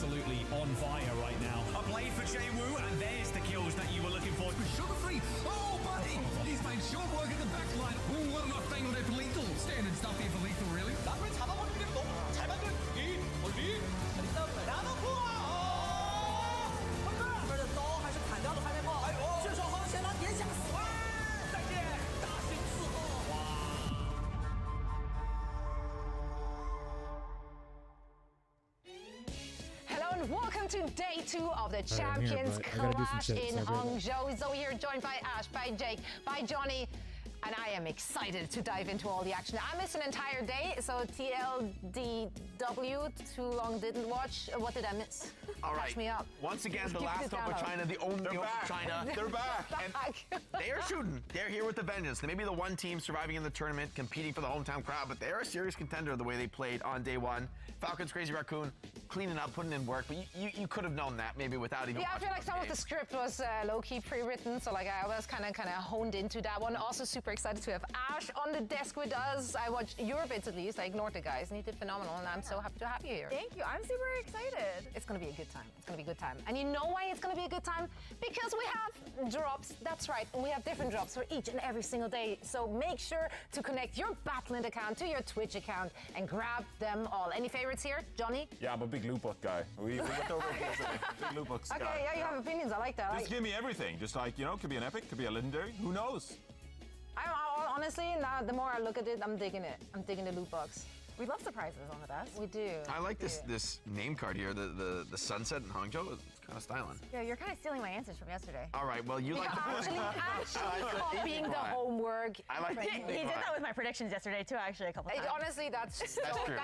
absolutely on fire right now. A blade for Jay Wu, and there's the kills that you were looking for. Sugar free. Oh, buddy. He's made short work in the back line. Ooh, what an octane there for Lethal. Standard stuff here for Lethal, really. 남을 잡아버리는 게 너무 잘 만든 리 일단 라노쿠아 这刀还是砍掉的还没爆，血手好险他点下死亡，再见大刑伺候。 Hello and welcome to day 2 of the Champions Clash in Hangzhou. Zoe here, joined by Ash, by Jake, by Johnny. And I am excited to dive into all the action. I missed an entire day, so TLDW, too long didn't watch. What did I miss? All right. Catch me up. Once again, the last hope of China, the only hope of China. They're back. And they are shooting. They're here with the vengeance. They may be the one team surviving in the tournament, competing for the hometown crowd, but they're a serious contender the way they played on day 1. Falcons, Crazy Raccoon, cleaning up, putting in work, but you could have known that maybe without even I feel like some of the script was low-key pre-written, so like I was kind of honed into that one. Also super excited to have Ash on the desk with us. I watched your bits at least. I ignored the guys, and you did phenomenal, and I'm so happy to have you here. Thank you. I'm super excited. It's going to be a good time. It's going to be a good time. And you know why it's going to be a good time? Because we have drops. That's right. And we have different drops for each and every single day. So make sure to connect your Batland account to your Twitch account and grab them all. Any favorites here? Johnny? Yeah, I'm a big loot box guy. We went over it yesterday. Big loot box guy. Okay, yeah, you have opinions. I like that. Just give me everything. Just like, you know, could be an epic, could be a legendary. Who knows? Honestly, now the more I look at it, I'm digging it. I'm digging the loot box. We love surprises on the best. We do. I like this name card here, the sunset in Hangzhou. It's kind of styling. Yeah, you're kind of stealing my answers from yesterday. All right, well, you like to Actually copying the homework. I like He did that with my predictions yesterday too, actually, a couple times. Honestly, that's true.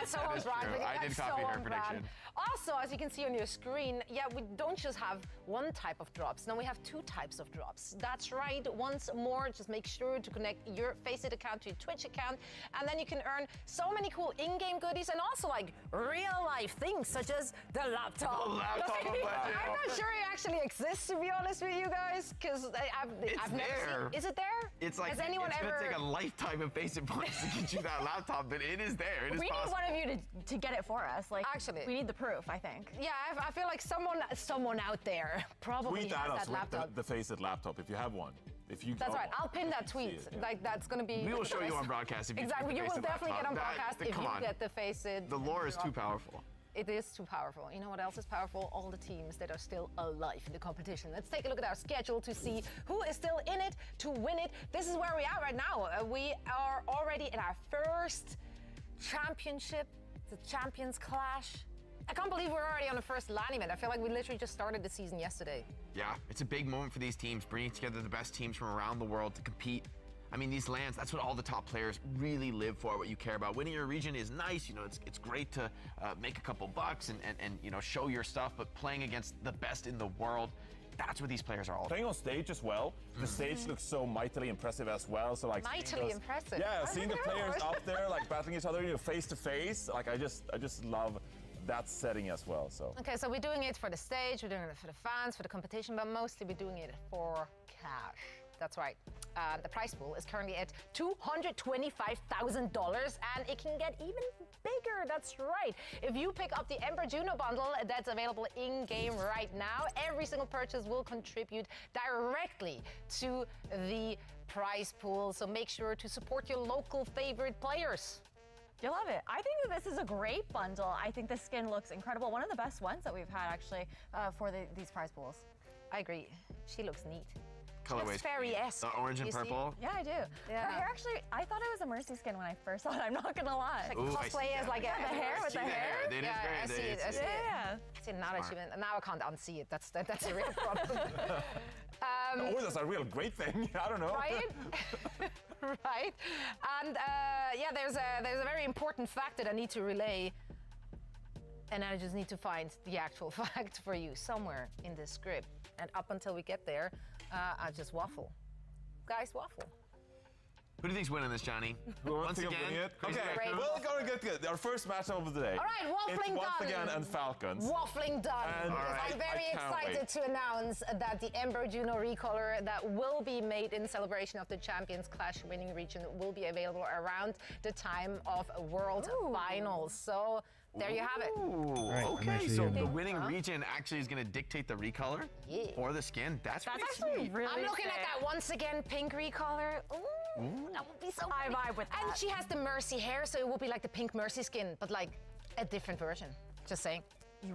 so on That brand. is true. I did copy her prediction. Also, as you can see on your screen, yeah, we don't just have one type of drops. No, we have 2 types of drops. That's right. Once more, just make sure to connect your Faceit account to your Twitch account, and then you can earn so many cool in-game goodies and also like real-life things such as the laptop. The laptop of Legend. I'm not sure it actually exists, to be honest with you guys, because I've never seen. Is it there? It's like Has anyone it's ever? gonna take a lifetime of Faceit points to get you that laptop, but it is there. It is We possible. need one of you to get it for us. Like, Actually. we need the proof, I think. Yeah, I feel like someone out there probably Tweet has at us that laptop. with the Faceit laptop if you have one. If you That's right. I'll pin that tweet. See it, yeah. Like that's gonna be. We will show you on broadcast if you Exactly. tweet You the will Faceit definitely get on laptop. broadcast if Come you on. get the Faceit. The lore is too powerful. It is too powerful. You know what else is powerful? All the teams that are still alive in the competition. Let's take a look at our schedule to see who is still in it to win it. This is where we are right now. We are already in our first championship, the Champions Clash. I can't believe we're already on the first LAN event. I feel like we literally just started the season yesterday. Yeah, it's a big moment for these teams, bringing together the best teams from around the world to compete. I mean, these LANs, that's what all the top players really live for, what you care about. Winning your region is nice, you know, it's great to make a couple bucks and you know, show your stuff, but playing against the best in the world, that's what these players are all about. Playing on stage as well. The stage looks so mightily impressive as well. So like Mightily impressive? Yeah, I seeing the don't know. players up there like battling each other, you know, face to face. Like I just love that setting as well. So Okay, so we're doing it for the stage, we're doing it for the fans, for the competition, but mostly we're doing it for cash. That's right. The prize pool is currently at $225,000, and it can get even bigger. That's right. If you pick up the Ember Juno bundle that's available in-game right now, every single purchase will contribute directly to the prize pool. So make sure to support your local favorite players. You'll love it. I think that this is a great bundle. I think the skin looks incredible. One of the best ones that we've had, actually, for these prize pools. I agree. She looks neat. Colorways. Fairy-esque. The orange and You see? purple. Yeah, I do. Yeah. Her hair, actually, I thought it was a Mercy skin when I first saw it. I'm not gonna lie. Ooh, I see Cosplay as that. like the hair with the hair. It is Yeah, great. I see it. I see it. Yeah. See, now that now I can't unsee it. That's a real problem. oh, that's a real great thing. I don't know. Right? Right. And yeah, there's a very important fact that I need to relay, and I just need to find the actual fact for you somewhere in this script. And up until we get there, I just waffle. Guys, waffle. Who do you think's winning this, Johnny? Once again, winning it. Crazy Okay, Raccoon. well, going to get our first matchup of the day. All right, Waffling It's once done. again and Falcons. Waffling done. And I'm very I can't excited wait. to announce that the Ember Juno recolor that will be made in celebration of the Champions Clash winning region will be available around the time of World Finals. So there you have it. Ooh, right, I'm okay, actually so in. the winning region actually is going to dictate the recolor for the skin. That's pretty actually sweet. really I'm looking sick. at that once again pink recolor. Ooh, that would be so I pretty. vibe with And that. she has the Mercy hair, so it will be like the pink Mercy skin, but like a different version. Just saying.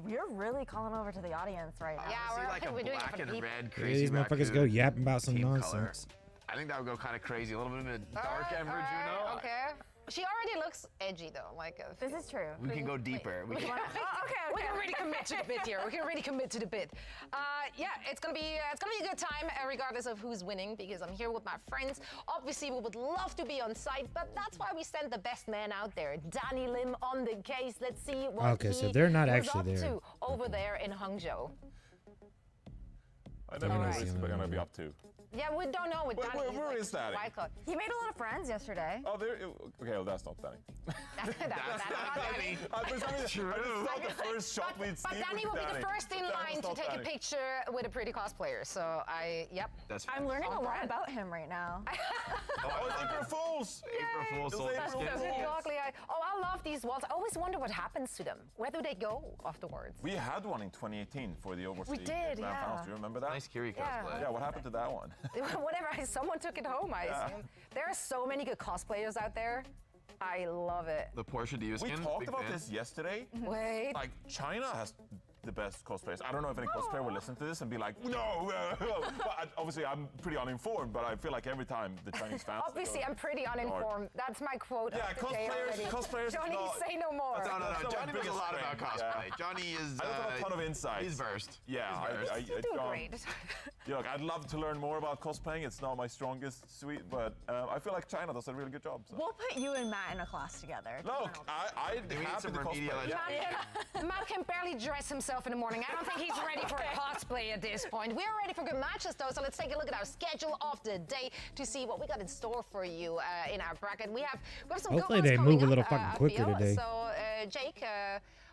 You're really calling over to the audience right now. Yeah, See, we're, like a we're doing it black for the and people. red Here crazy these motherfuckers go raccoon yapping about some team color. nonsense. I think that would go kind of crazy. A little bit of a dark All right, Ember all right, Juno. Okay. She already looks edgy though. Like This is true. We can go deeper. We can, we can really commit to the bit here. We can really commit to the bit. Yeah, it's gonna be a good time, regardless of who's winning, because I'm here with my friends. Obviously, we would love to be on site, but that's why we sent the best man out there, Danny Lim, on the case. Let's see what Okay, so he they're not was actually up there. to over there in Hangzhou. I never know what he's going to be up to. Yeah, we don't know what Danny where is Danny? He made a lot of friends yesterday. Oh, there. Okay, well, that's not Danny. That's not Danny. For some reason, it's not the first shot we'd But see Danny with will be the Danny. first in That line was to not take a Danny. picture with a pretty cosplayer. So yep. That's I'm learning a On lot brand. about him right now. Oh, it's April Fools! April Fool's It's sold April skins. Fool's. Exactly. I love these walls. I always wonder what happens to them. Where do they go afterwards? We had one in 2018 for the Overseas We did, Grand yeah. Finals. Do you remember that? Nice Kiri Yeah. cosplay. Yeah, what happened to that one? Whatever. Someone took it home, I assume. There are so many good cosplayers out there. I love it. The Porsche Diva We skin. talked big about fan. this yesterday. Wait. Like, China has the best cosplayers. I don't know if any cosplayer will listen to this and be like, no. But obviously, I'm pretty uninformed, but I feel like every time the Chinese fans. Obviously, I'm pretty uninformed. That's my quote. Yeah, of the day already. cosplayers. Johnny, no, say no more. That's No, That's not my Johnny knows a biggest lot about strength, cosplay. yeah. Johnny is. I don't have a ton of insights. He's versed. Yeah, He's versed. You do John, great. Yeah, look, I'd love to learn more about cosplaying. It's not my strongest suite, but I feel like China does a really good job. So. We'll put you and Matt in a class together. Look, I'd We need happy some to remedial cosplay. Matt can barely dress himself in the morning. I don't think he's ready for cosplay at this point. We're ready for good matches, though, so let's take a look at our schedule of the day to see what we got in store for you in our bracket. We have some Hopefully good ones they coming move a little up, fucking I quicker feel. today. So, Jake,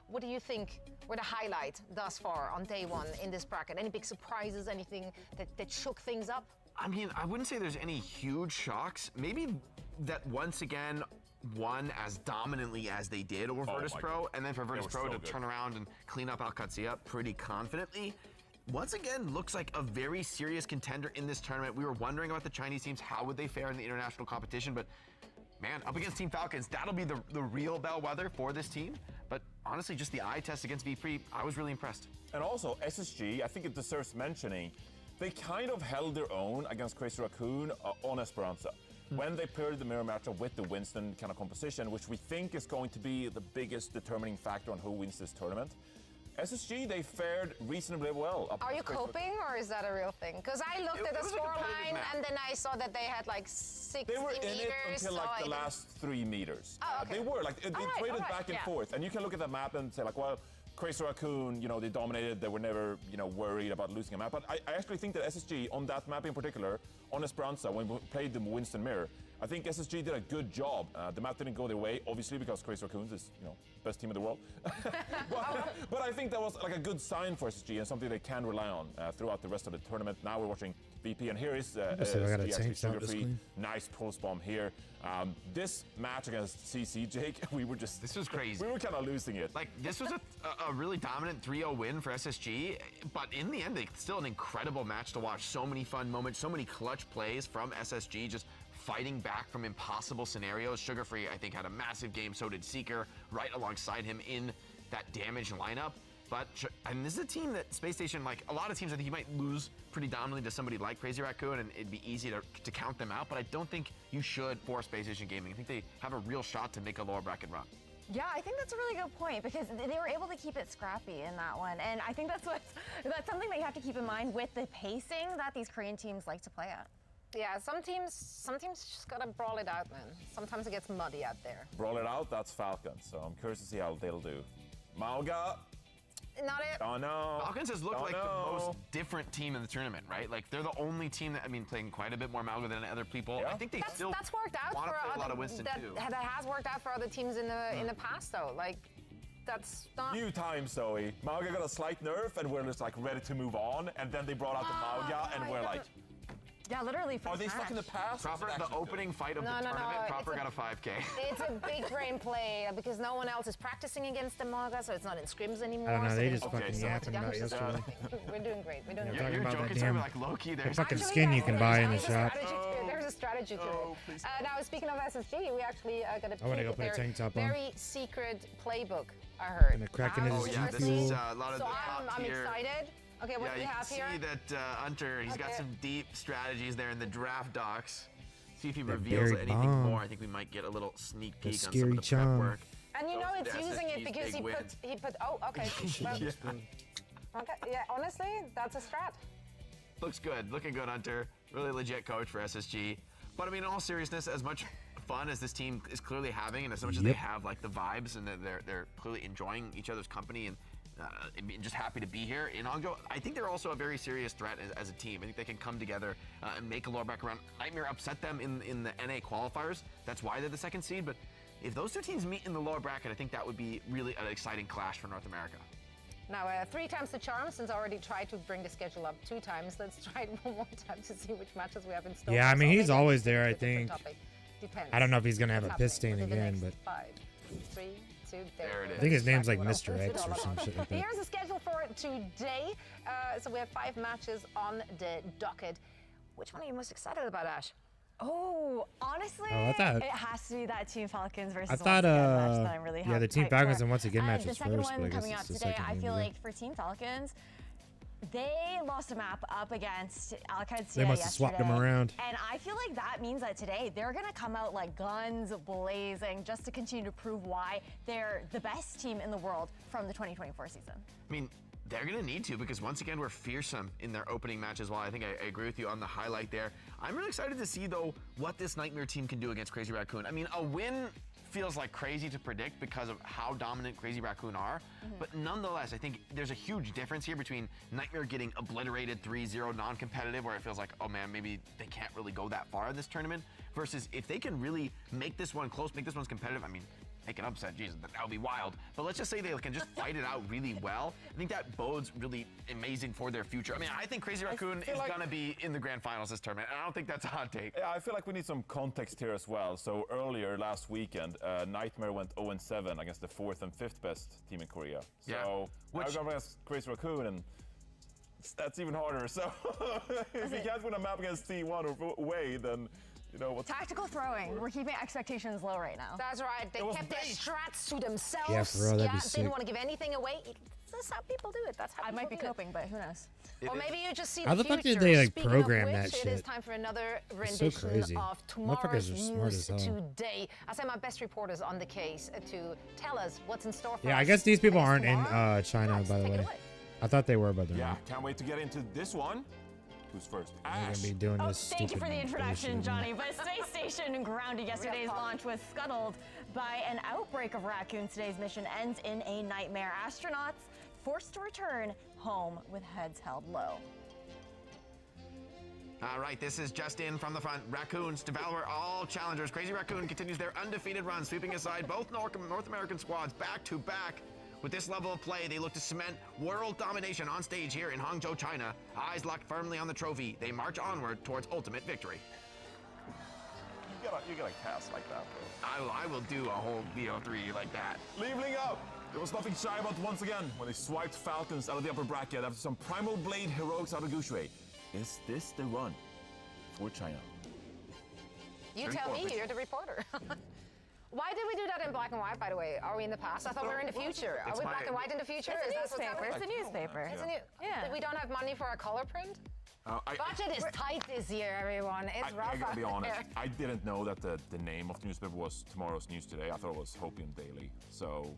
what do you think were the highlight thus far on day one in this bracket? Any big surprises, anything that shook things up? I mean, I wouldn't say there's any huge shocks. Maybe that once again won as dominantly as they did over Virtus my Pro, God. and then for Virtus were Pro so to good. turn around and clean up Alcatia pretty confidently. Once again, looks like a very serious contender in this tournament. We were wondering about the Chinese teams, how would they fare in the international competition, but man, up against Team Falcons, that'll be the real bellwether for this team. But honestly, just the eye test against VP, I was really impressed. And also, SSG, I think it deserves mentioning, they kind of held their own against Crazy Raccoon on Esperanza. When they paired the mirror matchup with the Winston kind of composition, which we think is going to be the biggest determining factor on who wins this tournament. SSG, they fared reasonably well. up Are you against Crazy Raccoon. coping, or is that a real thing? Because I looked at It the was a competitive scoreline, match. and then I saw that they had like 60 They were in meters. it until like so the I- last 3 meters. Oh, okay. They were like, they All right, traded all right, back and yeah. forth. And you can look at the map and say like, well, Crazy Raccoon, you know, they dominated. They were never, you know, worried about losing a map. But I actually think that SSG, on that map in particular, on Esperanza, when we played the Winston Mirror, I think SSG did a good job. The map didn't go their way, obviously, because Crazy Raccoons is, you know, best team in the world. but I think that was like a good sign for SSG and something they can rely on throughout the rest of the tournament. Now we're watching VP, and here is see if I got a SSG actually tank sound sugar-free. screen. Nice pulse bomb here. This match against CC, Jake, we were just... This was crazy. We were kind of losing it. Like, this was a really dominant 3-0 win for SSG, but in the end, it's still an incredible match to watch. So many fun moments, so many clutch plays from SSG, just fighting back from impossible scenarios. Sugar-free, I think, had a massive game. So did Seeker, right alongside him in that damage lineup. But, and this is a team that Space Station, like a lot of teams, I think you might lose pretty dominantly to somebody like Crazy Raccoon, and it'd be easy to count them out. But I don't think you should for Space Station Gaming. I think they have a real shot to make a lower bracket run. Yeah, I think that's a really good point because they were able to keep it scrappy in that one. And I think that's something that you have to keep in mind with the pacing that these Korean teams like to play at. Yeah, some teams just gotta brawl it out, man. Sometimes it gets muddy out there. Brawl it out, that's Falcons. So I'm curious to see how they'll do. Mauga, not it. Oh no. Falcons has looked Oh, like no. the most different team in the tournament, right? Like they're the only team that playing quite a bit more Malga than other people. Yeah. I think they still That's worked out want for to play a lot other, of Winston that, too. that has worked out for other teams in the past though. Like that's not. New time, Zoe. Malga got a slight nerf, and we're just like ready to move on. And then they brought out the Malga, and we're like, Yeah, literally. are they stuck in the past? Proper, the opening fight of No, the no, no, tournament, Proper it's got a 5K. It's a big brain play because no one else is practicing against the Malga, so it's not in scrims anymore. I don't know. so They they just don't Okay, fucking so- yapping about yesterday. We're doing great. We're doing Yeah, great. talking You're about that joking, damn- so like low-key there's fucking Actually, skin you yes, can buy in the there's a shop. strategy to it. There's a strategy to it. Now, speaking of SSG, we actually got a I wanna go peek put a at their tank top on. very secret playbook, I heard. And a Kraken Wow. is Oh yeah, this fuel. is a lot of So the top I'm tier. excited. Okay, what Yeah, do we you have can here? see that Hunter, he's got Okay. some deep strategies there in the draft docs. See if he That reveals buried anything bomb. more. I think we might get a little sneak The peek on some scary of the prep charm. work. And you know Those it's are the using it SSG's because big he wins. put. Oh, okay. Okay. Yeah. Honestly, that's a strat. Looks good. Looking good, Hunter. Really legit coach for SSG. But I mean, in all seriousness, as much fun as this team is clearly having, and as much as they Yep. have like the vibes and that they're clearly enjoying each other's company and just happy to be here in Hangzhou, I think they're also a very serious threat as a team. I think they can come together and make a lower bracket run. Nightmare upset them in the NA qualifiers. That's why they're the second seed. But if those two teams meet in the lower bracket, I think that would be really an exciting clash for North America. Now, 3 times the charm, since I already tried to bring the schedule up 2 times. Let's try it one more time to see which matches we have in store. Yeah, I mean, So he's maybe always it's there, a I different think. topic. Depends. I don't know if he's gonna have What's a piss happening stain within the again, next but 5, 3, 2, There it is. I think his name's like Well, Mr. X or some shit like that. Here's the schedule for today. So we have 5 matches on the docket. Which one are you most excited about, Ash? Oh, honestly, Oh, I thought- it has to be that Team Falcons versus I thought, Once Again match that I'm really yeah, the hyped Team for. Falcons and Once Again match The was second first, one but I guess coming up it's the today, second I game feel of it. like for Team Falcons, they lost a map up against Al-Qaeda They must have swapped them around. And I feel like that means that today they're going to come out like guns blazing just to continue to prove why they're the best team in the world from the 2024 season. I mean, they're going to need to because once again, we're fearsome in their opening match as well. I think I agree with you on the highlight there. I'm really excited to see, though, what this Nightmare team can do against Crazy Raccoon. I mean, a win feels like crazy to predict because of how dominant Crazy Raccoon are. But nonetheless, I think there's a huge difference here between Nightmare getting obliterated 3-0 non-competitive, where it feels like, oh man, maybe they can't really go that far in this tournament, versus if they can really make this one close, make this one competitive, I mean, make an upset, Jesus, that would be wild. But let's just say they can just fight it out really well. I think that bodes really amazing for their future. I mean, I think Crazy Raccoon feel is like- going to be in the grand finals this tournament, and I don't think that's a hot take. Yeah, I feel like we need some context here as well. So earlier last weekend, Nightmare went 0-7 against the 4th and 5th best team in Korea. Yeah. So Which- now going against Crazy Raccoon, and that's even harder. So if you can't win a map against T1 or away, then you know what's. Tactical throwing. We're keeping expectations low right now. That's right. They was kept their bait. strats to themselves. Yeah, for real, that'd be sick. didn't want to give anything away. That's how people do it. That's how I people might be do it. coping, but who knows? Or maybe you just see How the the fuck future. did they, like, Speaking program of that which, It is shit? time for another It's so rendition crazy. of Motherfuckers tomorrow's are smart news as hell. today. I sent my best reporters on the case to tell us what's in store for us. Yeah, I guess these people Today's aren't in tomorrow. China, Guys, by the take it way. away. I thought they were, but they're Yeah, not. can't wait to get into this one. Who's first? They're Ash. gonna be doing Oh, this thank you stupid for the introduction, bullshit. Johnny. But Space Station grounded yesterday's launch was scuttled by an outbreak of raccoons. Today's mission ends in a nightmare. Astronauts forced to return home with heads held low. All right, this is just in from the front. Raccoons devour all challengers. Crazy Raccoon continues their undefeated run, sweeping aside both North American squads back to back. With this level of play, they look to cement world domination on stage here in Hangzhou, China. Eyes locked firmly on the trophy, they march onward towards ultimate victory. You gotta cast like that, bro. I will do a whole VO3 like that. Leveling up! There was nothing shy about once again when they swiped Falcons out of the upper bracket after some Primal Blade heroics out of Gushui. Is this the run for China? You tell me, you're the reporter. Why did we do that in black and white, by the way? Are we in the past? I thought we were in the future. Are It's we my- black and white in the future? It's Is a that what's newspaper. happening? It's a newspaper. It's a new. Yeah. We don't have money for a color print. I Budget is tight this year, everyone. It's rough I gotta be out honest. there. I didn't know that the name of the newspaper was Tomorrow's News Today. I thought it was Hopium Daily. So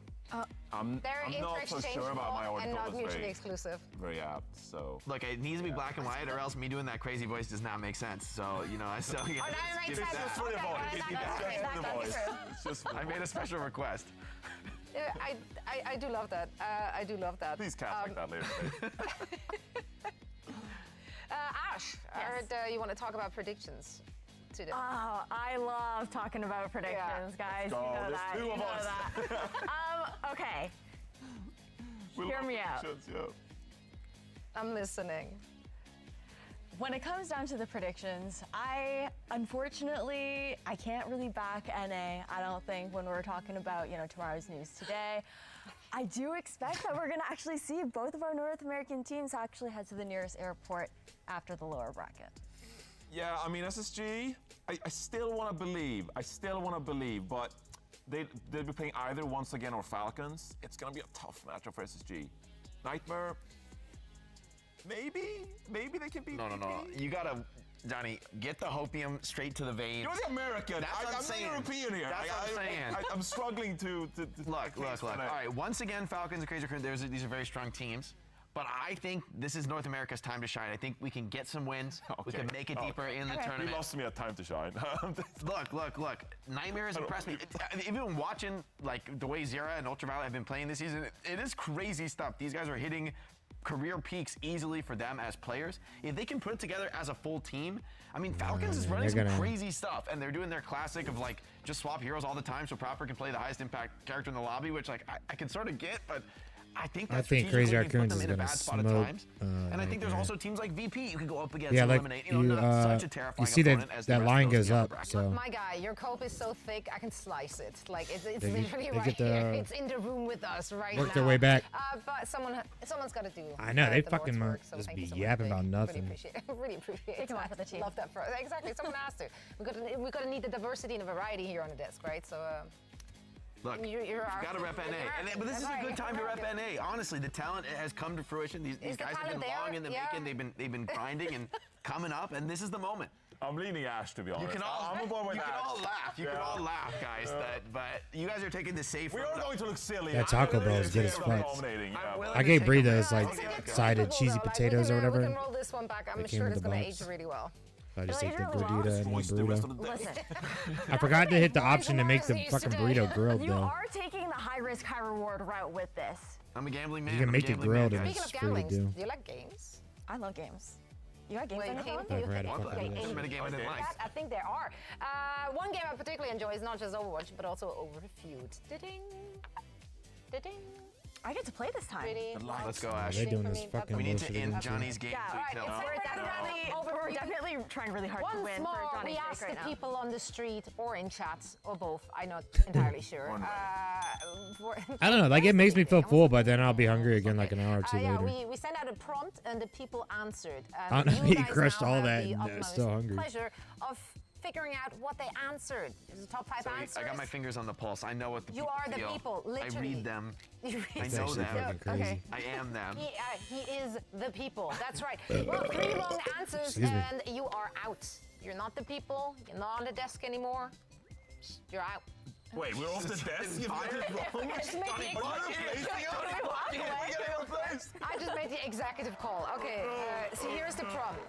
I'm They're not so sure about my interchangeable article. and not It's mutually very, exclusive. very apt. So Look, it needs to be black and white, or else me doing that crazy voice does not make sense. So, you know, I still Oh, now it makes sense. just for the Okay, voice. that's It's true. just for the That's voice. true. It's just for the I made a special request. I do love that. I do love that. Please cast like that later. Ash, I heard you want to talk about predictions today. Oh, I love talking about predictions, guys. Go, You know there's that. two You of know us. that. Okay. Hear me out. I'm listening. When it comes down to the predictions, unfortunately, I can't really back NA, I don't think, when we're talking about, tomorrow's news today. I do expect that we're going to actually see both of our North American teams actually head to the nearest airport after the lower bracket. Yeah, I mean, SSG, I still want to believe. But they'll be playing either once again or Falcons. It's going to be a tough matchup for SSG. Nightmare, maybe they can beat No. VP. You gotta, Johnny, get the hopium straight to the veins. You're the American. That's what I'm I'm saying. the European here. That's what I'm saying. I'm struggling to Look. All right, once again, Falcons and Crazy Raccoon, these are very strong teams. But I think this is North America's time to shine. I think we can get some wins. We can make it deeper in the tournament. You lost me a time to shine. Look. Nightmare has impressed me. Even watching like the way Zera and Ultraviolet have been playing this season, it is crazy stuff. These guys are hitting career peaks easily for them as players. If they can put it together as a full team, I mean, Falcons is running some crazy stuff, and they're doing their classic of like just swap heroes all the time so Proper can play the highest impact character in the lobby, which like I can sort of get, but I think that's Crazy strategically Raccoons put them is in a gonna bad spot at smoke, times. And I think there's also teams like VP you can go up against Yeah, and like eliminate. you, such a terrifying you see opponent as the that rest line of those goes in the up, bracket. so My guy, your cope is so thick, I can slice it. Like it's They literally get right the- here. It's in the room with us right now. work their way back. But someone's got to do. I know, they the fucking Lord's work, so just thank be you so much, yapping Vic. about nothing. Really appreciate Take 'em that. off for the team. Love that. Exactly. Someone has to. We're gonna need the diversity and the variety here on the desk, right? So. Look, you've got to rep NA. But this is a good time to rep NA. Honestly, the talent has come to fruition. These guys have been long in the making. They've been grinding and coming up, and this is the moment. I'm leaning Ash, to be honest. I'm on board with Ash. You can all laugh, guys. But you guys are taking the safe We road. are going to look silly. That Taco Bell is good as fuck. Dominating, yeah. I gave Brie those like sided cheesy Like, potatoes or We whatever. can roll this one back. I'm They came sure in it's the gonna box. age really well. I just They're ate the really gordita and Moist the the rest of burrito. the day. Listen, I forgot to hit the Boys option to and make girls the used fucking to burrito do. grilled you though. are taking the high risk, high reward route with this. I'm a gambling man. You can I'm a make it gambling grilled man, and guys. Speaking of it's free to gambling, do. do you like games? I love games. You got games Wait, on your can phone? you I've read a think- couple okay, of those. I've been a game I didn't like. I think there are. One game I particularly enjoy is not just Overwatch, but also Overfeud. Da-ding. Da-ding. I get to play this time. Pretty. Let's go, Ash. They're doing For this me, fucking We need to bullshit end again, too. Johnny's game. Yeah, tweet all kill. right, We're definitely trying really hard to Once win more, for Johnny's we sake asked right the now. people on the street or in chats or both. I'm not entirely sure. I don't know, like it makes me feel full, but then I'll be hungry again like an hour or two Yeah, later. we sent out a prompt and the people answered. I don't know, you he guys crushed now all have that the and, utmost still hungry. pleasure of figuring out what they answered. There's the top 5 answers. I got my fingers on the pulse. I know what the You people are the feel. people, I literally. read them. You I read It's know actually them. fucking crazy. I am them. He is the people. That's right. Well, 3 long answers Excuse me. and you are out. You're not the people. You're not on the desk anymore. You're out. Wait, we're off the desk? You Fired? did it wrong? I just made the I just made the executive call. Okay, so here's the prompt.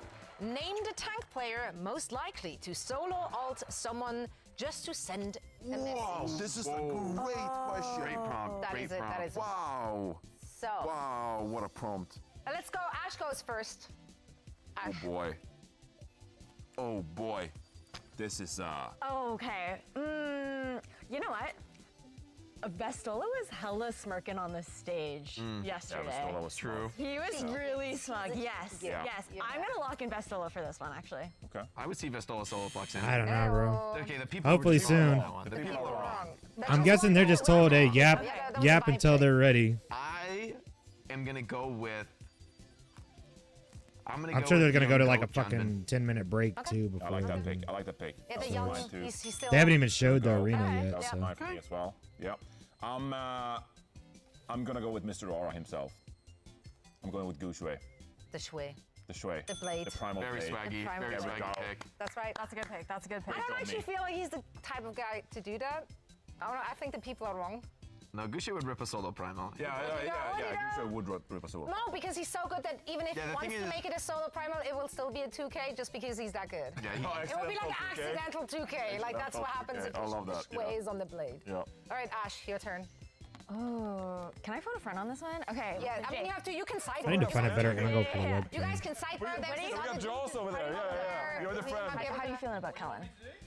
Name the tank player most likely to solo ult someone just to send a message. Wow, this is a great question. Great prompt. That Great is it, prompt. that is it. Wow. So, Wow, what a prompt. let's go. Ash goes first. Oh Ash. boy. Oh boy. This is Okay. You know what? Vestola was hella smirking on the stage yesterday. Vestola was True. He was really smug. Yes, Yeah. yes. I'm gonna lock in Vestola for this one, actually. okay. I would see Vestola solo flex in. I don't know, bro. Okay, the people Hopefully were just wrong on soon. that one. The people are wrong. I'm guessing they're just told, hey, yap, Yeah, that was yap my until pick. they're ready. I am gonna go with. I'm I'm sure they're gonna go to like a John Vin. fucking 10-minute break too I before. like that everything. pick. I like that pick. Yeah, the That's young, mine too. he's still. They haven't even showed the Go. arena Alright, yet, That's so. mine for me as well. Yep. I'm gonna go with Mr. Aura himself. I'm going with Gushue. The Shui. The Shui. The blade. The primal Very blade. swaggy. Prime Very Blade. swaggy pick. That's right. That's a good pick. That's a good pick. I don't on actually me. feel like he's the type of guy to do that. I don't know. I think the people are wrong. No, Gucci would rip a solo primal. Yeah. Gushue would rip us over. No, because he's so good that even if Yeah, he the wants thing to is- make it a solo primal, it will still be a 2K just because he's that good. Yeah, It will be like an accidental 2K. Like that's what Accidental happens 2K. if I love the that, Shui yeah. is on the blade. Yeah. All right, Ash, your turn. Oh, can I phone a friend on this one? Okay. Yeah, I mean, Jake. you can side. I need to find a better angle for the Yeah. webcam. You guys can side round. We got Jaws over there. Yeah. You're the friend. How are you feeling about Kellen?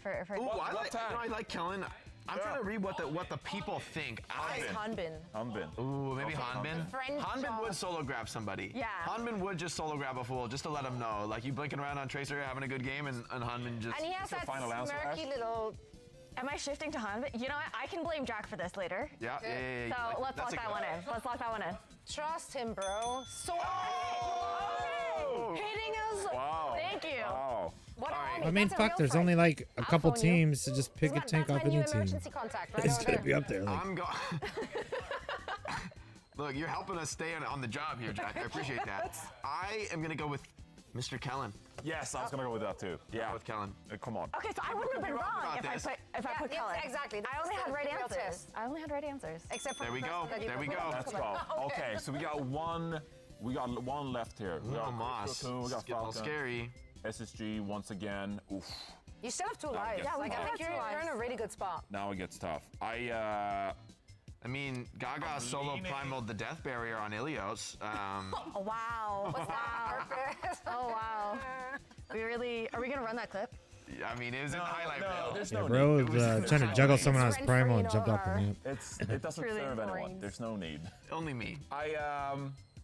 Ooh, I like Kellen. I'm trying to read what the people think. Hanbin. Hanbin. Ooh, maybe Hanbin. French Hanbin would Jaws. solo grab somebody. Yeah. Hanbin would just solo grab a fool just to let him know. Like you blinking around on Tracer having a good game and Hanbin just. And he has your that final answer, smirky Ash? little. Am I shifting to Han? You know what? I can blame Jack for this later. Yeah. So let's lock that one in. Let's lock that one in. Trust him, bro. So hitting us. Wow. Thank you. Wow. What I mean, fuck, there's only like a couple teams to just pick a tank off any team. Emergency contact right It's over gonna there. be up there. Like, I'm going. Look, you're helping us stay on the job here, Jack. I appreciate that. I am gonna go with Mr. Kellen. Yes, I was gonna go with that too. Yeah. With Kellen. Come on. Okay, so I wouldn't have been wrong about if this. I put Yeah, Kellen. exactly. I only had right Real answers. test. I only had right answers. Except for There we the go. person that you There we put go. on. Let's go. Okay, so we got one. We got one left here. We Oh, got Moss. Cocoon, we It's got getting all Falcon. scary. SSG once again. Oof. You still have 2 lives. Yeah, Like, we I think got you're, 2 lives. you're in a really good spot. Now it gets tough. I mean, Gaga solo primal the death barrier on Ilios. Oh, wow. Oh, wow. Are we gonna run that clip? I mean, it was in the highlight reel. There's yeah, no bro need. was trying to juggle someone on his Friend primal free, and jumped off the or- map. It doesn't really serve anyone. boring. There's no need. Only me.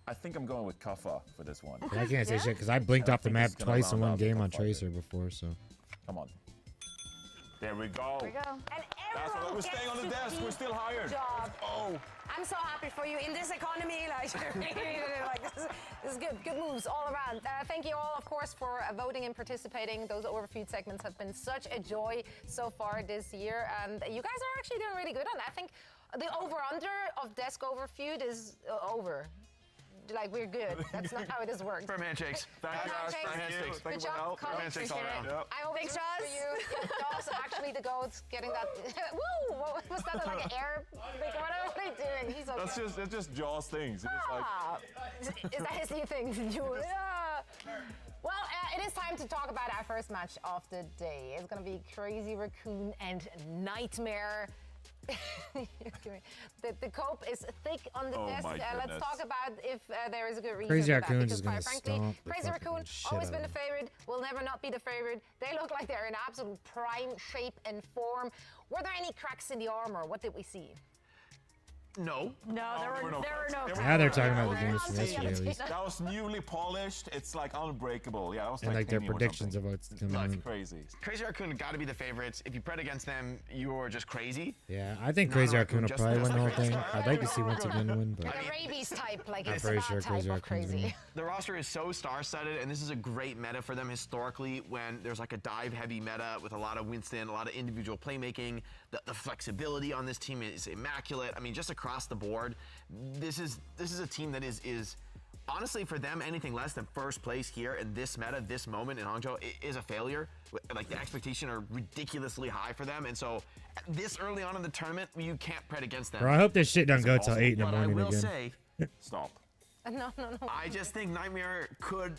I think I'm going with Kuffa for this one. Yeah, I can't say shit because I blinked I off the think map it's gonna twice in round one out game the on fight. Tracer before, so. Come on. There we go. Here we go. And That's what everyone we're staying on the gets to desk. keep We're still hired. job. Oh. I'm so happy for you in this economy. Like, this is good. Good moves all around. Thank you all, of course, for voting and participating. Those overfeud segments have been such a joy so far this year, and you guys are actually doing really good on that. I think the over/under of desk overfeud is over. Like, we're good. That's not how it has worked. Firm handshakes. Thank you, Ash. Handshakes. Thank you. Good job, Firm Colin. handshakes all Appreciate around. it. Yep. I hope Thanks, it's good Jaws. for you. Yeah, Jaws actually the goats getting that. Woo! What was that? Like an air? Like, what are they doing? He's okay. It's just Jaws things. It's just like. Ah, is that his new thing? Well, it is time to talk about our first match of the day. It's going to be Crazy Raccoon and Nightmare. The cope is thick on the Oh desk. my Let's goodness. talk about if there is a good reason Crazy for that. Raccoon's Because is gonna quite frankly, stomp the Crazy fucking Raccoon shit always out been of the them. favorite, will never not be the favorite. They look like they're in absolute prime shape and form. Were there any cracks in the armor? What did we see? No. No, there were no cracks. Now they're talking about the We're games on from to the yesterday at other least. team. That was newly polished. It's like unbreakable. Yeah, that was And like their titanium or predictions of something. what's coming That's in. crazy. Crazy Raccoon got to be the favorites. If you pret against them, you're just crazy. Yeah, I think No, Crazy no, Raccoon will just- probably just win the like whole thing. Raccoon. I'd like to see once again win, but Like a rabies type, like I'm it's pretty that sure type Crazy of Raccoon's gonna crazy. The roster is so star-studded, and this is a great meta for them historically when there's like a dive-heavy meta with a lot of Winston, a lot of individual playmaking. The flexibility on this team is immaculate. I mean, just across the board, this is a team that is honestly, for them, anything less than first place here in this meta, this moment in Hangzhou is a failure. Like, the expectations are ridiculously high for them, and so this early on in the tournament, you can't pret against them. bro, I hope this shit doesn't go till 8 in the But I morning will again. say, Stop. No. I just think Nightmare could,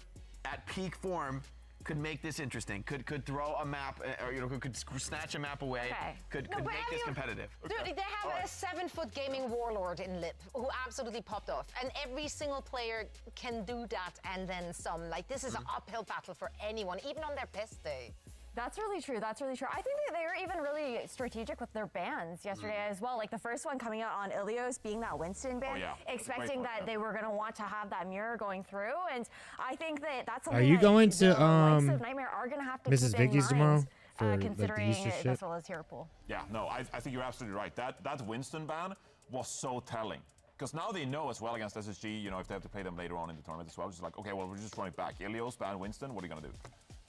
at peak form, could make this interesting. Could throw a map, or could snatch a map away. Okay. Could No, but make have this you- competitive. Dude, they have a 7-foot gaming warlord in Lip who absolutely popped off. And every single player can do that and then some. Like, this is an uphill battle for anyone, even on their best day. That's really true. That's really true. I think that they were even really strategic with their bans yesterday as well. Like the first one coming out on Ilios being that Winston ban, yeah. expecting Great that point, they were going to want to have that mirror going through. And I think that that's Are something you that going the to, likes of Nightmare are going to have to Mrs. keep in Vicky's mind, tomorrow for, like, the considering Easter it shit? as well as Hero Pool. Yeah, no, I think you're absolutely right. That Winston ban was so telling. Because now they know as well against SSG, if they have to play them later on in the tournament as well. It's like, okay, well, we're just running back. Ilios, ban Winston, what are you going to do?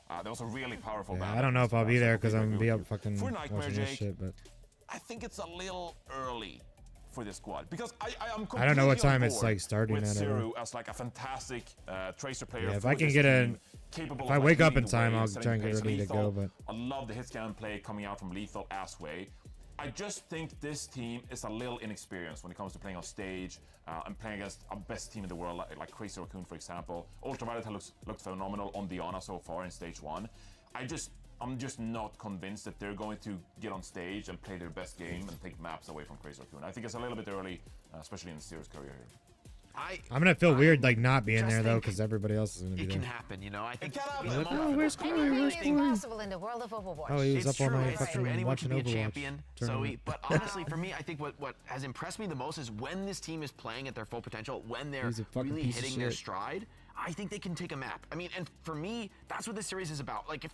That was a really powerful ban. Yeah, I don't know if I'll be there because I'm gonna be Agree with up fucking For Nightmare, watching this Jake, shit, but I think it's a little early for this squad because I'm I don't know what completely on time it's, board like, starting with at, Siru as like a fantastic tracer player. Yeah, if for I can this get team, a- capable if of, I like, wake up leading in the time, way, I'll setting try and the get pace. ready to go, Lethal, but- I love the hit scan play coming out from Lethal as way. I just think this team is a little inexperienced when it comes to playing on stage and playing against a best team in the world, like Crazy Raccoon, for example. Ultraviolet looked phenomenal on Diana so far in stage 1. I'm just not convinced that they're going to get on stage and play their best game and take maps away from Crazy Raccoon. I think it's a little bit early, especially in Sears' career here. I'm gonna feel weird like not being there though, because everybody else is gonna be It there. can happen, you know. I think. Where's Corey? Anything Where's is Corey? possible in the world of Overwatch. Oh, he was It's up all true. night It's true. fucking Anyone watching can be a Overwatch. champion. tournament. But honestly, for me, I think what has impressed me the most is when this team is playing at their full potential, when they're He's a fucking really piece of hitting their shit. stride. I think they can take a map. I mean, and for me, that's what this series is about. Like,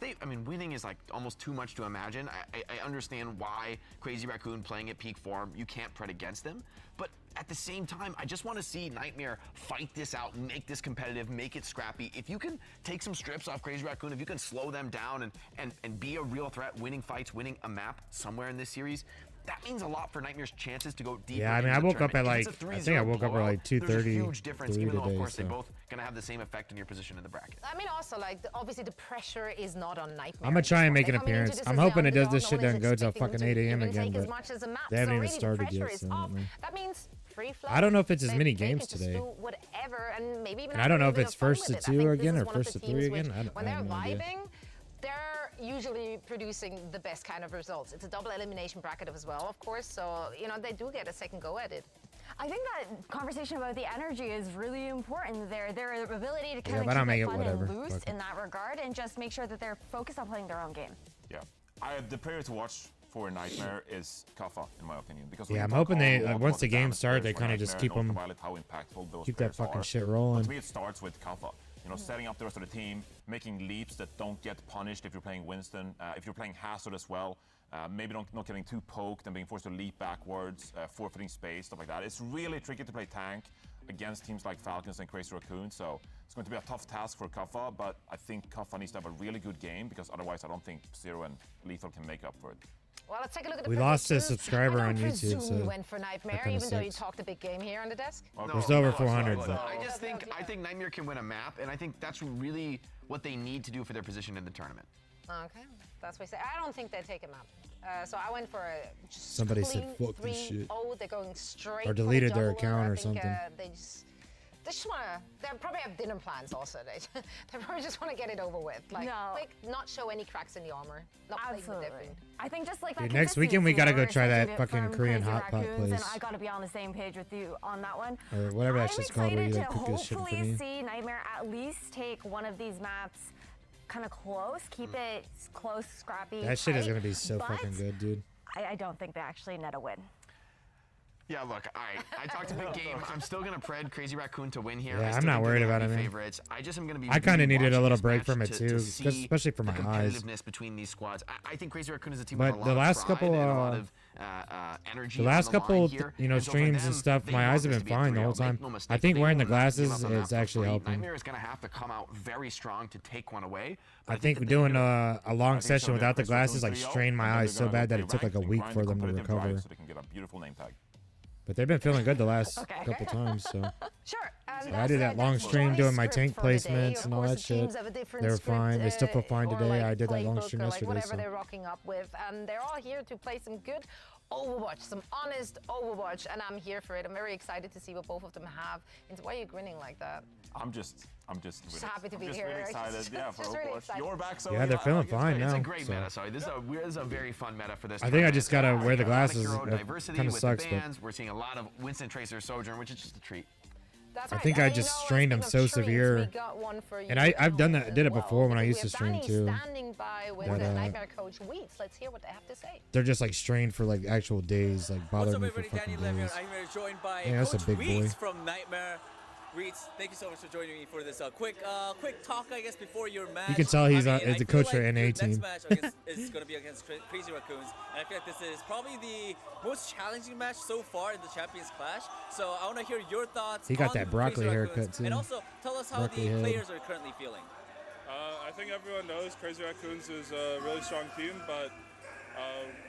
winning is like almost too much to imagine. I understand why Crazy Raccoon playing at peak form, you can't pret against them. But at the same time, I just want to see Nightmare fight this out, make this competitive, make it scrappy. If you can take some strips off Crazy Raccoon, if you can slow them down and be a real threat, winning fights, winning a map somewhere in this series, that means a lot for Nightmare's chances to go deeper. Yeah, I mean, into I the woke up at tournament. like, If it's a I think I 3-0 woke up at blowout, like there's a 2:30, huge difference, 3 even though, of today, course, so. they both gonna have the same effect in your position in the bracket. I mean, also, like, obviously the pressure is not on Nightmare. I'm gonna try and make an They're coming into appearance. this I'm as the hoping it does underdog. this shit No one doesn't is go till expecting fucking them 8 a.m. to even again, take as but much as a map. they haven't So even really started the pressure yet, is so, off. I mean. That means free flow. I don't know if it's as They- many they games can just today. do whatever, and maybe even And I have don't a know little if bit it's of fun first with to it. I two think this again is or one of first the to 3 teams again. which, when I they're have no idea. vibing, they're usually producing the best kind of results. It's a double elimination bracket as well, of course, so, you know, they do get a second go at it. I think that conversation about the energy is really important. Their ability to kind if of I don't keep make it it, fun whatever. and loose Fuck it. in that regard, and just make sure that they're focused on playing their own game. Yeah. The player to watch for Nightmare is Kaffa, in my opinion. Because Yeah, when I'm you talk hoping they, all about once the the game damage starts, players they for kind of just Nightmare keep and them, Ultraviolet, how impactful those keep that players fucking are. shit But rolling. to me, it starts with Kaffa. You know, setting up the rest of the team, making leaps that don't get punished if you're playing Winston, if you're playing Hazard as well. Maybe not getting too poked and being forced to leap backwards, forfeiting space, stuff like that. It's really tricky to play tank against teams like Falcons and Crazy Raccoon, so it's going to be a tough task for Kaffa, but I think Kaffa needs to have a really good game, because otherwise I don't think Zero and Lethal can make up for it. Well, let's take a look at the We lost a predictions. subscriber I on don't YouTube, presume you so went for Nightmare, that kinda even though you sucks. talked a big game here on the desk. There's over 400, Look, but I think Nightmare can win a map, and I think that's really what they need to do for their position in the tournament. Okay, that's what I say. I don't think they take him out. So I went for a just Somebody said, clean "Fuck this shit." 3-0. They're going straight Or for the deleted their jugular. account I or think, something. They just want to. They probably have dinner plans also. They probably just want to get it over with. Like, No. quick, not show any cracks in the armor. Not play with Absolutely. different. I think just like Dude, that next weekend we gotta go consistency try where that we're fucking from Korean Crazy hot pot Raccoons, place. And I gotta be on the same page with you on that one. Or whatever that I'm shit's called, where you excited like to cook this shit for hopefully me. see Nightmare at least take one of these maps kind of close, keep it close, scrappy. That shit is tight, gonna be so but fucking good, dude. I don't think they actually net a win. Yeah, look, I talked a big game. I'm still gonna pred Crazy Raccoon to win here. Yeah, I I'm still not think they're worried the about heavy it, man. favorites. I just am gonna be. I kinda really needed a watching little this break match from it to too, see especially for the my eyes. competitiveness between these squads. I think Crazy Raccoon is a team But with a the lot last of pride couple, and a lot of energy. The last on the couple, line here. you know, And so for streams them, and stuff, they my want eyes have this been to be a fine the 3-0. whole time. Make no mistake, I think they wearing the will not give glasses up a map is for actually free. helping. Nightmare is gonna have to come out very strong to take one away. But I think that they doing do- a long think session so, without the Crazy Raccoon glasses like 3-0, strained my and then eyes they're so gonna bad that play it took like a ranked and week grind for them to competitive drives recover. So they can get a beautiful name tag. But they've been feeling good the last Okay. couple times, so. Sure. So I did that long stream doing my tank placements and all that shit. They were fine. They still feel fine today. I did that long stream yesterday, Whatever so. they're rocking up with, and they're all here to play some good Overwatch, some honest Overwatch, and I'm here for it. I'm very excited to see what both of them have. And why are you grinning like that? I'm just happy to be just here. really excited. Yeah, for Just really Overwatch. excited. You're back, so Yeah, they're feeling fine It's now. a great so. meta, sorry. This is a very fun meta for this. I think I tournament. just gotta wear the You got a lot of glasses. hero It diversity kinda with sucks, the but- bands. We're seeing a lot of Winston Tracer Sojourn, which is just a treat. That's I right. think I And just you know, strained them speaking so of treats, severe. we got one for And you I've done at that, home did it as well, before when I because used to we have stream Danny too. standing by with That, the Nightmare coach Weeds. Let's hear what they have to say. They're just like strained for like actual days, like What's bothering up, me for everybody? fucking Danny Lemieux, days. I'm here joined by Yeah, that's a Coach big boy. Reeds from Nightmare. Reeds, thank you so much for joining me for this quick talk, I guess, before your match. You can tell he's I is mean, the I feel coach for like NA your team. next match against, is going to be against Crazy Raccoons, and I feel like this is probably the most challenging match so far in the Champions Clash. So I want to hear your thoughts. He got on that broccoli Crazy haircut, Raccoons, too. and also tell us how Broccoli the head. players are currently feeling. I think everyone knows Crazy Raccoons is a really strong team, but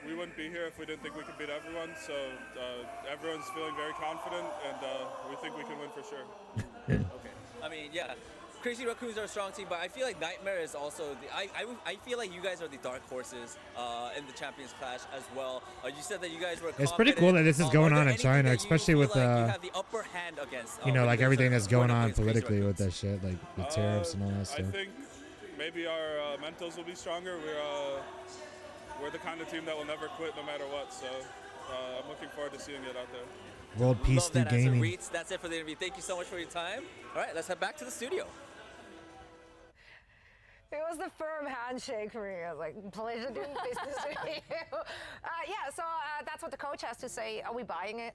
we wouldn't be here if we didn't think we could beat everyone. So everyone's feeling very confident, and we think we can win for sure. Okay. I mean, yeah. Crazy Raccoons are a strong team, but I feel like Nightmare is also I feel like you guys are the dark horses in the Champions Clash as well. You said that you guys were. It's pretty cool that this is going are on there in China, anything that you especially feel with like you have the upper hand against. you know, when like you guys everything are that's going up on against Crazy politically with Raccoons? that shit, like the tariffs and all that I stuff. think maybe our mentals will be stronger. We're the kind of team that will never quit no matter what. So I'm looking forward to seeing it out there. World Peace Love through that answer, gaming. Reitz. That's it for the interview. Thank you so much for your time. All right, let's head back to the studio. It was the firm handshake for me. I was like, pleasure doing business with you. So that's what the coach has to say. Are we buying it?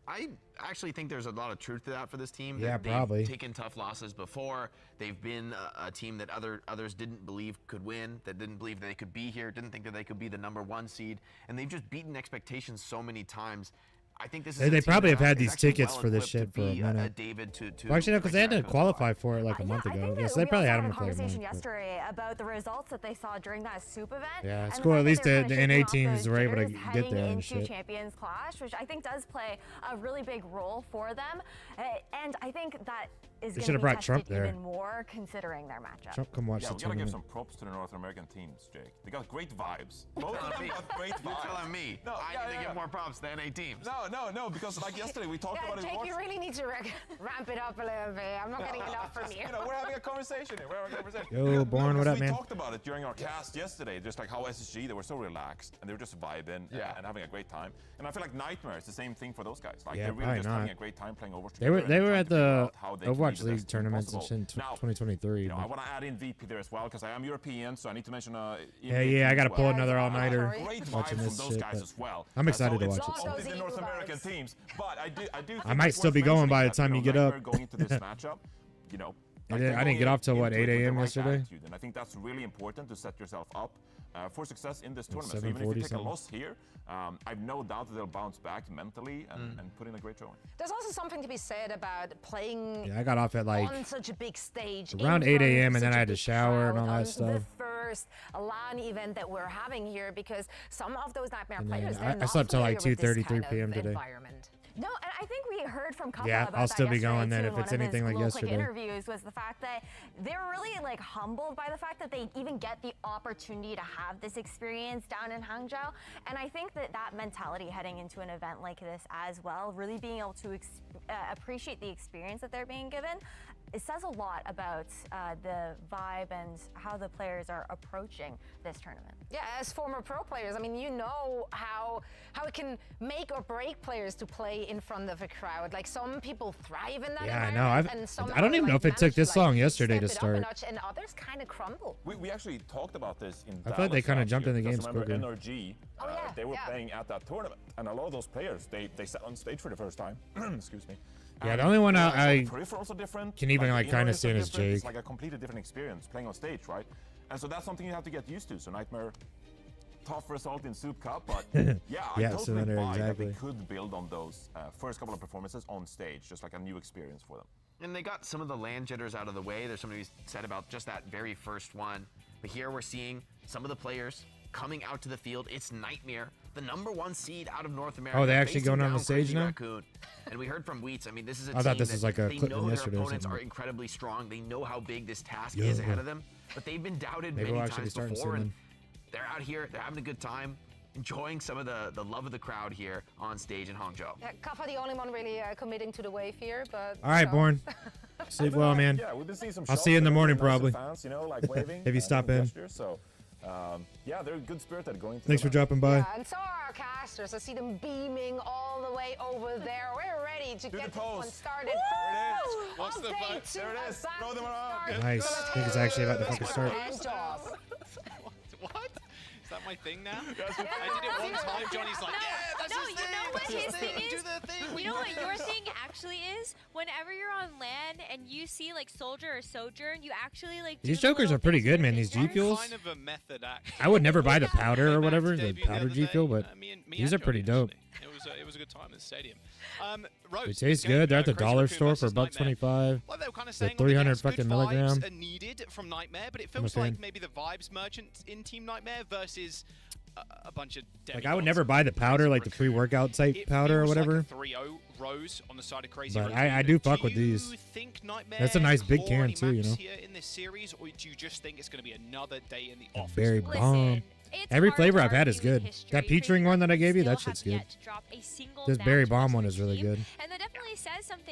I actually think there's a lot of truth to that for this team. Yeah, They've probably. taken tough losses before. They've been a team that others didn't believe could win, that didn't believe that they could be here, didn't think that they could be the #1 seed, and they've just beaten expectations so many times. I think this is They a team probably that have had is these actually tickets well for this equipped shit for a to be minute. David to Well, actually, no, because they had to Raccoons. qualify for it like a month I ago. think Yes, that they we probably also had had them a for a conversation month. but- yesterday about the results that they saw during that Soup event. Yeah, it's and cool. the At fact least that they're the kinda NA shaking off teams those were able to jitters get heading there and into shit. Champions Clash, which I think does play a really big role for them. And I think that is They going should to have be brought tested Trump there. even more considering their matchup. Trump, come watch Yeah, the we gotta give tournament. some props to the North American teams, Jake. They got great vibes. You're Both of telling them me. got great You're vibes. telling me. No, I yeah, need to yeah. give more props to NA teams. No, because like yesterday we talked about it. Jake, you really need to ramp it up a little bit. I'm not getting enough from you. You know, we're having a conversation here. We're having a conversation. Yo, Born, what up, We man? talked about it during our cast yesterday, just like how SSG, they were so relaxed and they were just vibing and having a great time. And I feel like Nightmare is the same thing for those guys. Like Yeah, they're really probably just not. having a great time playing Overwatch. They were together and trying at to figure the out how they can be Overwatch the League best team tournaments and possible. shit in Now, 2023. you know, I but- want to add in VP there as well because I am European, so I need to mention Yeah, I got to pull another all-nighter Great vibes watching from this those shit. guys but as well. I'm excited So to it's watch it. only the North American teams, but I do. Think I might it's still worth be going by the mentioning time that, you get Nightmare up. Going into this matchup, you know, I like didn't- they're I didn't get going off till, what, into it 8 with the a.m. right yesterday? attitude, and I think that's really important to set yourself up for success in this tournament. So even if 7:40 you take a something. loss here, I've no doubt that they'll bounce back mentally and put in a great showing. There's also something to be said about playing Yeah, I got off at like on such a big stage. around in 8 front of a.m. and then such I a had to big shower and all crowd that on stuff. The first LAN event that we're having here, because some of those Nightmare And then players, I they're not slept till like familiar with this 2:33 kind of p.m. today. environment. No, and I think we heard from Kappa Yeah, about I'll that still be yesterday, going then too, if in it's one of his anything like Little Click yesterday. interviews was the fact that they're really like humbled by the fact that they even get the opportunity to have this experience down in Hangzhou. And I think that that mentality heading into an event like this as well, really being able to appreciate the experience that they're being given, it says a lot about the vibe and how the players are approaching this tournament. Yeah, as former pro players, I mean, you know how it can make or break players to play in front of a crowd. Like, some people thrive in that Yeah, I know. environment, and some I don't even know if it took this long yesterday to step it up a start. notch, and others kind of crumble. We actually talked about this in I feel like they Dallas kinda last jumped year, in the because games remember quicker. NRG, Oh, yeah, they were yeah. playing at that tournament, and a lot of those players, they sat on stage for the first time. Excuse me. Yeah, And, the only one you know, I so the peripherals are different. can even, the like, kinda inner stand are is different. It's Jake. like a completely different experience playing on stage, right? And so that's something you have to get used to. So Nightmare, tough result in Soup Cup, but yeah, I Yeah, totally Cylinder, buy that they exactly. could build on those first couple of performances on stage, just like a new experience for them. And they got some of the land jitters out of the way. There's something to be said about just that very first one. But here we're seeing some of the players coming out to the field. It's Nightmare, the #1 seed out of North America. Oh, they actually facing going on down the stage Crazy now? Raccoon. And we heard from Wheats. I mean, this is a I team thought this that was like a they clip know from their yesterday or opponents something. are incredibly strong. They know how big this task Yo. is ahead of them. But they've been doubted Maybe many we'll actually times start before. soon And then. they're out here. They're having a good time, enjoying some of the love of the crowd here on stage in Hangzhou. Yeah, Kappa, the only one really committing to the wave here, but... All right, so- Born. Sleep well, man. Yeah, we've been seeing some I'll shots see you in the that are morning, really nice of probably. Fans, you know, like waving. If you stop in. gestures, so, yeah, they're good spirited going into Thanks the for match. dropping by. Yeah, and so are our casters. I see them beaming all the way over there. We're ready to Do get the this one pose. started. There it is. Woo! What's the Update fight? to There it the is. back Throw them around. start. Nice. I think it's actually about to fucking start. And Jaws. What? Is that my thing now? Yes, I did it one time. Johnny's like, yeah, that's No, his you thing. know what That's his thing Do is? the thing. You know what your thing actually is? Whenever you're on land and you see like Soldier or Sojourn, you actually like. These do the jokers little are pretty things good, with man. your These G fingers. fuels. Kind of a method act. I would never buy the powder or Baymax whatever, the debut powder other G day. fuel, but Me and these are Johnny, pretty dope. actually. It was a good time in the stadium. Rose, They taste this game, good. They're at the Crazy dollar Raccoon store for versus Nightmare. $1.25. Well, they were kind of The saying 300 on the yes, fucking good milligram. vibes are needed from Nightmare, but it I'm a feels fan. like maybe the vibes merchant in Team Nightmare versus a bunch of Like, I would never buy the powder, like the pre-workout type powder or whatever. Like a 3-0 Rose on the side of Crazy But Raccoon. I do fuck with Do you these. think Nightmare That's a nice big claw can any too, you maps know. here in this series, or do you just think it's going to be another day in the office? Berry for bomb. It's Every hard flavor to I've had is argue with good. history. That peach ring Crazy one that I Raccoon gave you, that still shit's have good. yet to drop a single This match berry against bomb one their is really team, good. And that definitely says something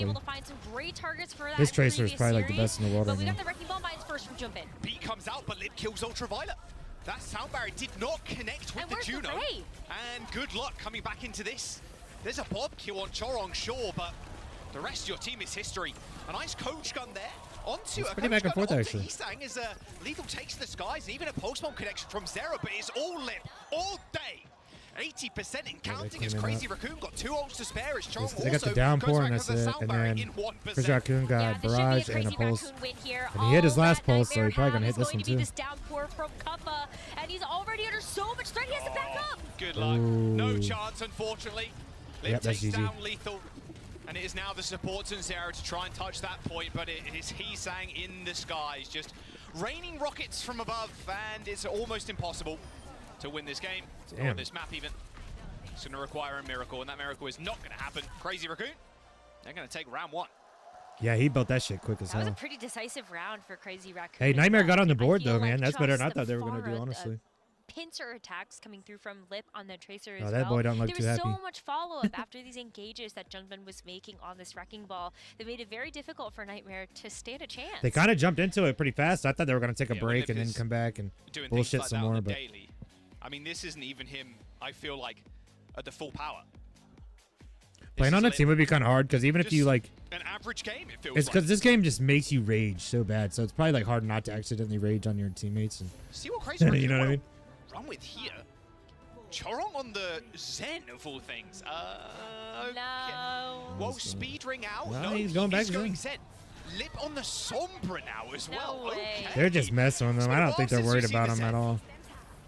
honestly. able to find some great targets for that His Tracer is previous probably like the series. best in the world But right we now. got the Wrecking Ball Mines first jump in. Beat comes out, but Lip kills Ultraviolet. That sound barrier did not connect with And the where's the Juno. Ray? And good luck coming back into this. There's a Bob kill on Chorong, sure, but the rest of your team is history. A nice coach gun there. Onto a pretty back and forth, actually. Heesang as Lethal takes the skies, and even a pulse bomb connection from Zero, but it's all Lip, all day. 80% in counting as Crazy Raccoon got 2 ults to spare as Chorong They got the downpour and that's it, and then Crazy Raccoon got Barrage and a Pulse. And he hit his last Pulse, so he's probably going to hit this one too. This downpour from Kuppa, and he's already under so much threat, he has to back up. Good luck. No chance, unfortunately. Lip Yep, that's takes GG. down Lethal. And it is now the supports and Zero to try and touch that point, but it is Heesang in the skies, just raining rockets from above, and it's almost impossible to win this game, or Damn. this map even. It's going to require a miracle, and that miracle is not going to happen. Crazy Raccoon, they're going to take round 1. Yeah, he built that shit quick as That was a hell. pretty decisive round for Crazy Raccoon. Hey, as Nightmare well. got on the I board feel though, man. like That's better than I just thought they were the going to do, Farah, honestly. Pincer attacks coming through from Lip on the Tracer Oh, as that well. boy don't look there too was happy. so much follow-up after these engages that Jungbin was making on this Wrecking Ball that made it very difficult for Nightmare to stand a chance. They kind of jumped into it pretty fast. I thought they were going to take a Yeah, when break Lip and then is come back and doing bullshit things like some that on more, the but daily. I mean, this isn't even him, I feel like, at the full power. playing on a team would be kind of hard because even if you like, An average game, it feels it's like. because this game just makes you rage so bad. So it's probably like hard not to accidentally rage on your teammates. And See what Crazy you Raccoon know what I will mean? run with here. Chorong on the Zen of all things. Okay. No. Whoa, speed ring out. No, No, he's going back he's going Zen. Zen. Lip on the Sombra now as well. Okay. They're just messing with them. I don't think they're worried about him at all.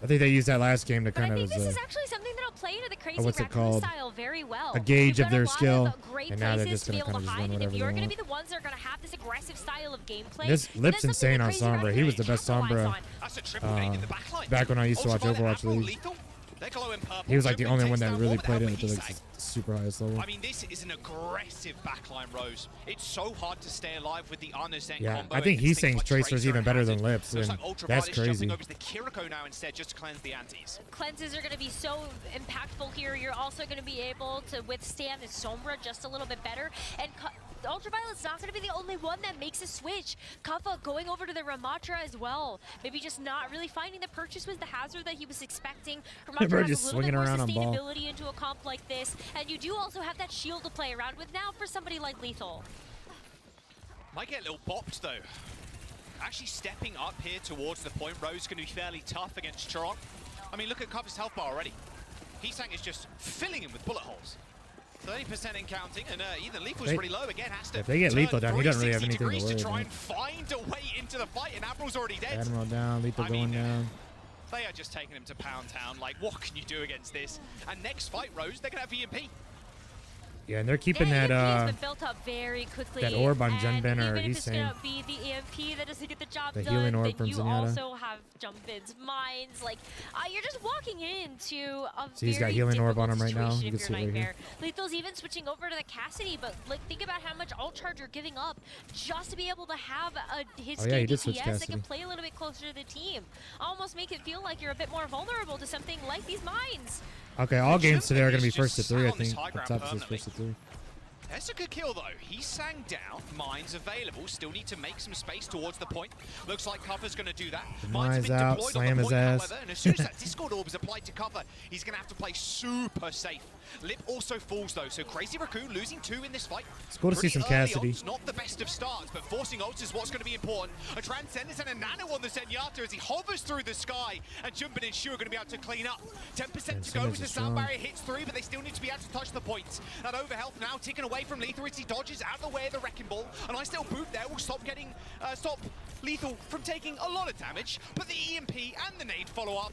I think they used that last game to But I kind of think this as is a, actually something that'll play into the Crazy what's it Raccoon called? style very well. a gauge You've of got their a lot skill, of great and now they're places just to be going to able kind to of just hide, run and if whatever you're they going to be want. the ones that are going to have this aggressive style of gameplay, This then Lip's that's something insane that on Crazy Sombra. He Raccoon was the can best capitalize Sombra on. That's a triple nade in the backline. back when I used to watch Ultraviolet Overwatch Apple, League. Lethal. They're glowing purple. He was like the Jungbin only one takes that down really Orbit played it Helmet, at the like, Heesang. super highest level. I mean, this is an aggressive backline, Rose. It's so hard to stay alive with the Unazen Yeah, combo. I think against things Heesang's like Tracer is even and better than Hazard. Lips, Looks and like Ultraviolet's that's crazy. jumping over to the Kiriko now instead just to cleanse the antes. Cleanses are going to be so impactful here. You're also going to be able to withstand the Sombra just a little bit better. And Ultraviolet's not going to be the only one that makes a switch. Kuffa going over to the Ramatra as well. Maybe just not really finding the purchase was the hazard that he was expecting. Ramatra Bro, has just a little swinging bit more around on ball. sustainability into a comp like this. And you do also have that shield to play around with now for somebody like Lethal. Might get a little bopped though. Actually stepping up here towards the point row is going to be fairly tough against Chorong. I mean, look at Kuffa's health bar already. Heesang is just filling him with bullet holes. 30% in counting, and even Lethal's They- pretty low again. Has to if they get turn Lethal down, he doesn't really have 360 anything to degrees worry to try and find a way into the fight, and Admiral's already dead. Admiral down, Lethal I going mean, down. They are just taking him to Pound Town. Like, what can you do against this? And next fight, Rose, they're going to have EMP. Yeah, and they're keeping The that EMP has been built up very quickly. that orb on and Jungbin, or even if it's Heesang. gonna be the EMP that doesn't get the job The done, healing orb then from you Zenyatta. also have Jungbin's mines. Like, you're just walking into a See, he's got very healing orb on him difficult right now. situation You if can you're see it right Nightmare. Lethal's even switching over to the Cassidy, but like think about how much ult charge you're giving up just to be able to have his Oh, yeah, he did switch DPS that Cassidy. can play a little bit closer to the team. Almost make it feel like you're a bit more vulnerable to something like these mines. Okay, all games today are going to be Jungbin first to is 3, I just sat on this think. high The ground top is permanently. first to 3. That's a good kill, though. He sang down. Mines available. Still need to make some space towards the point. Looks like Kuffa's going to do that. Mines have been out, deployed slam on the his point, ass. however, and as soon as that Discord orb is applied to Kuffa, he's going to have to play super safe. Lip also falls, though, so Crazy Raccoon losing 2 in this fight. It's cool to see Pretty some early Cassidy. ults, not the best of starts, but forcing ults is what's going to be important. A Transcendence and a Nano on the Zenyatta as he hovers through the sky, and Jungbin and Shu are going to be able to clean up. 10% to go Transcendence as the is sound strong. barrier hits 3, but they still need to be able to touch the points. That overhealth now taken away from Lethal as he dodges out of the way of the Wrecking Ball. A nice little boot there will stop Lethal from taking a lot of damage, but the EMP and the nade follow-up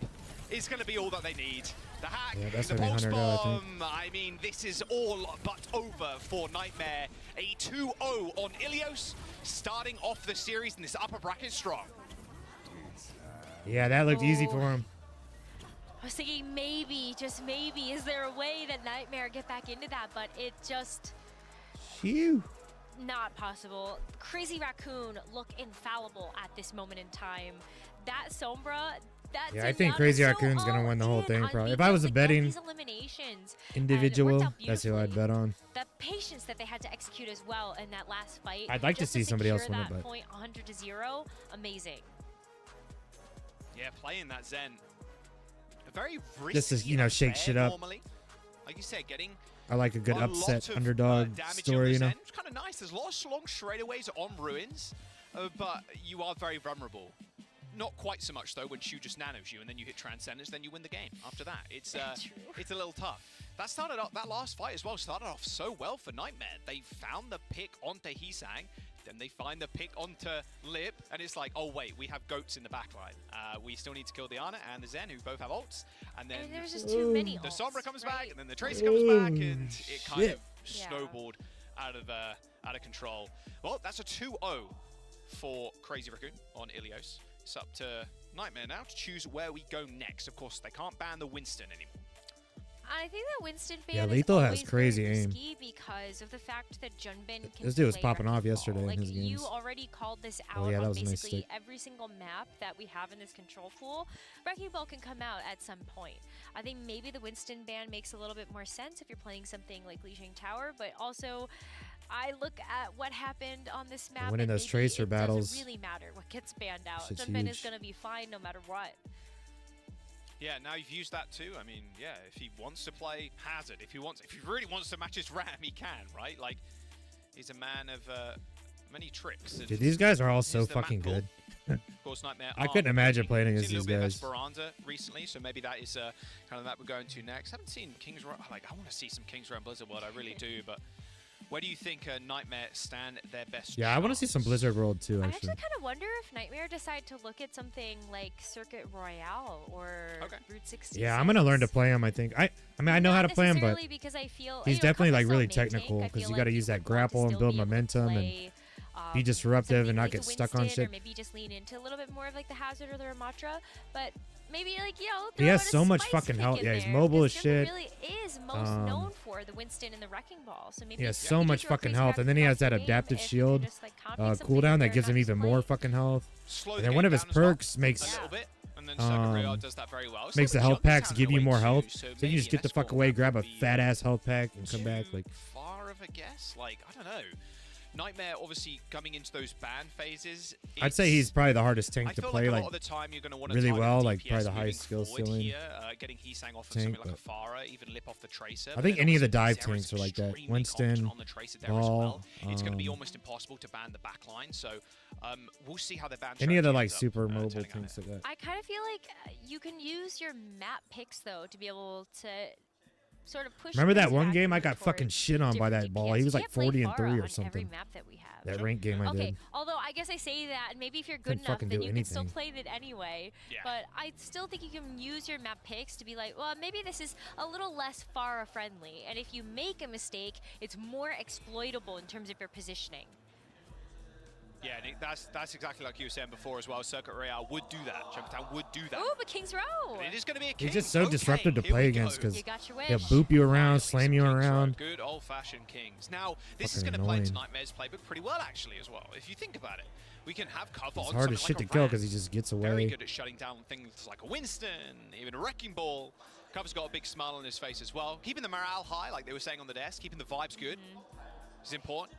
is going to be all that they need. The hack, Yeah, that's the gonna be pulse 100 go, I think. bomb. I mean, this is all but over for Nightmare. A 2-0 on Ilios, starting off the series in this upper bracket strong. Yeah, that looked easy for him. I was thinking maybe, just maybe, is there a way that Nightmare get back into that? But it just Phew. not possible. Crazy Raccoon look infallible at this moment in time. That Sombra, That Yeah, I think Crazy Raccoon's gonna win the whole thing. Probably. If I was a betting individual, that's who I'd bet on. The patience that they had to execute as well in that last fight. I'd like to see somebody else win it, but point 100-0, amazing. Yeah, playing that Zen. A very risky, just to shake shit up. Normally. Like you said, getting. I like a good upset underdog story, It's kind of nice. There's a lot of long straightaways on Ruins, but you are very vulnerable. Not quite so much though when Shu just nanos you and then you hit Transcendence, then you win the game. After that, it's a little tough. That last fight as well started off so well for Nightmare. They found the pick onto Heesang, then they find the pick onto Lip, and it's like, oh wait, we have goats in the backline. We still need to kill the Ana and the Zen, who both have ults, and then there's just too many ults, the Sombra comes right? back, and then the Tracer comes back, and it kind of snowballed out of control. Well, that's a 2-0 for Crazy Raccoon on Ilios. It's up to Nightmare now to choose where we go next. Of course, they can't ban the Winston anymore. I think that Winston fan yeah, Lethal is has crazy aim. Because of the fact that Junbin can This dude was play popping off Wrecking yesterday Ball. in his games. You already called this out Oh, yeah, that on was a nice basically stick. every single map that we have in this control pool. Wrecking Ball can come out at some point. I think maybe the Winston ban makes a little bit more sense if you're playing something like Lijiang Tower, but also I look at what happened on this map. Winning and those maybe Tracer it battles. doesn't really matter what gets banned out. Shit's Junbin is huge. going to be fine no matter what. Yeah, now you've used that too. I mean, yeah, if he wants to play Hazard, if he really wants to match his Ram, he can, right? Like, he's a man of many tricks. Dude, these guys are all so fucking good. Of course, Nightmare. I couldn't imagine playing against Seen a these little bit of guys. Esperanza recently, so maybe that is kind of that we're going to next. Haven't seen Kings Row. Like, I want to see some Kings Row and Blizzard World. I really do, but. Where do you think Nightmare stand their best? Yeah, I want to see some Blizzard World too, I actually. actually kind of wonder if Nightmare decide to look at something like Circuit Royale or Route 66. Yeah, I'm gonna learn to play him. I think. I mean, I know how to play him, but because I feel, he's you know, definitely like Cuff's really not main technical tank. I because feel you like got to you use that would want to grapple and still build be able to momentum and play, be disruptive and not maybe get the stuck on Winston, shit. Or maybe just lean into a little bit more of like the Hazard or the Ramatra, but maybe like He has throw so in a much spice fucking kick health. in Yeah, he's there, mobile as because shit. Junbin really is most known for the Winston and the Wrecking Ball. So maybe He has you so could much throw fucking Crazy health, and then he Raccoon has that off the adaptive game if shield you're just, like, copying something cooldown that very gives him much even play. more fucking health. Slow And the then one game of his down as well, perks makes a little bit, and then Circuit Royale does that very well. It's a makes the little health bit packs jumping give you away more too, health. so So you maybe just get the fuck S4 away, that grab a would be, fat ass health pack, and come back. Like, far of a guess. Like, I don't know. Nightmare obviously coming into those ban phases. I'd say he's probably the hardest tank I to feel play, like a like lot of the time you're going to want to really target well, DPS like probably the moving highest skill forward ceiling. Here, getting Heesang off of tank, something like a Pharah, even Lip off the Tracer. I but think then any of the obviously dive Xera's tanks are like that. extremely Winston, confident on the Tracer there as Ball, well. It's going to be almost impossible to ban the backline, so we'll see how their ban any of the strategy like ends up, super mobile turning out tanks like that. I kind of feel like you can use your map picks though to be able to sort of push. Remember that Crazy one game I Raccoon got fucking towards shit on by that different ball? DPS. He was You like can't play 40 and Pharah 3 or on something. Every map that we have. That rank game I Okay, did. although I guess I say that, and maybe if you're good Couldn't enough, fucking then do you can still anything. play it anyway. Yeah. But I still think you can use your map picks to be like, well, maybe this is a little less Pharah friendly, and if you make a mistake, it's more exploitable in terms of your positioning. Yeah, Nick, that's exactly like you were saying before as well. Circuit Royale would do that. Jumptown would do that. Ooh, but King's Row. It is going to be a King. He's just so Okay, disruptive to here play we against go. because You got your he'll wish. boop you around, Finally, slam some you Kings Row. around. Good old-fashioned Kings. Now, this is Fucking going to play into annoying. Nightmare's playbook pretty well, actually, as well. If you think about it, we can have cover It's on hard as something shit like to kill Ram. because he just gets Very away. good at shutting down things like a Winston, even a Wrecking Ball. Cover's got a big smile on his face as well. Keeping the morale high, like they were saying on the desk, keeping the vibes good is important.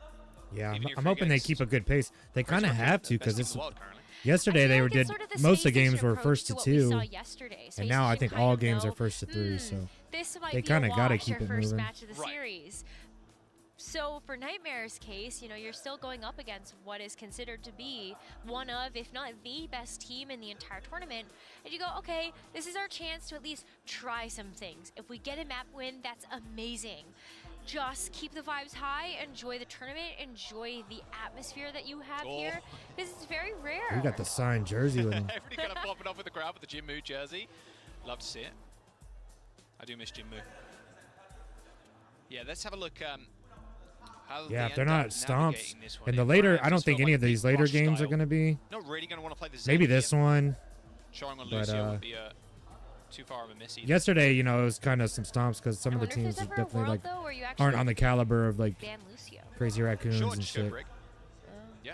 Yeah, Even if I'm you're hoping they against keep a good pace. They kind of Raccoon, have the to best because team in it's the world currently. yesterday they I were feel like did it's sort of the most of the space games station were approach first to what we saw 2, yesterday. and Space now I station think kind all of games know, are first to 3. So this might they be kind a of got to wash, keep our it first moving. match of the series. So for Nightmare's case, you know, you're still going up against what is considered to be one of, if not the best team in the entire tournament. And you go, okay, this is our chance to at least try some things. If we get a map win, that's amazing. Just keep the vibes high, enjoy the tournament, enjoy the atmosphere that you have here. This is very rare. We got the signed jersey with him. Everybody kind of popping off with the crowd with the Jim Moo jersey. Love to see it. I do miss Jim Moo. Yeah, let's have a look. How Yeah, they if they're end up not stomps, navigating this one. and the If later, Rams I don't just think feel any like of these big later rush games are style. going to be. Not really going to want to play the Maybe Zen this here. one. Showing on but, Lucio would be too far of a miss. Either. Yesterday, you know, it was kind of some stomps because some I of the wonder if teams there's are ever a definitely world, like though, where you aren't actually on the caliber of like ban Lucio. Crazy Raccoons Sure, and just go shit. Brig. Yeah.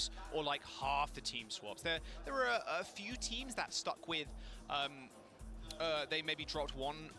swaps or like half the team swaps. There were a few teams that stuck with, they maybe dropped one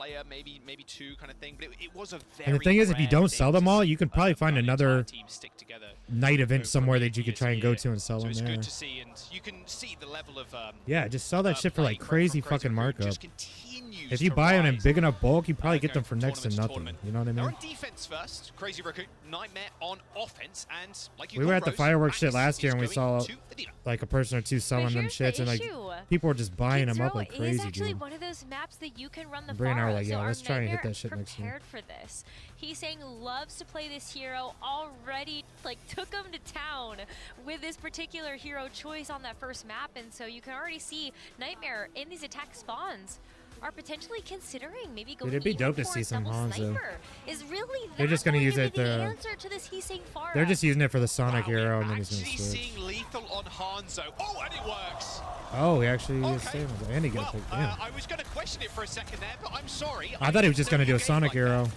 player, maybe two kind of thing. But it was a very And the thing is, if you don't sell them all, you can probably find an another entire team stick together night event over somewhere many that you could years try and go here. to and sell So them it's there. good to see, and you can see the level of Yeah, just sell that shit for like play crazy from Crazy fucking Raccoon markup. just continues If you to buy them in rise. big enough bulk, you probably get them Going for next to tournament nothing. tournament. You know what I They're mean? on defense first. Crazy Raccoon, Nightmare on offense, and like you We were at the Rose, fireworks shit Max last year is and we going saw to the dealer. like a person or two selling them here's shits the and like issue. people were just buying Kids them up Row like is crazy, actually dude. one of those maps that you can run the Bray and I were Pharah, like, so yeah, our let's try and hit Nightmare that shit next year. prepared for this. He's saying loves to play this hero, already like took him to town with this particular hero choice on that first map, and so you can already see Nightmare in these attack spawns are potentially considering maybe going it'd be even dope to for see a some double Hanzo. sniper. Is really They're just that gonna going use to be it the to- answer to this Heesang Pharah? They're just using it for the Sonic Wow, hero we're and then he's gonna actually switch. seeing lethal on Hanzo. Oh, and it works. Oh, he actually is Okay. staying with it. And he got Well, picked. Yeah. I was going to question it for a second there, but I'm sorry. I thought he was just gonna do a game Sonic like that. hero.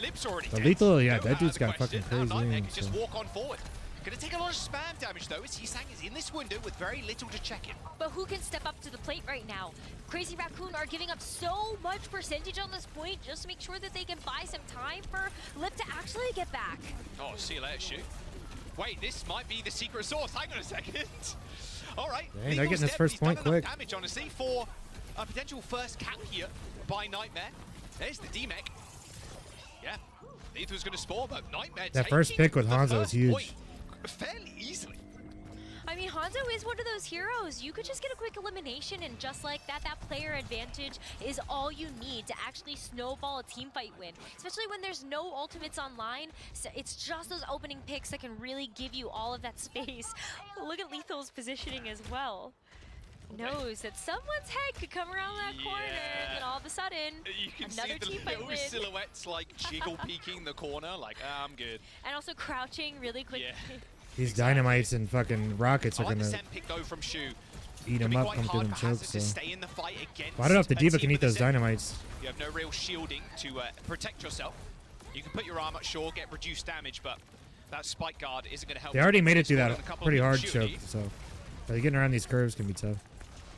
Lib's already But dead. Lethal, yeah, No that dude's other got question. fucking Now crazy Nightmare aim, can just so. walk on forward. Going to take a lot of spam damage though, as Heesang is in this window with very little to check in. But who can step up to the plate right now? Crazy Raccoon are giving up so much percentage on this point just to make sure that they can buy some time for Lip to actually get back. Oh, see you later, shoot. Wait, this might be the secret source. Hang on a second. All right. Dang, they're Lethal's getting this dead, first but he's point done enough quick. damage, honestly, for a potential first cap here by Nightmare. There's the D-Mech. Yeah. Lethal's going to spawn, but Nightmare That first taking pick with the Hanzo first is huge. point fairly easily. I mean, Hanzo is one of those heroes. You could just get a quick elimination, and just like that, that player advantage is all you need to actually snowball a team fight win. Especially when there's no ultimates online. So it's just those opening picks that can really give you all of that space. Look at Lethal's positioning as well. Knows that someone's head could come around that corner, and then all of a sudden, You can another see the team fight little win. silhouettes like jiggle peeking the corner, like, I'm good. And also crouching really quickly. Yeah. These dynamites and fucking rockets I are like the gonna send pick though from Shu. eat Could them be up, quite come through hard them for Hazard chokes. to So. stay in the fight against I don't know if the a D.Va team can eat with a those Zen. dynamites. You have no real shielding to protect yourself. You can put your arm up, sure, get reduced damage, but that spike guard isn't going to help. They already made it through Scored that in a couple pretty of hard shooting. choke, so getting around these curves can be tough.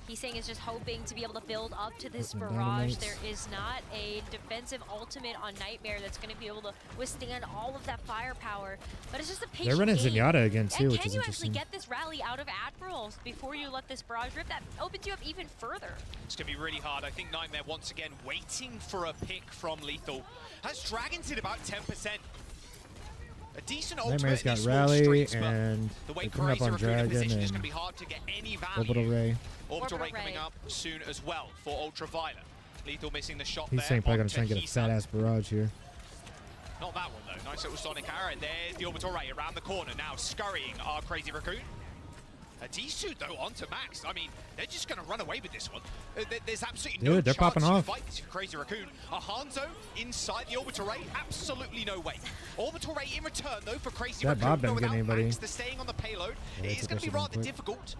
He's saying is just hoping to be able to build up to this Some barrage. dynamites. There is not a defensive ultimate on Nightmare that's going to be able to withstand all of that firepower. But it's just a patient They're running game. Zenyatta again too, And which can is you actually interesting. get this rally out of Admirals before you let this barrage rip? That opens you up even further. It's going to be really hard. I think Nightmare, once again, waiting for a pick from Lethal. Has Dragons at about 10%. A decent ultimate Nightmare's in got these small rally streets, but and the way they're coming up Crazy on Raccoon in Dragon position is and going to be hard to get any value. Orbital Ray. Orbital Ray Orbital coming Ray. up soon as well for Ultraviolet. Lethal missing the shot He's there. saying probably gonna onto try and get a Heesang. fat ass barrage here. Not that one though. Nice little Sonic arrow. And there's the Orbital Ray around the corner. Now scurrying our Crazy Raccoon. A D-suit though onto Max. I mean, they're just going to run away with this one. There's absolutely no Dude, they're chance popping you off. fight this Crazy Raccoon. A Hanzo inside the Orbital Ray? Absolutely no way. Orbital Ray in return though for Crazy That Raccoon. Bob but doesn't get without anybody. Max, they're staying on the payload. Yeah, It is they going to be took that rather quick. difficult.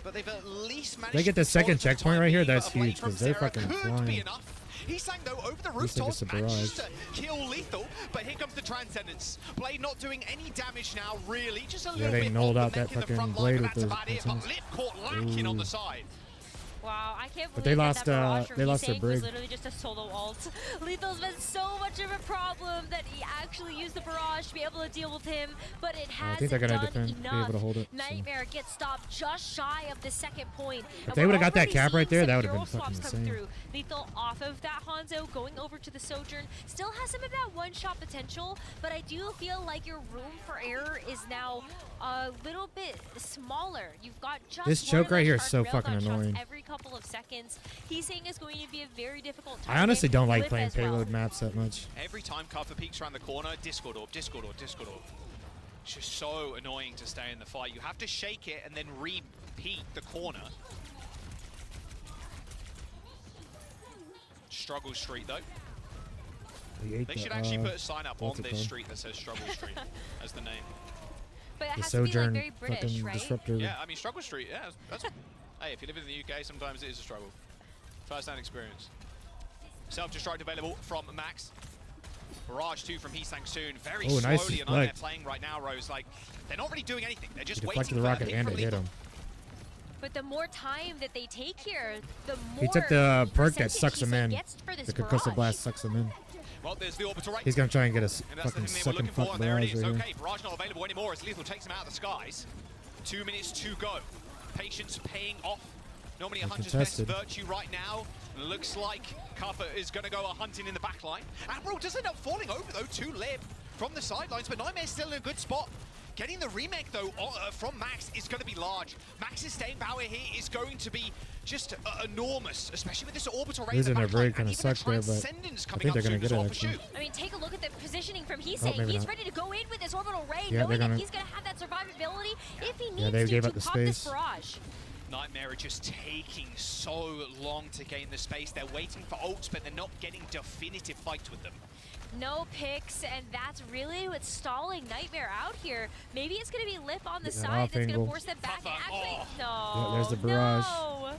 But they've at least managed They get the to control second it for the checkpoint time right here, being, that's but a blade huge, 'cause from they're Sarah fucking could flying. be enough. Heesang though over the least they get rooftops the manages barrage. to kill Lethal, but here comes the Transcendence. Blade not doing any damage now, really, just a Yeah, little they bit nulled on out the that mech in the fucking front Blade line, with but that's those about it. But antennas. Lip caught lacking on the Ooh. side. Wow, I can't But believe they that lost, that barrage from they lost their Heesang was brig. literally just a solo ult. Lethal's been so much of a problem that he actually used the barrage to be able to deal with him, but it I hasn't think they're gonna done defend, be enough. able to hold it. So. Nightmare gets stopped just shy of the second point. If they would've got that cap right there, that would've been been fucking insane. Through. Lethal off of that Hanzo, going over to the Sojourn. Still has some of that one-shot potential, but I do feel like your room for error is now a little bit smaller. You've got just This one choke of right those here is hard so railgun fucking shots annoying. every couple of seconds. He's saying it's going to be a very difficult I honestly target. don't like Flip playing as well. payload maps that much. Every time Cover peeks around the corner, Discord Orb, Discord Orb, Discord Orb. It's just so annoying to stay in the fight. You have to shake it and then repeat the corner. Struggle Street though. They should actually put a sign up on what's it this called? street that says Struggle Street as the name. But it The has to be like Sojourn very British, fucking right? disruptor. Yeah, I mean Struggle Street, yeah, that's hey, if you live in the UK, sometimes it is a struggle. First-hand experience. Self-destruct available from Max. Barrage 2 from Heesang soon. Very Oh, nice slowly, and Nightmare deflect. playing right now, Rose. Like, they're not really doing anything. They're just He waiting deflected the for rocket a pick and from it hit Lethal. him. But the more time that they take here, the more He took the perk that percentage sucks him Heesang in. gets for this The concussive barrage. blast sucks him in. Well, there's the orbital right. He's gonna try and get a And that's fucking the thing they were sucking looking for, fuck and there it barrage is. right here. Okay, barrage not available anymore as Lethal takes him out of the skies. 2 minutes to go. Patience paying off. Normally a hunter's best Contested. virtue right now. Looks like Kuffa is going to go a hunting in the back line. Admiral does end up falling over though to Lib from the sidelines, but Nightmare's still in a good spot. Getting the remake though from Max is going to be large. Max's staying power here is going to be just enormous, especially with this orbital ray in the Losing their back line. break kind of sucks there, but I think they're gonna get it actually. I mean, take a look at the positioning from Oh, Heesang. maybe He's not. ready to go in with this orbital ray, Yeah, knowing they're that gonna- he's going to have that survivability if he needs Yeah, they gave to up the pop this space. barrage. Nightmare are just taking so long to gain the space. They're waiting for ults, but they're not getting definitive fights with them. No picks, and that's really what's stalling Nightmare out here. Maybe it's going to be Lip on the Get that side off that's going to angle. force them back. Actually, no. Yeah, there's the barrage. No.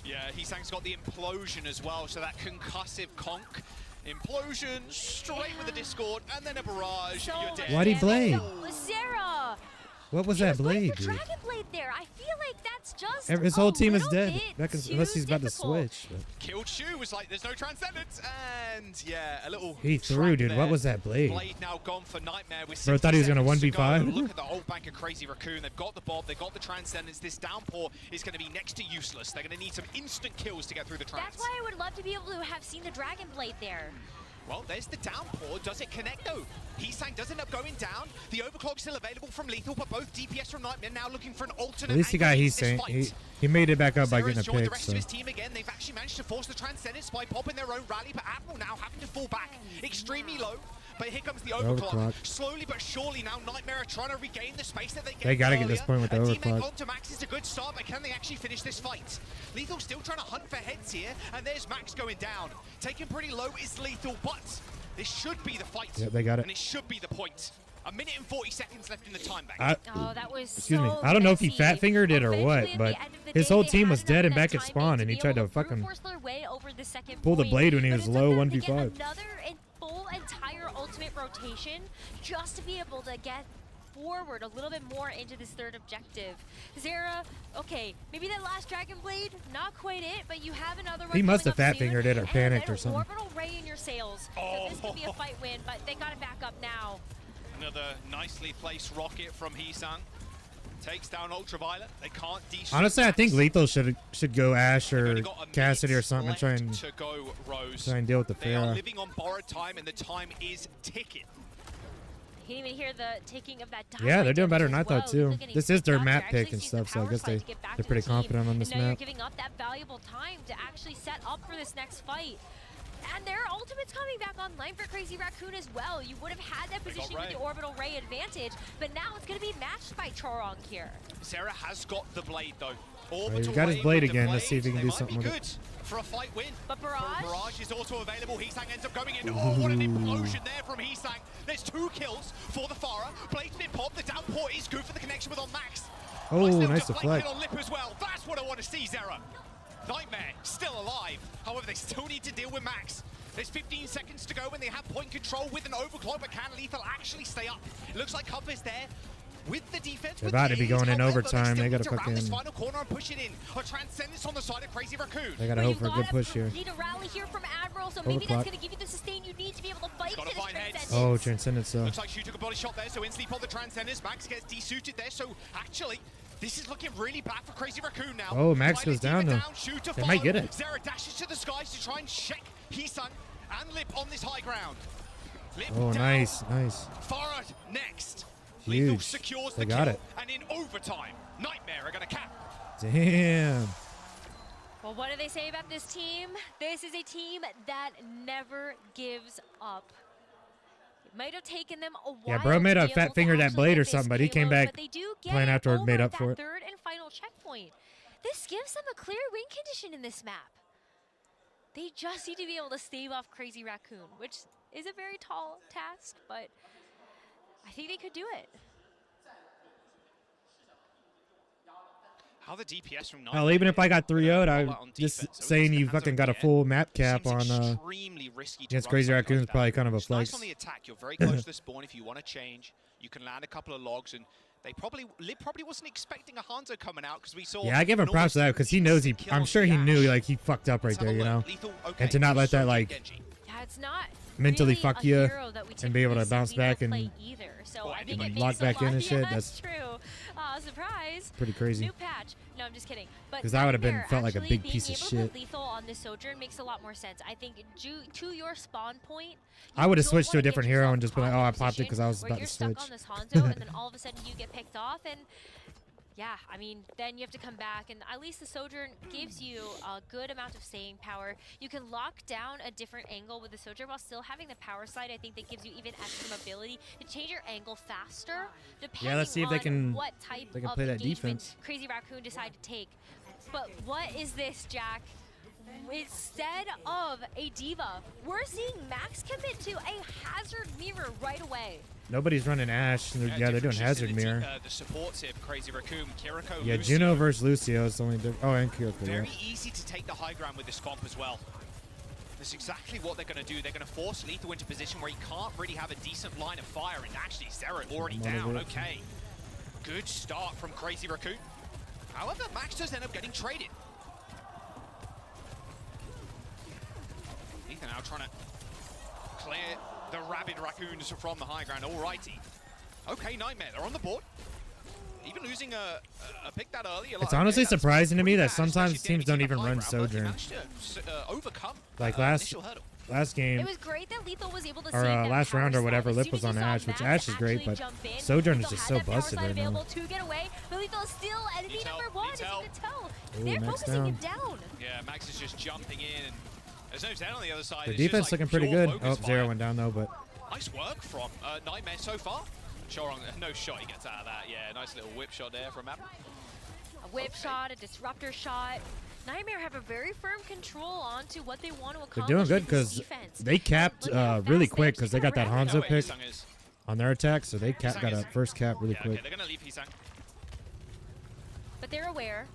Yeah, Heesang's got the implosion as well, so that concussive conk. Implosion, straight with the Discord, and then a barrage, So you're dead. Why'd he blade? Sarah! What was that blade, The dude? Dragon Blade there. I feel like that's just His whole team is a dead. little Back bit unless he's too about to difficult. switch. but- Killed Shu was like, there's no transcendence, and yeah, a little He threw, trap dude. there. What was that blade? Blade now gone for Nightmare with Bro, thought he was gonna 60 seconds to 1v5. go. Look at the whole bank of Crazy Raccoon. They've got the Bob, they've got the transcendence. This downpour is going to be next to useless. They're going to need some instant kills to get through the trans. That's why I would love to be able to have seen the Dragon Blade there. Well, there's the downpour. Does it connect though? Heesang does end up going down. The overclock still available from Lethal, but both DPS from Nightmare now looking for an alternate. At least he got angle in he's saying this fight. he made it back up by Sarah's getting a joined the pick. rest So of his team again. They've actually managed to force the Transcendence by popping their own rally, but Admiral now having to fall back extremely low. But here comes the overclock. Overclock. Slowly but surely now Nightmare are trying to regain the space that they They gotta get this earlier. point with the A D-Mech overclock. onto Max is a good start, but can they actually finish this fight? Lethal still trying to hunt for heads here, and there's Max going down. Taken pretty low is Lethal, but this should be the fight. Yeah, they got it. And it should be the point. 1 minute and 40 seconds left in the time bank. Oh, that was excuse me. so I don't know if he messy. fat fingered it or Eventually, what, at the but end of the his day, whole they team had was enough dead and of that back at time spawn, bank and he be tried able to brute fucking force their way over the second pull the point. blade when he But was it took low them to get 1v5. Another full entire ultimate rotation just to be able to get forward a little bit more into this third objective. Zera, okay, maybe that last Dragon Blade, not quite it, but you have another one He must coming have up fat soon, fingered it or and panicked an or something. Orbital ray in your sails. So this could be a fight win, but they got it back up now. Another nicely placed rocket from Heesang. Takes down Ultraviolet. They can't de-shoot Honestly, I think Max. Lethal should go Ash or only got a Cassidy or minute something and try and left to go, Rose. try and deal with the They are Pharah. living on borrowed time, and the time is ticking. You can even hear the taking of that dive Yeah, they're right doing better as than I thought well. too. Look at This he's is their picked up. map They're pick and actually using the stuff, so I power guess slide to get back they're to pretty the team. confident on this And now you're map. giving up that valuable time to actually set up for this next fight. And their ultimate's coming back online for Crazy Raccoon as well. You would have had that They got position with Ray. the orbital ray advantage, but now it's going to be matched by Chorong here. Sarah has got the blade though. He's Orbital got his Ray blade with the again. Let's see if he can blade. do They something might with be it. good for a fight win. But Barrage? Barrage is also available. Heesang ends up going in. Oh, what an implosion there from Heesang. There's 2 kills for the Pharah. Blade's been popped. The downpour is good for the connection with on Max. Oh, little nice deflect deflect. on Lip as well. That's what I want to see, Zera. Nightmare still alive. However, they still need to deal with Max. There's 15 seconds to go when they have point control with an overclock, but can Lethal actually stay up? It looks like Cup is there with the defense. They're with about the to be aids. going in However, overtime. They still gotta need to round this fucking- final corner and push it in. A transcendence on the side of Crazy Raccoon. They gotta hope for a good push here. Need a rally here from Admiral, so maybe that's Overclock. going to give you the sustain you need to be able to fight Gotta to this find heads. Transcendence. Oh, Transcendence. Looks like Shu took a body shot there, so in sleep on the Transcendence. Max gets desuited there, so actually, this is looking really bad for Crazy Raccoon now. Oh, Max Trying goes to keep down, it though. Shu to They might follow. get it. Zera dashes to the skies to try and check Heesang and Lip on this high ground. Lip Oh, down. nice, nice. Farad next. Lethal Huge. secures They the got kill, it. and in overtime, Nightmare are gonna cap. Damn. Well, what do they say about this team? This is a team that never gives up. It might have taken them a while. Yeah, bro made to a be fat able to finger that actually blade get or this something, but he came payload, back but they do playing get afterward, made over up for that it. third and final checkpoint. This gives them a clear win condition in this map. They just need to be able to stave off Crazy Raccoon, which is a very tall task, but I think they could do it. How the DPS from Hell, even if I got 3-0'd, All I out on just defense. So saying it's you hands fucking up got a there. full map cap Seems on extremely risky to against run Crazy something Raccoon like is probably that. kind of a It's nice flex. on the attack. You're very close to the spawn. If you want to change, you can land a couple of logs and Lib probably wasn't expecting a Hanzo coming out because we saw. Yeah, I give him props to that because he knows I'm sure he knew like he fucked up right there, you know, and to not let that like it's not mentally really fuck a you hero that we and be able to typically bounce see back Lito and play either. So I think it lock makes a back in lot- and shit. Yeah, That's true. Surprise. pretty crazy. New patch. No, I'm just kidding. But 'Cause that would have been Nightmare felt like a actually big piece of being able shit. to put Lethal on the Sojourn makes a lot more sense. I think to your spawn point, I would have don't switched to a wanna get different hero yourself and just been like, caught oh, in I a popped it because I was position about where to you're switch. stuck on this Hanzo and then all of a sudden you get picked off and. Yeah, I mean, then you have to come back, and at least the Sojourn gives you a good amount of staying power. You can lock down a different angle with the Sojourn while still having the power slide. I think that gives you even extra mobility to change your angle faster, depending Yeah, let's see if they on can what type they can of play that engagement defense. Crazy Raccoon decide to take. But what is this, Jack? Instead of a Diva, we're seeing Max commit to a Hazard Mirror right away. Nobody's running Ash. Yeah, they're doing Hazard Mirror. The supports here for Crazy Raccoon, Kiriko, Yeah, Lucio. Juno versus Lucio is the only difference. Oh, and Kiriko. Very Yeah. easy to take the high ground with this comp as well. That's exactly what they're going to do. They're going to force Lethal into a position where he can't really have a decent line of fire. And actually, Zero already down. Okay. Good start from Crazy Raccoon. However, Max does end up getting traded. Ethan now trying to clear the rabid Raccoons from the high ground. Alrighty. Okay, Nightmare, they're on the board. Even losing a pick that early. It's honestly surprising to me that sometimes teams don't even run Sojourn. Overcome Like last game, It was great that Lethal was able to or save that last power round or slide. whatever, As Lip soon was as on you saw Ash, which Max Ash is great, actually but jump in, Sojourn is Lethal just had so that power busted slide right now. available to get away, but Lethal is still enemy number one, as you can tell. Ooh, They're Max focusing him down. down. Yeah, Max is just jumping in. And there's no Zen on the other side. The It's just defense like looking pretty pure good. focus Oh, Zero fire. went down though, but Nice work from Nightmare so far. Chorong, no shot he gets out of that. Yeah, nice little whip shot there from Map. A whip shot, a disruptor shot. Nightmare have a very firm control onto what they want to they're accomplish doing good with this because defense. they capped really quick because they got that Oh, Hanzo wait, pick Hisang is- on their attack, so they got Hisang a is- first cap really Yeah, quick. okay, they're gonna leave Hisang. But they're aware.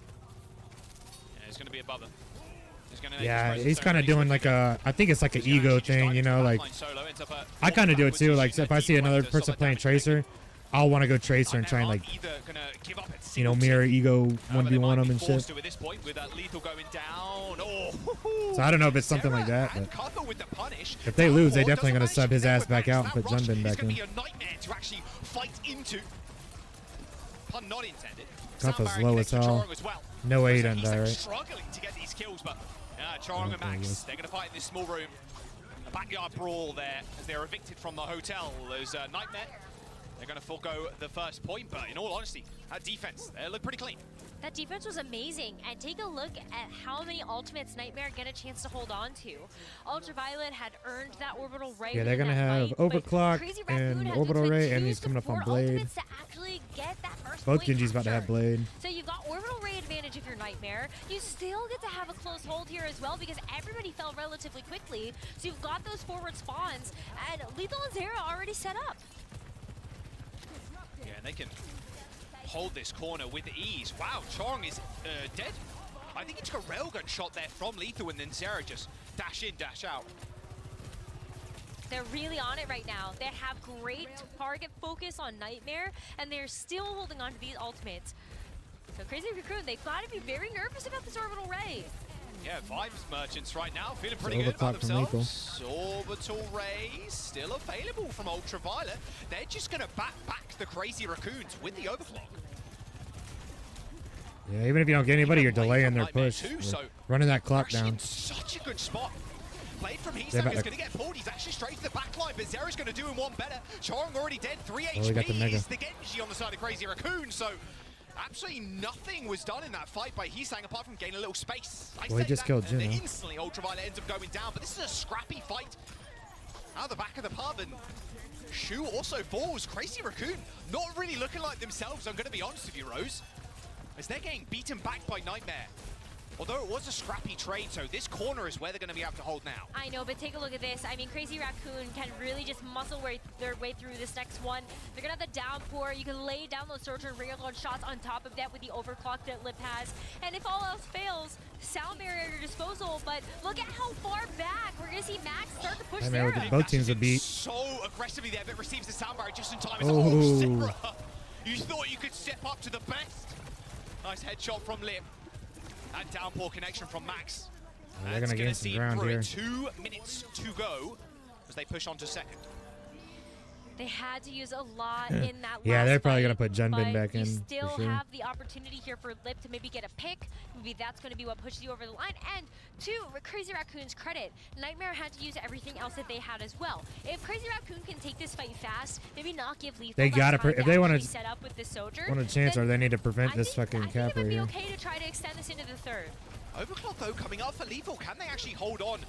Yeah, he's gonna be above him. He's gonna Yeah, he's kind of doing like a, I think it's like an ego thing, you know, like I kind of do it too. Like if I see another person playing Tracer, I'll want to go Tracer and try and like, you know, mirror ego 1v1 them and shit. At this point with Lethal going down. Oh. So I don't know if it's something like that, but Cover with the punish. if they lose, they definitely gonna sub his ass back out and put Junbin back in. It's gonna be a nightmare to actually fight into. Pun not intended. Kuffa's low as hell. No way he doesn't die, right? Struggling to get these kills, but Chorong and Max, they're gonna fight in this small room. A backyard brawl there as they're evicted from the hotel. There's Nightmare. They're going to forego the first point, but in all honesty, that defense, they look pretty clean. That defense was amazing, and take a look at how many ultimates Nightmare get a chance to hold on to. Ultraviolet had earned that orbital ray. Yeah, they're in gonna that have fight, but Overclock Crazy Raccoon and had Orbital to Ray, and choose he's coming up the on 4 Blade. ultimates to actually get that first Both point Genji's about to have captured. Blade. So you've got orbital ray advantage if you're Nightmare. You still get to have a close hold here as well because everybody fell relatively quickly. So you've got those forward spawns, and Lethal and Zera already set up. Yeah, and they can hold this corner with ease. Wow, Chorong is dead. I think it's a railgun shot there from Lethal, and then Zera just dash in, dash out. They're really on it right now. They have great target focus on Nightmare, and they're still holding on to these ultimates. So Crazy Raccoon, they've got to be very nervous about this orbital ray. Yeah, Vibes Merchants right now feeling pretty It's good about Overclock from Lethal. themselves. Orbital Rays still available from Ultraviolet. They're just going to back the Crazy Raccoons with the Overclock. Yeah, even if you don't get anybody, you're delaying their Nightmare push. too, Or so running that clock actually down. in such a good spot. Played from They're Hisang about is to- going to get pulled. He's actually straight to the back line, but Zera's going to do him one better. Chorong already dead, 3 Oh, he got the HP. Mega. Is the Genji on the side of Crazy Raccoon, so absolutely nothing was done in that fight by Hisang apart from gaining a little space. Well, he just killed and Juno. instantly Ultraviolet ends up going down, but this is a scrappy fight. Out the back of the pub, and Shu also falls. Crazy Raccoon not really looking like themselves, I'm going to be honest with you, Rose, as they're getting beaten back by Nightmare. Although it was a scrappy trade, so this corner is where they're going to be able to hold now. I know, but take a look at this. I mean, Crazy Raccoon can really just muscle their way through this next one. They're going to have the downpour. You can lay down those Sojourn railgun shots on top of that with the overclock that Lip has. And if all else fails, sound barrier at your disposal. But look at how far back. We're going to see Max start to push I mean, Zera. both teams would beat. So aggressively there, but receives the sound barrier just in time. Oh. Zera. You thought you could step up to the best. Nice headshot from Lip. And downpour connection from Max. They're going to gain some ground here. 2 minutes to go as they push on to second. They had to use a lot in that Yeah, last they're probably fight, going to put Junbin back you in. still for sure. have the opportunity here for Lip to maybe get a pick. Maybe that's going to be what pushes you over the line. And to Crazy Raccoon's credit, Nightmare had to use everything else that they had as well. If Crazy Raccoon can take this fight fast, maybe not give Lethal They got to if they want set up with this soldier, want a chance, then or they need to prevent this fucking I think cap it would right be here. okay to try to extend this into the third. Overclock though coming up for Lethal. Can they actually hold on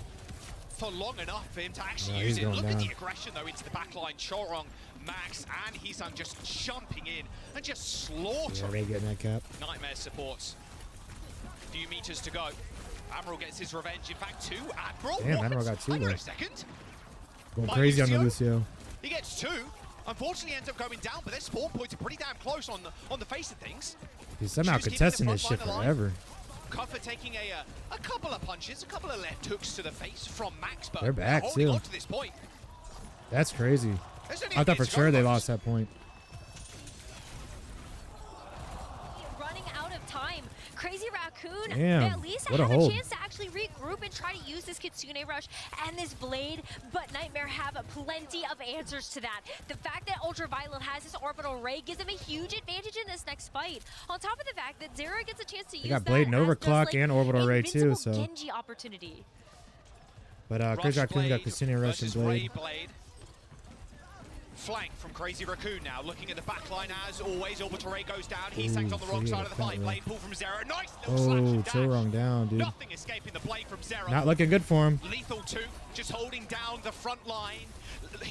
for long enough for him to actually No, use he's it? Look going at the down. aggression though into the backline. Chorong, Max, and Hisang just jumping in and just slaughtering. Yeah, they getting that cap. Nightmare supports. Few meters to go. Admiral gets his revenge. In fact, 2. Admiral. Damn, what? Admiral got 2 Hang on there. a second. Going By crazy on the Lucio. Lucio. He gets 2. Unfortunately, ends up going down, but their spawn points are pretty damn close on the face of things. He's somehow Choose keeping contesting the this front shit line alive. forever. Cuffer taking a couple of punches, a couple of left hooks to the face from Max, but They're back, holding too. on to this point. That's crazy. There's only I a thought for minute to go, sure they folks. lost that point. Running out of time. Crazy Raccoon Damn, at least what a have a hold. chance to actually regroup and try to use this Kitsune Rush and this Blade, but Nightmare have plenty of answers to that. The fact that Ultraviolet has this Orbital Ray gives them a huge advantage in this next fight. On top of the fact that Zera gets a chance to use got that Blade and as their, Overclock like, and Orbital Ray too, invincible so. Genji opportunity. But Rush Crazy Raccoon got Blade Kitsune Rush and versus Ray Blade. Blade. Flank from Crazy Raccoon now, looking at the back line as always. Orbital Ray goes down. He's on the wrong side of the fight. Blade pull from Zera. Nice little slash Oh, and dash. Chorong down, dude. Nothing escaping the blade from Zera. Not looking good for him. Lethal 2, just holding down the front line.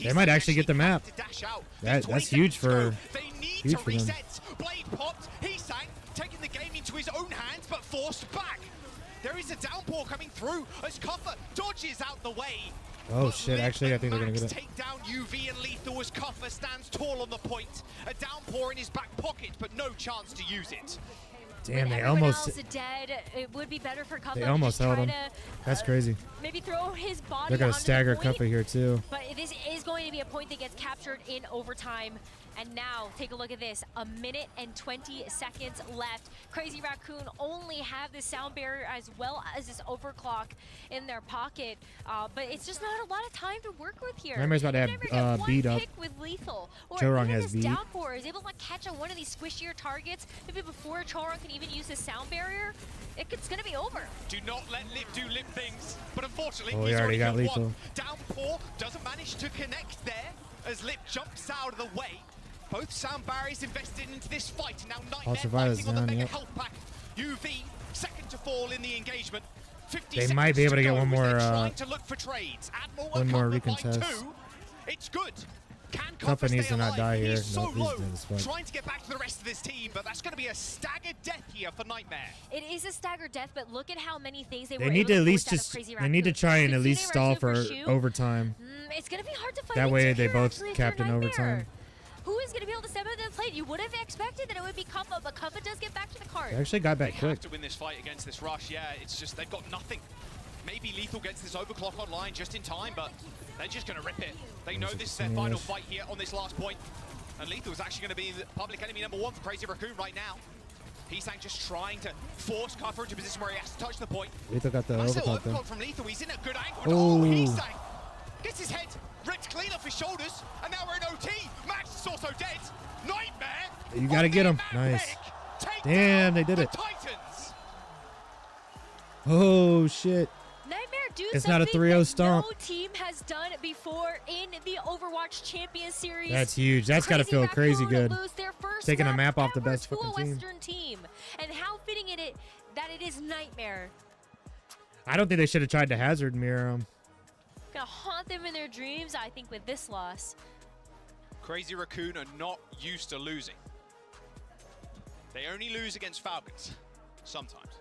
They might actually get the map. To dash out. That's huge for They need huge to for them. reset. Blade popped. Hisang taking the game into his own hands, but forced back. There is a downpour coming through as Cuffer dodges out the way. Oh shit! Actually, I think they're gonna Max get it. take down UV and Lethal as Cuffer stands tall on the point. A downpour in his back pocket, but no chance to use it. Damn, they Everyone almost. else dead. It would be better for Cuffa They to almost just try held him. to, That's crazy. maybe throw his body They're gonna onto the stagger point. Cuffa here too. But this is going to be a point that gets captured in overtime. And now, take a look at this. 1 minute and 20 seconds left. Crazy Raccoon only have this sound barrier as well as this overclock in their pocket. But it's just not a lot of time to work with here. Nightmare's about to have, Nightmare get one beat up. pick with Lethal. Or Chorong even has this beat. downpour is able to catch on one of these squishier targets. Maybe before Chorong can even use this sound barrier. It's going to be over. Do not let Lip do Lip things. But unfortunately, Oh, he he's already got killed Lethal. one. Downpour doesn't manage to connect there as Lip jumps out of the way. Both sound barriers invested into this fight. And now Nightmare Ultraviolet's fighting on the down, mega yep. health pack. UV, second to fall in the engagement. 50 They might be seconds able to get go one as more, they're trying to look for trades. Admiral one more covered by recontest. 2. It's good. Can Cuffa Cuffa needs stay to not alive? die here. He's so Nope, he's low, dead as fuck. trying to get back to the rest of this team, but that's going to be a staggered death here for Nightmare. It is a staggered death, but look at how many things they They were need able to at force least out of just. Crazy They need to Raccoon. try and at Kitsune least stall Red for Super Shoe. overtime. It's going to be hard to fight That way into they here, both actually, if capped you're in Nightmare. overtime. Who is going to be able to step into the plate? You would have expected that it would be Cuffa, but Cuffa does get back to the card. They actually got back They quick. have to win this fight against this rush. Yeah, it's just they've got nothing. Maybe Lethal gets this overclock online just in time, but they're just going to rip it. They know this is their final fight here on this last point. And Lethal is actually going to be the public enemy #1 for Crazy Raccoon right now. Hisang just trying to force Cuffer into a position where he has to touch the point. Lethal got the Nice little overclock though. overclock from Lethal. He's in a good angle. Oh. Hisang gets his head ripped clean off his shoulders, and now we're in OT. Max is also dead. Nightmare. You gotta get him. Nice. Damn, they did it. Titans. Oh shit. Nightmare do It's not a something 3-0 that stomp. no team has done before in the Overwatch Champions Series. That's huge. That's gotta Crazy feel crazy Raccoon good. lose their first Taking a map off the ever best to fucking a team. Western team. And how fitting that it is Nightmare. I don't think they should have tried to hazard mirror him. Gonna haunt them in their dreams, I think, with this loss. Crazy Raccoon are not used to losing. They only lose against Falcons, sometimes.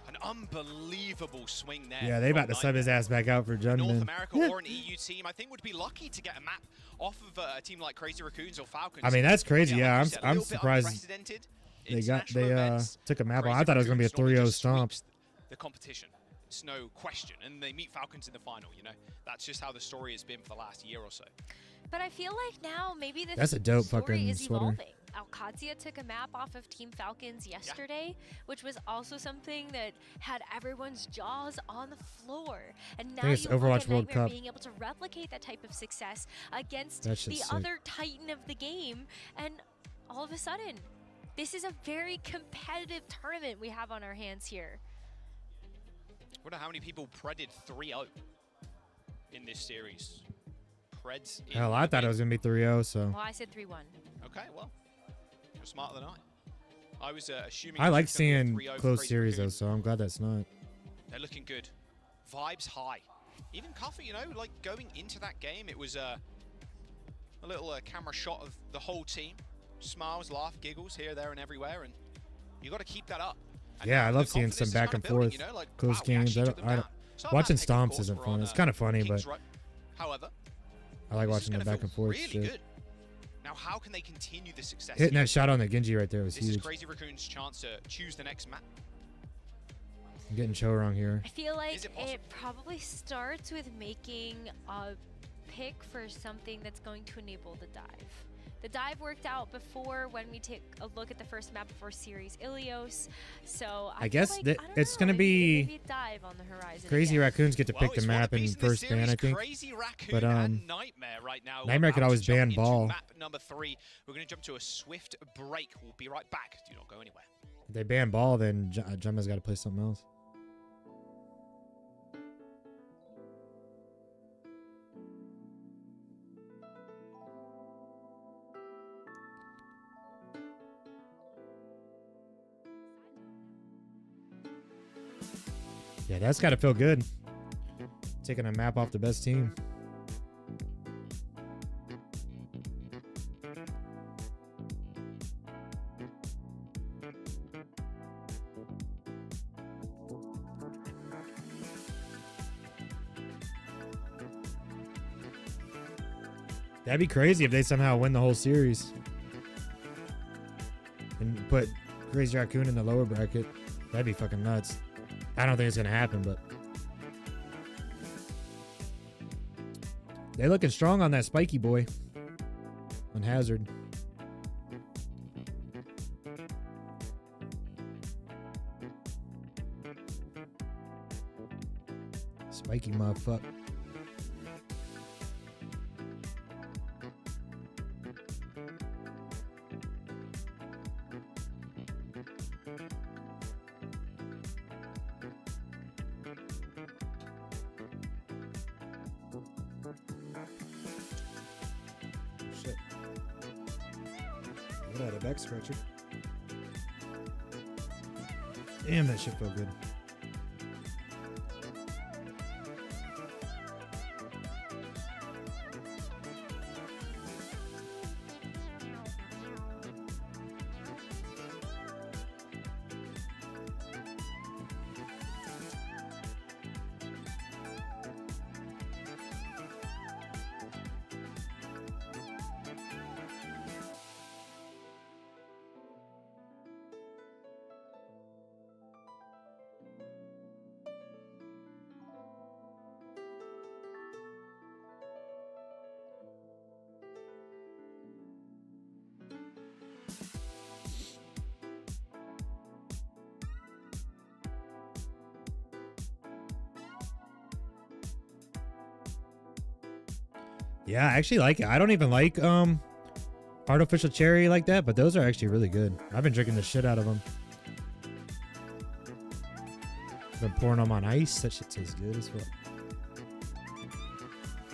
An unbelievable swing there. Yeah, they from about to sub his Nightmare. ass back out for North Junman. America or an EU team, I think would be lucky to get a map off of a team like Crazy Raccoons or Falcons. I mean, that's crazy. Yeah, like you I'm said, a I'm little bit surprised unprecedented. they International events, took a map off. Crazy I thought it was gonna be a Raccoons normally 3-0 just stomp. sweeps the competition. It's no question. And they meet Falcons in the final, you know. That's just how the story has been for the last year or so. But I feel like now maybe the That's a dope story fucking is sweater. evolving. Alcadzia took a map off of Team Falcons yesterday, which was also something that had everyone's jaws on the floor. And now think it's you look Overwatch at World Nightmare Cup. being able to replicate that type of success against That the shit's sick. other titan of the game, and all of a sudden, this is a very competitive tournament we have on our hands here. I wonder how many people predded 3-0 in this series. Preds. in Hell, I the thought it was gonna be 3-0. So Well, I said 3-1. Okay, well, you're smarter than I was assuming. I it like was gonna be a seeing 3-0 for close Crazy series Raccoon. though. So I'm glad that's not. They're looking good. Vibes high. Even Cuffy, you know, like going into that game, it was a little camera shot of the whole team. Smiles, laugh, giggles here, there, and everywhere, and you got to keep that up. And Yeah, now I the love seeing confidence some is back kind and of building, forth, you know, like, close wow, we games. actually took them down. So Watching Pick, of stomps course, isn't were fun. on, It's kind of funny, King's but Row. However, I like this is watching the gonna back feel and forth really shit. good. Now, how can they continue the success? Hitting here? that shot on the Genji right there was This is huge. Crazy Raccoon's chance to choose the next map. I'm getting Cho wrong here. I feel like Is it it probably starts with making a pick for something that's going to enable the dive. The dive worked out before when we take a look at the first map before series Ilios. So I feel guess like, that I don't it's know, gonna maybe be a dive on the horizon. Crazy again. Raccoons get to Well, pick the it's one of map the in beasts in this first ban, I series, think. Crazy Raccoon But and Nightmare right now. Nightmare could about always to jump ban into ball. Map number 3. We're going to jump to a swift break. We'll be right back. Do not go anywhere. If they ban ball, then Jumma's got to play something else. Yeah, that's got to feel good. Taking a map off the best team. That'd be crazy if they somehow win the whole series and put Crazy Raccoon in the lower bracket. That'd be fucking nuts. I don't think it's gonna happen, but they looking strong on that spiky boy on Hazard. Spiky motherfucker. Shit. What had a back scratcher. Damn, that shit felt good. Yeah, I actually like it. I don't even like artificial cherry like that, but those are actually really good. I've been drinking the shit out of them. Been pouring them on ice. That shit tastes good as well.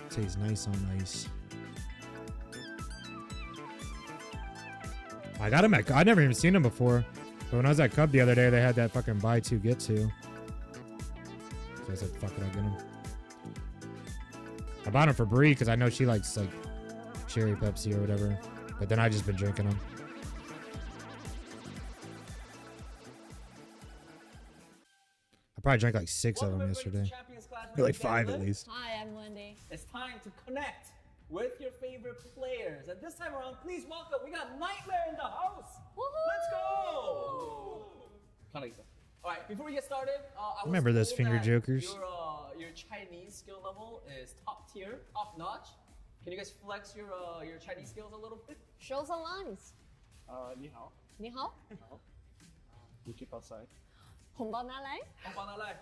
Tastes nice on ice. I got them at. I never even seen them before. But when I was at Cub the other day, they had that fucking buy two get two. So I said, "Fuck it, I'll get them." I bought them for Bree because I know she likes like cherry Pepsi or whatever. But then I just been drinking them. I probably drank like 6 of them yesterday. Or like 5 at least. Hi, I'm Wendy. It's time to connect with your favorite players. And this time around, please welcome, we got Nightmare in the house. Let's go! All right, before we get started, I Remember those finger jokers? Your Chinese skill level is top tier, top notch. Can you guys flex your Chinese skills a little bit? Show some lines. 你好，你好， You keep outside. 红包拿来。红包拿来。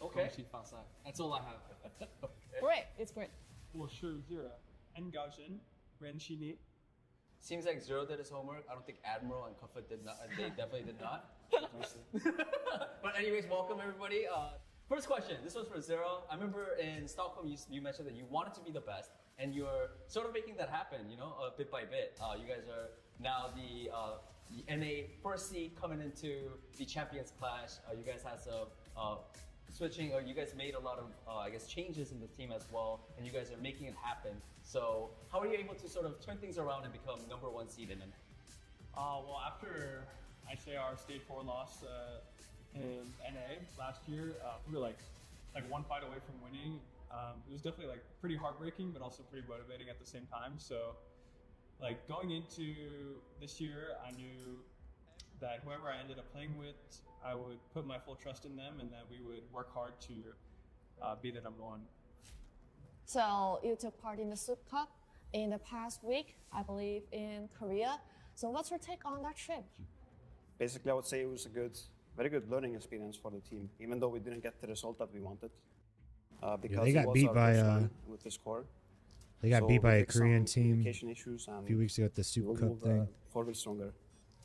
Okay. Keep outside. That's all I have. Great, it's great. 我是 Zero， 很高兴认识你。 Seems like Zero did his homework. I don't think Admiral and Kuffa did not. They definitely did not. But anyways, welcome everybody. First question. This one's for Zero. I remember in Stockholm, you mentioned that you wanted to be the best, and you're sort of making that happen. You know, bit by bit. You guys are now the NA first seed coming into the Champions Clash. You guys had some switching, or you guys made a lot of, I guess, changes in the team as well, and you guys are making it happen. So how are you able to sort of turn things around and become #1 seed in NA? Well, after I'd say our stage 4 loss in NA last year, we were like one fight away from winning. It was definitely like pretty heartbreaking, but also pretty motivating at the same time. So like going into this year, I knew that whoever I ended up playing with, I would put my full trust in them, and that we would work hard to be the #1. So you took part in the Soup Cup in the past week, I believe, in Korea. So what's your take on that trip? Basically, I would say it was a very good learning experience for the team, even though we didn't get the result that we wanted. Because they got beat by with the score. They got beat by a Korean team issues a few weeks ago at the Soup Cup thing. Forward stronger.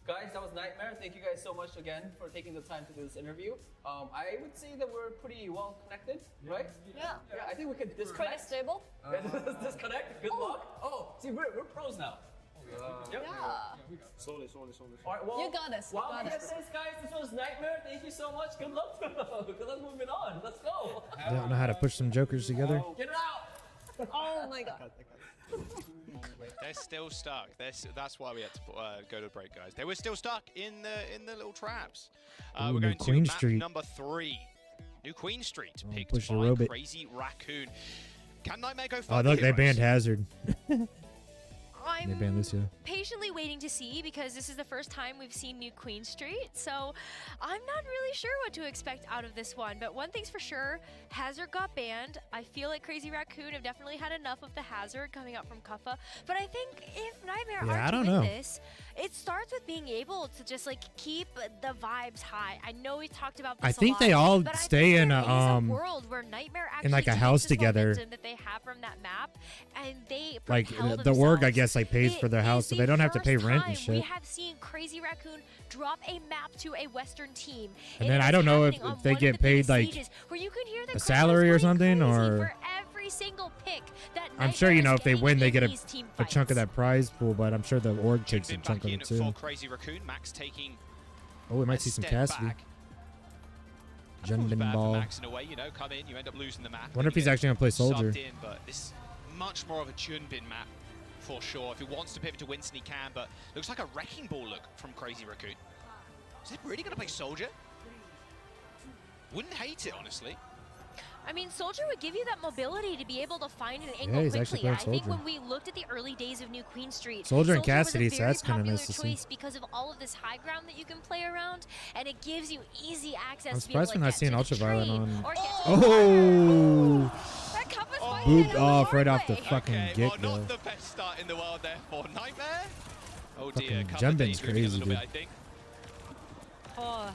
Guys, that was Nightmare. Thank you guys so much again for taking the time to do this interview. I would say that we're pretty well connected, right? Yeah. Yeah, I think we could Pretty disconnect. stable. Disconnect. Good luck. Oh, see, we're pros now. Yep. Yeah. Slowly. All right, well, You got this. You Wow, got we this. got this, guys. This was Nightmare. Thank you so much. Good luck. Good luck moving on. Let's go. I don't know how to push some jokers together. Get it out. Oh my god. They're still stuck. That's why we had to go to break, guys. They were still stuck in the little traps. Ooh, We're New going to Queen map Street. number 3. New Queen Street, picked push the by robot. Crazy Raccoon. Can Nightmare go Oh, for look, they heroes? banned Hazard. They I'm banned Lucio. patiently waiting to see, because this is the first time we've seen New Queen Street, so I'm not really sure what to expect out of this one. But one thing's for sure, Hazard got banned. I feel like Crazy Raccoon have definitely had enough of the Hazard coming out from Kuffa. But I think if Nightmare Yeah, are I to don't win know. this, it starts with being able to just like keep the vibes high. I know we talked about this I a think lot, they all but I stay think in there a is world where Nightmare in like a actually house takes this together. momentum that they have from that map, and they Like propel the org, I themselves. guess, like pays for their It house, is so the they don't have to pay first rent and time We shit. have seen Crazy Raccoon drop a map to a Western team. And then I don't know if they get paid like a salary or something, or every single pick that I'm sure, you know, if they win, they get these team a chunk of that prize pool, but I'm sure the org takes a Been chunk back of in it for too. Crazy Raccoon. Max taking Oh, we might a see some step Cassidy. back. I thought it was Junbin bad for Ball. Max in a way, you know, come in, you end up losing the map. Wonder if he's actually gonna play Soldier. Subbed in, but this is much more of a Junbin map for sure. If he wants to pivot to Winston, he can, but looks like a Wrecking Ball look from Crazy Raccoon. Is he really gonna play Soldier? Wouldn't hate it, honestly. I mean, Soldier would give you that mobility to be able to find an angle he's actually quickly. I playing think Soldier. when we looked at the early days of New Queen Street, Soldier and was a Cassidy, so very that's kinda popular nice to see. choice because of all of this high ground that you can play around, and it gives you easy access I'm to be able surprised to we're not get seeing to the Ultraviolet train on. or get to the Oh! That cup is Booped off right off the way. fucking Okay, get well, go. not the best start in the world there for Nightmare. Oh dear, Fucking Cover Junbin's daydreaming a crazy, little bit, dude. I think. Oh,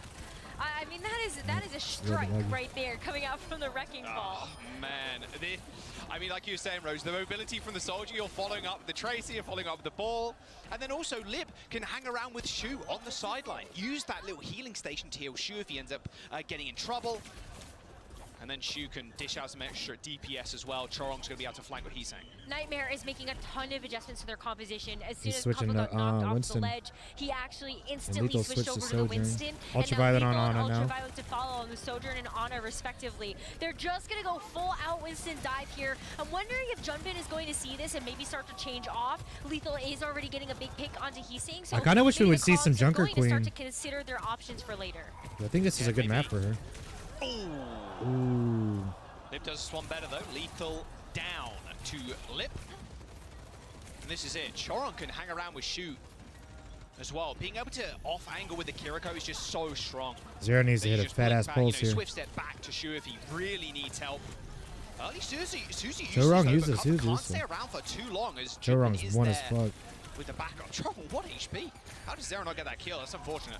I mean, that is a strike lucky. right there coming out from the Wrecking Ball. Oh, man. I mean, like you were saying, Rose, the mobility from the Soldier, you're following up the Tracy, you're following up the ball. And then also, Lip can hang around with Shu on the sideline. Use that little healing station to heal Shu if he ends up getting in trouble. And then Shu can dish out some extra DPS as well. Chorong's going to be able to flank what he's saying. Nightmare is making a ton of adjustments to their composition. As soon He's as switching Kuffa got to, knocked off Winston. the ledge, he actually instantly Lethal switched switched over to to the Sojourn. Winston. Ultraviolet and on now Lethal Ana and now. Ultraviolet to follow on the Sojourn and Ana respectively. They're just going to go full out Winston dive here. I'm wondering if Junbin is going to see this and maybe start to change off. Lethal is already getting a big pick onto Heesing. So I kinda wish we maybe would the see some Cogs are Junker going to start Queen. to consider their options for later. I think this is a good map for her. Ooh. Lip does this one better though. Lethal down to Lip. And this is it. Chorong can hang around with Shu as well. Being able to off angle with the Kiriko is just so strong. Zero needs to Then hit you a just fat flick ass back, pulse you know, here. Swift step back to Shu if he really needs help. Early Susie Chorong uses uses though, but Suzu, can't so- stay around for too long as Chorong's Junbin is one as there fuck. with the backup. Trouble, what HP? How does Zero not get that kill? That's unfortunate.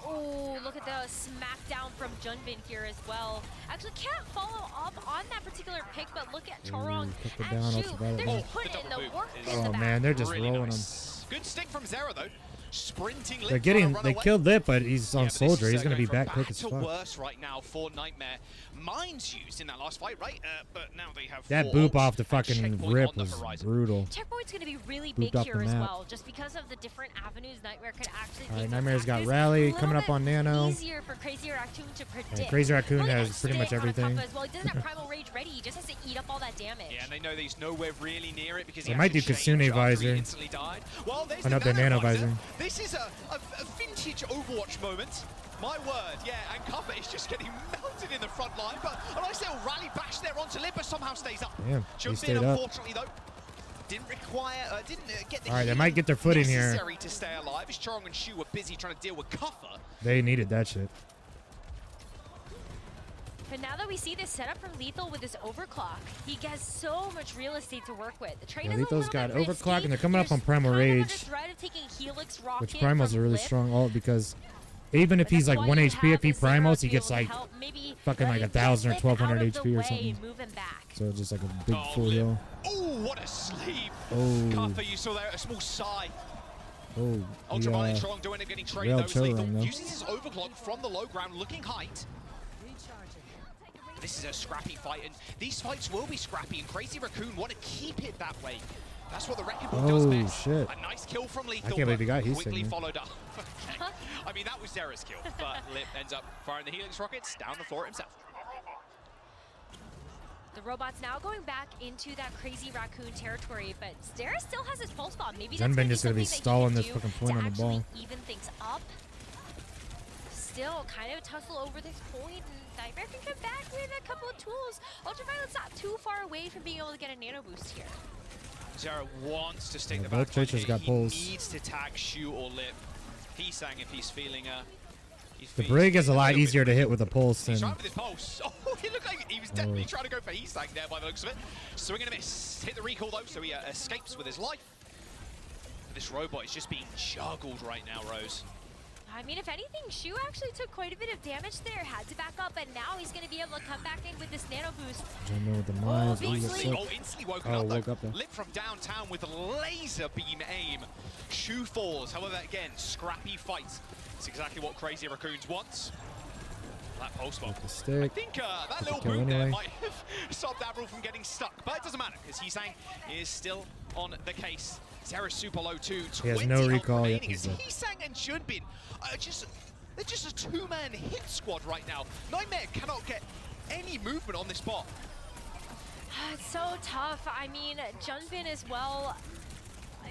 Oh, look at the smackdown from Junbin here as well. Actually, can't follow up on that particular pick, but look at Chorong Took it and down, Shu. ultraviolet They're now. just putting in the work in the Oh back. man, they're just Really rolling nice. Good stick from Zero though. Sprinting Lip him. They're trying to getting. run They away. killed Lip, but he's on Yeah, but this Soldier. is, He's gonna going be from back bad quick as to fuck. worse right now for Nightmare. Mines used in that last fight, right? But now they have That 4 boop off the and fucking Checkpoint rip on the was horizon. brutal. Checkpoint's going to be really Booped big off here the as map. well, just because of the different avenues Nightmare could actually All right, take to Nightmare's got practice. Rally A little coming up bit on Nano. Easier for Crazy Raccoon to predict. Yeah, Crazy Raccoon Look at has that pretty much stick on a everything. Kappa as well. He doesn't have Primal Rage ready. He just has to eat up all that damage. Yeah, and they know that he's nowhere really near it because They he might do had to Kasune change after he Visor. instantly died. Well, there's Oh, no, the the Nano Visor. This is a vintage Overwatch moment. My word, yeah, and Kappa is just getting melted in the front line, but a nice little rally bash there onto Lip, but somehow stays up. Damn, he Jumpin, stayed up. unfortunately, though, didn't get the All right, they healing might get their foot in here. necessary to stay alive as Chorong and Shu were busy trying to deal with Kappa. They needed that shit. But now that we see this setup from Lethal with his overclock, he gets so much real estate to work with. The trade Yeah, is a Lethal's little got bit overclock, risky. and they're coming up on There's Primal kind of Rage, under threat of taking Helix Rocket which Primal's a from really Lip. strong ult because even if he's like 1 HP, if he primals, he gets like fucking like 1,000 or 1,200 HP or something. So it's just like a big full heal. Oh, what a sleep. Oh. Kappa, you saw there, a small sigh. Oh, Ultraviolet yeah. Chorong doing it, getting traded Real though. Lethal Chorong, though. uses his overclock from the low ground, looking height. This is a scrappy fight, and these fights will be scrappy, and Crazy Raccoon want to keep it that way. That's what the Wrecking Ball does Oh, best. shit. A nice kill from Lethal, I can't believe he got but his quickly signal. followed up. Okay. I mean, that was Zera's kill, but Lip ends up firing the Helix rockets down the floor himself. The robot's now going back into that Crazy Raccoon territory, but Zera still has his pulse bomb. Maybe that's Junbin gonna just gonna be something that he stalling can this do fucking to point on the actually ball. even things up. Still kind of a tussle over this point, and Nightmare can come back with a couple of tools. Ultraviolet's not too far away from being able to get a nano boost here. Zera wants to stick Yeah, the both back line Tracers here. got He pulls. needs to tag Shu or Lip. He's saying if he's feeling The Brig is a lot easier to hit with a pulse than. He's right with his pulse. Oh, he looked like he was definitely trying to go for Heat there by the looks of it. Swing and a miss. Hit the recall though, so he escapes with his life. This robot is just being juggled right now, Rose. I mean, if anything, Shu actually took quite a bit of damage there, had to back up, and now he's going to be able to come back in with this nano boost. Junbin with the mines. big Ooh, sleep. that's sick. Oh, instantly woken Oh, up though. woke up though. Lip from downtown with laser beam aim. Shu falls. However, again, scrappy fight. It's exactly what Crazy Raccoons wants. That pulse bomb. The stick. I think that little kill boom there anyway. might have stopped Avril from getting stuck, but it doesn't matter because Heesang is still on the case. Zera's super low too. He has no recall yet. Remaining as Heesang and Junbin they're just a two-man hit squad right now. Nightmare cannot get any movement on this bot. It's so tough. I mean, Junbin as well,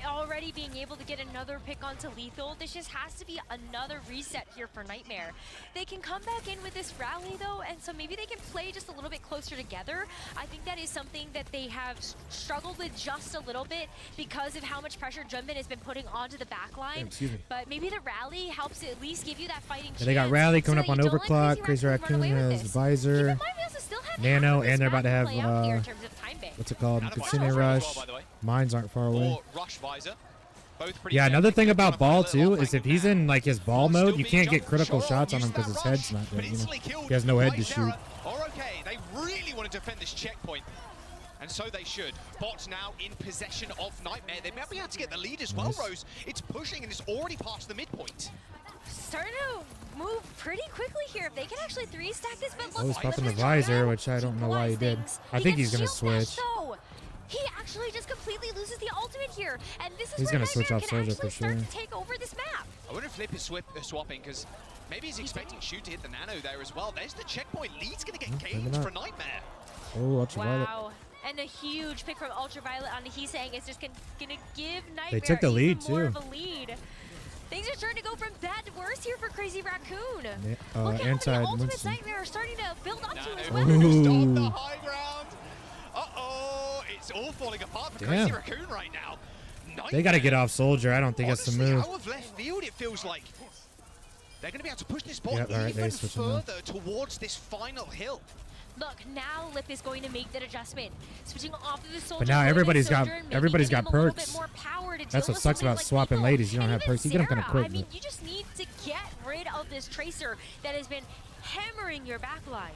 already being able to get another pick onto Lethal. This just has to be another reset here for Nightmare. They can come back in with this rally though, and so maybe they can play just a little bit closer together. I think that is something that they have struggled with just a little bit because of how much pressure Junbin has been putting onto the back line. Excuse me. But maybe the rally helps at least give you that fighting chance. Yeah, they got Rally coming so up that on you don't let overclock. Crazy Raccoon run away with has this. Visor, Keep in mind, we also still have Nano, half of this and they're about to map have play out here in terms of time bank. what's it called? And a Kitsune Visor Rush. as well, by the way. Mines aren't far away. Or Rush Visor. Both pretty Yeah, deadly. another thing They're about trying Ball to find a little too is if off-angle he's now. in like his ball Still mode, you being can't get jumped. critical Chorong shots on him used because that his head's rush, not but there. You know, instantly killed he has no head by to Zera. shoot. Or okay, they really want to defend this checkpoint. And so they should. Bot now in possession of Nightmare. They might be able to get the lead as well, Nice. Rose. It's pushing and it's already past the midpoint. Starting to move pretty quickly here. If they can actually three-stack this, but look, Oh, he's popping the let's visor, try which I don't know why he did. things. I think gets he's gonna shield dash, switch. though. He actually just completely loses the ultimate here, and this is He's where gonna switch Nightmare off can Soldier actually for start sure. to take over this map. I wonder if Flip is swapping because maybe he's expecting Shu to hit the nano there as well. There's the checkpoint. Lead's going to get maybe gained not. for Nightmare. Oh, ultraviolet. Wow. And a huge pick from Ultraviolet on Heesang is just gonna give Nightmare took the lead, even more too. of a lead. Things are starting to go from bad to worse here for Crazy Raccoon. Yeah, Look at how anti many ultimates Winston. Nightmare are starting to build up to as Nano well. moved on Ooh. the high ground. Uh-oh, it's all falling apart for Damn. Crazy Raccoon right now. They got to get Nightmare, off Soldier. I don't think that's the honestly, move. out of left field, it feels like they're going to be able to push this ball Yep, all right, they even switching now. further towards this final hill. Look, now Lip is going to make that adjustment. Switching off of the Soldier. But now everybody's got perks. That's what sucks about swapping ladies. You don't have perks. You get them kind of quick. I mean, you just need to get rid of this Tracer that has been hammering your backline.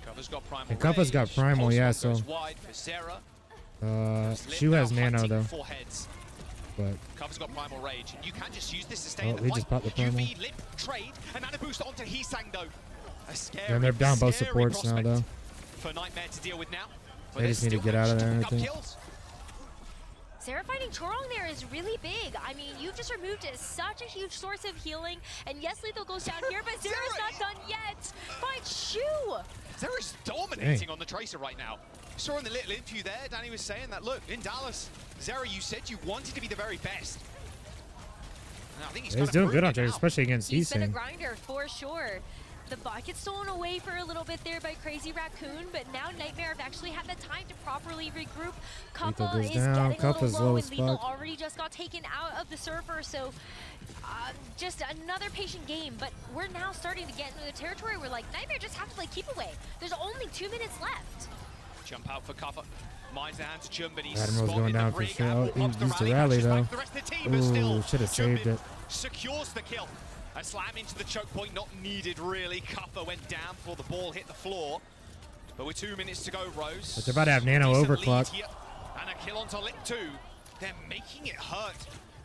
Kuffa's got primal. And Kuffa's got primal, yeah. So. Shu has nano though. But Kuffa's got primal rage. You can just use this to stay in the he fight. just popped the primal. UV, Lip, trade, and nano boost onto Heesang though. A scary, and they're down both supports now though. For Nightmare to deal with now. They just need to get out of there, I think. Sarah fighting Chorong there is really big. I mean, you've just removed such a huge source of healing. And yes, Lethal goes down here, but Zera's not done yet. Fight Shu! Zera's dominating on the Tracer right now. Saw in the little interview there, Danny was saying that, look, in Dallas, Zera, you said you wanted to be the very best. And I think he's doing good on Tracer, especially against He's been a Heesang. grinder for sure. The bot gets stolen away for a little bit there by Crazy Raccoon, but now Nightmare have actually had the time to properly regroup. Kuffa goes is down. getting a Kuffa's little low, low and as Lethal fuck. already just got taken out of the server, so just another patient game. But we're now starting to get into the territory where like Nightmare just have to play keep away. There's only 2 minutes left. Jump out for Kuffa. Minds the hands to Jumbin. He's Admiral's going down for sure. Oh, he used the rally though. Ooh, should have saved it. Secures the kill. A slam into the choke point, not needed really. Kuffa went down before the ball hit the floor. But with 2 minutes to go, Rose. But they're about to have nano overclock. And a kill onto Lip 2. They're making it hurt.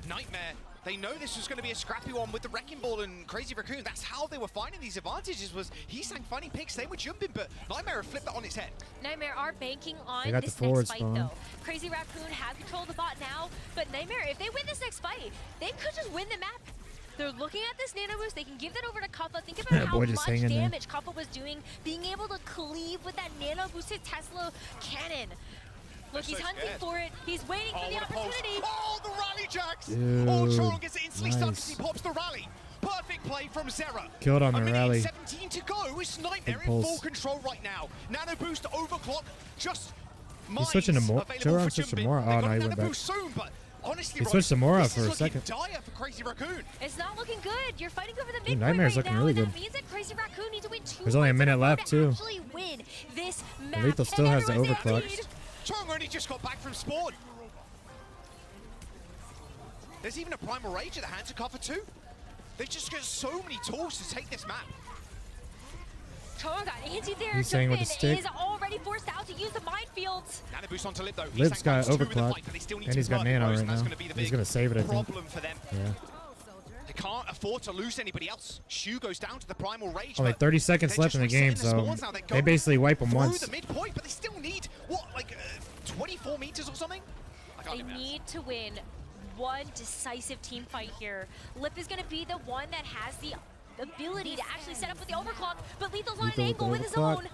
Nightmare, they know this was going to be a scrappy one with the Wrecking Ball and Crazy Raccoon. That's how they were finding these advantages, was Heesang finding picks, they were jumping, but Nightmare have flipped that on its head. Nightmare are banking on They got this the forward next fight, spawn. though. Crazy Raccoon have control of the bot now, but Nightmare, if they win this next fight, they could just win the map. They're looking at this nano boost. They can give that over to Kuffa. Think about That how boy much just hanging there. damage Kuffa was doing, being able to cleave with that nano boosted Tesla cannon. Look, he's hunting for it. He's waiting for the opportunity. Oh, the rally jacks! Dude, Oh, Chorong gets instantly stunned nice. as he pops the rally. Perfect play from Zera. Killed on A the minute rally. and 17 to go. It's Nightmare in pulse. full control right now. Nano boost overclock. Just He's switching to Mora. Chorong switched to Mora. Oh no, he went back. soon, but honestly, He switched to Mora this for is a looking second. dire for Crazy Raccoon. It's not looking good. You're fighting over the Dude, midpoint Nightmare's right looking now, really and that good. means that Crazy Raccoon need to win 2 There's only a fights minute in row left, to too. actually win this map. Lethal still has the And overclock. Chorong only just got back from spawn. There's even a primal rage at the hands of Kuffa too. They just got so many tools to take this map. Chorong got anti there. He's saying with the Jumpin stick. is already forced out to use the minefields. Nano boost onto Lip though. Lip's got Heesang finds 2 in the overclock, fight, but they still need and to he's got convert nano Rose, right and that's now. gonna be the He's big gonna save it, I think. problem for them. Yeah. They can't afford to lose anybody else. Shu goes down to the primal rage. Only but 30 seconds they're left in the just game, resetting so spawns now. They're they going basically wipe them through once. the midpoint, but they still need what, like 24 meters or something? I can't They remember. need to win one decisive team fight here. Lip is going to be the one that has the ability to actually set up with the overclock, but Lethal's on an Lethal with angle the with his overclock. own.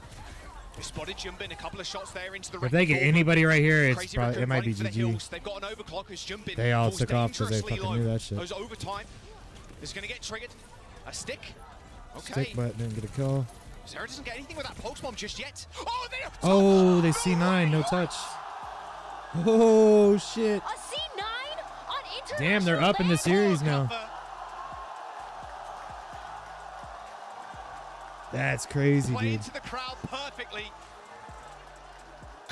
They spotted Jumbin, a couple of shots there into the If they get wrecking ball, anybody right here, it's Crazy probably Raccoon it might be running for the GG. hills. They've got an overclock as Jumbin They all falls took off 'cause they dangerously fucking low. knew that shit. Goes overtime. It's going to get triggered. A stick. Okay. Stick, but didn't get a kill. Zera doesn't get anything with that pulse bomb just yet. Oh, they have Oh, they C9, no touch. Oh shit! A C9 on international Damn, they're up in the series now. That's crazy, Play dude. into the crowd perfectly.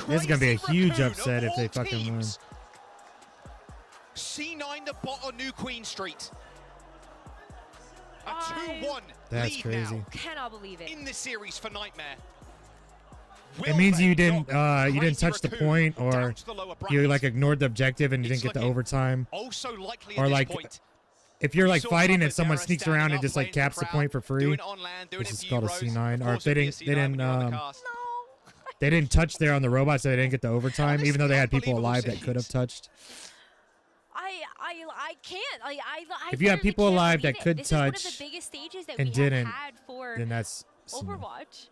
This is gonna be a huge Crazy upset if Raccoon they of fucking win. teams. C9 the bot on New Queen Street. A 2-1 That's lead crazy. now Cannot believe it. in the series for Nightmare. It means you didn't touch the point, or you like ignored the objective and you didn't get the overtime, Also likely or at this like point. if you're like saw fighting and Kuffa someone Zera sneaks standing around and up, just like playing caps the crowd, point for free, doing it on land, doing which it is for you, called a Rose. C9, Of or course if they it'd be a didn't C9 when you're on the cast. they didn't touch there on the robots, so they didn't get the overtime, even though they had people alive that could have touched. I can't. I If you have literally people can't alive believe that it. could this is one of touch the biggest stages that and we didn't, have had for then that's C9. Overwatch.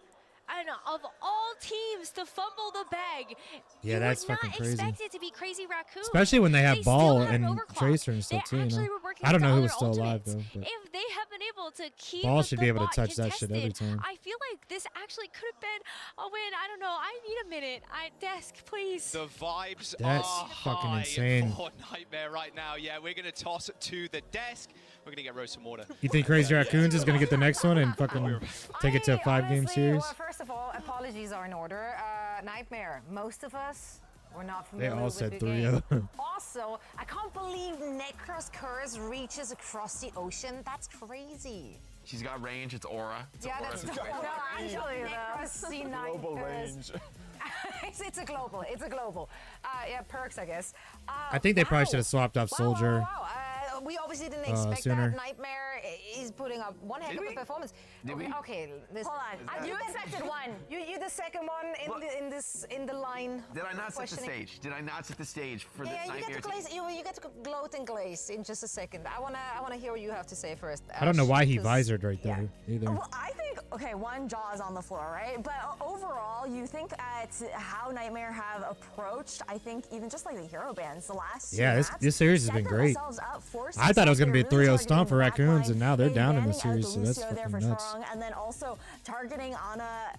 And of all teams to fumble the bag, Yeah, you that's would not fucking crazy. expect it to be Crazy Raccoon. Especially when they have still Ball have and overclock. Tracer and stuff They too. You actually know? were working I don't with know who other was still alive ultimates. though. But If they have been able to keep Ball should the be able to bot touch that shit every contested. time. I feel like this actually could have been a win. I don't know. I need a minute. Desk, please. The vibes That's are fucking high insane. for Nightmare right now. Yeah, we're going to toss it to the desk. We're going to get Rose some water. You think Crazy Raccoons is gonna get the next one and fucking take it to a 5-game Honestly, series? Well, first of all, apologies are in order. Nightmare. Most of us were not They familiar all with said the 3-0. game. Also, I can't believe Necros curse reaches across the ocean. That's crazy. She's got range. It's aura. It's Yeah, aura. that's It's great. no, actually, Necros C9 Global curse. range. it's a global. It's a global. Yeah, perks, I guess. I think they probably should have swapped off Soldier. Wow. We obviously didn't expect sooner. that. Nightmare is putting up one heck of a performance. Did we? Okay, listen. Hold on. You expected one. You the second one in the line. Did I not set the questioning. stage? Did I not set the stage for Yeah, this you Nightmare get to team? glaze. You get to gloat and glaze in just a second. I wanna hear what you have to say first. I don't know why he 'cause- visored right there either. Well, I think, okay, one, Jaw is on the floor, right? But overall, you think at how Nightmare have approached, I think even just like the hero bans, the last two Yeah, maps, this series has set been great. themselves up for I thought it was gonna be a success. They're 3-0 really stomp for targeting Raccoons, and now they're Blackline, down in the banning out series, so that's Lucio there fucking for nuts. Strong, and then also targeting Ana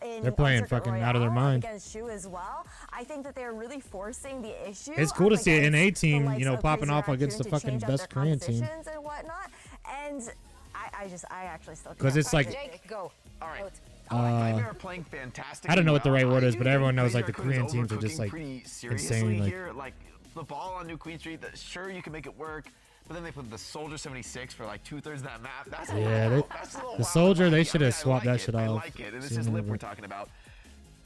in They're playing Circuit fucking out of their Royale mind. against Shu as well. I think that they're really forcing the issue. It's cool to up see an NA against the team, likes you know, of popping Crazy off against the Raccoon to fucking change up best their Korean team. compositions and whatnot. And I actually still 'Cause can't it's like- Jake, go. All right. Nightmare are playing fantastic. I don't know what the right word is, but do everyone think knows Crazy like the Raccoon is Korean teams are just overcooking like pretty seriously insane. Like here. Like the ball on New Queen Street. Sure, you can make it work, but then they put the Soldier 76 for like 2/3 of that map. That's a yeah, little, that's a little the wild. Soldier they I should mean, have I swapped like that it. shit I off. like it, and this sooner is Lip than- we're talking about.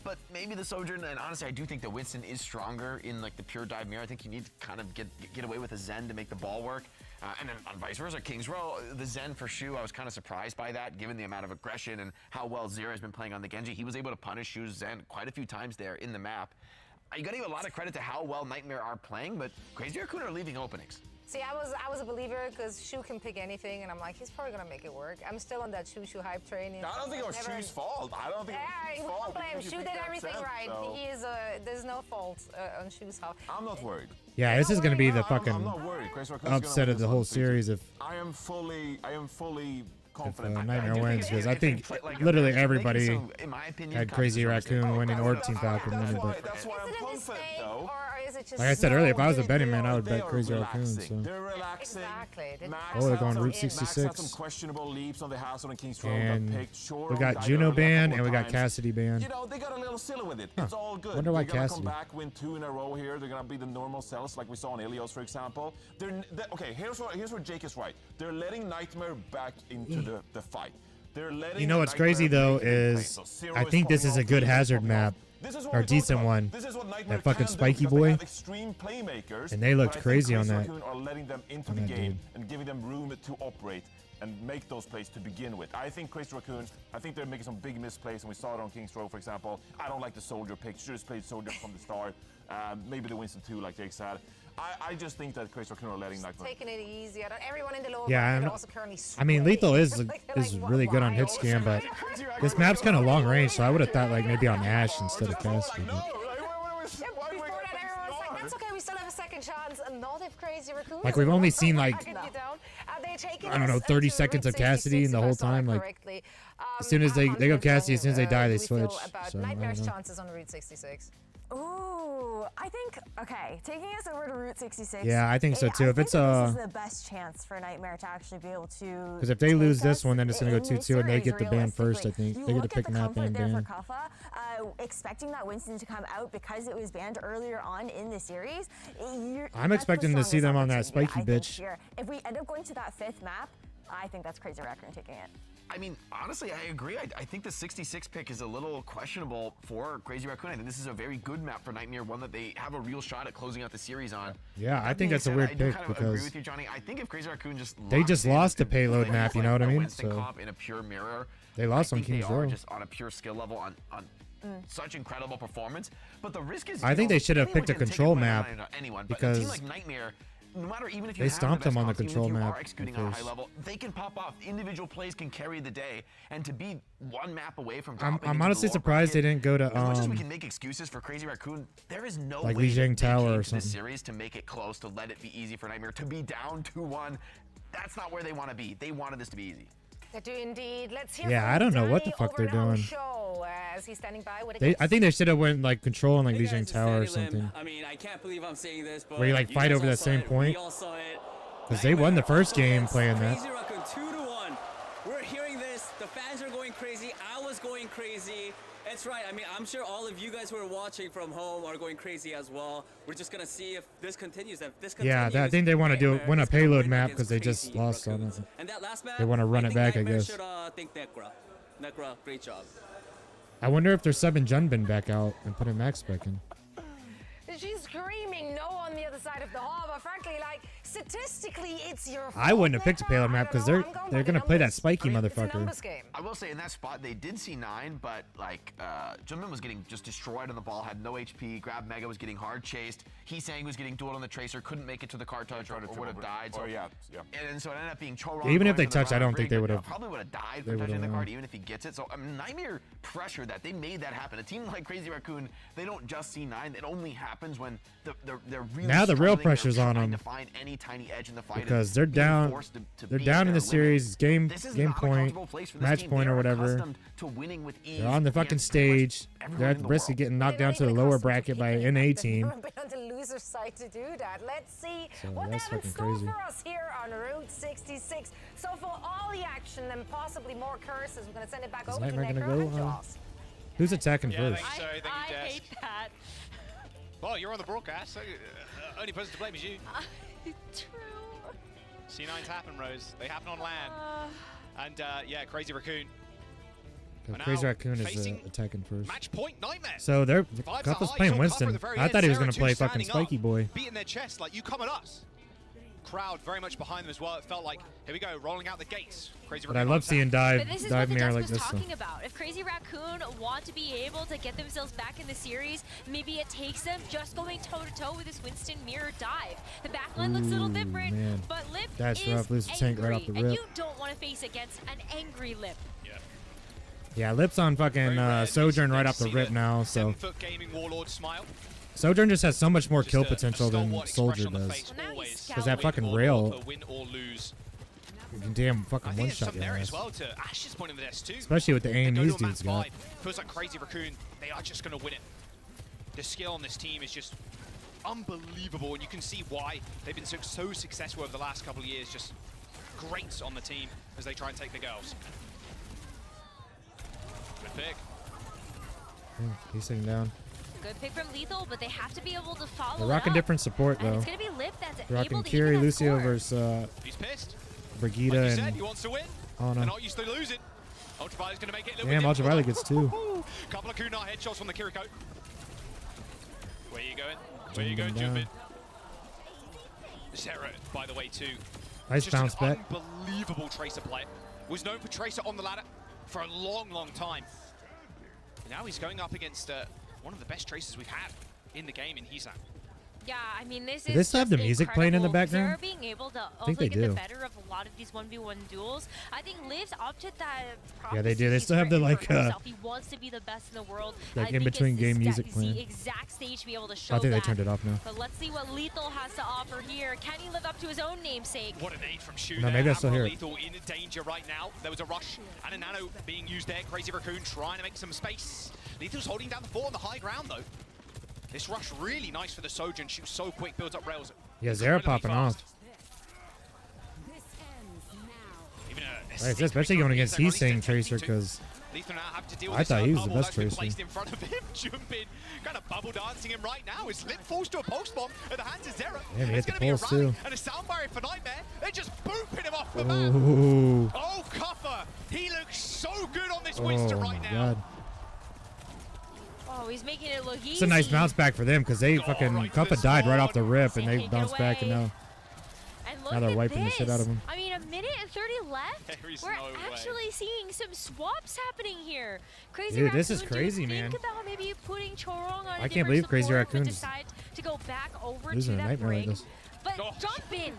But maybe the Soldier, and honestly, I do think that Winston is stronger in like the pure dive mirror. I think you need to kind of get away with a Zen to make the ball work. And then on vice versa, Kings Row, the Zen for Shu, I was kind of surprised by that, given the amount of aggression and how well Zero has been playing on the Genji. He was able to punish Shu's Zen quite a few times there in the map. You got to give a lot of credit to how well Nightmare are playing, but Crazy Raccoon are leaving openings. See, I was a believer because Shu can pick anything, and I'm like, he's probably gonna make it work. I'm still on that Shu hype train. I don't think it was Shu's fault. I don't think Yeah, it we was won't fault. blame. because you Shu picked did that everything set, right. so He is there's no fault on Shu's how. I'm not worried. Yeah, this is gonna be the I'm fucking not worried. Crazy Raccoon's gonna upset win of the this whole one. series if I am fully confident. Nightmare do wins, think because if I they think play like literally they're making everybody some, in my opinion, had kind of Crazy deserves it. Raccoon winning or that's- Team Falcon that's winning, why- but That's why I'm Is it a confident, mistake, though. or is it just? like I said earlier, if I was a They betting man, I are- would they bet are Crazy Raccoon. relaxing. So. They're relaxing. Exactly. They- Max Oh, they're had going some- Route Max had 66. some questionable leaps on the Hazard and Kings Row And got picked. Sure, we on got Dagger Juno early a banned couple and we got times. Cassidy banned. You know, they got a little silly with it. It's all good. Wonder why They're gonna Cassidy. come back, win 2 in a row here. They're gonna be the normal cells like we saw on Ilios, for example. Okay, here's where Jake is right. They're letting Nightmare back into the fight. They're letting You know what's Nightmare crazy though make it in play. is So Zero I think this popping is a off, good Zero is Hazard popping map, off. This is what or we a decent talked about. one. This is what Nightmare That fucking can do Spiky because they boy. have extreme playmakers, And they looked but I think crazy on Crazy that. Raccoon are letting them into On the that game dude. and giving them room to operate and make those plays to begin with. I think Crazy Raccoon, I think they're making some big misplays, and we saw it on Kings Row, for example. I don't like the Soldier pick. Should have played Soldier from the start. Maybe the Winston 2, like Jake said. I just think that Crazy Raccoon are letting Nightmare. Taking it easy. I don't, everyone in the lower Yeah, bracket I'm- also currently I mean, sweating. Lethal is Like, they're like, really good on why? hit scan, but this map's kind of long range, so I would have thought like maybe on Ash instead of Cassidy. but- Before that, everyone's like, that's okay, we still have a second chance. And not if Crazy Raccoon. Like, we've only seen, like, They taking I don't know, us 30 to seconds Route of Cassidy 66 the if I whole saw that time, like, correctly. as soon as they How go confident Cassidy, as soon as they die, they do we feel switch. about So, I don't Nightmare's know. chances on Route 66. Ooh, I think, okay, taking us over to Route 66. Yeah, I think so, too. I If think it's, that this is the best chance for Nightmare to actually be able to. Because if they lose take this us one, then it's gonna go in this 2-2, and they series, get the ban first, I realistically. think. You They get to look pick at the map comfort and there ban. for Kuffa, expecting that Winston to come out because it was banned earlier on in the series. I'm that's expecting the to see them on that strongest spiky opportunity, I bitch. think, here. If we end up going to that 5th map, I think that's Crazy Raccoon taking it. I mean, honestly, I agree. I think the 66 pick is a little questionable for Crazy Raccoon. I think this is a very good map for Nightmare, one that they have a real shot at closing out the series on. Yeah, I That think being that's a said, weird I do pick kind of agree because with you, Johnny. I think if Crazy Raccoon just they just lost the to payload map, you know what I a mean? Winston So comp in a pure mirror, they lost I on think Kings they are Row. just on a pure skill level on such incredible performance. But the risk is, I you think know, they should have anyone picked a can take control away map anyone, but a team because like Nightmare, no matter even if you they have stomped the best them on the comps, even control if you map are executing at on a high first. level, they can pop off. Individual plays can carry the day, and to be one map away from I'm dropping into the honestly lower surprised they bracket, didn't go to as much as we can make excuses for Crazy Raccoon, there is no like way Lijiang that they Tower came or to this something. series to make it close, to let it be easy for Nightmare, to be down 2-1. That's not where they want to be. They wanted this to be easy. They do indeed. Let's hear Yeah, from I don't know what the Danny fuck they're over on doing. Show, as he's standing by with a I think they should have went like controlling like Hey Lijiang guys, it's Tower or Danny Lim. something. I mean, I can't believe I'm saying this, but Where you, like, you fight guys over all that saw same it. point? We all saw it. Because they won the first game playing that. Crazy Raccoon 2-1. We're hearing this. The fans are going crazy. I was going crazy. It's right. I mean, I'm sure all of you guys who are watching from home are going crazy as well. We're just gonna see if this continues. If this Yeah, continues, I think they want to do Nightmare win a is gonna payload win map against because they just Crazy lost on Raccoons. it. And that last map, They want to run it think back, I Nightmare guess. Should think Necra. Necra, great job. I wonder if they're subbing Junbin back out and putting Max back in. She's screaming no on the other side of the hall, but frankly, like, statistically, it's your fault. I wouldn't have picked a payload map because they're gonna play that spiky motherfucker. I will say in that spot they did see 9, but like Junmin was getting just destroyed on the ball, had no HP. Grab Mega was getting hard chased. Heesang was getting dueled on the Tracer, couldn't make it to the car touch or would have died. So, yeah. And so it ended up being Choron. Even if going they for the touched, I round don't think they rig, would but have. probably would have died They from touching the would've card, won. even if he gets it. So Nightmare pressured that. They made that happen. A team like Crazy Raccoon, they don't just see 9. It only happens when they're really Now the real struggling. pressure's They're on trying them. to find any tiny edge in the fight Because and they're being down. forced to They're be down at in the their limit. series. Game This is game not a point, comfortable place for this match team. point They're or whatever. accustomed to winning with ease They're on the fucking against stage. everyone They're at in the the risk of world. getting knocked down to the lower bracket by an NA team. Been on the loser side to do that. Let's see So what they that's have in fucking store crazy. for us here on Route 66. So for all the action and possibly more curses, we're going to send it back Is over to Nightmare Necro gonna and go? Joss. Who's attacking Yeah, first? thank you, Zoe. Thank you, I Jess. hate that. Well, you're on the broadcast, so only person to blame is you. True. C9s happen, Rose. They happen on land. And yeah, Crazy Raccoon. Crazy now Raccoon is facing attacking first. Match point Nightmare. So they're Vibes Cuffa's are high. playing Saw Cuffa at Winston. the very I end. thought he was Sarah gonna too play fucking standing up, Spiky Boy. beating their chest like, you come at us. Crowd very much behind them as well. It felt like, here we go, rolling out the gates. Crazy But I Raccoon love on seeing top. But this is dive what the mirror Dust like was this. So. talking about. If Crazy Raccoon want to be able to get themselves back in the series, maybe it takes them just going toe-to-toe with this Winston mirror dive. The backline looks a little Ooh, different, man. but Lip That's is rough. Loses tank right off the angry, rip. and you don't want to face against an angry Lip. Yeah, Lip's on fucking Sojourn right off the rip now. So 7-foot gaming warlord smile. Sojourn just has so much more kill a potential than stalwart Soldier expression on the does. face, always. Because that fucking Win or rail, lose, win or lose. you can damn fucking I think one there's shot some your merit ass. as well to Ash's point of this too. Especially with the aim They go these to a dudes map got. 5. Feels like Crazy Raccoon, they are just going to win it. The skill on this team is just unbelievable, and you can see why they've been so successful over the last couple of years. Just great on the team as they try and take the girls. Good pick. He's sitting down. Good pick from Lethal, but they have to be able to follow They're it rocking up. different support And though. it's going to be Lip that's They're rocking able to Kiri, even that Lucio score. versus He's pissed. Brigida Like you said, and he wants to win. Ana. They're not used to losing. Ultraviolet's going to make it a little Damn, bit Ultraviolet difficult. gets two. Couple of Kunar headshots from the Kiriko. Where you going? Where you Jumping going, down. Jumpin? Zera, by the way, too. Nice Just bounce an back. unbelievable Tracer player. Was known for Tracer on the ladder for a long, long time. Now he's going up against one of the best Tracers we've had in the game in Heesang. Yeah, I mean, this Do is they still have just the music playing in the incredible. background? Zera being able to I think also they get the do. better of a lot of these 1v1 duels. I think Liv's opted that. Yeah, they do. They prophecy still have the, for like, himself. He wants to be the best in the world. like, I in think between it's game the music playing. the exact stage to be able to show I think they that. turned it off now. But let's see what Lethal has to offer here. Can he live up to his own namesake? What an aid from Shu No, there. maybe I still Admiral hear it. Lethal in danger right now. There was a rush and a nano being used there. Crazy Raccoon trying to make some space. Lethal's holding down the fort on the high ground though. This rush really nice for the Sojourn. Shoots so quick, builds up rails. Yeah, Zera popping off. Even Right, especially going against Heesang Tracer because Lethal now have to deal I with thought this he was the bubble best that's been Tracer. placed in front of him. Jumpin, kind of bubble dancing him right now. His Lip falls to a pulse bomb at the hands of Zera. Yeah, he It's hit the going to be a pulse, rally too. and a sound barrier for Nightmare. They're just booping him off the map. Ooh. Oh, Cuffa, he looks so good on this Oh Winston my right now. god. Oh, he's making it look easy. It's a nice bounce back for them because they fucking right to the Cuffa died right spawn. off the rip and Can't they get bounced back and away. now And look Now they're at wiping the this. shit out of him. I mean, a minute and 30 left. There is We're no way. actually seeing some swaps happening here. Crazy Dude, this is Raccoon, crazy, do you man. think about maybe putting Chorong on a I can't different believe Crazy support, but Raccoon's decide to go back over losing to a that Nightmare like brig. this. But Gosh. Jumpin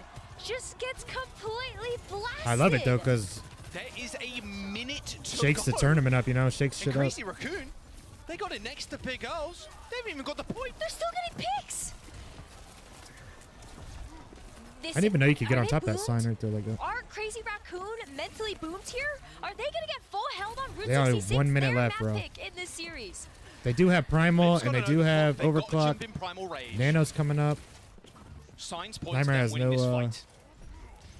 just gets completely blasted. I love it though because There is a minute to shakes the go. tournament up, you know, shakes And shit up. Crazy Raccoon, they got it next to Big Girls. They haven't even got the point. They're still getting picks. This didn't even know you could get on top of that sign right there like that. Are Crazy Raccoon mentally boomed here? Are they gonna get full held on Route They only 66? 1 minute Their left, map bro. pick in this series. They do have Primal, and they do have They've got Overclock. Jumpin' Primal Rage. Nano's coming up. Signs point Nightmare to them has winning this no... fight.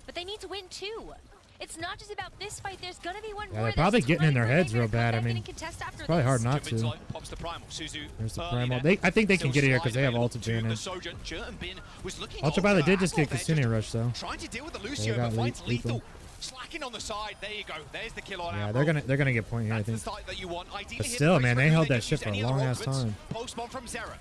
But they need to win too. It's not just about this fight. There's gonna be one Yeah, more. they're probably There's getting in their time for heads real Nightmare to bad. I come back mean, and contest after it's probably hard this. not Jumpin's to. light pops the Primal. Suzu There's the early Primal. there. I think they can Still get it here because they have sliding Ultra to the Janet. Sojourn. Jurtenbin was looking Ultraviolet over did just get Apple there, Kasune Rush, though. trying to deal with the They Lucio, got but finds lethal. lethal. Slacking on the side. There you go. There's the kill on Yeah, Apple. they're gonna get point here, I That's the think. side that you want. Ideally, But hit still, Crazy man, they Raccoon, held they that don't shit use for a any other long ass offense. time. Post-bomb from Zera.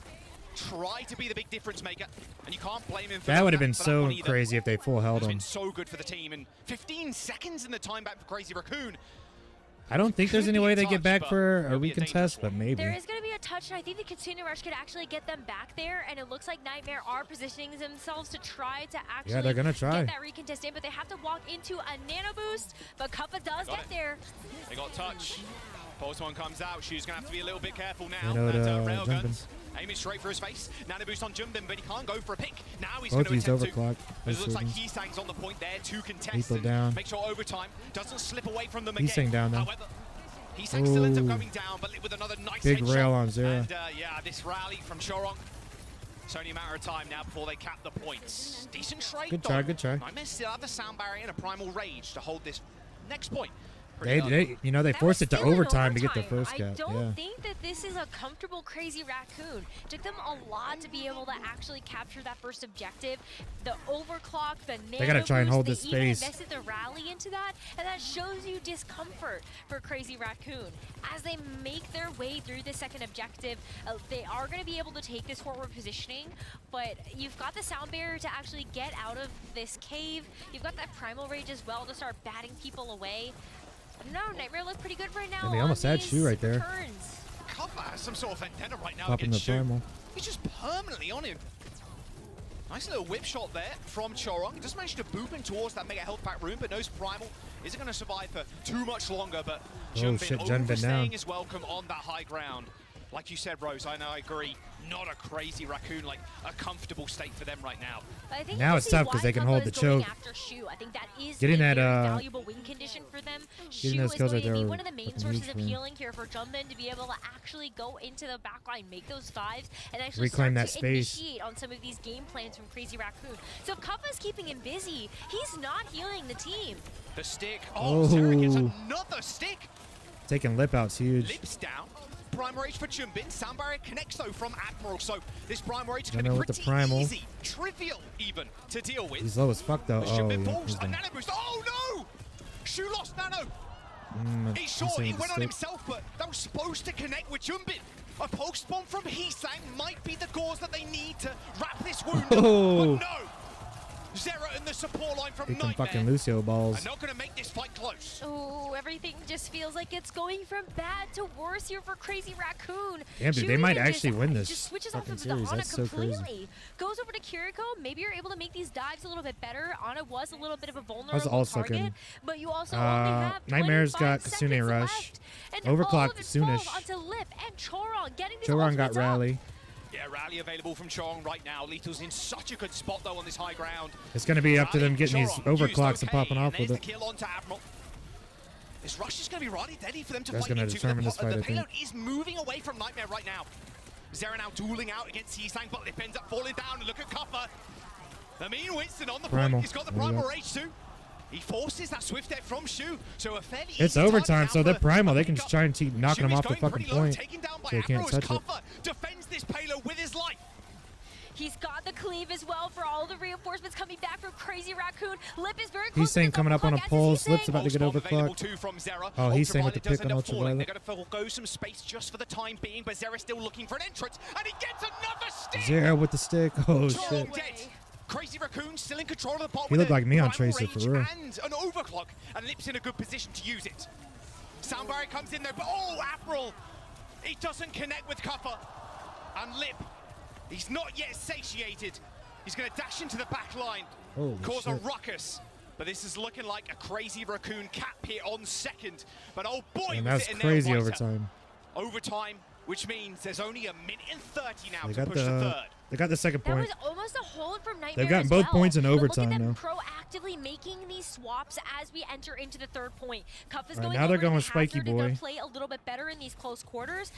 Try to be the big difference maker, and you can't blame him for That would have for been that so one either. crazy if they full held It's him. been so good for the team, and 15 seconds in the time back for Crazy Raccoon. I don't think there's Could any be way a they get touch, back but for a it'll be a recontest, but maybe. There is going to be a touch, and I think the Kitsune Rush could actually get them back there, and it looks like Nightmare are positioning themselves to try to actually they're gonna try. get that recontest in, but they have to walk into a nano boost, but Kuppa does get there. They got touch. Postman comes out. She's going to have to be a little bit careful now. Nano That's to Railguns. Aiming straight for his face. Nano boost on Jumbin, but he can't go for a pick. Now he's Both going used to attempt Overclock. to. But it looks like Both Heesang's on the point there to contest. Lethal and down. Make sure overtime doesn't slip away from them Heesang again. down, though. However, Heesang still ends up Ooh. going down, but with another nice Big headshot. rail on Zera. And yeah, this rally from Chorong. It's only a matter of time now before they cap the points. Decent trade, Good though. try, good try. Nightmare still have the sound barrier and a primal rage to hold this next point. They forced it to overtime to get their first I cap. don't Yeah. think that this is a comfortable Crazy Raccoon. It took them a lot to be able to actually capture that first objective. The overclock, the nano gotta try and boost, hold they this even space. invested the rally into that, and that shows you discomfort for Crazy Raccoon. As they make their way through the second objective, they are going to be able to take this forward positioning, but you've got the sound barrier to actually get out of this cave. You've got that Primal Rage as well to start batting people away. No, Nightmare look pretty good right now. And they almost had Shu right there. Turns. Kuppa has some sort of vendetta right now Popping the against Shu. Primal. He's just permanently on him. Nice little whip shot there from Chorong. Just managed to boop him towards that mega health pack room, but knows Primal isn't going to survive for too much longer. But Oh, Jumbin shit, Junbin overstaying down. his welcome on that high ground. Like you said, Rose, I know, I agree. Not a Crazy Raccoon, like a comfortable state for them right now. I think Now you it's see tough 'cause why they can Kuppa hold is the going choke. After Shu. I think that is Getting a that, very valuable win condition for them. getting Shu those is kills going right to be there one of are the main fucking sources huge of for them. healing here for Jumbin to be able to actually go into the backline, make those fives, and actually Reclaim start that to space. initiate on some of these game plans from Crazy Raccoon. So Kuppa's keeping him busy. He's not healing the team. The stick. Oh, Zera gets Oh. another stick. Taking lip out's huge. Lips down. Prime Rage for Jumbin. Sound barrier connects though from Admiral. So this Prime Rage is going to Dunno be with the pretty Primal. easy, trivial even to deal with. He's low as fuck though. As Oh, Jumbin yeah, falls, he's a done. nano boost. Oh no! Shu lost nano. He's He's short. He saying went on stick. himself, but that was supposed to connect with Jumbin. A post bomb from Heesang might be the cause that they need to wrap this wound up. Oh. But no! Zera and the support line from Take them Nightmare fucking Lucio balls. are not going to make this fight close. Oh, everything just feels like it's going from bad to worse here for Crazy Raccoon. Damn, dude, they Shu might even actually win just this switches off fucking of the series. Ana That's so crazy. completely. Goes over to Kiriko. Maybe you're able to make these dives a little bit better. Ana was a little bit of a How's vulnerable all target, sucking? but you also only have Nightmare's 25 got Kasune seconds Rush. left. And Overclocked all of it falls Soonish. onto Lip and Chorong getting these Choron got ultimates up. rally. Yeah, rally available from Chorong right now. Lethal's in such a good spot though on this high ground. It's gonna be up to them Rally, getting these Chorong used overclocks and okay, popping off and with there's it. the kill onto Admiral. This rush is going to be really deadly for them to That's fight gonna into. determine this fight, I the think. payload is moving away from Nightmare right now. Zera now dueling out against Heesang, but Lip ends up falling down. And look at Kuppa. The mean Winston on the Primal. point. He's got the There you Primal go. Rage too. He forces that Swift Death from Shu, so a fairly It's easy overtime, target so now they're for primal. They can Kuppa. just try and keep knocking Shu them is off the going fucking pretty low, point. taken down by So they can't Admiral as touch it. Kuppa defends this payload with his life. He's got the cleave as well for all the reinforcements coming back from Crazy Raccoon. Lip is very close. He's saying coming up on a pulse. Lip's about to get Pulse bomb available overclocked. too from Zera. Oh, he's saying with the Ultraviolet pick on does end up falling. Ultraviolet. They're going to forgo some space just for the time being, but Zera's still looking for an entrance, and he gets another stick. Zera with the stick. Oh Chorong shit. dead. Crazy Raccoon still in control of the bot. He with looked a like me on Primal Tracer, for Rage real. And an overclock, and Lip's in a good position to use it. Sound barrier comes in there, but oh, Admiral! He doesn't connect with Kuppa. And Lip, he's not yet satiated. He's going to dash into the back line, Holy cause a shit. ruckus. But this is looking like a Crazy Raccoon cap here on second. But oh boy, And was that's it a crazy nail biter. overtime. Overtime, which means there's only a minute and 30 now They to got push to the third. they got the second That point. was almost a hold from Nightmare Nightmare They've gotten as both well. points in But look overtime, at them though. proactively making these swaps as we enter into the third point. Cuff is All right, going now they're over to going the Spiky Hazard, and they're Boy. play a little bit better in these close quarters.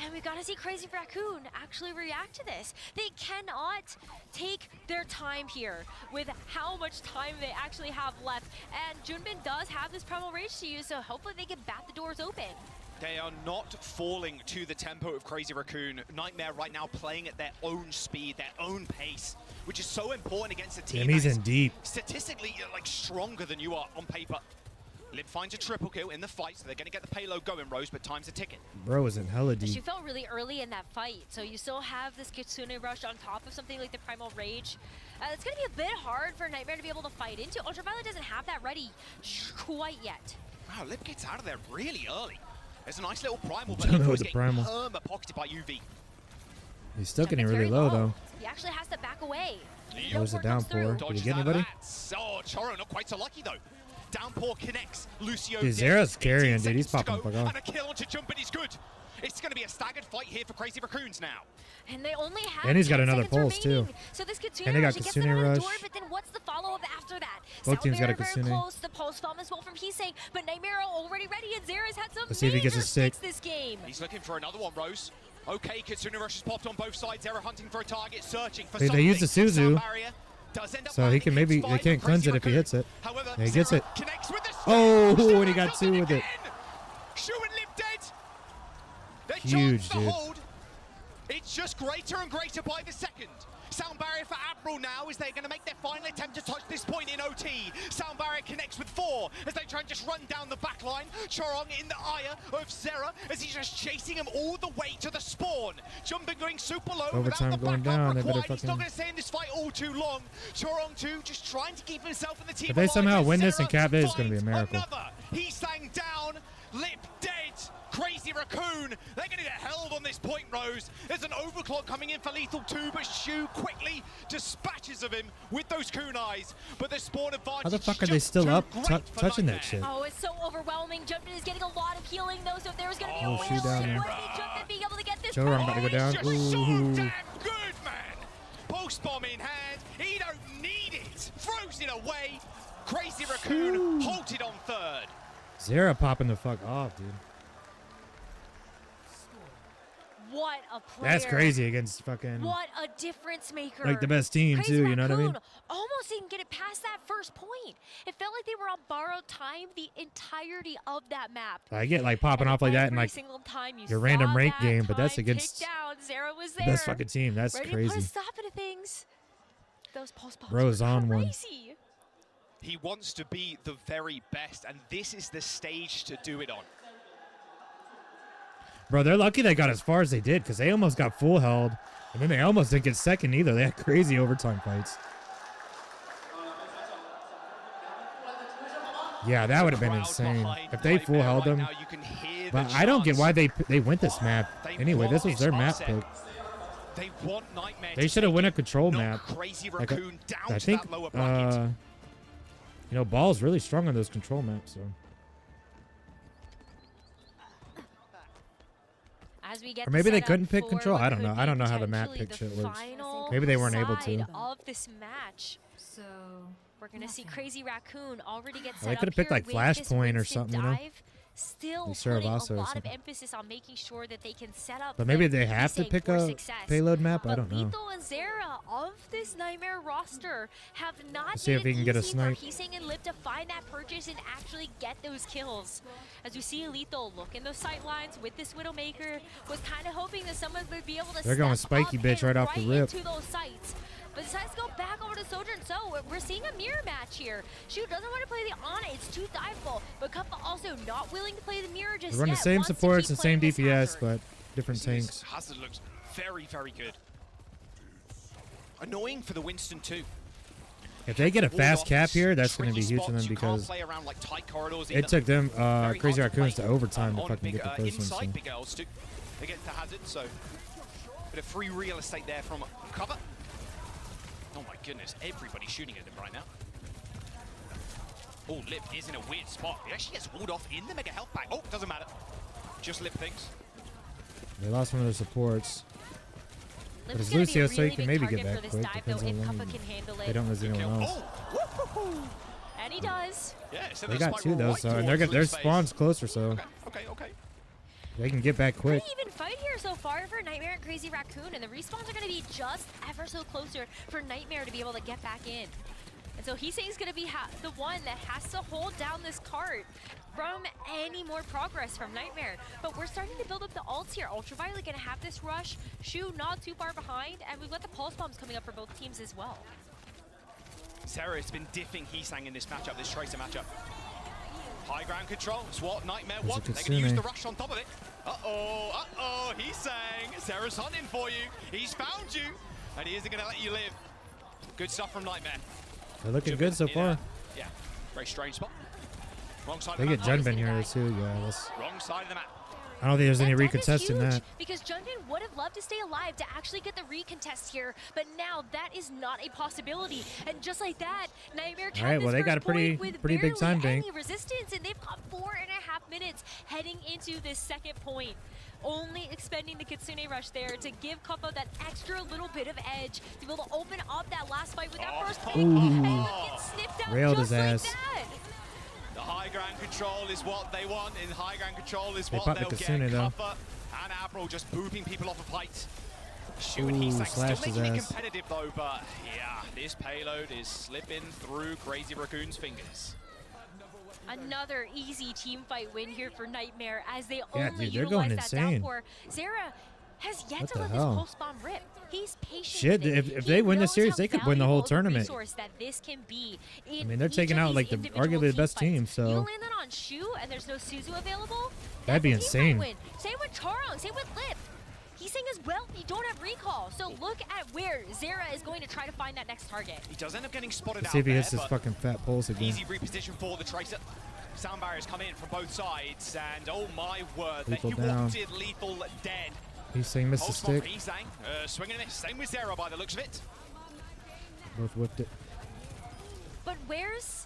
And we gotta see Crazy Raccoon actually react to this. They cannot take their time here with how much time they actually have left. And Junbin does have this Primal Rage to use, so hopefully they can bat the doors open. They are not falling to the tempo of Crazy Raccoon. Nightmare right now playing at their own speed, their own pace, which is so important against a team Damn, he's that is in deep. statistically like stronger than you are on paper. Lip finds a triple kill in the fight, so they're going to get the payload going, Rose, but time's a ticking. Bro is in hella She deep. felt really early in that fight, so you still have this Kitsune Rush on top of something like the Primal Rage. It's going to be a bit hard for Nightmare to be able to fight into. Ultraviolet doesn't have that ready quite yet. Wow, Lip gets out of there really early. There's a nice little primal, but Don't know Lip what was the getting primal. pocketed by UV. He's still getting It's really very low, though. He actually has to back away. That was a downpour. Did he get anybody? Oh, Choro not quite so lucky though. Downpour connects. Lucio. Dude, dead. Zera's 18 carrying, dude. He's seconds to popping go, the fuck off. And a kill onto Jump, and he's good. It's going to be a staggered fight here for Crazy Raccoons now. And they only have And he's got 10 another seconds pulse, remaining. too. So this Kitsune And they got Rush, it gets them Kitsune out of the Rush. door, but then what's the follow-up after that? Both teams got a Very Kitsune. close. The pulse bomb as well from Hisei, but Nightmare already ready, and Zera's had some Let's see if he gets major a stick. sticks this game. He's looking for another one, Rose. Okay, Kitsune Rush has popped on both sides. Zera hunting for a target, searching for They something. use the Suzu, Sound barrier does end up so he landing. can maybe It's they fine can't for cleanse Crazy it if he Raccoon. hits it. However, And he gets Zera it. connects with the Oh, and he got two with it. Shu and Lip dead. Their Huge, chance to dude. hold. It's just greater and greater by the second. Sound barrier for Admiral now as they're going to make their final attempt to touch this point in OT. Sound barrier connects with 4 as they try and just run down the back line. Chorong in the ire of Zera as he's just chasing him all the way to the spawn. Jumping going super low Overtime without the going backup down, they better required. He's not fucking- going to stay in this fight all too long. Chorong too just trying to keep himself in the team If they alive somehow as win this Zera and cap it, it's gonna be a finds miracle. Another. He's sang down. Lip dead. Crazy Raccoon. They're going to get held on this point, Rose. There's an overclock coming in for Lethal too, but Shu quickly dispatches of him with those kunais. But the spawn advantage. How the fuck are they still up touching that shit? Oh, it's so overwhelming. Jumpin is getting a lot of healing though, so if there's going to be Oh, a Shu down there. Jumpin being able to get this. Chorong about to go down. Ooh. Damn good, man. Post bomb in hand. He don't need it. Throws it away. Crazy Raccoon halted on third. Zera popping the fuck off, dude. What a player. That's crazy against fucking What a difference maker. like the best team Crazy too. You know what I mean? Raccoon almost didn't get it past that first point. It felt like they were on borrowed time the entirety of that map. I get like popping off like that in Every like single time you your random saw rank that game, but that's time against tick down, Zera was the there. best fucking team. That's ready to put a crazy. stop to things. Those pulse bombs Bro's were on one. crazy. He wants to be the very best, and this is the stage to do it on. Bro, they're lucky they got as far as they did because they almost got full held, and then they almost didn't get second either. They had crazy overtime fights. Yeah, that would have been insane if they full held them. But I don't get why they went this map anyway. This was their map pick. They want Nightmare. They should have won a control map. Crazy Like, Raccoon down I to think, that lower bracket. you know, Ball's really strong on those control maps. So. As we get Or maybe the they couldn't setup pick for control. what I don't know. could I be don't know how the map potentially pick the shit works. final Maybe they weren't able side to. Of this match. So we're gonna see Crazy Raccoon already get set They up could have picked here like with this Flashpoint or Winston something, you know? dive. Still Like putting a Saravaso or lot of something. emphasis on making sure that they can set up. But maybe the they have to Hisei pick for a success. payload map. I But don't know. Lethal and Zera of this Nightmare roster have not Let's see if made he can it get a easy snipe. for Hisei and Lip to find that purchase and actually get those kills. As we see Lethal look in those sight lines with this Widowmaker, was kind of hoping that someone would be able to They're going step spiky up bitch and right off the rip. into those sights. But decides to go back over to Sojourn. So we're seeing a mirror match here. Shu doesn't want to play the Ana. It's too diveable. But Kuppa also not willing to play the mirror just They run the yet. same Wants to supports keep and same playing this DPS, Hazard. but different tanks. Hazard looks very, very good. Annoying for the Winston too. If they get a Walled fast off cap here, that's going to tricky be huge for spots. them You can't because play around, like, tight corridors it either. took them Very Crazy hard to Raccoons play, to overtime to on fucking big, get the first one. inside So. big girls too against the Hazard, so bit of free real estate there from cover. Oh my goodness, everybody's shooting at him right now. Oh, Lip is in a weird spot. He actually gets walled off in the mega health pack. Oh, doesn't matter. Just Lip thinks. They lost one of their supports. But Lip's it's gonna be a Lucio, so really he can big maybe target get for back this quick. dive, though, Depends if on Kuffa when can handle they it. don't lose anyone else. And he does. Yeah, so They that got spike two though, right so and they're towards their Lip's face. spawn's closer, so Okay. they can get back quick. Pretty even fight here so far for Nightmare and Crazy Raccoon, and the respawns are going to be just ever so closer for Nightmare to be able to get back in. And so he's saying he's going to be the one that has to hold down this cart from any more progress from Nightmare. But we're starting to build up the ults here. Ultraviolet going to have this rush, Shu not too far behind, and we've got the pulse bombs coming up for both teams as well. Sarah has been diffing Heesang in this matchup, this Tracer matchup. High ground control, it's what Nightmare want. They're going to use the rush on top of it. Uh-oh, Heesang. Sarah's hunting for you. He's found you, and he isn't going to let you live. Good stuff from Nightmare. They're looking good so far. Yeah, very strange spot. Wrong side They of the get map. Junbin here too, guys. Wrong side of the map. I don't think there's any That is recontest in huge, that. because Junbin would have loved to stay alive to actually get the recontest here, but now that is not a possibility. And just like that, Nightmare All right, well, they got a pretty big time bank. any resistance, and they've got 4.5 minutes heading into this second point. Only expending the Kitsune Rush there to give Kuffa that extra little bit of edge to be able to open up that last fight with that first point. And look, it's sniffed out Railed just his like ass. that. The high ground control is what they want, and high ground control is They what popped the they'll Kitsune, get. though. Kuffa and Avril just booping people off of height. Shu and Ooh, Heesang still slashed his making it ass. competitive though, but yeah, this payload is slipping through Crazy Raccoon's fingers. Another easy team fight win here for Nightmare as they Yeah, only dude, they're utilize going that insane. downpour. Zera has yet What to the let hell? this pulse bomb rip. He's patient. Shit, with it. if He they win this knows series, how they could win the whole valuable of a tournament. resource that this can be I in mean, they're each taking of out these like the individual arguably the best fights. team, You so land that on Shu and there's no Suzu available. that'd be that's a team insane. fight win. Same with Charong, same with Lip. He's saying as well, you don't have recall. So look at where Zera is going to try to find that next target. He does end up getting spotted Let's out see if he there, hits his but fucking fat pulse again. easy reposition for the Tracer. Sound barriers come in from both sides, and oh my word, Lethal he down. wanted Lethal dead. He's saying missed the Pulse bomb for stick. Heesang, swinging and miss. Same with Zera by the looks of it. Both whipped it. But where is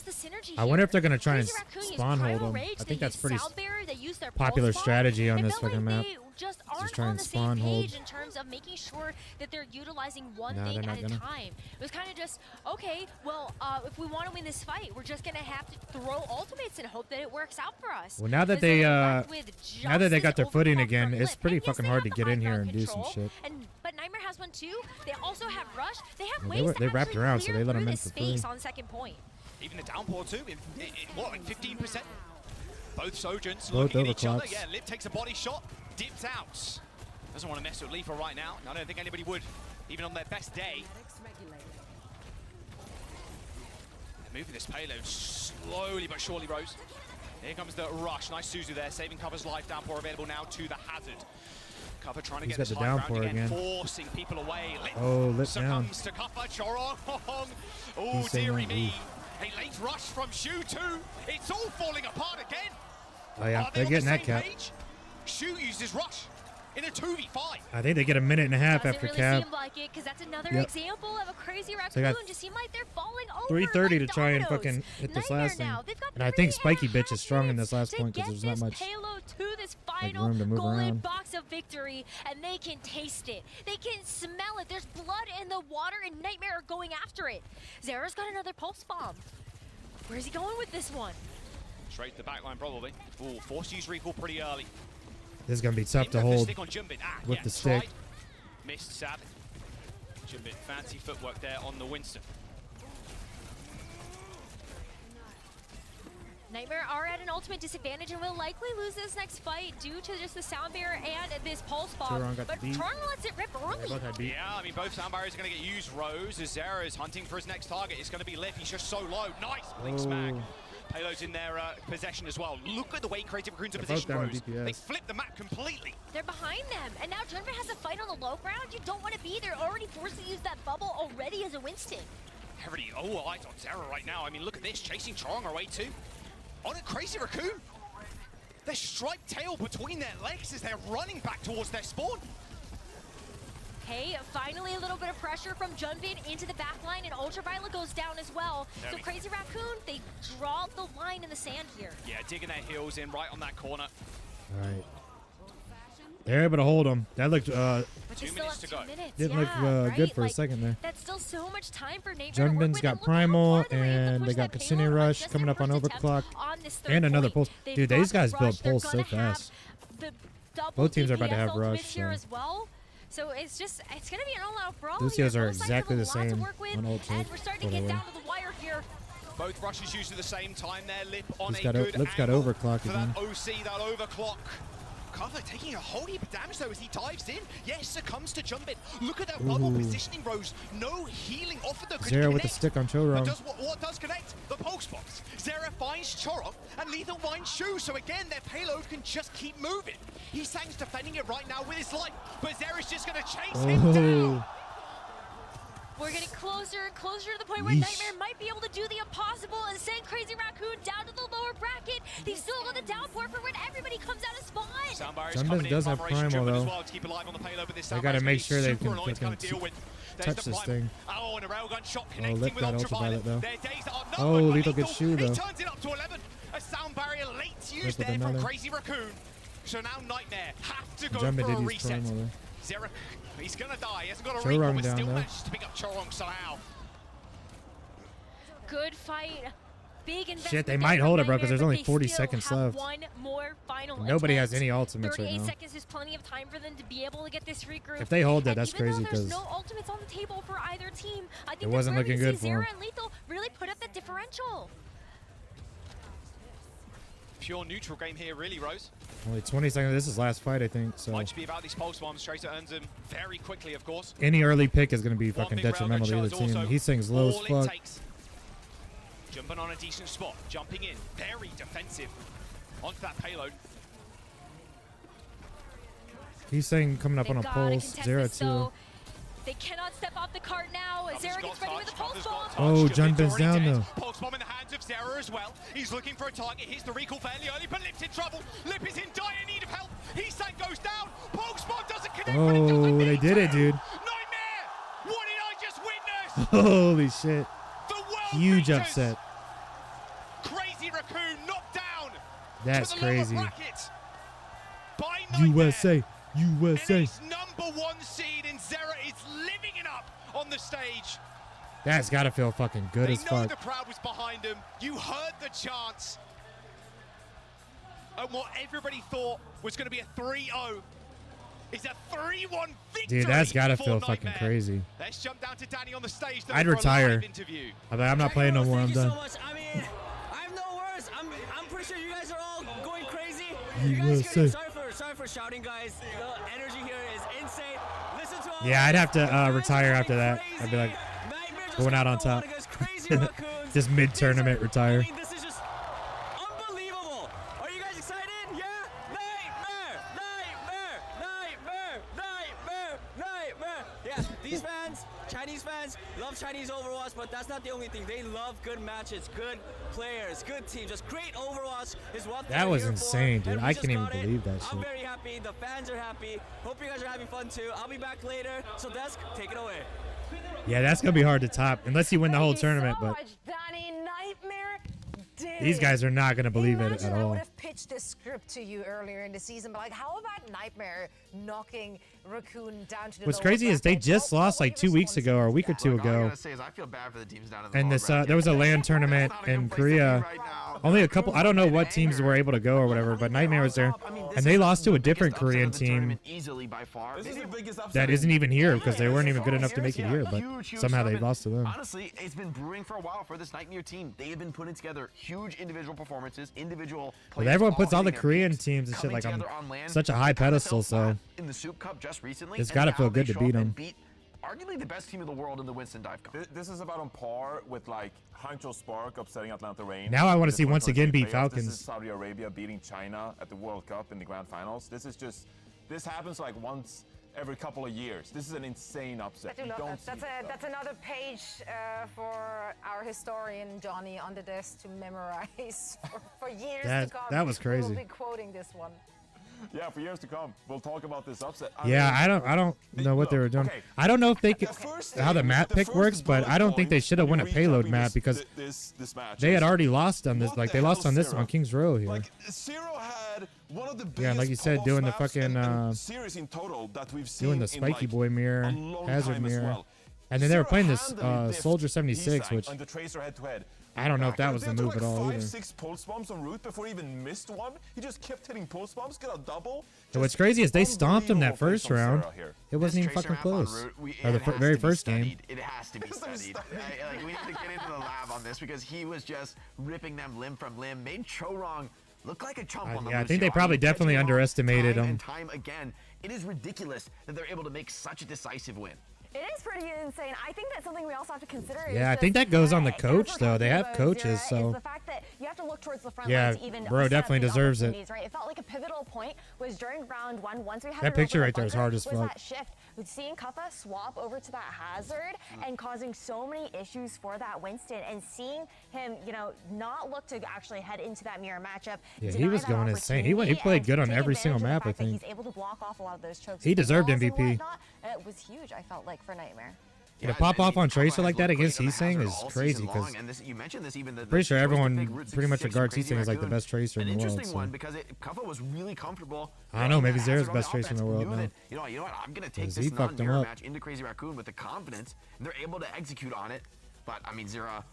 the synergy I wonder here? if they're gonna try and Crazy Raccoon used spawn hold Primal him. Rage, I they think that's used pretty Sound Barrier, they used their popular pulse bomb. strategy on It this felt fucking like map. They just aren't try on and the spawn same hold. page in terms of making sure that they're utilizing one Nah, thing they're at not a gonna. time. It was kind of just, okay, well, if we want to win this fight, we're just gonna have to throw ultimates and hope that it works out for us. Well, now that And so they they're left with now that they got their Justice footing overcome again, from it's Lip. pretty And yes, fucking they hard have to the get in high here ground and do some control, shit. But Nightmare has one too. They also have Rush. They have Yeah, ways they to wrapped actually around, so clear they let through him in this for space free. on second point. Even the downpour too, what, like 15%? Both Sojans Both looking at each other. overclocks. Yeah, Lip takes a body shot, dips out. Doesn't want to mess with Lethal right now. I don't think anybody would, even on their best day. They're moving this payload slowly but surely, Rose. Here comes the rush. Nice Suzu there, saving Kuffa's life. Downpour available now to the Hazard. Kuffa trying to He's get got this the high ground downpour again, again. forcing people away. Lip Oh, Lip down. succumbs to Kuffa. Chorong. Oh, He's saying dearie that, me. A late rush from Shu too. It's all falling apart again. Oh yeah, Are they they're on getting the that same cap. page? Shu uses rush in a 2v5. I think they get a minute and a half Doesn't after really cap. seem like it, because that's another Yep. example of a Crazy they got Raccoon just seem like they're falling over 3:30 to like try and dominoes. fucking hit this Nightmare last thing. now. They've got And I think 3.5 Spiky Bitch is strong in this last to point because get there's not this much payload to this final room to move golden around. box of victory, and they can taste it. They can smell it. There's blood in the water, and Nightmare are going after it. Zera's got another pulse bomb. Where's he going with this one? Straight to the back line, probably. Ooh, forced to use recall pretty early. This is gonna be tough Didn't to go for the hold stick on Jumbin. with Yeah, the stick. tried. Missed, sadly. Jumbin, fancy footwork there on the Winston. Nightmare are at an ultimate disadvantage and will likely lose this next fight due to just the sound barrier and this pulse bomb. Chorong got But the beat. Chorong lets it rip early. both had beat. Yeah, I mean, both sound barriers are going to get used. Rose, as Zera is hunting for his next target. It's going to be Lip. He's just so low. Nice blink smack. Oh. Payload's in their possession as well. Look at the way Crazy Raccoons are They're both positioned, down on Rose. DPS. They flip the map completely. They're behind them, and now Junbin has a fight on the low ground. You don't want to be there. Already forced to use that bubble already as a Winston. Everybody, oh, eyes on Zera right now. I mean, look at this, chasing Chorong away too. On a Crazy Raccoon. Their striped tail between their legs as they're running back towards their spawn. Hey, finally a little bit of pressure from Junbin into the back line, and Ultraviolet goes down as well. So Very. Crazy Raccoon, they draw the line in the sand here. Yeah, digging their heels in right on that corner. All right. They're able to hold them. That looked But they still have 2 minutes. didn't look right? good for Like, a second there. That's still so much time for Nightmare to work Junbin's with, got and look how Primal, far they were able to and push they got that Kitsune payload on Rush just coming their up on first attempt Overclock. on this third And another point. pulse. They've Dude, got these guys the build rush. They're pulse so gonna have fast. the double Both teams are about to DPS have ultimates rush, here so. as well. So it's gonna be an all-out brawl. Lucios here. are Both sides exactly have the a lot to same work with, on ult and too, we're starting by to the get way. down to the wire here. Both rushes used at the same time there. Lip on Lip's a got good Lip's got angle overclock for again. that OC, that overclock. Cover taking a whole heap of damage though as he dives in. Yes, succumbs to Jumbin. Look at that bubble Ooh. positioning, Rose. No healing offered though. Could Zera with the connect. stick on But Chorong. what does connect? The pulse box. Zera finds Chorong and Lethal finds Shu. So again, their payload can just keep moving. Heesang's defending it right now with his life, but Zera's just gonna chase him down. We're getting closer and closer to the point where Yeesh. Nightmare might be able to do the impossible and send Crazy Raccoon down to the lower bracket. They've still got the downpour for when everybody comes out of spawn. Sound barriers Junbin coming in, does have Operation Primal, Jumbin as though. well to keep alive on the payload, but this They sound gotta barrier's make gonna sure be they super can annoying to kind of fucking deal with. There's touch the this Primal. thing. Oh, and a railgun shot connecting Lip with got Ultraviolet. ultraviolet, though. Their days are numbered, Oh, but Lethal gets Shu, He though. turns it up to 11. A sound barrier late used with there from another. Crazy Raccoon. So now Nightmare have to go Jumbin for did a use reset. Primal, though. Zera, he's gonna die. He hasn't got a Chorong recall, but down, still though. manages to pick up Chorong somehow. Good fight. Big investment. Shit, they there might from hold it, bro, Nightmare, because there's but only they 40 still seconds have left. One more final Nobody has attempt. any ultimates right 38 now. seconds is plenty of time for them to be able to get this regroup. If they hold that, And that's even though crazy, there's 'cause no ultimates on the table for either team. I think it wasn't that's where looking we good see for 'em. Zera and Lethal really put up that differential. Pure neutral game here, really, Rose. Only 20 seconds. This is last fight, I think. So Might just be about these pulse bombs. Tracer earns them very quickly, of course. any early pick is going to be One fucking big detrimental to railgun either shot team. is also He sings low as all it fuck. takes. Jumping on a decent spot, jumping in, very defensive onto that payload. He's saying coming up They've on a gotta pulse. contest Zera this, too. though. They cannot step off the cart now. Zera gets ready with the pulse bomb. Oh, Junbin's down though. Pulse bomb in the hands of Zera as well. He's looking for a target. Hits the recall fairly early, but Lip's in trouble. Lip is in dire need of help. Heesang goes down. Pulse bomb doesn't connect. Oh, they did it, dude. Nightmare! What did I just witness? Holy shit. The world Huge beaters. upset. Crazy Raccoon knocked down. That's to the lower crazy. bracket by Nightmare. USA. USA. He's #1 seed, and Zera is living it up on the stage. That's got to feel fucking good They as know fuck. the crowd was behind him. You heard the chants. And what everybody thought was going to be a 3-0 is a 3-1 victory. Dude, that's got to for feel Nightmare. fucking crazy. Let's jump down to Danny on the stage. though, I'd for a retire. live interview. I'm not playing no more. I'm Thank you so done. much. I mean, I have no words. I'm pretty sure you guys are all going crazy. You guys USA. sorry for shouting, guys. The energy here is insane. Listen to all Yeah, I'd have to retire after that. I'd be like going out on top. Just mid-tournament retire. I mean, this is just unbelievable. Are you guys excited? Yeah? Nightmare. Yeah, these fans, Chinese fans, love Chinese Overwatch, but that's not the only thing. They love good matches, good players, good teams. Just great Overwatch is what That they're was here insane, for, dude. and we I just can't even got it. believe that I'm shit. very happy. The fans are happy. Hope you guys are having fun too. I'll be back later. So Desk, take it away. Yeah, that's going to be hard to top unless you win the whole tournament. so But much, Danny. Nightmare did these it. guys are not going to believe it Imagine at I all. would have pitched this script to you earlier in the season, but like, how about Nightmare knocking Raccoon down to the What's lower crazy is they bracket? just lost like 2 weeks ago or a week or two All I ago. gotta say is I feel bad for the teams down in the And lower this bracket. there was a LAN tournament in Korea. Only a couple. I don't know what teams were able to go or whatever, but Nightmare was there, and they lost to a different Korean team easily by far. This is the biggest upset. that isn't even here because they weren't even good enough to make it here. But Huge somehow they summit. lost to them. Honestly, it's been brewing for a while for this Nightmare team. They have been putting together huge individual performances, individual But players everyone puts all the hitting their Korean peaks, teams and shit coming like on together on LAN. such a high They kinda pedestal. fell flat So in the Soup Cup just recently, it's and got to now feel they good to show beat up and them. beat arguably the best team in the world in the Winston Dive Cup. This is about on par with like Hangzhou Spark upsetting Atlanta Reign. Now I wanna This see once 2023 again beat playoffs. Falcons. This is Saudi Arabia beating China at the World Cup in the grand finals. This happens like once every couple of years. This is an insane upset. I do You love don't that. see this That's another page for our historian Johnny on the desk to memorize for years That- to come. that was We crazy. will be quoting this one. Yeah, for years to come, we'll talk about this upset. Yeah, mean, I don't know what they were doing. okay. I don't know if they could, first how the thing- map the pick first works, but I don't bullet think they point should have won a in payload recapping map because this match they had is, already lost on this. what Like the they lost hell, on this Zero? on Kings Row here. Like Zero had had one of the biggest Yeah, like you said, doing the pop-off fucking and series in total that we've seen doing the in, spiky like, boy mirror, a long hazard time as mirror, well. and then they were Zero playing this handily diffed Soldier 76, Isak which on the Tracer head-to-head. I don't know if that And was the they took move at like all 5, either. 6 pulse bombs en route before he even missed one. He just kept hitting pulse bombs, got a double. And what's crazy is they stomped him that Unbelievable first play from round. Sarah here. It wasn't even Tracer fucking map en close. route, Or the it has very to be first game. studied. It has to be studied. Like, we need to get into the lab on this because he was just ripping them limb from limb. Made Chorong look like a chump on the Yeah, I think they Lucio. probably mean, definitely catching him underestimated time him. and time again. It is ridiculous that they're able to make such a decisive win. It is pretty insane. I think that's something we also have to consider. Yeah, I think that goes on the coach though. They have coaches, so. Is the fact that you have to look towards the front Yeah, line to even bro set up definitely these deserves it. opportunities, right? It felt like a pivotal point was during round 1. Once we had That it picture over right the there is buzzer, hard as was fuck. that shift with seeing Kuffa swap over to that hazard and causing so many issues for that Winston, and seeing him, you know, not look to actually head into that mirror matchup. Yeah, he deny was that going insane. He opportunity played and good on take every advantage single of the map, I fact that think. He's able to block off a lot of those chokes. He with deserved walls and MVP. whatnot. It was huge, I felt like, for Nightmare. To pop off on Tracer like that against Heesang is crazy because you mentioned this, even the pretty sure choice to everyone pick Route pretty much 66 regards from Crazy Heesang as like the Raccoon. best Tracer in An the world. interesting So. one because Kuffa was really comfortable. I don't know, maybe Hazard Zero's on best the Tracer in the offense, world knew now. that, you know what, I'm going to take 'Cause this he fucked him non-mirror up. match into Crazy Raccoon with the confidence, and they're able to execute on it. But, I mean, Zera,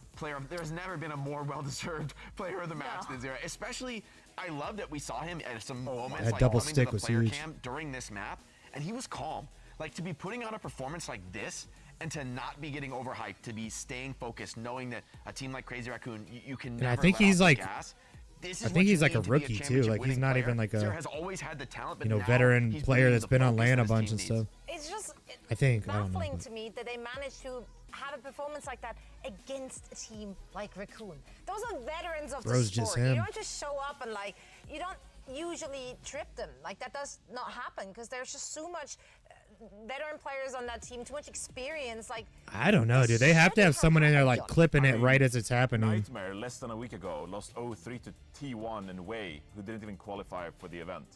there's never been a more well-deserved player of the match than Zera. Especially, I love that we saw him at some moments That like double coming stick to the was player huge. cam during this map, and he was calm. Like, to be putting on a performance like this, and to not be getting overhyped, to be staying focused, knowing that a team like Crazy Raccoon, you can And never I think let he's off the like, gas. This is I what think you he's like need a to be rookie too. championship Like he's winning not player. even like Zera a, has always had the talent, but you know, now veteran he's player bringing that's the been on focus land a this bunch team and needs. stuff. It's just I think. I don't know. baffling to me that they managed to have a performance like that against a team like Raccoon. Those are veterans of Bro's the just sport. him. You don't just show up and like, you don't usually trip them. Like that does not happen because there's just so much veteran players on that team, too much experience. Like I don't know, dude. They have to have someone in there like clipping it right as it's happening. Nightmare, less than a week ago, lost 0-3 to T1 and Wei, who didn't even qualify for the event.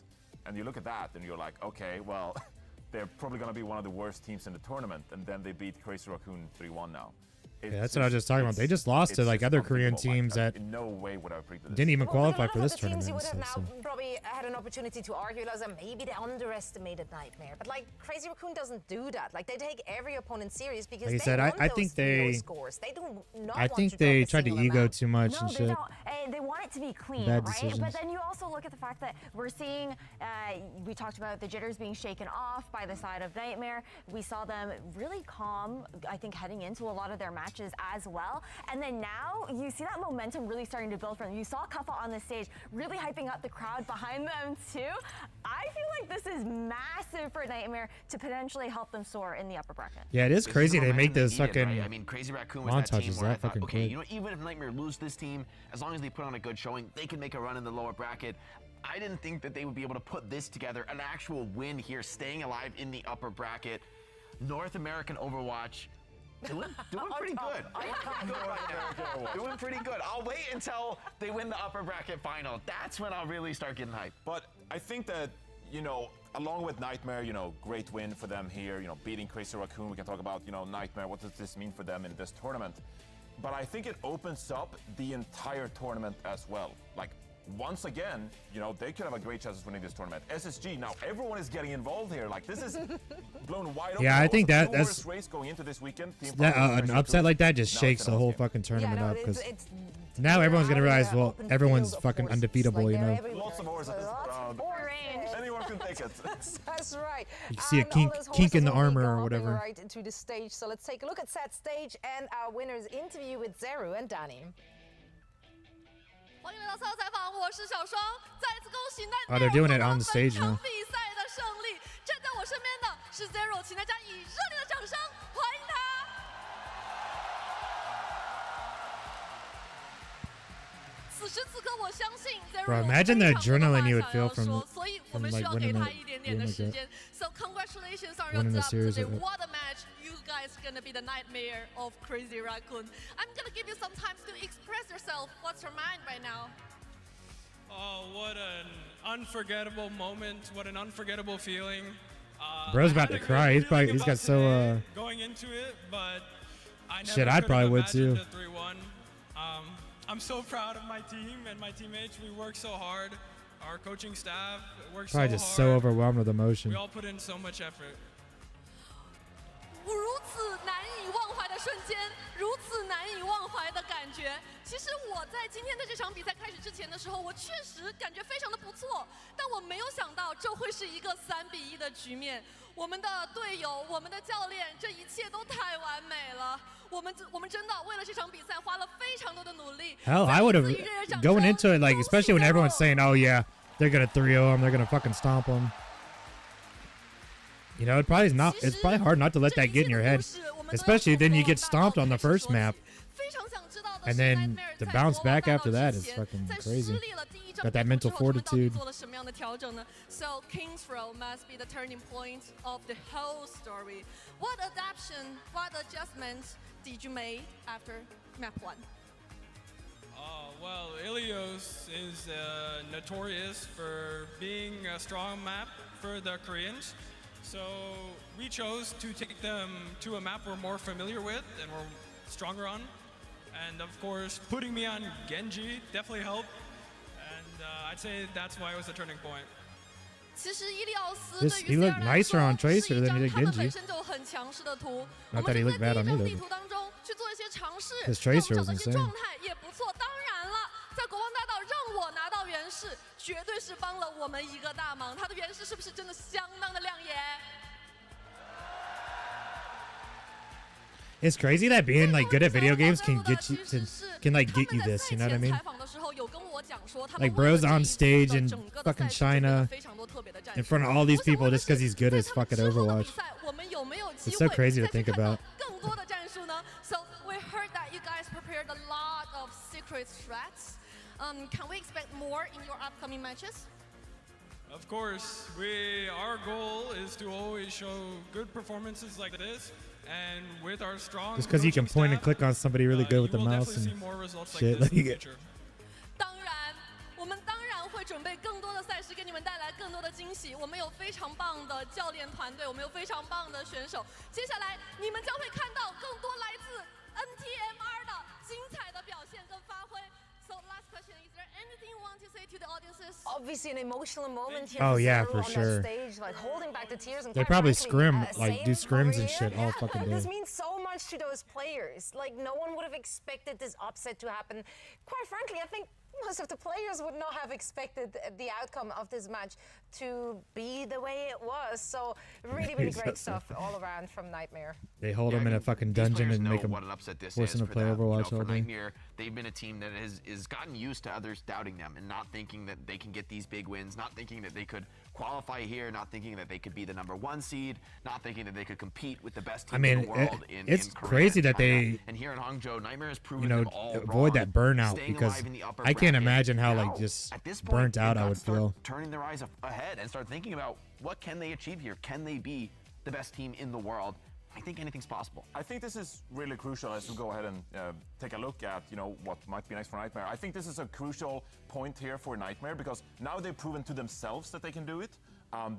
And you look at that and you're like, okay, well, they're probably going to be one of the worst teams in the tournament. And then they beat Crazy Raccoon 3-1 now. Yeah, that's what I was just talking about. They just lost to like other Korean teams that in no way would I have predicted this. didn't even qualify Well, for this the teams tournament. you would and have stuff, now probably had an opportunity to argue as maybe they underestimated Nightmare, but like Crazy Raccoon doesn't do that. Like they take every opponent serious because Like you they said, want I those think low they- scores. They do not I want think to they drop a tried to single ego amount. too much No, and they shit. don't. And they want it to be clean, Bad right? decisions. But then you also look at the fact that we're seeing, we talked about the jitters being shaken off by the side of Nightmare. We saw them really calm, I think, heading into a lot of their matches as well. And then now you see that momentum really starting to build from them. You saw Kuffa on the stage really hyping up the crowd behind them too. I feel like this is massive for Nightmare to potentially help them soar in the upper bracket. Yeah, it is This crazy the they make momentum those needed, fucking right? I mean, Crazy Raccoon was that team montages where I that thought, fucking okay, quick. you know, even if Nightmare lose this team, as long as they put on a good showing, they can make a run in the lower bracket. I didn't think that they would be able to put this together, an actual win here, staying alive in the upper bracket. North American Overwatch. Doing pretty good. Doing pretty good. I'll wait until they win the upper bracket final. That's when I'll really start getting hyped. But I think that, you know, along with Nightmare, you know, great win for them here, you know, beating Crazy Raccoon. We can talk about, you know, Nightmare, what does this mean for them in this tournament? But I think it opens up the entire tournament as well. Like, once again, you know, they could have a great chance of winning this tournament. SSG, now everyone is getting involved here. Like, this is blown wide open. Yeah, I think That was the that's worst race going into this weekend. Team that, Fire, an Crazy upset Raccoon. like that just Now shakes it's the an whole off game. fucking tournament no, up because it's now everyone's gonna out of realize, the well, open everyone's field of fucking horses. undefeatable, Like, you they're know. everywhere. Lots of horses around. Orange. Anyone can take it. That's right. You can see a And all kink- those kink in horses the will be armor or galloping whatever. Right into the stage. So let's take a look at set stage and our winners interview with Zeru and Danny. 欢迎来到赛后采访，我是小双，再次恭喜 Oh, they're doing it on the stage 本 now. 场比赛的胜利。站在我身边的是 Zero， 请大家以热烈的掌声欢迎他。此时此刻，我相信 Zero Bro, imagine the 非常多的 adrenaline you 话 would 想要 feel from 说，所以我们 from 需 like 要给 winning 他 that 一点点 game 的 like 时 that. 间。So congratulations on your Winning the job series today. like that. What a match! You guys gonna be the nightmare of Crazy Raccoon. I'm gonna give you some time to express yourself. What's your mind right now? Oh, what an unforgettable moment! What an unforgettable feeling. Bro's I about had to a cry. good He's probably feeling he's got about so today going into it, but I never Shit, I could have probably would imagined too. a 3-1. I'm so proud of my team and my teammates. We worked so hard. Our coaching staff works Probably so just hard. so overwhelmed with emotion. We all put in so much effort. 如此难以忘怀的瞬间，如此难以忘怀的感觉。其实我在今天的这场比赛开始之前的时候，我确实感觉非常的不错，但我没有想到这会是一个3-1的局面。我们的队友，我们的教练，这一切都太完美了。我们真的为了这场比赛花了非常多的努力。 Hell, I would have going into it like, especially when everyone's saying, "Oh yeah, they're gonna 3-0 them, they're gonna fucking stomp them." You know, it probably is not. It's probably hard not to let that get in your head, especially then you get stomped on the first map, and then to bounce back after that is fucking crazy. Got that mental fortitude. So King's Row must be the turning point of the whole story. What adaptation, what adjustments did you make after map 1? Well, Ilios is notorious for being a strong map for the Koreans. So we chose to take them to a map we're more familiar with and we're stronger on. And of course, putting me on Genji definitely helped. And I'd say that's why it was a turning point. 其实伊利奥斯 This 对 he 于 looked nicer on Tracer than he did 他们 Genji. 本身就很强势的图， Not 我 that he 们 looked 就 bad 在 on 第一 either, 张地 but- 图当中去做一些尝试， His 让 Tracer 我们 was 找到些 insane. 状态也不错。当然了，在国王大道让我拿到原氏，绝对是帮了我们一个大忙。他的原氏是不是真的相当的亮眼？ It's crazy that being like good at video games can get you to like get you this. You know what I mean? 采访的时候有跟我讲说，他们 Like bro's on stage in fucking China in front of all these people just because he's good as fucking Overwatch. 我们有没有机 It's 会 so crazy to 再去 think 看到 about. 更多的战术呢 ？So we heard that you guys prepared a lot of secret threats. Can we expect more in your upcoming matches? Of course, our goal is to always show good performances like this. And with our strong Just because you can point and staff, click on somebody really good with the you will mouse definitely and see more results like shit. this Like, in the future. 当然，我们当然会准备更多的赛事，给你们带来更多的惊喜。我们有非常棒的教练团队，我们有非常棒的选手。接下来，你们将会看到更多来自 NTMR 的精彩的表现跟发挥。So last question, is there anything you want to say to the audiences? Obviously, an emotional moment here. Oh, for yeah, Zero for on sure. That stage, like holding back the tears. And They quite probably frankly, scrim, like, do same scrims and career. shit all fucking This day. means so much to those players. Like, no one would have expected this upset to happen. Quite frankly, I think most of the players would not have expected the outcome of this match to be the way it was. So, really, really great stuff all around from Nightmare. They hold him in a fucking dungeon players and know make him what an upset this force is him to for play them. Overwatch for all day. Nightmare, they've been a team that has gotten used to others doubting them and not thinking that they can get these big wins, not thinking that they could qualify here, not thinking that they could be the #1 seed, not thinking that they could compete with the best team I mean, in the world. it's in Korea crazy and that China. they, And here in Hangzhou, Nightmare has proven you know, them all avoid wrong, that burnout staying because alive in the upper I can't bracket. imagine how Now, like just at this point, burnt they've out got I to would start feel. turning their eyes ahead and start thinking about what can they achieve here? Can they be the best team in the world? I think anything's possible. I think this is really crucial as we go ahead and take a look at, what might be next for Nightmare. I think this is a crucial point here for Nightmare because now they've proven to themselves that they can do it.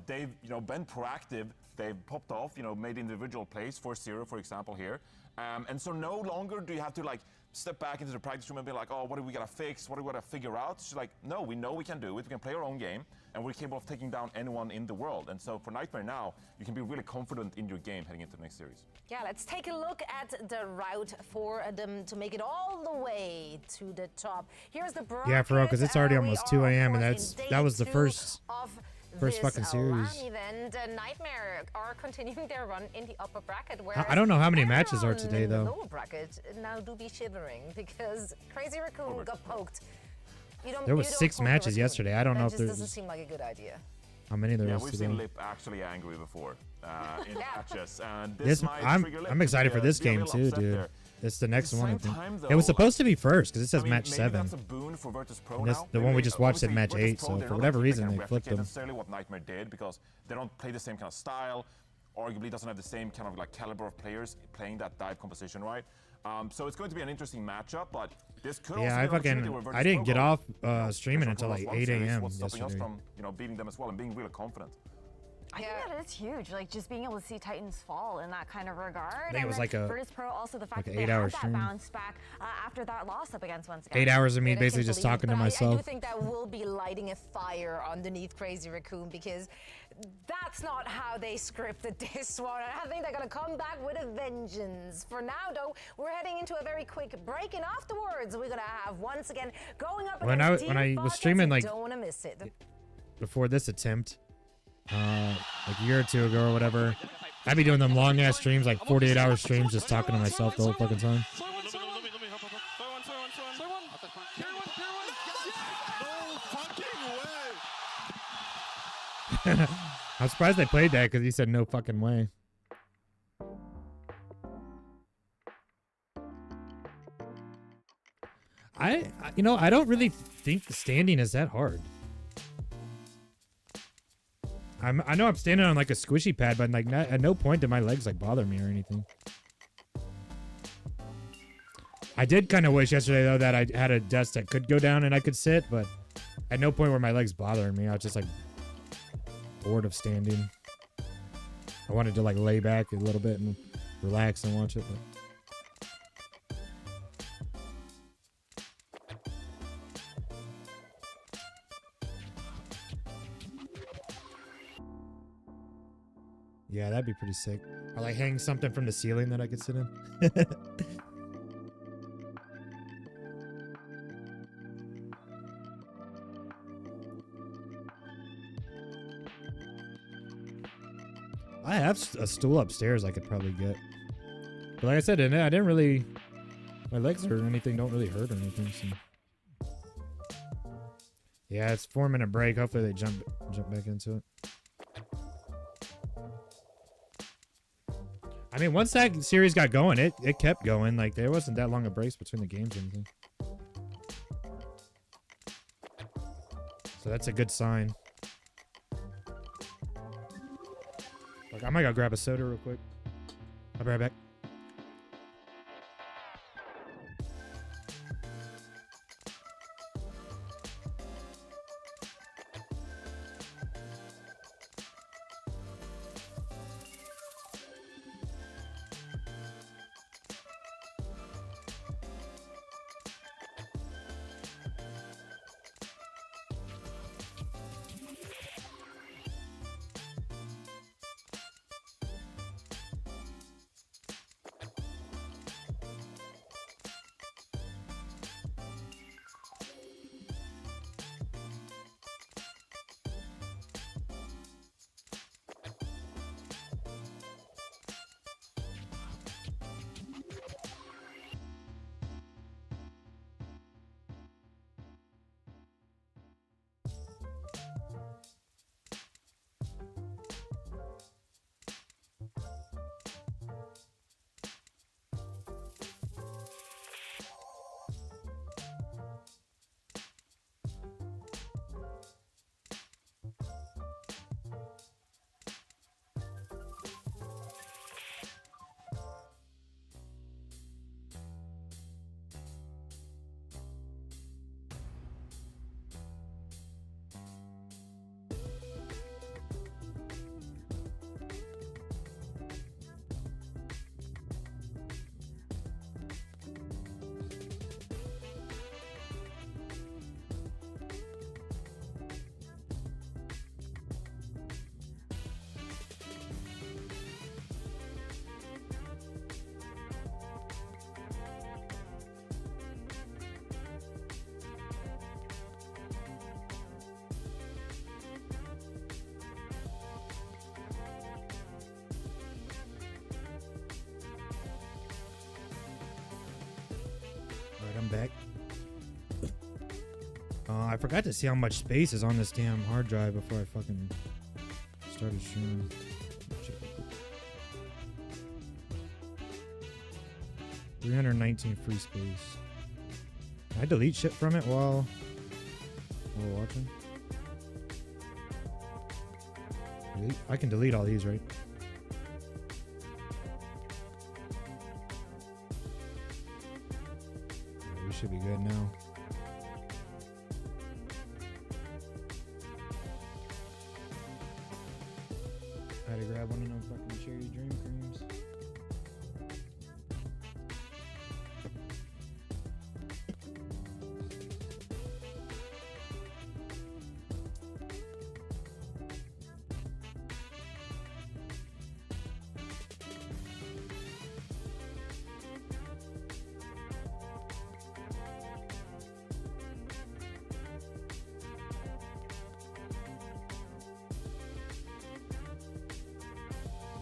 They've, been proactive. They've popped off, made individual plays for Zero, for example, here. And so no longer do you have to step back into the practice room and be like, oh, what do we gotta fix? What do we gotta figure out? It's like, no, we know we can do it. We can play our own game, and we're capable of taking down anyone in the world. And so for Nightmare now, you can be really confident in your game heading into the next series. Yeah, let's take a look at the route for them to make it all the way to the top. Here's the bracket. Yeah, for real, because it's already We almost are, 2 of a.m. and course, that in was the day first two of first this fucking series. LAN event. Nightmare are continuing their run in the upper bracket. I don't know how many matches are everyone today in the though. lower bracket now do be shivering because Crazy Raccoon got poked. There was 6 matches yesterday. I don't know if that there's just doesn't seem like a good idea. how many there Yeah, is we've today. seen Lip actually angry before in matches. And This might trigger Lip I'm to excited be for this be a game little too, upset dude. there. It's the next At the one. I same think time, it was though, supposed to be first because it says I mean, match maybe 7. that's a boon for Virtus Pro And this- now. the one we Maybe, just watched at obviously, match Virtus 8, Pro, so they're for not whatever a team that reason can they flipped replicate them. necessarily what Nightmare did because they don't play the same kind of style. Arguably doesn't have the same kind of caliber of players playing that dive composition, right? So it's going to be an interesting matchup, but this could Yeah, also I be an opportunity where fucking Virtus I didn't Pro get go, off streaming Virtus until Pro like lost 8 one series. a.m. What's stopping us yesterday. from beating them as well and being really confident? I think that is huge. Like just being able to see Titans fall in that kind of regard. I think it was like a Virtus Pro also the fact like that an they 8-hour had that stream. bounce back after that loss up against once again. 8 hours of me I basically can just believe it, talking to but I do myself. think that will be lighting a fire underneath Crazy Raccoon because that's not how they scripted this one. I think they're gonna come back with a vengeance. For now, though, we're heading into a very quick break, and afterwards, we're gonna have once again going up When against I Team was Buckets. streaming, like, don't wanna miss it. Before this attempt, like a year or two ago or whatever, I'd be doing them long ass streams, like 48-hour streams, just talking to myself the whole fucking time. I'm surprised they played that because he said no fucking way. You know, I don't really think the standing is that hard. I know I'm standing on like a squishy pad, but like at no point did my legs like bother me or anything. I did kind of wish yesterday though that I had a desk that could go down and I could sit, but at no point were my legs bothering me. I was just like bored of standing. I wanted to like lay back a little bit and relax and watch it, but yeah, that'd be pretty sick. Or like hang something from the ceiling that I could sit in. I have a stool upstairs I could probably get. But like I said, I didn't really... My legs or anything don't really hurt or anything, so... Yeah, it's 4-minute break. Hopefully they jump back into it. I mean, once that series got going, it kept going. Like, there wasn't that long of breaks between the games or anything. So that's a good sign. Like, I might go grab a soda real quick. I'll be right back. I'm back. I forgot to see how much space is on this damn hard drive before I fucking started streaming. Check real quick. 319 free space. Can I delete shit from it while watching? I can delete all these, right? We should be good now.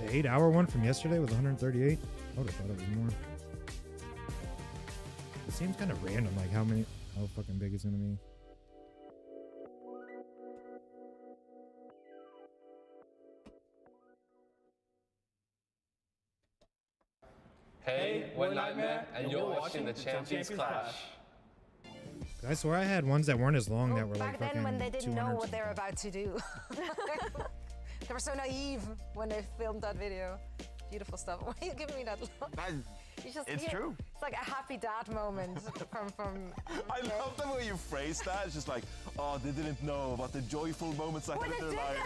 The 8-hour one from yesterday was 138. I would have thought it was more. It seems kind of random, like how fucking big it's gonna be. Hey, we're Nightmare, and you're watching the Champions Clash. I swear I had ones that weren't as long that were like Back then, fucking when they didn't know 200 what they were about to do. They were so naive when they filmed that video. Beautiful stuff. Why are you giving me that look? It's true. It's like a happy dad moment from I love the way you phrase that. It's just like, oh, they didn't know about the joyful moments I had in their life.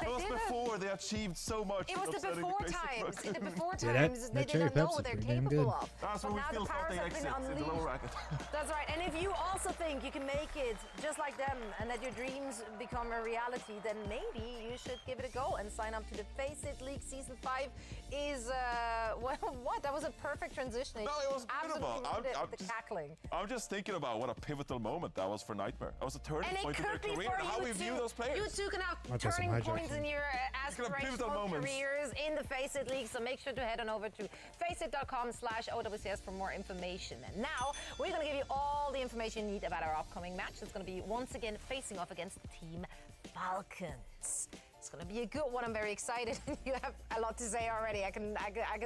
It was before they achieved so much. It was the before times. In the before Yeah, times, they that cherry didn't know Pepsi what they're pretty damn capable good. of. That's But when we now feel the powers something have been exits in the lower unleashed. bracket. That's right. And if you also think you can make it just like them and that your dreams become a reality, then maybe you should give it a go and sign up to the Face It League Season 5 is, what? That was a perfect transition. No, it was beautiful. The cackling. I'm just thinking about what a pivotal moment that was for Nightmare. That was a turning And it point in their could be career. for How you we view those players. You two can have I'll take some turning hydration. points in your pivotal aspirational moments. careers in the Face It League, so make sure to head on over to faceit.com/OWCS for more information. And now we're going to give you all the information you need about our upcoming match. It's going to be once again facing off against Team Falcons. It's going to be a good one. I'm very excited. You have a lot to say already. I can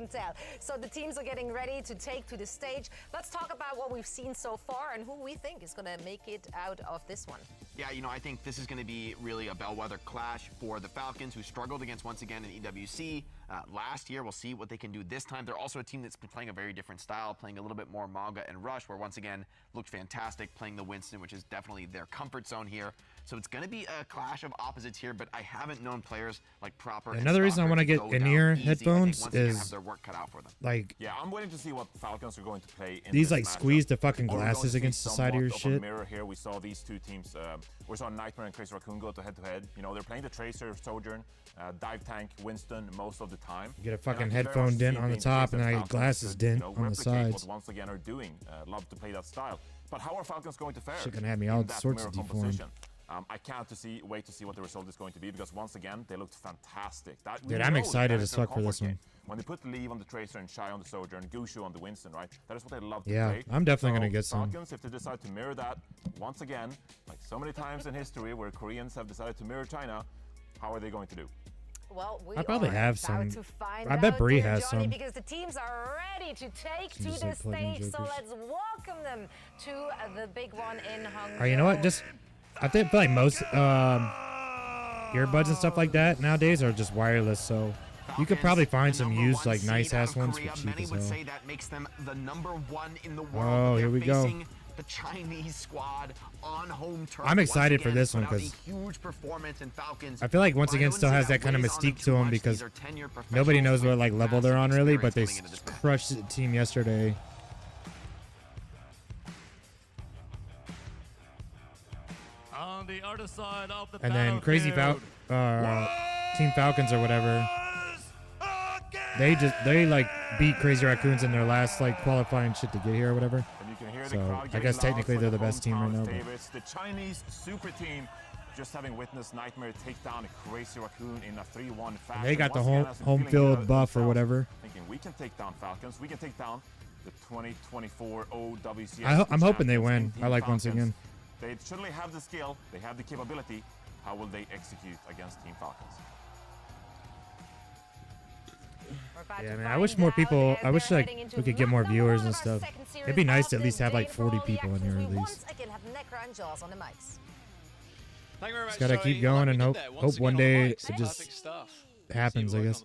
tell. So the teams are getting ready to take to the stage. Let's talk about what we've seen so far and who we think is going to make it out of this one. Yeah, I think this is going to be really a bellwether clash for the Falcons, who struggled against once again in EWC last year. We'll see what they can do this time. They're also a team that's been playing a very different style, playing a little bit more Mauga and Rush, where once again looked fantastic, playing the Winston, which is definitely their comfort zone here. So it's going to be a clash of opposites here, but I haven't known players like Proper. Another reason I want to get in-ear headphones is their work cut out for them. like Yeah, I'm waiting to see what Falcons are going to play in these this like matchup. squeeze the fucking Are we going to glasses see against the side of your somewhat a shit. mirror here. We saw these two teams. We saw Nightmare and Crazy Raccoon go to head-to-head. You know, they're playing the Tracer, Sojourn, Dive Tank, Winston most of the time. You get a And fucking I very headphone much dent see on the being top case and that I get Falcons glasses could, dent you know, on the replicate sides. What once again are doing. Love to play that style. But how are Falcons going to fare? Shit gonna have me in all that sorts mirror of deformed. composition? I can't wait to see what the result is going to be, because once again they looked fantastic. Dude, I'm excited as fuck for this one. When they put Leave on the Tracer and Shy on the Sojourn, Gushu on the Winston, right? That is what they love to Yeah, play. I'm definitely So gonna get some. Falcons, if they decide to mirror that once again, like so many times in history where Koreans have decided to mirror China, how are they going to do? Well, we I probably are have about some. to find I bet out, Bree dear has Johnny, some. because the teams are ready to take to Just the like plug-in stage. So jokers. let's welcome them to the big one in Hangzhou. Or you know what? Just I feel like most earbuds and stuff like that nowadays are just wireless, so you could probably find some used like nice ass ones for cheap Many as would hell. say that makes them the #1 in the world. Oh, but here they're we go. facing The Chinese squad on home turf. I'm excited Once for again, this one put out a 'cause huge performance in Falcons. I feel like once But I again wouldn't still say has that kind of weighs on them mystique too to them much. because These are 10-year nobody professionals knows what with like level they're on really, but they experience coming into this crushed the team yesterday. On the other side of the And then Crazy Team Falcons or whatever. They like beat Crazy Raccoons in their last like qualifying shit to get here or whatever. And you can hear the So crowd I getting guess loud technically for they're the best team right hometown now. But favorites. The Chinese super team just having witnessed Nightmare take down a Crazy Raccoon in a 3-1 fashion. they got the Once again, has been home feeling field good buff or themselves, whatever. Thinking we can take down Falcons. We can take down the 2024 OWCS. I'm hoping they champions win. in Team I like once Falcons. again. They certainly have the skill. They have the capability. How will they execute against Team Falcons? Yeah, man. I wish more people. I wish like we could get more viewers and stuff. It'd be nice to at least have like 40 people in here at least. Once again have Necra and Jaws on the mics. Thank you very much. Just gotta keep going and hope one day it just happens. I guess.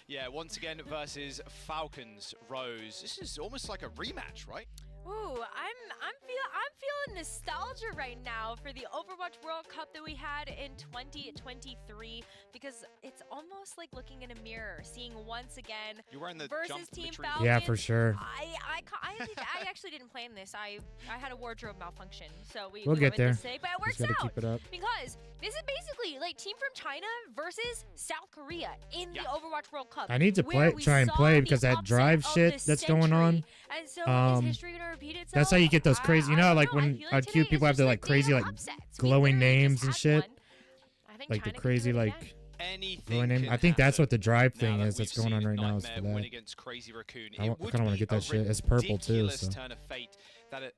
Yeah, once again versus Falcons Rose. This is almost like a rematch, right? Ooh, I'm feeling nostalgia right now for the Overwatch World Cup that we had in 2023 because it's almost like looking in a mirror, seeing once again You're wearing the versus jump Team retreat. Falcons. Yeah, for sure. I actually didn't plan this. I had a wardrobe malfunction, so we We'll we get went there. this way, but it works Just gotta out keep it up. because this is basically like Team from China versus South Korea in the Overwatch World Cup. I need to where we try and saw play the because that upset drive of shit the that's going on. And so is history gonna repeat itself? That's how you get those crazy. You know, how, like when today cute people have is their just like the crazy day of like upsets. We glowing literally names just and had shit. one. I think Like the China can crazy do it like again. Anything I think that's what the drive thing now is that's going on right now. Is for Nightmare win that. against Crazy Raccoon. I It kind would of want to be get that a shit. It's purple too. ridiculous So turn of fate that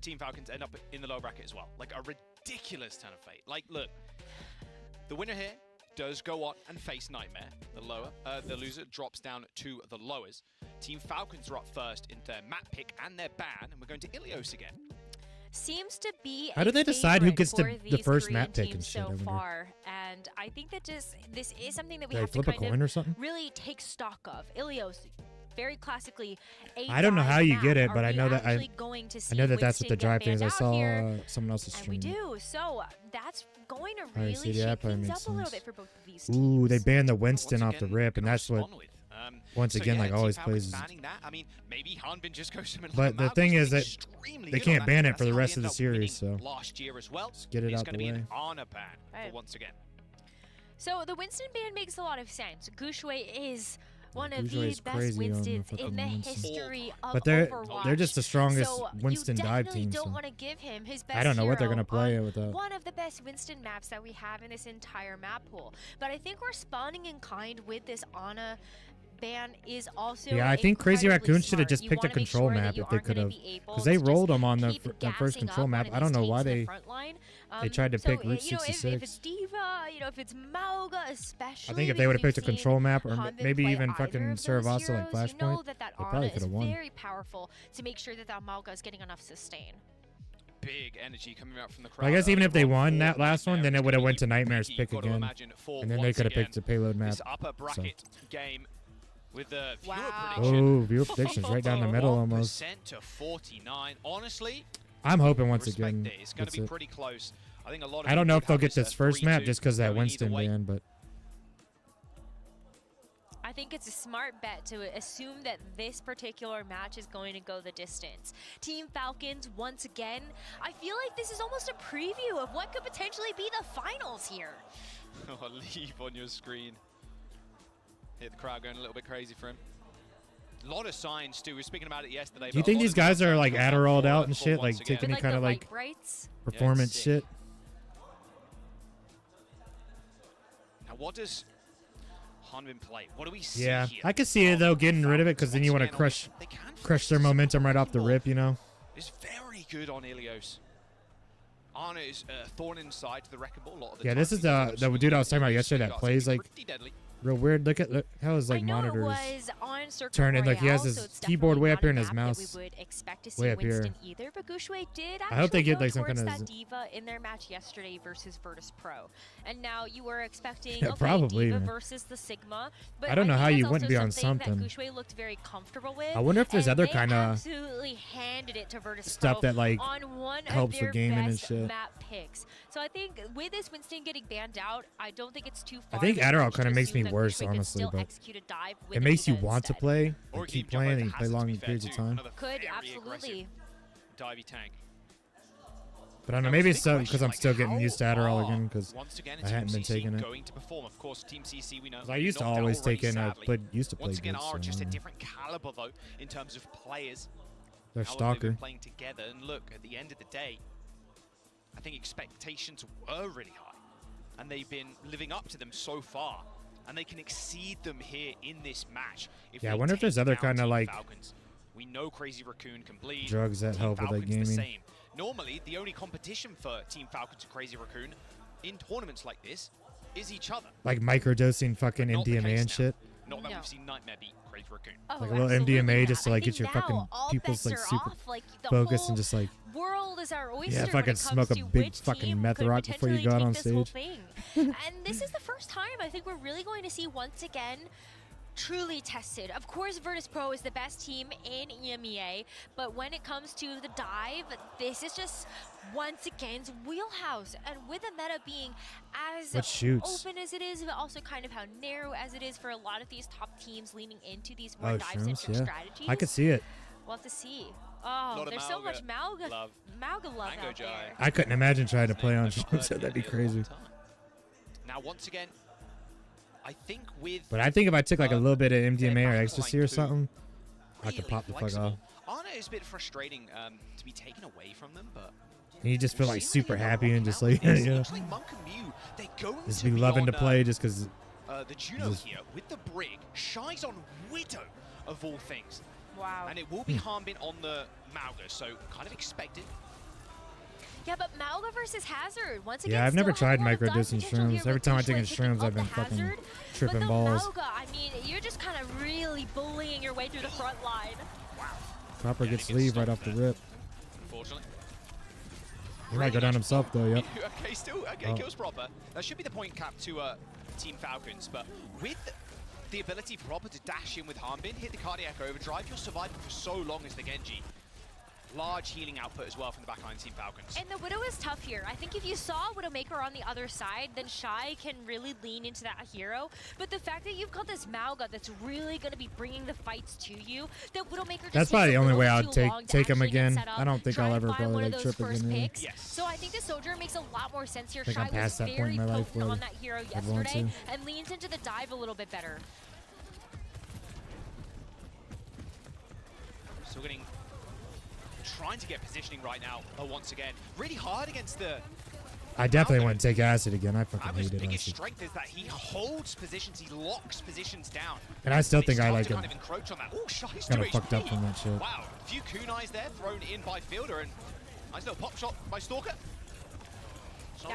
Team Falcons end up in the lower bracket as well. Like a ridiculous turn of fate. Like, look, the winner here does go on and face Nightmare. The loser drops down to the lowers. Team Falcons are up first in their map pick and their ban, and we're going to Ilios again. Seems to be How do they decide who gets the first Korean map pick and teams shit? I so wonder. far, and I think that this is something that we Do they have to flip a kind coin or of something? really take stock of. Ilios, very classically, I don't know how you get it, Are but I we know that actually going to I see know that that's what the Winston drive get thing is. I banned out saw here? someone else's And we stream. do, so that's going to Alright, really see, yeah, shake probably things makes up a little sense. bit for both of these Ooh, they banned the Winston off the rip, and that's what once So again yeah, like Team always Falcons plays. banning that. I mean, maybe Hanbin just goes to middle But of the map, thing which is that extremely they good on can't that. ban it That's for the how rest they of the ended up winning series, so last year as well. just get it It's out going to the be way. an honor ban for once again. So the Winston ban makes a lot of sense. Gushue is one of Gushue the is best crazy on the Winstons fucking in the Winston. history of But Overwatch. they're just the strongest so Winston you dive definitely team. don't So. want to give him his best I don't know what they're hero gonna play on with that. one of the best Winston maps that we have in this entire map pool. But I think responding in kind with this Ana ban is also Yeah, I think Crazy incredibly Raccoon should have smart. just You picked a wanna make control sure that map you if they aren't could gonna have, be able because they to rolled just them on the keep that first gassing control up map. one I of don't these know tanks why in the they front line. tried to So, pick Route you know, if 66. it's Diva, you know, if it's Mauga, especially. I think if they would have because picked a you've control seen map or Hanbin maybe play even either fucking of those Saravaca like heroes, you know Flashpoint, that they Ana probably could is have won. very powerful to make sure that Mauga is getting enough sustain. Big energy coming out from the But crowd. I guess even if they won that Nightmare last one, then is it would have gonna went be to Nightmare's tricky, pick you've got to again, imagine, for and then they once could have picked again, the payload map. This upper So. bracket game with the viewer prediction. Oh, viewer predictions right down the middle almost. 1% to 49. Honestly, I'm hoping once respect again it. It's going gets to be it. pretty close. I think a lot of I don't know people if they'll have get this, this first map 3-2 just because that going either Winston way. ban, but I think it's a smart bet to assume that this particular match is going to go the distance. Team Falcons, once again, I feel like this is almost a preview of what could potentially be the finals here. Oh, leave on your screen. Hit the crowd going a little bit crazy for him. A lot of signs too. We were speaking about it yesterday. do you but a think lot these of guys are signs like coming out Adderalled for- out and for shit, once like again. taking any With, kind of the like light brights. performance sick. shit? Now, what does Hanbin play? What do we see Yeah, here? I could see it though, getting rid of it, because then you want to crush their momentum right off the rip, you know. It's very good on Ilios. Ana is thorn inside to the wrecking ball a lot of the Yeah, time. this is the dude I was talking about yesterday that plays like Pretty deadly. real weird. Look how his like monitors was on Circuit turning, like he has Royale, his so it's keyboard definitely way not up here a and his map that mouse we would expect to see way up here. Winston either, but Gushue did I hope they actually get, go like, some towards kind of that Diva in their match yesterday versus Virtus Pro. And now you were expecting Yeah, okay, probably, Diva man. versus the Sigma, but I don't know think how you that's wouldn't be also on something. that Gushue looked very comfortable with. I wonder if there's and other they kinda absolutely handed it to Virtus stuff Pro that, like, on one helps of with their gaming and best shit. map picks. So I think with this Winston getting banned out, I don't think it's too far. I think of a Adderall stretch kind of to makes me assume that worse, Gushue could honestly, still but execute a dive with it makes you Diva want to instead. play, Or like, he keep can jump playing, over and you the play hazards, to long be fair, periods of too. time. Another Could very absolutely. aggressive divey tank. But I don't know, maybe it's so because I'm still getting used to Adderall again because Once again, I hadn't been taking it. going to perform. Of course, Team CC we know. 'Cause I used to knocked out always already, take in, sadly. used to play Once again, good, are so, just a yeah. different caliber though in terms of players. They're How long they've been stalker. playing together, and look, at the end of the day, I think expectations were really high, and they've been living up to them so far, and they can exceed them here in this match. If Yeah, I they wonder if there's take other down kinda, Team like, Falcons. We know Crazy Raccoon can bleed. drugs that Team help with, like, Falcons the gaming. same. Normally, the only competition for Team Falcons and Crazy Raccoon in tournaments like this is each other. Like microdosing fucking Not the MDMA case and now. shit. Not that No. we've seen Nightmare beat Crazy Raccoon. Oh, Like a little absolutely MDMA not. just to I like think get your now fucking all pupils like bets are super off. Like, the focused whole and just like world is our oyster yeah, when fucking it comes smoke a to big which fucking team meth could rock before you potentially go out take on this whole stage. thing. And this is the first time I think we're really going to see once again truly tested. Of course, Virtus Pro is the best team in EMEA, but when it comes to the dive, this is just once again's wheelhouse. And with the meta being as What shoots? open as it is, but also kind of how narrow as it is for a lot of these top teams leaning into these more Oh, dive-centric shrooms, yeah. strategies. I could see it. We'll have to see. Oh, Lot of there's so much Mauga Mauga love. Mauga love Mango out Jai. there. I couldn't imagine trying to play on I've shrooms, heard so that'd be it a long crazy. time. Now, once again, I think with But I think if I took like a little bit of MDMA or back ecstasy line or too, something, I really could pop the fuck flexible. off. Ana is a bit frustrating to be taken away from them, but And you just feel like super happy and just like, you know, Looks like Monk and Mew, they're going just to be loving to on, play just because. the Juno here with the Brig. Shy's on Widow, of all things. Wow. And it will be Harbin on the Mauga, so kind of expected. Yeah, but Mauga versus Hazard. Once again, Yeah, I've never still have tried a lot of micro dive distance potential here shrooms. Every with time I take Gushue in picking shrooms, up I've the been fucking Hazard. tripping But the balls. Mauga, I mean, you're just kind of really bullying your way through the front line. Proper gets leave right off the rip. Unfortunately. He might go down himself though. Yep. Okay, still kills Proper. That should be the point cap to Team Falcons, but with the ability for Proper to dash in with Harbin, hit the cardiac overdrive, you're surviving for so long as the Genji. Large healing output as well from the backline Team Falcons. And the Widow is tough here. I think if you saw Widowmaker on the other side, then Shy can really lean into that hero. But the fact that you've got this Mauga that's really going to be bringing the fights to you, that Widowmaker just That's probably the takes a only way little I'd too long to take him actually get again. set up, I don't think try I'll and ever find probably one of like those trip first again. Really. picks. So I think the Soldier makes a lot more sense here. I think Shy I'm past was that point very in my life potent where on that hero I'd want yesterday to. and leans into the dive a little bit better. Still getting trying to get positioning right now once again. Really hard against the I definitely wouldn't take acid again. I fucking His hated biggest acid. strength is that he holds positions, he locks positions down. And I still They think I start like to him. kind of encroach on that. Oh, Shy's Kind 2 of fucked up HP. from that shit. Wow, a few kunais there thrown in by Fielder, and nice little pop shot by Stalker.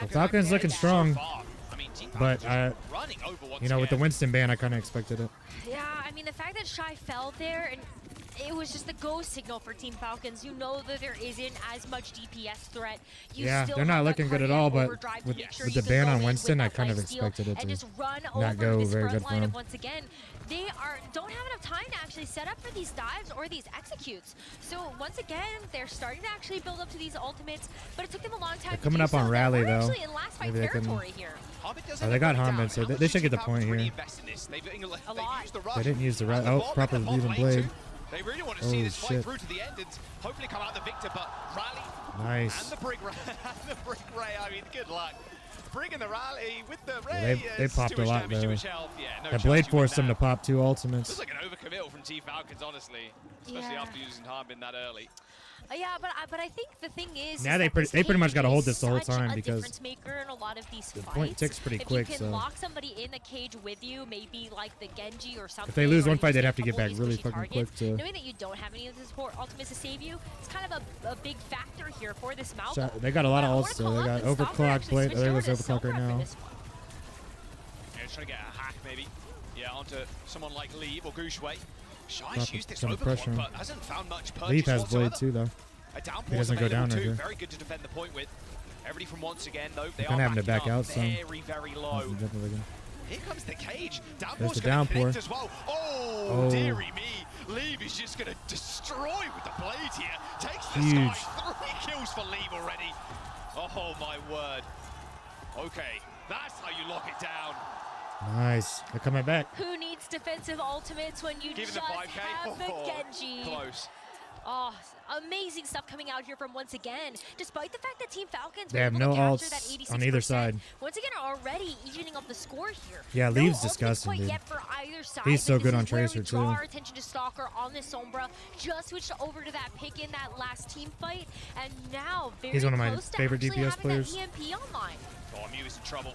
The Falcons looking strong, I mean, Team but Falcons running over once you know, with the again. Winston ban, I kind of expected it. Yeah, I mean, the fact that Shy fell there, and it was just the go signal for Team Falcons. You know that there isn't as much DPS threat. You Yeah, still they're have not that looking good at cardiac all, but overdrive to with, make sure with you the can ban go on in with Winston, I that kind of lifesteal expected it and to just run not over go this very front good for line. him. And once again, they don't have enough time to actually set up for these dives or these executes. So once again, they're starting to actually build up to these ultimates, but it took them a long time They're to coming do up so. on Now Rally, we're though. actually in last fight Maybe they can- territory here. Oh, they got Harmon, so they should get the point here. A lot. They didn't use the right. Oh, proper leaving blade. They really want to see Oh, this fight shit. through to the end and hopefully come out the victor, but Rally Nice. and the Brig Ray, I mean, good luck. Brig and the Rally with the Yeah, Ray. they popped a lot damage to there. his health. Yeah, no That chance blade you forced win them to that. pop 2 ultimates. Looks like an overcommittal from Team Falcons, honestly, especially Yeah. after using Harbin that early. Yeah, but I think the thing is Now is they that pretty- this they pretty much cage gotta hold is this the whole such time a because difference maker in a lot of these the fights. point ticks pretty quick, If you so- can lock somebody in the cage with you, maybe like the Genji or something. If they lose or one you fight, they'd see a have to get couple of back these really pushy fucking targets, quick to- knowing that you don't have any of the support ultimates to save you, it's kind of a big factor here for this Malcolm. Shot- They got a lot of ults, so they got overclock blade. Oh, there goes overclock right now. Yeah, just trying to get a hack maybe. Yeah, onto someone like Leave or Gushue. Shy's Proper used this ton of pressure. overclock, but hasn't found much purchase Leaf has whatsoever. blade too, though. A downpour's He doesn't go available down right too. here. Very good to defend the point with. Everybody from once again, though, they Kinda are having to backing back up out some. very, very low. Here comes the cage. There's Downpour's the going to downpour. connect as well. Oh, Oh. dearie me. Leave is just going to destroy with the blade here. Takes the Huge. sky. 3 kills for Leave already. Oh, my word. Okay, that's how you lock it down. Nice. They're coming back. Who needs defensive ultimates when you Give just them the 5K. have the Oh, Genji? close. Oh, amazing stuff coming out here from once again. Despite the fact that Team Falcons They were have able no to capture ults that 86%, on either side. Once again, are already evening up the score here. Yeah, no Leave's ultimates disgusting, quite dude. yet for either side, He's so but good this on is where we Tracer, draw too. our attention to Stalker on the Sombra. Just switched over to that pick in that last team fight, and now very He's one of my close to favorite actually DPS having players. That EMP online. Oh, Mew is in trouble.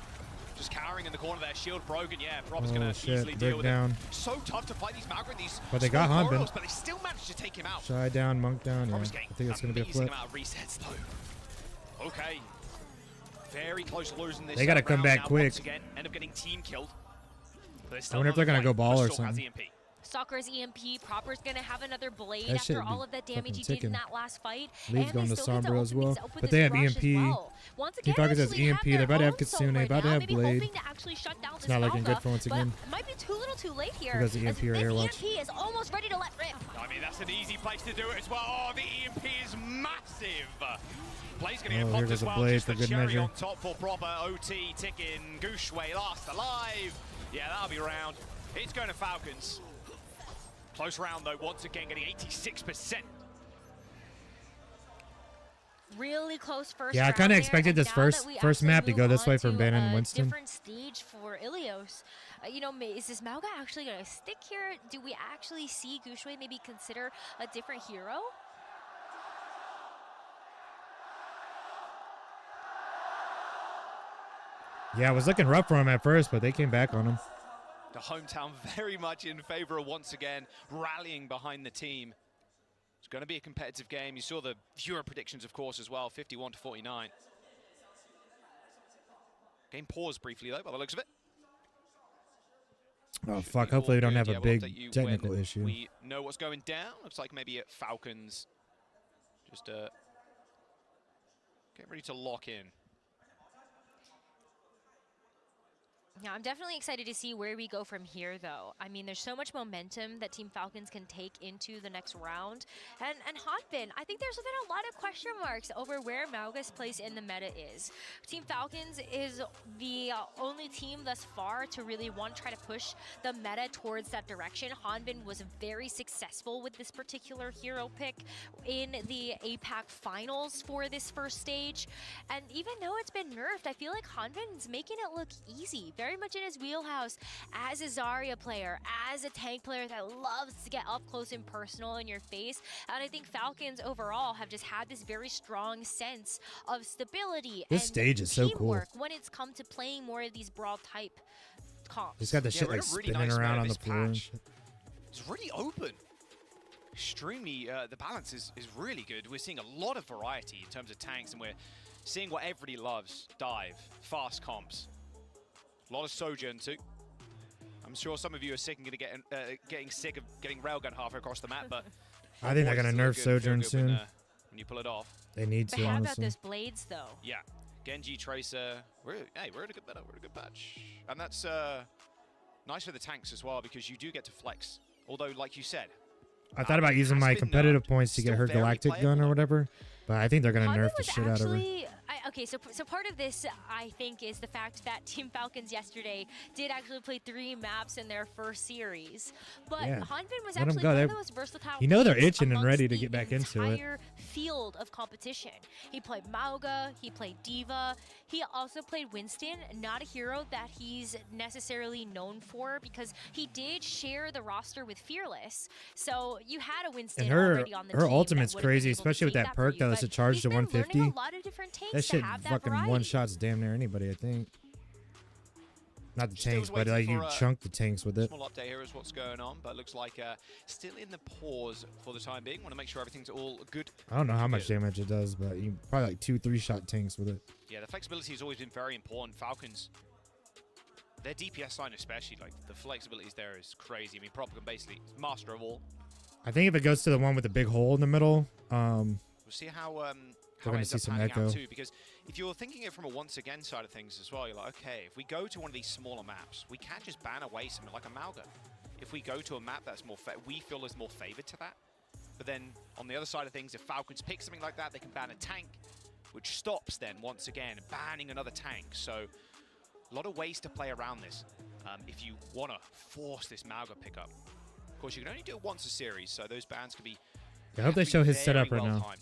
Just cowering in the corner there, shield broken. Yeah, Prob's Oh, gonna shit, easily deal break with down. it. So tough to fight these Malgrin, these But they got small Hanbin. corridors, but they still managed to take him out. Shy down, Monk down. Yeah, Prob's I getting think it's going to be a amazing flip. amount of resets though. Okay. Very close to losing this. They gotta come round back now quick. Once again, end up getting team killed. But there's I still wonder if they're another going to go fight. ball or Stalker has something. EMP. Stalker's EMP. Proper's going to have another blade That shit after all be of that damage he fucking did in ticking. that last fight. Leave's and going they to still get Sombra as open well. things up with But this they have rush as EMP. well. Once Team again, Falcons has actually have EMP. They're their about to have own Kitsune. Sombra They're about to now, have maybe Blade. hoping to actually shut down It's this not looking good Malga, for once but again. it might be too little too late here. Because the as EMP right this here, watch. EMP is almost ready to let rip. I mean, that's an easy place to do it as well. Oh, the EMP is massive. Blade's going to Oh, get here popped goes as a well. blade Just for the good cherry measure. on top for Proper. OT ticking. Gushue last alive. Yeah, that'll be round. It's going to Falcons. Close round, though, once again, getting 86%. Really close first Yeah, I round kinda there, expected and this now first- that we first actually map to move go this on way for to Ben and a Winston. different stage for Ilios. You know, is this Malga actually going to stick here? Do we actually see Gushue maybe consider a different hero? Yeah, it was looking rough for him at first, but they came back on him. The hometown very much in favor of once again rallying behind the team. It's going to be a competitive game. You saw the viewer predictions, of course, as well, 51-49. Game paused briefly, though, by the looks of it. Oh, fuck. Hopefully we don't have a we'll big update you technical when issue. we know what's going down. Looks like maybe at Falcons just getting ready to lock in. Yeah, I'm definitely excited to see where we go from here, though. I mean, there's so much momentum that Team Falcons can take into the next round. And Hanbin, I think there's been a lot of question marks over where Mauga's place in the meta is. Team Falcons is the only team thus far to really want to try to push the meta towards that direction. Hanbin was very successful with this particular hero pick in the APAC finals for this first stage. And even though it's been nerfed, I feel like Hanbin's making it look easy. Very much in his wheelhouse as a Zarya player, as a tank player that loves to get up close and personal in your face. And I think Falcons overall have just had this very strong sense of stability This and stage is so cool. teamwork when it's come to playing more of these brawl type comps. He's got the shit we're in like a really spinning nice around meta on the this floor and patch. shit. It's really open. Extremely, the balance is really good. We're seeing a lot of variety in terms of tanks, and we're seeing what everybody loves. Dive, fast comps. A lot of Sojourn too. I'm sure some of you are sick and getting sick of getting railgun halfway across the map, but I think they're going to nerf Sojourn soon. When you pull it off. They need But to, how about honestly. those blades, though? Yeah, Genji, Tracer. We're in a good meta. We're in a good patch, and that's nice for the tanks as well because you do get to flex. Although, like you said, I thought about using my competitive points to get her galactic gun or whatever, but I think they're going to nerf the shit out of her. Okay, so part of this, I think, is the fact that Team Falcons yesterday did actually play 3 maps in their first series. But Yeah. Hanbin was Let 'em actually go. one of They're- those versatile You know they're players itching and amongst ready to the get back into it. entire field of competition. He played Mauga, he played Diva, he also played Winston, not a hero that he's necessarily known for because he did share the roster with Fearless. So you had a Winston And her already on the her team that ultimate's would have been crazy, able to especially with take that for perk you, that lets but it charge he's to been learning 150. a lot of different tanks That to shit have that fucking variety. one shots damn near anybody, I think. Not the tanks, but waiting like you for, chunk the tanks with it. Small update here is what's going on, but looks like still in the pause for the time being. Want to make sure everything's all good. I don't know how much damage it does, but you probably like 2-3 shot tanks with it. Yeah, the flexibility has always been very important. Falcons, their DPS line especially, like the flexibilities there is crazy. I mean, Propagand basically master of all. I think if it goes to the one with the big hole in the middle, We'll see how it gonna ends see up some panning echo. out too. Because if you're thinking it from a once again side of things as well, you're like, okay, if we go to one of these smaller maps, we can just ban away something like a Mauga. If we go to a map that's more, we feel is more favored to that. But then on the other side of things, if Falcons pick something like that, they can ban a tank, which stops then once again banning another tank. So a lot of ways to play around this if you want to force this Mauga pickup. Of course, you can only do it once a series, so those bans could be. I hope they show his setup right now. timed.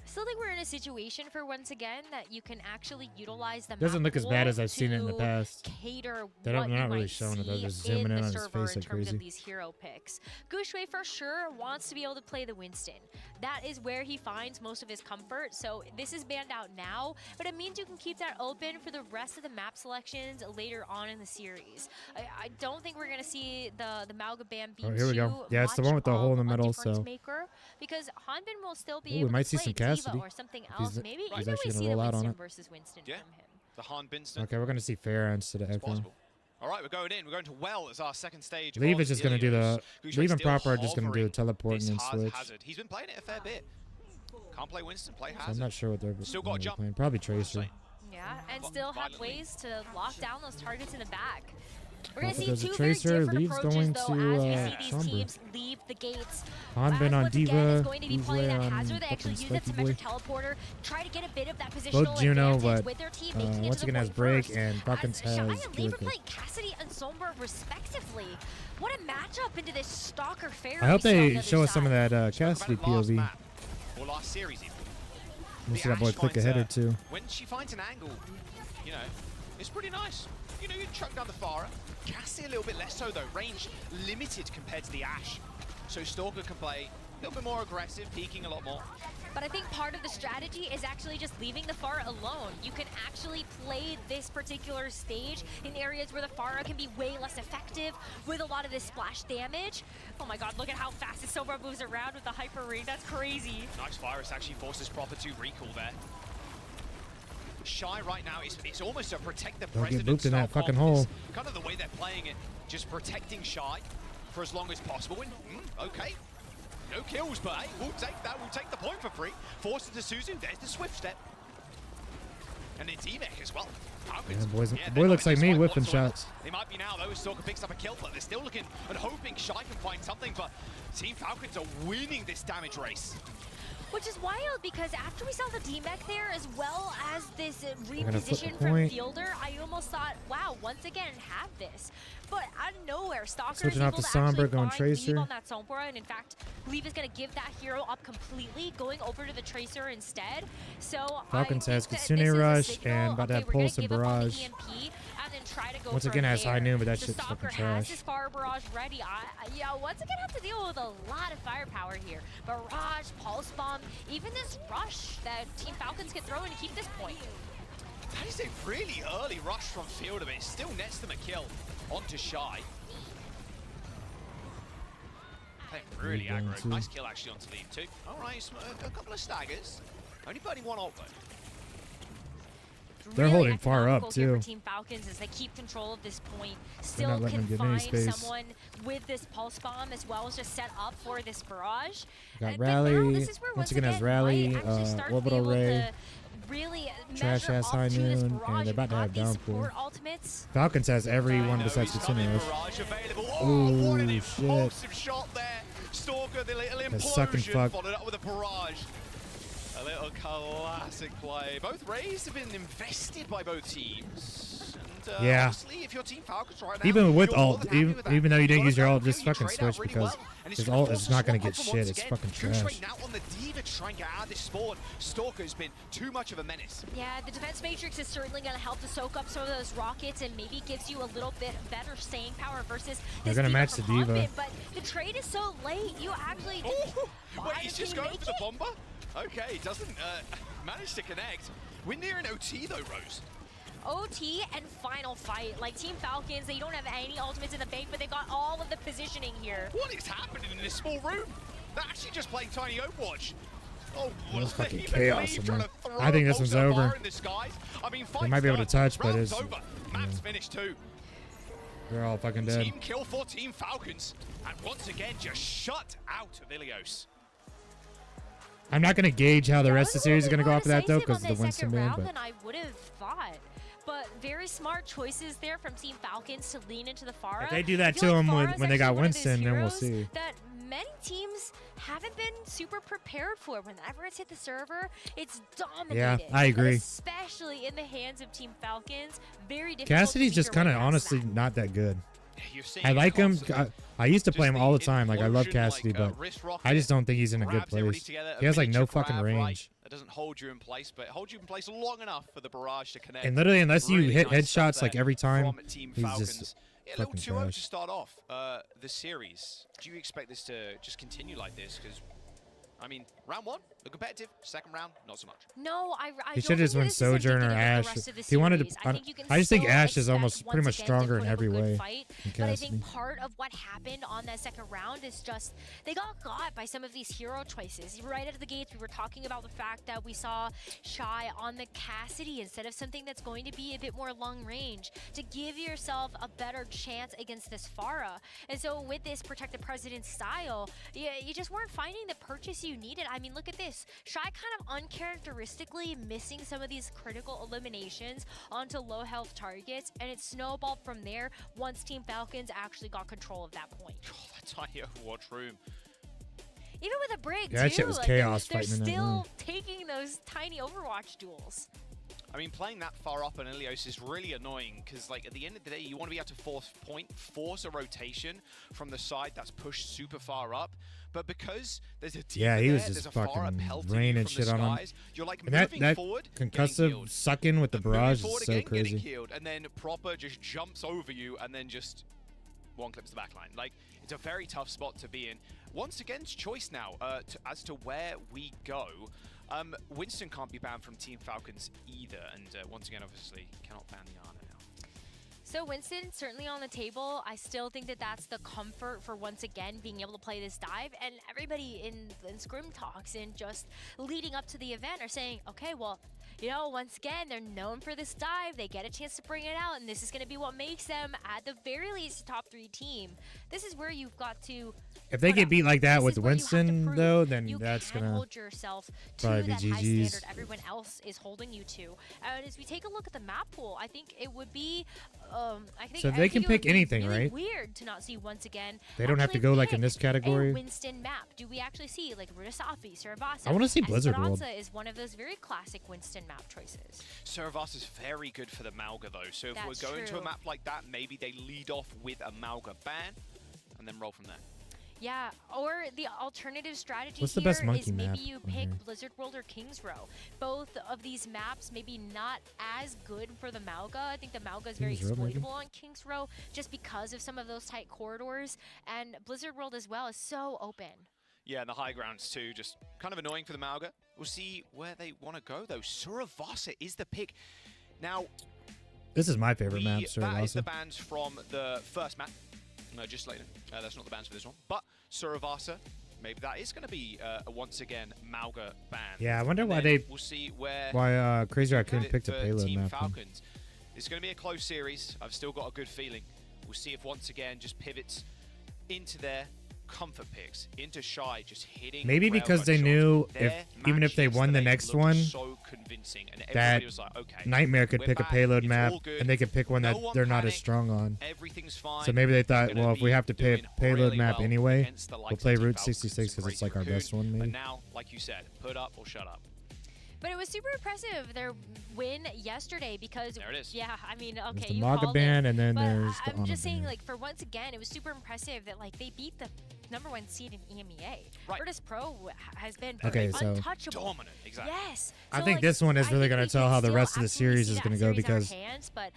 I still think we're in a situation for once again that you can actually utilize the Doesn't map look as bad pool as I've seen it in the to past. Cater They're what not you really might showing it, they're see just zooming in the on his server face in like terms crazy. of these hero picks. Gushue for sure wants to be able to play the Winston. That is where he finds most of his comfort. So this is banned out now, but it means you can keep that open for the rest of the map selections later on in the series. I don't think we're gonna see the Mauga ban be Oh, here we go. too Yeah, it's the much one with the hole in the of a middle, difference so- maker, because Hanbin will still be Ooh, we able might to see play some Diva Cassidy. or something He's- else. Maybe he's either actually we gonna see the roll out on Winston it. versus Winston Yeah, from him. the Han Binston. Okay, we're going to see Farah instead of Echo. Possible. All right, we're going in. We're going to Well as our second stage. Leave of is just going to do the... Gushue Leave and still Proper are just going to do hovering the teleporting this and switch. Hazard. He's been playing it a fair bit. Can't play Winston, play So Hazard. I'm not sure what they're Still got gonna a be jump. playing. Probably Tracer. Yeah, and still have violently. ways to lock down those targets in the back. We're going to But see there's a two very Tracer, different Leaves approaches, going though, to, as we see these Sombra. teams leave the gates. Hanbin on once again, Diva, is going to be playing that Weasley on Hazard. They actually fucking use that Spiky symmetric Boy. teleporter, try to get a bit of that positional Both Juno, advantage but with their team, making it once to the again has point Break first. and Falcons As Shy has and Killer Lever Kick. playing Cassidy and Sombra respectively. What a matchup into this Stalker Fair. I hope we saw on they the show other us some of side. that Cassidy POV. Or last series even. We'll The see that boy Ashe click a finds header her. too. When she finds an angle, you know, it's pretty nice. You know, you chuck down the Farah. Cassie a little bit less so though. Range limited compared to the Ashe. So Stalker can play little bit more aggressive, peeking a lot more. But I think part of the strategy is actually just leaving the Pharah alone. You can actually play this particular stage in areas where the Pharah can be way less effective with a lot of this splash damage. Oh my god, look at how fast this Sombra moves around with the Hyper Ring. That's crazy. Nice Virus actually forces Proper to recall there. Shy right now is it's almost a protect the Don't get president booped in that style fucking comp. hole. It's kind of the way they're playing it, just protecting Shy for as long as possible. And okay, no kills, but hey, we'll take that. We'll take the point for free. Forces to Suzu. There's the Swift Step, and it's Emek as well. Yeah, boy looks like me whipping shots. They might be now though, as Stalker picks up a kill, but they're still looking and hoping Shy can find something. But Team Falcons are winning this damage race. Which is wild because after we saw the D-Mech there, as well as this gonna flip the reposition from point. Fielder, I almost thought, wow, once again, have this. But out of nowhere, Stalker is Switching able off the to Sombra, actually going find Tracer. Leave on that Sombra, and in fact, Leave is going to give that hero up completely, going over to the Tracer instead. So Falcons I has think that Kitsune this is a Rush signal, and about to okay, have we're gonna Pulse and give up on the Barrage. EMP, and then try to go Once from again, has there. High Noon, but that The shit's Stalker fucking has trash. his Fire Barrage ready. Yeah, once again, have to deal with a lot of firepower here. Barrage, Pulse Bomb, even this Rush that Team Falcons can throw in to keep this point. That is a really early rush from Fielder, but it still nets them a kill onto Shy. They're really Going aggro. to- Nice kill actually onto Leave too. All right, a couple of staggers. Only burning one ult though. They're Really holding far up, economical here too. for Team Falcons as they keep control of this point. not Still letting can them get any find space. someone with this Pulse Bomb as well as just set up for this barrage. Got But now Rally. this is where Once again, has Light Rally, actually start to be Orbital able Ray. to really Trash measure ass up High to this Noon, barrage. and they're about to You've have got these Downpour. support ultimates. Falcons has everyone besides Kitsune Rush. Oh, shit. Impulsive shot there. Stalker, the little That sucking implosion, fuck. followed up with a barrage. A little classic play. Both Rays have been invested by both teams. And, Yeah. honestly, if you're Team Falcons right now, Even with you're more ult, than happy with that. even though you didn't Gotta use your go ult, just through, you fucking trade out switch really because well, and it's his gonna ult force is a not going swap to get up from shit. once It's again. fucking Goose trash. right now on the Diva to try and get out of this spawn. Stalker's been too much of a menace. Yeah, the defense matrix is certainly going to help to soak up some of those rockets and maybe gives you a little bit better staying power versus They're this gonna Diva match from the Diva. Honbin, but the trade is so late, you actually didn't buy Wait, the he's just team going make for the it. bomber? Okay, doesn't manage to connect. We're near an OT though, Rose. OT and final fight. Like Team Falcons, they don't have any ultimates in the bank, but they got all of the positioning here. What is happening in this small room? They're actually just playing Tiny Overwatch. Oh, That's fucking even chaos Lee in trying there. to throw I think a this one's pulsar over. bar in the skies. I mean, They might be able to touch, but Round's it's over. Map's finished too. they're all fucking dead. Team kill for Team Falcons, and once again just shut out of Ilios. I'm not going to gauge how the rest of the series is going to go after that though, Decisive because on of the Winston second ban. round But than I would have thought. But very smart choices there from Team Falcons to lean into the Pharah. if they do that I to feel like him Pharah's when they got actually one of these Winston, then we'll heroes see. That many teams haven't been super prepared for. Whenever it's hit the server, it's dominated. Yeah, I But agree. especially in the hands of Team Falcons, very difficult. Cassidy's to just beat your kind way of past honestly that. not that good. You're seeing I like him. constantly I used to play just him all the the time. Like I love implosion, Cassidy, like, but wrist I rocket, just don't think he's in a good grabs everybody place. together, He has a like no miniature fucking grab, right? range. That doesn't hold you in place, but it holds you in place long enough for the barrage to connect. And literally, unless you Really hit nice stuff headshots like there every time, from Team he's Falcons. just Yeah, a little fucking 2-0 trash. to start off the series. Do you expect this to just continue like this? Because, I mean, round one, the competitive. Second round, not so much. No, I He don't should have just think went this is Sojourner indicative of the Ash. rest of the He wanted to. series. I think you can I just think still Ash is expect almost pretty once much again to stronger in put up a every good way fight, than but I Cassidy. think part of what happened on that second round is just they got by some of these hero choices. Right out of the gates, we were talking about the fact that we saw Shy on the Cassidy instead of something that's going to be a bit more long range to give yourself a better chance against this Pharah. And so with this protected president style, you just weren't finding the purchase you needed. I mean, look at this. Shy kind of uncharacteristically missing some of these critical eliminations onto low health targets, and it snowballed from there once Team Falcons actually got control of that point. That tiny Overwatch room. Even with a Brig, Yeah, that too, shit was like, chaos they're fighting in that still room. taking those tiny Overwatch duels. I mean, playing that far up on Ilios is really annoying because, like, at the end of the day, you want to be able to force a rotation from the side that's pushed super far up. But because there's a team Yeah, he there, was just there's a far up fucking pelting you raining from shit the on him. skies, you're like And moving that forward, getting concussive killed. sucking with the Moving barrage forward is so again, getting crazy. killed, and then Proper just jumps over you and then just one clips the backline. Like, It's a very tough spot to be in. Once again, choice now as to where we go. Winston can't be banned from Team Falcons either, and once again, obviously, cannot ban the Ana now. So Winston, certainly on the table. I still think that that's the comfort for once again being able to play this dive. And everybody in Scrim Talks and just leading up to the event are saying, okay, well, you know, once again, they're known for this dive. They get a chance to bring it out, and this is going to be what makes them, at the very least, a top 3 team. This is where you've got to. If they get beat like that with Winston, though, then that's gonna hold yourself probably to be that high GG's. standard everyone else is holding you to. And as we take a look at the map pool, I think it would be. So they can pick anything, really right? Weird to not see once again. They don't have to go like in this category. A Winston map. Do we actually see like Rutasafi, Saravasa? I wanna see Blizzard World. Esperanza is one of those very classic Winston map choices. Saravas is very good for the Mauga though, so if That's we're going to true. a map like that, maybe they lead off with a Mauga ban and then roll from there. Yeah, or the alternative strategy What's the here best monkey is maybe map you on pick here? Blizzard World or Kings Row. Both of these maps maybe not as good for the Mauga. I think the Mauga is very Kings Row, maybe? exploitable on Kings Row just because of some of those tight corridors. And Blizzard World as well is so open. Yeah, and the high grounds too, just kind of annoying for the Mauga. We'll see where they want to go though. Saravasa is the pick. Now, This is my favorite map, that is the Saravasa. bans from the first map. No, just later. That's not the bans for this one. But Saravasa, maybe that is going to be a once again Mauga ban. Yeah, I wonder And why then they. We'll see where. Why Crazy Raccoon it picked a for payload Team map. then. Falcons. It's going to be a close series. I've still got a good feeling. We'll see if once again just pivots into their comfort picks, into Shy, just hitting. Maybe because they knew even if they won the next one, so convincing, and that everybody was like, okay, Nightmare could we're pick a back, payload it's map, all good, and they could pick one that no one they're not as panic, strong on. everything's fine. So maybe they thought, We're gonna well, if we be have to pay a doing payload really map well anyway, against the we'll likes play of Team Route Falcons 66 because and it's like our Crazy best one, Raccoon. maybe. But now, like you said, put up or shut up. But it was super impressive, their win yesterday, because There it is. yeah, I mean, There's okay, the you Mauga called ban, it, and then but there's the I'm Ana just saying, ban. like, for once again, it was super impressive that like they beat the #1 seed in EMEA. Right. Virtus Pro has been Okay, so- untouchable. Dominant, exactly. Yes. I So, think like, this one is I really think going we to tell can how the still rest of the absolutely series see is that going to go series in our because hands, but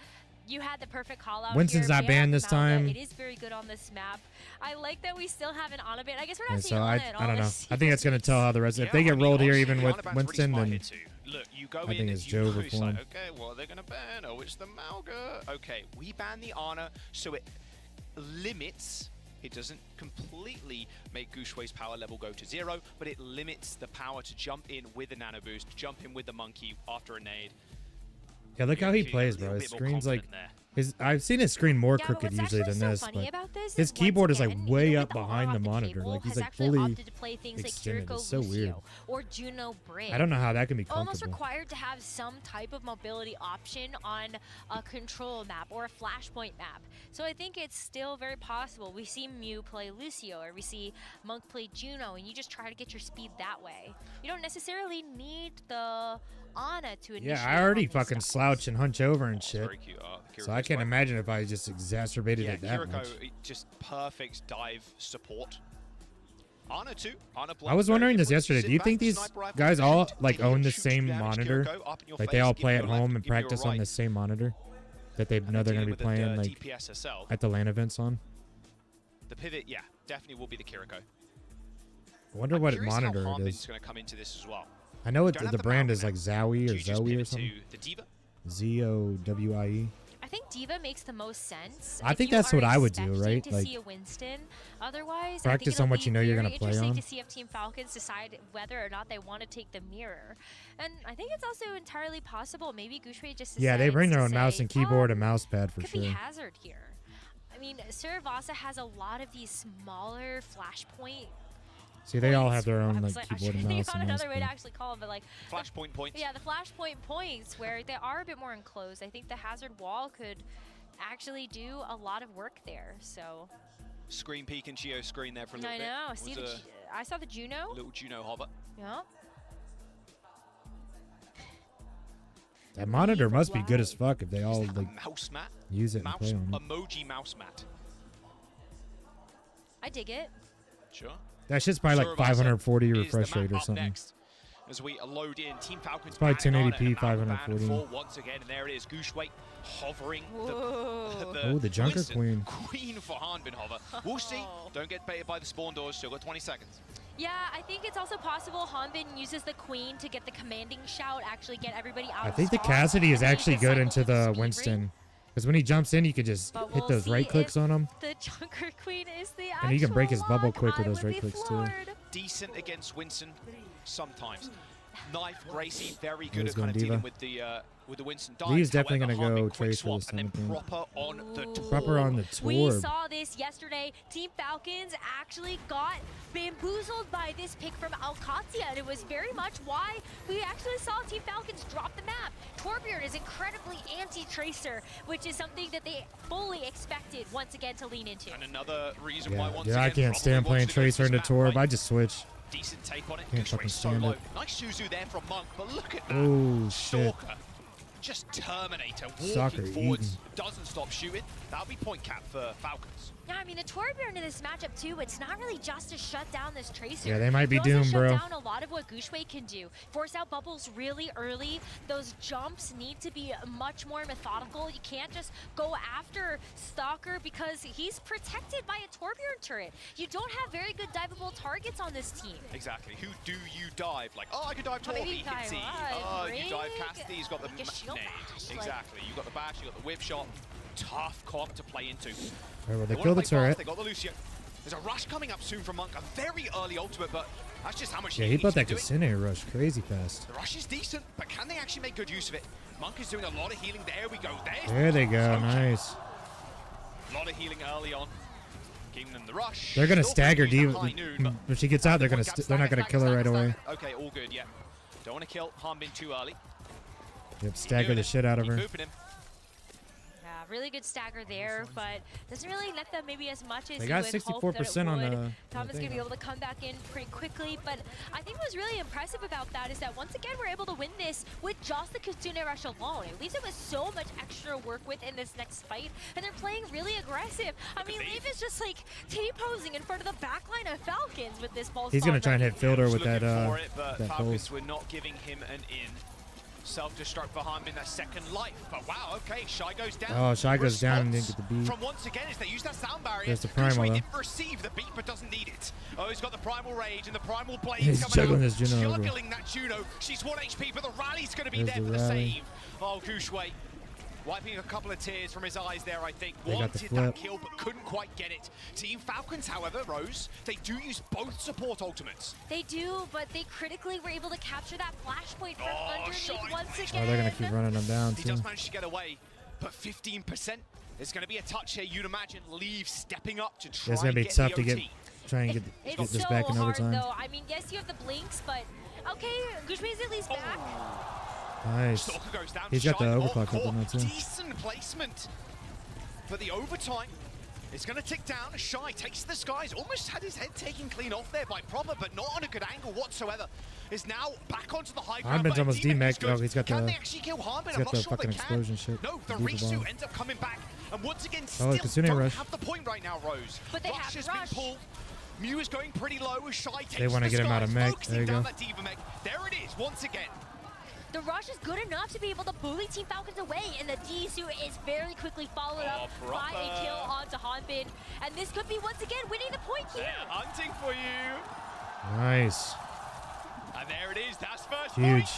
you had the perfect call out Winston's here. not Ban banned this Mauga. time. It is very good on this map. I like that we still have an Ana ban. I guess we're not and seeing so Ana in all I don't know. this I think that's going to tell how the rest. If they Yeah, get I mean, rolled here honestly, even the with Ana ban's Winston, really then smart here too. Look, you go I in think and it's you Jove know, or it's Form. like, okay, well, they're going to ban. Oh, it's the Mauga. Okay, we ban the Ana, so it limits. It doesn't completely make Gushui's power level go to 0, but it limits the power to jump in with a nano boost, jump in with the monkey after a nade. yeah, look how he Feeling plays, a bro. little His bit more screen's like confident there. I've seen his screen more Yeah, but crooked what's usually actually than so this, funny but about this his is, keyboard once is like again, way even up with the behind Ana the on the monitor. table, Like he's has like actually fully opted to play things extended. like It's so Kiriko weird. Lucio or Juno Brig. I don't know how that can be Almost comfortable. required to have some type of mobility option on a control map or a flashpoint map. So I think it's still very possible. We see Mew play Lucio, or we see Monk play Juno, and you just try to get your speed that way. You don't necessarily need the Ana to initiate. Yeah, I already on these fucking stuff. slouch and hunch over and shit. Very cute. So I can't imagine if I just exacerbated Yeah, it that Kiriko, much. just perfect dive support. Ana too. Ana I was wondering this yesterday. Do you think these guys all like own the same monitor? Like they all play at home and practice on the same monitor that they know they're going to be playing like DPS herself. at the LAN events on? The pivot, yeah, definitely will be the Kiriko. I wonder what Curious monitor how it Harmbin's is. going to come into this as well. I know Don't have the brand Mauga is now. like Zowie Do or you just Zoe or pivot something. to the Diva? Zowie. I think Diva makes the most sense. I if think you that's are what I would do, expecting right? To Like, see a Winston. Otherwise, practice I think on what it'll you know you're going gonna to play interesting on. to see if Team Falcons decide whether or not they want to take the mirror. And I think it's also entirely possible. Maybe Gushui just Yeah, they bring their decides own to mouse say, and keyboard and mouse pad for could be sure. Hazard here. I mean, Saravasa has a lot of these smaller flashpoint. See, they all have their I own was like I'm keyboard trying and to mouse think on and mouse another way to pad. actually call them, but like Flashpoint points. Yeah, the flashpoint points where they are a bit more enclosed. I think the Hazard wall could actually do a lot of work there. So Screen peek and Geo screen there for a little I bit. know. Was See, a I saw the Juno. little Juno hover. Yeah. That monitor must be good as fuck if they all like Mouse mat. use it and Mouse play on it. emoji mouse mat. I dig it. Sure. That shit's probably like Saravasa 540 is the refresh map rate or up something. next. as we load in. Team Falcons. Probably ban 1080p, and 540. ban 4 once again, and there it is. Gooshway hovering. The Junker Winston Queen. Queen for Hanbin hover. We'll see. Don't get baited by the spawn doors. Still got 20 seconds. Yeah, I think it's also possible Hanbin uses the Queen to get the commanding shout, actually get everybody out. I think the Cassidy is actually good into the Winston. Because when he jumps in, you can just hit those right clicks on him. The Junker Queen is the And he can break his bubble lock. quick with I those would right be clicks too. floored. Decent against Winston, sometimes. Knife, Gracie, very Yeah, good he's at kind of going dealing Diva. with the Winston dive. Lee's definitely However, going to go Hanbin quick Tracer swap this and time, I then think. proper on the tour. Proper on the We tour. saw this yesterday. Team Falcons actually got bamboozled by this pick from Alcatia, and it was very much why we actually saw Team Falcons drop the map. Torbjorn is incredibly anti-Tracer, which is something that they fully expected once again to lean into. And another reason why Yeah, once dude, I again, can't stand probably playing wants to go Tracer this into map, Torb. right? I just switch. Decent take on it. Can't Gooshway fucking stand solo. it. Nice Suzu there from Monk, but look at that. Oh, shit. Stalker. Just Terminator walking Soccer forwards. eating. Doesn't stop shooting. That'll be point cap for Falcons. Yeah, I mean, the Torbjorn in this matchup too, it's not really just to shut down this Tracer. Yeah, they might be You also doomed, shut bro. down a lot of what Gooshway can do. Force out bubbles really early. Those jumps need to be much more methodical. You can't just go after Stalker because he's protected by a Torbjorn turret. You don't have very good diveable targets on this team. Exactly. Who do you dive? Like, oh, I could dive Oh, maybe Torby, you dive Hitsy. right, Oh, you dive break, Cassidy. He's got the like a shield nade. bash, like- Exactly. You got the bash. You got the whip shot. Tough comp to play into. Alright, well, they wanna killed the play fast, turret. They got the Lucio. There's a rush coming up soon from Monk. A very early ultimate, but that's just how much Yeah, he healing built he's that been doing. Cassini rush crazy fast. The rush is decent, but can they actually make good use of it? Monk is doing a lot of healing. There we go. There they go. Nice. A lot of healing early on. Giving them the rush. They're gonna Still stagger couldn't use Diva. that high noon, but When she gets out, they're one gonna gap they're not stagger, gonna kill her right away. Okay, all good, yeah. Don't want to kill Hanbin too early. Yep, stagger the shit out of Keep her. moving him. Yeah, really good stagger there, but doesn't really net them maybe as much as They you got would hope 64% that on it the- would. the Thomas thing. gonna be able to come back in pretty quickly, but I think what's really impressive about that is that once again we're able to win this with just the Kitsune Rush alone. It leaves it with so much extra work with in this next fight, and they're playing really aggressive. I mean, Leaf is just like T-posing in front of the backline of Falcons with this ball. He's gonna try and hit fielder with that For it, but that Falcons pole. were not giving him an in. Self-destruct for Hanbin, that second life. But wow, okay, Shy goes down. Oh, Shy goes down and didn't get Response the beat. From once again, is they use that sound barrier. There's the primal, Gooshway though. didn't receive the beat, but doesn't need it. Oh, he's got the primal rage and the primal blade He's coming juggling out. his Juno over. Juggling that Juno. She's 1 HP, but the rally's going to be There's there the for the rally. save. Oh, Gooshway. Wiping a couple of tears from his eyes there, I think. They got the Wanted that flip. kill, but couldn't quite get it. Team Falcons, however, Rose, they do use both support ultimates. They do, but they critically were able to capture that flashpoint from underneath Shy. once Oh, again. they're gonna keep running them down He too. does manage to get away, but 15%. There's going to be a touch here, you'd imagine. Leave stepping up to try It's gonna and be get tough the to get OT. try and get It's this so back in hard overtime. though. I mean, yes, you have the blinks, but okay, Gooshway's at least back. Nice. Stalker goes down. He's got the Shy overclock on up on that too. Decent placement. But the overtime is going to tick down. Shy takes the skies. Almost had his head taken clean off there by Proper, but not on a good angle whatsoever. Is now back onto the high ground. Hanbin's but almost Demon is demech. good. Oh, he's got Can the they actually kill Hanbin? he's I'm got not the sure they fucking can. explosion shit. No, the Diva Risu bomb. ends up coming back. And once again, Oh, still Kitsune don't rush. have the point right now, Rose. But they Rush have has Rush. been pulled. Mew is going pretty low. Shy takes They wanna the get him out of skies, mech. focusing There you down go. that Diva mech. There it is, once again. The rush is good enough to be able to bully Team Falcons away, and the D-Su is very quickly followed up by a kill onto Hanbin. And this could be once again winning the point here. They're hunting for you. Nice. And there it is. That's first Huge. point.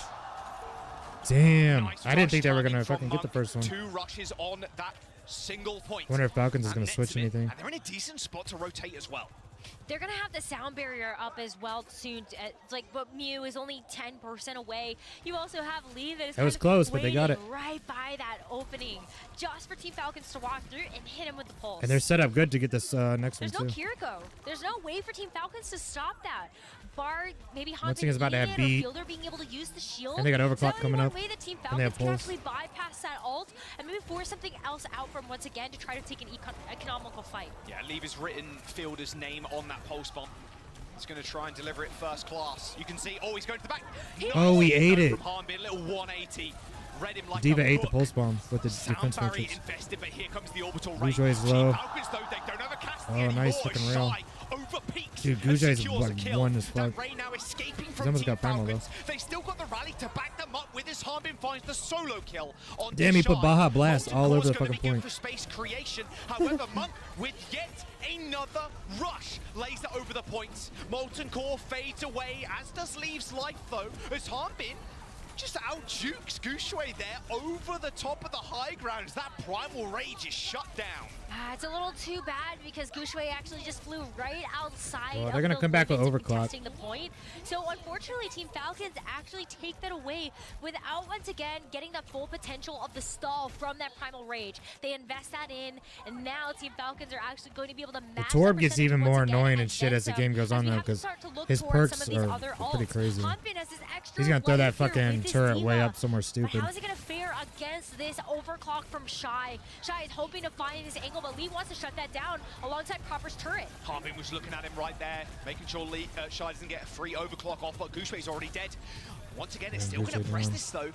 Damn. Nice I didn't rush think they were timing gonna from fucking get the Monk. first one. 2 rushes on that single point. Wonder if Falcons is And gonna nets switch them in, anything. And they're in a decent spot to rotate as well. They're gonna have the sound barrier up as well soon. It's like, but Mew is only 10% away. You also have Lee that is That was kind of close, but they got waiting it. right by that opening, just for Team Falcons to walk through and hit him with the pulse. And they're set up good to get this next one There's no too. Kiriko. There's no way for Team Falcons to stop that. Bar, maybe Once again, it's about to have Hanbin or beat. Fielder being able to use the shield. And they got Is overclock that only coming one up. way that Team And they have Falcons can pulse. actually bypass that ult and maybe force something else out from once again to try to take an economical fight. Yeah, Leave has written Fielder's name on that pulse bomb. He's going to try and deliver it first class. You can see, oh, he's going to the back. Oh, he ate Nice it. from Hanbin, little 180. Read him like Diva a ate the hook. pulse bomb with the Sound defense barrier matrix. invested, but here comes the orbital Blue raid. Joy's Team low. Falcons, though, they don't have a Cassidy Oh, nice anymore. fucking rail. Shy overpeaks Dude, and Gouget's secures a like kill. one as fuck. That Ray now escaping He's from almost Team got primal, Falcons. They still got the rally to back them up with his Harbin finds the solo kill on Damn, he put Shy. Baja Blast Molten all over Core's the gonna fucking be good point. for space creation. However, Monk with yet another rush lays it over the points. Molten Core fades away, as does Leaves Life though, as Harbin just out-jukes Gouche there over the top of the high ground as that Primal Rage is shut down. It's a little too bad because Gouche actually just flew right outside. Well, of they're gonna the come back with limits of overclock. contesting the point. So unfortunately, Team Falcons actually take that away without once again getting the full potential of the stall from that Primal Rage. They invest that in, and now Team Falcons are actually going to be able to The match Torb that gets percentage even once more again annoying and and shit then as the some, game goes as on we though, have to because start to look his towards perks some of these are other pretty ults. crazy. Hanbin has this extra He's gonna throw that layer here fucking with his turret way D.Va. up somewhere But stupid. how is it going to fare against this overclock from Shy? Shy is hoping to find this angle, but Lee wants to shut that down alongside Copper's turret. Harbin was looking at him right there, making sure Shy doesn't get a free overclock off, but Gouche's already dead. Once again, it's still Gouche going to press down. this though.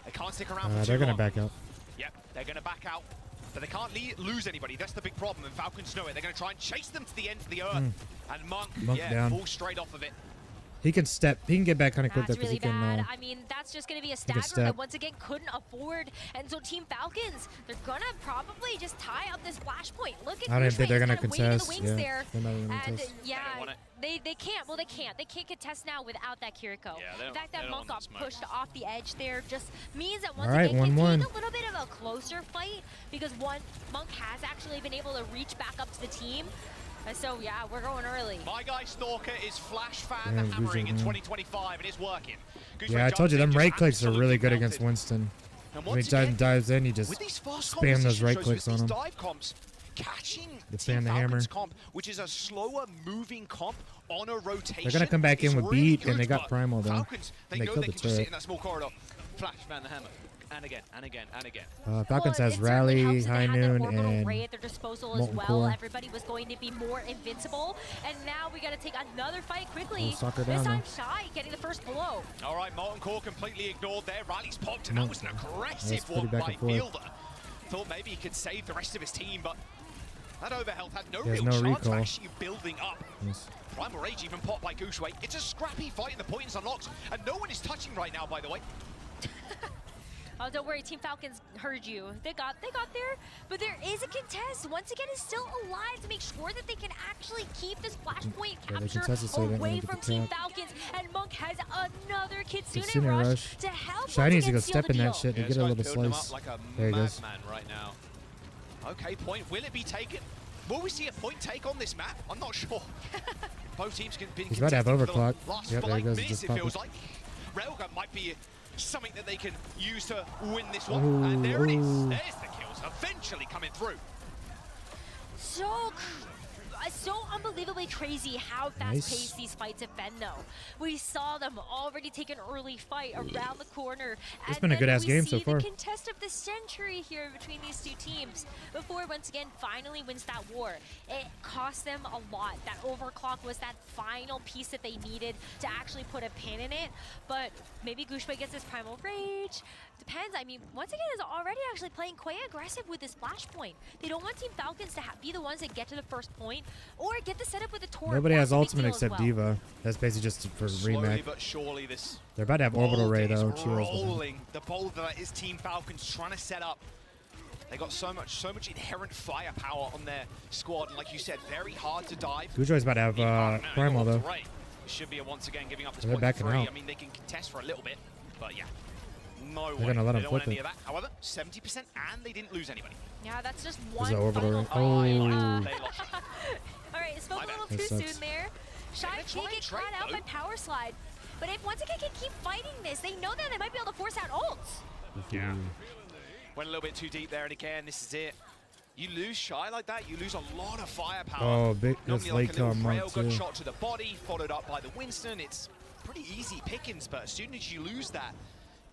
They can't stick around for too They're gonna long. back out. Yep, they're going to back out. But they can't lose anybody. That's the big problem, and Falcons know it. They're going to try and chase them to the end of the earth. And Monk, Monk yeah, down. falls straight off of it. He can get back kind of quick though, That's because really he can. bad. I mean, that's just going to be a can stagger step. that once again couldn't afford. And so Team Falcons, they're going to probably just tie up this flashpoint. Look at I don't even Gouche think they're is gonna kinda waiting in the contest, wings yeah. there. They're not even gonna And contest. yeah, they can't. Well, they can't. They can't contest now without that Kiriko. Yeah, they the don't- fact they that don't Monk want got that smoke. pushed off the edge there just means that once All right, again, can 1-1. take a little bit of a closer fight because Monk has actually been able to reach back up to the team. So yeah, we're going early. My guy Stalker is flash fan Damn, hammering in Gouche, 2025, and it's working. Gouche Yeah, I jumps told you in, them just right clicks are absolutely really good melted. against Winston. And When he once again, dives in, you just with these fast spam those composition right shows, clicks with on these him. dive comps, catching The Team fan, the hammer. Falcons comp, which is a slower moving comp on a rotation. They're gonna come back in is with really beat, good, and they got but primal though. Falcons, they And they know killed they the can just sit turret. in that small corridor, flash fan the hammer, and again, and again, and again. Falcons Well, has it certainly Rally, helps that High they had that Noon, orbital and ray at their disposal as Molten well. Core. Everybody was going to be more invincible, and now we got to take another fight quickly. Oh, suck her This down, time, Shy getting the first blow. All right, Molten Core completely ignored there. Rally's popped, and that was an aggressive That's pretty one back by and forth. Fielder. Thought maybe he could save the rest of his team, but that overhealth had no There's real no chance of recall. actually building up. Yes. Primal Rage even popped by Gouche. It's a scrappy fight, and the point is unlocked, and no one is touching right now, by the way. Oh, don't worry, Team Falcons heard you. They got there, but there is a contest. Once again, is still alive to make sure that they can actually keep this flashpoint Yeah, they capture contested, so they away didn't from get the Team tap. Falcons. And Monk has another Kitsune Kitsune rush, rush. to help Shy once needs to again go seal step the in that deal. shit to Yeah, get this a guy's little building him slice. up like a There he goes. madman right now. Okay, point. Will it be taken? Will we see a point take on this map? I'm not sure. Both teams can be He's about to have contesting for overclock. the last Yep, there he 5 goes, minutes, just it popped feels it. like. Railgun might be something that they can use to win this one. And there it is. Ooh. There's the kills eventually coming through. So unbelievably crazy how fast-paced these fights have been, though. We saw them already take an early fight around the corner. It's and been a then good-ass game so We far. see the contest of the century here between these two teams before, once again, finally wins that war. It cost them a lot. That overclock was that final piece that they needed to actually put a pin in it. But maybe Gouche gets his Primal Rage. Depends. I mean, once again, is already actually playing quite aggressive with this flashpoint. They don't want Team Falcons to be the ones that get to the first point or get the setup with a Torb. Nobody That's has a big ultimate deal as except well. Diva. That's basically just for Slowly remake. but surely this They're about to have orbital ray is though. Chiro's behind. rolling. The boulder that is Team Falcons trying to set up. They got so much inherent firepower on their squad, and like you said, very hard to dive. Goujo's about to have primal though. Right. Should be a once again giving up this They're point backing for 3. out. I mean, they can contest for a little bit, but yeah, no They're way. gonna let They him don't want flip any it. of that. However, 70%, and they didn't lose anybody. Yeah, that's just There's one the orbital final ray. fight. Oh. They lost. All right, it spoke a little That too sucks. soon there. Shy can't get caught out by Power Slide. But if once again can keep fighting this, they know that they might be able to force out ults. Yeah. Went a little bit too deep there, and again, this is it. You lose Shy like that, you lose a lot of firepower. Oh, big Normally this like late a little call Monk railgun too. shot to the body, followed up by the Winston. It's pretty easy pickings, but as soon as you lose that,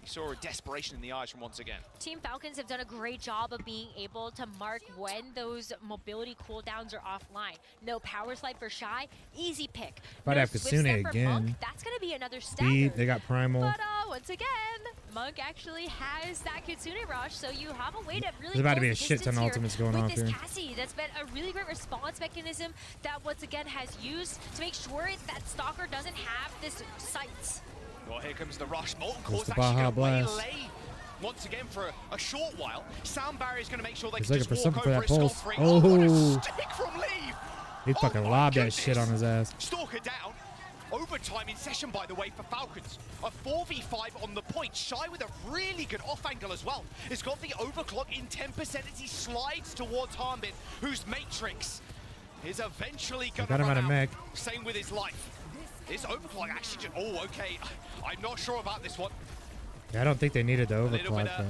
You saw a desperation in the eyes from once again. Team Falcons have done a great job of being able to mark when those mobility cooldowns are offline. No power slide for Shy, easy pick. Might No have Swift Kasune Step for again. Monk, that's going to be another Speed, stagger. they got Primal. But once again, Monk actually has that Kitsune Rush, so you have a way to really There's about to be a close shit ton of distance ultimates here going with off this here. Cassie. That's been a really great response mechanism that once again has used to make sure that Stalker doesn't have this sight. Well, here comes the rush. Molten There's Core's the actually Baja going to Blast. waylay once again for a short while. Sound Barrier is going to make sure they He's can looking just for walk something for over that it pulse. scot-free. Oh. What a stick from Leave! He fucking lobbed that shit on his ass. Stalker down. Overtime in session, by the way, for Falcons. A 4v5 on the point. Shy with a really good off angle as well. It's got the overclock in 10% as he slides towards Harbin, whose Matrix is eventually going to got him run out of mech. Same with his life. His overclock actually just, oh, okay. I'm not sure about this one. Yeah, I don't think they needed the little overclock, bit, but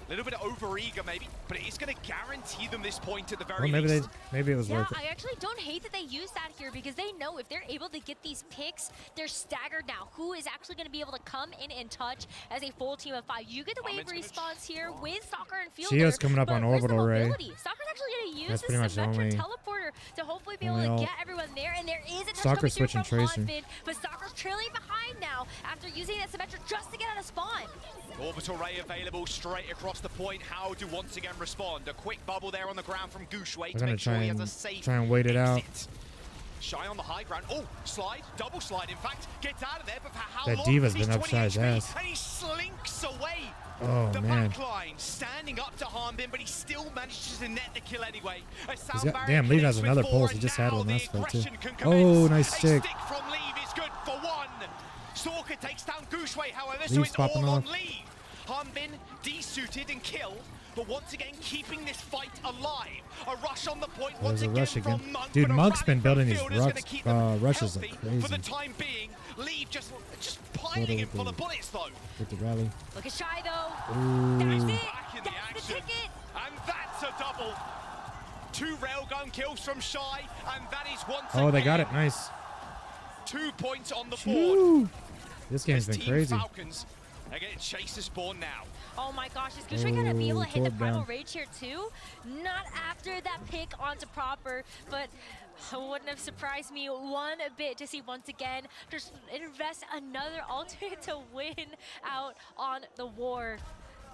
A little bit over-eager, maybe, but it is going to guarantee them this point at the very well, maybe least. maybe it was Yeah, worth it. I actually don't hate that they use that here because they know if they're able to get these picks, they're staggered now. Who is actually going to be able to come in and touch as a full team of 5? You get the wave respawns here with Stalker and Fielder. Shio's coming up but on where's the Orbital Ray. mobility? Stalker's actually going to use That's this pretty much the Symmetra only- teleporter to hopefully be able only to ult. get everyone there. And there is a touch Stalker coming through switching from Tracer. Hanbin, but Stalker's trailing behind now after using that Symmetra just to get out of spawn. Orbital Ray available straight across the point. How do once again respond? A quick bubble there on the ground from Gushway We're to gonna make sure try he has and a safe try and wait it out. exit. Shy on the high ground. Oh, slide, double slide. In fact, gets out of there. But for how That long? Diva's He's been 20 upside his HP, ass. and he slinks away. Oh, the man. back line standing up to Harbin, but he still manages to net the kill anyway. He's got, damn, Leave has another pulse. He just had one last fight too. Oh, nice stick. Stick from Leave is good for one. Stalker takes down Gushway, however, so Leave's it's all popping on off. Leave. Harbin desuited and killed, but once again keeping this fight alive. A rush on the point once There's a again rush again. from Monk, Dude, but a Monk's rally been from building these Fielder's gonna keep them rushes healthy like crazy. For the time being, Leave just piling him full of bullets though. With the rally. Look at Shy though. Ooh. That's it. Back in the That's the action. ticket. And that's a double. 2 railgun kills from Shy, and that is once Oh, they got again it. Nice. 2 points on the board. Woo. This game's As been Team crazy. Falcons are getting Chaser spawn now. Oh my gosh, is Gushway gonna be able to hit the Torb Primal down. Rage here too? Not after that pick onto Proper, but it wouldn't have surprised me one bit to see once again just invest another ultimate to win out on the war.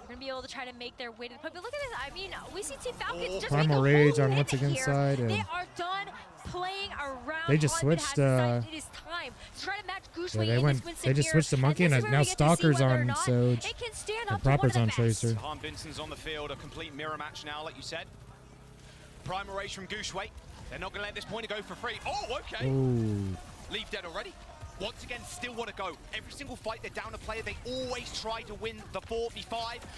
They're gonna be able to try to make their win. But look at this, I mean, we see Team Falcons just Primal make a Rage whole on win once again here. side, and They are done playing around. They just Harbin switched, has decided it is time to try to match Gushway yeah, they in went. this Winston They just mirror. switched the Monkey, And and this is now where we get to see Stalker's whether or on not Soj, it can stand and up to one of Proper's the on best. Tracer. Han Vincent's on the field, a complete mirror match now, like you said. Primal Rage from Gushway. They're not going to let this point go for free. Oh, okay. Ooh. Leave dead already. Once again, still want to go. Every single fight they're down a player, they always try to win the 4v5.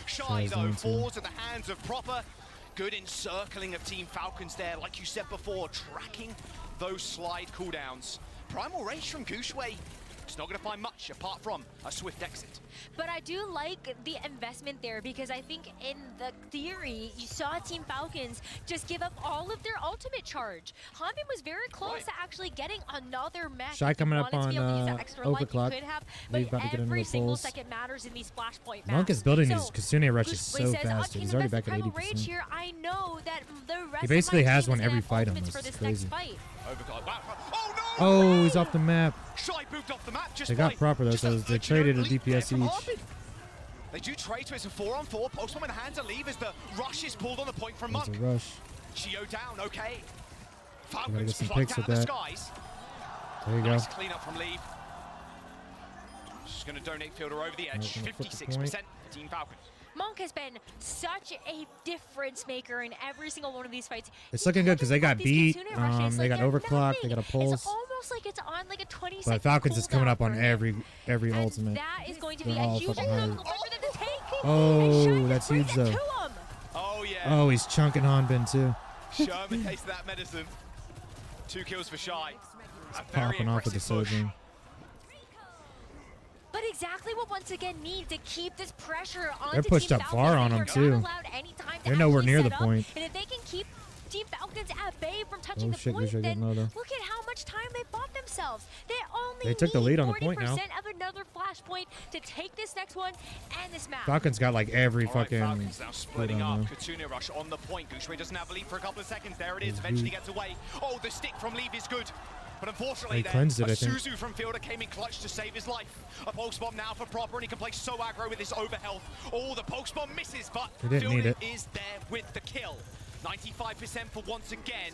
Shy, Shy's though, on too. falls at the hands of Proper. Good encircling of Team Falcons there, like you said before, tracking those slide cooldowns. Primal Rage from Gushway. It's not going to find much apart from a swift exit. But I do like the investment there because I think in the theory, you saw Team Falcons just give up all of their ultimate charge. Harbin was very close to actually getting another mech. Shy coming up Wanted to be able to use on, that extra life he overclock. could have, Leave but about to get every another single pulse. second matters in these flashpoint maps. Monk is building So, these Kasune rushes Gushway so says, fast. "Okay, He's already invest back at in Primal Rage 80%. here. I know that the rest He basically of my has team one is gonna every have fight ultimates almost. for It's this next crazy. fight. Overclock. Oh, no! Oh, he's off the map. Shy moved off the map just They got by Proper though, just so a they traded a leap there DPS from each. Harbin. They do trade, so it's a 4-on-4. Pulse in the hands of Leave as the rush is pulled on the point from There's Monk. a rush. Chio down, okay. gotta Falcons get some plucked picks out with of the that. skies. There you go. Nice clean up from Leave. Just going to donate Fielder over the edge. Right, gonna flip the 56% point. for Team Falcons. Monk has been such a difference maker in every single one of these fights. It's looking good because they got beat. Kitsune rushes, They like, got they're overclock. nothing. They got a It's pulse. almost like it's on like a 20 But Falcons is coming up on every ultimate. That is going to They're be a all huge fucking hard. economical point for them to take. Oh, that's huge though. To him. Oh, yeah. Oh, he's chunking Hanbin too. Sherman tasted that medicine. 2 kills for Shy. A very Popping off with the aggressive push. Sojin. But exactly what once again needs to keep this pressure on They're pushed Team up far on Falcons. them, They're too. not allowed any time to They're nowhere actually near set the up. point. And if they can keep Team Falcons at bay from touching Oh, the shit, point, Gushway then getting low, though. look at how much time they bought themselves. They only They took the need lead on the point 40% now. of a another flashpoint to take this next one and this map. Falcons got like every All right, fucking. Falcons now splitting up. know. Kitsune Rush on the point. Gushue doesn't have a lead for a couple of seconds. There it is. Eventually gets away. Oh, the stick from Leave is good. But unfortunately, He there, cleansed it, a I think. Suzu from Fielder came in clutch to save his life. A pulse bomb now for Proper, and he can play so aggro with his overhealth. Oh, the pulse bomb misses, but He didn't need Fielder it. is there with the kill. 95% for once again.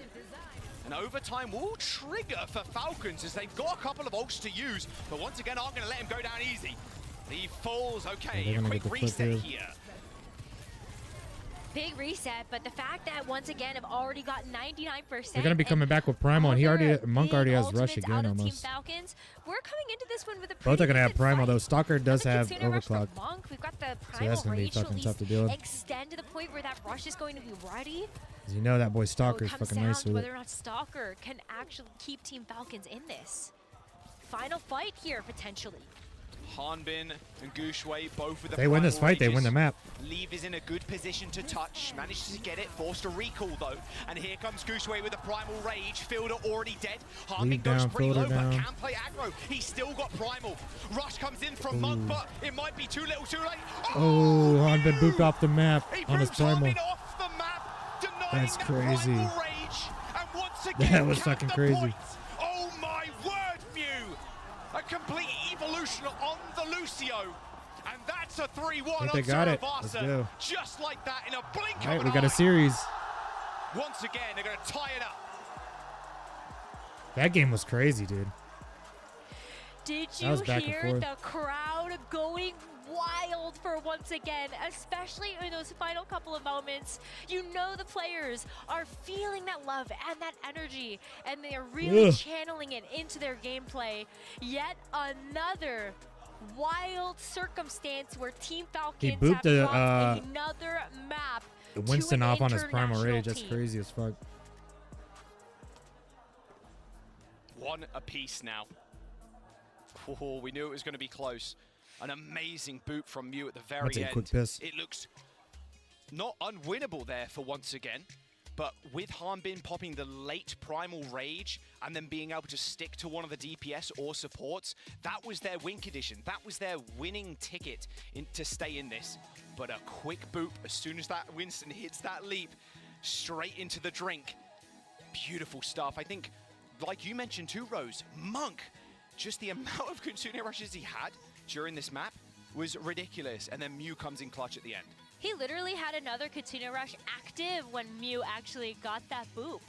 And overtime will trigger for Falcons as they've got a couple of ults to use, but once again aren't going to let him go down easy. He falls. Okay, they're a gonna quick get the flip reset here. here. Big reset, but the fact that once again have already got 99%. They're gonna be coming back with Primal, and Monk already has Rush again Team almost. Falcons. We're coming into this one with a Both are gonna have pretty Primal decent though. Stalker does have Kitsune Rush from Overclock. Monk. We've got the So Primal that's gonna be Rage to at fucking tough to least deal with. extend to the point where that Rush is going to be ready. 'Cause you know that boy So Stalker's it comes fucking down nice to with whether it. or not Stalker can actually keep Team Falcons in this. Final fight here, potentially. Hanbin and Gushue both with the They win this primal fight, they win rages. the map. Leave is in a good position to touch. Manages to get it, forced a recall though. And here comes Gushue with the primal rage. Fielder already dead. Hanbin Lead goes down, pretty Fielder low, but down. can play aggro. He's still got primal. Rush comes in from Monk, but it might be too little too late. Oh, Hanbin booped off the map He on his brutes Primal. Hanbin off the map, denying That's the crazy. primal rage. And once again, That was count fucking the crazy. points. Oh my word, Mew! A complete evolution on the Lucio. And that's a 3-1 I think on they got it. Let's Saravasa. go. Just like that in a blink All right, of we an got a eye. series. Once again, they're going to tie it up. That game was crazy, dude. Did That you was back and hear forth. the crowd going wild for once again, especially in those final couple of moments? You know the players are feeling that love and that energy, and they are really Ugh. channeling it into their gameplay. Yet another wild circumstance where Team Falcons booped have the, brought another map Winston to an off on his Primal international Rage. That's team. crazy as fuck. One apiece now. Oh, we knew it was going to be close. An amazing boot from Mew at the very take a end. quick piss. It looks not unwinnable there for once again, but with Hanbin popping the late Primal Rage and then being able to stick to one of the DPS or supports, that was their win condition. That was their winning ticket to stay in this. But a quick boop as soon as that Winston hits that leap, straight into the drink. Beautiful stuff. I think, like you mentioned too, Rose, Monk, just the amount of Kitsune rushes he had during this map was ridiculous. And then Mew comes in clutch at the end. He literally had another Kitsune Rush active when Mew actually got that boop.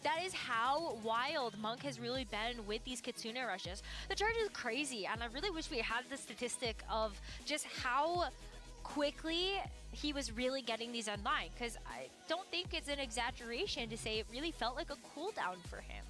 That is how wild Monk has really been with these Kitsune Rushes. The charge is crazy, and I really wish we had the statistic of just how quickly he was really getting these online, because I don't think it's an exaggeration to say it really felt like a cooldown for him.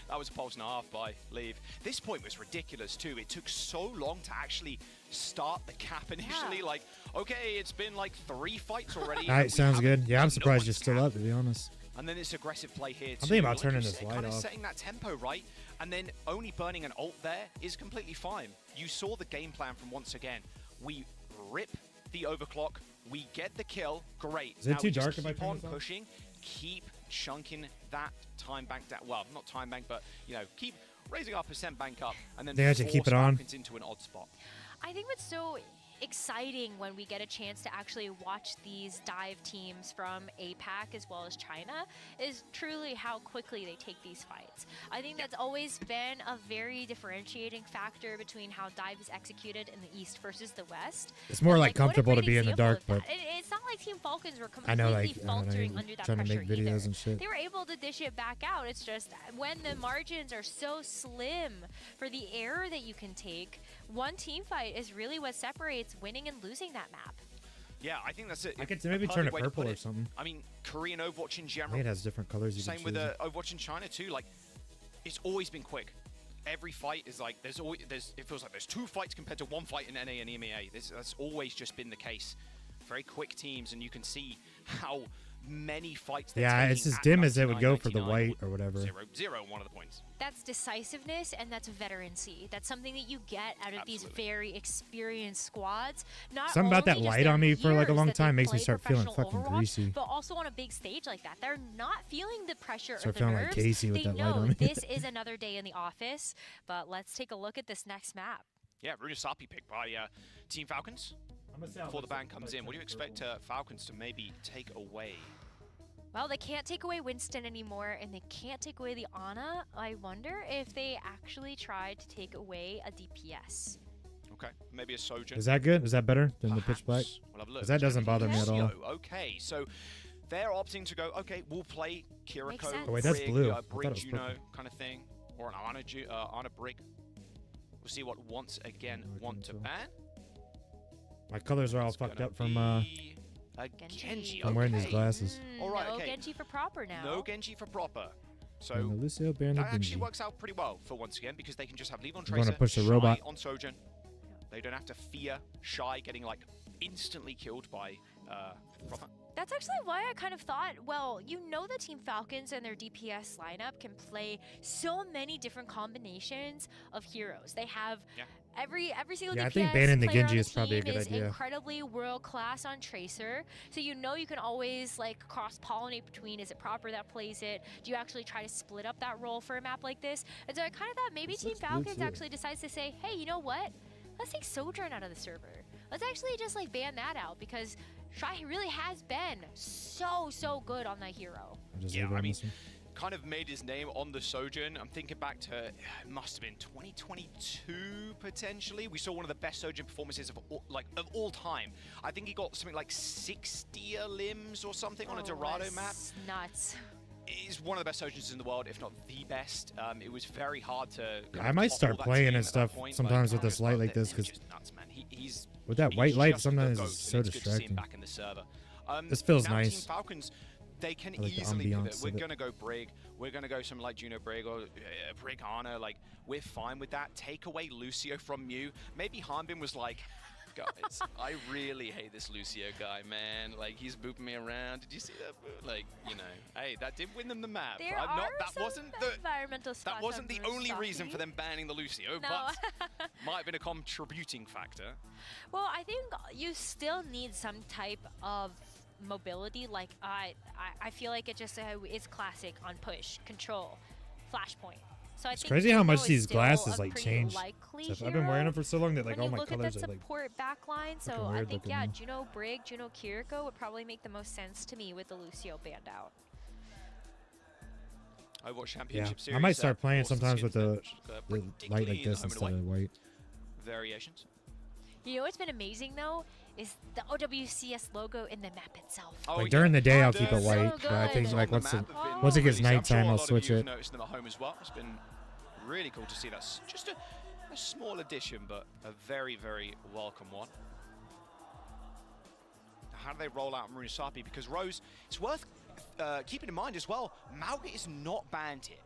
That was a pulse and a half by Leave. This point was ridiculous too. It took so long to actually start the cap initially. Yeah. Like, okay, it's been like 3 fights already. All right, We sounds haven't- good. Yeah, I'm no surprised one's you're still up, to be honest. And then this aggressive play here too. I'm thinking about Like turning you this said, light kind of off. setting that tempo right, and then only burning an ult there is completely fine. You saw the game plan from once again. We rip the overclock, we get the kill, great. Is it Now too we just dark if I keep turn on this off? pushing, keep chunking that time bank down. Well, not time bank, but you know, keep raising our percent bank up, and then They actually keep force it on. Falcons into an odd spot. I think what's so exciting when we get a chance to actually watch these dive teams from APAC as well as China is truly how quickly they take these fights. I think that's always been a very differentiating factor between how dive is executed in the East versus the West. It's more And, like what a comfortable to great be in the example dark, of that. but It's not like Team Falcons were I know, completely like, I don't know, faltering you're under that trying to pressure make videos either. and shit. They were able to dish it back out. It's just when the margins are so slim for the error that you can take, one team fight is really what separates winning and losing that map. Yeah, I think that's it. I could a maybe turn perfect it way to purple put or it. something. I mean, Korean Overwatch in I general. think it has different colors you Same can with choose. Overwatch in China too. Like, it's always been quick. Every fight is like it feels like there's 2 fights compared to 1 fight in NA and EMEA. That's always just been the case. Very quick teams, and you can see how many fights they're Yeah, taking it's as at dim as it would go for the 99.99 white or whatever. 0-0 one of the points. That's decisiveness and that's veterancy. That's something that you get out of these very experienced squads. Not Something about that only just light their on me for like a years long that time they've makes me played start feeling professional fucking Overwatch, greasy. But also on a big stage like that, they're not feeling the pressure Start or the feeling like nerves. Casey with They that light know on me. this is another day in the office. But let's take a look at this next map. Yeah, Runasapi picked by Team Falcons. Before the ban comes in, what do you expect Falcons to maybe take away? Well, they can't take away Winston anymore, and they can't take away the Ana. I wonder if they actually tried to take away a DPS. Okay, maybe a Sojourn. Is that good? Is that better than the pitch black? We'll have a look. Because that doesn't bother me at all. Okay, so they're opting to go, okay, we'll play Kiriko, Oh, wait, that's Brig, blue. I thought Brig it was Juno purple. kind of thing, or an Ana Brig. We'll see what once again want to ban. My colors are all fucked up from A Genji. I'm wearing these okay. glasses. All right, No okay. Genji for proper now. No Genji for proper. So And the Lucio Baron that of Genji. actually works out pretty well for once again because they can just have Leave on I'm gonna Tracer, push the Shy robot. on Sojourn. They don't have to fear Shy getting like instantly killed by Proper. That's actually why I kind of thought, well, you know the Team Falcons and their DPS lineup can play so many different combinations of heroes. They have every single Yeah, DPS I think banning the player on Genji is probably a team good is idea. incredibly world class on Tracer. So you know you can always like cross-pollinate between, is it Proper that plays it? Do you actually try to split up that role for a map like this? And so I kind of thought maybe Team Falcons actually decides to say, hey, you know what? Let's take Sojourn out of the server. Let's actually just like ban that out because Shy really has been so good on that hero. Yeah, I mean, kind of made his name on the Sojourn. I'm thinking back to, it must have been 2022 potentially. We saw one of the best Sojourn performances of all time. I think he got something like 60 limbs or something on a Dorado map. Nuts. He's one of the best Sojourns in the world, if not the best. It was very hard to. I might start playing and stuff sometimes with this light like this because with that white light sometimes it's so distracting. Back in the server. This feels now nice. Team Falcons, they can I like the easily pivot. ambiance We're of it. gonna go Brig. We're gonna go something like Juno Brig or Brig Ana. Like we're fine with that. Take away Lucio from Mew. Maybe Hanbin was like, guys, I really hate this Lucio guy, man. Like he's booping me around. Did you see that? Like, you know, hey, that did win them the map. There I'm are not. That some wasn't the. environmental spots That wasn't on the only Runasapi. reason for them banning the Lucio, No. but might have been a contributing factor. Well, I think you still need some type of mobility. Like I feel like it just is classic on push, control, flashpoint. So I It's think crazy how Juno much is these still glasses a like pretty change. likely So I've been wearing them for so long that like when all you my look at colors that are like support backline, so fucking I weird think looking yeah, now. Juno Brig, Juno Kiriko would probably make the most sense to me with the Lucio banned out. Overwatch yeah. Championship Series. I might start playing awesome sometimes with skins the there, light like in the this home and instead of white. variations. You know what's been amazing though is the OWCS logo in the map itself. Like during the day I'll keep it So white, but I think good. like On once the it map have been once it gets really- I'm sure nighttime a I'll lot of switch you have it. noticed them at home as well. It's been really cool to see that. Just a small addition, but a very welcome one. How do they roll out Runasapi? Because Rose, it's worth keeping in mind as well. Mauga is not banned here.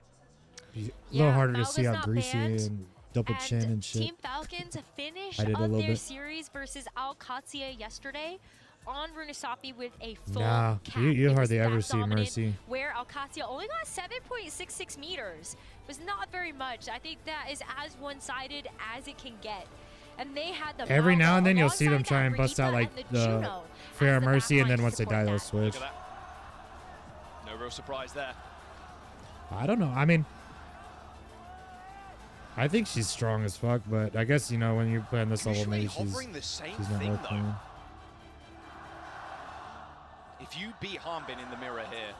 Be a little harder to Mauga's see how not greasy banned, and double chin and shit. Team Falcons finished I did a up little their bit. series versus Alcatia yesterday on Runasapi with a full Nah, cap. you It was hardly ever that see dominant, Mercy. Where Alcatia only got 7.66 meters. It was not very much. I think that is as one-sided as it can get. And they had the Every now Mauga and then you'll see them alongside try that and bust out Brigitte like and the Juno Fair as the Mercy, and backline then to once they support die, they'll that. switch. Look at that. No real surprise there. I don't know. I mean, I think she's strong as fuck, but I guess you know when you play on this level, Usually maybe she's hovering the same not thing, worth though. playing. If you beat Hanbin in the mirror here,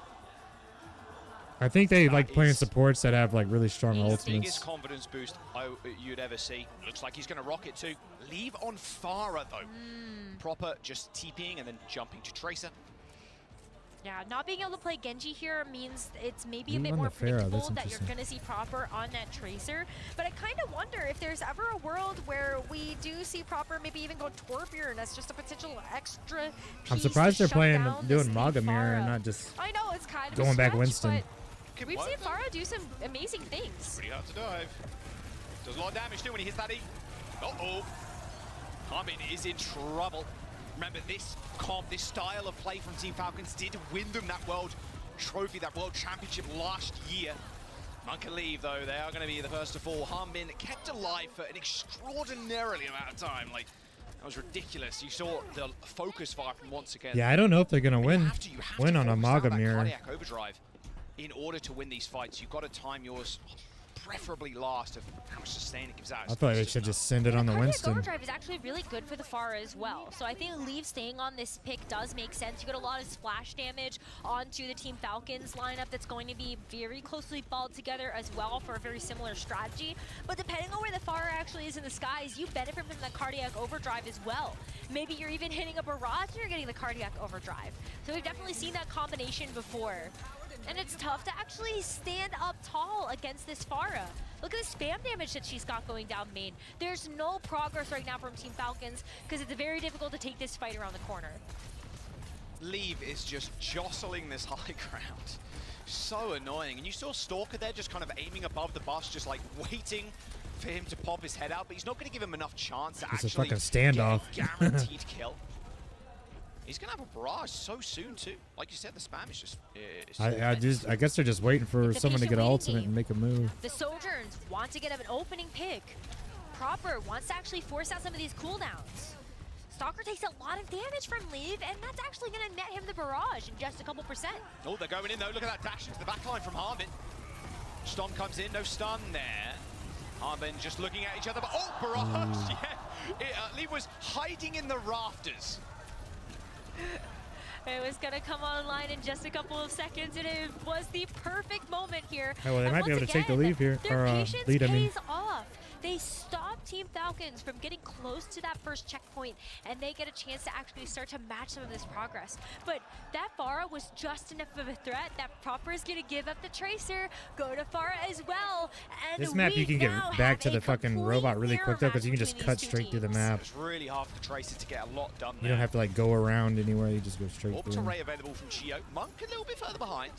I think they That like playing is supports that have like really strong biggest ultimates. confidence boost you'd ever see. Looks like he's going to rocket too. Leave on Farah though. Proper just TPing and then jumping to Tracer. Yeah, not being able to play Genji here means it's maybe a Even bit on more the Pharah, that's predictable that you're interesting. going to see Proper on that Tracer. But I kind of wonder if there's ever a world where we do see Proper maybe even go Torbjorn as just a potential extra piece I'm surprised to they're shut playing down doing this Maga lead Mirror and Pharah. not just I know it's kind of going a back stretch, Winston. but we've seen Pharah do some amazing things. Pretty hard to dive. Does a lot of damage too when he hits that E. Uh-oh. Hanbin is in trouble. Remember, this comp, this style of play from Team Falcons did win them that world trophy, that world championship last year. Monk and Leave, though, they are going to be the first to fall. Harbin kept alive for an extraordinarily amount of time. Like, that was ridiculous. You saw the focus fire from once again. Yeah, I don't know if they're gonna win on a Maga mirror. Cardiac overdrive. In order to win these fights, you've got to time yours preferably last of how much sustain it gives out. I thought they should just send it on the Winston. Overdrive is actually really good for the Pharah as well. So I think Leave staying on this pick does make sense. You get a lot of splash damage onto the Team Falcons lineup that's going to be very closely balled together as well for a very similar strategy. But depending on where the Pharah actually is in the skies, you benefit from that cardiac overdrive as well. Maybe you're even hitting a barrage and you're getting the cardiac overdrive. So we've definitely seen that combination before. And it's tough to actually stand up tall against this Pharah. Look at the spam damage that she's got going down main. There's no progress right now from Team Falcons because it's very difficult to take this fight around the corner. Leave is just jostling this high ground. So annoying. And you saw Stalker there just kind of aiming above the bus, just like waiting for him to pop his head out, but he's not going to give him enough chance to It's a actually fucking standoff. get a guaranteed kill. He's gonna have a barrage so soon too. Like you said, the spam is just. I guess they're just waiting for someone to get an ultimate and make a move. The Sojourns want to get an opening pick. Proper wants to actually force out some of these cooldowns. Stalker takes a lot of damage from Leave, and that's actually gonna net him the barrage in just a couple percent. Oh, they're going in though. Look at that dash into the backline from Harbin. Stomp comes in, no stun there. Harbin just looking at each other, but oh, barrage! Yeah, Leave was hiding in the rafters. It was going to come online in just a couple of seconds, and it was the perfect moment here. Oh, well, they might be able to take the lead here, their or patience lead, I mean. pays off. They stop Team Falcons from getting close to that first checkpoint, and they get a chance to actually start to match some of this progress. But that Pharah was just enough of a threat that Proper is going to give up the Tracer, go to Pharah as well. And This map, you can get back to the fucking robot really quick, though, because you can just cut straight through the map. It's really hard for the Tracer to get a lot done there. You don't have to, like, go around anywhere. You just go straight Orbital through. Ray available from Geo. Monk a little bit further behind.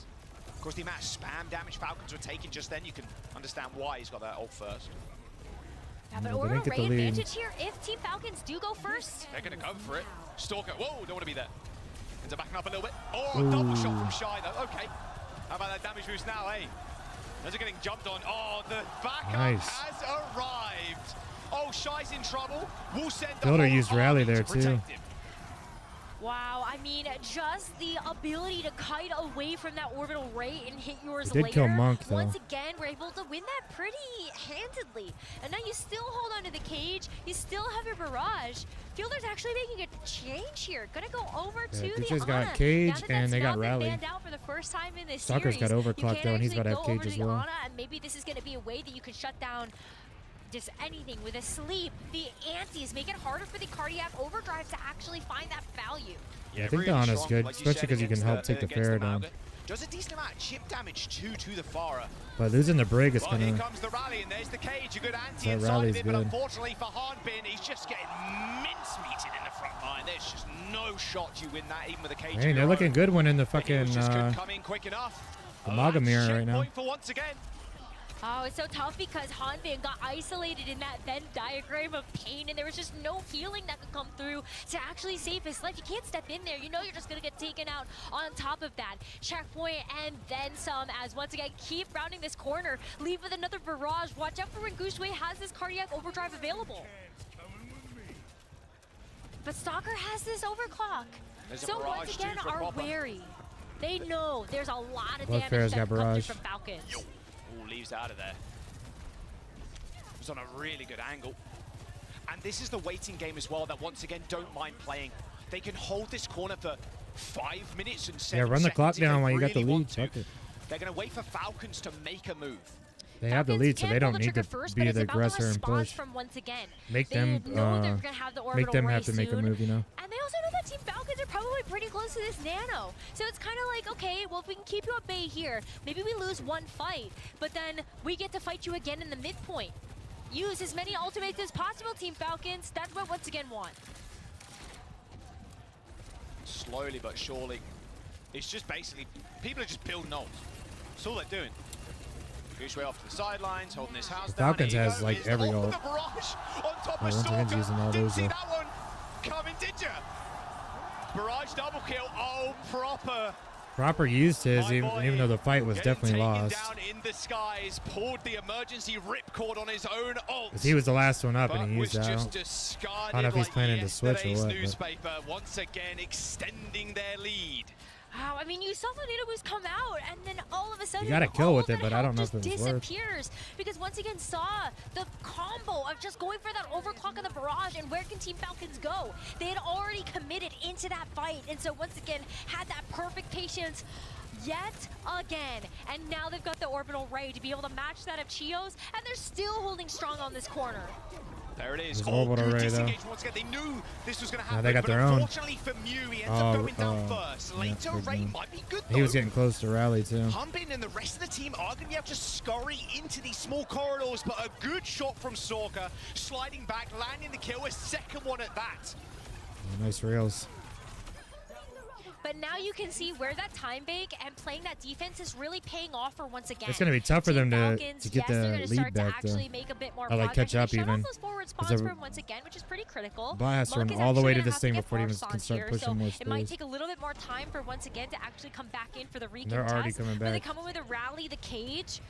Of course, the amount of spam damage Falcons were taking just then, you can understand why he's got that ult first. Yeah, but No, they Orbital didn't get Ray the lead. advantage here if Team Falcons do go first. They're going to go for it. Stalker, whoa, don't want to be there. Ends up backing up a little bit. Oh, a double shot from Shy, though. Okay. How about that damage boost now, hey? Those are getting jumped on. Oh, the backup Nice. has arrived. Oh, Shy's in trouble. We'll send the Builder whole used rally army there, to protect too. him. Wow, I mean, just the ability to kite away from that orbital ray and hit yours They did later. kill Monk, though. Once again, we're able to win that pretty handedly. And now you still hold on to the cage. You still have your barrage. Fielder's actually making a change here. Gonna go over to the DJ's got Ana. cage, Now that and that's they got not been rally. banned out for the first time in this Stalker's series, got you overclock, can though, and he's actually got to have go cage over as to the well. Ana, and maybe this is gonna be a way that you can shut down just anything with a sleep. The antis make it harder for the cardiac overdrive to actually find that value. Yeah, I think the Ana's strong, good, like you especially said, because you can against help the- take the against Pharah down. Mauga. Does a decent amount of chip damage to the Pharah. But losing the Brig is Well, kind here of... comes the rally, and there's the cage. A good anti That inside of rally's it, but good. unfortunately for Harbin, he's just getting mincemeated in the front line. There's just no shot you win that, even with a cage. Hey, of they're your looking own. good winning the And he fucking just couldn't come in quick enough. the Maga mirror right now. Point for once again. Oh, it's so tough because Hanbin got isolated in that Venn diagram of pain, and there was just no healing that could come through to actually save his life. You can't step in there. You know you're just going to get taken out on top of that. Checkpoint and then some, as once again, keep rounding this corner. Leave with another barrage. Watch out for when Gushue has this cardiac overdrive available. But Stalker has this overclock. There's a So barrage once too again, for are Proper. wary. They know there's a lot of Both damage Pharah's that got comes barrage. through from Falcons. Ooh, leaves out of there. It was on a really good angle. And this is the waiting game as well that once again don't mind playing. They can hold this corner for 5 minutes and 7 Yeah, run the seconds clock if they down while you got the really lead. want to. Fuck it. They're going to wait for Falcons to make a move. They have the lead, so they don't need to First, be but it's the about the aggressor and response push. from once again. Make They them, know they're gonna have the make them orbital have to ray make a soon. move, you know? And they also know that Team Falcons are probably pretty close to this nano. So it's kind of like, okay, well, if we can keep you at bay here, maybe we lose one fight, but then we get to fight you again in the midpoint. Use as many ultimates as possible, Team Falcons. That's what once again want. Slowly but surely. It's just basically, people are just building ults. That's all they're doing. Gushue off to the sidelines, holding his house The down. Falcons Here you has, go. like, Here's every the ult. barrage on top Oh, of once again, Stalker. using all Didn't those, see though. that one coming, did ya? Barrage double kill. Oh, proper. Proper used his, even though the fight was definitely lost. Down in the skies, pulled the emergency ripcord on his own ult. 'Cause he was the last one up and he was used that. just I don't know if he's planning to switch or what. Newspaper once again extending their lead. Wow, I mean, you saw the Nina Boost come out, and then all of a sudden, You got a kill all with of it, that but I don't health know if just it was worth. disappears because once again saw the combo of just going for that overclock of the barrage, and where can Team Falcons go? They had already committed into that fight, and so once again had that perfect patience. Yet again, and now they've got the orbital ray to be able to match that of Chio's, and they're still holding strong on this corner. There it is. There's orbital ray, though. Disengage once again. They knew this was going to happen. They got but their own. Unfortunately for Mew, he ends up going down first. Later, Ray might be good though. He was getting close to rally too. Humpin and the rest of the team are going to be able to scurry into these small corridors, but a good shot from Stalker, sliding back, landing the kill, a second one at that. Nice rails. But now you can see where that time bank and playing that defense is really paying off for once again. It's going to be tough for them to Falcons, get they're the gonna lead start back to though. actually make a bit more Or like catch up shut off even. those forward spots They're- for once again, which is pretty critical. Bot has to Monk run is all the way actually to gonna this have thing get before he even forced can on start here, pushing so more it might space. take a little bit more time for once again to actually come back in for the recontest. They're already coming But they back. come in with a rally, the cage.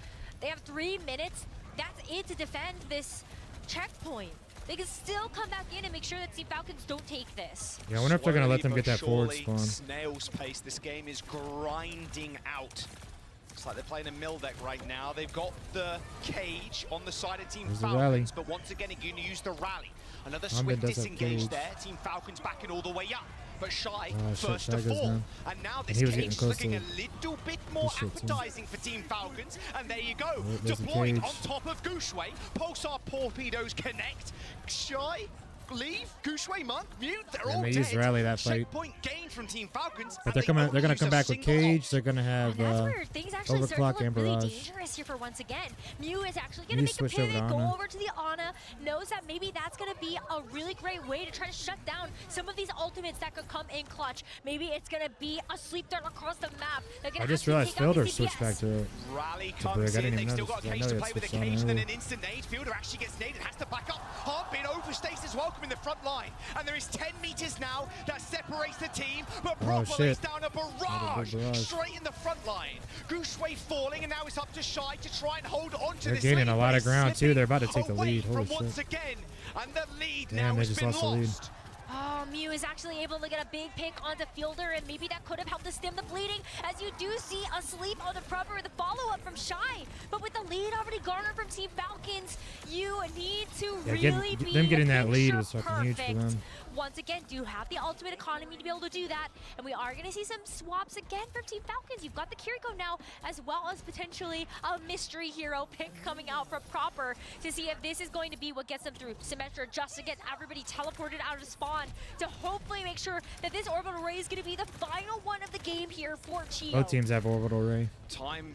They have 3 minutes. That's it to defend this checkpoint. They can still come back in and make sure that Team Falcons don't take this. Yeah, I wonder if they're going to let them get that forward Surely, spawn. snail's pace. This game is grinding out. It's like they're playing a mill deck right now. They've got the cage on the side of Team There's the Falcons, rally. but once again, they're going to use the rally. Another Ahmed swift does have disengage cage. there. Team Falcons backing all the way up. But Shy Oh, shit, first Shy to goes fall. down. And now And this he was cage getting is close looking to a little bit more this shit, too. appetizing for Team Falcons. And there you go. there's the Deployed cage. on top of Gushue. Pulsar torpedoes connect. Shy, leave, Gushue, Monk, Mute, they're Yeah, all they dead. used rally that fight. Checkpoint gained from Team Falcons. But they're coming. They're going to come back with cage. They're going to have That's where things actually start overclock to and look really barrage. dangerous here for once again. Mew is actually going to Mew make a switched over pivot, to go Ana. over to the Ana, knows that maybe that's going to be a really great way to try to shut down some of these ultimates that could come in clutch. Maybe it's going to be a sleep dart across the map. I just realized Fielder switched back to Rally to comes Brig. I in, didn't they've even still notice. got a I cage know to it play with the switched on cage, and then earlier. an instant nade. Fielder actually gets naded, has to back up. Harpin overstays welcome in the front line. And there is 10 meters now that separates the team, but Oh, Proper lays shit. down a Another barrage, big barrage. straight in the front line. Gushue falling, and now it's up to Shy to try and hold on to They're this gaining lead, a but lot of it's ground too. slipping They're about to take the away lead. Holy from once shit! again, and the lead Damn, now they has just been lost the lead. lost. Oh, Mew is actually able to get a big pick onto Fielder, and maybe that could have helped to stem the bleeding, as you do see a sleep on the Proper with a follow-up from Shy. But with the lead already garnered from Team Falcons, you need to Yeah, really be them getting that lead picture was fucking huge for perfect. them. Once again, do have the ultimate economy to be able to do that, and we are going to see some swaps again from Team Falcons. You've got the Kiriko now, as well as potentially a mystery hero pick coming out from Proper to see if this is going to be what gets them through. Symmetra just to get everybody teleported out of spawn to hopefully make sure that this orbital ray is going to be the final one of the game here for Chio. Both teams have orbital ray. Time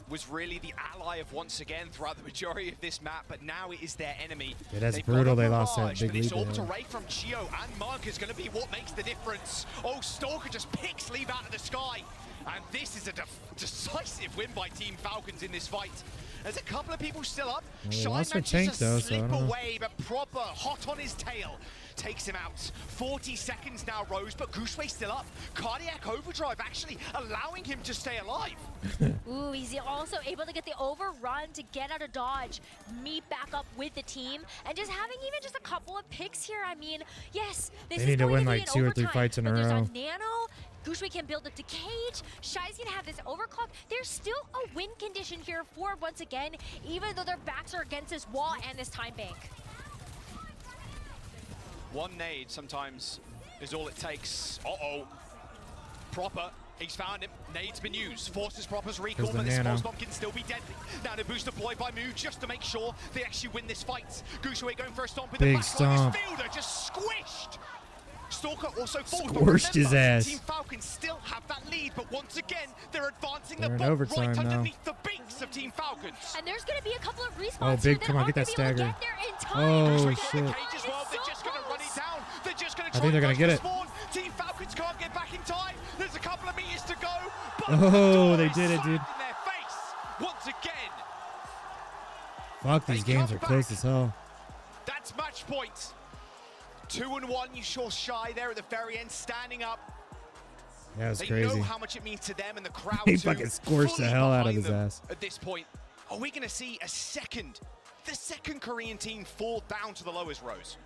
was really the ally of once again throughout the majority of this map, but now it is their enemy. Yeah, that's They've brutal. got a They lost that barrage, big but this lead they orbital had. ray from Chio and Monk is going to be what makes the difference. Oh, Stalker just picks Leave out of the sky, and this is a decisive win by Team Falcons in this fight. There's a couple of people still up. Well, they Shy lost their manages tank, to though, so I slip don't know. away, but Proper hot on his tail. Takes him out. 40 seconds now, Rose, but Gushue still up. Cardiac overdrive actually allowing him to stay alive. Ooh, he's also able to get the overrun to get out of dodge, meet back up with the team, and just having even just a couple of picks here. I mean, yes, this They is need to going win, be like, an 2 or 3 overtime, fights in a but there's row. a nano. Gushue can build up to cage. Shy's gonna have this overclock. There's still a win condition here for once again, even though their backs are against this wall and this time bank. One nade sometimes is all it takes. Uh-oh. Proper. He's found him. Nade's been used. Forces Proper's recall, There's the but this nano. Force Bomb can still be deadly. Now the boost deployed by Mew just to make sure they actually win this fight. Gushue going for a stomp in the Big back line. stomp. His Fielder just squished. Stalker also falls, but Squished his remember, ass. Team Falcons still have that lead, but once again, they're advancing They're the in bomb overtime right now. underneath the beaks of Team Falcons. And there's gonna be a couple of respawns Oh, here big! that Come on, aren't get that gonna be able to stagger. get there in time. Oh They're shit! cage as well. They're just going to run it down. They're just going to I try think they're and gonna rush get the it. spawn. Team Falcons can't get back in time. There's a couple of meters to go. But Oh, the they door did is it, dude. slammed in their face once again. Fuck, these games are close as hell. That's match point. 2-1, you saw Shy there at the very end, standing up. Yeah, it's they crazy. know how much it means to them and the crowd He too. fucking scorched the hell out of his ass. At this point, are we going to see the second Korean team fall down to the lowest rows?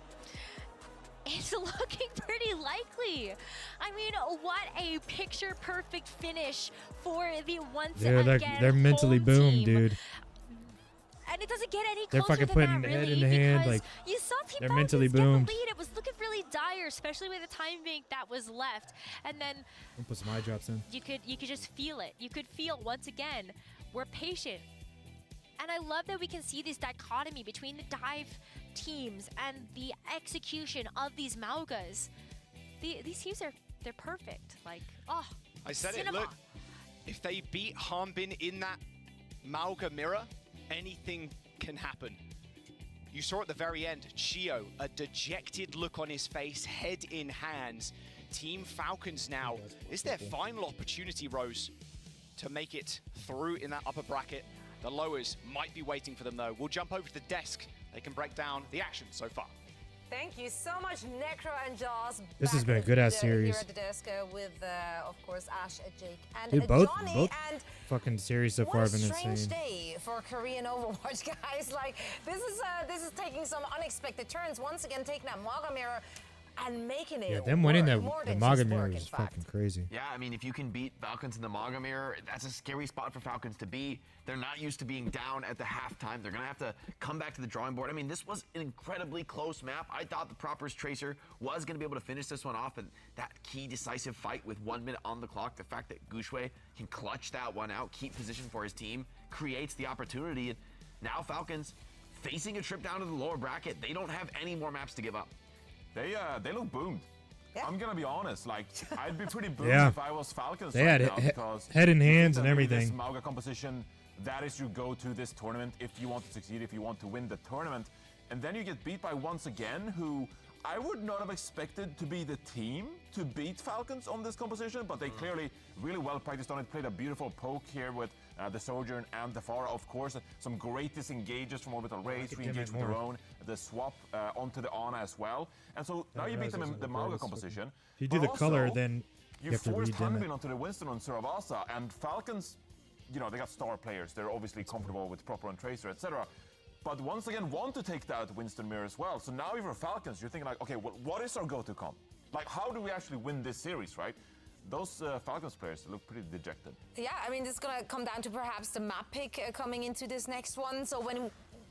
It's looking pretty likely. I mean, what a picture-perfect finish for the once again They're mentally home boomed, team. dude. And it doesn't get any They're closer fucking than putting that, head really, in hand, because like, you saw Team they're Falcons mentally get the boomed. lead. It was looking really dire, especially with the timing that was left. And then I'll put some eye drops in. you could just feel it. You could feel once again, we're patient. And I love that we can see this dichotomy between the dive teams and the execution of these Maugas. These teams they're perfect. Like, oh, I said cinema. it, look, if they beat Harbin in that Mauga mirror, anything can happen. You saw at the very end, Chio, a dejected look on his face, head in hands. Team Falcons now, it's their final opportunity, Rose, to make it through in that upper bracket. The lowers might be waiting for them though. We'll jump over to the desk. They can break down the action so far. Thank you so much, Necro and Jaws. This has back been a good-ass here series. at the desk with, of course, Ash, Jake, and Dude, both Johnny. And fucking series so far what have a been strange insane. day for Korean Overwatch, guys. Like, this is taking some unexpected turns. Once again, taking that Mauga mirror and making it Yeah, them winning work the more than Maga just mirror work, in is fact. fucking crazy. Yeah, I mean, if you can beat Falcons in the Maga mirror, that's a scary spot for Falcons to be. They're not used to being down at the halftime. They're going to have to come back to the drawing board. I mean, this was an incredibly close map. I thought the Propers Tracer was going to be able to finish this one off, and that key decisive fight with 1 minute on the clock, the fact that Gushue can clutch that one out, keep position for his team, creates the opportunity. And now Falcons facing a trip down to the lower bracket. They don't have any more maps to give up. They look boomed. Yeah. I'm gonna be honest, like I'd be pretty boomed Yeah. if I was Falcons They right had now, because head in you think hands that and maybe this everything. Mauga composition, that is your go-to this tournament if you want to succeed, if you want to win the tournament, and then you get beat by once again, who I would not have expected to be the team to beat Falcons on this composition, but they clearly really well practiced on it. Played a beautiful poke here with the Sojourn and the Pharah, of course. Some great disengages from Orbital Rays, re-engage with their own, the swap onto the Ana as well. And so now you beat them in the Mauga composition. If you do the but color, also, then you have to forced redim Harbin it. onto the Winston on Suravasa, and Falcons, you know, they got star players. They're obviously comfortable with Proper and Tracer, etc. But once again, want to take that Winston mirror as well. So now if you're Falcons, you're thinking like, okay, well, what is our go-to comp? Like, how do we actually win this series, right? Those Falcons players look pretty dejected. Yeah, I mean, this is going to come down to perhaps the map pick coming into this next one. So when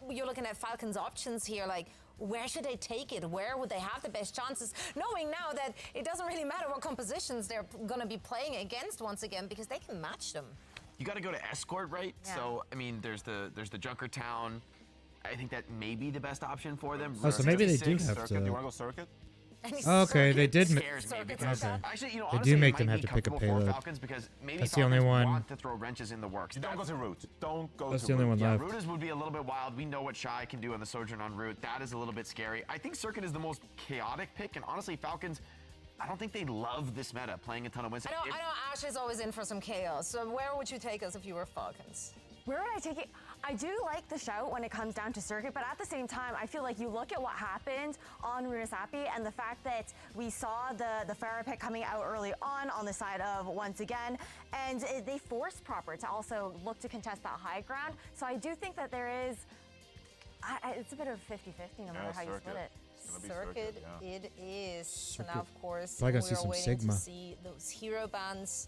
you're looking at Falcons' options here, like, where should they take it? Where would they have the best chances? Knowing now that it doesn't really matter what compositions they're going to be playing against once again, because they can match them. You got to go to Escort, right? Yeah. So, I mean, there's the Junkertown. I think that may be the best option for them. Oh, so maybe they do have Circuit. Do you to. want to go Circuit? Oh, okay, they did. Scares me because Okay. actually, you know, They honestly, do it make might them be have to pick a comfortable for payload. Falcons because maybe That's the Falcons only one. want to throw wrenches in the works. Don't go to Root. Don't go That's to the only Root. one Yeah, left. Root would be a little bit wild. We know what Shy can do on the Sojourn on Root. That is a little bit scary. I think Circuit is the most chaotic pick, and honestly, Falcons, I don't think they love this meta, playing a ton of Winston. I know Ash is always in for some chaos. So where would you take us if you were Falcons? Where would I take it? I do like the shout when it comes down to Circuit, but at the same time, I feel like you look at what happened on Runasapi and the fact that we saw the Pharah pick coming out early on the side of once again, and they forced Proper to also look to contest that high ground. So I do think that there is, it's a bit of 50-50 no matter how you split it. Circuit, it is. So now, of course, Probably we're gonna see some waiting Sigma. to see those hero bands.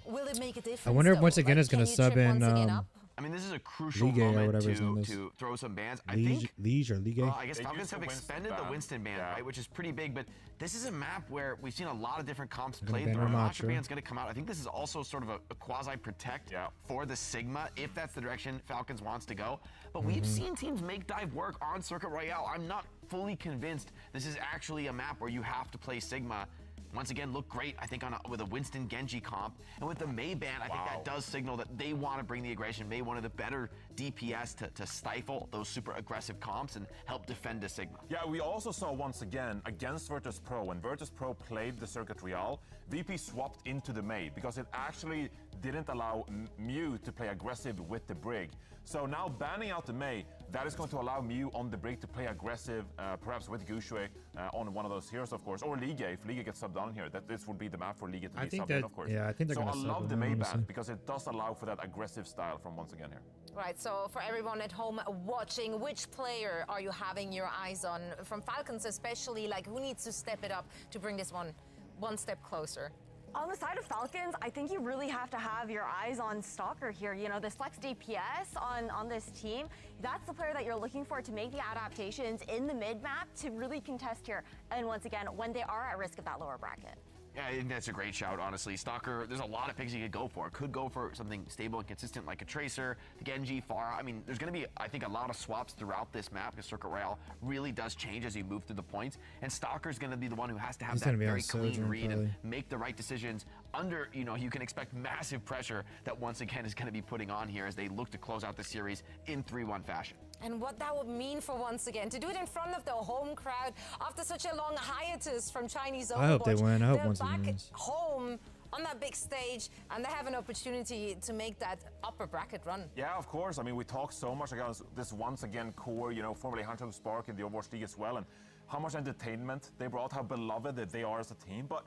Will it make a difference? I wonder if though? once again Like, it's gonna can you sub trip in. once again up? I mean, this is a crucial Ligue or moment whatever his name is. to throw some bans. I Liege, think. Liege or Ligue? Well, I guess They Falcons used the have Winston expended the ban. Winston ban, Yeah. right, which is pretty big. But this is a map where we've seen a lot of different comps Gonna played. ban The Ramattra. Ramattra ban is going to come out. I think this is also sort of a quasi-protect for the Sigma, if that's the direction Falcons wants to go. But we've seen teams make dive work on Circuit Royale. I'm not fully convinced this is actually a map where you have to play Sigma. Once again, look great, I think, with a Winston Genji comp. And with the Mei ban, I think that does signal that they want to bring the aggression. Mei, one of the better DPS to stifle those super aggressive comps and help defend a Sigma. Yeah, we also saw once again against Virtus Pro, when Virtus Pro played the Circuit Royale, VP swapped into the Mei because it actually didn't allow Mew to play aggressive with the Brig. So now banning out the Mei, that is going to allow Mew on the Brig to play aggressive, perhaps with Guxue on one of those heroes, of course, or Ligue. If Ligue gets subbed on here, that this would be the map for Ligue to be subbed in, of course. Yeah, I think they're so going to I sub love the him, Mei ban honestly. because it does allow for that aggressive style from once again here. Right, so for everyone at home watching, which player are you having your eyes on? From Falcons especially, like who needs to step it up to bring this one step closer? On the side of Falcons, I think you really have to have your eyes on Stalker here. You know, this flex DPS on this team, that's the player that you're looking for to make the adaptations in the mid-map to really contest here. And once again, when they are at risk of that lower bracket. Yeah, I think that's a great shout, honestly. Stalker, there's a lot of picks you could go for. Could go for something stable and consistent like a Tracer, the Genji, Pharah. I mean, there's going to be, I think, a lot of swaps throughout this map because Circuit Royale really does change as you move through the points. And Stalker's going to be the one who has to have He's that gonna be very on clean Sojourn, read probably. and make the right decisions under, you can expect massive pressure that once again is going to be putting on here as they look to close out the series in 3-1 fashion. And what that would mean for once again, to do it in front of the home crowd after such a long hiatus from Chinese Overwatch. I hope they win. I hope They're once back again wins. home on that big stage, and they have an opportunity to make that upper bracket run. Yeah, of course. I mean, we talk so much about this once again core, formerly Hunter Spark in the Overwatch League as well, and how much entertainment they brought, how beloved that they are as a team, but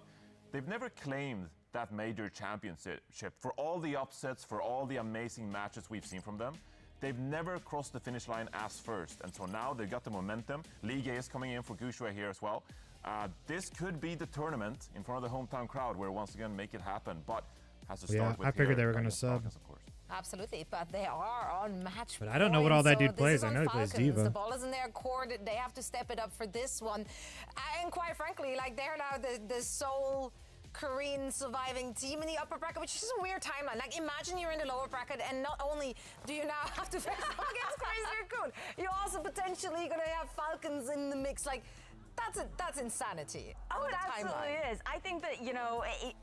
they've never claimed that major championship for all the upsets, for all the amazing matches we've seen from them. They've never crossed the finish line as first, and so now they've got the momentum. Ligue is coming in for Guxue here as well. This could be the tournament in front of the hometown crowd where once again make it happen, but has to start with I figured here, they were going to Falcons, sub. of course. Absolutely, but they are on match But I don't know what all that point, dude plays. this is I know on he plays Falcons. D.Va. The ball is in their court. They have to step it up for this one. And quite frankly, like they're now the sole Korean surviving team in the upper bracket, which is a weird timeline. Like imagine you're in the lower bracket and not only do you now have to face off against Crazy Raccoon, you're also potentially going to have Falcons in the mix. Like that's insanity. Oh, What it a absolutely timeline. is. I think that,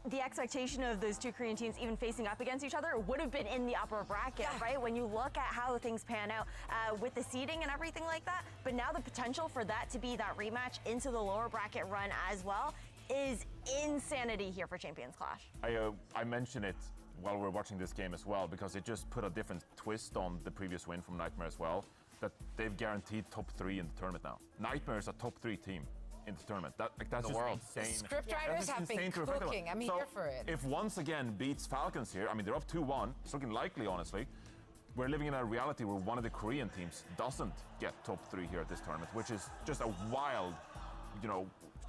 the expectation of those two Korean teams even facing up against each other would have been in the upper bracket, right? When you look at how things pan out with the seeding and everything like that. But now the potential for that to be that rematch into the lower bracket run as well is insanity here for Champions Clash. I mention it while we're watching this game as well because it just put a different twist on the previous win from Nightmare as well, that they've guaranteed top 3 in the tournament now. Nightmare is a top 3 team in the tournament. That's the just world. insane. Scriptwriters have been cooking. I'm So here for it. if once again beats Falcons here, I mean, they're up 2-1. It's looking likely, honestly. We're living in a reality where one of the Korean teams doesn't get top 3 here at this tournament, which is just a wild,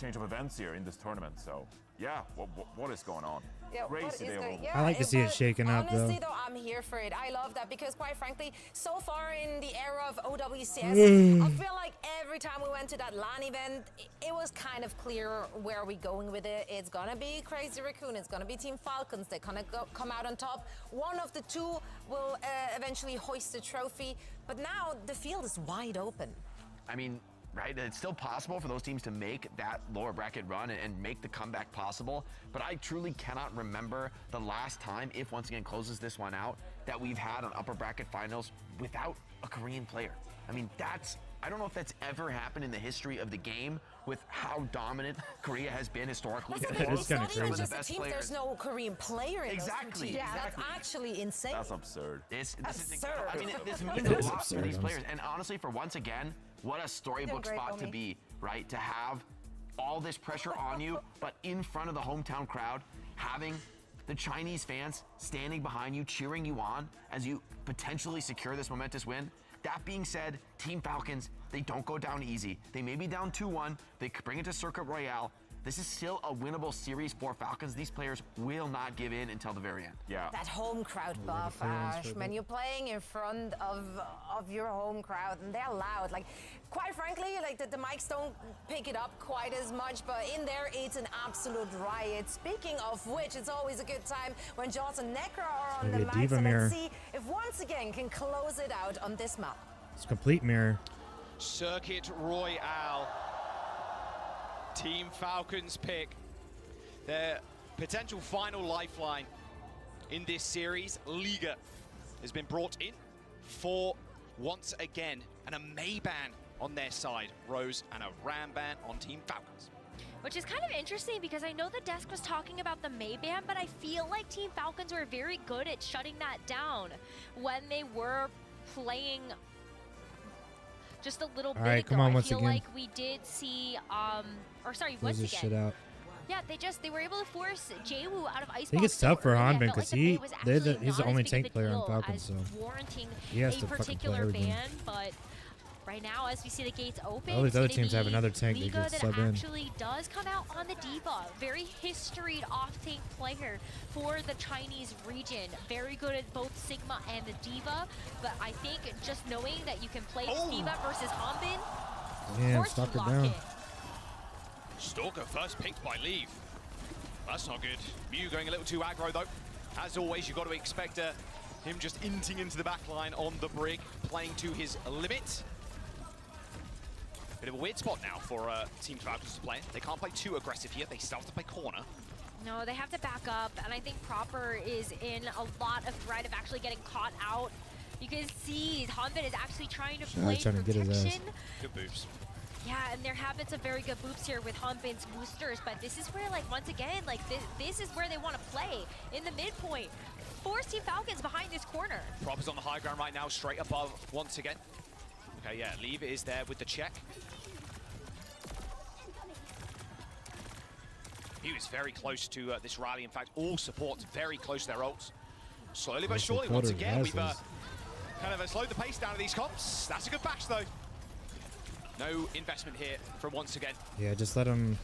change of events here in this tournament. So, yeah, what is going on? Yeah, what Crazy is day going- overall. yeah, I like to see it but shaken up, though. Honestly, though, I'm here for it. I love that because, quite frankly, so far in the era of OWCS, I feel like every time we went to that LAN event, it was kind of clear where we're going with it. It's gonna be Crazy Raccoon. It's gonna be Team Falcons. They're gonna come out on top. One of the two will eventually hoist the trophy. But now the field is wide open. I mean, right? It's still possible for those teams to make that lower bracket run and make the comeback possible. But I truly cannot remember the last time, if once again closes this one out, that we've had an upper bracket finals without a Korean player. I mean, I don't know if that's ever happened in the history of the game with how dominant Korea has been historically. That's the thing, it's not even Some of just the a best team. players. There's no Korean player in Exactly, those two teams. exactly. That's actually insane. That's absurd. This is Absurd. incredible. I mean, this means It a is lot for absurd, these honestly. players. And honestly, for once again, what a storybook Doing great, spot to Omi. be, right? To have all this pressure on you, but in front of the hometown crowd, having the Chinese fans standing behind you, cheering you on as you potentially secure this momentous win. That being said, Team Falcons, they don't go down easy. They may be down 2-1. They bring it to Circuit Royale. This is still a winnable series for Falcons. These players will not give in until the very end. Yeah. That home crowd buff, Ash. Man, you're playing in front of your home crowd, and they're loud. Like, quite frankly, like the mics don't pick it up quite as much, but in there, it's an absolute riot. Speaking of which, it's always a good time when Jaws and Necro are on the Maybe a mic. D.Va So mirror. let's see if once again can close it out on this map. It's a complete mirror. Circuit Royale. Team Falcons pick their potential final lifeline in this series. Liga has been brought in for, once again, and a Mei ban on their side. Rose and a Ram ban on Team Falcons. Which is kind of interesting because I know the desk was talking about the Mei ban, but I feel like Team Falcons were very good at shutting that down when they were playing just a little bit right, ago. come on, I once feel again. like we did see, Close once this again. shit out. Yeah, they were able to force Jwoo out of Icebox. I think it's tough for early. I Hanbin felt because like the ban was actually he's the not only as big tank of a player on deal Falcons, as so warranting he has a to fucking play particular everything. ban, but right now, as we see the gates open, All these it's other gonna teams have be another tank they Liga can that sub in. actually does come out on the D.Va. Very historied off-tank player for the Chinese region. Very good at both Sigma and the D.Va, but I think just knowing that you can play D.Va versus Hanbin, Damn, of course stalk you her lock down. it. Stalker first picked by Leave. That's not good. Mew going a little too aggro though. As always, you've got to expect him just inting into the back line on the Brig, playing to his limit. Bit of a weird spot now for Team Falcons to play. They can't play too aggressive here. They still have to play corner. No, they have to back up, and I think Proper is in a lot of threat of actually getting caught out. You can see Hanbin is actually trying to play trying to get his ass. protection. Good boost. Yeah, and there have been some very good boops here with Hanbin's boosters, but this is where, like, once again, like, this is where they want to play, in the midpoint. Force Team Falcons behind this corner. Proper's on the high ground right now, straight above once again. Okay, yeah, Leave is there with the check. He was very close to this rally. In fact, all supports very close to their ults. Slowly but surely, once again, we've kind of slowed the pace down of these comps. That's a good bash, though. No investment here from once again. Yeah, just let him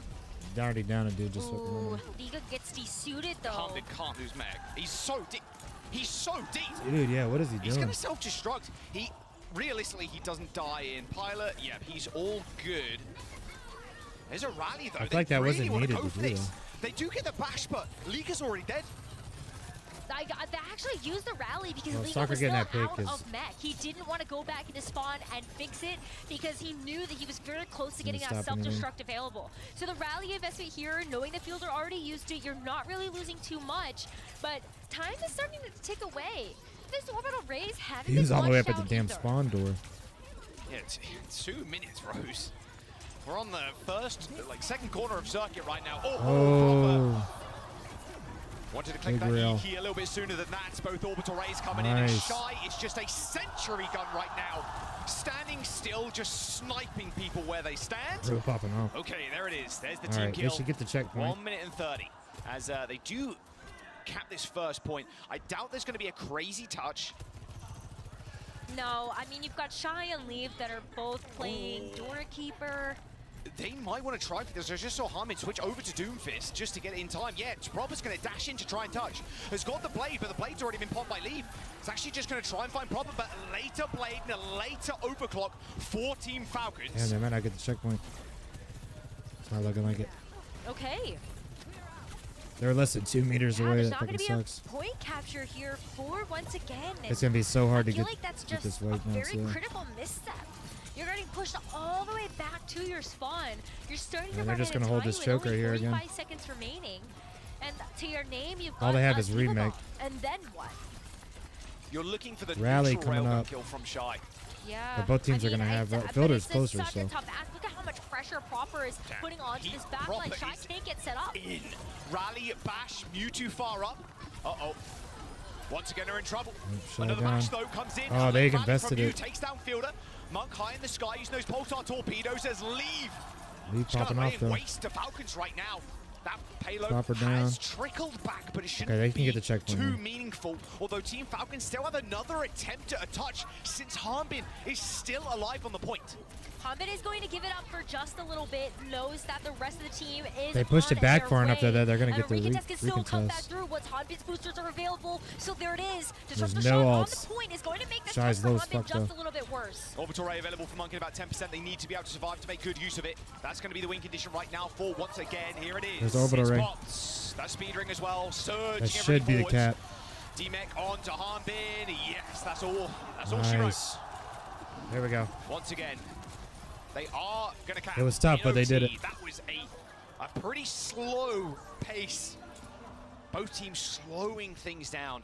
already down and dude. Just let him Ooh, run. Liga gets desuited, though. Hanbin can't lose Meg. He's so deep. He's so deep. Dude, yeah, what is he He's doing? going to self-destruct. Realistically, he doesn't die in Pilot. Yeah, he's all good. There's a rally, though. I feel like that wasn't wanna needed go to for do, this. though. They do get the bash, but Liga's already dead. They actually used the rally because Well, Liga Stalker was still getting that pick out is- of mech. He didn't want to go back into spawn and fix it because he knew that he was very close to getting that stop anything. self-destruct available. So the rally investment here, knowing the field are already used to it, you're not really losing too much, but time is starting to tick away. This orbital raise haven't He was been all the way up flushed at the out damn either. spawn door. Yeah, 2 minutes, Rose. We're on the second corner of circuit right now. Oh, Wanted to click Big that rail. E key a little bit sooner than that. Both orbital rays coming in, and Nice. Shy is just a sentry gun right now. Standing still, just sniping people where they stand. Really popping off. Okay, there it is. There's the All team right, they kill. should get the checkpoint. 1 minute and 30. As they do cap this first point. I doubt there's going to be a crazy touch. No, I mean, you've got Shy and Leave that are both playing Doorkeeper. They might want to try for this. I just saw Hanbin switch over to Doomfist just to get it in time. Yeah, Proper's going to dash in to try and touch. Has got the blade, but the blade's already been popped by Leave. It's actually just going to try and find Proper, but later blade and a later overclock for Team Falcons. Damn, they might not get the checkpoint. It's not looking like it. Okay. They're less than 2 meters Yeah, away. there's That not going fucking to be sucks. a point capture here for once again. It's gonna be so hard to I feel get- like that's get just this right a now, very too. critical misstep. You're getting pushed all the way back to your spawn. You're starting to And they're run just out of gonna hold time this with choker only here again. 45 seconds remaining. And to your name, you've got All they have is Unbeatable. remake. And then what? You're looking for the Rally neutral coming railgun up. kill from Shy. Yeah. But both teams are gonna have but Filter's it's closer, such a so. tough ask. Look at how much pressure Proper is putting onto this back line. Proper Shy is can't get set up. In. Rally, bash, Mewtwo far up. Uh-oh. Once again, they're in trouble. Shut Another down. bash, though, comes in. Oh, A they late rally invested from Mew it. takes down Fielder. Monk high in the sky, using those pulsar torpedoes as Leave. Leave Just popping gonna off, lay in though. waste to Falcons right now. That payload Proper has down. trickled back, but it shouldn't Okay, they can be get the checkpoint too now. meaningful. Although Team Falcons still have another attempt at a touch since Hanbin is still alive on the point. Hanbin is going to give it up for just a little bit, knows that the rest of the team is They pushed on it back their far enough way. that they're gonna get the Recontest can still come back recontest. through once Hanbin's boosters are available. So there it is. There's Disruptor no shot on ults. the point is going to make this Shy's touch for low as Hanbin fuck, just though. a little bit worse. Orbital ray available for Monk at about 10%. They need to be able to survive to make good use of it. That's going to be the win condition right now for once again. Here it is. There's orbital It's ray. Bots. That speed ring as well. Surge. That should be the cap. D-Mech on to Hanbin. Yes, that's all. That's all she wrote. Nice. There we go. Once again, they are going to cap. It was tough, but they did it. That was a pretty slow pace. Both teams slowing things down.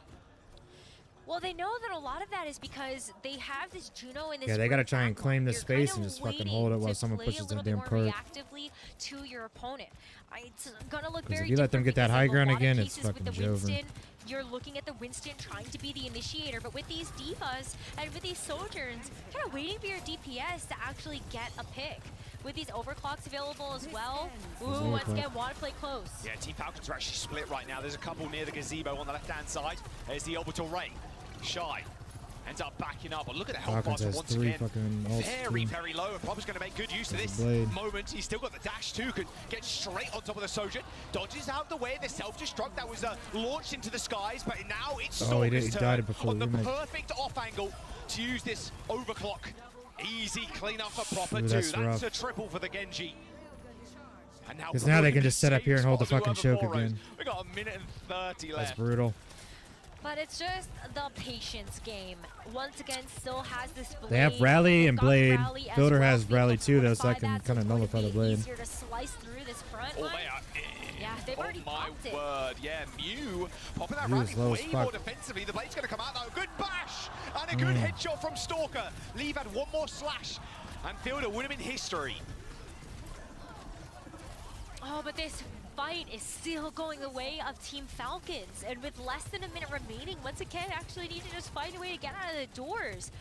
Well, they know that a lot of that is because they have this Juno in this. Yeah, they gotta try and backline. claim this You're space kind and of just fucking waiting hold it while to someone play pushes a that little damn bit more cart. reactively to your opponent. It's gonna look 'Cause very if you let them different get that because high in a ground lot of again, it's cases with fucking the Joven. Winston, you're looking at the Winston trying to be the initiator, but with these divas and with these Sojourns, kind of waiting for your DPS to actually get a pick. With these overclocks available as well, ooh, once again, want to play close. Yeah, Team Falcons are actually split right now. There's a couple near the gazebo on the left-hand side. There's the orbital ray. Shy ends up backing up, but look at the health Falcons bars has once 3 again. fucking ults Very, too. very low, and Proper's going to make good use of There's this a blade. moment. He's still got the dash too, can get straight on top of the Sojourn. Dodges out the way, the self-destruct that was launched into the skies, but now it's Oh, he Stalker's died turn before on the remake. perfect off angle to use this overclock. Easy clean up for Proper Ooh, too. that's That's rough. a triple for the Genji. And now Because now they can just set up here and hold the Spot fucking to other choke forays. again. We got a minute and 30 That's left. brutal. But it's just the patience game. Once again, still has this blade. They have Rally They've and got Blade. Rally as Builder well has to be able Rally to too, though, so fortify I can that, kind of it's going nullify to the be blade. easier to slice through this front Oh, line. they are. Yeah, they've already Oh my popped it. word, yeah, Mew popping that Mew rally is low as way fuck. more defensively. The blade's gonna come out though. Good bash and a good headshot from Stalker. Leave had one more slash and Fielder would have been history. Oh, but this fight is still going the way of Team Falcons. And with less than a minute remaining, once again, actually need to just find a way to get out of the doors.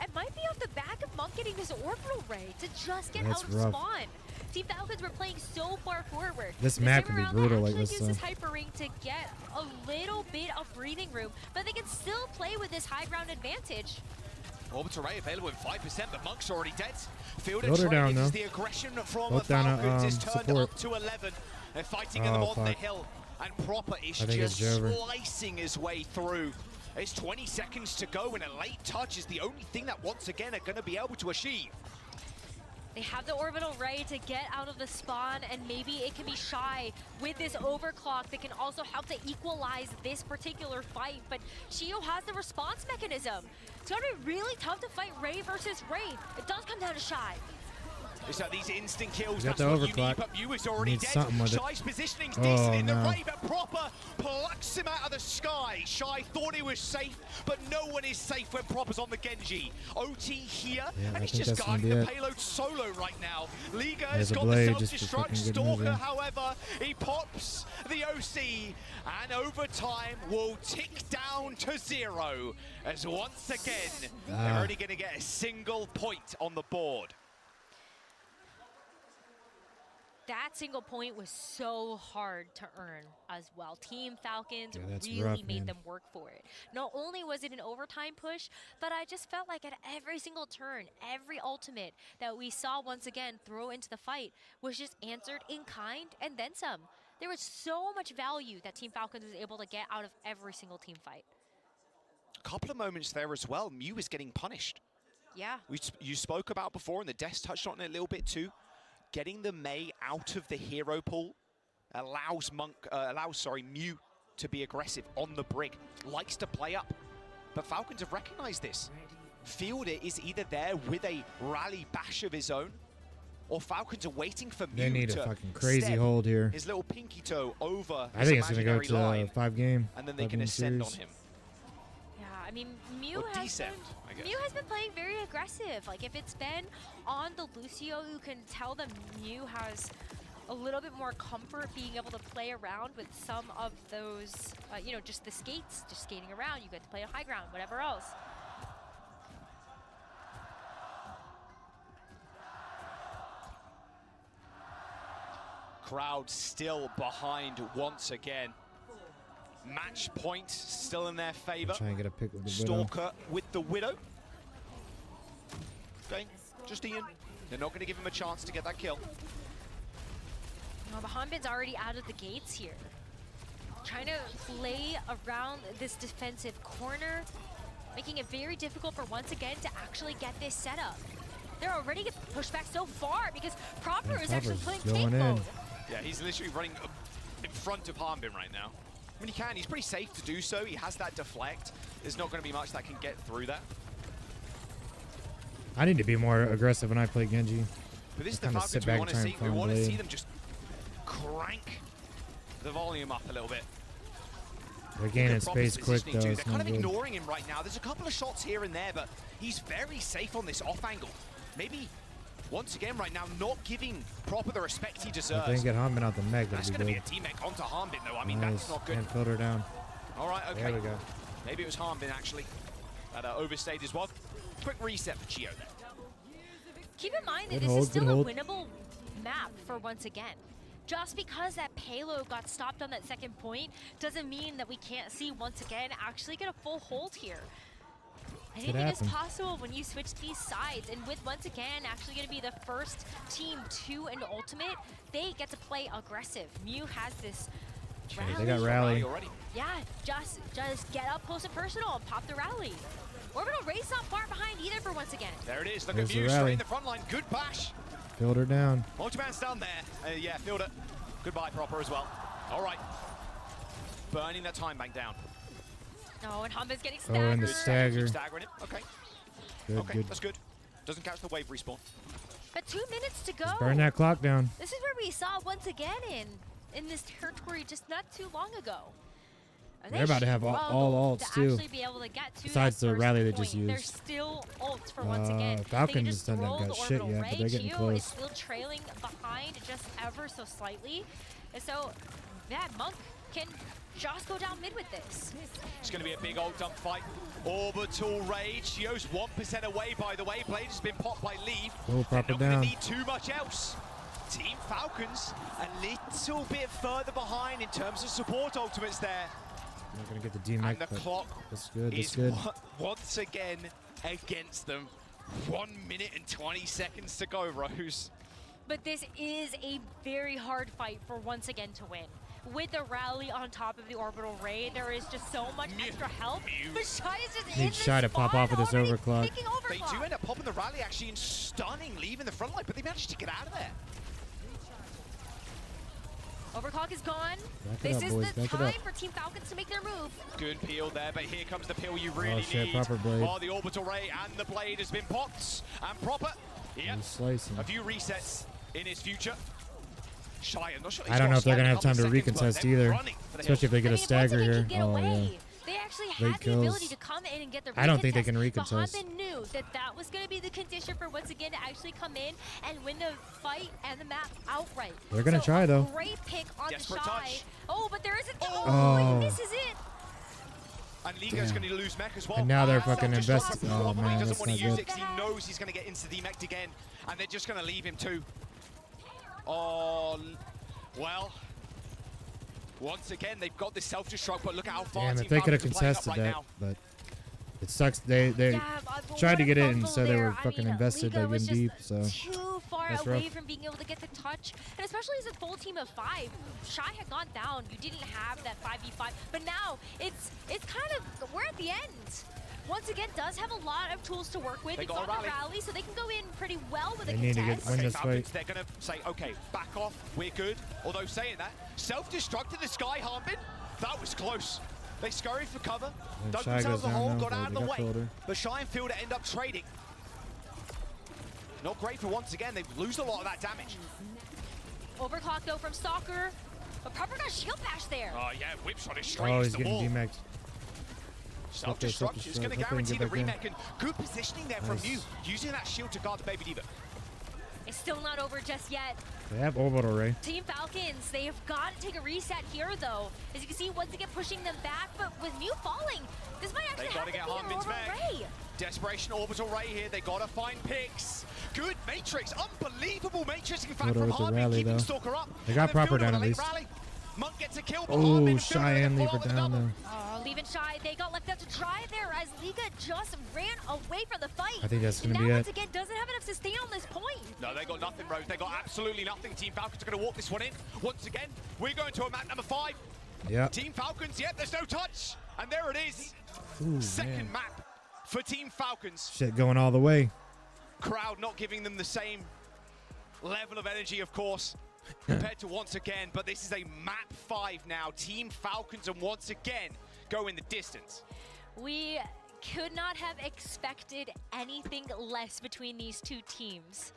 It might be off the back of Monk getting this orbital ray to just get That's out of rough. spawn. Team Falcons were playing so far forward. This map time can be around, brutal they like actually this, use this though. hyper ring to get a little bit of breathing room, but they can still play with this high ground advantage. Orbital ray available in 5%, but Monk's already dead. Fielder Fielder down, tries though. the aggression from Both the down, Falcons is turned support. up to 11. They're fighting in them Oh, on the fuck. hill, and Proper is I think it's just Jover. slicing his way through. It's 20 seconds to go, and a late touch is the only thing that once again are going to be able to achieve. They have the orbital ray to get out of the spawn, and maybe it can be Shy with this overclock that can also help to equalize this particular fight. But Shio has the response mechanism. It's gonna be really tough to fight Ray versus Ray. It does come down to Shy. It's like these instant kills, You got that's the what you need, overclock. but Mew is already Need dead. something with it. Shy's positioning's Oh, decent in the no. Ray, but Proper plucks him out of the sky. Shy thought he was safe, but no one is safe when Proper's on the Genji. OT here, Yeah, and I he's think just that's gonna guarding be the it. payload solo right now. Liga There's has a got blade the just for self-destruct. fucking good Stalker, moving. however, he pops the OC, and overtime will tick down to 0, as once again, they're only going to get a single point on the board. That single point was so hard to earn as well. Team Falcons Yeah, that's really rough, made man. them work for it. Not only was it an overtime push, but I just felt like at every single turn, every ultimate that we saw once again throw into the fight was just answered in kind and then some. There was so much value that Team Falcons was able to get out of every single team fight. A couple of moments there as well. Mew is getting punished. Yeah. You spoke about before, and the Desk touched on it a little bit too. Getting the Mei out of the hero pool allows Mew to be aggressive on the brig. Likes to play up, but Falcons have recognized this. Fielder is either there with a rally bash of his own, or Falcons are waiting for Mew They need to a fucking crazy step hold here. his little pinky toe over I his think it's gonna go imaginary to line, 5 game. and then they 5 can game ascend on series. him. Yeah, I mean, Mew Or has descend, been, I guess. Mew has been playing very aggressive. Like, if it's been on the Lucio, you can tell that Mew has a little bit more comfort being able to play around with some of those, you know, just the skates, just skating around. You get to play on high ground, whatever else. Crowd still behind once again. Match point still in their favor. Try and get a pick with the Widow. Stalker with the Widow. Okay, just Ian. They're not going to give him a chance to get that kill. No, but Hanbin's already out of the gates here. Trying to play around this defensive corner, making it very difficult for once again to actually get this set up. They're already getting pushed back so far because Proper is actually playing tank mode. Yeah, he's literally running in front of Hanbin right now. I mean, he can. He's pretty safe to do so. He has that deflect. There's not going to be much that can get through that. I need to be more aggressive when I play Genji. But this is I the kinda Falcons sit we back want and to try see. and We farm want to see blade. them just crank the volume up a little bit. They're gaining Proper's space quick, positioning though. too. It's They're no kind of good. ignoring him right now. There's a couple of shots here and there, but he's very safe on this off angle. Maybe, once again, right now, not giving Proper the respect he If deserves. they can get Hanbin out the mech, That's that'd going be to good. be a teammate onto Hanbin, though. I mean, Nice. that's not good. And filter down. All right, okay. There we go. Maybe it was Hanbin, actually. That overstayed as well. Quick reset for Gio there. Keep in mind that Good this hold, is still good a hold. winnable map for once again. Just because that payload got stopped on that second point doesn't mean that we can't see once again actually get a full hold here. Anything is happen. possible when you switch these sides, and with once again actually going to be the first team to an ultimate, they get to play aggressive. Mew has this They got rally. already. Yeah, just get up close and personal and pop the rally. Orbital Ray's not far behind either for once again. There it is. Look There's at the Mew rally. straight in the front line. Good bash. Filter down. Multiman's down there. Yeah, Fielder. Goodbye, Proper as well. All right. Burning that time bank down. No, and Hanbin's getting Oh, and the staggered. stagger. Keep staggering it. Okay. Good, Okay, good. that's good. Doesn't catch the wave respawn. But 2 minutes to go. Burn that clock down. This is where we saw once again in this territory just not too long ago. And They're about to have all struggled ults, to too. actually be able to get to Besides that the first rally they point. just used. There's still ults for once again. They can Falcons just haven't roll got the shit orbital yet, ray. but they're getting Gio close. is still trailing behind just ever so slightly. And so, yeah, Monk can just go down mid with this. It's going to be a big old dump fight. Orbital Rage. Gio's 1% away, by the way. Blade has been popped by Leave. Oh, They're Proper not going down. to need too much else. Team Falcons a little bit further behind in terms of support ultimates there. Not gonna get the D-Mech, And the but clock that's good. That's is good. once again against them. 1 minute and 20 seconds to go, Rose. But this is a very hard fight for once again to win. With the rally on top of the orbital ray, there is just so much extra help. But Shy is just in Need the Shy to pop off with this already overclock. picking They overclock. do end up popping the rally actually and stunning Leave in the front line, but they managed to get out of there. Overclock is gone. Back it This up, is boys, the back it time up. for Team Falcons to make their move. Good peel there, but here comes the peel you really shit, need. Proper Blade. Oh, the orbital ray and the blade has been popped. And Proper, yep, He's slicing. a few resets in his future. Shy, I'm not sure. I don't know if they're gonna have time to seconds, but recontest they're either, running for the especially if they get a I mean, once stagger again, here. can get Oh away. yeah. They actually Late had the ability kills. to come in and get the recontest. I don't think they can But recontest. Hanbin knew that that was going to be the condition for once again to actually come in and win the fight and the map outright. They're gonna So try, a though. Great pick on Desperate the Shy. touch. Oh, but there isn't. Oh, Oh. he misses it. And Ligo's Damn. going to lose mech as well. And now they're Ah, fucking self-destruct. invested. Oh, Probably man, doesn't that's want to not use good. it 'cause he knows he's going to get into the mech again, and they're just going to leave him too. Oh, well. Once again, they've got this self-destruct, but look at how far Damn, Team if they could have Falcons are playing up contested right that, now. but it sucks. They Yeah, but tried to what get a in, fumble so they there. were I fucking mean, invested by Liga was getting just deep. So too far that's away rough. from being able to get the touch, and especially as a full team of 5, Shy had gone down. You didn't have that 5v5, but now it's kind of we're at the end. Once again, does have a lot of tools to work with. They It's got a on the rally. rally, so they can go in pretty well with They a need to contest. get win Okay, this Falcons, fight. they're going to say, okay, back off, we're good. Although saying that, self-destruct in the sky, Hanbin, that was close. They scurried for cover, And dug Shy themselves goes a down hole, now, got but out of they the got way. Fielder. But Shy and Fielder end up trading. Not great for once again, they lose a lot of that damage. Overclock though from Stalker, but Proper got shield bash there. Oh yeah, whip shot is straight Oh, into he's the getting wall. D-Mexed. Self-destruct is going to Hope they can guarantee get the back in. remake, and good positioning there from Nice. you, using that shield to guard the Baby Diva. It's still not over just yet. They have orbital ray. Team Falcons, they have got to take a reset here though. As you can see, once again pushing them back, but with Mew falling, this might actually They have got to to get be an Hanbin's orbital back. ray. Desperation orbital ray here. They got to find picks. Good Matrix, unbelievable Matrix in fact Photo from with the Hanbin, rally, keeping though. Stalker up. They got And then Proper Fielder down with a at late least. rally. Monk gets a kill, but Oh, Hanbin and Shy Fielder and follow Leave with are a down double. though. Oh, leaving Shy, they got left out to dry there as Liga just ran away from the fight. I think that's And gonna be now, it. once again, doesn't have enough sustain on this point. No, they got nothing, Rose. They got absolutely nothing. Team Falcons are going to walk this one in. Once again, we're going to a map number 5. Yeah. Team Falcons, yep, there's no touch. And there it is. Ooh, Second man. map for Team Falcons. Shit going all the way. Crowd not giving them the same level of energy, of course, compared to once again. But this is a map 5 now. Team Falcons, and once again, go in the distance. We could not have expected anything less between these two teams.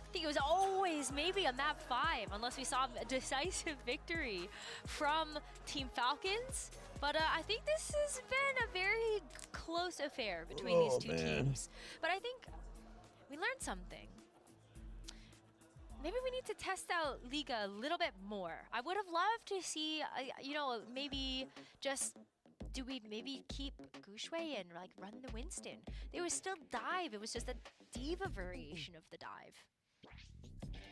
I think it was always maybe a map 5, unless we saw a decisive victory from Team Falcons. But I think this has been a very close affair between these two teams. But I think we learned something. Maybe we need to test out Liga a little bit more. I would have loved to see, you know, maybe just, do we maybe keep Guxue and like run the Winston? They would still dive. It was just a D.Va variation of the dive.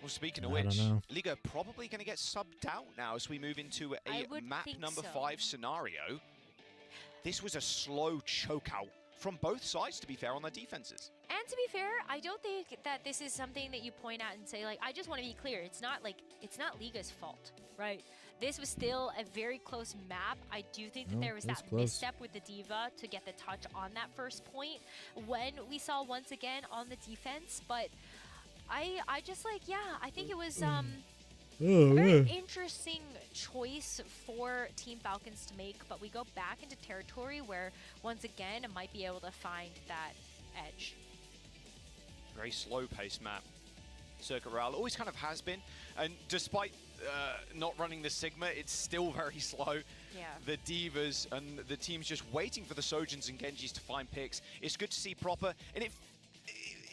Well, speaking of I don't which, know. Liga probably going to get subbed out now as we move into a map number 5 scenario. This was a slow choke out from both sides, to be fair, on their defenses. And to be fair, I don't think that this is something that you point out and say, like, I just want to be clear. It's not Liga's fault, right? This was still a very close map. I do think that No, there was that's that close. misstep with the D.Va to get the touch on that first point when we saw once again on the defense. But I just like, yeah, I think it was a very interesting choice for Team Falcons to make, but we go back into territory where, once again, it might be able to find that edge. Very slow-paced map. Circuit Royale always kind of has been, and despite not running the Sigma, it's still very slow. Yeah. The D.Vas and the team's just waiting for the Sojins and Genjis to find picks. It's good to see Proper, and it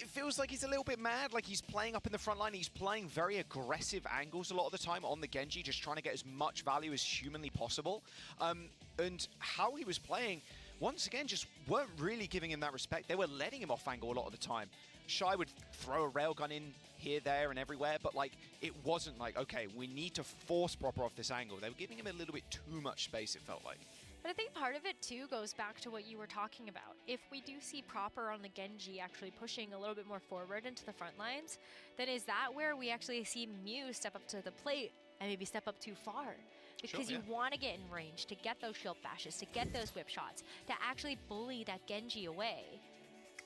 feels like he's a little bit mad, like he's playing up in the front line. He's playing very aggressive angles a lot of the time on the Genji, just trying to get as much value as humanly possible. And how he was playing, once again, just weren't really giving him that respect. They were letting him off angle a lot of the time. Shy would throw a railgun in here, there, and everywhere, but like it wasn't like, okay, we need to force Proper off this angle. They were giving him a little bit too much space, it felt like. But I think part of it too goes back to what you were talking about. If we do see Proper on the Genji actually pushing a little bit more forward into the front lines, then is that where we actually see Mew step up to the plate and maybe step up too far? Because you want to get in range, to get those shield bashes, to get those whip shots, to actually bully that Genji away.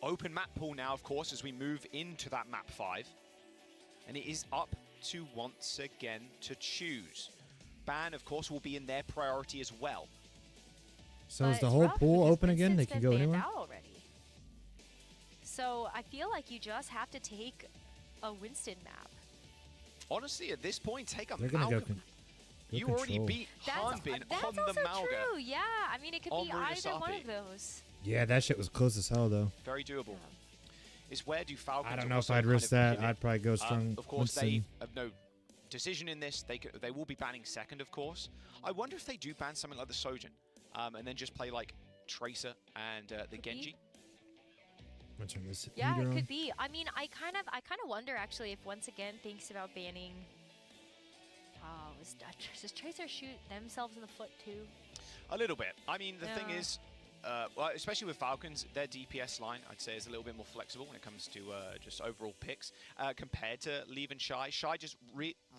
Open map pool now, of course, as we move into that map 5. And it is up to, once again, to choose. Ban, of course, will be in their priority as well. So is the whole pool open again? They can go anywhere? Out already. So I feel like you just have to take a Winston map. Honestly, at this point, take a They're gonna go Malcolm. You already beat Hanbin on the also Malga. true. Yeah, I mean, it could on be either one Murasaki. of those. Yeah, that shit was close as hell, though. Very doable. Is where do Falcons? I don't know if also I'd kind risk of that. pivot? I'd probably go strong. Of course, they Winston. have no decision in this. They will be banning second, of course. I wonder if they do ban something like the Sojin, and then just play like Tracer and the Genji. Yeah, it could be. I mean, I kind of wonder actually if once again thinks about banning. Oh, does Tracer shoot themselves in the foot too? A little bit. I mean, the thing Yeah. is, well, especially with Falcons, their DPS line, I'd say, is a little bit more flexible when it comes to just overall picks compared to Leave and Shy. Shy just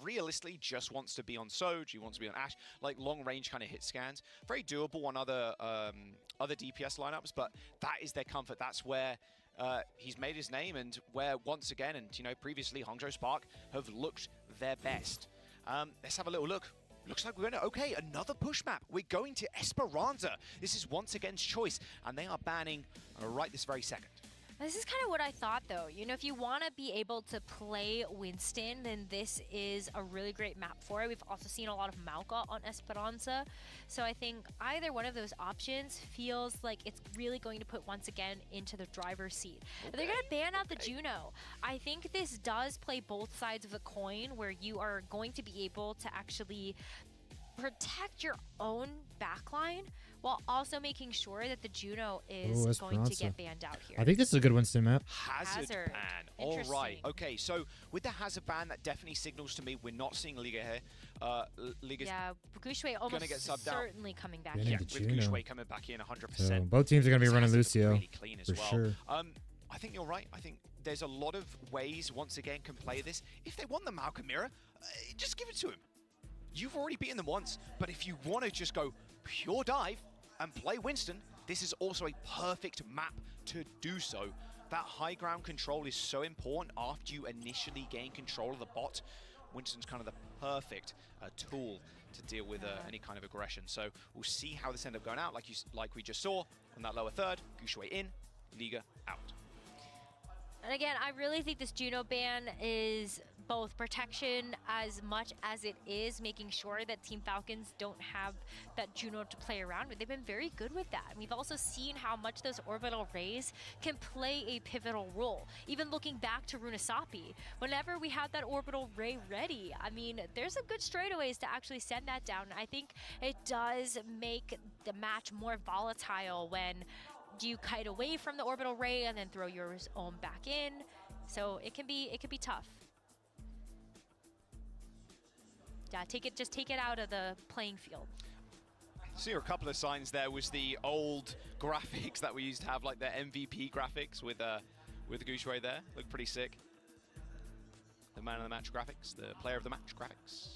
realistically just wants to be on Soj, he wants to be on Ashe, like long range kind of hit scans. Very doable on other DPS lineups, but that is their comfort. That's where he's made his name, and where once again, and you know, previously Hangzhou Spark have looked their best. Let's have a little look. Looks like we're going to, okay, another push map. We're going to Esperanza. This is once again's choice, and they are banning right this very second. This is kind of what I thought, though. You know, if you want to be able to play Winston, then this is a really great map for it. We've also seen a lot of Malka on Esperanza. So I think either one of those options feels like it's really going to put, once again, into the driver's seat. They're going to ban out the Juno. I think this does play both sides of the coin, where you are going to be able to actually protect your own backline while also making sure that the Juno is going to get banned out here. I think this is a good Winston map. Hazard ban. All right. Okay, so with the Hazard ban, that definitely signals to me we're not seeing Liga here. Liga's Guxue going almost to get subbed out. certainly coming back Banning here. the With Juno. Guxue coming back in 100%. So both teams are going to be running Lucio really clean as for well. sure. I think you're right. I think there's a lot of ways, once again, can play this. If they want the Malcolm Mirror, just give it to him. You've already beaten them once, but if you want to just go pure dive and play Winston, this is also a perfect map to do so. That high ground control is so important after you initially gain control of the bot. Winston's kind of the perfect tool to deal with any kind of aggression. So we'll see how this ends up going out. Like we just saw on that lower third, Guxue in, Liga out. And again, I really think this Juno ban is both protection as much as it is making sure that Team Falcons don't have that Juno to play around with. They've been very good with that. We've also seen how much those orbital rays can play a pivotal role. Even looking back to Runasapi, whenever we have that orbital ray ready, I mean, there's some good straightaways to actually send that down. I think it does make the match more volatile when you kite away from the orbital ray and then throw yours own back in. So it can be tough. Yeah, just take it out of the playing field. See a couple of signs there was the old graphics that we used to have, like the MVP graphics with Gushue there. Looked pretty sick. The man of the match graphics, the player of the match graphics.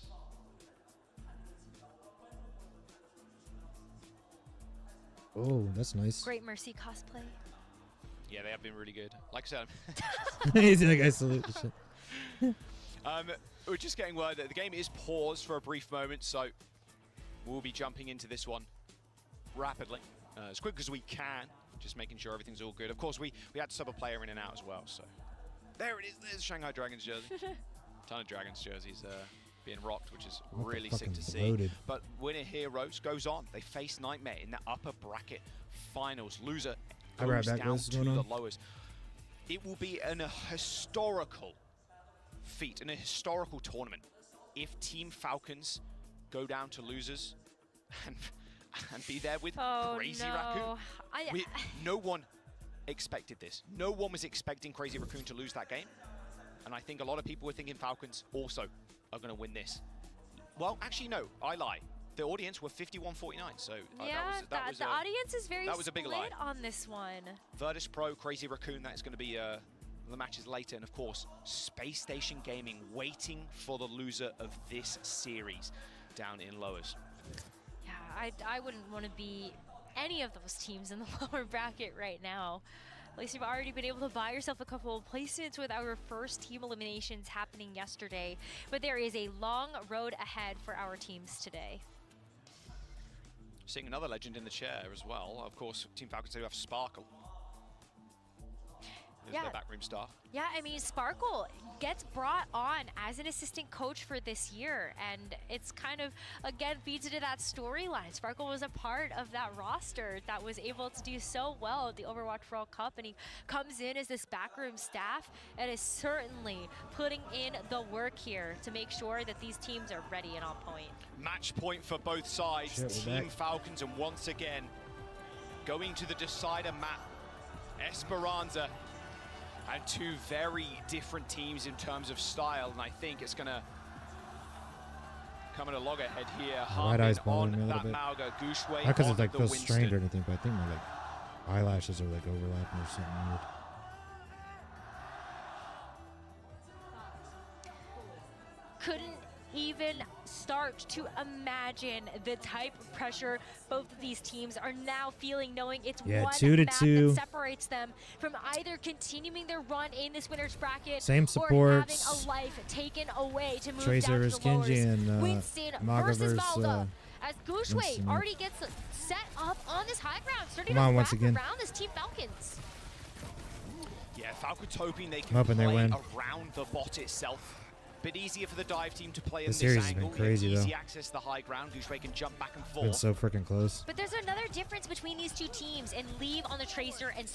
Oh, that's nice. Great Mercy cosplay. Yeah, they have been really good. Like I said, He's like, I salute the shit. we're just getting word that the game is paused for a brief moment, so we'll be jumping into this one rapidly, as quick as we can, just making sure everything's all good. Of course, we had to sub a player in and out as well, so there it is. There's Shanghai Dragons jersey. Ton of Dragons jerseys being rocked, which is really sick to see. But Winner Heroes goes on. They face Nightmare in the upper bracket finals. Loser goes down to the lowest. It will be a historical feat, in a historical tournament, if Team Falcons go down to losers and be there with Crazy Raccoon. No one expected this. No one was expecting Crazy Raccoon to lose that game. And I think a lot of people were thinking Falcons also are going to win this. Well, actually, no, I lie. The audience were 51-49, so the audience is very split on this one. Virtus Pro, Crazy Raccoon, that is going to be the matches later. And of course, Space Station Gaming waiting for the loser of this series down in lowers. Yeah, I wouldn't want to be any of those teams in the lower bracket right now. At least you've already been able to buy yourself a couple of placements with our first team eliminations happening yesterday. But there is a long road ahead for our teams today. Seeing another legend in the chair as well. Of course, Team Falcons do have Sparkle. There's their backroom staff. Yeah, I mean, Sparkle gets brought on as an assistant coach for this year, and it's kind of, again, feeds into that storyline. Sparkle was a part of that roster that was able to do so well at the Overwatch World Cup, and he comes in as this backroom staff and is certainly putting in the work here to make sure that these teams are ready and on point. Match point for both sides. Team Falcons, and once again, going to the decider map. Esperanza. And two very different teams in terms of style, and I think it's gonna come at a loggerhead here. My right eye's bothering me a little bit. Mauga, Not because it like feels strained or anything, but I think my like eyelashes are like overlapping or something weird. Couldn't even start to imagine the type of pressure both of these teams are now feeling, knowing it's one map that separates them from either continuing their run in this winner's bracket or having a life taken away to move Tracer down to the lowers. and Winston versus Mauga, as Gushue already gets set up on this high ground, starting to wrap around this Team Falcons. Yeah, Falcons hoping they can play around the bot itself. Bit easier for the dive team to play in this angle. Has been crazy, easy access to the high ground. Gushue can jump back and forth. Been so freaking close. But there's another difference between these two teams, and leave on the Tracer and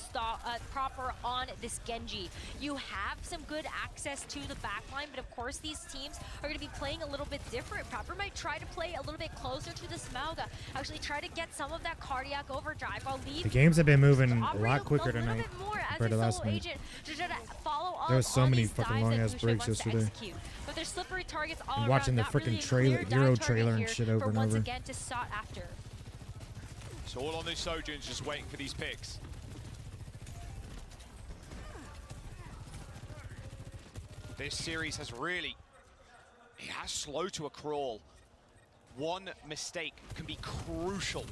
Proper on this Genji. You have some good access to the backline, but of course these teams are going to be playing a little bit different. Proper might try to play a little bit closer to the Smelga, actually try to get some of that cardiac overdrive while Leave. The games have been moving a lot quicker tonight compared to last night. There was so many fucking long ass breaks yesterday. But there's slippery targets all I'm around. watching the freaking hero trailer and shit over and once over. Again to sought after. So all on these Sojuns, just waiting for these picks. This series has really, it has slowed to a crawl. One mistake can be crucial.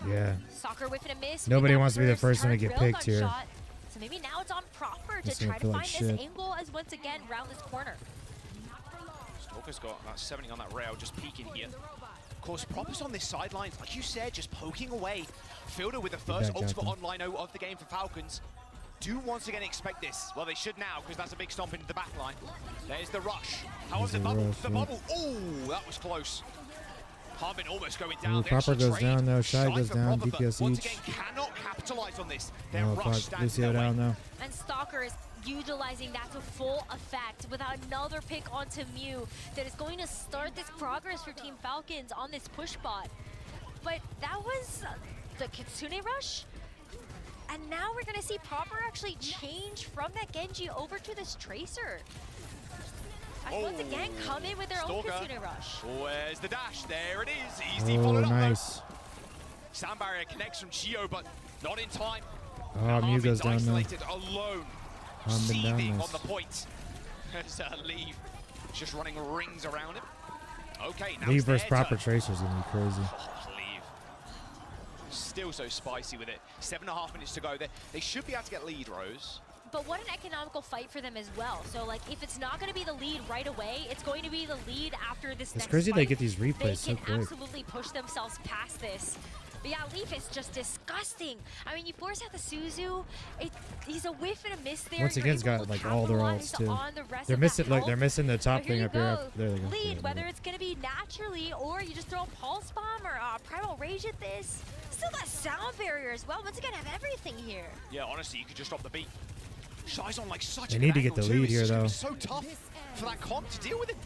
Yeah. Soccer whiff and a miss. Nobody wants to be the first one to get picked here. Shot. So maybe now it's on Proper to try to find this angle as once again round this corner. Stalker's got about 70 on that rail, just peeking here. Of course, Proper's on this sideline, like you said, just poking away. Fielder with the first ultimate online of the game for Falcons. do once again expect this. Well, they should now, because that's a big stomp into the back line. There's the rush. However, the bubble, oh, that was close. Harbin almost going down. Proper goes down though. Shy goes down. Proper, DPS once each. again, cannot capitalize on this. Their Oh rush fuck. stands Lucio their way. down though. And Stalker is utilizing that to full effect with another pick onto Mew that is going to start this progress for Team Falcons on this push bot. But that was the Kitsune rush. And now we're going to see Proper actually change from that Genji over to this Tracer. And once again, come in with their own Kitsune rush. Where's the dash? There it is. Easy Oh, followed up. nice. Sound barrier connects from Chio, but not in time. Oh, Mew goes down now. Isolated, alone, Been down seething nice. on the point. As Leave just running rings around him. Okay, now Leave it's their versus Proper turn. Tracer is gonna be crazy. Oh, Leave. Still so spicy with it. 7.5 minutes to go. They should be able to get lead, Rose. But what an economical fight for them as well. So, like, if it's not going to be the lead right away, it's going to be the lead after this It's next crazy fight. they get these replays so They can quick. absolutely push themselves past this. But yeah, Leaf is just disgusting. I mean, you force out the Suzu. He's a whiff and a miss there. Once again, it's got like all their ults too. They're missing like they're missing the top But here thing you up here. go. There they go. Lead, whether it's going to be naturally or you just throw a Pulse Bomb or Primal Rage at this. Still got Sound Barrier as well. Once again, have everything here. Yeah, honestly, you could just drop the beat. Shy's on like such They a need good to get the angle, too. lead here, It's though. just gonna be so tough for that comp to deal with it.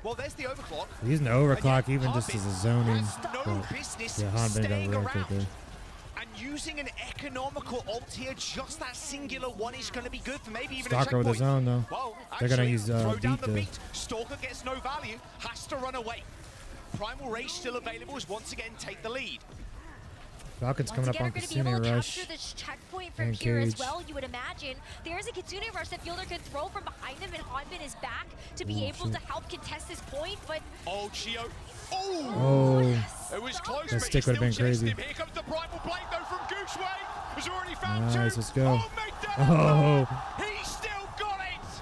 Well, there's the overclock. Using the overclock even just as a zoning. No But business yeah, Hanbin got staying wrecked right around. there. And using an economical ult here, just that singular one is going to be good for maybe even Stalker a with checkpoint. his own though. Well, They're gonna actually, use throw down beat the the. beat. Stalker gets no value, has to run away. Primal Rage still available as once again take the lead. Falcons coming Once up again, on are going to be able Kitsune to Rush. capture this checkpoint from and here as Cage. well, you would imagine. There's a Kitsune Rush that Fielder can throw from behind him, and Hanbin is back to be Oh, able shit. to help contest this point, but... Oh, Chio. Oh! Oh. It was close, That but stick he would have still been chased crazy. him. Here comes the Primal Blade, though, from Goochway. Has already found Nice, two. let's go. Oh, make that Oh. happen. He still got it.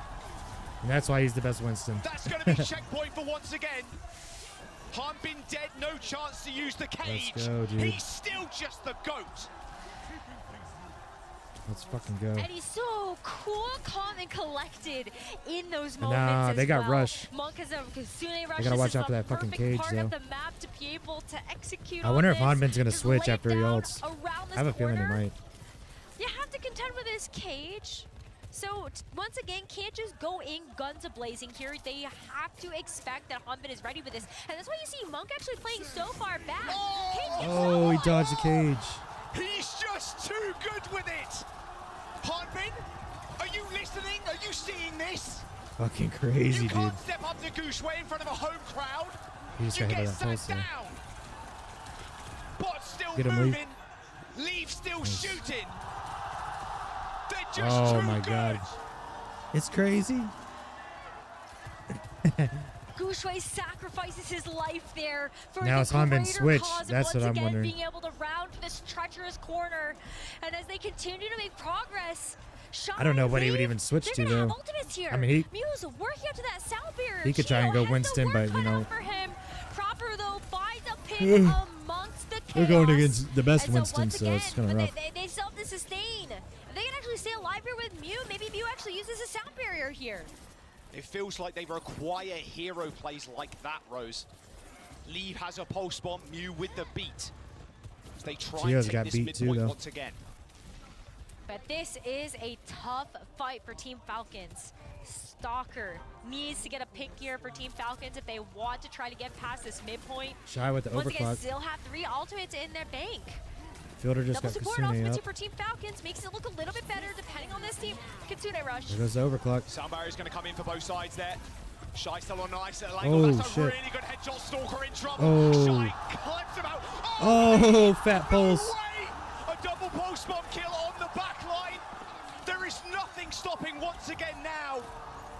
And that's why he's the best Winston. That's going to be checkpoint for once again. Hanbin dead, no chance to use the cage. go, dude. He's still just the GOAT. Let's fucking go. And he's so cool, calm, and collected in those And, moments as they got well. rush. Monk has a Kitsune Rush. gotta This watch is out for the that fucking perfect cage, part though. of the map to be able to execute I wonder on if this. Hanbin's gonna Just switch lay after he down ults. around I have a this feeling he corner. might. You have to contend with this cage. So once again, can't just go in guns a-blazing here. They have to expect that Hanbin is ready with this. And that's why you see Monk actually playing so far back. Oh, he dodged the cage. He's just too good with it. Hanbin, are you listening? Are you seeing this? Fucking crazy, You dude. can't step up to Goochway in front of a home crowd. He just You got hit get by that sat pulse there. down. Bot still Get him, Lee. moving. Leave still Nice. shooting. They're just Oh too my good. god. It's crazy. Goochway sacrifices his life there for Now the it's Hanbin greater switch. cause of That's once what I'm again wondering. being able to round this treacherous corner. And as they continue to make progress, I don't know what he would Leaf, even switch they're to, gonna have though. ultimates here. I mean, he- Muse working up to that sound barrier. He could try and Chio go has Winston, the but, work you cut know. out for him. Proper though finds a pick Ugh. amongst the chaos. We're going against the best And Winston, once so again, it's kinda but rough. They self to sustain. If they can actually stay alive here with Mew, maybe Mew actually uses a sound barrier here. It feels like they require hero plays like that, Rose. Leave has a pulse bomb, Mew with the beat. As they try Chio's and got take this beat too, midpoint though. once again. But this is a tough fight for Team Falcons. Stalker needs to get a pick here for Team Falcons if they want to try to get past this midpoint. Shy with the Once again, overclock. still have 3 ultimates in their bank. Fielder just Double got support Kitsune ultimates up. here for Team Falcons makes it look a little bit better depending on this team. Kitsune Rush. There goes the overclock. Sound barrier's going to come in for both sides there. Shy still on nice at Oh, angle. That's a shit. really good headshot. Stalker in trouble. Oh. Shy clips him out. Oh, fat pulse. A double post bomb kill on the back line. There is nothing stopping once again now.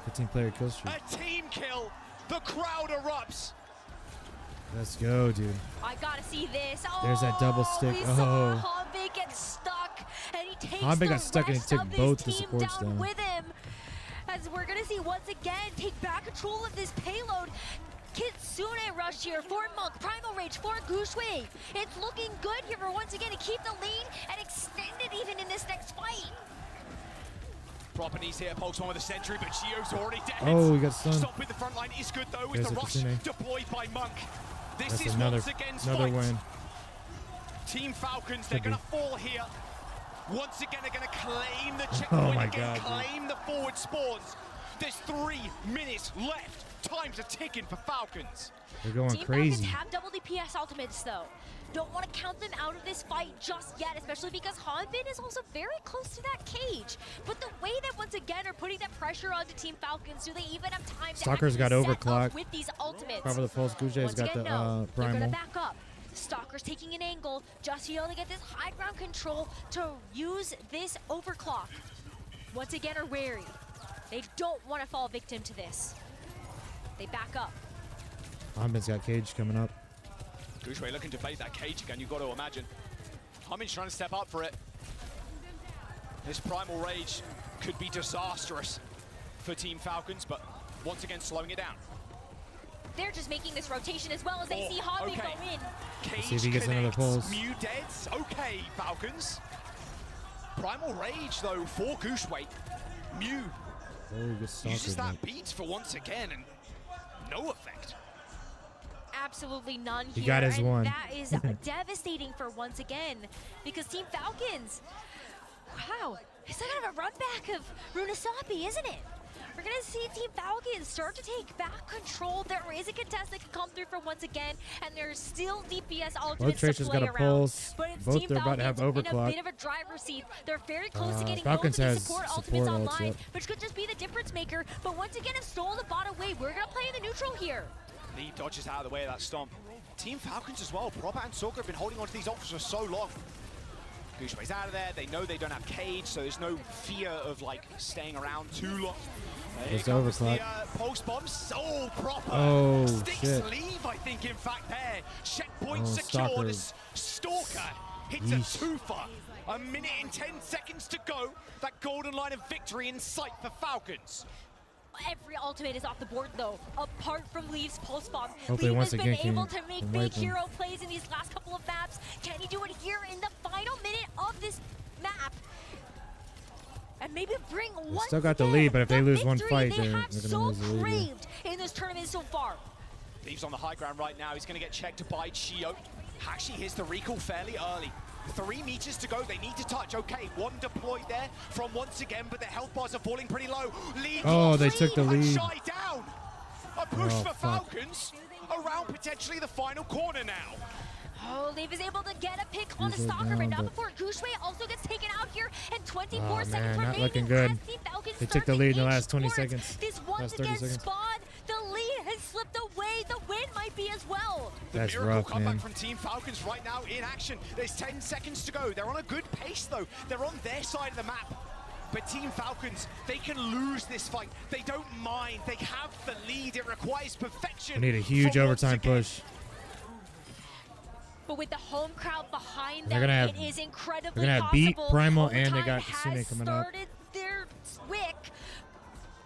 15-player kill streak. A team kill. The crowd erupts. Let's go, dude. I gotta see this. Oh, There's that double stick. We saw Oh. Hanbin get stuck, and he takes Hanbin the got stuck and he rest took of this both the team supports down. with him. As we're gonna see once again take back control of this payload. Kitsune Rush here for Monk, Primal Rage for Goochway. It's looking good here for once again to keep the lead and extend it even in this next fight. Proper needs here, Pulse on with a sentry, but Gio's already dead. Oh, we got stunned. Stomping the front line is good though, with There's the a rush Kitsune. deployed by Monk. This That's is another once again another fight. win. Team Falcons, they're Could be. going to fall here. Once again, they're going to claim the Oh checkpoint my again, God, dude. claim the forward spawns. There's 3 minutes left. Time's a ticking for Falcons. They're going Team crazy. Falcons have double DPS ultimates though. Don't want to count them out of this fight just yet, especially because Hanbin is also very close to that cage. But the way that once again are putting that pressure onto Team Falcons, do they even have time Stalker's to got actually set overclock. up with these ultimates? Cover the pulse. Guja's Once got again, the no. They're primal. gonna back up. Stalker's taking an angle, just to be able to get this high ground control to use this overclock. Once again are wary. They don't want to fall victim to this. They back up. Hanbin's got cage coming up. Gushway looking to bait that cage again, you've got to imagine. Hanbin's trying to step up for it. This Primal Rage could be disastrous for Team Falcons, but once again slowing it down. They're just making this rotation as well as they see Hanbin okay. go in. Cage See if he gets another connects. pulse. Mew deads. Okay, Falcons. Primal Rage though for Gushway. Mew Oh, good uses Stalker. that beat for once again and no effect. Absolutely none He here, got his and one. that is devastating for once again, because Team Falcons, wow, it's like kind of a run back of Runasapi, isn't it? We're gonna see Team Falcons start to take back control. There is a contest that can come through for once again, and there's still DPS ultimates to Tracer's play got a around. pulse. But it's Both Team they're about to have Falcons in a overclock. bit of a driver's seat. They're very close to getting Falcons both of has these support support ultimates ults, online, yep. which could just be the difference maker. But once again, have stolen the bot away. We're gonna play in the neutral here. Lee dodges out of the way of that stomp. Team Falcons as well. Proper and Sorka have been holding on to these ultras for so long. Gushway's out of there. They know they don't have cage, so there's no fear of like staying around too long. There's the overclock. Pulse bomb so proper. Oh, Sticks shit. leave, I think, in fact, there. Checkpoint Oh, secured. Stalker. Stalker hits Yeesh. a twofer. A minute and 10 seconds to go. That golden line of victory in sight for Falcons. Every ultimate is off the board though, apart from Leaf's pulse bomb. Hopefully Leaf once has again been can able to make wipe big them. hero plays in these last couple of maps. Can he do it here in the final minute of this map? And maybe bring one. still got the lead, but if they lose one victory fight, they they're have gonna so lose the lead here. craved in this tournament so far. Leaves on the high ground right now. He's going to get checked by Chio. Actually hits the recall fairly early. 3 meters to go. They need to touch. Okay, one deployed there from once again, but their health bars are falling pretty low. Lead Oh, lost they took the and lead. Shy down. A push Oh, for fuck. Falcons around potentially the final corner now. Oh, Leaf is able to get a pick on the He's stalker, down, but not but- before Gushway also gets taken out here, and 24 Oh, seconds man, not remaining looking as good. Team Falcons They start took the to lead in the inch last 20 towards seconds. This once Last 30 again seconds. spawn, the lead has slipped away. The win might be as well. The That's miracle rough, comeback man. from Team Falcons right now in action. There's 10 seconds to go. They're on a good pace though. They're on their side of the map. But Team Falcons, they can lose this fight. They don't mind. They have the lead. It requires perfection. They need a huge from once overtime again. push. But with the home crowd behind They're them, gonna have- it is incredibly they're gonna have possible. beat Primal, and they Overtime got Kitsune has coming up. started their wick.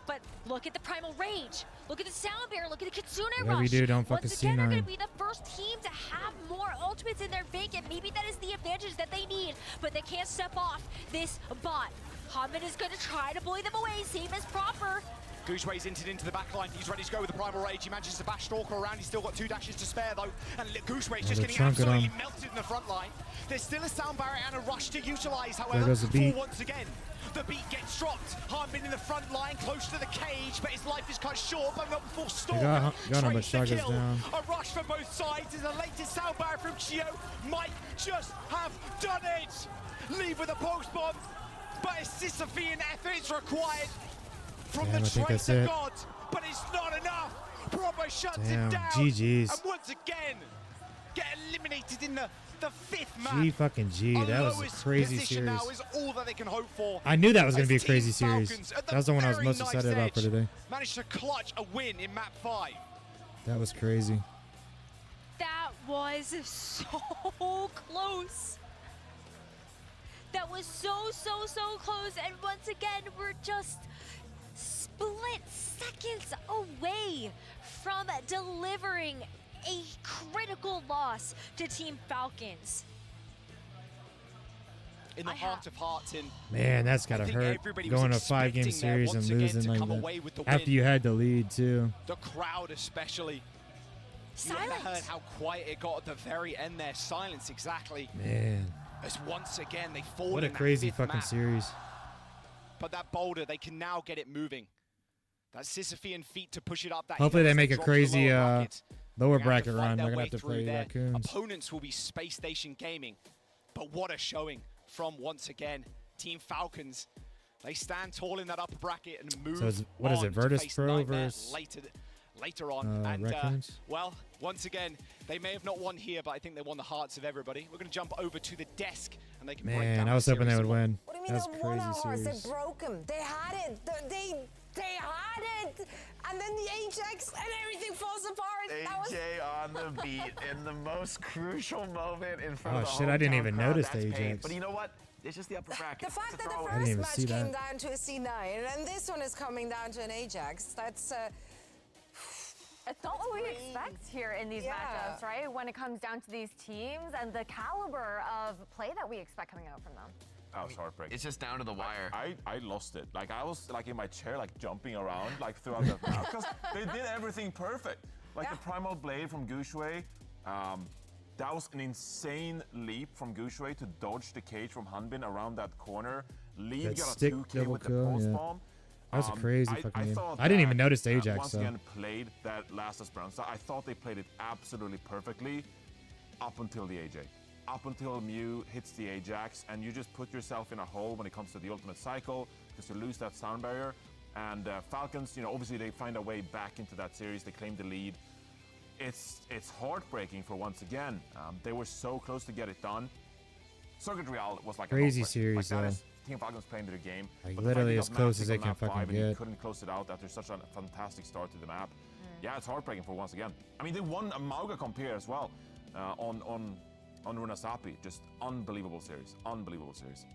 But look at the Primal Rage. Look at the Sound Bear. Look at the Kitsune Whatever Rush. you do, don't fuck Once a again, they're C9. going to be the first team to have more ultimates in their bank, and maybe that is the advantage that they need. But they can't step off this bot. Hanbin is going to try to bully them away, same as Proper. Gushway's entered into the backline. He's ready to go with the Primal Rage. He manages to bash Stalker around. He's still got 2 dashes to spare though. And Gushway's just they're getting chunking absolutely him. melted in the front line. There's still a sound barrier and a rush to utilize, There however, goes the beat. for once again. The beat gets dropped. Hanbin in the front line, close to the cage, but his life is cut short, but not before Stalker got him, but trades the Shaga's kill. down. A rush for both sides. Is a latest sound barrier from Chio. Might just have done it. Leave with a post bomb, but a Sisyphean effort is required from Damn, I the think that's Tracer it. God, but it's not enough. Proper shuts Damn, it down. GG's. And once again, get eliminated in the 5th map. G fucking G. That was a Lowest crazy position series. Now is all that they can hope for. I knew that was going as to be a Team crazy series. Falcons at That was the one I was very most nice excited about for edge today. Managed to clutch a win in map 5. That was crazy. That was so close. That was so close. And once again, we're just split seconds away from delivering a critical loss to Team Falcons. in the heart of hearts. And Man, that's gotta hurt. Going to a 5-game series and losing like that after you had the lead too. The crowd especially. You heard how quiet it got at the very end there. Silence, exactly. Man. As once again they fall. What a in crazy that fucking map. series. But that boulder, they can now get it moving. That Sisyphean feat to push it up. That Hopefully hill they as make a drop to crazy lower lower They're gonna have bracket to fight run. their They're gonna way have to through play there. Raccoons. Opponents will be Space Station Gaming. But what a showing from, once again, Team Falcons. They stand tall in that upper bracket and move. So it's, what is on it, to Virtus face Pro Nightmare versus later on. Raccoons? Well, once again, they may have not won here, but I think they won the hearts of everybody. We're going to jump over to the desk, and they can break Man, down I was the hoping they series. would win. What do you mean That's they won our crazy hearts? series. They broke them. They had it. They had it. And then the Ajax and everything falls apart. That was AJ on the beat in the most crucial moment in front of the shit, I didn't hometown even crowd. notice That's the pain. Ajax. But you know what? It's just the upper bracket. The fact that the I didn't first even match see came that. down to a C9 and this one is coming down to an Ajax, that's It's not what we expect here in these matchups, right? When it comes down to these teams and the caliber of play that we expect coming out from them. That was heartbreaking. It's just down to the wire. I lost it. Like I was like in my chair, like jumping around, like throughout the map, because they did everything perfect. Like the Primal Blade from Gushui, that was an insane leap from Gushui to dodge the cage from Hanbin around that corner. Lee That got a stick 2K double with the kill, pulse yeah. bomb. That was a crazy fucking game. thought I didn't even that, notice the Ajax, once so. again played that last Esperanza. I thought they played it absolutely perfectly up until the AJ. Up until Mew hits the Ajax, and you just put yourself in a hole when it comes to the ultimate cycle because you lose that sound barrier. And Falcons, obviously they find a way back into that series. They claim the lead. It's heartbreaking for once again. They were so close to get it done. Circuit Real was like Crazy a series, that though. is Team Falcons playing their game. Like, but literally the fact as they got close as they matchstick on can map fucking 5 and you get. couldn't close it out after such a fantastic start to the map. Yeah, it's heartbreaking for once again. I mean, they won a Mauga comp here as well on Runasapi. Just unbelievable series. Unbelievable series.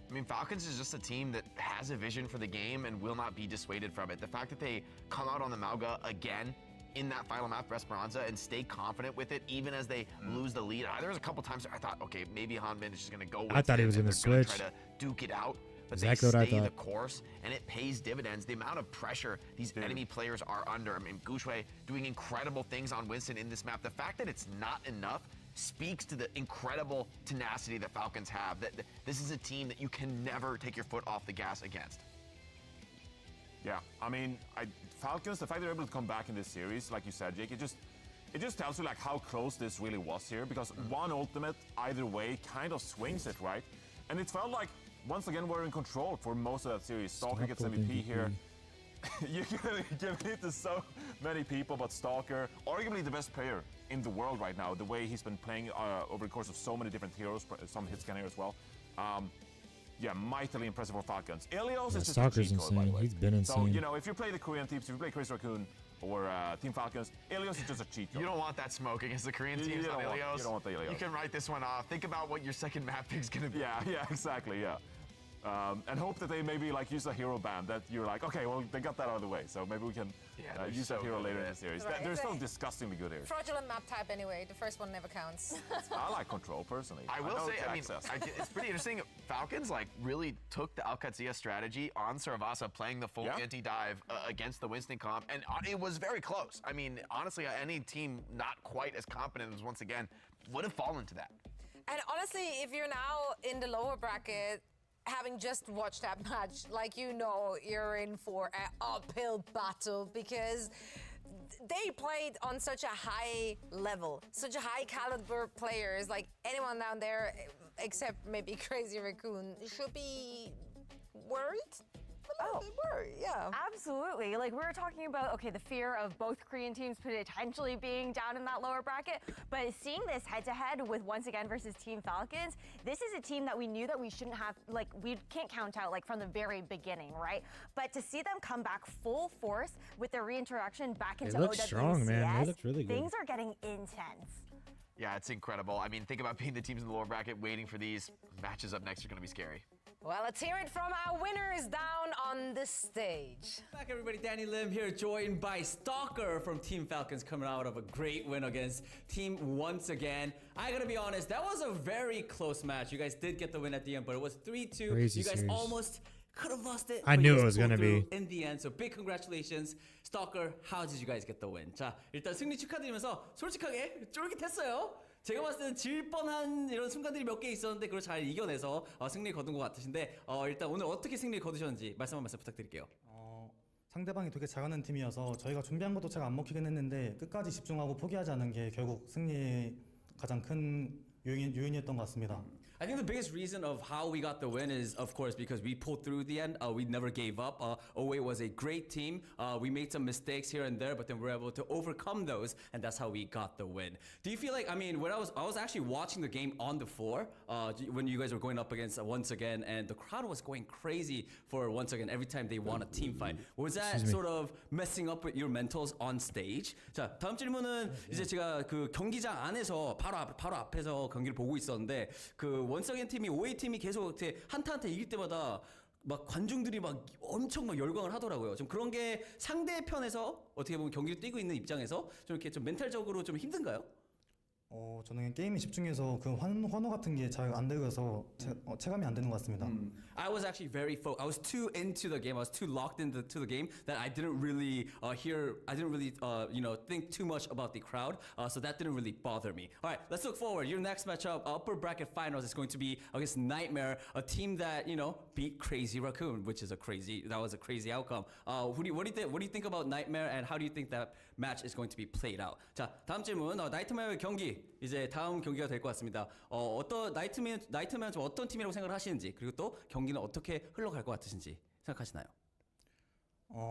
I mean, Falcons is just a team that has a vision for the game and will not be dissuaded from it. The fact that they come out on the Mauga again in that final map for Esperanza and stay confident with it, even as they lose the lead. There was a couple times I thought, okay, maybe Hanbin is just going to go with it. I thought he was and gonna they're switch. Try to duke it out. But Exactly what I they stay the thought. course, and it pays dividends. The amount of pressure these enemy players are under. I mean, Gushui doing incredible things on Winston in this map. The fact that it's not enough speaks to the incredible tenacity that Falcons have. That this is a team that you can never take your foot off the gas against. Yeah, I mean, Falcons, the fact they're able to come back in this series, like you said, Jake, it just tells you like how close this really was here, because one ultimate either way kind of swings it, right? And it felt like once again we're in control for most of that series. Stalker gets MVP here. You can give it to so many people, but Stalker, arguably the best player in the world right now, the way he's been playing over the course of so many different heroes, some hit scanner as well. Yeah, mightily impressive for Falcons. Ilios is just Stalker's a cheat code, by the insane. way. He's been insane. So, if you play the Korean teams, if you play Chris Raccoon or Team Falcons, Ilios is just a cheat code. You don't want that smoke against the Korean You teams on don't want- Ilios. you don't want the Ilios. You can write this one off. Think about what your second map pick's going to be. Yeah, exactly, yeah. And hope that they maybe use a hero ban that you're like, okay, well, they got that out of the way, so maybe we can use that hero later in the series. Right, They're it's so a disgustingly good here. fraudulent map type anyway. The first one never counts. I like control, personally. I will know say, it's I mean, access. it's pretty interesting. Falcons really took the Alcazia strategy on Saravasa, playing the full anti-dive against the Winston comp, and it was very close. I mean, honestly, any team not quite as competent as once again would have fallen to that. And honestly, if you're now in the lower bracket, having just watched that match, you're in for an uphill battle because they played on such a high level, such a high caliber players. Like anyone down there, except maybe Crazy Raccoon, should be worried. Yeah. Absolutely. Like we were talking about, okay, the fear of both Korean teams potentially being down in that lower bracket, but seeing this head-to-head with once again versus Team Falcons, this is a team that we knew that we shouldn't have, we can't count out from the very beginning, right? But to see them come back full force with their reintroduction back into look OWCS, strong, man. They look really good. things are getting intense. Yeah, it's incredible. I mean, think about being the teams in the lower bracket waiting for these matches up next are going to be scary. Well, let's hear it from our winners down on the stage. Back everybody, Danny Lim here, joined by Stalker from Team Falcons, coming out of a great win against Team Once Again. I gotta be honest, that was a very close match. You guys did get the win at the end, but it was 3-2. Crazy you guys series. almost could have lost it. I but knew you it guys was gonna pulled be. through in the end. So big congratulations. Stalker, how did you guys get the win? 자, 일단 승리 축하드리면서 솔직하게 쫄깃했어요. 제가 봤을 때는 질 뻔한 이런 순간들이 몇 개 있었는데 그걸 잘 이겨내서 승리 거둔 것 같으신데 일단 오늘 어떻게 승리 거두셨는지 말씀 한 말씀 부탁드릴게요. 상대방이 되게 잘하는 팀이어서 저희가 준비한 것도 잘 안 먹히긴 했는데 끝까지 집중하고 포기하지 않은 게 결국 승리의 가장 큰 요인이었던 것 같습니다. I think the biggest reason of how we got the win is, of course, because we pulled through the end. We never gave up. OA was a great team. We made some mistakes here and there, but then we were able to overcome those, and that's how we got the win. Do you feel like, I mean, when I was actually watching the game on the floor when you guys were going up against Once Again, and the crowd was going crazy for Once Again every time they won a team fight. Was that sort of messing up with your mentals on stage? 자, 다음 질문은 이제 제가 그 경기장 안에서 바로 앞에서 경기를 보고 있었는데 그 원스 어게인 팀이 OA 팀이 계속 이렇게 한타한테 이길 때마다 막 관중들이 막 엄청 막 열광을 하더라고요. 좀 그런 게 상대편에서 어떻게 보면 경기를 뛰고 있는 입장에서 좀 이렇게 좀 멘탈적으로 좀 힘든가요? 저는 게임에 집중해서 그 환호 같은 게 잘 안 되어서 체감이 안 되는 것 같습니다. I was actually I was too into the game. I was too locked into the game that I didn't really think too much about the crowd. So that didn't really bother me. All right, let's look forward. Your next matchup, upper bracket finals, is going to be against Nightmare, a team that beat Crazy Raccoon, which is that was a crazy outcome. What do you think about Nightmare, and how do you think that match is going to be played out? 자, 다음 질문. 나이트메어의 경기 이제 다음 경기가 될 것 같습니다. 어떤 나이트메어 좀 어떤 팀이라고 생각을 하시는지, 그리고 또 경기는 어떻게 흘러갈 것 같으신지 생각하시나요?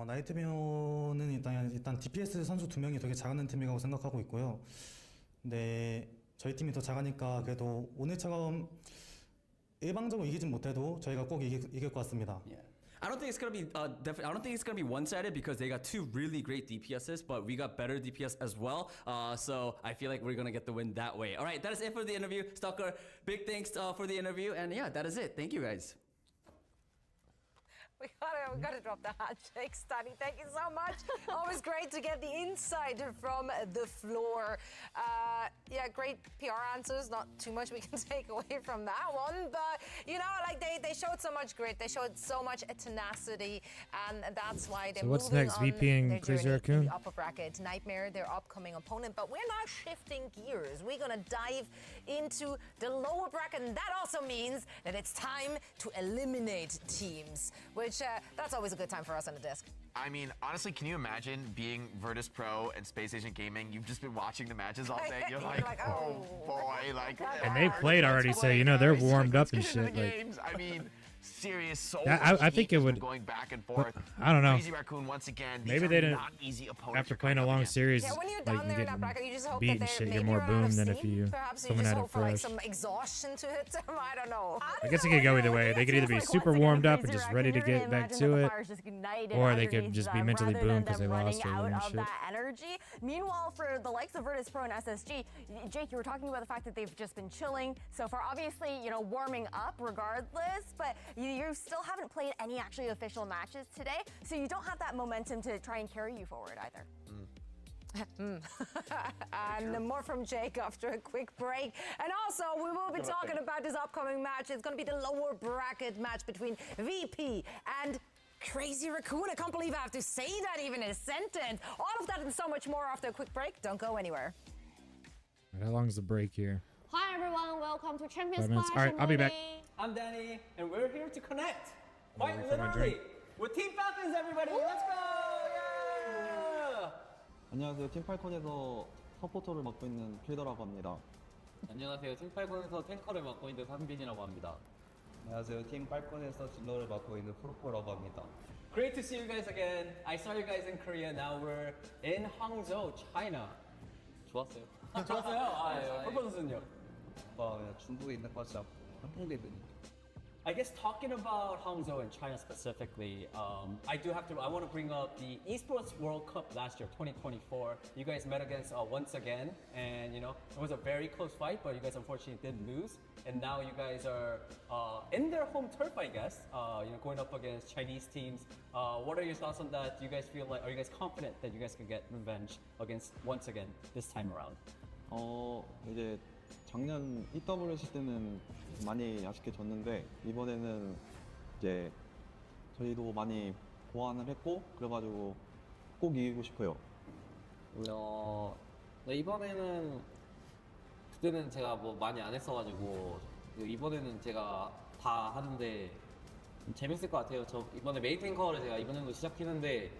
나이트메어는 일단 DPS 선수 2명이 되게 잘하는 팀이라고 생각하고 있고요. 근데 저희 팀이 더 잘하니까 그래도 오늘처럼 일방적으로 이기진 못해도 저희가 꼭 이길 것 같습니다. I don't think it's gonna be I don't think it's gonna be one-sided because they got two really great DPSs, but we got better DPS as well. So I feel like we're gonna get the win that way. All right, that is it for the interview. Stalker, big thanks for the interview, and yeah, that is it. Thank you guys. We gotta drop the handshake, Stanny. Thank you so much. Always great to get the insight from the floor. Yeah, great PR answers. Not too much we can take away from that one, but they showed so much grit. They showed so much tenacity, and that's why they're So what's moving next? on VP and their Crazy journey Raccoon? in the upper bracket. Nightmare, their upcoming opponent, but we're not shifting gears. We're gonna dive into the lower bracket, and that also means that it's time to eliminate teams, which that's always a good time for us on the desk. I mean, honestly, can you imagine being Virtus Pro and Space Agent Gaming? You've just been watching the matches all day. You're like, oh boy, like. And they played already, so they're warmed up and shit. Games. I mean, serious soul. I think it would. Going back and forth. I don't know. Crazy Raccoon once again. Maybe they didn't. Not easy opponents After playing a long series, when you're like down there in getting that bracket, you just hope beat that and shit, maybe you're more you're out of boom than if steam. you Perhaps you coming just at it hope for fresh. some exhaustion to hit them. I don't know. I guess it could go either way. They could either be super warmed up and just ready to get back to it, or they could just be mentally boomed because they lost or out and of shit. that energy. Meanwhile, for the likes of Virtus Pro and SSG, Jake, you were talking about the fact that they've just been chilling so far. Obviously, warming up regardless, but you still haven't played any actually official matches today, so you don't have that momentum to try and carry you forward either. And more from Jake after a quick break. And also, we will be talking about this upcoming match. It's going to be the lower bracket match between VP and Crazy Raccoon. I can't believe I have to say that even in a sentence. All of that and so much more after a quick break. Don't go anywhere. How long's the break here? Hi everyone, welcome to Champions 5 minutes. Clash. All right, I'll be back. I'm Danny, and we're here to connect. Quite wait for my literally. drink. With Team Falcons, everybody. Let's go! Yeah! 안녕하세요. 팀팔콘에서 서포터를 맡고 있는 필더라고 합니다. 안녕하세요. 팀팔콘에서 탱커를 맡고 있는 상빈이라고 합니다. 안녕하세요. 팀팔콘에서 딜러를 맡고 있는 프로포라고 합니다. Great to see you guys again. I saw you guys in Korea. Now we're in Hangzhou, China. 좋았어요. 좋았어요? 프로포 선수는요? 그냥 중국에 있는 것 같지 않고 한국에 있는. I guess talking about Hangzhou and China specifically, I want to bring up the Esports World Cup last year, 2024. You guys met against once again, and it was a very close fight, but you guys unfortunately did lose. And now you guys are in their home turf, I guess, going up against Chinese teams. What are your thoughts on that? Do you guys feel like, are you guys confident that you guys can get revenge against once again this time around? 이제 작년 EWC 때는 많이 아쉽게 졌는데 이번에는 이제 저희도 많이 보완을 했고 그래가지고 꼭 이기고 싶어요. 네, 이번에는 그때는 제가 뭐 많이 안 했어가지고 이번에는 제가 다 하는데 재밌을 것 같아요. 저 이번에 메인 탱커를 제가 이번에도 시작했는데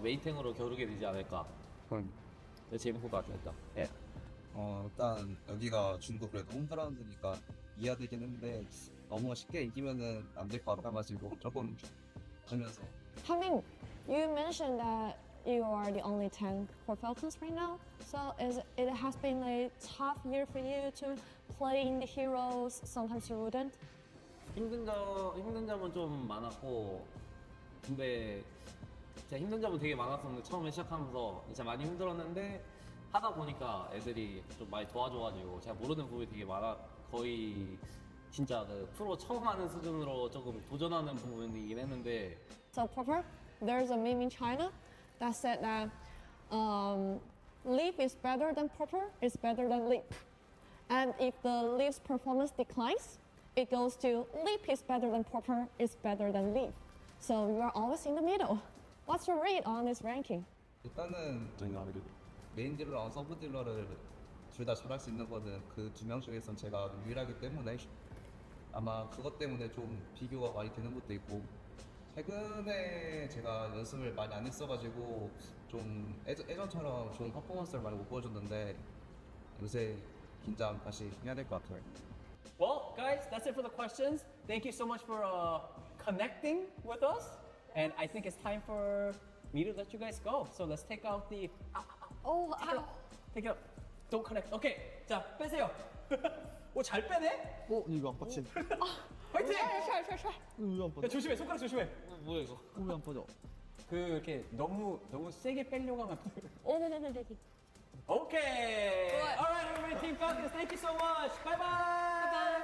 메인 탱으로 겨루게 되지 않을까. 네, 재밌을 것 같아요. 예. 일단 여기가 중국 그래도 홈그라운드니까 이해되긴 했는데 너무 쉽게 이기면은 안 될 것 같아가지고 조금 하면서. Having, you mentioned that you are the only tank for Falcons right now. So it has been a tough year for you to play in the heroes. Sometimes you wouldn't. 힘든 점은 좀 많았고, 근데 제가 힘든 점은 되게 많았었는데 처음에 시작하면서 진짜 많이 힘들었는데 하다 보니까 애들이 좀 많이 도와줘가지고 제가 모르는 부분이 되게 많아. 거의 진짜 그 프로 처음 하는 수준으로 조금 도전하는 부분이긴 했는데. So Popper, there's a meme in China that said that Leaf is better than Popper is better than Leap. And if the Leaf's performance declines, it goes to Leap is better than Popper is better than Leaf. So you are always in the middle. What's your rate on this ranking? 일단은 메인 딜러랑 서브 딜러를 둘 다 잘할 수 있는 거는 그 두 명 중에선 제가 유일하기 때문에 아마 그것 때문에 좀 비교가 많이 되는 것도 있고 최근에 제가 연습을 많이 안 했어가지고 좀 예전처럼 좋은 퍼포먼스를 많이 못 보여줬는데 요새 긴장 다시 해야 될 것 같아요. Well, guys, that's it for the questions. Thank you so much for connecting with us. And I think it's time for me to let you guys go. So let's take out the... Take it out. Don't connect. Okay. 자, 빼세요. 오, 잘 빼네? 이거 안 빠지. 화이팅! Try. 왜 안 빠져? 조심해, 손가락 조심해. 뭐야 이거? 왜 안 빠져? 이렇게 너무 세게 빼려고 하면 Okay. Good. All right, everybody, Team Falcons, thank you so much. Bye bye.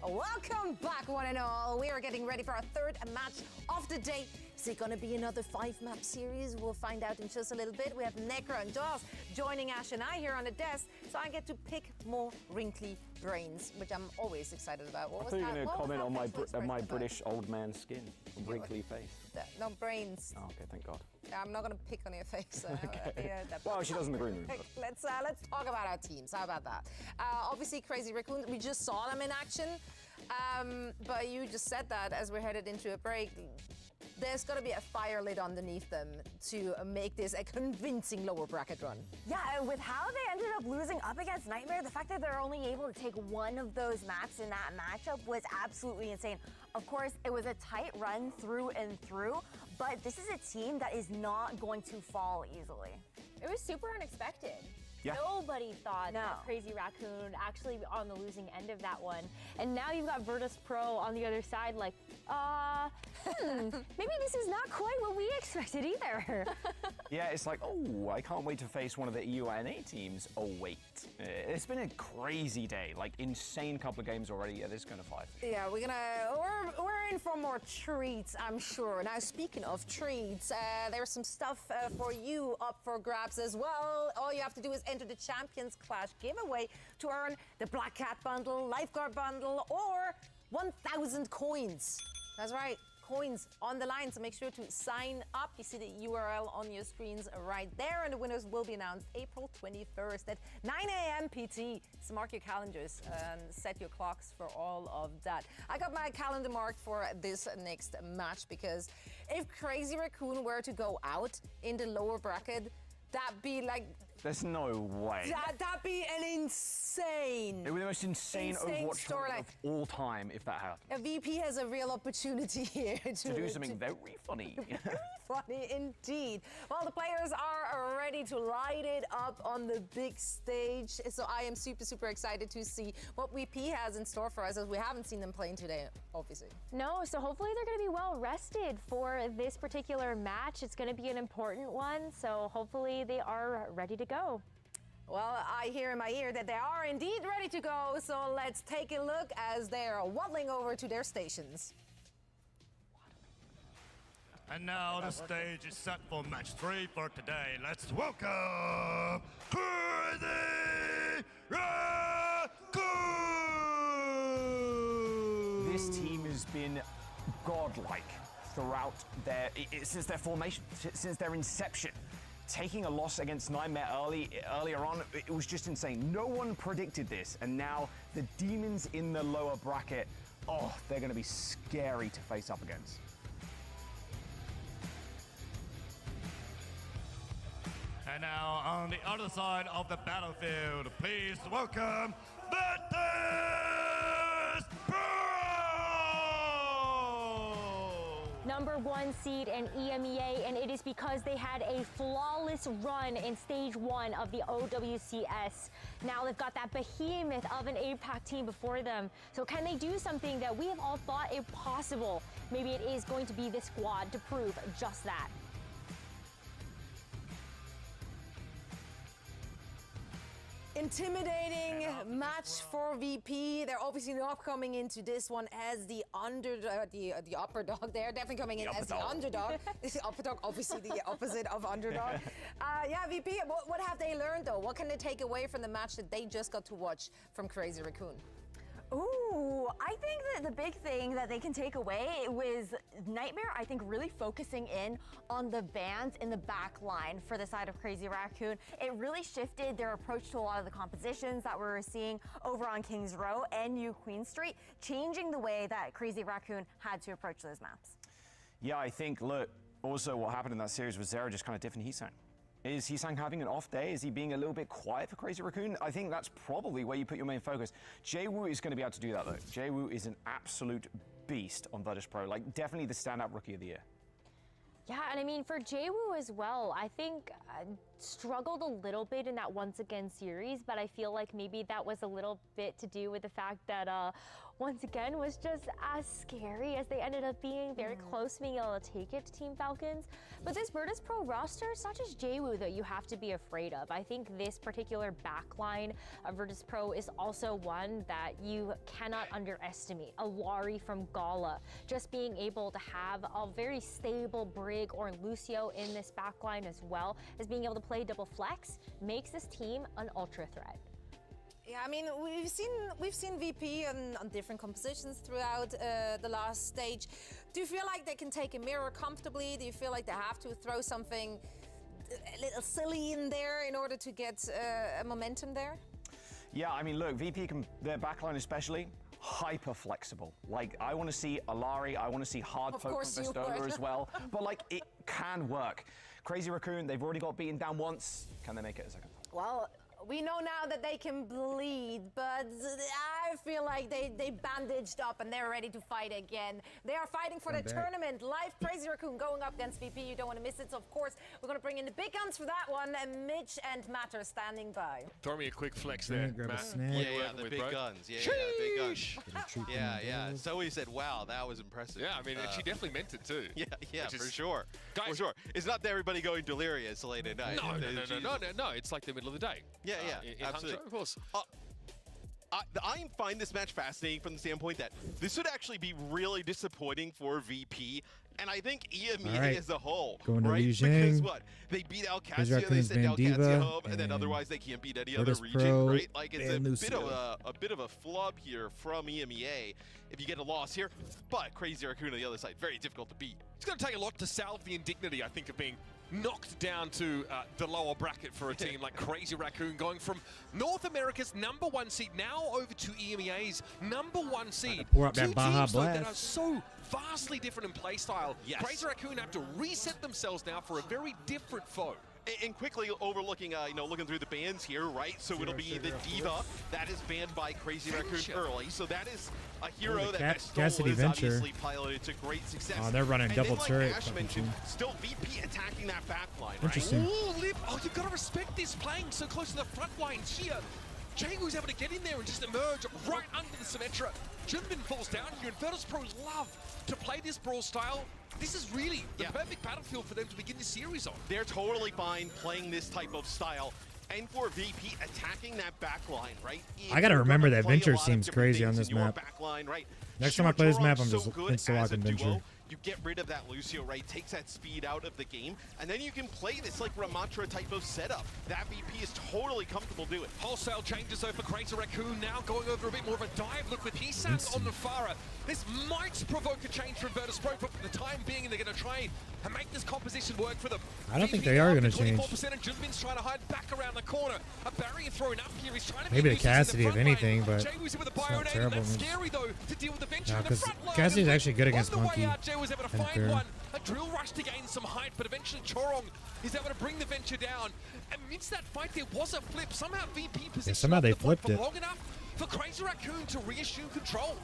Welcome back, one and all. We are getting ready for our third match of the day. Is it going to be another 5-map series? We'll find out in just a little bit. We have Necro and Dawes joining Ash and I here on the desk, so I get to pick more wrinkly brains, which I'm always excited about. I thought you were going to comment on my British old man skin, wrinkly face. No, brains. Oh, okay, thank God. I'm not going to pick on your face. Okay. Well, she does in the green room. Let's talk about our teams. How about that? Obviously, Crazy Raccoons, we just saw them in action. But you just said that as we're headed into a break. There's got to be a fire lit underneath them to make this a convincing lower bracket run. Yeah, and with how they ended up losing up against Nightmare, the fact that they're only able to take one of those maps in that matchup was absolutely insane. Of course, it was a tight run through and through, but this is a team that is not going to fall easily. It was super unexpected. Yeah. Nobody thought that Crazy Raccoon actually on the losing end of that one. And now you've got Virtus Pro on the other side like, maybe this is not quite what we expected either. Yeah, it's like, oh, I can't wait to face one of the EU and NA teams. Oh, wait. It's been a crazy day, like insane couple of games already. Yeah, this is going to fly. Yeah, we're in for more treats, I'm sure. Now, speaking of treats, there's some stuff for you up for grabs as well. All you have to do is enter the Champions Clash giveaway to earn the Black Cat bundle, Lifeguard bundle, or 1,000 coins. That's right, coins on the line, so make sure to sign up. You see the URL on your screens right there, and the winners will be announced April 21st at 9 a.m. PT. So mark your calendars and set your clocks for all of that. I got my calendar marked for this next match because if Crazy Raccoon were to go out in the lower bracket, that'd be like... There's no way. That'd be an insane... It would be the most insane Overwatch tournament of all time if that happened. VP has a real opportunity here to do something very funny. Very funny indeed. Well, the players are ready to light it up on the big stage. So I am super, super excited to see what VP has in store for us, as we haven't seen them playing today, obviously. No, so hopefully they're going to be well rested for this particular match. It's going to be an important one, so hopefully they are ready to go. Well, I hear in my ear that they are indeed ready to go, so let's take a look as they're waddling over to their stations. And now the stage is set for match 3 for today. Let's welcome Crazy Raccoon! This team has been godlike throughout since their formation, since their inception. Taking a loss against Nightmare earlier on, it was just insane. No one predicted this, and now the demons in the lower bracket, oh, they're going to be scary to face up against. And now on the other side of the battlefield, please welcome Virtus Pro! #1 seed in EMEA, and it is because they had a flawless run in stage 1 of the OWCS. Now they've got that behemoth of an APAC team before them. So can they do something that we have all thought impossible? Maybe it is going to be this squad to prove just that. Intimidating match for VP. They're obviously not coming into this one as the underdog, the upper dog. They're definitely coming in as the underdog. The upper dog, obviously the opposite of underdog. Yeah, VP, what have they learned though? What can they take away from the match that they just got to watch from Crazy Raccoon? Ooh, I think that the big thing that they can take away was Nightmare, I think, really focusing in on the bans in the back line for the side of Crazy Raccoon. It really shifted their approach to a lot of the compositions that we're seeing over on Kings Row and New Queen Street, changing the way that Crazy Raccoon had to approach those maps. Yeah, I think, look, also what happened in that series was Zera just kind of different Heesang. Is Heesang having an off day? Is he being a little bit quiet for Crazy Raccoon? I think that's probably where you put your main focus. Jaewoo is going to be able to do that, though. Jaewoo is an absolute beast on Virtus Pro. Like, definitely the standout rookie of the year. Yeah, and I mean, for Jaewoo as well, I think struggled a little bit in that once again series, but I feel like maybe that was a little bit to do with the fact that once again was just as scary as they ended up being, very close to being able to take it to Team Falcons. But this Virtus Pro roster, it's not just Jaewoo that you have to be afraid of. I think this particular backline of Virtus Pro is also one that you cannot underestimate. Awari from Gala, just being able to have a very stable Brig or Lucio in this backline as well as being able to play double flex makes this team an ultra threat. Yeah, I mean, we've seen VP on different compositions throughout the last stage. Do you feel like they can take a mirror comfortably? Do you feel like they have to throw something a little silly in there in order to get a momentum there? Yeah, I mean, look, VP, their backline especially, hyper flexible. Like, I want to see Alari, I want to see hard Of poke course from you Vistola would. as well. But like, it can work. Crazy Raccoon, they've already got beaten down once. Can they make it a second? Well, we know now that they can bleed, but I feel like they bandaged up and they're ready to fight again. They are fighting for the tournament. Live Crazy Raccoon going up against VP. You don't want to miss it. So, of course, we're going to bring in the big guns for that one. And Mitch and Matt are standing by. Throw me a quick flex there, grab a Matt. snack. What are you Yeah, working the with, big bro? guns. Yeah, the big guns. Treat Yeah, them yeah. down. Zoe said, wow, that was impressive. Yeah, I mean, and she definitely meant it too. Yeah, Which for is- sure. Guys- For sure. It's not everybody going delirious late at night. No. It's like the middle of the day. Yeah, in absolutely. Hangzhou, of course. I find this match fascinating from the standpoint that this would actually be really disappointing for VP, and I think EMEA All right. as a whole, Going to right? Li Because Jing. what? They beat Crazy Alcacia, they Raccoon's send Alcacia Vandiva, home, and then and otherwise they can't beat any other Virtus region, Pro, right? Like, it's and a bit of a flub here from EMEA if you get a loss here, but Crazy Raccoon on the other side, very difficult to beat. It's going to take a lot to salve the indignity, I think, of being knocked down to the lower bracket for a team like Crazy Raccoon, going from North America's #1 seed now over to EMEA's #1 seed. pour up that Two Baja teams, though, that Blast. are so vastly different in play style. Yes. Crazy Raccoon have to reset themselves now for a very different foe. And quickly overlooking, looking through the bans here, right? So it'll be the Diva that is banned by Crazy Raccoon early. So that is a hero the that Cassidy is Venture. obviously piloted to great success. Oh, they're running and double then, turret like Ash fucking mentioned, team. still VP attacking that back line, Interesting. right? Ooh, Lip. Oh, you've got to respect this, playing so close to the front line here. Jaegu's able to get in there and just emerge right under the Symmetra. Junbin falls down here, and Virtus Pro love to play this brawl style. This is really the perfect battlefield for them to begin this series on. They're totally fine playing this type of style. And for VP attacking that back line, right? I gotta You're remember gonna that play a Venture lot of seems different crazy on things this in your map. back line, right? Next time I play this map, I'm Churon's just so good insta-locking as a Venture. duo. You get rid of that Lucio, right? Takes that speed out of the game, and then you can play this like Ramatra type of setup. That VP is totally comfortable doing. Wholesale changes though for Crazy Raccoon, now going over a bit more of a dive look with Hisang on the Farah. This might provoke a change from Virtus Pro, but for the time being, they're going to try and make this composition work for them. I don't think VP they are up gonna to change. 24%, and Junbin's trying to hide back around the corner. A barrier thrown up here. He's trying to Maybe make the uses in Cassidy, if front line. anything, but Jaegu's in with a it's not Bionade, and terrible. that's scary though to deal with the Venture Nah, in the 'cause front line. Cassidy's actually good On against the way Monkey out, Jay was able to and find Fair. one. A drill rush to gain some height, but eventually Chorong is able to bring the Venture down. Amidst that fight, there was a flip. Somehow VP positioned somehow up they the point flipped for it. long enough for Crazy Raccoon to reassume control.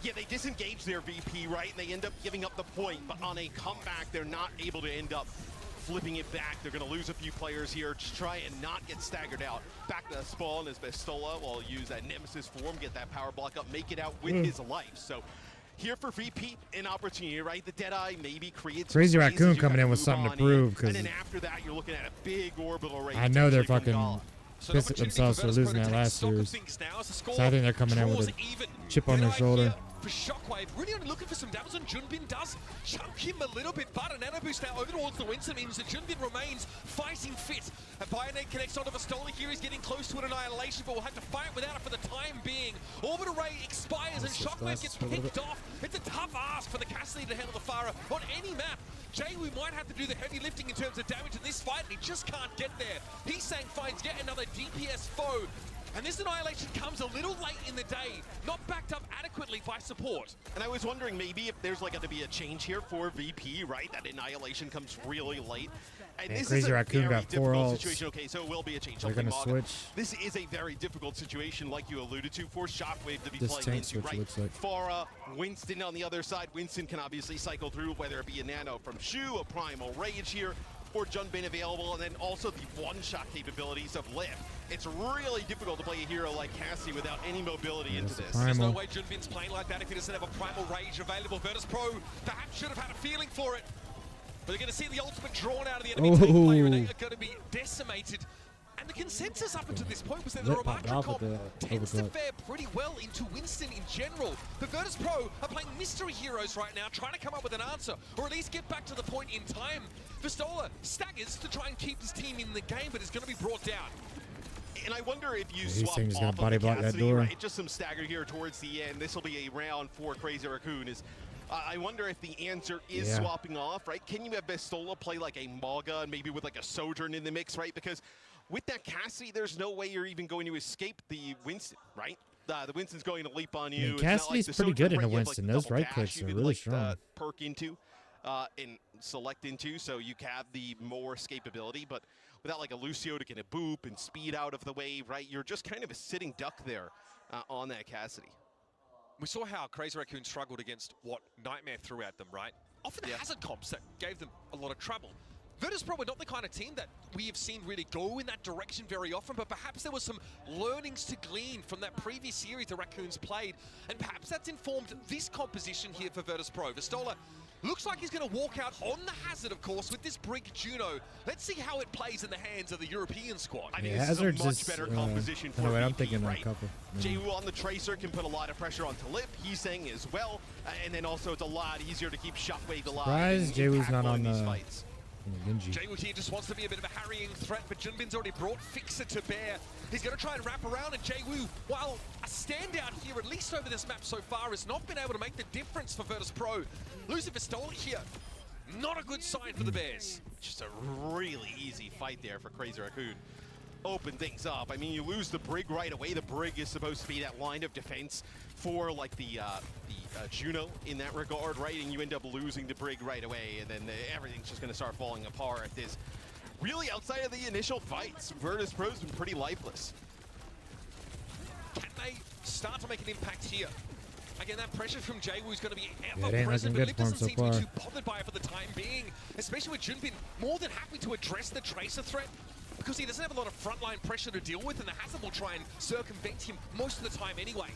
Yeah, they disengage their VP, right? And they end up giving up the point, but on a comeback, they're not able to end up flipping it back. They're going to lose a few players here. Just try and not get staggered out. Back to spawn as Vistola will use that Nemesis form, get that power block up, make it out with his life. So here for VP, an opportunity, right? The Deadeye maybe creates Crazy some Raccoon spaces you coming have in with move something to on prove, in. 'cause And then after that, you're looking at a big orbital raid. I know they're potentially from fucking Gala. So pissed at themselves for losing that last series. So score I think they're coming in with a chip on their shoulder. For Shockwave, really only looking for some damage, and Junbin does chunk him a little bit, but a nano boost now over towards the Winston means that Junbin remains fighting fit. A Bionade connects onto Vistola here, he's getting close to an annihilation, but will have to fight without it for the time being. Orbital Ray expires and Shockwave gets picked off. It's a tough ask for the Cassidy to handle the Farah on any map. Jay, we might have to do the heavy lifting in terms of damage in this fight, and he just can't get there. Hisang finds yet another DPS foe. And this annihilation comes a little late in the day, not backed up adequately by support. And I was wondering maybe if there's like going to be a change here for VP, right? That annihilation comes really late. And Man, this Crazy is a Raccoon very got 4 difficult ults. situation. Okay, so it will be a change. They're Something gonna Maga. switch. This is a very difficult situation, like you alluded to, for Shockwave to be This playing tank into, switch right? looks like. Farah, Winston on the other side. Winston can obviously cycle through, whether it be a Nano from Shu, a Primal Rage here, or Junbin available, and then also the one-shot capabilities of Lift. It's really difficult to play a hero like Cassie without any mobility into this. There's no way Junbin's playing like that if he doesn't have a Primal Rage available. Virtus Pro perhaps should have had a feeling for it. But they're going to see the ultimate drawn out of the enemy tank player, and they are going to be decimated. And the consensus up until this point was that the Lit popped Ramatra off comp with the tends to overclock. fare pretty well into Winston in general. The Virtus Pro are playing mystery heroes right now, trying to come up with an answer, or at least get back to the point in time. Vistola staggers to try and keep his team in the game, but is going to be brought down. And I wonder if you He's swap saying he's gonna off body of the block that Cassidy, door. right? Just some stagger here towards the end. This will be a round for Crazy Raccoon. I wonder if the answer is Yeah. swapping off, right? Can you have Vistola play like a Maga and maybe with like a Sojourn in the mix, right? Because with that Cassidy, there's no way you're even going to escape the Winston, right? the Winston's going to leap on I you. mean, It's not Cassidy's the pretty Sojourn, good in right? a You have, Winston. the Those double right dash clicks you are could, really strong. perk into and select into, so you have the more escapability. But without like a Lucio to get a boop and speed out of the way, right? You're just kind of a sitting duck there on that Cassidy. We saw how Crazy Raccoon struggled against what Nightmare threw at them, right? Often the hazard comps that gave them a lot of trouble. Virtus.pro were not the kind of team that we have seen really go in that direction very often, but perhaps there was some learnings to glean from that previous series the Raccoons played, and perhaps that's informed this composition here for Virtus.pro. Vistola looks like he's going to walk out on the hazard, of course, with this Brig Juno. Let's see how it plays in the hands of the European squad. I think Yeah, this Hazard's is a much just, better composition for no, wait, I'm VP, thinking right? a couple. Jwoo on the Tracer can put a lot of pressure onto Lip, he's saying as well, and then also it's a lot easier to keep Shockwave alive. Surprised Jwoo's not on these the fights. Genji. Jwoo here just wants to be a bit of a harrying threat, but Junbin's already brought Fixer to bear. He's going to try and wrap around, and Jwoo, while a standout here, at least over this map so far, has not been able to make the difference for Virtus.pro. Losing Vistola here, not a good sign for the Bears. Just a really easy fight there for Crazy Raccoon. Open things up. I mean, you lose the Brig right away. The Brig is supposed to be that line of defense for like the Juno in that regard, right? And you end up losing the Brig right away, and then everything's just going to start falling apart. This really, outside of the initial fights, Virtus.pro's been pretty lifeless. Can they start to make an impact here? Again, that pressure from Jwoo is going to be Yeah, it ever ain't present, looking but good Lip for him doesn't so seem to far. be too bothered by it for the time being, especially with Junbin more than happy to address the Tracer threat because he doesn't have a lot of frontline pressure to deal with, and the Hazard will try and circumvent him most of the time anyway.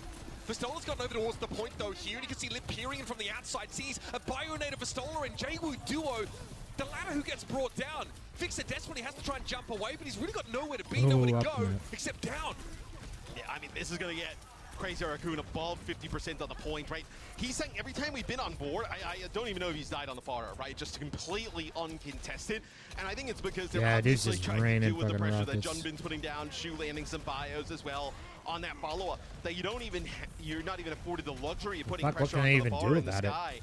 Vistola's gotten over towards the point though here, and you can see Lip peering in from the outside, sees a Bionade Vistola and Jwoo duo, the latter who gets brought down. Fixer desperately has to try and jump away, but he's really got nowhere to be, nowhere to up go, net. except down. Yeah, I mean, this is going to get Crazy Raccoon above 50% on the point, right? He's saying every time we've been on board, I don't even know if he's died on the far, right? Just completely uncontested. And I think it's because they're Yeah, dude's obviously just trying to raining deal with the fucking pressure that rockets. Junbin's putting down, Shu landing some bios as well on that follow-up, that you don't even, you're not even afforded the luxury of putting Fuck, what pressure can on I the even bar do in the about it? sky.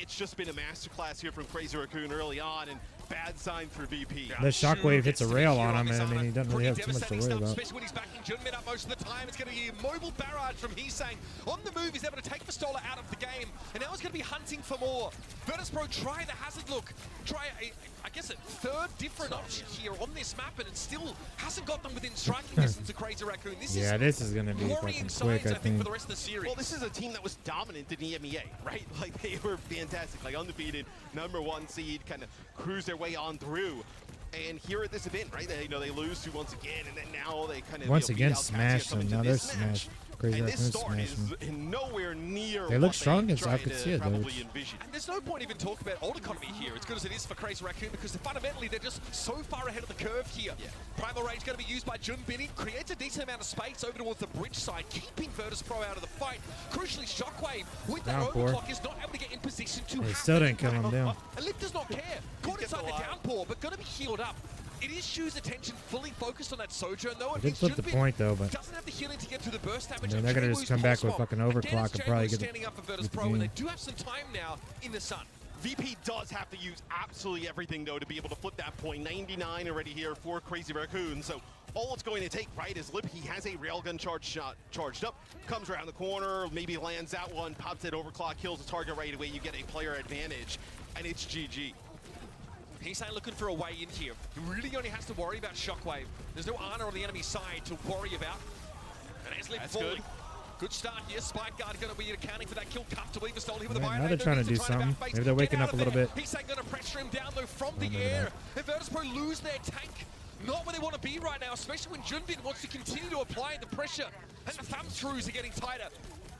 It's just been a masterclass here from Crazy Raccoon early on, and bad sign for VP. The shockwave hits a rail on him, and I mean, he doesn't really have too much to worry about. Especially when he's backing Junbin up most of the time. It's going to be a mobile barrage from Heesang. On the move, he's able to take Vistola out of the game, and now he's going to be hunting for more. Virtus.pro try the hazard look. Try, I guess, a third different option here on this map, and it still hasn't got them within striking distance of Crazy Raccoon. This This is going to be worrying fucking quick, signs, I for think. the rest of the series. Well, this is a team that was dominant in EMEA, right? Like, they were fantastic, like undefeated, #1 seed, kind of cruise their way on through. And here at this event, right, they lose to once again, and then now they kind of Once again, beat out smash Kazuya coming them. to Now they're this match. smashed. Crazy And this Raccoon start smash is them. nowhere near They look what strong they against tried Rockets, to yeah, though. probably envision. And there's no point even talking about old economy here, as good as it is for Crazy Raccoon, because fundamentally they're just so far ahead of the curve here. Primal Rage going to be used by Junbin. Creates a decent amount of space over towards the bridge side, keeping Virtus.pro out of the fight. Crucially, Shockwave, with that Downpour. overclock, is not able to get in position to They have still the didn't kill him impact. down. And Lip does not care. Caught inside the downpour, but going to be healed up. It is Shu's attention fully focused on that Sojourn, though. They did flip the point, though, but doesn't have the healing to get to the burst damage. they're going to just come back with fucking overclock and Again, probably it's get standing up for the Virtus.pro, and they game. do have some time now in the sun. VP does have to use absolutely everything, though, to be able to flip that point. 99 already here for Crazy Raccoon. So all it's going to take, right, is Lip. He has a railgun shot charged up, comes around the corner, maybe lands that one, pops that overclock, kills the target right away. You get a player advantage, and it's GG. He's looking for a way in here. He really only has to worry about Shockwave. There's no Ana on the enemy side to worry about. And as Lip That's falling. Good start here. Spike Guard going to be accounting for that kill comfortably. Vistola here with a Yeah, now Bionade. they're trying to do something. Maybe they're waking up a little bit. He's going to pressure him down though from the maybe air. And Virtus.pro lose their tank. Not where they want to be right now, especially when Junbin wants to continue to apply the pressure. And the thumb screws are getting tighter.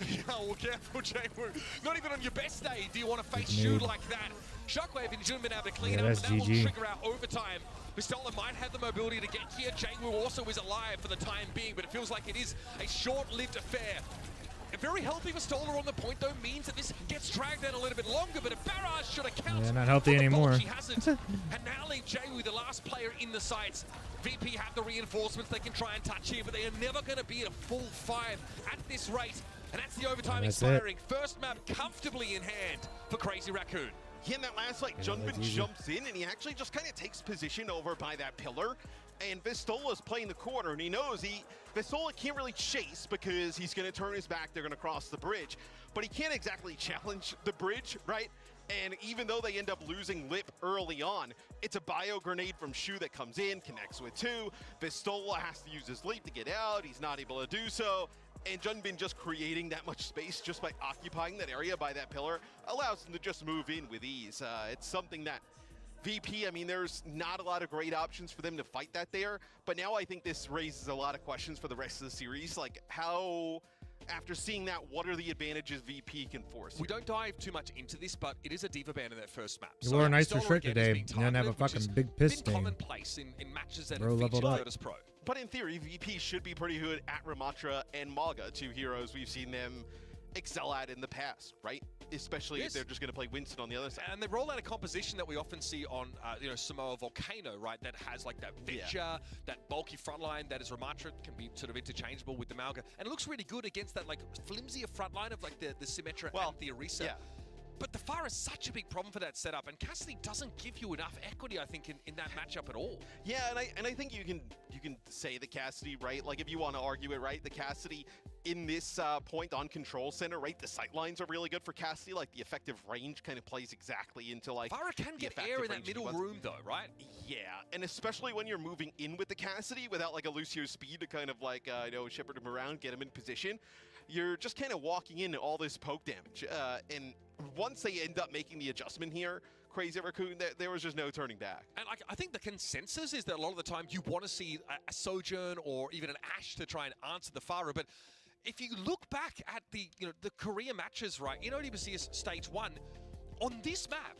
Yeah, well, careful, Jwoo. Not even on your best day do you want to face Shu like that. Shockwave and Junbin able to clean Yeah, up, that's and that will GG. trigger out overtime. Vistola might have the mobility to get here. Jwoo also is alive for the time being, but it feels like it is a short-lived affair. A very healthy Vistola on the point, though, means that this gets dragged out a little bit longer, but a barrage should account Yeah, not healthy for the anymore. bulk she hasn't. And now leave Jwoo, the last player in the sights. VP have the reinforcements they can try and touch here, but they are never going to be at a full 5 at this rate. And that's the overtime That's expiring. First map comfortably in hand for Crazy Raccoon. Yeah, in that last fight, Yeah, Junbin that's easy. jumps in, and he actually just kind of takes position over by that pillar. And Vistola's playing the corner, and he knows Vistola can't really chase because he's going to turn his back, they're going to cross the bridge. But he can't exactly challenge the bridge, right? And even though they end up losing Lip early on, it's a bio grenade from Shu that comes in, connects with 2. Vistola has to use his leap to get out. He's not able to do so. And Junbin just creating that much space just by occupying that area by that pillar allows him to just move in with ease. It's something that VP, I mean, there's not a lot of great options for them to fight that there. But now I think this raises a lot of questions for the rest of the series. Like how... After seeing that, what are the advantages VP can force? We don't dive too much into this, but it is a diva ban in that first map. You wore a nicer shirt today. You don't have a fucking big piss stain. Commonplace in matches that Bro have featured leveled up. Virtus Pro. But in theory, VP should be pretty good at Ramattra and Maga, 2 heroes we've seen them excel at in the past, right? Especially if they're just going to play Winston on the other side. And they roll out a composition that we often see on, Samoa Volcano, right? That has like that Vitcher, that bulky frontline that is Ramattra, can be sort of interchangeable with the Malga. And it looks really good against that like flimsier frontline of like the Symmetra and the Orisa. Yeah. But the Pharah is such a big problem for that setup, and Cassidy doesn't give you enough equity, I think, in that matchup at all. Yeah, and I think you can say the Cassidy, right? Like if you want to argue it, right? The Cassidy in this point on control center, right? The sight lines are really good for Cassidy. Like the effective range kind of plays exactly into like Pharah can get air in that middle room though, right? Yeah, and especially when you're moving in with the Cassidy without like a Lucio speed to kind of like shepherd him around, get him in position. You're just kind of walking into all this poke damage, and once they end up making the adjustment here, Crazy Raccoon, there was just no turning back. And I think the consensus is that a lot of the time you want to see a Sojourn or even an Ashe to try and answer the Pharah, but if you look back at the Korea matches, right, in ODBC Stage 1, on this map,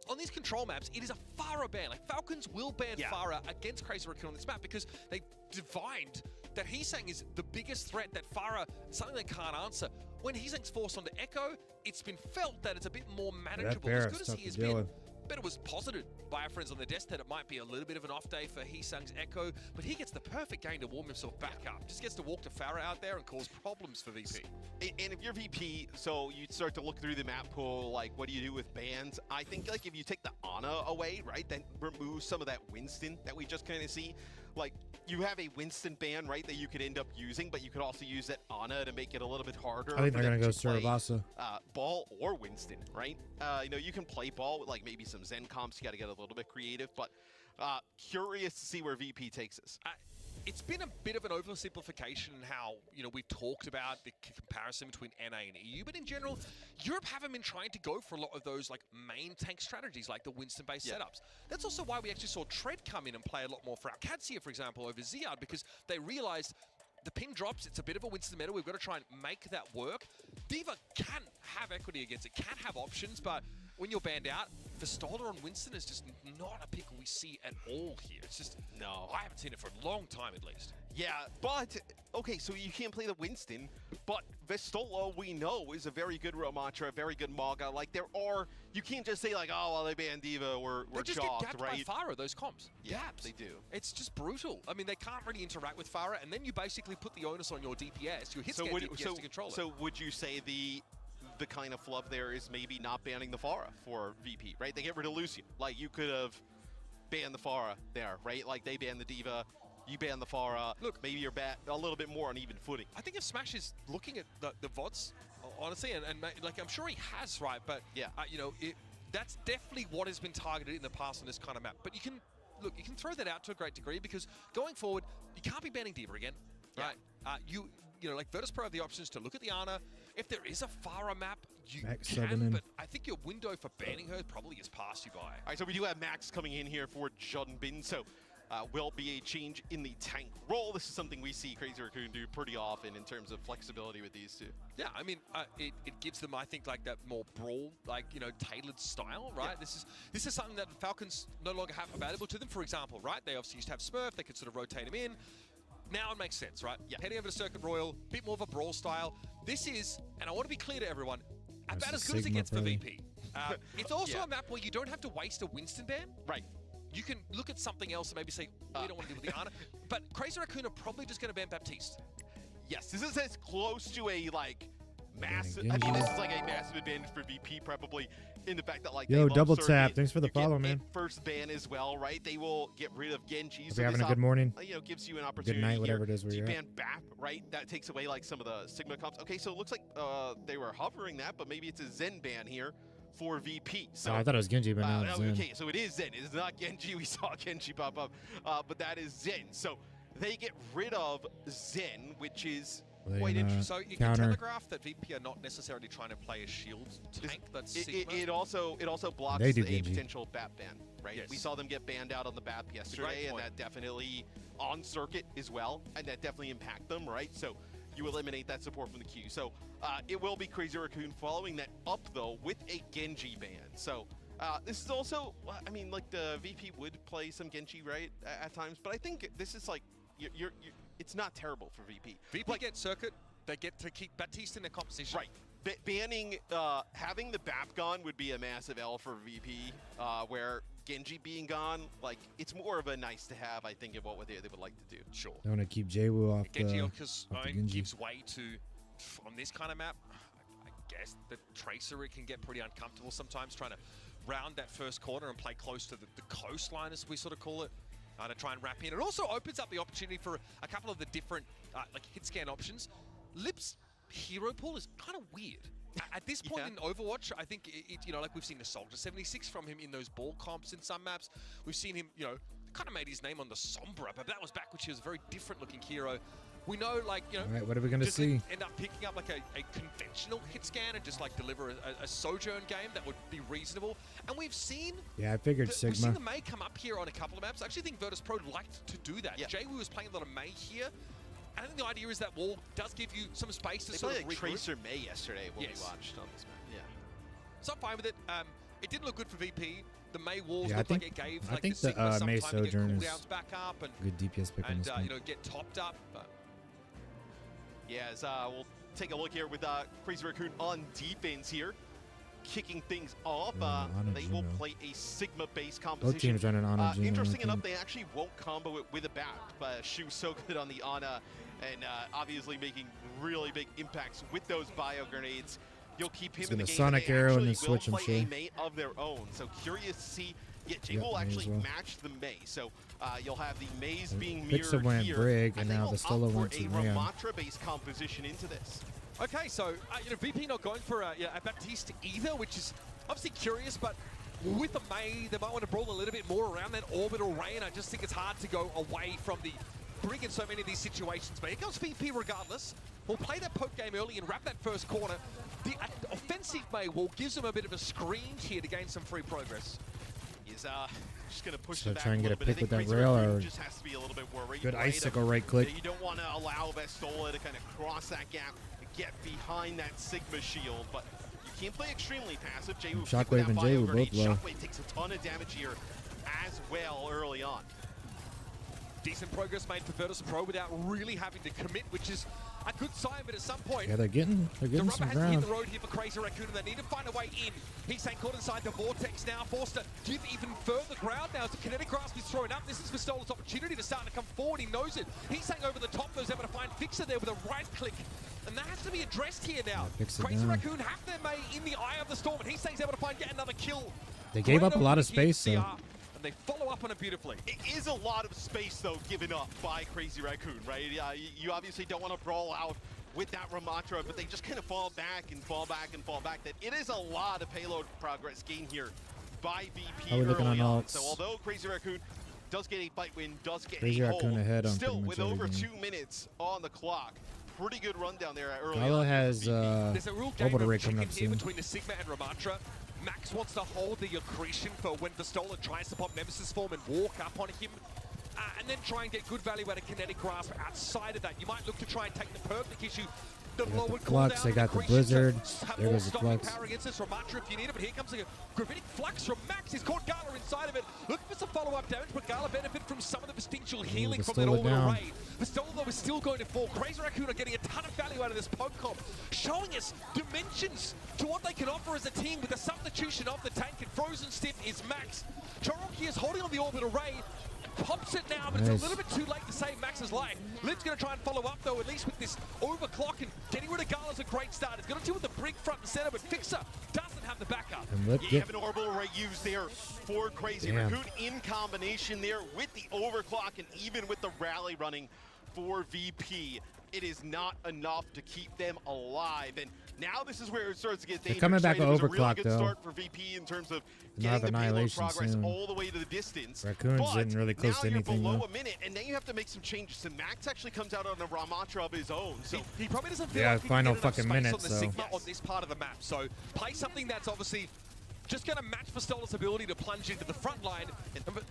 on these control maps, it is a Pharah ban. Like Falcons will ban Pharah against Crazy Raccoon on this map because they divined that Heesang is the biggest threat, that Pharah, something they can't answer. When Heesang's forced onto Echo, it's been felt that it's a bit more manageable. As good as he has been, but it was posited by our friends on the desk that it might be a little bit of an off day for Heesang's Echo, but he gets the perfect game to warm himself back up. Just gets to walk to Pharah out there and cause problems for VP. And if you're VP, so you start to look through the map pool, like what do you do with bans? I think like if you take the Ana away, right, then remove some of that Winston that we just kind of see. Like you have a Winston ban, right, that you could end up using, but you could also use that Ana to make it a little bit harder. I think they're gonna go Surabasa. Ball or Winston, right? You can play ball with like maybe some Zen comps. You got to get a little bit creative, but curious to see where VP takes us. It's been a bit of an oversimplification in how, we've talked about the comparison between NA and EU, but in general, Europe haven't been trying to go for a lot of those like main tank strategies like the Winston-based setups. That's also why we actually saw Tread come in and play a lot more for Alcadzia, for example, over Ziad, because they realized the pin drops, it's a bit of a Winston meta, we've got to try and make that work. D.Va can have equity against it, can have options, but when you're banned out, Vistola on Winston is just not a pick we see at all here. It's just, no, I haven't seen it for a long time at least. Yeah, but, okay, so you can't play the Winston, but Vistola, we know, is a very good Ramattra, a very good Maga. Like, you can't just say, like, oh, well, they banned D.Va, we're they just shocked, get gapped right? by Pharah, those comps. Yeah, Gaps. they do. It's just brutal. I mean, they can't really interact with Pharah, and then you basically put the onus on your DPS, your hitscan DPS to control it. So would you say the kind of flub there is maybe not banning the Pharah for VP, right? They get rid of Lucio. Like, you could have banned the Pharah there, right? Like, they banned the D.Va, you ban the Pharah. Look, maybe you're a little bit more on even footing. I think if Smash is looking at the VODs, honestly, and like I'm sure he has, right? But yeah, that's definitely what has been targeted in the past on this kind of map. But you can throw that out to a great degree because going forward, you can't be banning D.Va again, right? Like Virtus Pro have the options to look at the Ana. If there is a Pharah map, you can, but I think your window for banning her probably has passed you by. All right, so we do have Max coming in here for Junbin, so will be a change in the tank role. This is something we see Crazy Raccoon do pretty often in terms of flexibility with these two. Yeah, I mean, it gives them, I think, like that more brawl, tailored style, right? Yeah. This is something that the Falcons no longer have available to them, for example, right? They obviously used to have Smurf, they could sort of rotate him in. Now it makes sense, right? Yeah. Heading over to Circuit Royal, a bit more of a brawl style. This is, and I want to be clear to everyone, about as good as it gets for VP. It's also a map where you don't have to waste a Winston ban. Right. You can look at something else and maybe say, we don't want to deal with the Ana. But Crazy Raccoon are probably just going to ban Baptiste. Yes, this is as close to a, massive. I mean, this is like a massive advantage for VP, probably in the fact that like Yo, they love double Circuit. tap. Thanks for the You get follow, a man. First ban as well, right? They will get rid of Genji. Hope So you're having this a good morning. You know, gives you an opportunity. Good night, here whatever it is where to you're ban at. BAP, right? That takes away like some of the Sigma comps. Okay, so it looks like they were hovering that, but maybe it's a Zen ban here for VP. So Oh, I thought it was Genji, but now it's Zen. okay, so it is Zen. It's not Genji. We saw Genji pop up, but that is Zen. So they get rid of Zen, which is quite interesting. So you can telegraph that VP are not necessarily trying to play a shield tank. That's Sigma. It also blocks They do a Genji. potential BAP ban, right? Yes. We saw them get banned out on the BAP yesterday, and that definitely on circuit as well, and that definitely impact them, right? So you eliminate that support from the queue. So it will be Crazy Raccoon following that up though with a Genji ban. So this is also, I mean, like the VP would play some Genji, right, at times, but I think this is like you're it's not terrible for VP. VP get circuit, they get to keep Baptiste in their composition. Right. Banning, having the BAP gone would be a massive L for VP, where Genji being gone, like, it's more of a nice to have, I think, of what they would like to do. Sure. They want to keep Jwoo off Genji the, because off the Genji. gives way to, on this kind of map, I guess the Tracer, it can get pretty uncomfortable sometimes trying to round that first corner and play close to the coastline, as we sort of call it. To try and wrap in. It also opens up the opportunity for a couple of the different like hit scan options. Lip's hero pool is kind of weird. At this point in Overwatch, I think you know, like we've seen the Soldier 76 from him in those ball comps in some maps. We've seen him, you know, kind of made his name on the Sombra, but that was back when she was a very different looking hero. We know, like, you know, All right, what are we gonna does see? it end up picking up like a conventional hit scan and just like deliver a Sojourn game that would be reasonable. And we've seen Yeah, I figured we've seen Sigma. the Mei come up here on a couple of maps. I actually think Virtus Pro liked to do that. Jwoo was playing a lot of Mei here. I think the idea is that wall does give you some space to They sort played of like regroup. Tracer Mei yesterday when we watched on this map. Yeah. So I'm fine with it. It didn't look good for VP. The Mei walls Yeah, I looked like think- it gave I like think the the, Sigma some Mei time to get Sojourn is cooldowns back up and good DPS pick on this you map. know, get topped up. But Yeah, as we'll take a look here with Crazy Raccoon on defense here. Kicking things off, Ana they will Juno. play a Sigma-based composition. teams running Ana Juno, I Interesting think. enough, they actually won't combo it with a BAP. She was so good on the Ana, and obviously making really big impacts with those bio grenades. You'll keep him He's in the gonna game. Sonic They Arrow and actually then switch, will I'm play sure. a mate of their own. So curious to see. Yeah, Jay Yep, will Mei as actually well. match the Mei. So you'll have the Maze being Pixel mirrored went here. Brig, and they now will the Stola opt went for to a Rayon. Ramatra-based composition into this. okay, so you know, VP not going for a Baptiste either, which is obviously curious, but with the Mei, they might want to brawl a little bit more around that orbital ray, and I just think it's hard to go away from the Brig in so many of these situations. But here comes VP regardless. We'll play that poke game early and wrap that first corner. The offensive Mei wall gives them a bit of a screen here to gain some free progress. He's just going to push So it back try and a get a little bit. I pick think with that Crazy rail, Raccoon or just has to be a little bit worried. good right? icicle right click. You don't want to allow Vestola to kind of cross that gap and get behind that Sigma shield, but you can't play extremely passive. Jwoo Shockwave and Jwoo both low. Shockwave takes a ton of damage here as well early on. Decent progress made for Virtus Pro without really having to commit, which is a good sign, but at some point... Yeah, they're getting the rubber some has to hit ground. the road here for Crazy Raccoon, and they need to find a way in. He's saying caught inside the vortex now, forced to give even further ground now as the kinetic grasp is thrown up. This is Vestola's opportunity to start to come forward. He knows it. He's saying over the top, though, he's able to find Fixer there with a right click. And that has to be addressed here now. Fixer Crazy down. Raccoon have their Mei in the eye of the storm, and he's saying he's able to find yet another kill. They gave up a Right lot over of here, space, though. CR, and they follow up on it beautifully. It is a lot of space, though, given up by Crazy Raccoon, right? You obviously don't want to brawl out with that Ramatra, but they just kind of fall back and fall back and fall back. That it is a lot of payload progress gained here by VP How we looking early on on. ults? So although Crazy Raccoon does get a bite win, does get Crazy a Raccoon hold, ahead on still pretty much with over everything. 2 minutes on the clock. Pretty good run down there early Gala on. has There's a real game orbital of ray coming chicken up here soon. between the Sigma and Ramatra. Max wants to hold the accretion for when Vestola tries to pop Nemesis form and walk up on him. And then try and get good value out of Kinetic Grasp outside of that. You might look to try and take the perk that gives you the They got lower the Flux, cooldown they and got the accretion Blizzard. to have There more goes the stopping Flux. power against this Ramatra if you need it, but here comes a Gravitic Flux from Max. He's caught Gala inside of it. Looking for some follow-up damage, but Gala benefit from some of the distinctual healing from that Vestola orbital down. ray. Vestola, though, is still going to fall. Crazy Raccoon are getting a ton of value out of this poke comp, showing us dimensions to what they can offer as a team with the substitution of the tank, and frozen stiff is Max. Choroki is holding on the orbital ray. pops it now, but it's a little bit too late to save Max's life. Liv's going to try and follow up, though, at least with this overclock, and getting rid of Gala's a great start. It's going to deal with the Brig front and center, but Fixer doesn't have the backup. You have an orbital array used there for Crazy Raccoon in combination there with the overclock and even with the rally running for VP. It is not enough to keep them alive, and now this is where it starts to get dangerous. Coming back It was a overclock, really good though. start for VP in terms of They'll have getting the payload Annihilation progress soon. all the way to the distance. Raccoon's but getting really close now to you're anything, below though. a minute, and then you have to make some changes. So Max actually comes out on a Ramatra of his own. So he probably doesn't feel Yeah, like he final can get enough fucking space minute, on the so. Sigma on this part of the map. So play something that's obviously just going to match Vistola's ability to plunge into the front line.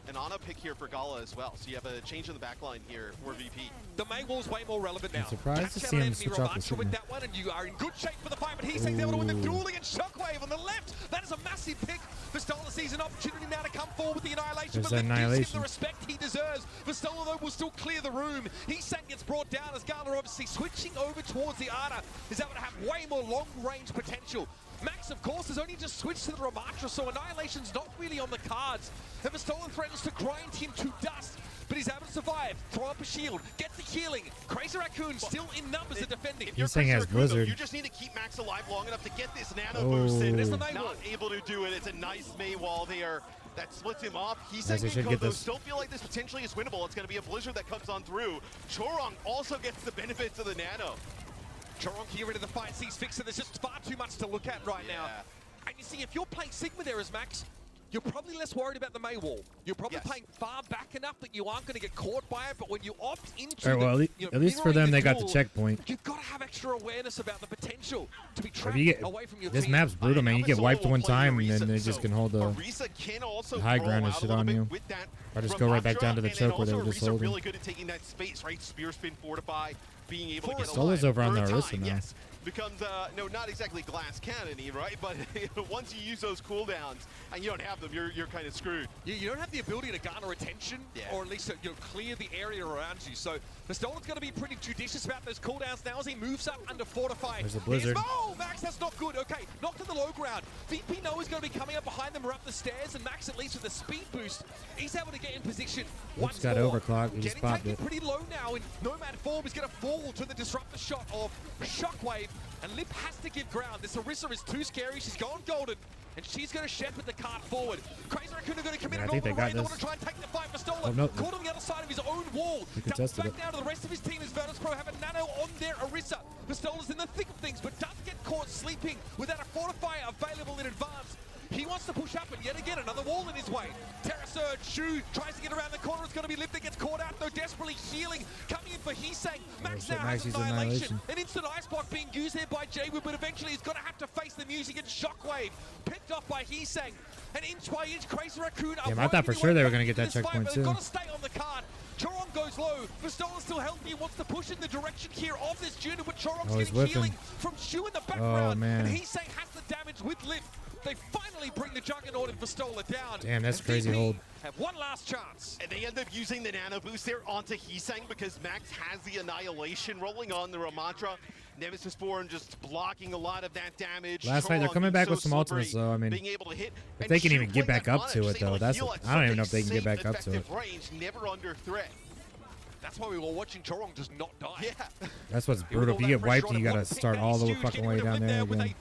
An Ana pick here for Gala as well. So you have a change in the back line here for VP. The Mei Wall's way more relevant now. I'm surprised to Catch see out him enemy switch off the Ramatra with Sigma. that one, and you are in good shape for the fight, but he's able to win the dueling and Shockwave on the left. That is a massive pick. Vistola sees an opportunity now to come forward with the Annihilation, There's but Liv gives him Annihilation. the respect he deserves. Vistola, though, will still clear the room. Heesang gets brought down as Gala obviously switching over towards the Ana is able to have way more long-range potential. Max, of course, has only just switched to the Ramatra, so Annihilation's not really on the cards. And Vistola threatens to grind him to dust, but he's able to survive, throw up a shield, get the healing. Crazy Raccoon still in numbers of defending. He's saying has Blizzard. You just need to keep Max alive long enough to get this nano Oh. boost in. There's the Not Mei Wall. able to do it. It's a nice Mei Wall there that splits him off. He's Nice, they should saying get this. don't feel like this potentially is winnable. It's going to be a Blizzard that comes on through. Chorong also gets the benefits of the nano. Chorong here into the fight, sees Fixer. There's just far too much to look at right now. And you see, if you're playing Sigma there as Max, you're probably less worried about the Mei Wall. You're probably playing far back enough that you aren't going to get caught by it, but when you opt into All right, well, at least for them, they got the checkpoint. You've got to have extra awareness about the potential to be If trapped you get, away from your this team. map's brutal, man. You get wiped one time, and then they just can hold the Orisa can also high roll ground and out a shit little on bit you. with that Or just go right back down to the Ramatra, choke where they and were just also Orisa holding. really good at taking that space, right? Spear spin, fortify, being able to get Solo's alive. over on the Third Orisa time, now. yes. Becomes, no, not exactly glass cannon-y, right? But once you use those cooldowns and you don't have them, you're kind of screwed. You don't have the ability to garner attention, or at least clear the area around you. So Vistola's going to be pretty judicious about those cooldowns now as he moves up under Fortify. There's a Blizzard. Oh, Max, that's not good. Okay, knocked to the low ground. VP know he's going to be coming up behind them or up the stairs, and Max, at least with the speed boost, he's able to get in position. Looks got overclocked. He just Getting popped taken it. pretty low now, and Nomad form is going to fall to the disruptor shot of Shockwave, and Lip has to give ground. This Orisa is too scary. She's gone golden, and she's going to shepherd the cart forward. Crazy Raccoon are going to commit Yeah, I an think they orbital got raid. They this. want to try and take the fight. Vistola Oh, no. caught on the other side of his own wall. He Dumps contested back it. down to the rest of his team as Virtus Pro have a nano on their Orisa. Vistola's in the thick of things, but doesn't get caught sleeping without a fortifier available in advance. He wants to push up, and yet again, another wall in his way. Terra Surge, Shu tries to get around the corner. It's going to be Lip that gets caught out, though, desperately healing. Coming in for Heesang. Max shit, now Max has uses Annihilation. Annihilation. An instant ice block being used here by Jaewood, but eventually he's going to have to face the music and Shockwave. Picked off by Heesang. And inch by inch, Crazy Raccoon are Damn, I thought for working sure they their were way going to get back that into this fight, checkpoint, but too. they've got to stay on the card. Choron goes low. Vistola's still healthy and wants to push in the direction here of this Juno, but Choron's Oh, he's getting whipping. healing from Shu in the background. man. And Heesang has the damage with Lift. They finally bring the Juggernaut and Vistola down. Damn, that's And crazy VP hold. have one last chance. And they end up using the nano boost there onto Heesang because Max has the Annihilation rolling on the Ramatra. Nemesis Born just blocking a lot of that damage. Last fight, they're Chorong coming back so with some ultimates, slippery, though. I mean, being able to hit. if And they can Shu even get playing back that up to punish, it, though, able to that's heal at I don't even know if such they can get safe, back up to it. effective range, never under threat. That's why we were watching Chorong just not die. Yeah. That's what's Here with brutal. all If you that get wiped, pressure you on got him, to one start pick all the huge, fucking getting way rid of down Lip there with again.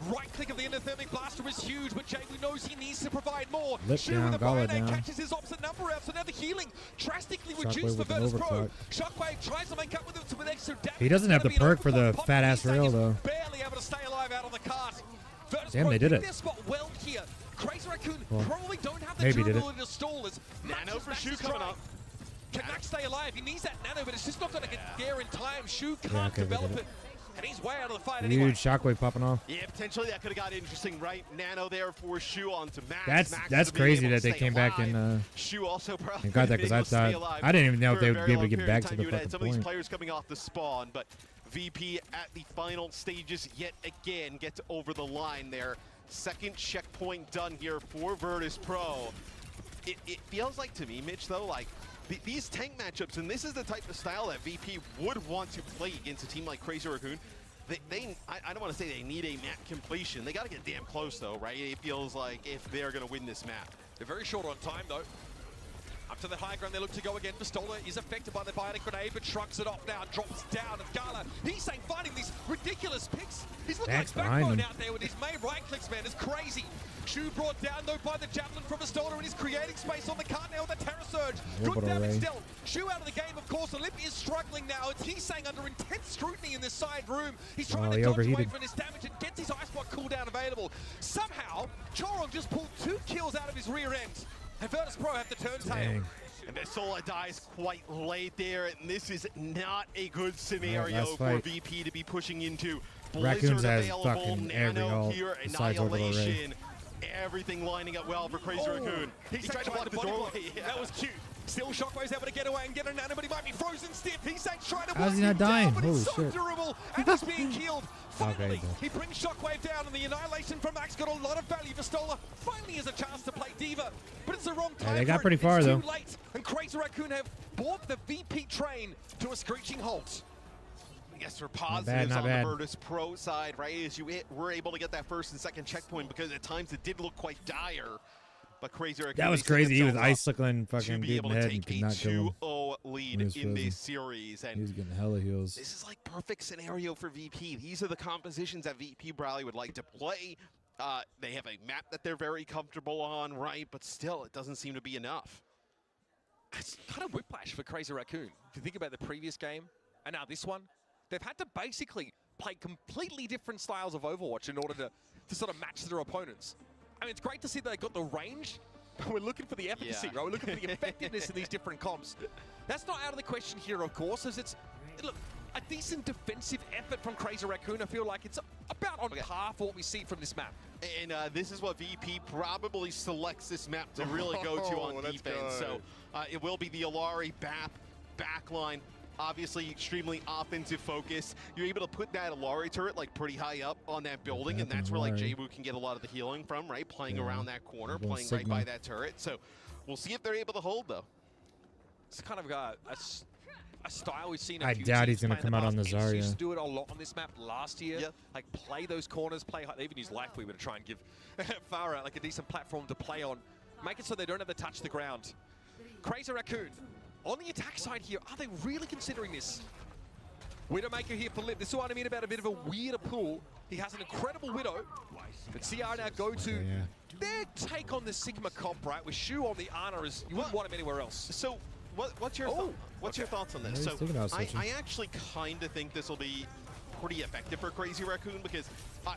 a right click of the endothermic blaster is huge, but Jaewood knows he needs to provide more. Lip Shu down, with the Gala Bionade down. catches his opposite number out, so now the healing drastically Shockwave reduced for with an Virtus Pro. overclock. Shockwave tries to make up with it with extra damage. He doesn't have the It's gonna perk for be an the overclock. fat ass Heesang rail, is though. barely able to stay alive out on the cart. Virtus Damn, Pro they did picked it. their spot well here. Crazy Raccoon Well, probably don't have the maybe did it. durability to stall as Nano for Shu coming up. Can Max stay alive? He needs that nano, but it's just not going to get there in time. Shu can't okay, they develop did it. And he's way out of the fight Huge anyway. shockwave popping off. Yeah, potentially that could have got interesting, right? Nano there for Shu onto Max. That's Max that's to be able crazy to that they stay came back alive. and Shu also probably and got that being because I able to stay thought alive I didn't even know if for they a would very be able to long get period back of to time. the You would have fucking some of these point. players coming off the spawn, but VP at the final stages yet again gets over the line there. Second checkpoint done here for Virtus Pro. It feels like to me, Mitch, though, like these tank matchups, and this is the type of style that VP would want to play against a team like Crazy Raccoon. I don't want to say they need a map completion. They got to get damn close, though, right? It feels like if they're going to win this map. They're very short on time, though. I'm Up to the high ground, they look to go again. Pistola is affected by the bionic grenade, but shrugs it off now and drops down. And Gala, he's saying finding these ridiculous picks. He's looking like Backbone out there with his main right clicks, man. It's crazy. Shu brought down though by the javelin from Pistola, and he's creating space on the cart now with the Terror Surge. Good damage still. Shu out of the game, of course. Olip is struggling now. It's he's saying under intense scrutiny in this side room. He's trying to dodge away from this damage and gets his Ice Block cooldown available. Somehow, Chorong just pulled 2 kills out of his rear end. And Virtus.pro have to turn tail. And Vestola dies quite late there, and this is not a good scenario for VP to be pushing into. Raccoons Blizzard has available, fucking Nano every ult here, besides Orbital Ray. Annihilation. Everything lining up well for Crazy Raccoon. He tried to block the doorway. That was cute. Still, Shockwave's able to get away and get a Nano, but he might be frozen stiff. He's saying trying to How's block he not him down, dying? but he's Holy so shit. durable, and he's being killed. Finally, Okay, he brings Shockwave down, and the Annihilation from Max got a lot of value. Vestola finally has a chance to play Diva, but it's the wrong time. They got for pretty it. far, It's though. too late, and Crazy Raccoon have brought the VP train to a screeching halt. I guess for positives not on bad. the Virtus.pro side, right, is you were able to get that first and second checkpoint because at times it did look quite dire. But Crazy Raccoon, That was they set crazy. He was themselves up ice-cycling to fucking be dude able in the to head and take could a not kill him. 2-0 lead He was in frozen. this series. He And was getting hella heals. this is like perfect scenario for VP. These are the compositions that VP Bradley would like to play. They have a map that they're very comfortable on, right? But still, it doesn't seem to be enough. It's kind of whiplash for Crazy Raccoon. If you think about the previous game and now this one, they've had to basically play completely different styles of Overwatch in order to sort of match their opponents. I mean, it's great to see that they got the range, but we're looking for the efficacy, right? We're looking for the effectiveness in these different comps. That's not out of the question here, of course, as it's, look, a decent defensive effort from Crazy Raccoon. I feel like it's about on par for what we see from this map. And this is what VP probably selects this map to really go to on defense. So it will be the Illari BAP backline. Obviously, extremely offensive focus. You're able to put that Illari turret like pretty high up on that building, and that's where like Jaybu can get a lot of the healing from, right? Playing around that corner, playing right by that turret. So we'll see if they're able to hold though. It's kind of a style we've seen. I doubt he's gonna come out on the Zarya. Used to do it a lot on this map last year. Like play those corners, play high. They even use Life Weaver to try and give Pharah like a decent platform to play on. Make it so they don't have to touch the ground. Crazy Raccoon on the attack side here. Are they really considering this? Widowmaker here for Lip. This is what I mean about a bit of a weirder pool. He has an incredible Widow. But CR now go to their take on the Sigma comp, right? With Shu on the Ana, is you wouldn't want him anywhere else. So what's your your thoughts on this? Yeah, So I actually kind of think this will be pretty effective for Crazy Raccoon because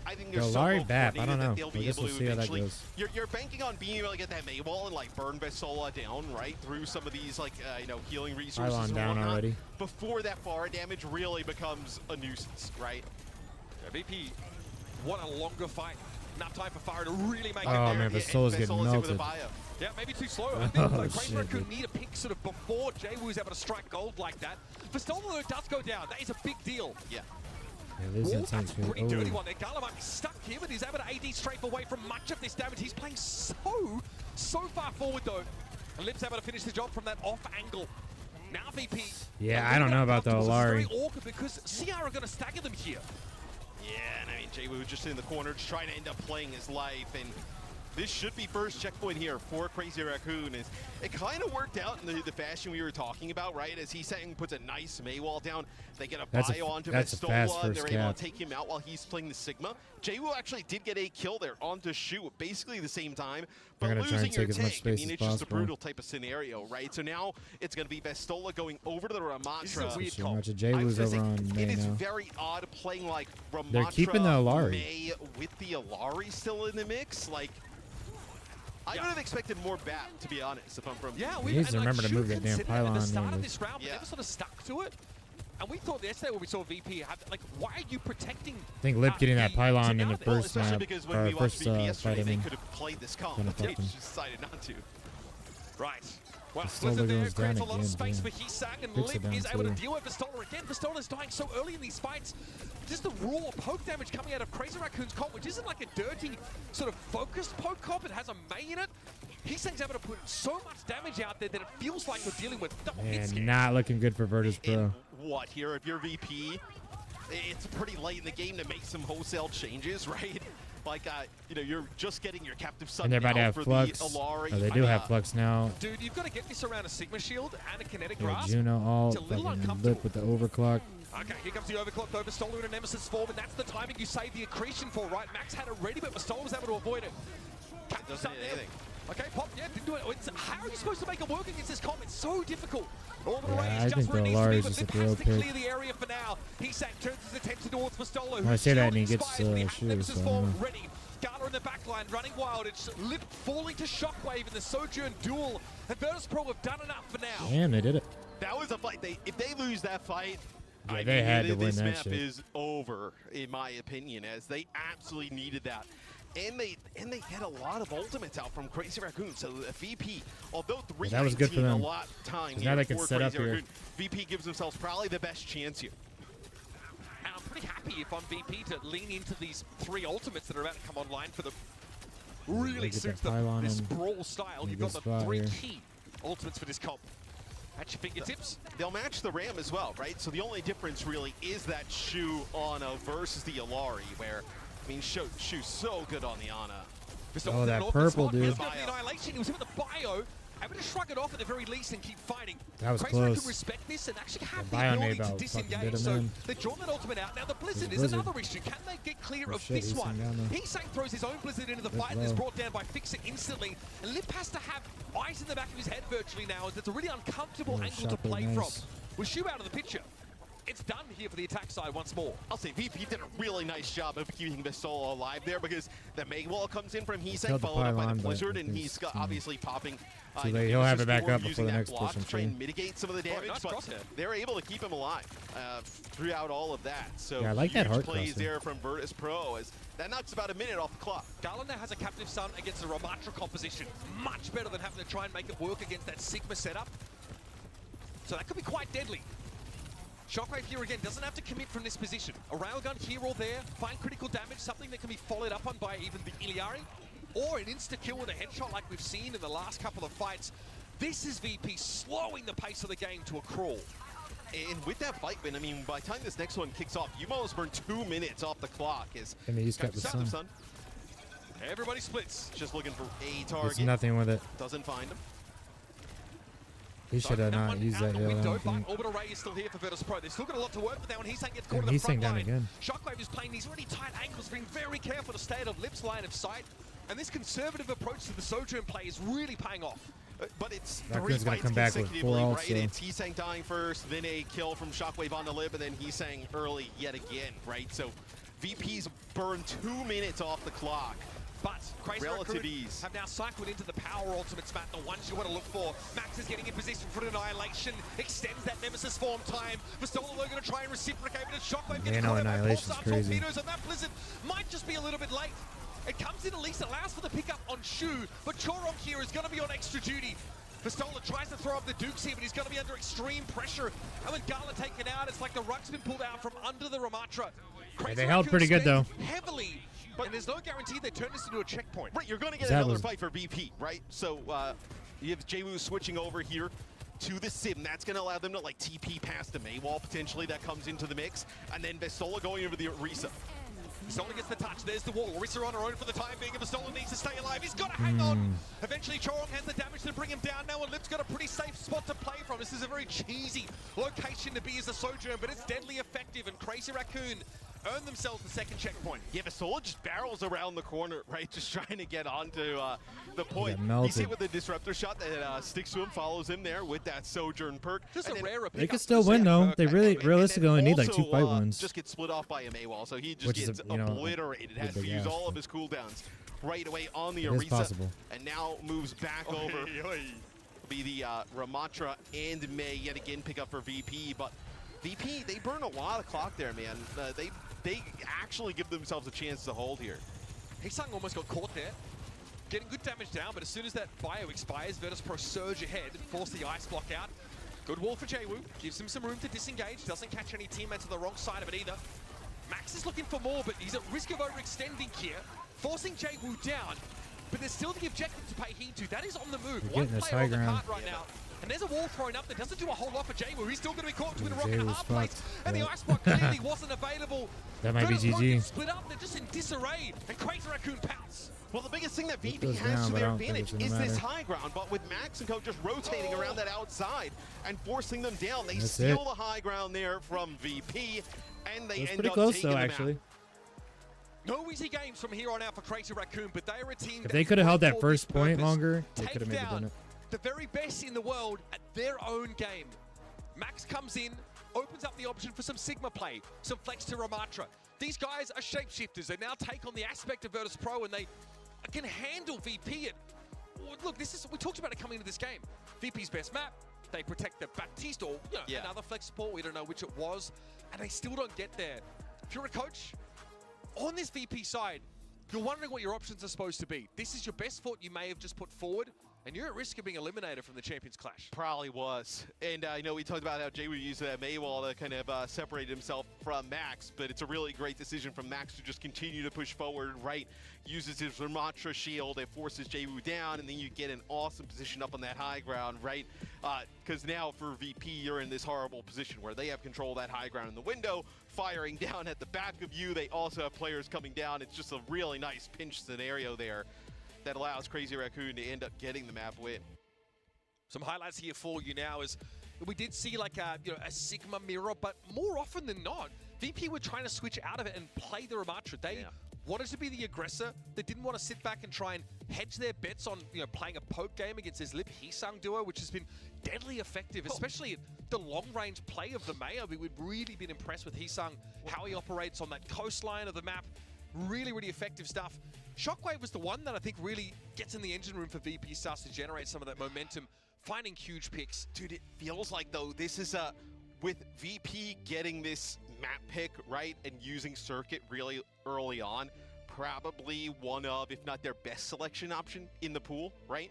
I think they're so Illari BAP, I don't know. that they'll be I guess able we'll to see how that eventually. goes. You're banking on being able to get that Maywall and like burn Vestola down, right, through some of these like healing resources Pylon and down whatnot, already. before that Pharah damage really becomes a nuisance, right? VP, what a longer fight. Enough time for Pharah to really make it Oh there. man, Vestola's getting melted. Yeah, maybe too slow. I think like Crazy shit, Raccoon dude. need a pick sort of before Jaywu is able to strike gold like that. Vestola though does go down. That is a big deal. Yeah. Yeah, this Wolf, intense. that's a pretty dirty one there. Gala might be stuck here, but he's able to AD strafe away from much of this damage. He's playing so far forward though. And Lip's able to finish the job from that off angle. Now VP. Yeah, I don't know about the It's Illari. very awkward because CR are going to stagger them here. Yeah, and I mean, Jaywu just in the corner, just trying to end up playing his life, and this should be first checkpoint here for Crazy Raccoon. It kind of worked out in the fashion we were talking about, right? As he puts a nice Maywall down, they get a bio onto Vestola, and they're able to take him out while he's playing the Sigma. Jaywu actually did get a kill there onto Shu at basically the same time, but They're gonna try losing and your take as much tank, I space mean, as it's just a possible. brutal type of scenario, right? So now it's going to be Vestola going over to the Ramattra. This is a weird So call. much of Jaylu's over on It May is now. very odd playing like Ramattra, They're keeping the Illari. May with the Illari still in the mix. Like, I would have expected more BAP, to be honest, if I'm from... Yeah, He needs to remember to move that damn pylon. At the start and of this round, they never sort of stuck to it. And we thought yesterday when we saw VP, like, why are you protecting... I think Lip getting that pylon in the Well, first especially map, because when or we watched first VP fight, yesterday, I they mean. could have played this comp, Gonna but they fuck them. just decided not to. Right. Well, Vestola Blizzard there goes down creates a lot of again, space damn. for Hisang, and Picks it Lip down is able to too. deal with Vestola again. Vestola's dying so early in these fights. Just the raw poke damage coming out of Crazy Raccoon's comp, which isn't like a dirty, sort of focused poke comp. It has a May in it. Hisang's able to put so much damage out there that it feels like you're dealing with double hit Man, scare. not looking good for Virtus.pro. What, here, if you're VP, it's pretty late in the game to make some wholesale changes, right? like you're just getting your captive son. And they're about to have for Flux. The Illari. Oh, they do have Flux now. Dude, you've got to get this around a Sigma Shield and a Kinetic Yeah, Grasp. Juno all It's a little fucking uncomfortable. lit with the overclock. Okay, here comes the overclock over Stoller in a Nemesis form, and that's the timing you save the accretion for, right? Max had it ready, but Stoller was able to avoid it. Doesn't hit anything. Okay, Pop, yeah, didn't do it. How are you supposed to make it work against this comp? It's so difficult. Orbital Yeah, Ray I is just think where it the needs to be, Illari's but just a Lip throw has to pick. clear the area for now. Hesak turns his attention towards Vistolo, I who's say that and he shield gets expires. We have shoes, Nemesis so I form don't know. ready. Gala in the backline, running wild. It's Lip falling to Shockwave in the Sojourn duel. And Virtus.pro have done enough for now. Damn, they did it. That was a fight. If they lose that fight, Yeah, they had to win this that map shit. is over, in my opinion, as they absolutely needed that. And they get a lot of ultimates out from Crazy Raccoon. So the VP, although 319 that was good for them. a lot of time 'Cause now they can for set up Crazy here. Raccoon, VP gives themselves probably the best chance here. And I'm pretty happy if I'm VP to lean into these 3 ultimates that are about to come online for the really get that suits them. pylon This in brawl style. a You've good got the spot 3 here. key ultimates for this comp. At your fingertips. They'll match the Ram as well, right? So the only difference really is that Shu Ana versus the Illari, where, I mean, Shu's so good on the Ana. Oh, that purple, dude. He's got the annihilation. He was with the bio. Able to shrug it off at the very least and keep fighting. That was Crazy close. can respect this and actually have The the bio ability to nade fucking did disengage. him So in. they've drawn that ultimate out. Now the Blizzard is Blizzard. another issue. Can they get clear Oh, of shit, this he's one? down there. Hesak throws his own Blizzard into the Good fight and is blow. brought down by Fix It instantly. And Lip has to have eyes in the back of his head virtually now, as it's a really uncomfortable Oh, angle to shot play nice. from. With Shu out of the picture, it's done here for the attack side once more. I'll say VP did a really nice job of keeping Vistolo alive there, because the Meg Wall comes in from Killed Hesak, the followed up by pylon, the but Blizzard, I and think he's got, obviously popping. Too late. He'll have it back up using before the that next block person, to try and sure. mitigate some of the damage, nice but crosshair. they're able to keep him alive throughout all of that. So Yeah, I like that huge heart plays crosshair. there from Virtus.pro, as that knocks about a minute off the clock. Gala now has a captive son against a Ramatra composition. Much better than having to try and make it work against that Sigma setup. So that could be quite deadly. Shockwave here again doesn't have to commit from this position. A railgun here or there, find critical damage, something that can be followed up on by even the Illari, or an insta-kill with a headshot like we've seen in the last couple of fights. This is VP slowing the pace of the game to a crawl. And with that fight win, I mean, by the time this next one kicks off, you've almost burned 2 minutes off the clock. I mean, he's got the sun. Everybody splits. Just looking for a It's target. nothing with it. Doesn't find him. He should have not used that heal. I Window, don't but think. Orbital Ray is still here for Virtus.pro. They've still got a lot to work with now, and Hesak gets caught And in the Hesak front down line. again. Shockwave is playing these really tight angles, being very careful to stay out of Lip's line of sight. And this conservative approach to the Sojourn play is really paying off. But it's Raccoon's 3 gonna fights come back with consecutively, 4 right? also. It's Heesang dying first, then a kill from Shockwave on the Lib, and then Heesang early yet again, right? So VP's burned 2 minutes off the clock. But Crazy Relative Raccoon ease. have now cycled into the power ultimates, Matt, the ones you want to look for. Max is getting in position for an annihilation, extends that Nemesis form time. Vistolo going to try and reciprocate, but it's Shockwave getting know caught by Annihilation's pulsar crazy. torpedoes, and that Blizzard might just be a little bit late. It comes in at least, allows for the pickup on Shu, but Chorong here is going to be on extra duty. Vistola tries to throw up the Dukes here, but he's going to be under extreme pressure. And with Gala taken out, it's like the rug's been pulled out from under the Ramatra. Yeah, they held pretty good, though. Heavily, but there's no guarantee they turn this into a checkpoint. Right, you're going to get That another was- fight for VP, right? So you have Jwoo switching over here to the Sim. That's going to allow them to like TP past the Maywall potentially. That comes into the mix. And then Vistola going over the Orisa. Vistola gets the touch. There's the wall. Orisa on her own for the time being. And Vistola needs to stay alive. He's got to hang on. Eventually, Chorong has the damage to bring him down now, and Lip's got a pretty safe spot to play from. This is a very cheesy location to be as a Sojourn, but it's deadly effective, and Crazy Raccoon earn themselves the second checkpoint. Yeah, Vistola just barrels around the corner, right? Just trying to get onto the point. got melted. He's hit with the disruptor shot that sticks to him, follows him there with that Sojourn perk. Just And a then rare They could still win, though. They really, realistically only need like 2 also, fight wins. Just gets split off by a Maywall, so he just Which is gets a, you know, obliterated. a Has to big use ask, all of but- his cooldowns right away on the It is Orisa. possible. And now moves back over. Be the Ramatra and May yet again pick up for VP, but VP, they burn a lot of clock there, man. They actually give themselves a chance to hold here. Heesang almost got caught there. Getting good damage down, but as soon as that bio expires, Virtus.pro surge ahead, force the ice block out. Good wall for Jwoo, gives him some room to disengage, doesn't catch any teammates on the wrong side of it either. Max is looking for more, but he's at risk of overextending here, forcing Jwoo down. But there's still the objective to pay heed to. That is on the move. They're One getting this player high on the ground. card right now. And there's a wall thrown up that doesn't do a whole lot for JWoo. He's still going to be caught between a rock Jay and a was hard place. fucked. And the Yeah. ice block clearly wasn't available. That might be Virtus Pro GG. get split up. They're just in disarray. And Crazy Raccoon pounce. Well, the biggest thing that VP goes has down, to but I their don't think advantage it's is gonna this matter. high ground, but with Max and Co just rotating around that outside and forcing them down, they That's steal it. the high ground there from VP, and they It was end pretty up close taking though, the map. actually. No easy games from here on out for Crazy Raccoon, but they are a team If they could have held that for first this point purpose. longer, they Take could have maybe down done it. the very best in the world at their own game. Max comes in, opens up the option for some Sigma play, some flex to Ramatra. These guys are shapeshifters. They now take on the aspect of Virtus Pro, and they can handle VP. And look, we talked about it coming into this game. VP's best map. They protect the Baptiste or another flex support. We don't know which it was, and they still don't get there. If you're a coach on this VP side, you're wondering what your options are supposed to be. This is your best foot you may have just put forward, and you're at risk of being eliminated from the Champions Clash. Probably was. And I know we talked about how JWoo used that Maywall to kind of separate himself from Max, but it's a really great decision from Max to just continue to push forward, right? Uses his Ramatra shield, it forces JWoo down, and then you get an awesome position up on that high ground, right? Because now for VP, you're in this horrible position where they have control of that high ground in the window, firing down at the back of you. They also have players coming down. It's just a really nice pinch scenario there that allows Crazy Raccoon to end up getting the map win. Some highlights here for you now is we did see like a Sigma mirror, but more often than not, VP were trying to switch out of it and play the Ramatra. They wanted to be the aggressor. They didn't want to sit back and try and hedge their bets on playing a poke game against this Lip Heesung duo, which has been deadly effective, especially the long-range play of the Mayo. We've really been impressed with Heesung, how he operates on that coastline of the map. Really, really effective stuff. Shockwave was the one that I think really gets in the engine room for VP, starts to generate some of that momentum, finding huge picks. Dude, it feels like, though, this is with VP getting this map pick, right, and using Circuit really early on, probably one of, if not their best selection option in the pool, right,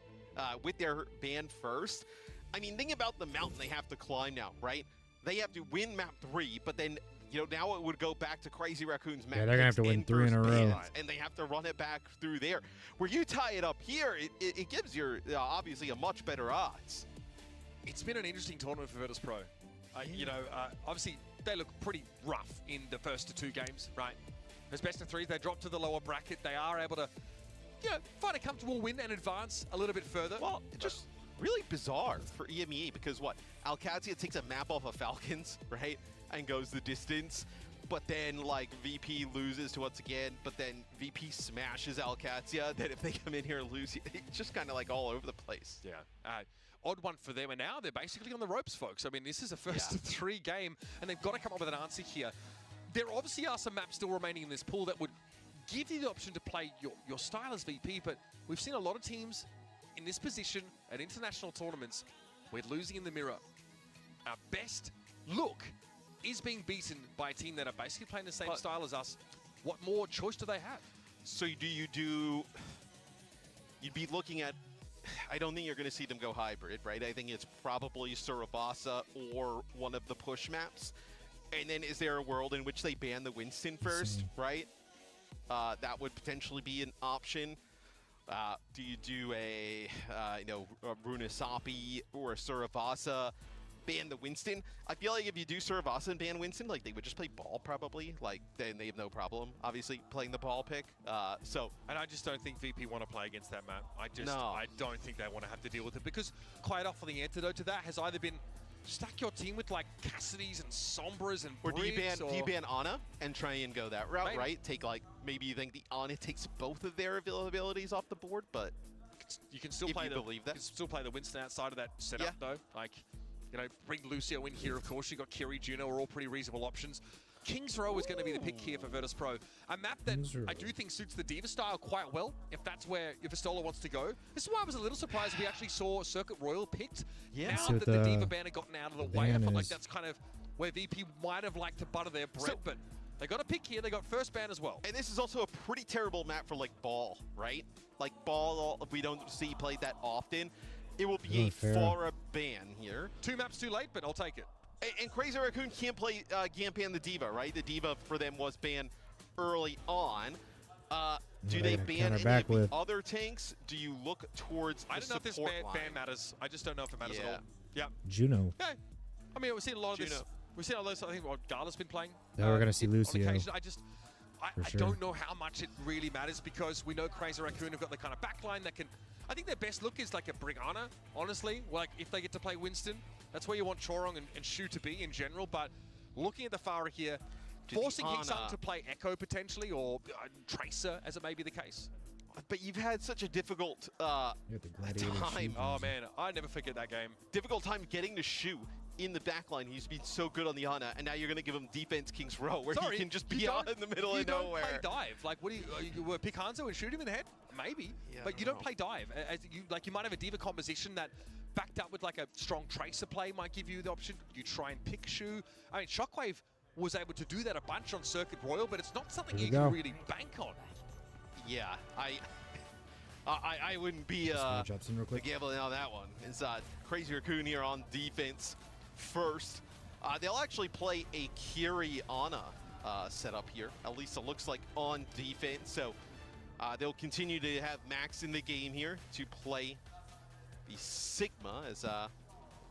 with their ban first. I mean, think about the mountain they have to climb now, right? They have to win map 3, but then now it would go back to Crazy Raccoon's map. Yeah, they're gonna have to win 3 in a row. Bans, and they have to run it back through there. Where you tie it up here, it gives your obviously a much better odds. It's been an interesting tournament for Virtus Pro. Obviously they look pretty rough in the first 2 games, right? As best of 3s, they drop to the lower bracket. They are able to, find a comfortable win and advance a little bit further. Well, just really bizarre for EMEA because Alcazia takes a map off of Falcons, right? And goes the distance, but then VP loses to once again, but then VP smashes Alcazia. Then if they come in here and lose, it's just kind of all over the place. Yeah. Odd one for them, and now they're basically on the ropes, folks. I mean, this is a first of 3 game, and they've got to come up with an answer here. There obviously are some maps still remaining in this pool that would give you the option to play your style as VP, but we've seen a lot of teams in this position at international tournaments. We're losing in the mirror. Our best look is being beaten by a team that are basically playing the same style as us. What more choice do they have? So you'd be looking at, I don't think you're going to see them go hybrid, right? I think it's probably Surabasa or one of the push maps. And then is there a world in which they ban the Winston first, right? That would potentially be an option. Do you do a Runasapi or a Surabasa? Ban the Winston. I feel like if you do Surabasa and ban Winston, they would just play ball probably. Then they have no problem, obviously, playing the ball pick. And I just don't think VP want to play against that map. I don't think they want to have to deal with it, because quite often the antidote to that has either been stack your team with Cassidy's and Sombras and or do you Briggs, ban Ana and try and go that route, right? Take maybe you think the Ana takes both of their abilities off the board, but you can still play the Winston outside of that setup though. Bring Lucio in here, of course. You got Kiri, Juno are all pretty reasonable options. King's Row is going to be the pick here for Virtus Pro. A map that I do think suits the D.Va style quite well, if that's where Vistola wants to go. This is why I was a little surprised we actually saw Circuit Royal picked. Yeah. Now that the D.Va ban had gotten out of the way, I felt like that's kind of where VP might have liked to butter their bread, but they got a pick here. They got first ban as well. And this is also a pretty terrible map for ball, right? Ball, we don't see played that often. It will be a Pharah ban here. 2 maps too late, but I'll take it. And Crazy Raccoon can't play can't ban the D.Va, right? The D.Va for them was banned early on. Do they ban any of the other tanks? Do you look towards the I don't know if this ban matters. I just don't know if it matters at all. Yeah. Juno. Yeah. I mean, we've seen a lot of this. We've seen a lot of this. I think what Gala's been playing. Now we're gonna see Lucio. I don't know how much it really matters because we know Crazy Raccoon have got the kind of backline that can. I think their best look is like a Brigana, honestly. Like if they get to play Winston, that's where you want Chorong and Shu to be in general. But looking at the Pharah here, forcing Hixang to play Echo potentially or Tracer, as it may be the case. But you've had such a difficult time. Oh man, I never forget that game. Difficult time getting to Shu in the backline. He's been so good on the Ana, and now you're going to give him defense King's Row, where he can just be out in the middle of nowhere. You don't play dive. Like, what do you pick Hanzo and shoot him in the head? Maybe, but you don't play dive. You might have a diva composition that backed up with like a strong Tracer play might give you the option. You try and pick Shu. I mean, Shockwave was able to do that a bunch on Circuit Royal, but it's not something you can really bank on. Yeah, I wouldn't be gambling on that one. It's Crazy Raccoon here on defense first. They'll actually play a Kiri Ana setup here. At least it looks like on defense. So they'll continue to have Max in the game here to play the Sigma as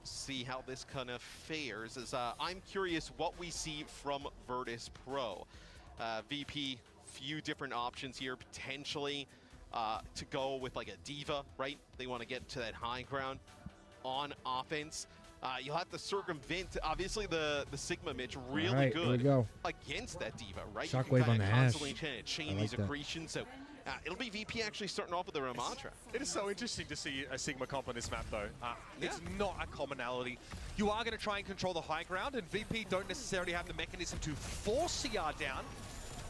see how this kind of fares. As I'm curious what we see from Virtus Pro. VP, few different options here potentially to go with like a diva, right? They want to get to that high ground on offense. You'll have to circumvent, obviously, the Sigma Mitch really good against that diva, right? Shockwave on the Ashe. Constantly chain these accretions. So it'll be VP actually starting off with the Ramattra. It is so interesting to see a Sigma comp on this map, though. It's not a commonality. You are going to try and control the high ground, and VP don't necessarily have the mechanism to force CR down.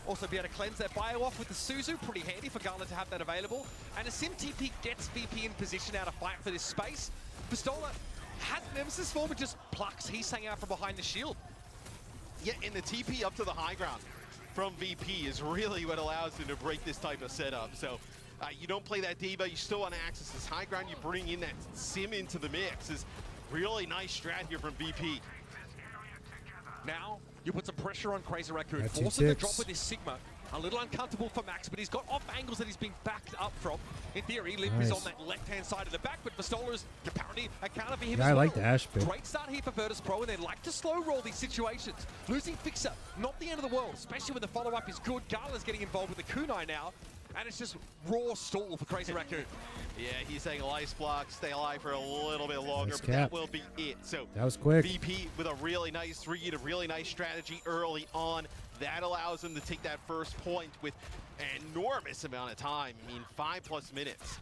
Also be able to cleanse that bio off with the Suzu, pretty handy for Gala to have that available. And a Sim TP gets VP in position now to fight for this space. Pistola has Nemesis form and just plucks Hixang out from behind the shield. Yeah, and the TP up to the high ground from VP is really what allows him to break this type of setup. So you don't play that diva, you still want to access this high ground, you bring in that Sim into the mix. Is really nice strat here from VP. Now, you put some pressure on Crazy Raccoon, force him to drop with his Sigma. A little uncomfortable for Max, but he's got off angles that he's being backed up from. In theory, Limp is on that left-hand side of the back, but Pistola is apparently a counter for him as well. I like the Ashe pick. Great start here for Virtus Pro, and they like to slow roll these situations. Losing Fixer, not the end of the world, especially when the follow-up is good. Gala's getting involved with the Kunai now, and it's just raw stall for Crazy Raccoon. Yeah, he's saying Ice Block, stay alive for a little bit longer, but that will be it. So that was quick. VP with a really nice read, a really nice strategy early on. That allows him to take that first point with an enormous amount of time. I mean, 5+ minutes.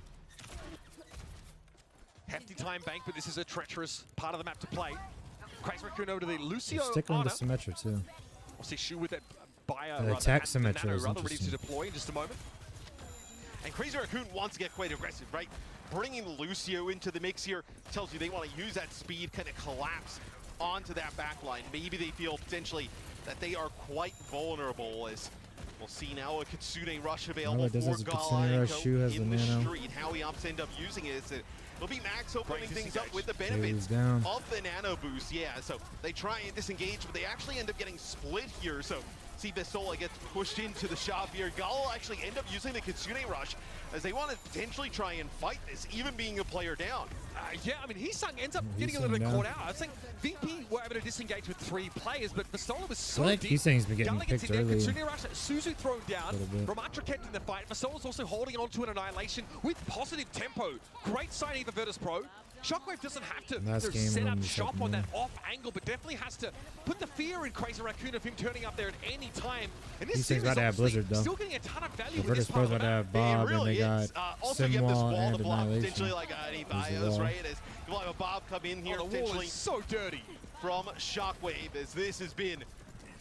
Hefty time bank, but this is a treacherous part of the map to play. Crazy Raccoon over to the Lucio Stick on Ana. the Symmetra too. We'll see Shu with that attack Symmetra is ready to interesting. deploy in just a moment. And Crazy Raccoon wants to get quite aggressive, right? Bringing Lucio into the mix here tells you they want to use that speed, kind of collapse onto that backline. Maybe they feel potentially that they are quite vulnerable, as we'll see now a Kitsune rush available for Gala Shu has in the nano. street. How he opts to end up using it is that it'll be Max opening things up with the benefits down. of the nano boost. Yeah, so they try and disengage, but they actually end up getting split here. So see Pistola gets pushed into the shop here. Gala will actually end up using the Kitsune rush as they want to potentially try and fight this, even being a player down. Yeah, I mean, Hixang ends up getting a little bit caught out. I think VP were able to disengage with 3 players, but Pistola was so deep. Hixang's been getting Gala gets picked in there, early. Kitsune rush, Suzu thrown down, Ramattra kept in the fight. Pistola's also holding on to an Annihilation with positive tempo. Great signing for Virtus Pro. Shockwave doesn't have to set up shop on that off angle, but definitely has to put the fear in Crazy Raccoon of him turning up there at any time. And this series about to have Blizzard though. still getting a ton of value in Virtus this part Pro's of about the to map. have Bob, really and they is. got Also, you have this Simwall wall and to block, Annihilation. potentially like any bios, right? As you'll have a Bob come in here, Oh, the wall potentially is so dirty. from Shockwave, as this has been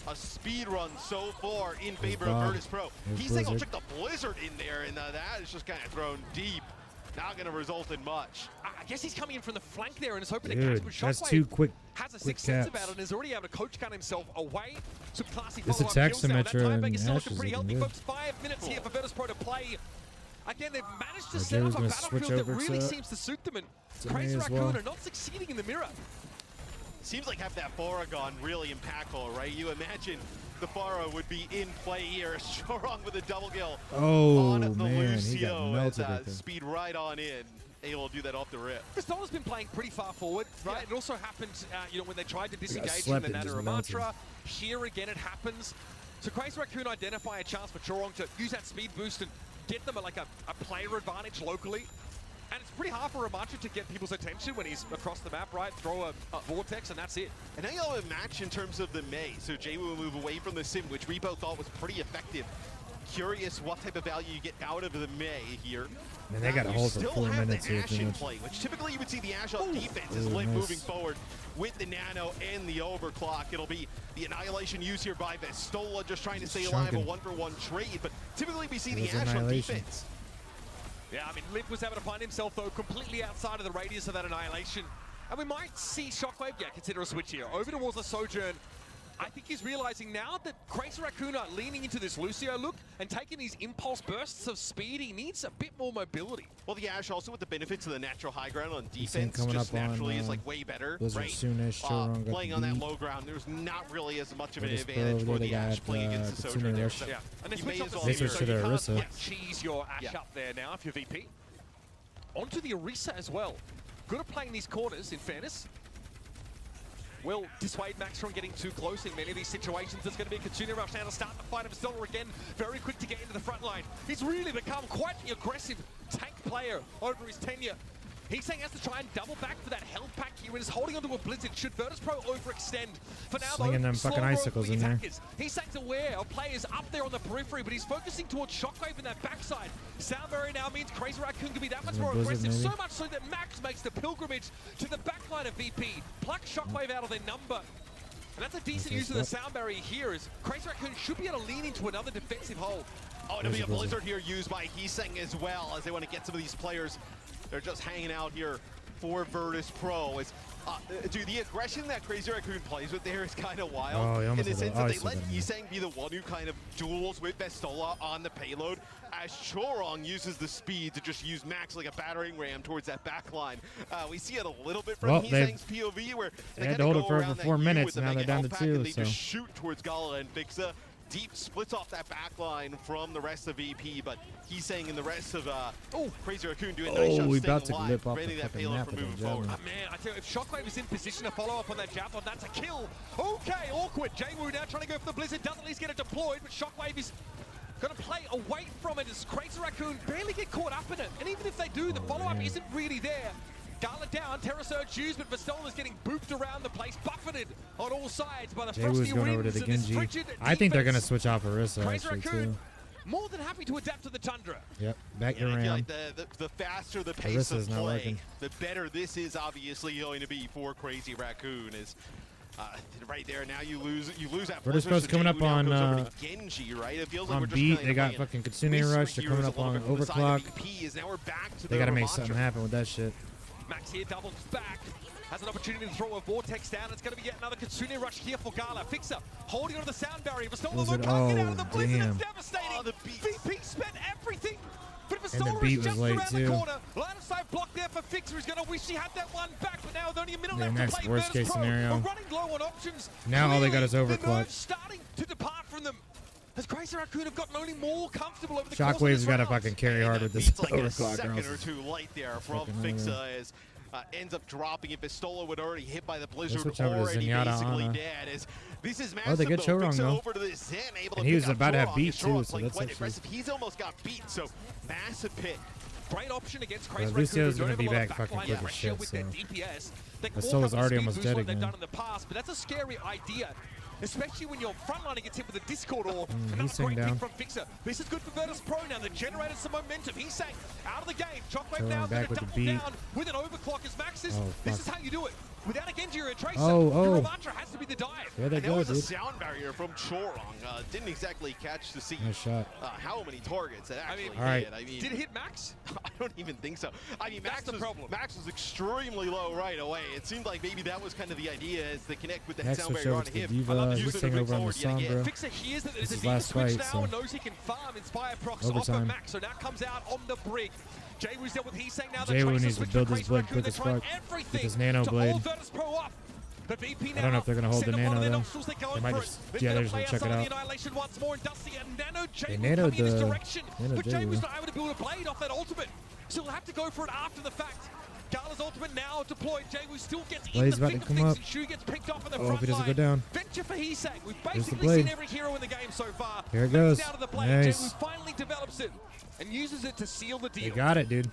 a speed run so far in favor of Bob. Virtus Pro. There's He's saying I'll Blizzard. check the Blizzard in there, and that is just kind of thrown deep. Not going to result in much. I guess he's coming in from the flank there and is hoping to Dude, catch, but that's Shockwave 2 quick has a quick sixth sense caps. about it and is already able to coach gun himself away. Some classy This follow-up attack kills now. That Symmetra time and bank is still Ashe looking is pretty looking healthy, good. folks. 5 minutes here for Virtus Pro to play. Again, they've managed to RJ set was up a gonna switch battlefield that over really to seems to suit them, and to me Crazy as Raccoon well. are not succeeding in the mirror. Seems like having that Baragon really impactful, right? You imagine the Pharaoh would be in play here. Chorong with a double kill Oh, on the man, he got Lucio. melted As, right there. speed right on in. able to do that off the rip. Vistola's been playing pretty far forward, right? It also happened, you know, when they tried to disengage from slept the and just Nana melted. Ramatra. Here again, it happens. So Crazy Raccoon identify a chance for Chorong to use that speed boost and get them like a player advantage locally. And it's pretty hard for Ramatra to get people's attention when he's across the map, right? Throw a vortex and that's it. And now you'll have a match in terms of the Mei. So Jay will move away from the Sim, which we both thought was pretty effective. Curious what type of value you get out of the Mei here. Man, they got a hold for 4 minutes here. Ashe in play, which typically you would see the Ashe on defense is Limp moving forward with the Nano and the overclock. It'll be the Annihilation used here by Vestola, just trying to stay alive, a 1-for-1 trade. But typically we see the Ashe on defense. Yeah, I mean, Limp was able to find himself, though, completely outside of the radius of that Annihilation. And we might see Shockwave, consider a switch here. Over towards the Sojourn. I think he's realizing now that Crazy Raccoon are leaning into this Lucio look and taking these impulse bursts of speed. He needs a bit more mobility. Well, the Ashe also with the benefits of the natural high ground on defense just naturally is like way better, right? Playing on that low ground, there's not really as much of an advantage for the Ashe playing against the Sojourn there. So and they switch up the switch to the Orisa. Cheese your Ashe up there now if you're VP. Onto the Orisa as well. Good at playing these corners, in fairness. Will dissuade Max from getting too close in many of these situations. There's going to be a Kitsune rush now to start the fight of Vestola again. Very quick to get into the front line. He's really become quite the aggressive tank player over his tenure. He's saying he has to try and double back for that health pack here and is holding onto a Blizzard. Should Virtus Pro overextend? For now, slinging them fucking icicles in there. He's saying aware of players up there on the periphery, but he's focusing towards Shockwave in that backside. Sound Barrier now means Crazy Raccoon can be that much more aggressive, so much so that Max makes the pilgrimage to the backline of VP. Pluck Shockwave out of their number. And that's a decent use of the Sound Barrier here, as Crazy Raccoon should be able to lean into another defensive hold. Oh, it'll be a Blizzard here used by Heeseng as well, as they want to get some of these players. They're just hanging out here for Virtus Pro. It's, dude, the aggression that Crazy Raccoon plays with there is kind of wild. In the sense that they let Heeseng be the one who kind of duels with Vestola on the payload, as Chorong uses the speed to just use Max like a battering ram towards that back line. We see it a little bit from Heeseng's POV, where they had to hold it for over 4 minutes. Now they're down to 2. And they just shoot towards Gala and Fixa. Deep splits off that back line from the rest of VP, but he's saying in the rest of Crazy Raccoon doing a nice job we about staying to alive, lip off preventing the that fucking payload map from with moving them forward. javelin. Man, I tell you, if Shockwave is in position to follow up on that javelin, that's a kill. Okay, awkward. Jaywu now trying to go for the Blizzard, doesn't at least get it deployed, but Shockwave is going to play away from it as Crazy Raccoon barely get caught up in it. And even if they do, the follow-up isn't really there. Gala down, Terra Surge used, but Vestola's getting booped around the place, buffeted on all sides by the frosty going over to winds the and this Genji. frigid I think they're going to defense. switch off Orisa Crazy actually Raccoon, too. more than happy to adapt to the Tundra. Yep, back to I feel Ram. like the faster the pace Orisa's of not play, working. the better this is obviously going to be for Crazy Raccoon. Is right there now you lose that. Virtus Blizzard, Pro's so coming up Jaywu now on goes over to Genji, right? It feels like on we're just beat. kinda They got playing fucking Kitsune Whisper Rush. They're coming Heroes up a little on bit from the side of Overclock. VP, is now we're back to They the got to make Ramatra. something happen with that shit. Max here doubles back. Has an opportunity to throw a Vortex down. It's going to be yet another Kitsune Rush here for Gala. Fixer holding onto the Sound Barrier. Vestola Blizzard, can't get out of the oh, Blizzard. damn. It's devastating. VP spent everything. But And the Vestola beat is was just late, around too. the corner. Line of sight block there for Fixer. He's going to wish he had that one back, but now with only a minute Yeah, left next to play. worst Virtus case Pro scenario. are running low on options. Now all they got is Clearly, the Overclock. nerves starting to depart from them. As Crazy Raccoon have gotten only more comfortable over the course of Shockwave's this got to round. fucking carry hard with this Beats like a Overclock. or second else or it's two light there from fucking Fixa over. as ends up dropping it. Vestola would already hit by the Let's Blizzard, switch over to already Zenyatta basically Ana. dead. As this is Oh, massive they get though. Chorong, Fixa though. over to the Zen, able to And he pick was up about to have Chorong. beat, Chorong too, so playing that's quite actually- aggressive. He's almost got beat, so massive pick. Great option against Crazy Lucio's Raccoon. gonna be Don't have a back lot of fucking backline quick as pressure shit, with their so. DPS. They Vestola's walk up the already speed almost boost dead like they've again. done in the past, but that's a scary idea. Especially when your frontliner gets hit with a Discord orb. Another he's great down. pick from Fixer. This is good for Virtus Pro now. They've generated some momentum. He's saying out of the game. Shockwave Chorong now back going to with the double beat. down with an overclock as Max is. Oh, This fuck. is how you do it. Without a Genji or a Tracer, Oh. your Ramatra has to be the dive. There they And that go, was a dude. sound barrier from Chorong. Didn't exactly catch to see Nice shot. how many targets it actually hit. All right. I mean, Did it hit Max? I don't even think so. I mean, That's the problem. Max was extremely low right away. It seemed like maybe that was kind of the idea, is to connect with that Next sound switch barrier over on to the him. Diva. Another He's user taking to over on the forward yet again. Sombra. Fixer hears that there's This a is Diva last switch fight, now so. and knows he can farm Inspire Procs off of Overtime. Max. So now comes out on the brig. Jaywu's dealt with Heeseng now. Jaywu needs to build his blade quick as fuck with his Nano blade. The VP I don't know if they're gonna hold the send up one Nano of their though. nostrils, they're going They might for just, it. yeah, They're they're just gonna gonna check play it outside out. the Annihilation once more, and Dusty and Nano They Jaywu nanoed coming in his the- direction. nanoed But Jaywu. Jaywu's not able to build a blade off that ultimate. so he'll have to go for it after the fact. Gala's ultimate now deployed. Jaywu still gets Blaze in the about thick to of come things, up. and Shu gets picked off in the Oh, front if he doesn't line. go down. Venture for Heesang. We've There's the basically blade. seen every hero in the game so far. Here it Blaze goes. Down to the blade. Nice. Jaywu finally develops it and uses it to seal the They deal. got it, dude.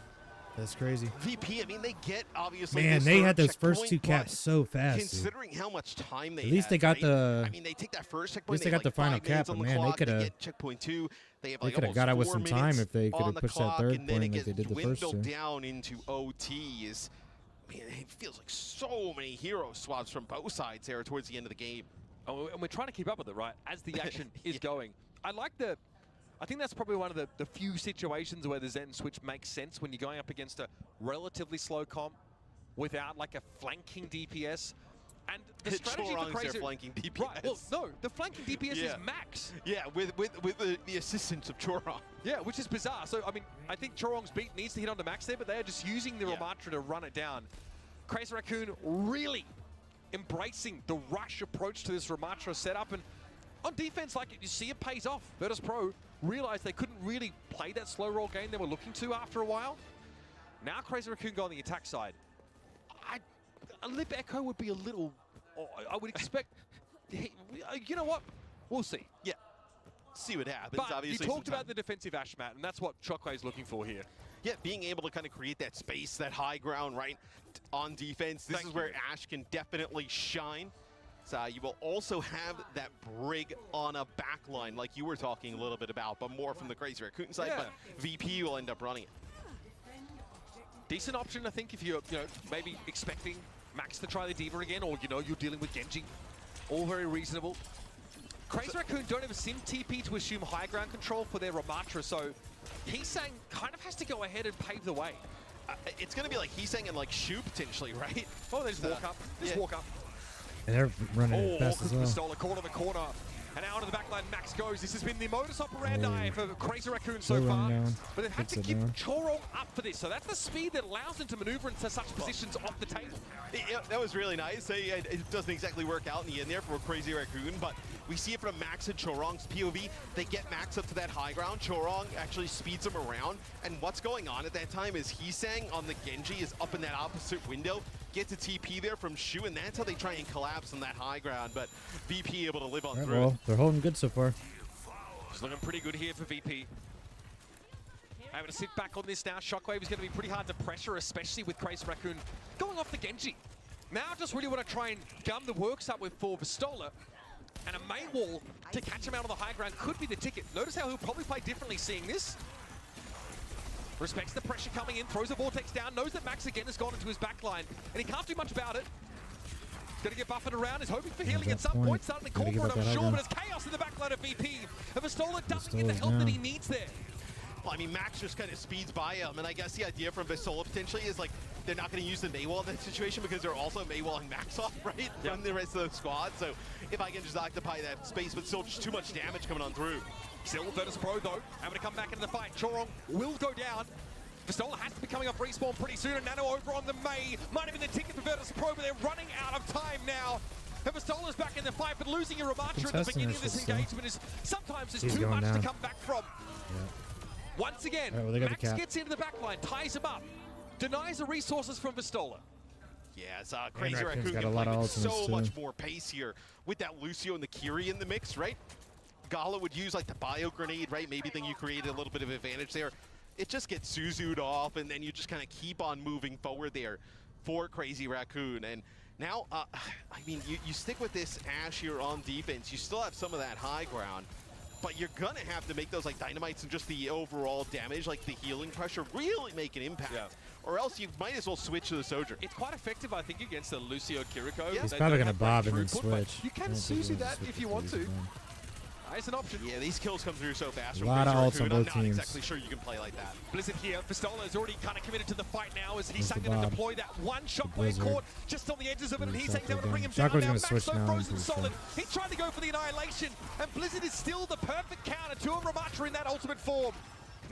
That's crazy. VP, I mean, they get obviously. Man, this they third had those first checkpoint, two caps but so fast, dude. Considering how much time they At least had, they got right? the. I mean, they take that first At checkpoint. least they got the final cap, but man, they could have. Checkpoint 2. They have They like could have got out with some time if they could on have the pushed that clock, third and then point it like they gets did the first dwindled two. down into OTs. Man, it feels like so many hero swaps from both sides there towards the end of the game. Oh, and we're trying to keep up with it, right? As the action is going. I think that's probably one of the few situations where the Zen switch makes sense when you're going up against a relatively slow comp without like a flanking DPS. And the strategy for Chorong's Crazy... their flanking DPS. Right, well, no, the flanking DPS is max. Yeah, with the assistance of Chorong. Yeah, which is bizarre. So, I mean, I think Chorong's beat needs to hit onto max there, but they're just using the Ramatra to run it down. Crazy Raccoon really embracing the rush approach to this Ramatra setup. And on defense, like you see it pays off. Virtus Pro realized they couldn't really play that slow roll game they were looking to after a while. Now Crazy Raccoon go on the attack side. A Lip Echo would be a little... I would expect... You know what? We'll see. Yeah. See what happens. But Obviously, you talked about the defensive Ashmat, and that's what Shockwave's looking for here. Yeah, being able to kind of create that space, that high ground, right, on defense. This is where Ash can definitely shine. So you will also have that Brig on a backline, like you were talking a little bit about, but more from the Crazy Raccoon side. But VP will end up running it. Decent option, I think, if you're maybe expecting Max to try the D.Va again, or you're dealing with Genji. All very reasonable. Crazy Raccoon don't have a sim TP to assume high ground control for their Ramatra, so Heesang kind of has to go ahead and pave the way. It's going to be like Heesang and like Shu potentially, right? Oh, they just walk up. Just walk up. And they're running it fast as well. Stole a corner to corner. And out of the backline, Max goes. This has been the modus operandi for Crazy Raccoon so far. But they've had to keep Chorong up for this. So that's the speed that allows them to maneuver into such positions off the table. That was really nice. It doesn't exactly work out in the end there for Crazy Raccoon, but we see it from Max and Chorong's POV. They get Max up to that high ground. Chorong actually speeds him around. And what's going on at that time is Heesang on the Genji is up in that opposite window. Gets a TP there from Shu, and that's how they try and collapse on that high ground. But VP able to live on through. Well, they're holding good so far. It's looking pretty good here for VP. Able to sit back on this now. Shockwave is going to be pretty hard to pressure, especially with Crazy Raccoon going off the Genji. Now just really want to try and gum the works up with for Vistola. And a main wall to catch him out on the high ground could be the ticket. Notice how he'll probably play differently seeing this. Respects the pressure coming in, throws the Vortex down, knows that Max again has gone into his backline, and he can't do much about it. Gonna get buffered around, is hoping for healing at some point, starting to call for it, I'm sure, but it's chaos in the backline of VP. And Vistola doesn't get the help that he needs there. Well, I mean, Max just kind of speeds by him, and I guess the idea from Vistola potentially is like, they're not going to use the Maywall in that situation because they're also Maywalling Max off, right? From the rest of the squad. So if I can just occupy that space, but still just too much damage coming on through. Still Virtus Pro though, able to come back into the fight. Chorong will go down. Vistola has to be coming off respawn pretty soon, and Nano over on the Mei. Might have been the ticket for Virtus Pro, but they're running out of time now. And Vistola's back in the fight, but losing your Ramatra at the beginning of this engagement is sometimes too much to come back from. Once again, Max gets into the backline, ties him up, denies the resources from Vistola. Yes, Crazy Raccoon can play with so much more pace here with that Lucio and the Kiri in the mix, right? Gala would use like the bio grenade, right? Maybe then you create a little bit of advantage there. It just gets Suzu'd off, and then you just kind of keep on moving forward there for Crazy Raccoon. And now, I mean, you stick with this Ash here on defense. You still have some of that high ground, but you're gonna have to make those like dynamites and just the overall damage, like the healing pressure, really make an impact. Or else you might as well switch to the Soldier. It's quite effective, I think, against the Lucio Kiriko. He's probably gonna bob and then switch. You can Suzu that if you want to. It's an option. Yeah, these kills come through so fast. A lot of ults on both teams. I'm not exactly sure you can play like that. Blizzard here. Vistola is already kind of committed to the fight now as he's going to deploy that one Shockwave caught just on the edges of it, and he's able to bring him down. Now Max so frozen solid. He's trying to go for the annihilation, and Blizzard is still the perfect counter to a Ramatra in that ultimate form.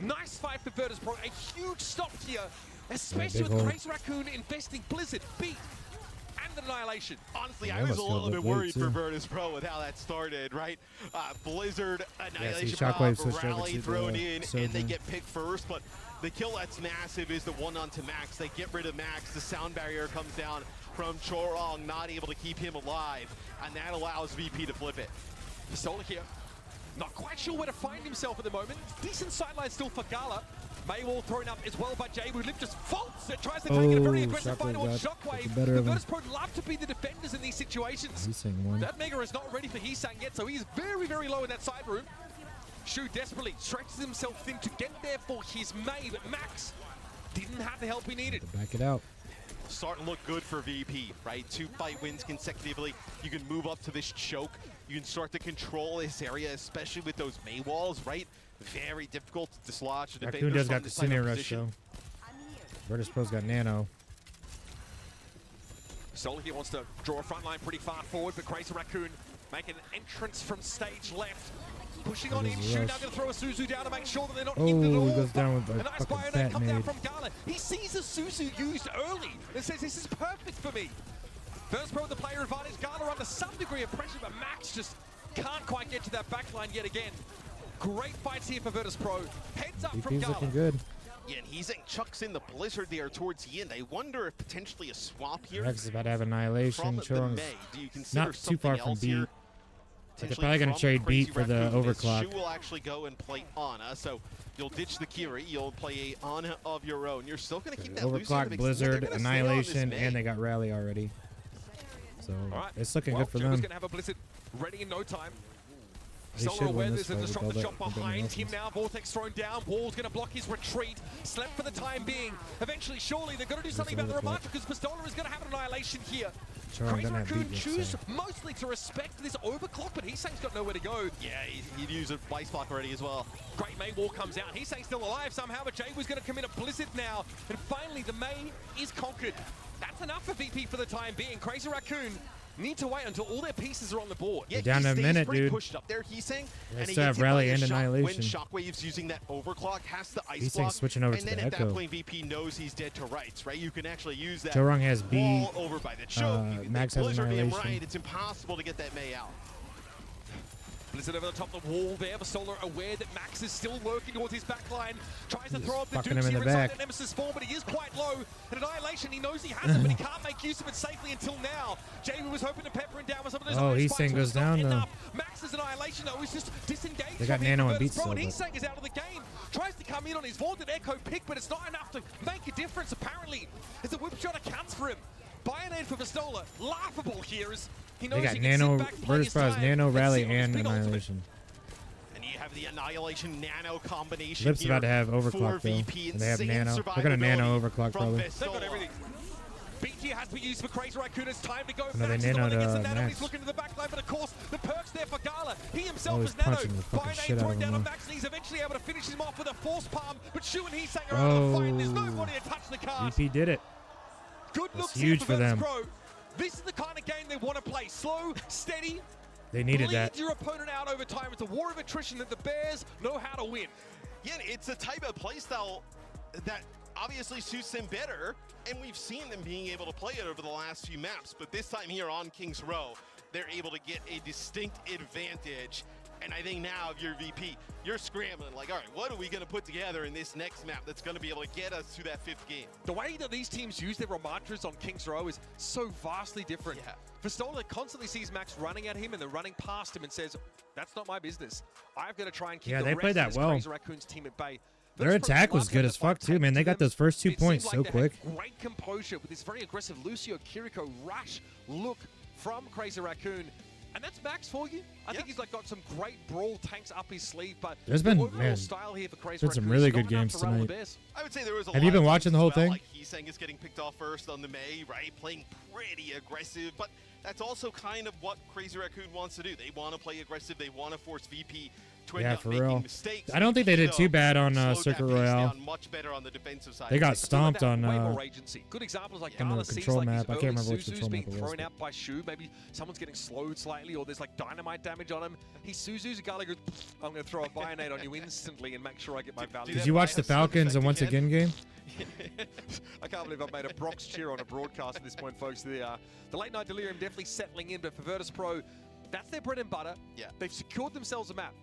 Nice fight for Virtus Pro. A huge stop here, especially with Crazy Raccoon investing Blizzard, beat, and landed Annihilation. Honestly, Yeah, I was must a feel little bit good worried for too. Virtus Pro with how that started, right? Blizzard, Annihilation, Shockwave switched over Rally to thrown the in, and Sojourn. they get picked first, but the kill that's massive is the one onto Max. They get rid of Max, the sound barrier comes down from Chorong, not able to keep him alive, and that allows VP to flip it. Solar here, not quite sure where to find himself at the moment. Decent sideline still for Gala. Maywall thrown up as well by Jaybu. Lip just faults it, tries to take it a very aggressive fight towards Shockwave. better The of him. Virtus Pro love to be the defenders in these situations. Heesang won. That Mega is not ready for Heesang yet, so he's very, very low in that side room. Shu desperately stretches himself thin to get there for his Mei, but Max didn't have the help he needed. Back it out. Starting to look good for VP, right? 2 fight wins consecutively. You can move up to this choke. You can start to control this area, especially with those Mei walls, right? Very difficult to dislodge the Raccoon defenders does from got this the type of Senior Rush position. though. Virtus Pro's got Nano. Solar here wants to draw a front line pretty far forward, but Crazy Raccoon making an entrance from stage left. Pushing on That in, is Shu rush. now going to throw a Suzu down to make sure that they're not Oh, hindered at all. he goes down with a nice fucking Bionade fat come down nade. from Gala. He sees a Suzu used early and says, this is perfect for me. First Pro with the player advantage. Gala under some degree of pressure, but Max just can't quite get to that backline yet again. Great fights here for Virtus Pro. Heads up from VP's Gala. looking good. Yeah, and he's chucks in the Blizzard there towards the end. I wonder if potentially a swap here Rex is about to have Annihilation. from the Chorong's Mei. Do you consider not too far something from else beat. here? But they're Potentially probably going to from trade Crazy beat for the Raccoon is overclock. Shu will actually go and play Ana, so you'll ditch the Kiri, you'll play a Ana of your own. You're still going to keep that Lucio Overclock, because Blizzard, they're gonna stay on this Annihilation, Mei. and they got Rally already. So All right. it's looking well, good for Jaybu's them. going to have a Blizzard ready in no time. They should Solar aware win there's this a fight with all disruptor that shot with behind everything him else. now. Vortex thrown down. Wall's going to block his retreat. Slept for the time being. Eventually, surely, they're going to do something about the overclock. Ramatra because Pistola is going to have an annihilation here. Chorong Crazy gonna have Raccoon beat next choose time. mostly to respect this overclock, but Heesang's got nowhere to go. Yeah, he'd use a Vice Block already as well. Great Mei Wall comes out. Heesang's still alive somehow, but Jaybu's going to commit a Blizzard now. And finally, the Mei is conquered. That's enough for VP for the time being. Crazy Raccoon need to wait until all their pieces are on the board. Yeah, They're down he to a stays minute, pretty dude. pushed up there, he's saying. They And he still gets have hit by Rally a and shot Annihilation. When Shockwave's using that overclock, has the ice He's block. switching over and to then the at that Echo. point, VP knows he's dead to rights, right? You can actually use that Chorong has B. wall over by the choke. You can Max make has Blizzard him Annihilation. right. It's impossible to get that Mei out. Blizzard over the top of the wall there, but Solar aware that Max is still working towards his backline. Tries to He's throw up the fucking Dukes him here in the inside back. that Nemesis form, but he is quite low. And Annihilation, he knows he has it, but he can't make use of it safely until now. Jamie was hoping to pepper him down with some of those Oh, ice Heesang spikes, but goes it's not down, though. enough. Max's Annihilation, though, is just disengaged. They got from him Nano for and beat Virtus Pro, and still, Heesang is out of the game. Tries to come in on his vaunted Echo pick, but it's not enough to make a difference, apparently. As the whip shot accounts for him. Bionade for Pistola, laughable here as he knows They got he can Nano, sit back, play Virtus his Pro has time, Nano, and Rally, sit on his and big ultimate. Annihilation. And you have the Annihilation Nano combination Lip's here about to have for overclock, though. VP. And they have Insane Nano. They're going to Nano survivability overclock, from probably. They've got everything. BT has to be used for Crazy Raccoon. It's time to go. No, they Max is the one nanoed, against the Nano. Max. He's looking to the back line, but of course, the perk's there for Gala. He himself Oh, is he's Nano. punching the fucking Bionade shit out throwing of down him, on though. Max, and he's eventually able to finish him off with a force palm. But Shu and Heesang are out of the fight. There's nobody to touch the card. VP did it. Good That's looks huge here for Virtus them. Pro. This is the kind of game they want to play. Slow, steady. They needed bleed that. your opponent out over time. It's a war of attrition that the Bears know how to win. Yeah, it's a type of playstyle that obviously suits them better, and we've seen them being able to play it over the last few maps, but this time here on King's Row, they're able to get a distinct advantage. And I think now if you're VP, you're scrambling like, all right, what are we going to put together in this next map that's going to be able to get us to that 5th game? The way that these teams use their Ramatras on King's Row is so vastly different. Yeah. Pistola constantly sees Max running at him and then running past him and says, that's not my business. I've got to try and keep Yeah, the they rest played of that this well. Crazy Raccoon's team at bay. Their Virtus Pro attack was love good when as the fight fuck, too, man. They takes got them. those first 2 It points seemed so like they quick. had great composure with this very aggressive Lucio Kiriko rush look from Crazy Raccoon. And that's Max for you. I think he's like got some great brawl tanks up his sleeve, but There's the been, overall man, style here for Crazy been some Raccoon really is good not enough games to rattle the tonight. Bears. I would say there was a Have lot you been of watching times the whole as well, thing? Like Heesang is getting picked off first on the Mei, right? Playing pretty aggressive, but that's also kind of what Crazy Raccoon wants to do. They want to play aggressive. They want to force VP Twin Yeah, Nut for making real. mistakes, I don't think they did still too bad on slowed Circuit that pace Royale. down much better on the defensive side. They got stomped on way more agency. Good examples like on the Gala sees control like map. these I can't early remember which Suzu's control being map it was. thrown out by Shu. Maybe someone's getting slowed slightly, or there's like dynamite damage on him. He's Suzu's. Gala goes, I'm going to throw a Bionade on you instantly and make sure I get my value. Did you watch the Falcons and Once Again game? I can't believe I've made a Bronx cheer on a broadcast at this point, folks. The late night delirium definitely settling in, but for Virtus Pro, that's their bread and butter. Yeah. They've secured themselves a map.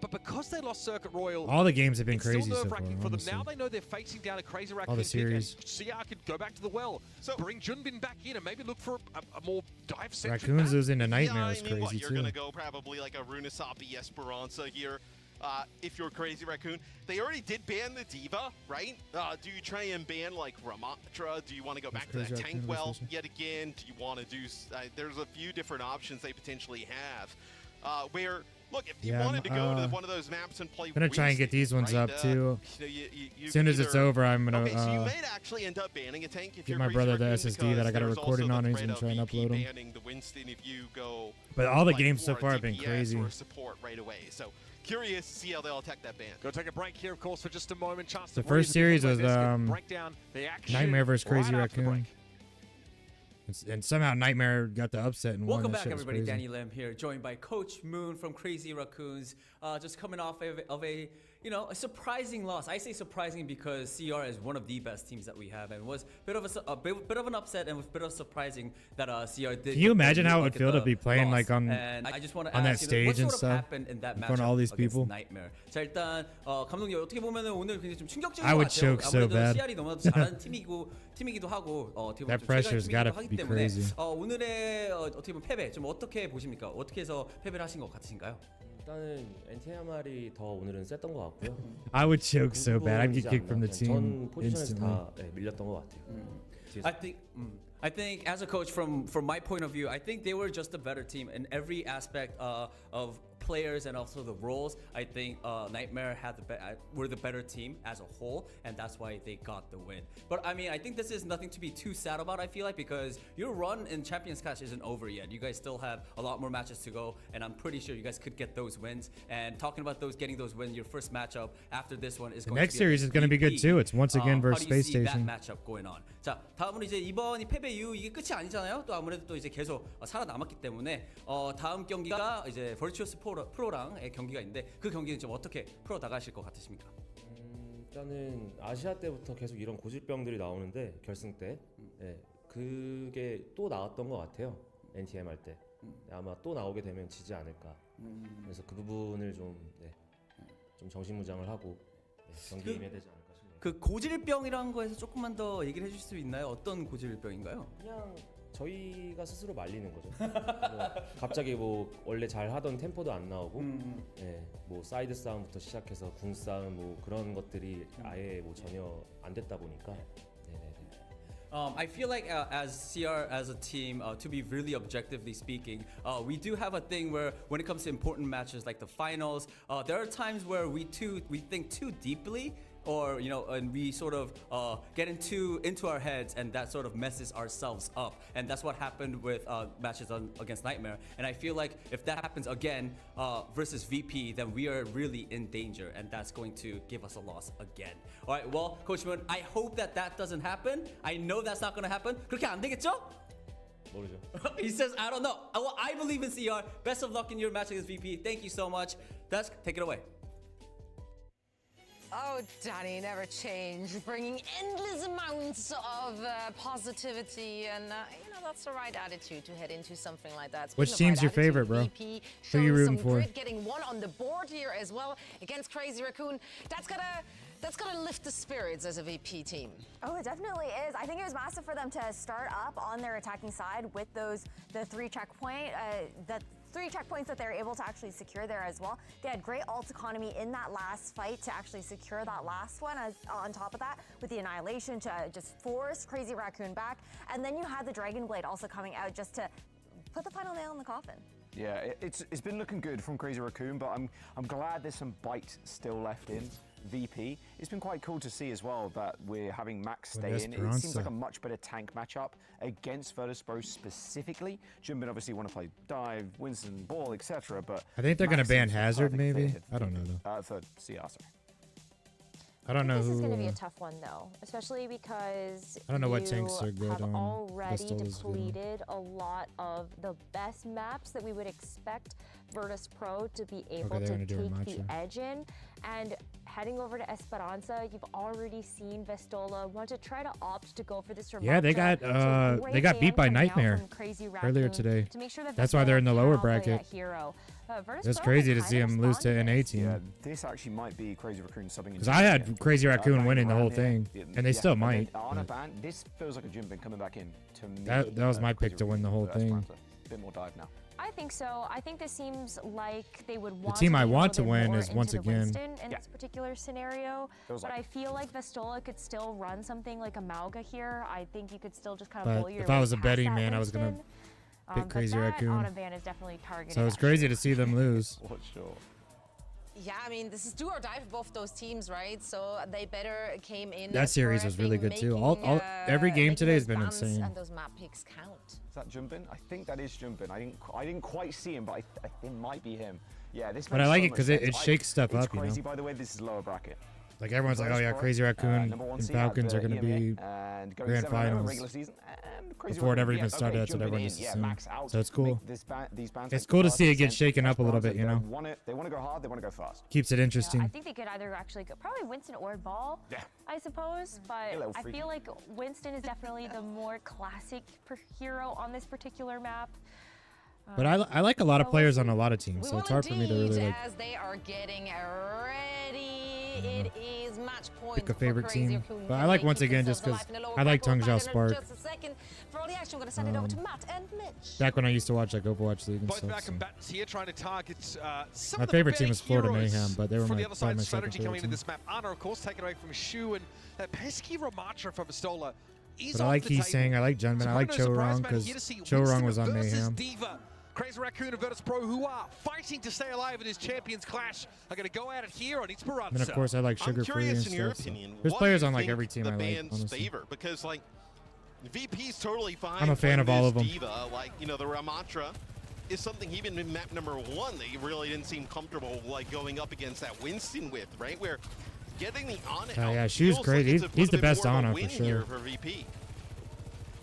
But because they lost Circuit Royal, All the games have been it's crazy still so far, nerve-wracking for them. honestly. Now they know they're facing down a Crazy Raccoon All the pick, series. and CR could go back to the well. So bring Junbin back in and maybe look for a more dive-centric Raccoons map. losing to Nightmare Yeah, was I mean, what, crazy you're too. gonna go probably like a Runasapi Esperanza here. If you're Crazy Raccoon, they already did ban the Diva, right? Do you try and ban like Ramatra? Do you want to go back to that Crazy tank Raccoon well versus- yet again? Do you want to do? There's a few different options they potentially have. Where look, if you Yeah, wanted to go to I'm, one of those maps and play, I'm gonna try and get these ones right? up too. You know, you As soon as it's either- over, I'm gonna Okay, so you might actually end up banning a tank if get you're my Crazy brother the Raccoon, SSD that I got it because recorded there's also on, the and he's gonna threat try and of upload them. banning the Winston if you go. But all the like, games so for a far have been DPS crazy. Or a support right away. So curious to see how they'll attack that ban. Go take a break here, of course, for just a moment. Chance The to first series was breakdown the action Nightmare versus Crazy right after the Raccoon. And somehow Nightmare got the upset and won. Welcome That back, shit was everybody. crazy. Danny Lim here, joined by Coach Moon from Crazy Raccoons. Just coming off of a a surprising loss. I say surprising because CR is one of the best teams that we have, and was a bit of an upset and was a bit of surprising that CR did. Can you imagine how it would feel to be playing like on And I just want to on that ask, stage what and sort of stuff happened in that in matchup front of all these against people? Nightmare. 자 일단 감독님 어떻게 보면은 오늘 굉장히 좀 충격적인 I 것 would 같아요. choke so 아무래도 bad. CR이 너무나도 잘하는 팀이기도 하고 어떻게 보면 That 좀 pressure's 최강 gotta 팀이기도 하기 be 때문에 crazy. 오늘의 어떻게 보면 패배 좀 어떻게 보십니까? 어떻게 해서 패배를 하신 것 같으신가요? 일단은 NTMR이 더 오늘은 셌던 것 같고요. I would choke 그 so bad. I'd get 부분이지 kicked from the 않나. team 전 포지션에서 instantly. 다 밀렸던 것 같아요. 뒤에서. I think as a coach, from my point of view, I think they were just a better team in every aspect of players and also the roles. I think Nightmare had were the better team as a whole, and that's why they got the win. But I mean, I think this is nothing to be too sad about. I feel like because your run in Champions Clash isn't over yet. You guys still have a lot more matches to go, and I'm pretty sure you guys could get those wins. And talking about getting those wins, your first matchup after this one is The going next to be series is going to be good too. It's once again versus how do you Space see Station. that matchup going on? 자, 다음으로 이제 이번이 패배 이후 이게 끝이 아니잖아요. 또 아무래도 또 이제 계속 살아남았기 때문에 다음 경기가 이제 버추어스 프로랑의 경기가 있는데 그 경기는 좀 어떻게 풀어 나가실 것 같으십니까? 일단은 아시아 때부터 계속 이런 고질병들이 나오는데 결승 때 그게 또 나왔던 것 같아요. NTM 할 때. 아마 또 나오게 되면 지지 않을까. 그래서 그 부분을 좀 정신무장을 하고 경기에 임해야 되지 않을까 싶네요. 그 고질병이라는 거에서 조금만 더 얘기를 해줄 수 있나요? 어떤 고질병인가요? 그냥 저희가 스스로 말리는 거죠. 갑자기 뭐 원래 잘 하던 템포도 안 나오고, 뭐 사이드 싸움부터 시작해서 궁 싸움 뭐 그런 것들이 아예 뭐 전혀 안 됐다 보니까. I feel like as CR as a team, to be really objectively speaking, we do have a thing where when it comes to important matches like the finals, there are times where we think too deeply. Or and we sort of get into our heads, and that sort of messes ourselves up, and that's what happened with matches against Nightmare. And I feel like if that happens again versus VP, then we are really in danger, and that's going to give us a loss again. All right, well, Coach Moon, I hope that doesn't happen. I know that's not going to happen. 그렇게 안 되겠죠? 모르죠. He says, I don't know. Well, I believe in CR. Best of luck in your match against VP. Thank you so much. Desk, take it away. Oh, Danny, never change. Bringing endless amounts of positivity, and that's the right attitude to head into something like that. Which Speaking of team's your right favorite, bro? VP Who you showing rooting some for? grit, getting one on the board here as well against Crazy Raccoon. That's gonna lift the spirits as a VP team. Oh, it definitely is. I think it was massive for them to start up on their attacking side with the three checkpoints that they were able to actually secure there as well. They had great ult economy in that last fight to actually secure that last one. On top of that, with the Annihilation to just force Crazy Raccoon back. And then you had the Dragon Blade also coming out just to put the final nail in the coffin. Yeah, it's been looking good from Crazy Raccoon, but I'm glad there's some bite still left in VP. It's been quite cool to see as well that we're having Max stay in. It seems like a much better tank matchup against Virtus.pro specifically. Junbin obviously want to play dive, Winston, ball, etc. But I think they're going to Max ban seems the Hazard, perfect maybe. fit I don't know though. for CR, sorry. I don't know This who. is going to be a tough one though, especially because I don't know what you tanks are good have on already Vestola's good on. depleted a lot of the best maps that we would expect Virtus.pro to be able they're to gonna do take Ramacho. the edge in. And heading over to Esperanza, you've already seen Vestola want to try to opt to go for this Ramacho. Yeah, they got beat by Nightmare earlier today. To make sure that That's why they're in the lower Vestola can outplay bracket. that hero. It's crazy to see him lose to NA team. Yeah, this actually might be Crazy Raccoon subbing. Because I had Crazy Raccoon winning the whole thing, and they still might. Arna but ban, this feels like a Junbin coming back in to me. That was my pick to win the whole thing. A bit more dive now. I think so. I think this seems like they would want team to I be a want little to bit win more is into once the again- Winston in this particular scenario. Feels But like- I feel like Vestola could still run something like a Mauga here. I think you could still just kind of But bully your if I way was a past betting that man, I was gonna Winston. pick Crazy but Raccoon. That Autoban is definitely targeted. So it's crazy to see them lose. For sure. Yeah, I mean, this is do or die for both those teams, right? So they better came in. That series was really good too. Every game today has been insane. And those map picks count. Is that Junbin? I think that is Junbin. I didn't quite see him, but it might be him. Yeah, this. But makes I like so it 'cause much it sense. shakes stuff it's up, you know? Crazy, by the way. This is lower bracket. Like everyone's like, oh yeah, Crazy Raccoon number one and seed at Falcons the are going to EMEA, be and going grand 7-0 finals. regular season. Crazy Before it Raccoon, ever yeah, even started, okay, that's what Junbin everyone in, used to yeah, assume. max out, So it's make cool. these bands It's take cool to fast see it get percent. shaken up a little bit, you know? They want to go hard. They want to go fast. Keeps it I interesting. think they could either actually go, probably Winston or Ball. Yeah. I suppose, but little I freaky. feel like Winston is definitely the more classic hero on this particular map. But I like a lot of players on a lot of teams, so it's hard for me to really like As they are getting ready, it is match point. pick a favorite for Crazy team. Raccoon. But I Can like they once keep again themselves just because alive in the lower I like bracket? We'll Tongjiao find out in Spark. just a second. For all the action, we're going to send it over to Matt and Mitch. Back when I used to watch like Overwatch League and Both stuff. back So. combatants here trying to target some My of the favorite team big is Florida heroes Mayhem, but they were from my- the other probably side my strategy second coming into favorite this map. Ana, of course, taken away from Shu, and that pesky Ramatra for Vestola is But I off like the He's saying I like Junbin. I like So probably no surprise Cho-Rong matter because here to see Cho-Rong Winston was on versus Mayhem. Diva. Crazy Raccoon and Virtus.pro, who are fighting to stay alive in this Champions Clash, are going to go at it here on Esperanza. And of course, I like I'm Sugar Free curious and in your stuff. So. opinion, There's what players do you on like think every team the I like. band's Honestly. favor, because like VP's totally fine. I'm a fan playing of all this of 'em. Diva, like the Ramatra is something even in map number 1 that you really didn't seem comfortable like going up against that Winston with, right? Where getting the Ana out yeah, Shu's feels great. like it's He's a the little bit best more of a Ana win for here sure. for VP.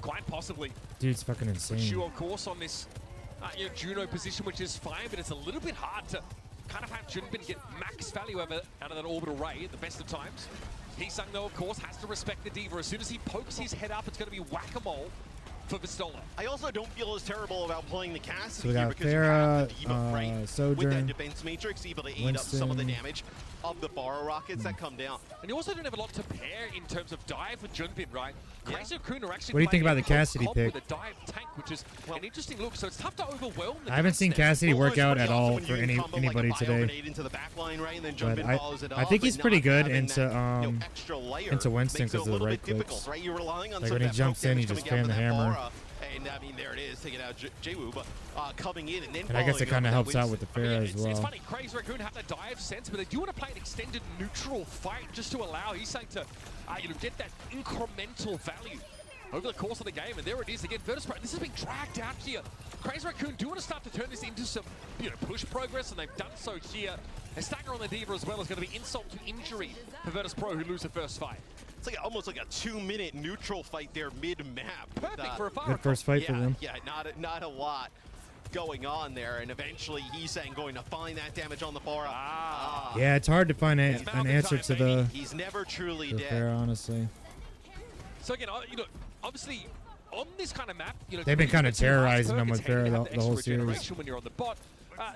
Quite possibly. Dude's fucking insane. Shu, of course, on this Juno position, which is fine, but it's a little bit hard to kind of have Junbin get max value out of that orbital ray at the best of times. Heesung, though, of course, has to respect the Diva. As soon as he pokes his head up, it's going to be whack-a-mole for Vestola. I also don't feel as terrible about playing the Cassidy So we here got because you have the Farah, Diva frame with that Sojourn, defense matrix able to eat up some of the Winston. damage of the Borrow rockets that come down. And you also don't have a lot to pair in terms of dive with Junbin, right? Crazy Raccoon are actually What do you think playing about the a Cassidy comp pick? with a dive tank, which is an interesting look. So it's tough to overwhelm the I haven't seen defense there. Cassidy work out at all When for you combo anybody like a today. bio-grenade into the back line, right, and then But Junbin follows it I up, think but he's not pretty good having into that, extra layer into Winston makes it because a of the little right bit difficult, clicks. right? You're relying on Like some when of he that jumps poke in, he damage just coming spam out the from that hammer. Aura. And I mean, there it is, taking out Jwoo, but coming in and then And I guess it following kind of up with helps that out with the Winston. fair as It's well. funny, Crazy Raccoon have the dive sense, but they do want to play an extended neutral fight just to allow Heesung to get that incremental value over the course of the game. And there it is again. Virtus.pro, this has been dragged out here. Crazy Raccoon do want to start to turn this into some push progress, and they've done so here. A stagger on the Diva as well is going to be insult to injury for Virtus.pro, who lose the first fight. It's like almost like a 2-minute neutral fight there mid-map. Perfect for a fire. Good first fight yeah, for them. Yeah, not a lot going on there, and eventually Heesung going to find that damage on the Farah. Yeah, it's hard to find an answer to the He's never truly the dead. fair, honestly. So again, obviously on this kind of map, They've been kind of terrorizing them with fair the whole series. when you're on the bot.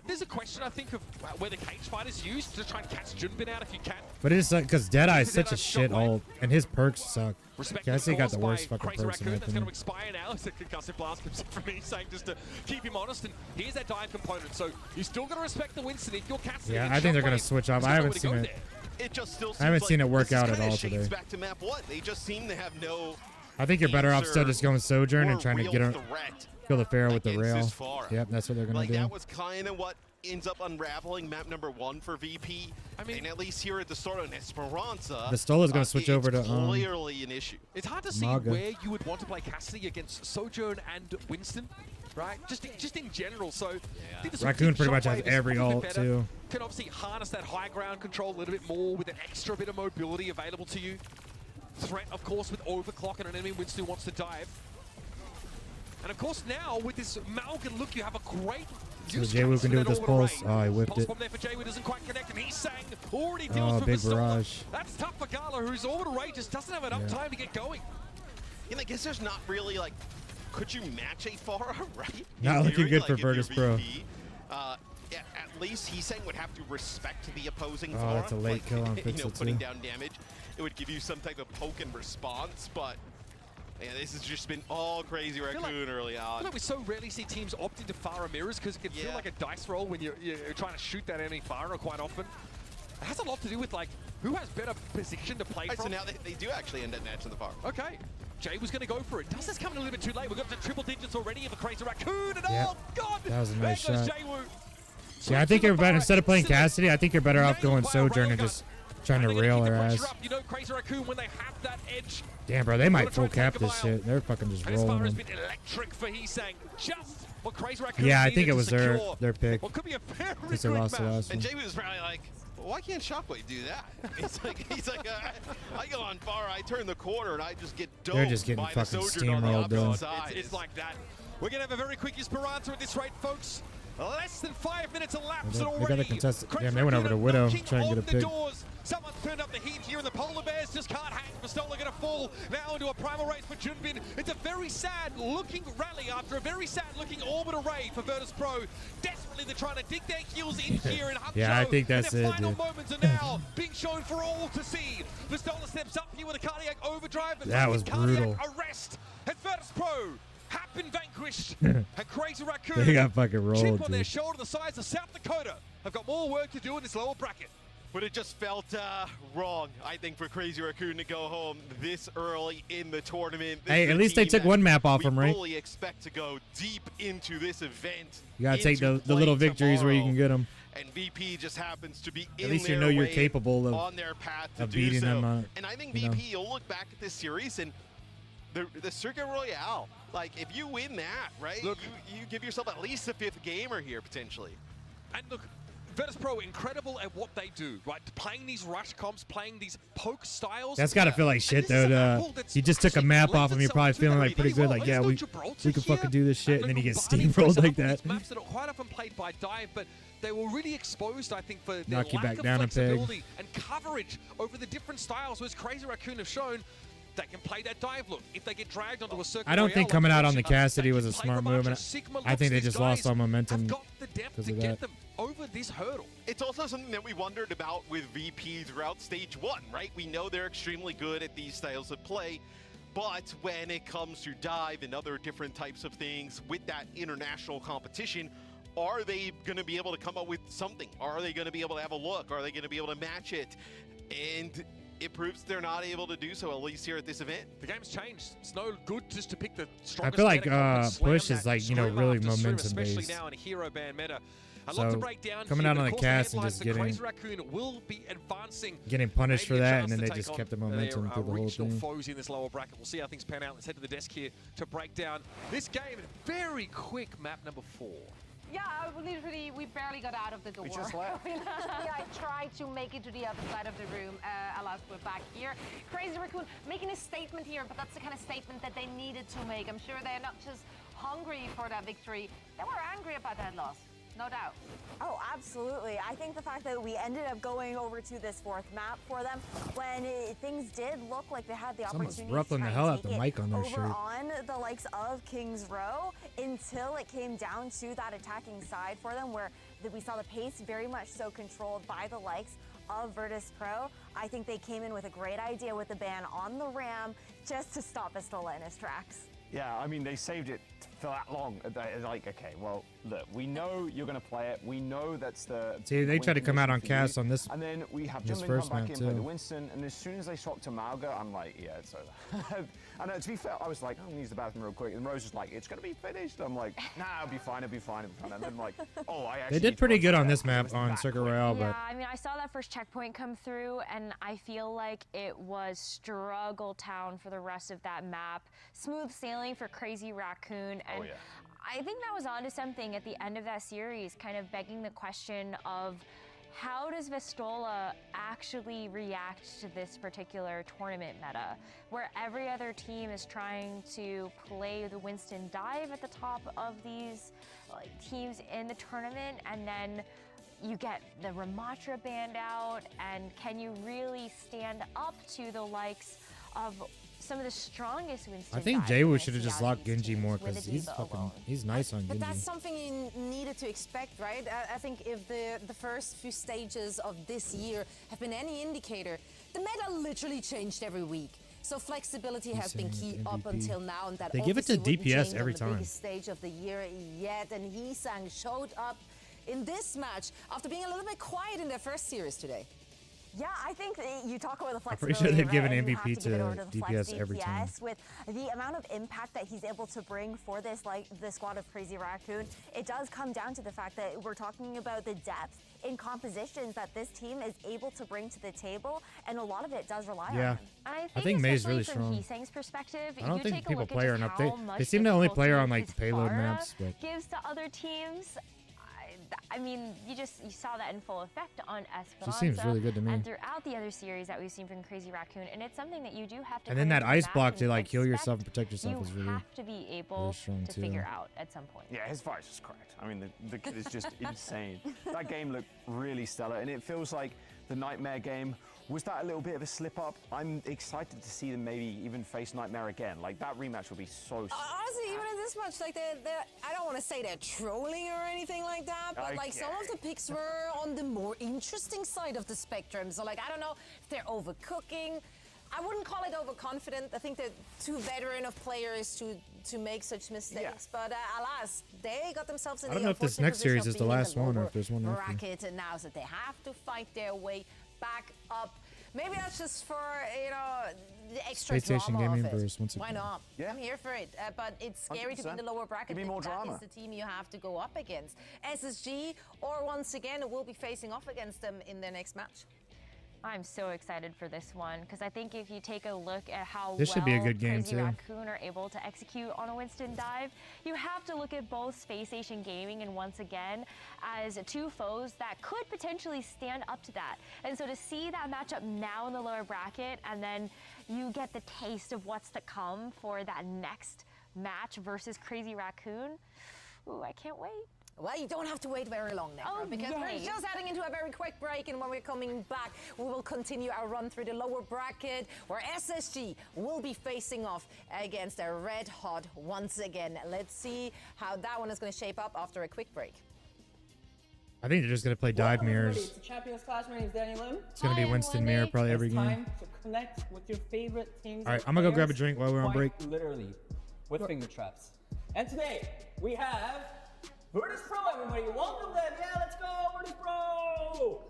There's a question, I think, of where the cage fight is used to try and catch Junbin out if you can. But it's like because Deadeye is such a shit ult, and his perks suck. Respect Cassidy got the by worst fucking Crazy perks in Raccoon. my That's going to opinion. expire now. It's a concussive blast comes in from me saying just to keep him honest. And here's that dive component. So you still got to respect the Winston if you're Cassidy. Yeah, I think they're gonna switch off. I haven't seen it. It just still I haven't seems seen like it work this out kinda at all shades today. back to map 1. They just seem to have no I think you're better off still just going Sojourn and trying to real get him, threat kill the Pharaoh with the against rail. this Pharah. Yep, that's what they're gonna do. That was kind of what ends up unraveling map number 1 for VP. I mean, and at least here at the start on Esperanza, Vistola's gonna switch over to clearly an issue. It's hard to see Maga. where you would want to play Cassidy against Sojourn and Winston, right? Just in general. So I think the Raccoon pretty much has Shockwave is every a little ult bit better. too. Can obviously harness that high ground control a little bit more with an extra bit of mobility available to you. Threat, of course, with overclock and an enemy Winston wants to dive. And of course now with this Malgan look, you have a great So Jaywu can do with this pulse. Oh, he whipped it. from there for Jaywu doesn't quite connect, and he's saying already Oh, deals with big Vistola. barrage. That's tough for Gala, whose orbital rate just doesn't have enough time to get going. And I guess there's not really like, could you match a Pharah, right? Not In looking theory, good like, for if you're Virtus Pro. VP, at least he's saying would have to respect the opposing Oh, Pharah. that's a late like, kill on you know, Pixel putting too. down damage. It would give you some type of poke and response, but yeah, this has just been all Crazy Raccoon early I on. feel like we so rarely see teams opt into Pharah mirrors because it can feel like a dice roll when you're trying to shoot that enemy Pharah quite often. It has a lot to do with like who has better position to play Right, so from. now they do actually end up matching the Pharah. Okay. Jay was going to go for it. Does this come in a little bit too late? We've got to triple digits already of a Crazy Raccoon, and Yep. oh god! That was a nice there goes shot. Jaywu. Yeah, I think you're better, instead of playing Cassidy, I think you're better off going Sojourn and just trying to rail her ass. You know, Crazy Raccoon, when they have that edge, Damn, bro, they might full cap this shit. They're fucking just and as far rolling as them. been electric for Heesang, just what Crazy Raccoon Yeah, I needed think it to was their secure pick. what could be a very Because they quick lost the match. last And one. Jay was probably like, well, why can't Shockwave do that? He's like, I go on Pharah, I turn the corner, and I just get domed They're just getting by the fucking Sojourn on the steamrolled, opposite though. side. It's like that. We're going to have a very quick Esperanza at this rate, folks. Less than 5 minutes elapsed They and got already the contested. Crazy Damn, they went over to Raccoon Widow knocking trying to get a on the pick. doors. Someone's turned up the heat here, and the Polar Bears just can't hang. Pistola going to fall now into a primal race for Junbin. It's a very sad-looking rally after a very sad-looking orbital raid for Virtus Pro. Desperately, they're trying to dig their heels in here in Hangzhou. Yeah, I think that's and their it, final dude. moments are now being shown for all to see. Pistola steps up here with a cardiac overdrive. And That was cardiac brutal. arrest. And Virtus Pro have been vanquished. And Crazy Raccoon, They got fucking rolled, chip on their dude. shoulder the size of South Dakota, have got more work to do in this lower bracket. But it just felt wrong, I think, for Crazy Raccoon to go home this early in the tournament. This Hey, is at a least they team took that one map off we him, right? fully expect to go deep into this event. You gotta take into the little play victories where you can tomorrow. get them. And VP just happens to be At in least you their know you're way capable of- on their path to of do beating so. them, And I think you know. VP, you'll look back at this series and the Circuit Royale, like if you win that, right, you give yourself at least a 5th gamer here potentially. And look, Virtus Pro incredible at what they do, right? Playing these rush comps, playing these poke styles. That's gotta feel like shit though. You just took a map off him. You're probably feeling like pretty good. Like, yeah, we can fucking do this shit, and then he gets steamrolled like that. Maps that are quite often played by Dive, but they were really exposed, I think, for their Knock you lack back of down a peg. flexibility and coverage over the different styles. Whereas Crazy Raccoon have shown they can play that dive look. If they get dragged onto a circle, I don't think coming out on the Cassidy was a play smart move, and Sigma I think they looks, just these lost guys all momentum have got the depth because to of get that. them over this hurdle. It's also something that we wondered about with VP throughout stage 1, right? We know they're extremely good at these styles of play, but when it comes to dive and other different types of things with that international competition, are they going to be able to come up with something? Are they going to be able to have a look? Are they going to be able to match it? And it proves they're not able to do so, at least here at this event. The game's changed. It's no good just to pick the I strongest feel like meta comp and slam Push that is like, you know, scrim really after scrim, momentum especially based. now in a hero ban meta. A lot to So break down coming here, out but on of the course cast and headlines, just the getting Crazy Raccoon will be advancing. getting punished for Maybe a that, chance and then to they take just on kept the momentum their through the whole regional thing. foes in this lower bracket. We'll see how things pan out. Let's head to the desk here to break down this game. Very quick map number 4. Yeah, literally, we barely got out of the door. We just left. I tried to make it to the other side of the room. Alas, we're back here. Crazy Raccoon making a statement here, but that's the kind of statement that they needed to make. I'm sure they're not just hungry for that victory. They were angry about that loss. No doubt. Oh, absolutely. I think the fact that we ended up going over to this 4th map for them when things did look like they had the Someone's opportunity ruffling to the try hell and out the take mic it on their over shirt. on the likes of Kings Row until it came down to that attacking side for them where we saw the pace very much so controlled by the likes of Virtus Pro. I think they came in with a great idea with the ban on the Ram just to stop Pistola in his tracks. Yeah, I mean, they saved it for that long. Like, okay, well, look, we know you're going to play it. We know that's the. See, they tried to come out on cast on this. And then we have this Junbin first come back map in, play the too. Winston, and as soon as they swap to Mauga, I'm like, yeah, it's over. And to be fair, I was like, I'm going to use the bathroom real quick. And Rose was like, it's going to be finished. I'm like, nah, it'll be fine, it'll be fine, it'll be fine. And then like, oh, I actually. They did pretty good on this map on Circuit Royale, Yeah, but I mean, I saw that first checkpoint come through, and I feel like it was struggle town for the rest of that map. Smooth sailing for Crazy Raccoon, and I think that was onto something at the end of that series, kind of begging the question of how does Vestola actually react to this particular tournament meta, where every other team is trying to play the Winston dive at the top of these teams in the tournament, and then you get the Ramattra banned out, and can you really stand up to the likes of some of the strongest Winston I think divers Jaewoo should have just locked Genji more because he's nice on But Genji. that's something you needed to expect, right? I think if the first few stages of this year have been any indicator, the meta literally changed every week. So flexibility has been key up until now, and that They give it to obviously wouldn't DPS change every on the time. biggest stage of the year yet, and Heesang showed up in this match after being a little bit quiet in their first series today. Yeah, I think that you talk about the I'm pretty flexibility. sure they've right, given and you MVP have to give it over to the Flex DPS every time. With the amount of impact that he's able to bring for this, like the squad of Crazy Raccoon, it does come down to the fact that we're talking about the depth in compositions that this team is able to bring to the table, and a lot of it does rely Yeah. on him. And I think May's especially really from strong. Heesang's perspective, I don't you think take a people look at play her just enough. how They much seem to only play her on difficulty like payload Pharah maps, but gives to other teams. I mean, you saw that in full effect on Esperanza. seems really good to me. And throughout the other series that we've seen from Crazy Raccoon, and it's something that you do have to. and then come that into ice the block match to and like heal expect yourself and protect yourself you is really have to be able strong to too. figure out at some point. Yeah, his fire's just cracked. I mean, the kid is just insane. That game looked really stellar, and it feels like the Nightmare game. Was that a little bit of a slip up? I'm excited to see them maybe even face Nightmare again. Like, that rematch will be so Honestly, even in this match, like I don't want to say they're trolling or anything like that, but like some of the picks were on the more interesting side of the spectrum. So like, I don't know if they're overcooking. I wouldn't call it overconfident. I think they're too veteran of players to make such mistakes. But alas, they got themselves in I the don't know if this unfortunate next series position is of the being in last one or lower if there's one after. bracket, and now so they have to fight their way back up. Maybe that's just for, the extra Space Station drama Gaming of it. versus once Why again. not? I'm here for it. But it's scary to be in the 100%. lower bracket. Give me if more that drama. is the team you have to go up against. SSG, or once again, will be facing off against them in their next match. I'm so excited for this one because I think if you take a look at how This should be a well good game, Crazy too. Raccoon are able to execute on a Winston dive, you have to look at both Space Station Gaming and once again as two foes that could potentially stand up to that. And so to see that matchup now in the lower bracket, and then you get the taste of what's to come for that next match versus Crazy Raccoon. Ooh, I can't wait. Well, you don't have to wait very long now, because we're yay. just heading into a very quick break, and when we're coming back, we will continue our run through the lower bracket, where SSG will be facing off against a Red Hot once again. Let's see how that one is going to shape up after a quick break. I think they're just gonna play dive mirrors. It's the Champions Clash. My name is Danny Lim. It's gonna be Winston Mirror probably every It's game. time to connect with your favorite teams. All right, and I'm gonna go grab a players drink while we're on break. quite Literally, with finger traps. And today we have Virtus Pro. Everybody, welcome them. Yeah, let's go, Virtus Pro. All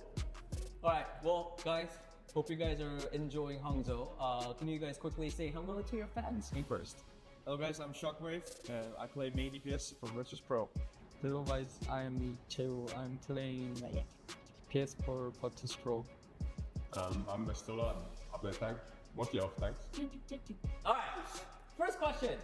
right, well, guys, hope you guys are enjoying Hangzhou. Can you guys quickly say hello to your fans? Me first. Hello guys, I'm Shockwave. I play main DPS for Virtus Pro. Hello guys, I am Cheo. I'm playing PS for Virtus Pro. I'm Vestola. I play tank. Mostly off tanks. All right, first question.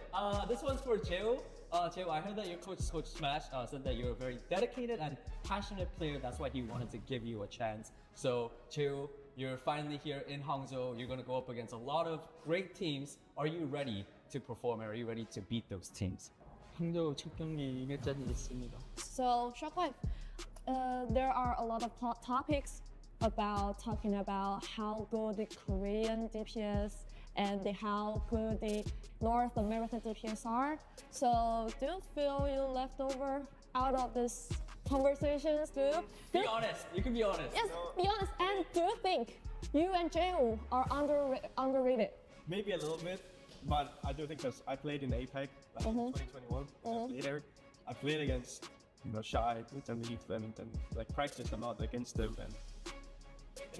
This one's for Cheo. Cheo, I heard that your coach, Coach Smash, said that you're a very dedicated and passionate player. That's why he wanted to give you a chance. So, Cheo, you're finally here in Hangzhou. You're going to go up against a lot of great teams. Are you ready to perform? Are you ready to beat those teams? 항저우 첫 경기 이길 자신 있습니다. So, Shockwave, there are a lot of topics about talking about how good the Korean DPS and how good the North American DPS are. So, do you feel you left over out of this conversations? Be honest. You can be honest. Yes, be honest. And do you think you and Jaewoo are underrated? Maybe a little bit, but I do think because I played in APAC like in 2021. I played there. I played against Shy and Leaf and like practiced a lot against them. And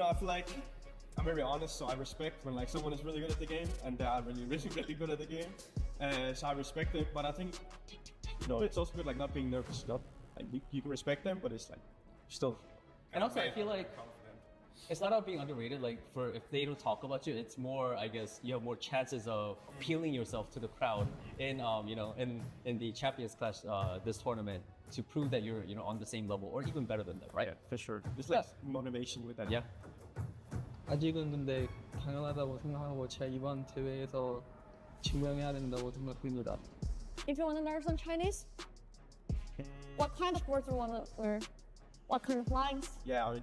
I feel like I'm very honest, so I respect when like someone is really good at the game and they are really good at the game. So I respect it, but I think it's also good like not being nervous. Like you can respect them, but it's like still. And also, I feel like it's not about being underrated. Like if they don't talk about you, it's more, I guess, you have more chances of appealing yourself to the crowd in in the Champions Clash this tournament to prove that you're on the same level or even better than them, right? Yeah, for sure. It's like motivation with that. Yeah. 아직은 근데 당연하다고 생각하고 제가 이번 대회에서 증명해야 된다고 생각합니다. If you want to learn some Chinese, what kind of words do you want to learn? What kind of lines? Yeah, I mean,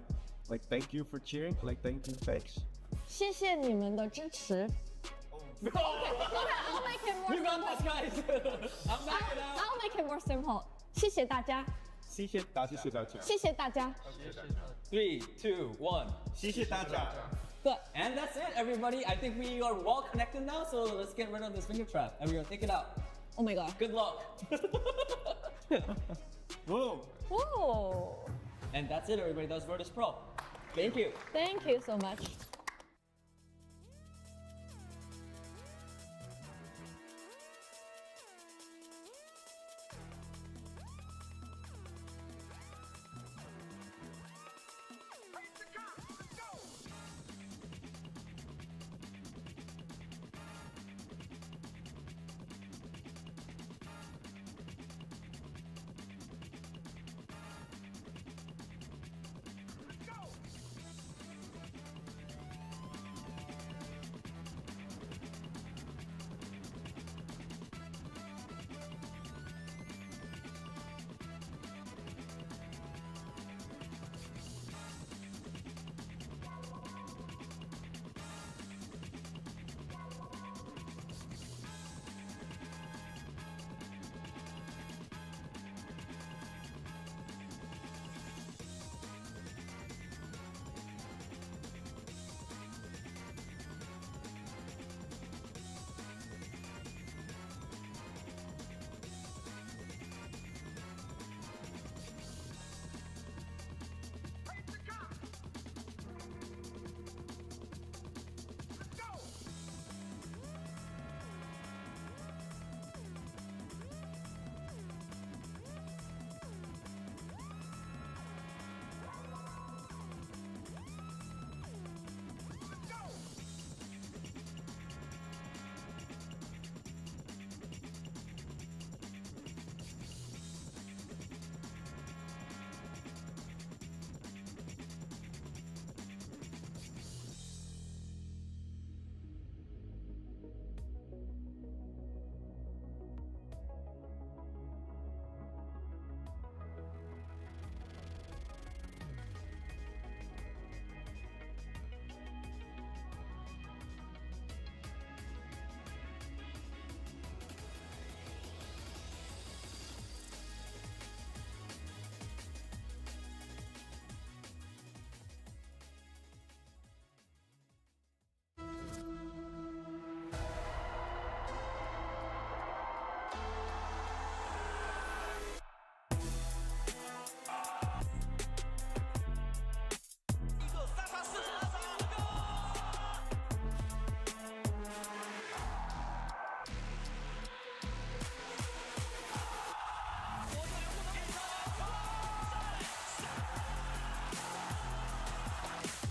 like thank you for cheering, like thank you, thanks. 谢谢你们的支持。Okay, I'll make it more You got this, guys. I'm backing out. I'll make it more simple. 谢谢大家。谢谢大家。谢谢大家。 3, 2, 1. 谢谢大家。 Good. And that's it, everybody. I think we are well connected now, so let's get rid of this finger trap and we're gonna take it out. Oh my god. Good luck. Whoa. Whoa. And that's it, everybody. That's Virtus Pro. Thank you. Thank you so much.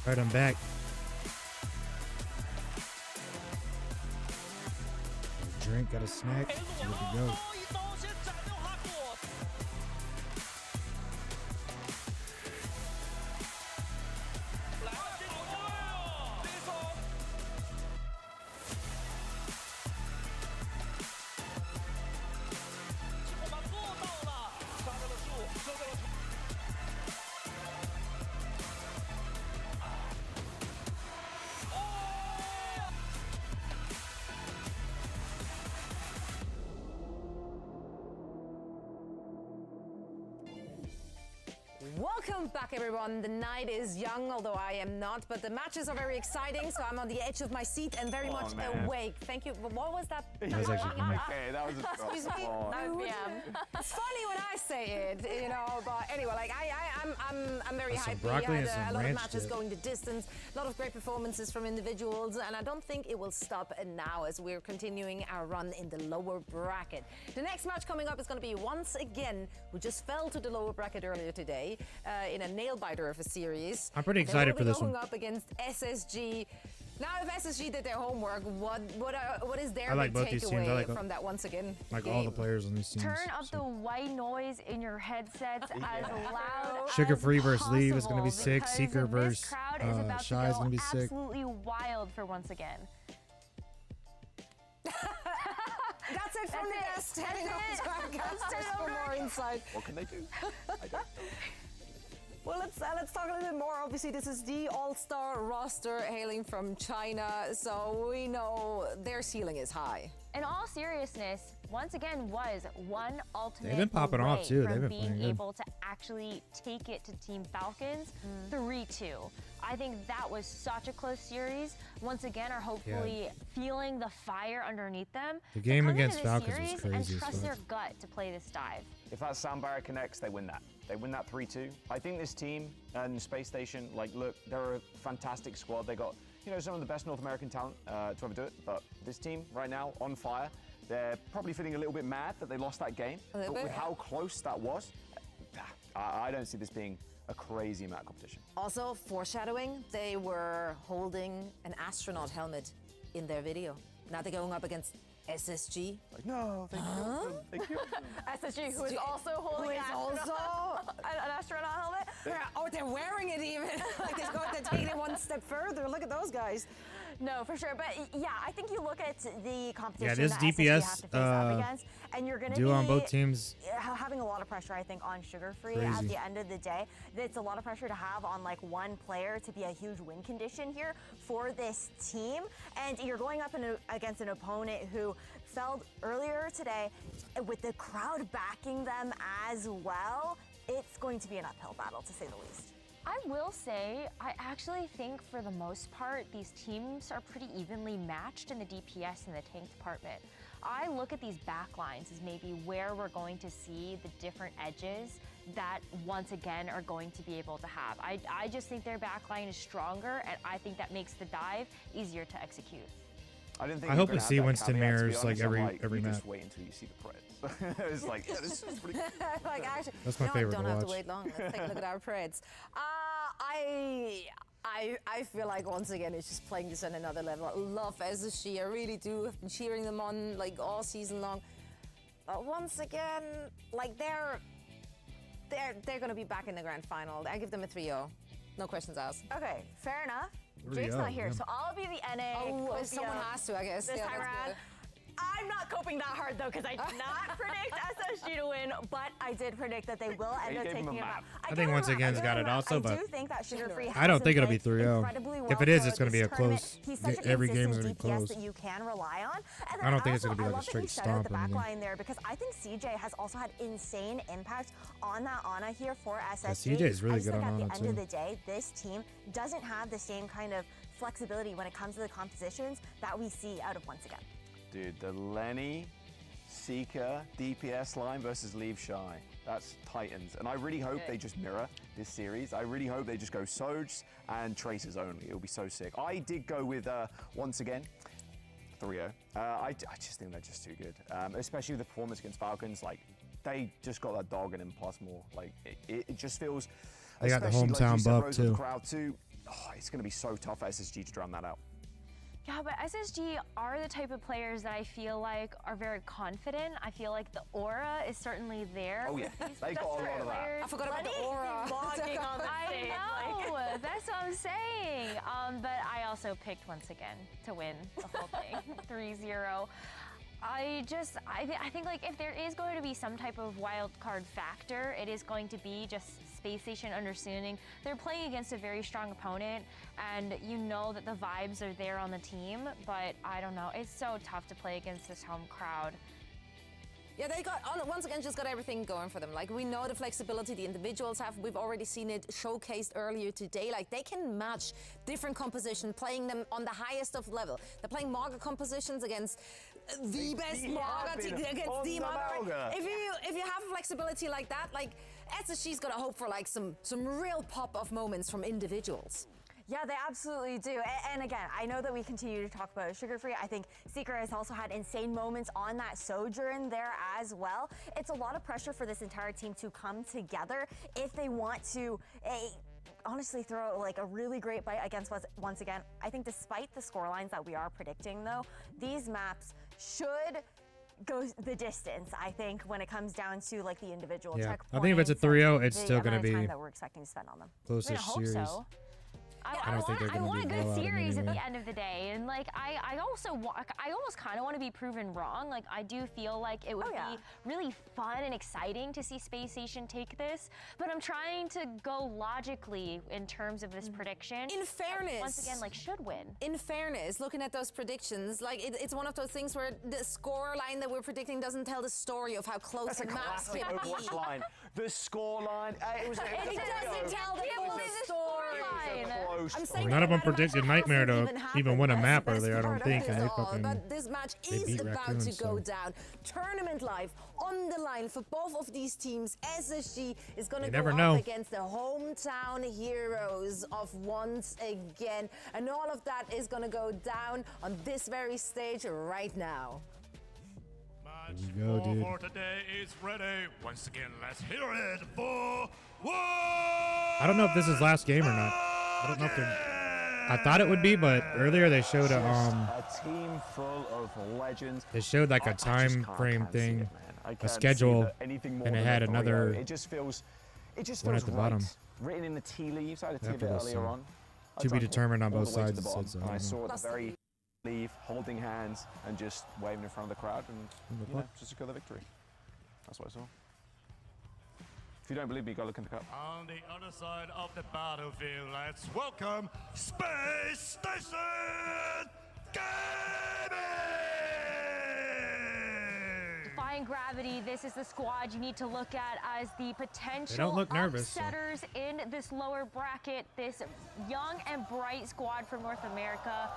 All right, I'm back. Drink, got a snack, good to go. Welcome back, everyone. The night is young, although I am not, but the matches are very exciting, so I'm on the edge of my seat and very much awake. Thank you. What was that? That was actually funny. Okay, that was Excuse me. 9 p.m. It's funny when I say it, you know. But anyway, like I'm very Some hyped. broccoli We and had some a lot of ranch matches dip. going the distance, a lot of great performances from individuals, and I don't think it will stop now as we're continuing our run in the lower bracket. The next match coming up is going to be once again, who just fell to the lower bracket earlier today in a nail biter of a series. I'm pretty They excited will for be this going one. up against SSG. Now, if SSG did their homework, what is their I like big both these teams. takeaway I like from that once again? Like all the players on these teams. Turn up the white noise in your headsets as loud Sugar as Free versus Leave is gonna be possible, sick. because Seeker this versus crowd is about to Shy is go gonna be sick. absolutely wild for once again. That's it from the guest. Heading over to our guest for more insight. What can they do? I don't know. Well, let's talk a little bit more. Obviously, this is the all-star roster hailing from China, so we know their ceiling is high. In all seriousness, once again was one ultimate They've been popping off, away too. from They've been being playing good. able to actually take it to Team Falcons 3-2. I think that was such a close series. Once again, are hopefully feeling the fire underneath them. The to game come into against this Falcons was series crazy and as trust fuck. their gut to play this dive. If that sound barrier connects, they win that. They win that 3-2. I think this team and Space Station, like, look, they're a fantastic squad. They got, you know, some of the best North American talent to ever do it. But this team right now, on fire. They're probably feeling a little bit mad that they lost that game. A little But bit. with how close that was, I don't see this being a crazy amount of competition. Also, foreshadowing, they were holding an astronaut helmet in their video. Now they're going up against SSG. Like, no, they killed them. They killed them. SSG, who is also holding Who is an astronaut helmet. They're wearing it even. Like they're taking it one step further. Look at those guys. No, for sure. But yeah, I think you look at the competition Yeah, this that SSG DPS have to face up against, and you're going to duo be on both teams. having a lot of pressure, I think, on Sugar Free Crazy. at the end of the day. It's a lot of pressure to have on like one player to be a huge win condition here for this team. And you're going up against an opponent who fell earlier today with the crowd backing them as well. It's going to be an uphill battle, to say the least. I will say, I actually think for the most part, these teams are pretty evenly matched in the DPS and the tank department. I look at these backlines as maybe where we're going to see the different edges that once again are going to be able to have. I just think their backline is stronger, and I think that makes the dive easier to execute. I didn't think I you were hope gonna to have see that Winston caveat, to be Mirrors, like, honest. I'm every you map. Just wait until you see the Preds. It's like, yeah, this is pretty good. Like actually, That's my no, favorite I don't to have to watch. wait long. Let's take a look at our Preds. I feel like once again it's just playing this on another level. I love SSG, I really do. I've been cheering them on like all season long. But once again, like they're gonna be back in the grand final. I give them a 3-0. No questions asked. Okay, fair enough. 3-0, Jake's not here, yeah. so I'll be the NA. Oh, Copia someone has to, I guess. This Yeah, time that's around. good. I'm not coping that hard though, because I did not predict SSG to win, but I did predict that they will end you up gave him taking a it map. back. I think once again's got it also, I but do think that Sugar Free has I don't think it'll be played 3-0. incredibly well If it is, for it's gonna this be a tournament. close. He's such an Every game is consistent gonna be DPS close. that you can rely on. And then I don't think it's also, gonna be like I a love that you straight said it at stomp the in the back game. line there, because I think CJ has also had insane impact on that Ana here for SSG. CJ is really I just good think on at Ana, the end of too. the day, this team doesn't have the same kind of flexibility when it comes to the compositions that we see out of Once Again. Dude, the Lenny, Seeker, DPS line versus Leave Shy. That's Titans. And I really hope they just mirror this series. I really hope they just go Sogs and Tracers only. It'll be so sick. I did go with, once again, 3-0. I just think they're just too good. Especially with the performance against Falcons. Like, they just got that dog in them plus more. Like, it just feels... They got the especially, like you hometown said, buff, Rose, with too. the crowd too. Oh, it's going to be so tough for SSG to drown that out. Yeah, but SSG are the type of players that I feel like are very confident. I feel like the aura is certainly there. Oh, yeah. They got a lot of that. I forgot about the aura. Logging on the stage. I know. That's what I'm saying. But I also picked once again to win the whole thing, 3-0. I think like if there is going to be some type of wild card factor, it is going to be just Space Station understanding they're playing against a very strong opponent, and you know that the vibes are there on the team, but I don't know. It's so tough to play against this home crowd. Yeah, they got once again just got everything going for them. Like, we know the flexibility the individuals have. We've already seen it showcased earlier today. Like, they can match different compositions, playing them on the highest of level. They're playing Mauga compositions against the best Mauga team, against the Mauga. If you have flexibility like that, like, SSG's got to hope for like some real pop of moments from individuals. Yeah, they absolutely do. And again, I know that we continue to talk about Sugar Free. I think Seeker has also had insane moments on that Sojourn there as well. It's a lot of pressure for this entire team to come together if they want to honestly throw like a really great bite against us once again. I think despite the scorelines that we are predicting though, these maps should go the distance, I think, when it comes down to like the individual checkpoints. I think if it's a 3-0, it's still going to be time that we're expecting to spend on them. Closest series. So. I don't think they're I going want to a be good blowout series at anyway. the end of the day, and like I almost kind of want to be proven wrong. Like, I do feel like it would be really fun and exciting to see Space Station take this, but I'm trying to go logically in terms of this prediction. In fairness, once again, like, should win. In fairness, looking at those predictions, like it's one of those things where the score line that we're predicting doesn't tell the story of how close That's a the maps classic can Overwatch be. line. The score line. It doesn't tell the full story. I'm saying None of them predicted Nightmare to even win a map that's the earlier, I best don't think, part and of they it all. fucking But this match they is beat about Raccoon, to go so. down. Tournament life on the line for both of these teams. SSG is going to You go never up know. against the hometown heroes of once again, and all of that is going to go down on this very stage right now. There you go, dude. For today is ready. Once again, let's hear it for one. I don't know if this is last game or not. I don't know if they're. I thought it would be, but earlier they showed a team full of legends. they showed like a time frame thing, a schedule, and it had another It just feels one at the bottom. Written in the tea leaves. I had a tea After bit this, earlier on. to be I determined on all both the way to sides. the It bottom, said so. and I I don't know. saw at the very leave, holding hands and just waving in front of the crowd and just secure the victory. That's what I saw. If you don't believe me, go look in the cup. On the other side of the battlefield, let's welcome Space Station Gaming! Defying Gravity, this is the squad you need to look at as the potential They don't look nervous, so. upsetters in this lower bracket. This young and bright squad from North America.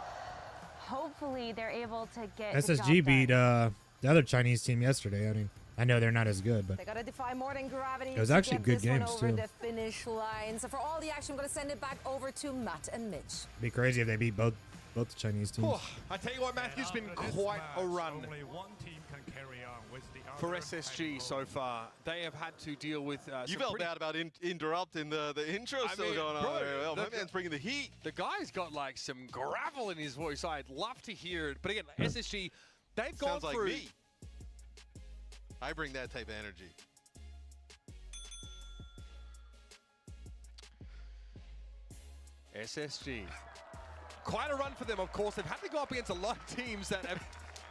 Hopefully they're able to get the job SSG beat done. the other Chinese team yesterday. I mean, I know they're not as good, but They got to defy more than gravity. It was to actually get good this one games, over too. the finish line. So for all the action, I'm going to send it back over to Matt and Mitch. it'd be crazy if they beat both the Chinese teams. Oh, I tell you what, Matthew's been quite a run Only one team can carry on with the for other SSG so far. They have had to deal with You some felt pretty- bad about interrupting the intro I still mean, going on bro, there. Well, my the- man's bringing the heat. The guy's got like some gravel in his voice. I'd love to hear it. But again, SSG, they've gone Sounds like through. me. I bring that type of energy. SSG. Quite a run for them, of course. They've had to go up against a lot of teams that have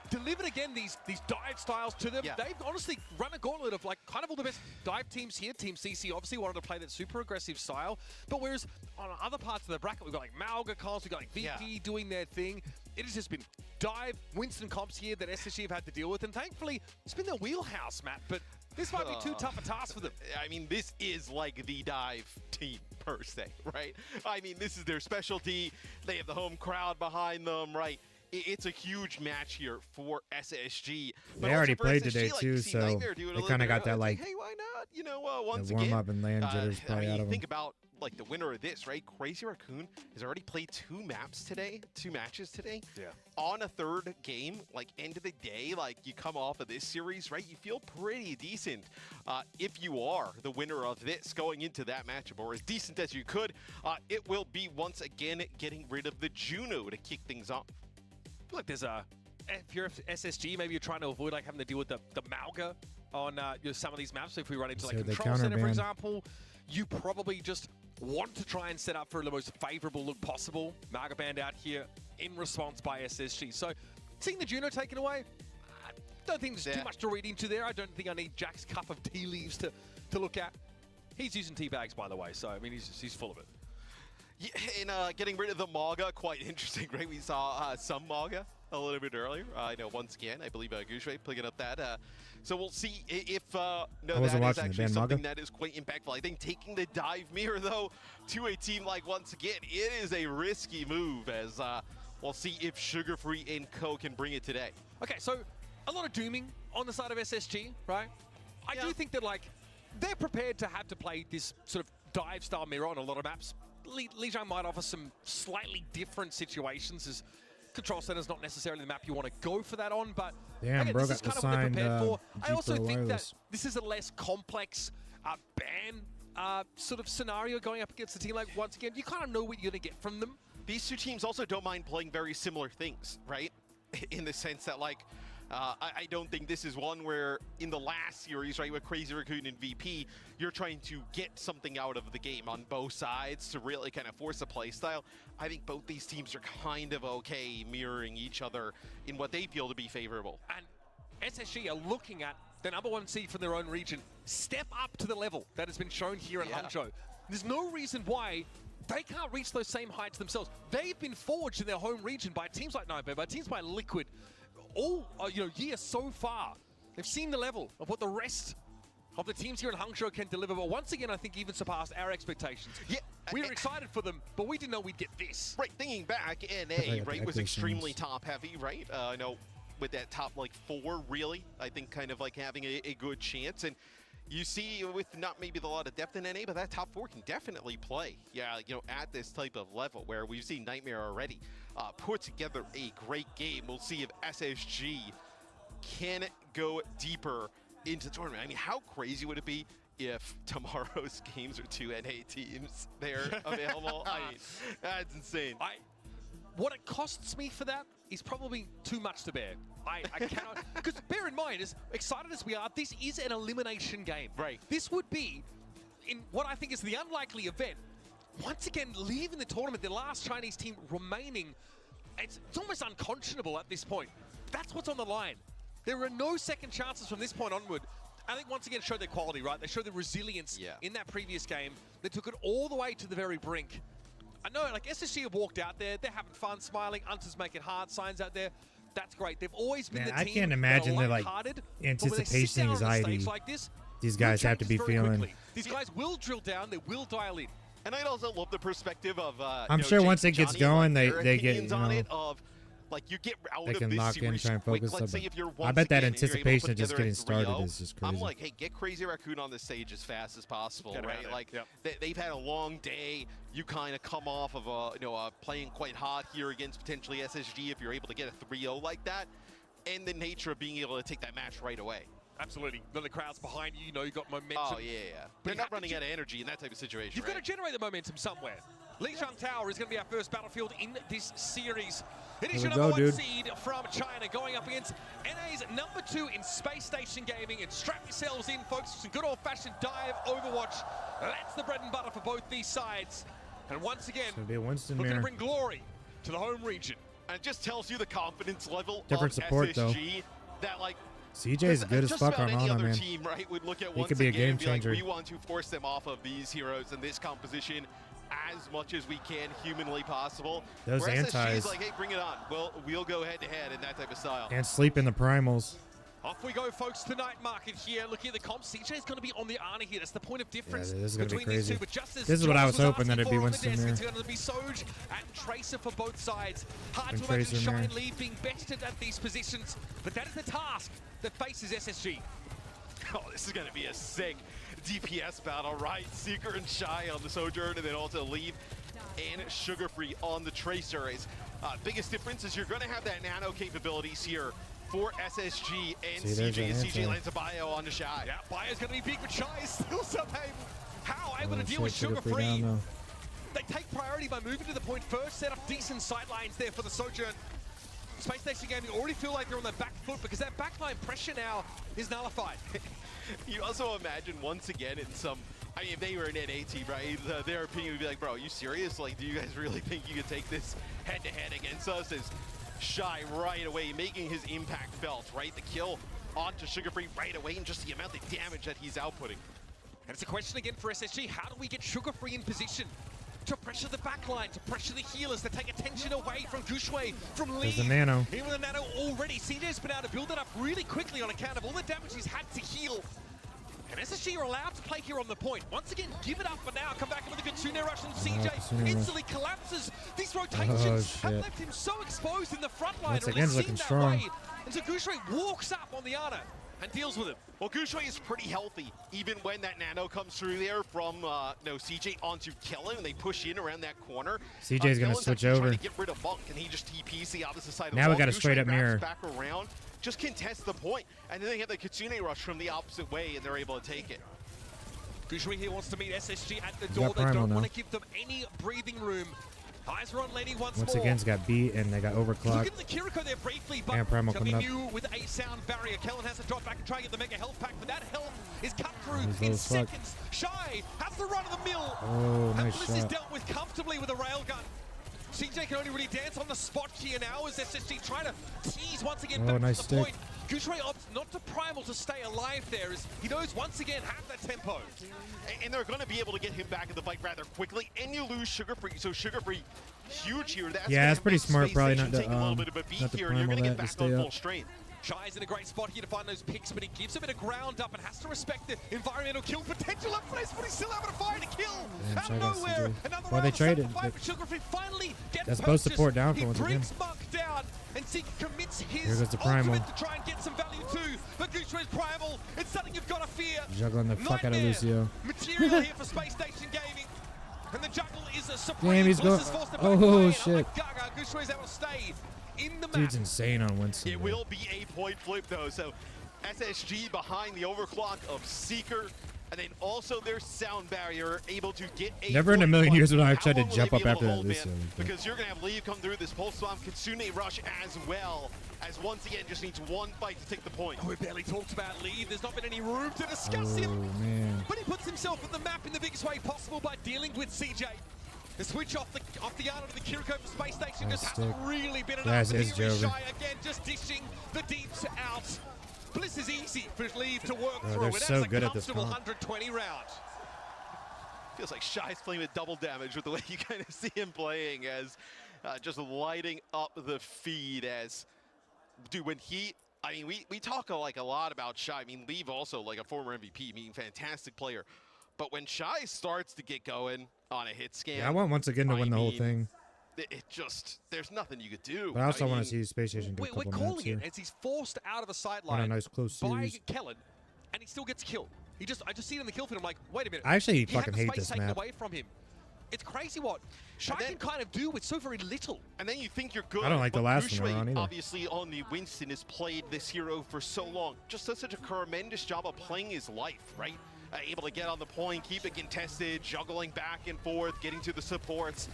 delivered again these dive styles to them. Yeah. They've honestly run a gauntlet of like kind of all the best dive teams here. Team CC obviously wanted to play that super aggressive style, but whereas on other parts of the bracket we've got like Mauga comps, we've got like VP doing their thing. It has just been dive Winston comps here that SSG have had to deal with, and thankfully it's been their wheelhouse, Matt. But this might be too tough a task for them. I mean, this is like the dive team per se, right? I mean, this is their specialty. They have the home crowd behind them, right? It's a huge match here for SSG. They already also for played SSG, today like, too, to see so Nightmare do it a they little kind of bit got that earlier, like it's hey, why not? You know, once the warm again, up and land jitters I probably mean, out of think them. about like the winner of this, right? Crazy Raccoon has already played 2 matches today. Yeah. On a 3rd game, like end of the day, like you come off of this series, right? You feel pretty decent if you are the winner of this going into that matchup, or as decent as you could. It will be once again getting rid of the Juno to kick things off. I feel like there's a, if you're SSG, maybe you're trying to avoid like having to deal with the Mauga on some of these maps. So if we run into like So they Control Center, for counterban. example, you probably just want to try and set up for the most favorable look possible. Mauga banned out here in response by SSG. So seeing the Juno taken away, I don't think there's too much to read into there. I don't think I need Jack's cup of tea leaves to look at. He's using tea bags, by the way, so I mean he's full of it. Yeah, and getting rid of the Mauga, quite interesting, right? We saw some Mauga a little bit earlier. I know once again, I believe Gushue picking up that. So we'll see if that is actually something that is quite impactful. I think taking the dive mirror, though, to a team like once again, it is a risky move as we'll see if Sugar Free and Co can bring it today. Okay, so a lot of dooming on the side of SSG, right? I do think that, like, they're prepared to have to play this sort of dive-style mirror on a lot of maps. Lijiang might offer some slightly different situations, as Control Center is not necessarily the map you want to go for that on, but damn, again, bro, this is got kind of what they're prepared for. I also G-Pro think wireless. that this is a less complex ban sort of scenario going up against a team like, once again, you kind of know what you're going to get from them. These two teams also don't mind playing very similar things, right? In the sense that, like, I don't think this is one where in the last series, right, with Crazy Raccoon and VP, you're trying to get something out of the game on both sides to really kind of force a play style. I think both these teams are kind of okay mirroring each other in what they feel to be favorable. And SSG are looking at the #1 seed from their own region step up to the level that has been shown here in Hangzhou. There's no reason why they can't reach those same heights themselves. They've been forged in their home region by teams like Nightmare, by teams like Liquid, all year so far. They've seen the level of what the rest of the teams here in Hangzhou can deliver, but once again, I think even surpassed our expectations. Yeah, we were excited for them, but we didn't know we'd get this. Right, thinking back, NA, right, was extremely top heavy, right? I know with that top, like, 4, really, I think kind of like having a good chance. And you see with not maybe a lot of depth in NA, but that top 4 can definitely play, at this type of level where we've seen Nightmare already put together a great game. We'll see if SSG can go deeper into the tournament. I mean, how crazy would it be if tomorrow's games are 2 NA teams there available? I mean, that's insane. What it costs me for that is probably too much to bear. I cannot, because bear in mind, as excited as we are, this is an elimination game. Right. This would be, in what I think is the unlikely event, once again, leaving the tournament, the last Chinese team remaining, it's almost unconscionable at this point. That's what's on the line. There are no second chances from this point onward. I think once again showed their quality, right? They showed their resilience in that previous game. They took it all the way to the very brink. I know, like, SSG have walked out there, they're having fun, smiling, Unter's making hard signs out there. That's great. They've always been the team. I can't imagine the, like, anticipation anxiety like this, these guys have to be feeling. Quickly. These guys will drill down, they will dial in. And I'd also love the perspective of I'm sure once it gets going, they get, on it of, like, you get out they of can this lock in, series try and quick. focus. Let's say if you're I bet that once again and you're able to anticipation put of just together getting a 3-0, started is just crazy. I'm like, hey, get Crazy Raccoon on the stage as fast as possible, Get 'em out right? there. Like, Yep. they've had a long day. You kind of come off of playing quite hot here against potentially SSG if you're able to get a 3-0 like that, and the nature of being able to take that match right away. Absolutely. Then the crowd's behind you, you've got momentum. Oh, yeah. They're not running out of energy in that type of situation, You've got to generate the momentum somewhere. Lijiang Tower is going to be our first battlefield in this series. It is Here your we go, #1 dude. seed from China going up against NA's #2 in Space Station Gaming. And strap yourselves in, folks, for some good old-fashioned dive Overwatch. That's the bread and butter for both these sides. And once again, It's gonna be a Winston looking to mirror. bring glory to the home region. And it just tells you the confidence level Different of support, though. SSG that, like, CJ's good as just fuck about on any Honor, other man. team, right, would look at He once could be a again game and be like, changer. we want to force them off of these heroes in this composition as much as we can humanly possible. Those Where SSG antis. is like, hey, bring it on. We'll go head to head in that type of style. And sleep in the primals. Off we go, folks, to night market here. Looking at the comp, CJ's going to be on the Ana here. That's the point of difference this is gonna be between these crazy. two. But just as This is what I Jones was hoping that asking it'd be for on the Winston desk, Mirror. It's going to be Soj and Tracer for both sides. Hard And to imagine Tracer Shine Mirror. Lead being bested at these positions, but that is the task that faces SSG. Oh, this is going to be a sick DPS battle, right? Seeker and Shy on the Sojourn, and then also Leave and Sugar Free on the Tracer. Biggest difference is you're going to have that nano capabilities here for SSG and See, there's CJ. an As CJ answer. lands a bio on the Shy. Yeah, Bio's going to be big, but Shy is still somehow able to deal with Sugar Sugar Free Free. down, though. They take priority by moving to the point first, set up decent sidelines there for the Sojourn. Space Station Gaming already feel like they're on their back foot because that backline pressure now is nullified. You also imagine once again in some, I mean, if they were an NA team, right, their opinion would be like, bro, are you serious? Like, do you guys really think you could take this head-to-head against us? As Shy right away making his impact felt, right? The kill onto Sugar Free right away and just the amount of damage that he's outputting. And it's a question again for SSG, how do we get Sugar Free in position? to pressure the backline, to pressure the healers, to take attention away from Gushue, from Lee. There's the nano. Even with the nano already, CJ's been able to build it up really quickly on account of all the damage he's had to heal. And SSG are allowed to play here on the point. Once again, give it up for now. Come back in with a Kitsune rush, and CJ instantly collapses. These rotations have left him so exposed in the front line. Once again, looking strong. And so Gushue walks up on the Ana and deals with him. Well, Gushue is pretty healthy, even when that nano comes through there from CJ onto Kellen, and they push in around that corner. CJ's gonna switch over. Trying to get rid of Monk, and he just TPs the opposite side of the Now wall. we got a straight up mirror. Back around, just contest the point, and then they have the Kitsune rush from the opposite way, and they're able to take it. Gushue here wants to meet SSG at the door. They don't want to give them any breathing room. Eyes are on Lenny once more. Again, got beat and they got overclocked. Look at the Kiriko there briefly, but and Primal coming up. new with a sound barrier. Kellen has to drop back and try and get the mega health pack, but that health is cut through in seconds. Shy has the run of the mill. Oh, nice Bliss shot. is dealt with comfortably with a railgun. CJ can only really dance on the spot here now as SSG trying to tease once again back nice to the stick. point. Gushue opts not to Primal to stay alive there as he knows once again have that tempo. And they're going to be able to get him back in the fight rather quickly, and you lose Sugar Free. So Sugar Free, huge here. That's pretty smart, probably not to take a little bit of a beat not to here, and you're going to Primal get that to back stay on up. full strength. Shy's in a great spot here to find those picks, but he gives a bit of ground up and has to respect the environmental kill potential up place, but he's still able to find a kill. Damn, Out Shy of got nowhere, CJ. another Well, they round traded. 7-5, but Sugar Free finally gets That's supposed to purchased. pour it down for he once again. brings Monk down, and Zeke commits Here his goes the Primal. ultimate to try and get some value too. But Gushue's Primal, it's something you've got to fear. Juggling the fuck out of Lucio. Material here for Space Station Gaming. And the juggle is a supreme. Damn, he's going. Oh, shit. Gaga, Gushue's able to stay in the map. Dude's insane on Winston. It will be a point flip though, so SSG behind the overclock of Seeker, and then also their sound barrier able to get a Never in a million years would I have tried to How long will jump they up be able after to that hold, this man? one. Because you're going to have Leave come through this Pulse Bomb Kitsune rush as well, as once again just needs one fight to take the point. We barely talked about Leave. There's not been any room to discuss him. Oh, man. But he puts himself on the map in the biggest way possible by dealing with CJ. The switch off the Ana to the Kiriko for Space Station just hasn't really been enough. That's Here is Jovi. Shy again, just dishing the deeps out. Bliss is easy for Leave to work Oh, through. they're And so that's good a at this comfortable comp. 120 round. Feels like Shy's playing with double damage with the way you kind of see him playing, as just lighting up the feed as, dude, when he, I mean, we talk a lot about Shy. I mean, Leave also like a former MVP, I mean, fantastic player. But when Shy starts to get going on a hit scan, Yeah, I want once again to win the whole thing. It just, there's nothing you could do. But I also want mean, to see Space Station get a We're couple calling maps here. it as he's forced out of a On sideline a nice close by series. Kellen, and he still gets killed. I just see it in the kill feed. I'm like, wait a minute. I actually he had fucking the hate space this taken map. away from him. It's crazy what Shy can kind of do with so very little. And then you think you're good. I don't like the but last one Gushue, we're on either. obviously on the Winston has played this hero for so long. Just does such a tremendous job of playing his life, right? Able to get on the point, keep it contested, juggling back and forth, getting to the supports.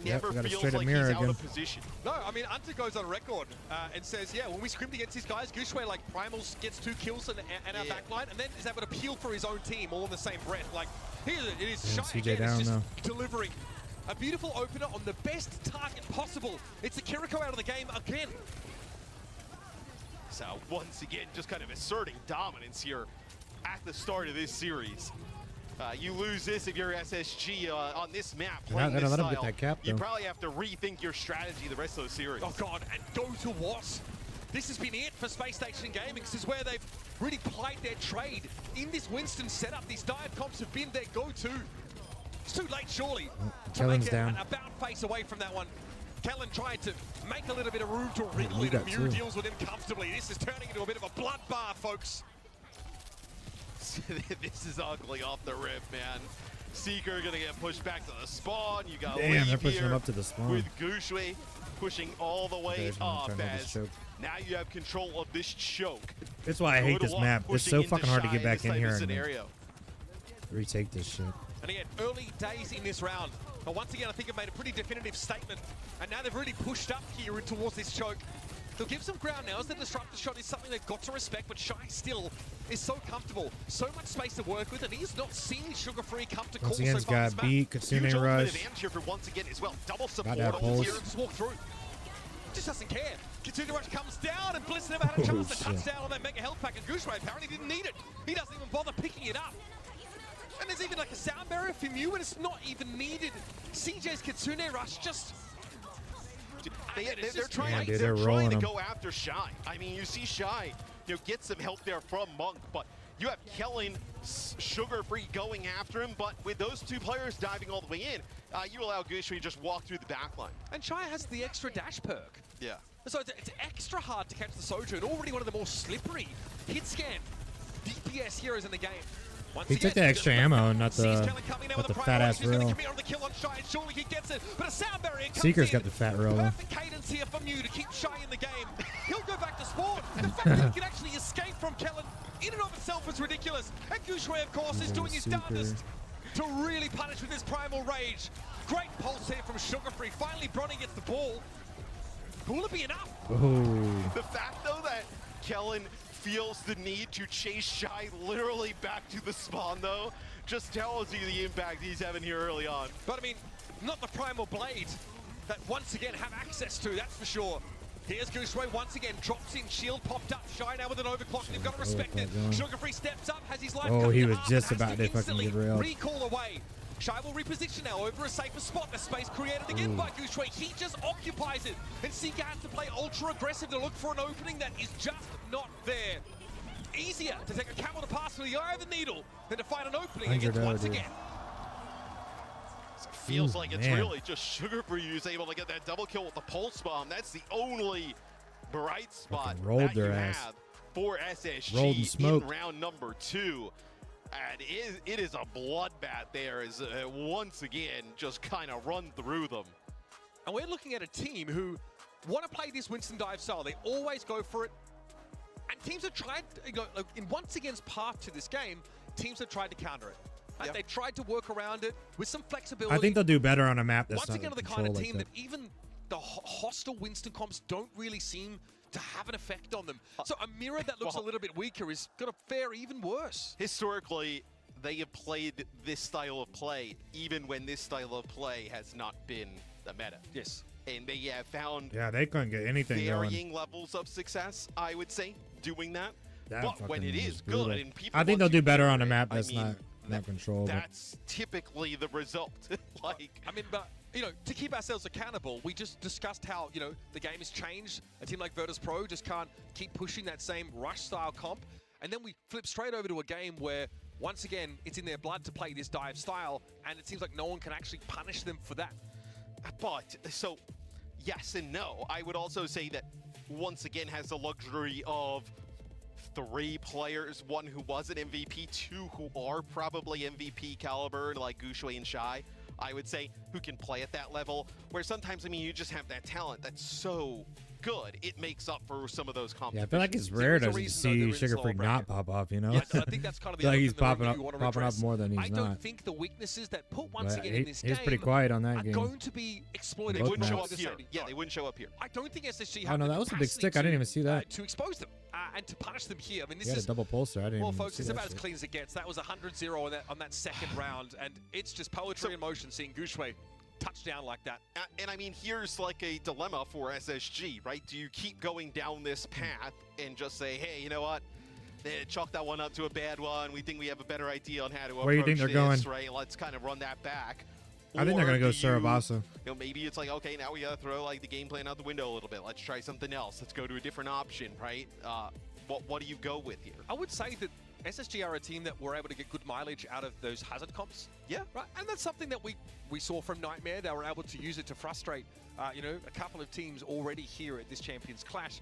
Never we got a feels straight up like mirror he's out again. of position. No, I mean, Hunter goes on record and says, yeah, when we scrimmed against these guys, Gushue, like, Primals gets 2 kills and our backline, and then is able to peel for his own team all in the same breath. Like, here it is, Yeah, Shy CJ again, down it's just now. delivering a beautiful opener on the best target possible. It's the Kiriko out of the game again. So once again, just kind of asserting dominance here at the start of this series. You lose this if you're SSG on this map. They're not Playing gonna this let him style, get that cap, you though. probably have to rethink your strategy the rest of the series. Oh God, and go to what? This has been it for Space Station Gaming. This is where they've really plied their trade. In this Winston setup, these dive comps have been their go-to. It's too late, surely, to Kellen's make down. an about face away from that one. Kellen tried to make a little bit of room to wriggle you it, got and Mew two. deals with him comfortably. This is turning into a bit of a bloodbath, folks. This is ugly off the rip, man. Seeker gonna get pushed back to the spawn. You got Damn, Leave they're pushing here him up to the spawn. with Gushue pushing all the way There's one up trying to hold this as choke. now you have control of this choke. That's why I hate Good this luck map. It's pushing so into fucking hard to Shy get back this in type here of and scenario. retake this shit. And again, early days in this round. But once again, I think I've made a pretty definitive statement. And now they've really pushed up here towards this choke. They'll give some ground now as the disruptor shot is something they've got to respect, but Shy still is so comfortable. So much space to work with, and he's not seen Sugar Free come to call Once so again, far it's this got map. beat, Kitsune Huge ultimate rush. advantage here for once again as well. Double support that over pulse. here. Just walk through. Just doesn't care. Kitsune Rush comes down, and Bliss never had a chance to touch shit. down on that mega health pack, and Gushue apparently didn't need it. He doesn't even bother picking it up. And there's even like a sound barrier for Mew, and it's not even needed. CJ's Kitsune Rush just... They're trying, dude, they're they're trying to rolling go after Shy. I mean, you see Shy, get some help there from Monk, but you have Kellen, Sugar Free going after him, but with those two players diving all the way in, you allow Guushui to just walk through the backline. And Shy has the extra dash perk. Yeah. So it's extra hard to catch the Sojourn, already one of the more slippery hit scan DPS heroes in the game. Once He took the extra ammo and not the fat ass rail. Seeker's got the fat rail. Perfect cadence here for Mew to keep Shy in the game. He'll go back to spawn. And the fact that he can actually escape from Kellen in and of itself is ridiculous. And Guushui, of course, is doing his darndest to really punish with his primal rage. Great pulse here from Sugar Free. Finally, Bronny gets the ball. Will it be enough? Oh. The fact, though, that Kellen feels the need to chase Shy literally back to the spawn, though, just tells you the impact he's having here early on. But I mean, not the primal blade that once again have access to, that's for sure. Here's Guushui once again, drops in, shield popped up, Shy now with an overclock, you've got to respect it. Sugar Free steps up, has his life Oh, cut he in was half, just and has about to to fucking get instantly railed. recall away. Shy will reposition now over a safer spot. The space created again by Guushui. He just occupies it. And Seeker has to play ultra aggressive to look for an opening that is just not there. Easier to take a camel to pass through the eye of the needle than to find an opening against once again. Feels like it's really just Sugar Free who's able to get that double kill with the pulse bomb. That's the only bright spot rolled that their you ass. have for SSG Rolled and smoked. in round number 2. And it is a bloodbath there as once again just kind of run through them. And we're looking at a team who want to play this Winston dive style. They always go for it. And teams have tried, in once against path to this game, teams have tried to counter it. Right? They tried to work around it with some flexibility. I think they'll do better on a map that's once not again, the kind of team that even the hostile Winston comps don't really seem to have an effect on them. So a mirror that looks a little bit weaker is going to fare even worse. Historically, they have played this style of play even when this style of play has not been the meta. Yes. And they have found they couldn't get anything varying going. levels of success, I would say, doing that. That but when it fucking is was good brutal. and people I think want they'll to do better hear on a it, map I that's mean, not controlled. That's typically the result. I mean, but to keep ourselves accountable, we just discussed how the game has changed. A team like Virtus Pro just can't keep pushing that same rush style comp, and then we flip straight over to a game where once again it's in their blood to play this dive style, and it seems like no one can actually punish them for that. But so yes and no. I would also say that once again has the luxury of 3 players, 1 who was an MVP, 2 who are probably MVP caliber, like Guushui and Shy, I would say, who can play at that level, where sometimes, I mean, you just have that talent that's so good, it makes up for some of those Yeah, I competitions. feel like it's rare to see Sugar Free not pop off, you know? Yeah, I think that's kind of the I feel like he's elephant in the popping room up, that you want to popping up address. more than he's I don't not. think the weaknesses that put once But again in this he's game pretty quiet on that are game. going to be exploited. They Both wouldn't show maps. up here. Yeah, they wouldn't show up here. I don't think SSG Oh have no, the that was a big capacity stick. I didn't even see that. to expose them and to punish them here. I mean, this He had a is double pulser. I didn't well, even folks, see it's that about as shit. clean as it gets. That was 100-0 on that second round, and it's just poetry in motion seeing Guushui touchdown like that. And I mean, here's like a dilemma for SSG, right? Do you keep going down this path and just say, hey, you know what? Chalk that one up to a bad one. We think we have a better idea on how to Where do you think they're this, going? right? Let's kind of run that back. I think they're gonna go do you- Sarabasa. Maybe it's like, okay, now we gotta throw like the game plan out the window a little bit. Let's try something else. Let's go to a different option, right? What do you go with here? I would say that SSG are a team that were able to get good mileage out of those hazard comps. Yeah. Right, and that's something that we saw from Nightmare. They were able to use it to frustrate, a couple of teams already here at this Champions Clash.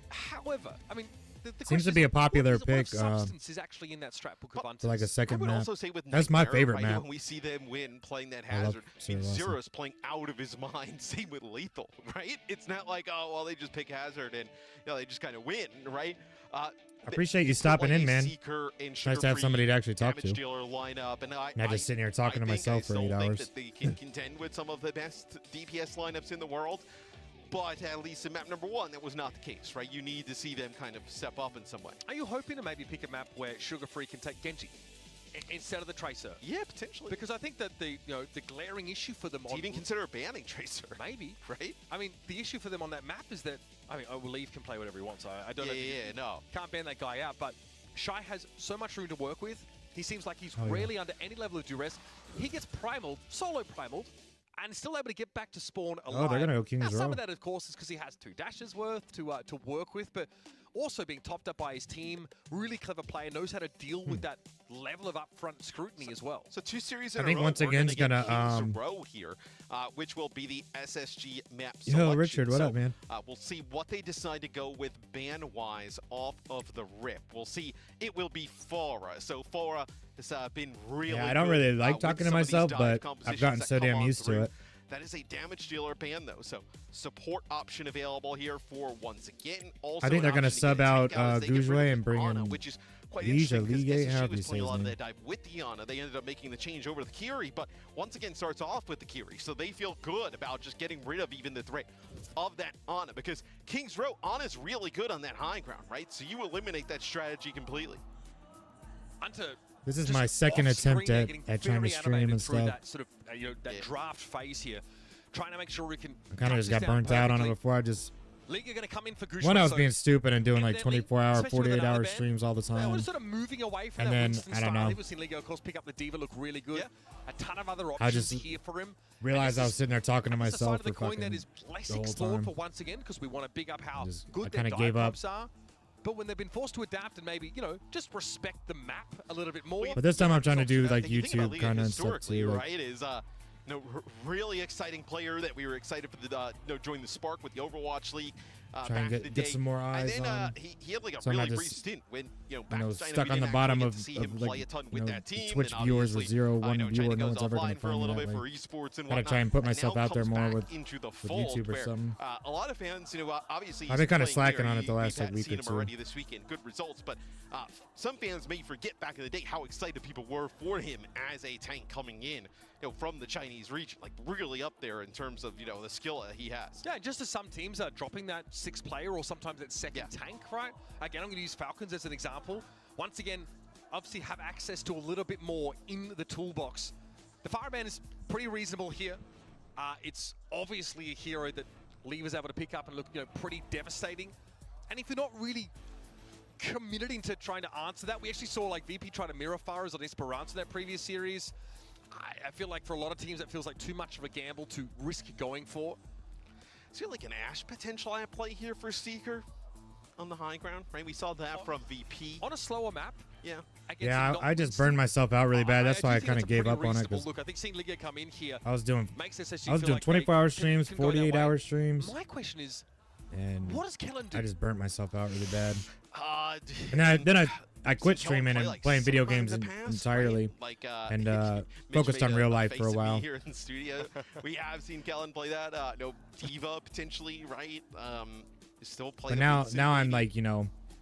However, I mean, the Seems to question be is, a popular what pick. substance is actually in that strat book of Hunters? For like a I second would map. also say with That's my Nightmare, favorite right, map. when we see them win playing that I love hazard, I mean, Sarabasa. Zero's playing out of his mind. Same with Lethal, right? It's not like, oh, well, they just pick hazard and they just kind of win, right? I appreciate you stopping in, man. Seeker and Nice to have Sugar-Free somebody to actually talk damage to. dealer lineup, and Not just sitting here talking to myself for 8 I hours. think that they can contend with some of the best DPS lineups in the world. But at least in map number 1, that was not the case, right? You need to see them kind of step up in some way. Are you hoping to maybe pick a map where Sugar Free can take Genji instead of the Tracer? Yeah, potentially. Because I think that the glaring issue for them Do you even consider banning Tracer? Maybe. Right? I mean, the issue for them on that map is that, Leaf can play whatever he wants. I don't know. Yeah, no. Can't ban that guy out, but Shy has so much room to work with. He seems like he's Oh, yeah. rarely under any level of duress. He gets primaled, solo primaled, and is still able to get back to spawn alive. Oh, they're gonna go King's Now, some Row. of that, of course, is because he has 2 dashes worth to work with, but also being topped up by his team. Really clever player, knows how to deal with that level of upfront scrutiny as well. So 2 series I in think a row. once we're again he's get gonna, King's Row here, which will be the SSG map Yo, selection. Richard, what So, up, man? We'll see what they decide to go with ban-wise off of the rip. We'll see. It will be Fora. So Fora has been really Yeah, I don't good, really like with talking to some of these myself, dive but I've compositions gotten that so come damn on used to through. it. That is a damage dealer ban, though, so support option available here for once again. Also I think an they're gonna option to sub get a out tank as they get rid Goujouet of and bring Ana, in which is quite Liege or interesting because Ligue, SSG however you was say playing a his lot of name. their dive with the Ana. They ended up making the change over to the Kiri, but once again starts off with the Kiri, so they feel good about just getting rid of even the threat of that Ana, because King's Row, Ana's really good on that high ground, right? So you eliminate that strategy completely. This is my second attempt at trying to stream and through stuff. that sort of that draft phase here, trying to make sure we can. I kind of just got burnt out on it before. I just League are going to come in for Goujouet, one, I was so being stupid and doing like evidently, 24-hour, especially with 48-hour another streams all the Yeah, time. we're sort of moving away from And that then, Winston I don't style. know. We've seen Lego, of course, pick up the Diva, look really good. A ton of other I options just here for him. realized I was sitting there talking to That's the side myself of the for coin that fucking is less the whole explored time. for once again, because we want to big up how I good kinda their gave dive up. clubs are. But when they've been forced to adapt and maybe, just respect the map a little bit more. But this time I'm trying to do like You think about YouTube Liga kind of stuff historically, too. Like, right? Is really exciting player that we were excited for the join the Spark with the Overwatch League. Try and back in the get day. some more eyes and then, on. he had like a So I'm really not brief just, stint when back in China, stuck we on the didn't bottom actually of, get to see him like, play a ton with that team. Twitch and viewers with obviously, 0, 1 China viewer. No goes one's ever gonna offline for a find little that. bit for Like, esports and gotta whatnot, try and put and myself now out there comes more back with into the with fold YouTube or where, something. a lot of fans, obviously I've been kind of he's slacking playing on there. it the last We've like week seen or him two. already this weekend, good results, but some fans may forget back in the day how excited people were for him as a tank coming in, from the Chinese region, like really up there in terms of the skill that he has. Yeah, just as some teams are dropping that 6th player or sometimes that second tank, right? Again, I'm going to use Falcons as an example. Once again, obviously have access to a little bit more in the toolbox. The Fireman is pretty reasonable here. It's obviously a hero that Lee was able to pick up and look, pretty devastating. And if you're not really committed into trying to answer that, we actually saw like VP try to mirror Faraz on Esperanza that previous series. I feel like for a lot of teams, it feels like too much of a gamble to risk going for. Is there like an Ashe potential at play here for Seeker on the high ground, right? We saw that from VP. On a slower map. Yeah. Yeah, I just burned myself out really bad. That's why I kind of gave up on it. Cause look, I think seeing Liga come in here I was doing makes SSG 24-hour streams, can go their 48-hour way. streams. My question is, And what does Kellen do? I just burnt myself out really bad. And then I quit streaming and playing video games entirely, and focused on real life for a while. Here in the studio, we have seen Kellen play that. Diva potentially, right? Still play. But now I'm like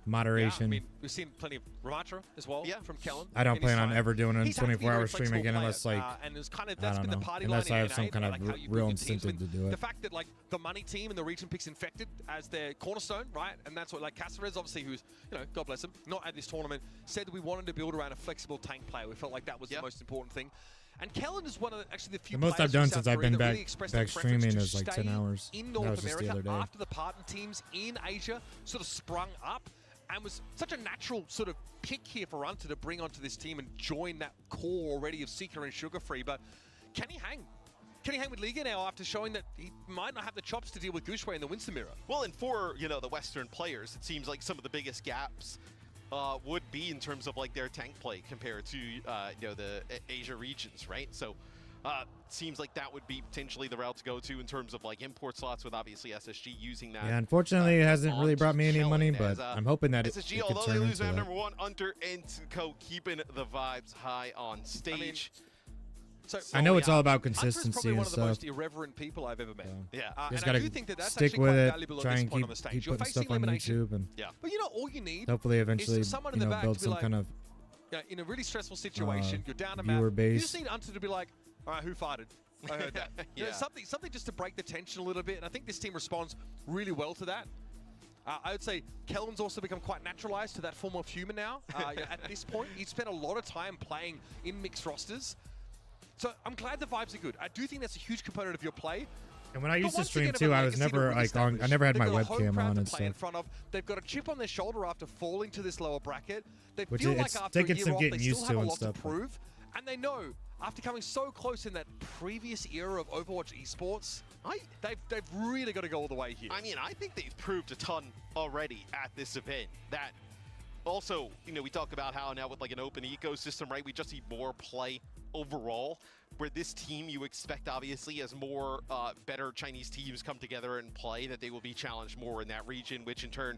moderation. Yeah, I mean, we've seen plenty of Ramatra as well from Kellen. I don't in his plan on time. ever doing a He's had to be a 24-hour very stream flexible again player, unless like and it was kind of, I that's don't been the know, party unless line I in have some NA, kind I of like how you real move your teams, incentive to do The it. fact that like the money team and the region picks Infected as their cornerstone, right? And that's what like Caceres, obviously, who's God bless him, not at this tournament, said that we wanted to build around a flexible tank player. We felt like that was the most important thing. And Kellen is one of the few The most players I've done from since South I've been Korea that back really expressed their back preference streaming to is like 10 stay hours. in That North was just the America other day. after the partner teams in Asia sort of sprung up, and was such a natural sort of pick here for Hunter to bring onto this team and join that core already of Seeker and Sugar Free. But can he hang? Can he hang with Liga now after showing that he might not have the chops to deal with Goujouet in the Winston Mirror? Well, and for the Western players, it seems like some of the biggest gaps would be in terms of like their tank play compared to the Asia regions, right? So seems like that would be potentially the route to go to in terms of like import slots, with obviously SSG using that. Yeah, unfortunately, it hasn't really brought me any money, Kellen but as, I'm hoping that SSG, it could although they turn lose into map that. number 1, Hunter and Co keeping the vibes high on stage. So I know it's all about Hunter's consistency probably and one of the most stuff. irreverent people I've ever met. Yeah. Just and I gotta do think that that's stick actually with quite it, valuable try at this and point keep on the stage. keep You're putting facing stuff on elimination. YouTube, and But all you need hopefully eventually is someone in the back build to be some like, kind of in a really stressful situation, you're down a viewer map. base. You just need Hunter to be like, all right, who farted? I heard that. Yeah. Something just to break the tension a little bit. And I think this team responds really well to that. I would say Kellen's also become quite naturalized to that form of human now. At this point, he's spent a lot of time playing in mixed rosters. So I'm glad the vibes are good. I do think that's a huge component of your play. And when I used to once stream again, too, I Everton was Legacy never are like on. I never had my They've got a home webcam crowd on to and play in stuff. front of. They've got a chip on their shoulder after falling to this lower bracket. They Which feel it's like after a taken year some off, getting they used still to have a and lot stuff. to prove. And they know, after coming so close in that previous era of Overwatch esports, they've really got to go all the way here. I mean, I think they've proved a ton already at this event. That also, you know, we talk about how now with like an open ecosystem, right? We just need more play overall. Where this team, you expect obviously as more better Chinese teams come together and play, that they will be challenged more in that region, which in turn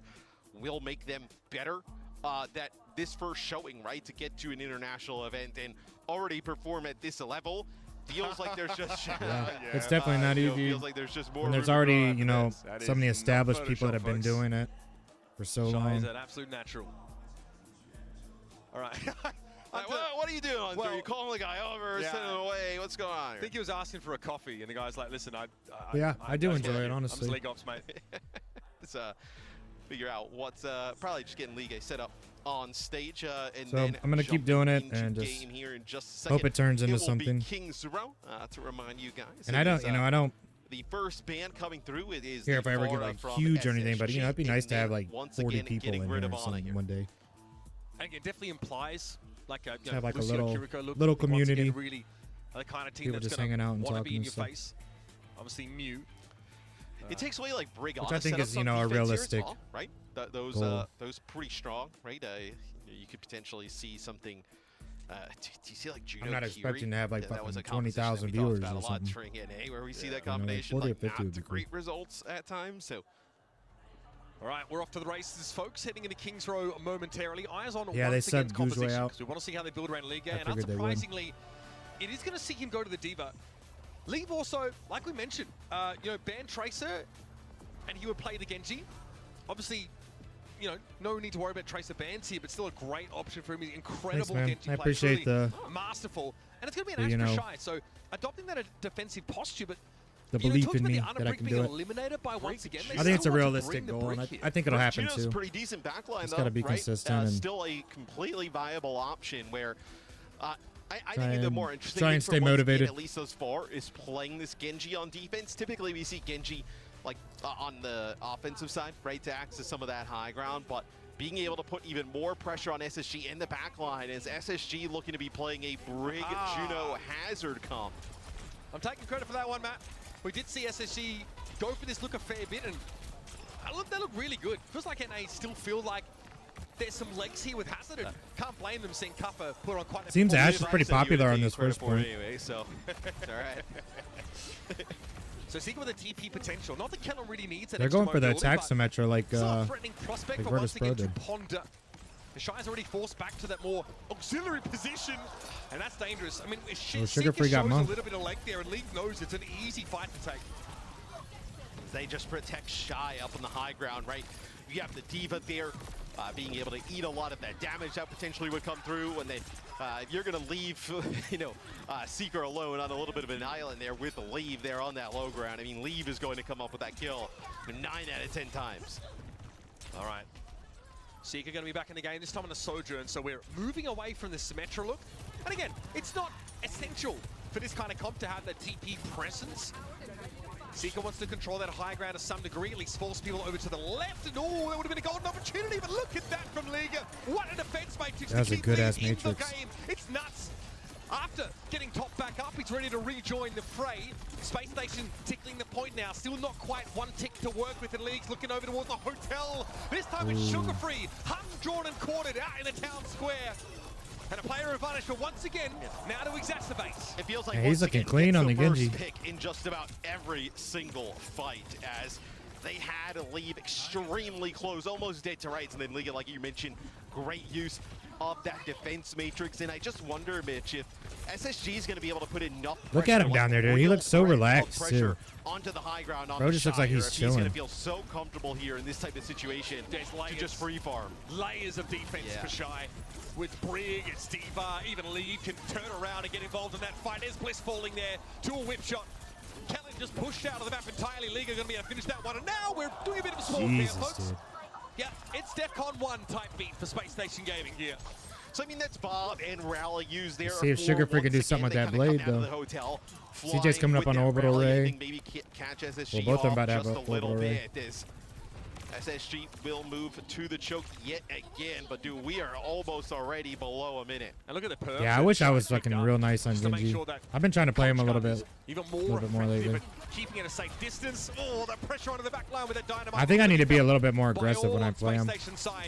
will make them better. That this first showing, right, to get to an international event and already perform at this level feels like there's just It's definitely not easy. Feels like there's just more. And there's room to already, run. you know, That so many is established not people that have been Photoshop, doing it for so Shy long. is an absolute natural. All right. What are you doing on through? You calling the guy over, sending him away? What's going on I here? think he was asking for a coffee, and the guy's like, "Listen, I do that's enjoy what I it, do. honestly. I'm just league ops, mate." Let's figure out what's probably just getting Liga set up on stage, and So then I'm gonna keep jumping doing it into and just game here in just a second. hope it turns into will be something. King's Row, to remind you guys. And It I don't, is, you know, I don't The first band coming through it is care if I ever get Nefara like from huge or anything, but you know, it'd be SSG, nice to and have then like once 40 again people getting in rid here of or Ana something here. one day. And it definitely implies like a, you Have know, like a Lucio little- Kiriko look, little I think once again community. Really, the kind of team People that's just gonna hanging out and wanna talking be in and your stuff. face. Obviously, Mew. It takes away like Brigada Which I think is, setups you on know, a defense here as realistic well, right? goal. Those pretty strong, right? You could potentially see something. Do you see like Juno? I'm not Kiri? expecting to have like That was a fucking 20,000 competition that we talked viewers about or a lot something. during NA, where we see that You know, like combination 40 or like 50 would not be cool. great results at times. So All right, we're off to the races, folks. Heading into Kings Row momentarily. Eyes on Yeah, they once against subbed Guzwe composition, out. 'cause we want to see how they build around Liga. I And figured they would. unsurprisingly, it is going to see him go to the Diva. Leave also, like we mentioned, you know, ban Tracer, and he would play the Genji. Obviously, you know, no need to worry about Tracer bans here, but still a great option for him. He's an incredible man. Genji I player, appreciate truly the- masterful. And it's going to be the, an you axe for know, Shy. So adopting that defensive posture, but the you know, belief talked in about me the that I Unbreak can being do it. eliminated by once again. They I think it's a still want to realistic bring the goal, and break here. I think it'll happen Juno's too. pretty decent backline, It's though, gotta be right? consistent and- Still a completely viable option where. I Try think the and- more interesting try thing and for stay once again, motivated. at least thus far, is playing this Genji on defense. Typically, we see Genji like on the offensive side, right, to access some of that high ground, but being able to put even more pressure on SSG in the back line as SSG looking to be playing a Brig Juno Hazard comp. I'm taking credit for that one, Matt. We did see SSG go for this look a fair bit, and they look really good. Feels like NA still feel like there's some legs here with Hazard, and can't blame them seeing Cuppa put on quite a Seems Ash is performance. pretty popular on this Credit first for it point. anyway, so it's all right. So Seeker with a TP potential. Not that Kellen really needs that They're extra going for the mobility, attack but Symmetra like still a threatening prospect like for once Virtus Pro again to did. ponder. The Shy's already forced back to that more auxiliary position, and that's dangerous. I mean, Sugar Seeker Free got shows a Monk. little bit of leg there, and League knows it's an easy fight to take. They just protect Shy up on the high ground, right? You have the Diva there, being able to eat a lot of that damage that potentially would come through, and then if you're going to leave, you know, Seeker alone on a little bit of an island there with the Leave there on that low ground. I mean, Leave is going to come up with that kill 9 out of 10 times. All right. Seeker going to be back in the game, this time on a Sojourn, so we're moving away from the Symmetra look. And again, it's not essential for this kind of comp to have that TP presence. Seeker wants to control that high ground to some degree, at least force people over to the left, and oh, that would have been a golden opportunity, but look at that from Liga. What a defense matrix That's to a keep good-ass League in the matrix. game. It's nuts. After getting top back up, he's ready to rejoin the fray. Space Station tickling the point now. Still not quite one tick to work with, and League's looking over towards the hotel. This time it's Sugar Free, hung, drawn, and quartered out in the town square. And a player advantage for once again, now to exacerbate. It feels like Yeah, once he's looking again, clean gets on the first Genji. pick in just about every single fight, as they had to leave extremely close, almost dead to rights, and then Liga, like you mentioned, great use of that defense matrix. And I just wonder, Mitch, if SSG is going to be able to put enough Look pressure, at him like down there, dude. He real looks so threat of relaxed, pressure too. onto the high ground on Bro the just looks like Shy, he's or if he's going to chilling. feel so comfortable here in this type of situation There's to layers. just free farm. Layers of defense Yeah. for Shy. With Brig, it's Diva, even Lee can turn around and get involved in that fight. There's Bliss falling there to a whip shot. Kellen just pushed out of the map entirely. Liga going to be able to finish that one. And now we're doing a bit of a small Jesus, fair, folks. dude. Yeah, it's DEFCON 1 type beat for Space Station Gaming here. So I mean, that's Bob and Rally used there. See if Sugar Free can do something with that blade, though. CJ's coming up on orbital ray. Well, both of them about to have an orbital ray. SSG will move to the choke yet again, but dude, we are almost already below a minute. And look at the perks. Yeah, I wish I was fucking real nice on Genji. I've been trying to play him a little bit more lately. Keeping it a safe distance. Oh, the pressure onto the back line with that dynamite. I think I need to be a little bit more aggressive when I play him.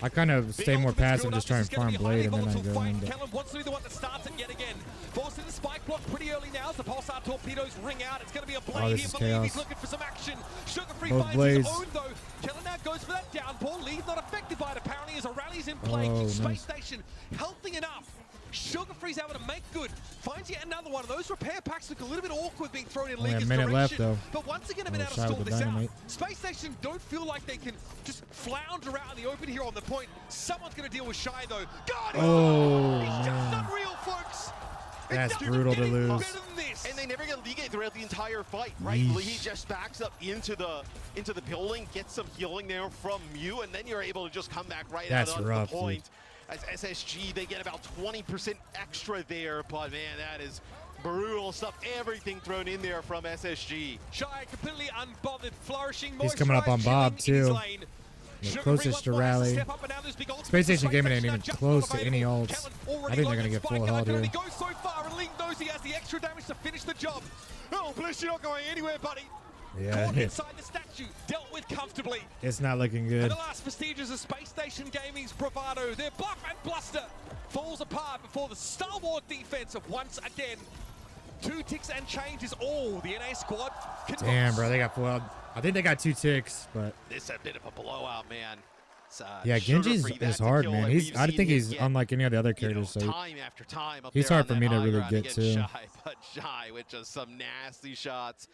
I kind of stay more passive, just try and farm blade, and then I go in. Kellen wants to be the one that starts it yet again. Forced in the spike block pretty early now as the pulsar torpedoes ring out. It's going to be a blade here for Leave. He's looking for some action. Sugar Free finds his own though. Kellen now goes for that downpour. Leave not affected by it apparently as a rally's in play. Space Station healthy enough. Sugar Free's able to make good. Finds yet another one of those repair packs look a little bit awkward being thrown in League's direction. Only a minute left though. But once again, I've been able to stall this out. Space Station don't feel like they can just flounder out in the open here on the point. Someone's going to deal with Shy though. God, he's just unreal, folks. That's brutal to lose. And they never get Ligue throughout the entire fight, right? He just backs up into the building, gets some healing there from Mew, and then you're able to just come back right out on the point. Dude. As SSG, they get about 20% extra there, but man, that is brutal stuff. Everything thrown in there from SSG. Shy completely unbothered, flourishing. He's coming up on Bob too. The closest to rally. Space Station Gaming ain't even close to any ults. I think they're gonna get full health here. He goes so far, and Link knows he has the extra damage to finish the job. Oh, Bliss, you're not going anywhere, buddy. Yeah, caught inside the statue, dealt with comfortably. It's not looking good. And the last vestiges of Space Station Gaming's bravado, their buff and bluster falls apart before the Star Wars defense of once again. 2 ticks and change is all the NA squad can Damn, bro, they got full. I think they got 2 ticks, but this is a bit of a blowout, man. Yeah, Genji's is hard, man. I think he's unlike any of the other characters, so time after time he's hard for me to really get to. But Shy with just some nasty shots.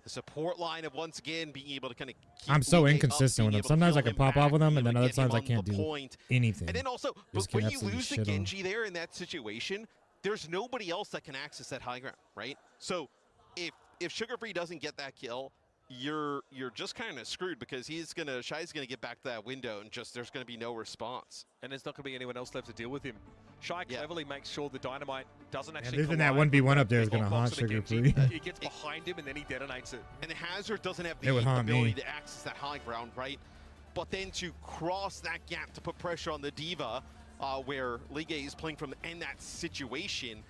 The support line of once again being able to kind of keep I'm so inconsistent with him. Sometimes I can pop off with him, and then other times I can't do anything. And then also, when you lose the Genji there in that situation, there's nobody else that can access that high ground, right? So if Sugar Free doesn't get that kill, you're just kind of screwed because Shy's gonna get back to that window and just there's gonna be no response. And there's not gonna be anyone else left to deal with him. Shy cleverly makes sure the dynamite doesn't actually. Losing that 1v1 up there is gonna haunt Sugar Free. He gets behind him and then he detonates it. And Hazard doesn't have the ability to access that high ground, right? But then to cross that gap to put pressure on the D.Va, where Ligue is playing from in that situation,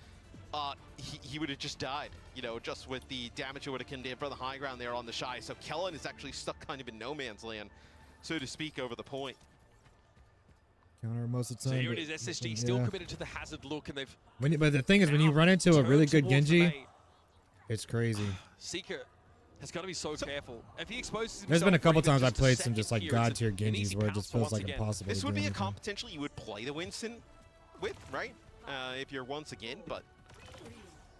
he would have just died, you know, just with the damage it would have condemned for the high ground there on the Shy. So Kellen is actually stuck kind of in no man's land, so to speak, over the point. Counter most of the time. So here it is, SSG still committed to the Hazard look, and they've. But the thing is, when you run into a really good Genji, it's crazy. Seeker has got to be so careful. If he exposes himself, there's been a couple times I played some just like god tier Genjis where it just feels like impossible. This would be a comp potentially you would play the Winston with, right? If you're once again, but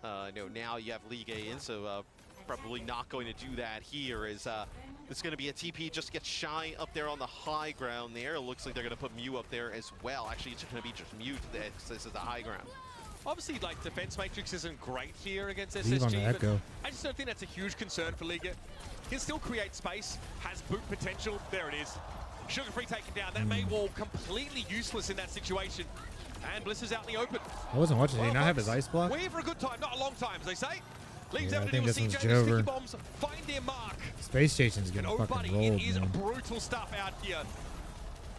no, now you have Ligue in, so probably not going to do that here. It's going to be a TP, just get Shy up there on the high ground there. It looks like they're going to put Mew up there as well. Actually, it's going to be just Mew because this is the high ground. Obviously, like, defense matrix isn't great here against SSG, but I just don't think that's a huge concern for Liga. He'll still create space, has boot potential. There it is. Sugar Free taken down. That May wall completely useless in that situation. And Bliss is out in the open. I wasn't watching. Did he not have his ice block? We're here for a good time, not a long time, as they say. Leaves I out to think deal this with one's CJ. The sticky Jover. bombs find their mark. Space Station's getting fucking rolled, It is man. brutal stuff out here.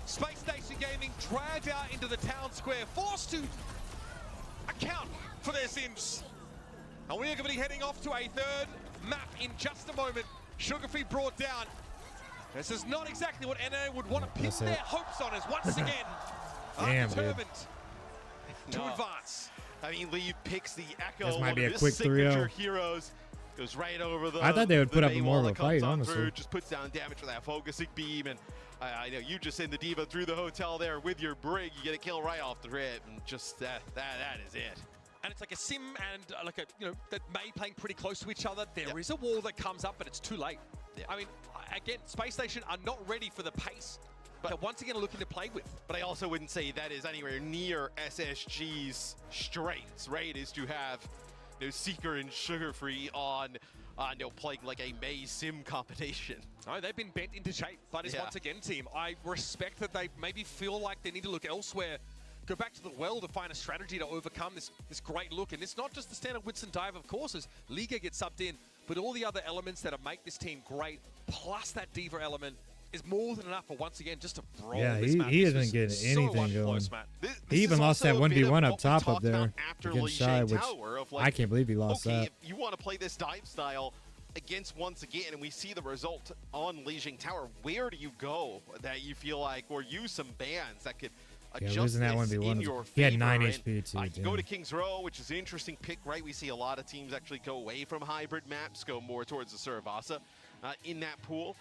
Space Station Gaming dragged out into the town square, forced to account for their sins. And we are going to be heading off to a third map in just a moment. Sugar Free brought down. This is not exactly what NA would want to pin their hopes on, as once again are determined to advance. I mean, Lee picks the Echo. This might be a his quick signature 3-0. heroes. Goes right over the. I thought they would put up May more wall of a that comes fight, on honestly. through, just puts down damage with that focusing beam, and I know you just send the D.Va through the hotel there with your brig. You get a kill right off the rip, and just that is it. And it's like a sim and like a, you know, that May playing pretty close to each other. There is a wall that comes up, but it's too late. I mean, again, Space Station are not ready for the pace. But once again, looking to play with. But I also wouldn't say that is anywhere near SSG's strengths, right? Is to have Seeker and Sugar Free on playing like a May sim combination. No, they've been bent into shape. But it's once again, team, I respect that they maybe feel like they need to look elsewhere go back to the well to find a strategy to overcome this great look. And it's not just the standard Winston dive, of course, as Liga gets subbed in, but all the other elements that make this team great, plus that Diva element, is more than enough for once again just to brawl. Yeah, this match. he This isn't was getting so anything much going. close, Matt. He even lost that also a bit 1v1 of up what we top up talked there about after against Li Shy, Shang which Tower of, like, I can't believe he lost okay, that. if you want to play this dive style against once again, and we see the result on Li Shang Tower, where do you go that you feel like, or use some bans that could Yeah, adjust losing that this 1v1 in was- your he had favor? 9 And, HP too, you go damn. to King's Row, which is an interesting pick, right? We see a lot of teams actually go away from hybrid maps, go more towards the Saravasa in that pool.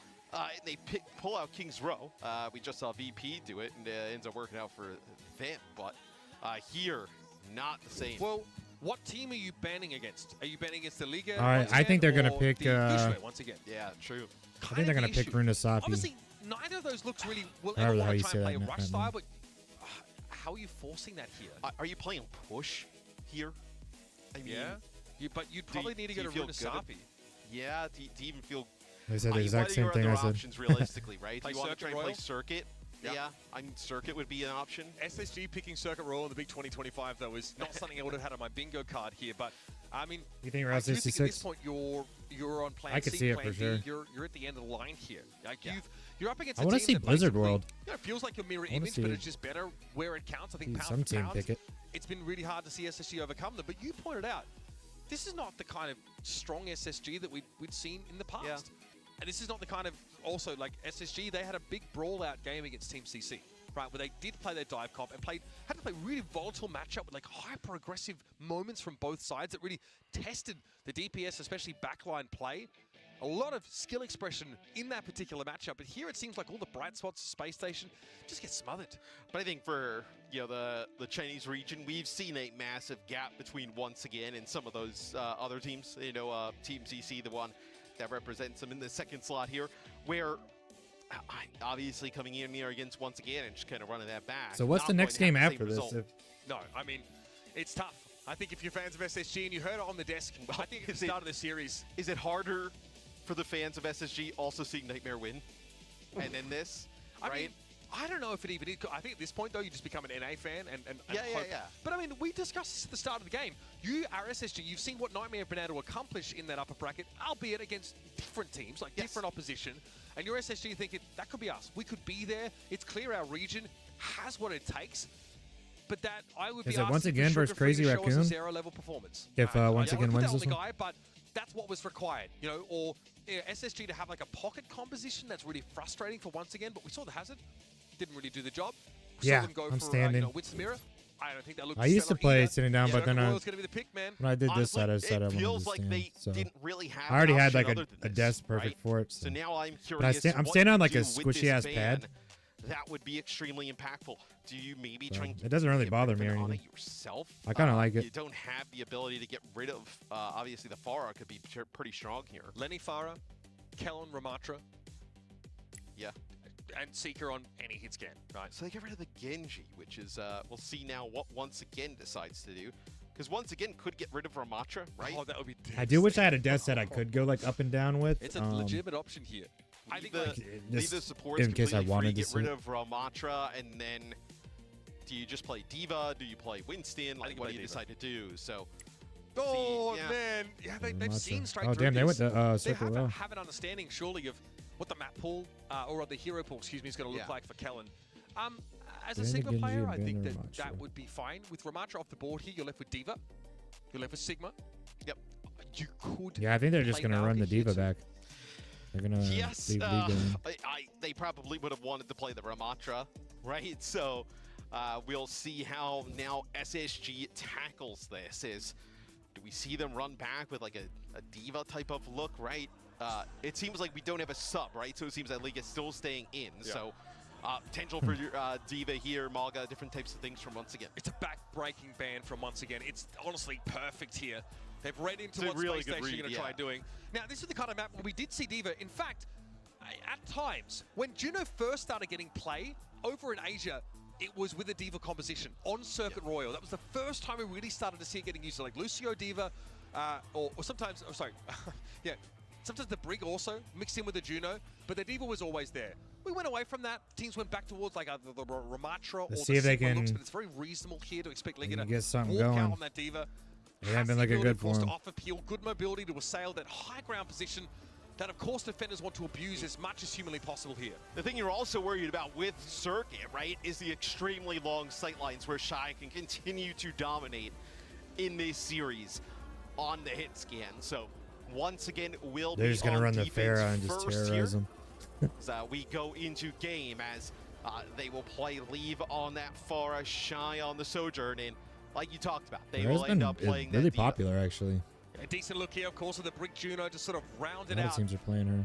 They pull out King's Row. We just saw VP do it, and it ends up working out for them. But here, not the same. Well, what team are you banning against? Are you banning against the Liga? All right, once I think they're again, gonna or pick, the Yushue once again. Yeah, true. I think they're going to pick Runa Sapi. Obviously, neither of those looks really will However ever the hell want you to try say and play that, a rush Matt, style, but how are you forcing that here? Are you playing push here? I mean, yeah. But you'd probably need to go to Runa Sapi. Yeah, do you even feel... They said the what exact are same your thing other I said. options realistically, right? Do Play you want to Circuit try and play Royal? Circuit? Yeah, I mean, Circuit would be an option. SSG picking Circuit Royal in the big 2025, though, is not something I would have had on my bingo card here. But, I mean, You think I around do think at 66? this point you're on plan I could C, see it plan for D. sure. You're at the end of the line here. Like you're up against I a wanna team see that Blizzard basically, World. You know, it feels like your mirror I wanna image, but see it's just better where it counts. I think pound some for team pound, pick it. it's been really hard to see SSG overcome them. But you pointed out, this is not the kind of strong SSG that we'd seen in the past. And this is not the kind of, also, like, SSG, they had a big brawl-out game against Team CC, right, where they did play their dive comp and had to play really volatile matchup with, like, hyper-aggressive moments from both sides that really tested the DPS, especially backline play. A lot of skill expression in that particular matchup, but here it seems like all the bright spots of Space Station just get smothered. But I think for the Chinese region, we've seen a massive gap between once again and some of those other teams. Team CC, the one that represents them in the second slot here, where obviously coming in here against once again and just kind of running that back. So what's not the next going game to have the after same this? result. No, I mean, it's tough. I think if you're fans of SSG and you heard it on the desk, I think at the start of the series. Is it harder for the fans of SSG also seeing Nightmare win? And then this, I right? mean, I don't know if it even is. I think at this point, though, you just become an NA fan and Yeah. But I mean, we discussed this at the start of the game. You are SSG. You've seen what Nightmare have been able to accomplish in that upper bracket, albeit against different teams, like different opposition. And you're SSG thinking, that could be us. We could be there. It's clear our region has what it takes. But that I would Is be it once asking for again versus Sugar Free Crazy to show us Raccoon? a zero-level performance. If, once I again wouldn't wins put this that on one? the guy, but that's what was required, or SSG to have like a pocket composition that's really frustrating for once again, but we saw the Hazard, didn't really do the job. We Yeah, saw them go I'm for, standing. Winston Mirror. I don't think that looked I used to stellar play either. sitting down, but then Circle Royal's gonna be the pick, man. when I did this Honestly, side, I said I it wanted feels to like stand. they So didn't really have I already an had option like other a than desk this, perfect right? for it. So now I'm But curious. I'm what standing on you like a do with squishy this ass ban pad. That would be extremely impactful. Do you maybe So try and it doesn't really get bother rid me of or it on anything. it yourself? I kinda like it. You don't have the ability to get rid of. Obviously, the Pharah could be pretty strong here. Lenny Farah, Kellen Ramatra, Yeah. and Seeker on any hit scan, right? So they get rid of the Genji, which is we'll see now what once again decides to do. Because once again could get rid of Ramatra, right? Oh, that would be. I do wish I had a desk that I could go like up and down with. It's a legitimate option here. I think the, like, leave the just supports in case I completely wanted free, to get see rid it. of Ramatra, and then do you just play Diva? Do you play Winston? Like, what do you decide to do? So, oh yeah. man, yeah, they've Ramatra. seen straight Oh through damn, they went this. to They Circle Row. have an understanding, surely, of what the map pool or the hero pool, excuse me, is going to look like for Kellen. As a Ban the Sigma Genji player, and I ban think the that Ramatra. would be fine. With Ramatra off the board here, you're left with Diva. You're left with Sigma. Yep. You could. Yeah, I think they're just play gonna run the Valky here Diva too. back. They're gonna Yes, leave Liga in. they probably would have wanted to play the Ramatra, right? So we'll see how now SSG tackles this. Do we see them run back with like a Diva type of look, right? It seems like we don't have a sub, right? So it seems that League is still staying in. Yeah. So potential for Diva here, Malga, different types of things from once again. It's a back-breaking ban from once again. It's honestly perfect here. They've read into It's a what really Space good Station are going read, to try yeah. doing. Now, this is the kind of map where we did see Diva. In fact, at times, when Juno first started getting play over in Asia, it was with a Diva composition on Circuit Royal. That was the first time we really started to see it getting used. So like Lucio Diva, or sometimes, oh sorry, yeah, Sometimes the Brig also mixed in with the Juno, but the D.Va was always there. We went away from that. Teams went back towards like either the Ramatra or the see if they Sigma looks, can but it's very reasonable here to expect Liga to get something walk going. out on that D.Va. They haven't been looking good for To him. offer Peel good mobility to assail that high ground position that, of course, defenders want to abuse as much as humanly possible here. The thing you're also worried about with Circuit, right, is the extremely long sight lines where Shy can continue to dominate in this series on the hit scan. So once again, we'll They're be just gonna on run the defense Pharah and just first terrorize here. them. So we go into game as they will play Leave on that Pharah, Shy on the Sojourn, and like you talked about, they Pharah's will end been up playing really that D.Va. popular, actually. A decent look here, of course, with the Brick Juno to sort of round A it lot of out. teams are playing her.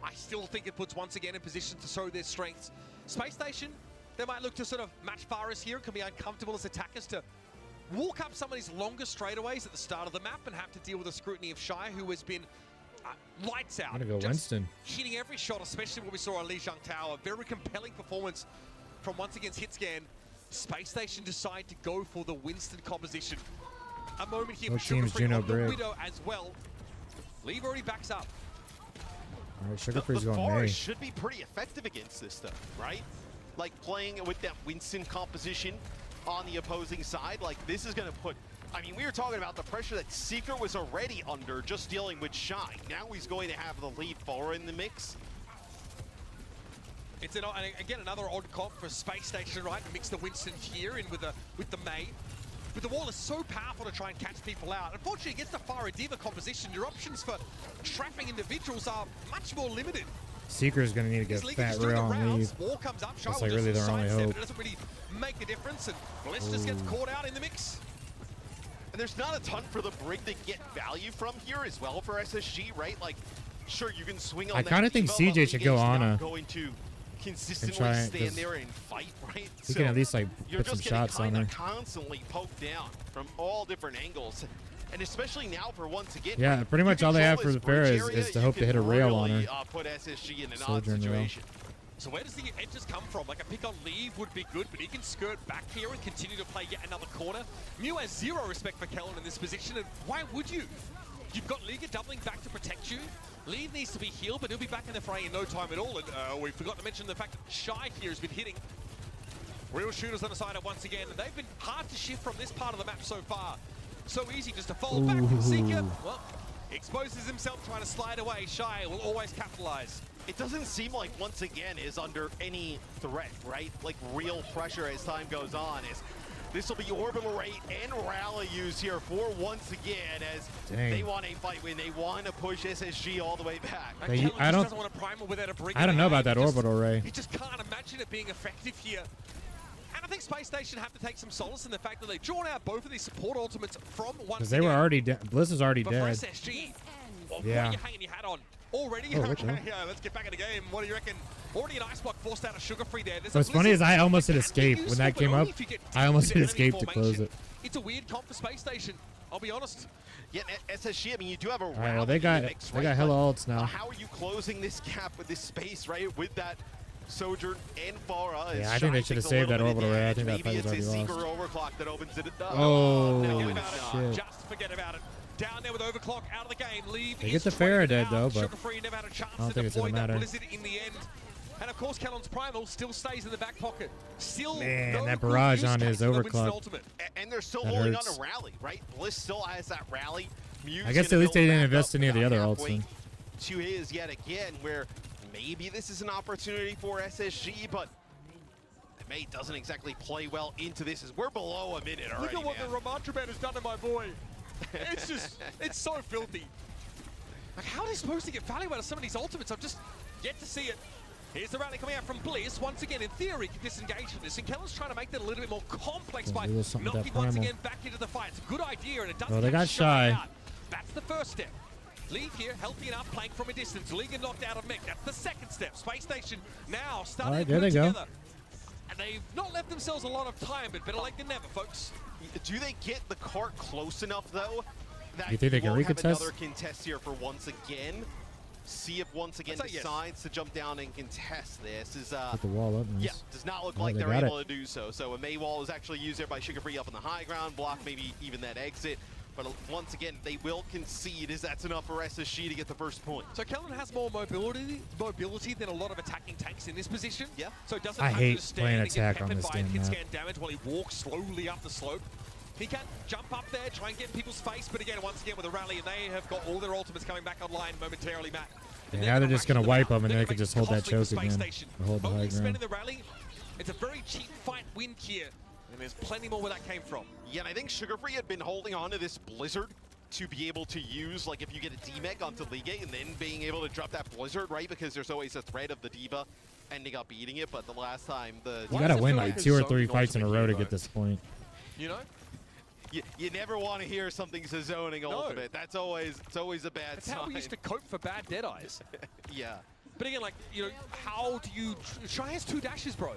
I still think it puts once again in position to show their strengths. Space Station, they might look to sort of match Pharah's here. It can be uncomfortable as attackers to walk up some of these longer straightaways at the start of the map and have to deal with the scrutiny of Shy, who has been lights out. I'm gonna go Just Winston. hitting every shot, especially what we saw on Lijiang Tower. Very compelling performance from once against Hitscan. Space Station decide to go for the Winston composition. A moment here Both for Sugar teams, Free Juno on the Brig. Widow as well. Leave already backs up. All right, Sugar Free's The going Pharah May. should be pretty effective against this stuff, right? Like playing with that Winston composition on the opposing side, like this is gonna put, I mean, we were talking about the pressure that Seeker was already under just dealing with Shy. Now he's going to have the lead Pharah in the mix. It's and again another odd comp for Space Station, right? Mix the Winston here in with the May. But the wall is so powerful to try and catch people out. Unfortunately, against the Pharah D.Va composition, your options for trapping individuals are much more limited. Seeker's gonna need to get This league fat is doing real the and leave. rounds. Wall comes up. Shy That's will like really just their only sidestep, hope. but it doesn't really make a difference, and Bliss just gets caught out in the mix. And there's not a ton for the Brig to get value from here as well for SSG, right? Like, sure, you can swing on I that kinda think D.Va, but CJ should go Liga's Ana. not going to consistently try it, stand 'cause there and fight, right? he can at least, like, you're put some just getting shots on kinda her. constantly poked down from all different angles. And especially now for once again, Yeah, right, pretty much you all they have control for the this bridge Pharah area, is to you hope to can hit a rail on really, her. put SSG in an odd Sojourn rail. situation. So where does the edges come from? Like a pick on Leave would be good, but he can skirt back here and continue to play yet another corner. Mew has zero respect for Kellen in this position, and why would you? You've got Liga doubling back to protect you. Leave needs to be healed, but he'll be back in the fray in no time at all. And we forgot to mention the fact that Shy here has been hitting. Real shooters on the side once again, and they've been hard to shift from this part of the map so far. So easy just to fall back. Seeker, well, exposes himself trying to slide away. Shy will always capitalize. It doesn't seem like, once again, is under any threat, right? Like real pressure as time goes on. This will be Orbital Ray and Rally used here for once again as Dang. they want a fight win. They want to push SSG all the way back. I don't. Doesn't want to primal without a break. I don't know about that orbital ray. He just can't imagine it being effective here. And I think Space Station have to take some solace in the fact that they've drawn out both of these support ultimates from one. Because they were already dead. Bliss is already but for dead. SSG, what Yeah. are you hanging your hat on? Already? Oh, Okay, okay. yeah, let's get back in the game. What do you reckon? Already an ice block forced out of Sugar Free there. There's What's a funny is Blizzard I almost hit that can be escape when that useful, came but up. only if you get I almost deep hit into enemy escape to close formation. it. It's a weird comp for Space Station, I'll be honest. Yeah, SSG, I mean, you do have a All right, well they got mix, they right? got hella But, ults now. how are you closing this gap with this space, right? With that Sojourn and Pharah. Yeah, I think they should have saved that orbital ray. I think that Maybe fight was it's a already Seeker lost. overclock that opens it. Oh, Forget about it. shit. Just forget about it. Down there with Overclock out of the game. Leave They is get the traded Pharah dead, out. though, but Sugar Free never had a chance I don't to think it's deploy gonna that matter. Blizzard in the end. And of course, Kellon's Primal still stays in the back pocket. Still, Man, no that good barrage use on case his for the Winston overclock. Ultimate. And they're still That holding hurts. on to Rally, right? Bliss still has that Rally. Mew's I guess gonna at least they build didn't back invest up any of the other ults halfway then. to his yet again, where maybe this is an opportunity for SSG, but the mate doesn't exactly play well into this as we're below a minute already. Look at what man. the Ramatra band has done to my boy. It's just, it's so filthy. Like, how are they supposed to get value out of some of these ultimates? I've just yet to see it. Here's the rally coming out from Bliss. Once again, in theory, can disengage from this. And Kellen's trying to make that a little bit more complex by do a something with knocking that once primal. again back into the fight. It's a good idea, and it doesn't Well, they get got Shy Shy. out. That's the first step. Leave here, healthy enough, playing from a distance. Liga knocked out of mech. That's the second step. Space Station now starting Alright, to there put it they go. together. And they've not left themselves a lot of time, but better late than never, folks. Do they get the cart close enough, though? That You think they can won't have recontest? another contest here for once again? See if once again I'd say yes. decides to jump down and contest this. Is Put the wall up. Nice. yeah, does not look Yeah, like they they're got able it. to do so. So a May wall is actually used there by Sugar Free up on the high ground, block maybe even that exit. But once again, they will concede as that's enough for SSG to get the first point. So Kellen has more mobility than a lot of attacking tanks in this position. Yeah. So it doesn't I have hate to stand playing and get attack on peppered this by damn hit map. scan damage while he walks slowly up the slope. He can jump up there, try and get in people's face, but again, once again with a rally, and they have got all their ultimates coming back online momentarily, Matt. And now they're just gonna wipe them, and then they can just hold that choke again. Or hold the high Only ground. spending the rally. It's a very cheap fight win here, and there's plenty more where that came from. Yeah, and I think Sugar Free had been holding on to this Blizzard to be able to use, like, if you get a D-Mech onto Ligue and then being able to drop that Blizzard, right? Because there's always a threat of the D.Va ending up eating it, but the last time the... You gotta win like 2 or 3 fights in a row to get this point. You know? You never want to hear something's a zoning ultimate. It's always a bad That's sign. how we used to cope for bad Deadeyes. Yeah. But again, like, you know, how do you... Shy has 2 dashes, bro.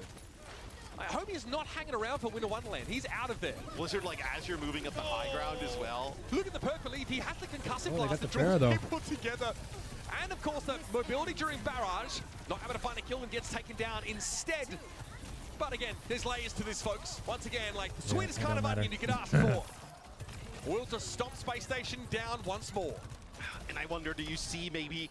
I hope he's not hanging around for Winter Wonderland. He's out of there. Blizzard, like, as you're moving up the high ground as well. Look at the perk belief. He has the concussive Oh, they blast got the that draws fair, though. people together. And of course, the mobility during barrage. Not having to find a kill and gets taken down instead. But again, there's layers to this, folks. Once again, like the sweetest kind of onion you could ask for. Will to stomp Space Station down once more. And I wonder, do you see maybe,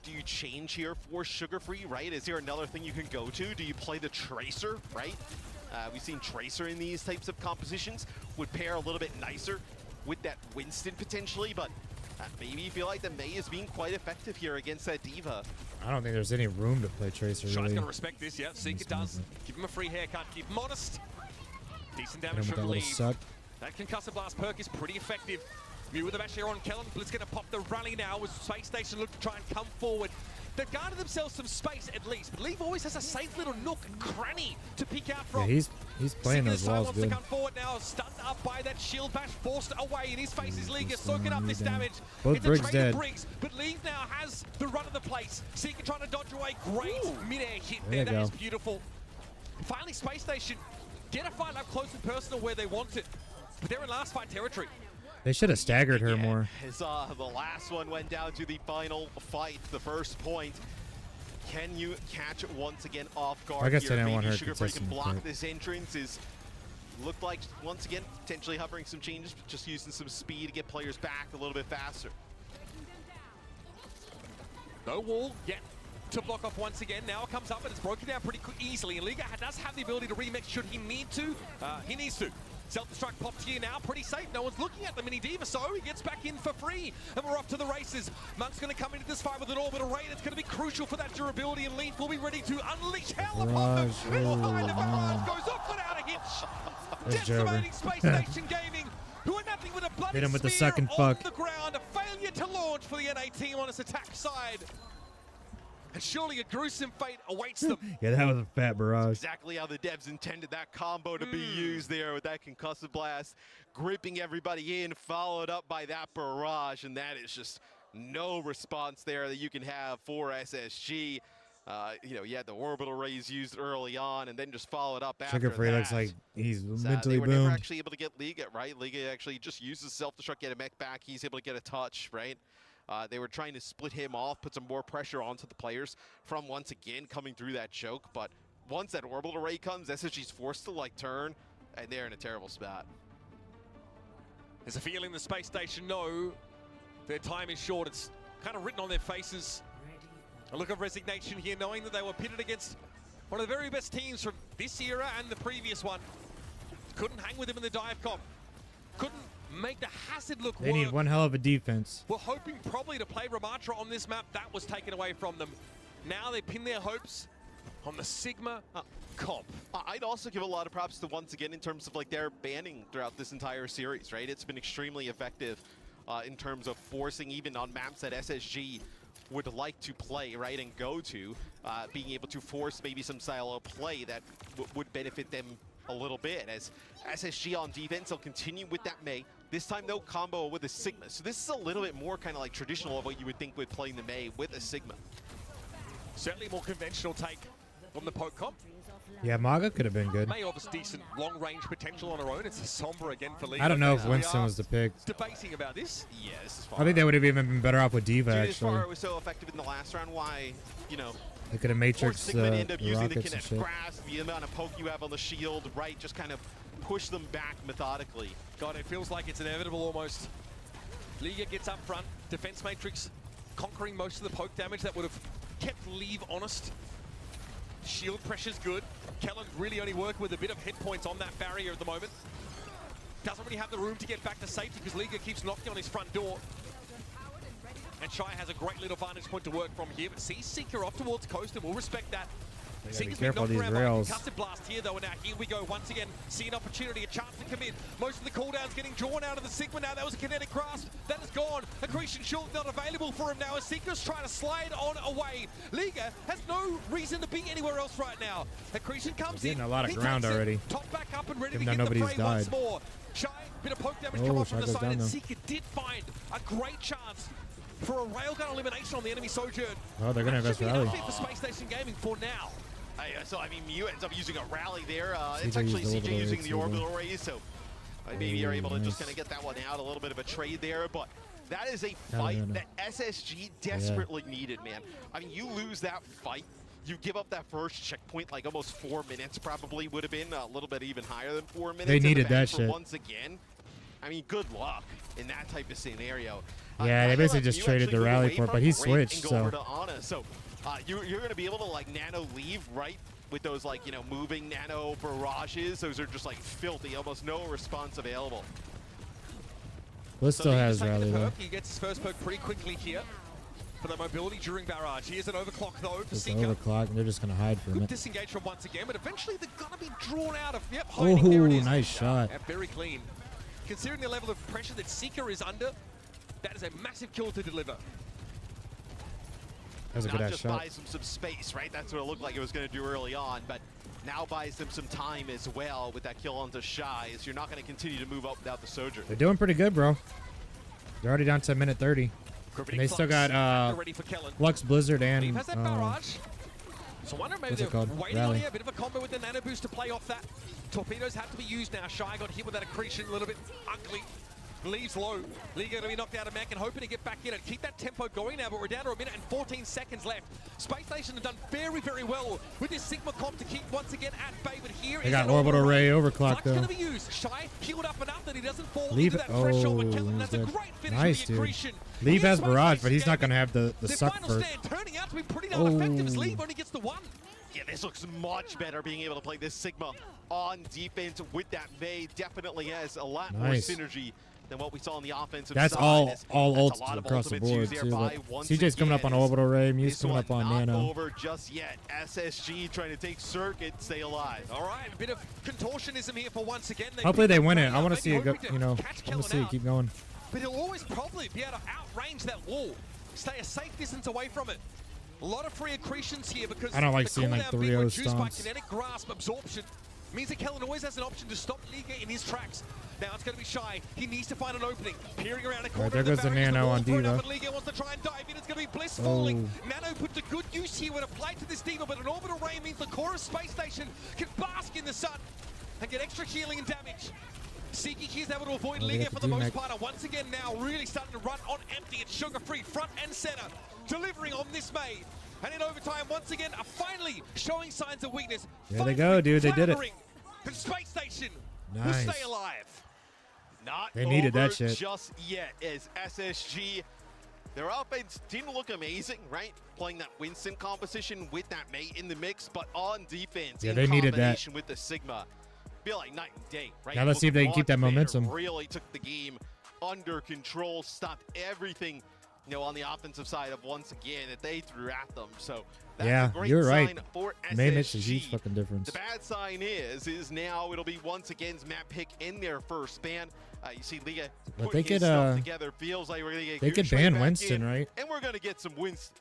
do you change here for Sugar Free, right? Is there another thing you can go to? Do you play the Tracer, right? We've seen Tracer in these types of compositions. Would pair a little bit nicer with that Winston potentially, but maybe you feel like the Mei is being quite effective here against that D.Va. I don't think there's any room to play Tracer, Shy's really. going to respect this, yeah. Seeker does. Give him a free haircut. Keep him honest. Decent Hit him damage with that from little Leave. suck. That Concussive Blast perk is pretty effective. Mew with the bash here on Kellen. Blitz going to pop the rally now with Space Station look to try and come forward. They've guarded themselves some space at least, but Leave always has a safe little nook and cranny to peek out from. Yeah, he's playing Seeker those this time walls wants good. to come forward now, stunned up by that shield bash, forced away in his face. Is Liga soaking up this damage. Both It's a Briggs trade dead. of Briggs, but Leave now has the run of the place. Seeker trying to dodge away. Great mid-air hit There there. you That is go. beautiful. Finally, Space Station get a fight up close and personal where they want it, but they're in last fight territory. They should have staggered her more. As the last one went down to the final fight, the first point. Can you catch it once again off guard I guess here? I didn't Maybe want her Sugar Free can contesting the block point. this entrance. Looked like, once again, potentially hovering some changes, but just using some speed to get players back a little bit faster. No wall yet to block off once again. Now it comes up and it's broken down pretty easily. And Liga does have the ability to remix should he need to. He needs to. Self-destruct popped here now, pretty safe. No one's looking at the mini D.Va, so he gets back in for free. And we're off to the races. Monk's going to come into this fight with an orbital ray that's going to be crucial for that durability, and Leaf will be ready to unleash hell upon them. Barrage, Middle oh, high, the wow. barrage goes off without a hitch. There's Jover. Decimating Space Station Gaming, who are nothing with a bloody Hit him with the spear suck and on fuck. the ground. A failure to launch for the NA team on its attack side. And surely a gruesome fate awaits them. Yeah, that was a fat barrage. Exactly how the devs intended that combo to be used there with that concussive blast, gripping everybody in, followed up by that barrage, and that is just no response there that you can have for SSG. You know, you had the orbital rays used early on, and then just followed up after Sugar Free that. looks like he's They mentally were never boomed. actually able to get Liga, right? Liga actually just uses self-destruct, get a mech back. He's able to get a touch, right? They were trying to split him off, put some more pressure onto the players from once again coming through that choke. But once that orbital ray comes, SSG's forced to like turn, and they're in a terrible spot. There's a feeling the Space Station know their time is short. It's kind of written on their faces. A look of resignation here, knowing that they were pitted against one of the very best teams from this era and the previous one. Couldn't hang with him in the dive comp. Couldn't make the Hazard look They work. need one hell of a defense. We're hoping probably to play Ramatra on this map. That was taken away from them. Now they pin their hopes on the Sigma comp. I'd also give a lot of props to once again in terms of like their banning throughout this entire series, right? It's been extremely effective in terms of forcing even on maps that SSG would like to play, right, and go to, being able to force maybe some style of play that would benefit them a little bit. As SSG on defense, they'll continue with that Mei. This time, they'll combo with a Sigma. So this is a little bit more kind of like traditional of what you would think with playing the Mei with a Sigma. Certainly more conventional take on the poke comp. Yeah, Maga could have been good. May offers decent long-range potential on her own. It's a Sombra again for Liga. I don't know if We Winston are was the pick. debating about this. Yeah, this is far. I think they would have even been better off with D.Va, Dude, as far actually. it was so effective in the last round, why, you know, They could have forced matrixed Sigma to end up the using the rockets and Kinect shit. grasp, the amount of poke you have on the shield, right? Just kind of push them back methodically. God, it feels like it's inevitable almost. Liga gets up front, defense matrix conquering most of the poke damage that would have kept Leave honest. Shield pressure's good. Kellen really only working with a bit of hit points on that barrier at the moment. Doesn't really have the room to get back to safety because Liga keeps knocking on his front door. And Shy has a great little vantage point to work from here, but sees Seeker off towards Coast, and we'll respect that. They gotta be Seeker's careful of been these knocked around by a rails. concussive blast here, though, and now here we go once again. See an opportunity, a chance to commit. Most of the cooldowns getting drawn out of the Sigma now. That was a kinetic grasp. That is gone. Accretion Shield not available for him now as Seeker's trying to slide on away. Liga has no reason to be anywhere else right now. Accretion comes Getting in. a lot of He ground takes it, already. top back up and ready Even to though get the nobody's fray once died. more. Shy, bit of poke damage Oh, come off Shy from the goes side, down and though. Seeker did find a great chance for a railgun elimination on the enemy Sojourn. Oh, they're gonna That invest should be rally. enough for Space Station Gaming for now. So, I mean, Mew ends up using a rally there. It's CJ actually used the CJ orbital using raise the too, orbital raise, so maybe you're able to just nice. kind of get that one out. A little bit of a trade there, but that is a No, fight no, no. that SSG desperately needed, man. I mean, you lose that fight, you give up that first checkpoint, like almost 4 minutes probably would have been, a little bit even higher than 4 minutes. They in the needed bank that for shit. Once again, I mean, good luck in that type of scenario. Yeah, they I feel basically like just you traded actually the move rally away for it, from but he Wraith switched, and go so. over to Ana. So you're going to be able to like nano leave, right? With those like, you know, moving nano barrages, those are just like filthy, almost no response available. Bliss still Liga's has taking rally the though. perk. He gets his first perk pretty quickly here for the mobility during barrage. Here's an overclock though for Just Seeker. overclock, and they're just gonna hide for a Good minute. disengage from once again, but eventually they're gonna be drawn out of. Yep, hiding, there it Oh, is. nice shot. And very clean. Considering the level of pressure that Seeker is under, that is a massive kill to deliver. That was a Not good ass just shot. buys them some space, right? That's what it looked like it was going to do early on, but now buys them some time as well with that kill onto Shy, as you're not going to continue to move up without the Sojourn. They're doing pretty good, bro. They're already down to minute 30. And they still got ready for Kellen. Flux Blizzard Leaf and has that barrage. So I wonder maybe what's it they're called? waiting Rally. on here. A bit of a combo with the nano boost to play off that. Torpedoes have to be used now. Shy got hit with that accretion a little bit ugly. Leaves low. Liga going to be knocked out of mech and hoping to get back in and keep that tempo going now, but we're down to 1 minute and 14 seconds left. Space Station have done very, very well with this Sigma comp to keep once again at bay, but here They is got an orbital ray overclock Flux going though. to be used. Shy healed up enough that he doesn't fall Leave into it. that threshold. Oh, But Kellen, that's a he's great finish nice, with the dude. accretion. Leave Here's has Space barrage, but Station he's not Gaming. gonna have the Their suck final first. stand turning out to be pretty damn effective as Oh. Leave only gets the one. Yeah, this looks much better being able to play this Sigma on defense with that Vey. Definitely has a lot Nice. more synergy than what we saw on the offensive That's side. all That's ults a lot of across the ultimates board used there too. by But once CJ's coming up again on is orbital ray. Mew's this coming up one on not nano. over just yet. SSG trying to take Circuit, stay alive. All right, a bit of contortionism here for once again. Hopefully they win it. I want want to see it go. You know, I want to see it keep going. But he'll always probably be able to outrange that wall. Stay a safe distance away from it. A lot of free accretions here because I don't like the seeing, like, cooldown being 3-0 reduced by stomps. kinetic grasp absorption. Means that Kellen always has an option to stop Liga in his tracks. Now it's going to be Shy. He needs to find an opening. Peering around a corner. Right, there of the goes the barriers, Nano ball on thrown Diva. up, and Liga wants to try and dive in. It's going to be Bliss falling. Oh. Nano put to good use here with a play to this Diva, but an orbital ray means the core of Space Station can bask in the sun and get extra healing and damage. Seeking here is able to avoid Oh, they Liga got for the the most D-Mech. part. And once again now really starting to run on empty. It's Sugar Free front and center, delivering on this May. And in overtime, once again, are finally showing signs of weakness. There they go, dude. They did it. The Space Station will Nice. stay alive. Not They needed that over shit. just yet as SSG. Their offense didn't look amazing, right? Playing that Winston composition with that mate in the mix, but on defense, Yeah, in they needed that. combination with the Sigma, feel like night and day, right? Now let's see if they can keep that Much better. momentum. Really took the game under control, stopped everything, you know, on the offensive side of once again that they threw at them. So that's Yeah, a great you're right. sign for May makes a SSG. huge fucking difference. The bad sign is now it'll be once again's map pick in their first ban. You see Liga But put they his could, stuff together. Feels like we're gonna get they could Gooch right ban back Winston, in, right? And we're gonna get some Winston.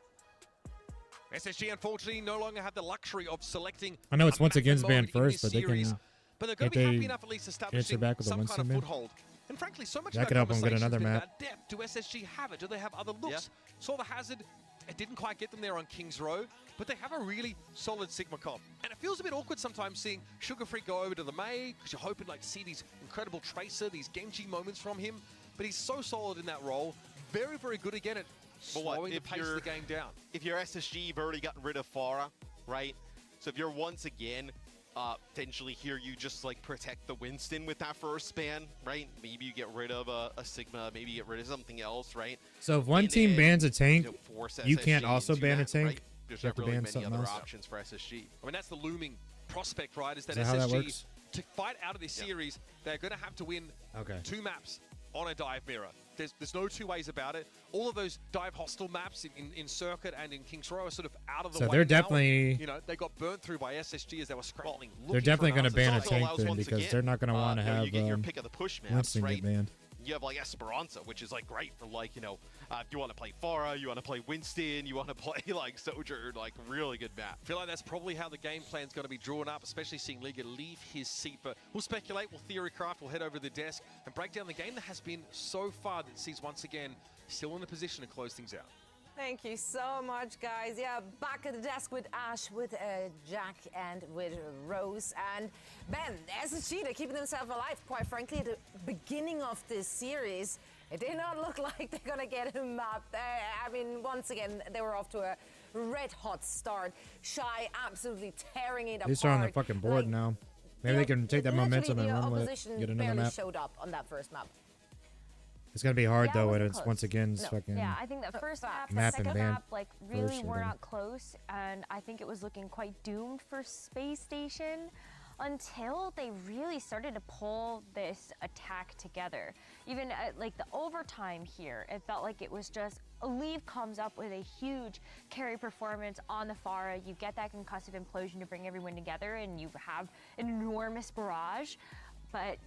SSG unfortunately no longer have the luxury of selecting. I know it's a once map again's and banned mode in first, this but they can. series, but they're going Can't to be happy they enough at least answer establishing back with a some kind Winston of ban? foothold. And frankly, so much Jack of it that up and get conversation another has been map. about depth. Do SSG have it? Do they have other looks? Saw the Hazard. It didn't quite get them there on Kings Row, but they have a really solid Sigma comp. And it feels a bit awkward sometimes seeing Sugar Free go over to the May, because you're hoping like to see these incredible Tracer, these Genji moments from him. But he's so solid in that role. Very, very good again at But what, slowing the if pace of the game down. If you're SSG, you've already gotten rid of Farah, right? So if you're once again potentially here you just like protect the Winston with that first ban, right? Maybe you get rid of a Sigma, maybe you get rid of something else, right? So if one team bans a tank, force you can't SSG also into ban a that, tank. right? There's You have not to really ban many something other else. options for SSG. I mean, that's the looming prospect, right? Is that Is that how that SSG, works? to fight out of this series, they're going to have to win Okay. 2 maps on a dive mirror. There's no two ways about it. All of those dive hostile maps in Circuit and in Kings Row are sort of out of the So way they're now. definitely- You know, they got burnt through by SSG as they were scrolling. They're definitely going to ban a Also tank allows then once because again, they're not going to want to you know, have you get your pick of the push maps, Winston right? get banned. You have like Esperanza, which is like great for like, you know, if you want to play Pharah, you want to play Winston, you want to play like Soldier, like really good map. I feel like that's probably how the game plan's going to be drawn up, especially seeing Liga leave his seat. But we'll speculate, we'll theorycraft, we'll head over to the desk and break down the game that has been so far that sees once again still in a position to close things out. Thank you so much, guys. Yeah, back at the desk with Ash, with Jack, and with Rose. And Ben, SSG, they're keeping themselves alive. Quite frankly, at the beginning of this series, it did not look like they're going to get a map. I mean, once again, they were off to a red-hot start. Shy absolutely tearing it At apart. least they're on the fucking board now. Maybe they can take that momentum and run with it. Opposition Get another barely map. showed up on that first map. It's gonna be hard Yeah, it though when wasn't it's close. once again No. fucking. Yeah, I think the first map, the Map and second ban map, like really first, were I think. not close, and I think it was looking quite doomed for Space Station until they really started to pull this attack together. Even at like the overtime here, it felt like it was just Leave comes up with a huge carry performance on the Pharah. You get that concussive implosion to bring everyone together, and you have an enormous barrage, but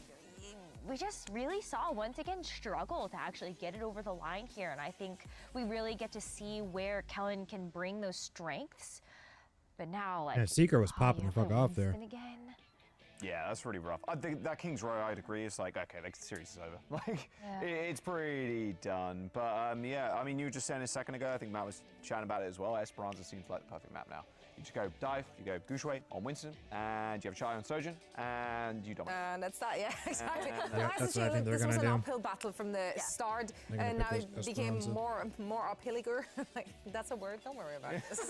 we just really saw once again struggle to actually get it over the line here, and I think we really get to see where Kellen can bring those strengths. But now, like, Yeah, Seeker was popping you the fuck have off there. Winston again. Yeah, that's really rough. I think that King's Row, I'd agree. It's like, okay, the series is over. Like, Yeah. it's pretty done. But yeah, I mean, you were just saying a second ago, I think Matt was chatting about it as well. Esperanza seems like the perfect map now. You just go dive, you go Gushue on Winston, and you have Chai on Sojourn, and you dominate. And that's that, yeah, exactly. Yeah, Well, that's what I think they're this gonna was an do. uphill battle from the start, They're gonna and pick now it became Esperanza. more uphilliger. Like, that's a word. Don't worry about this.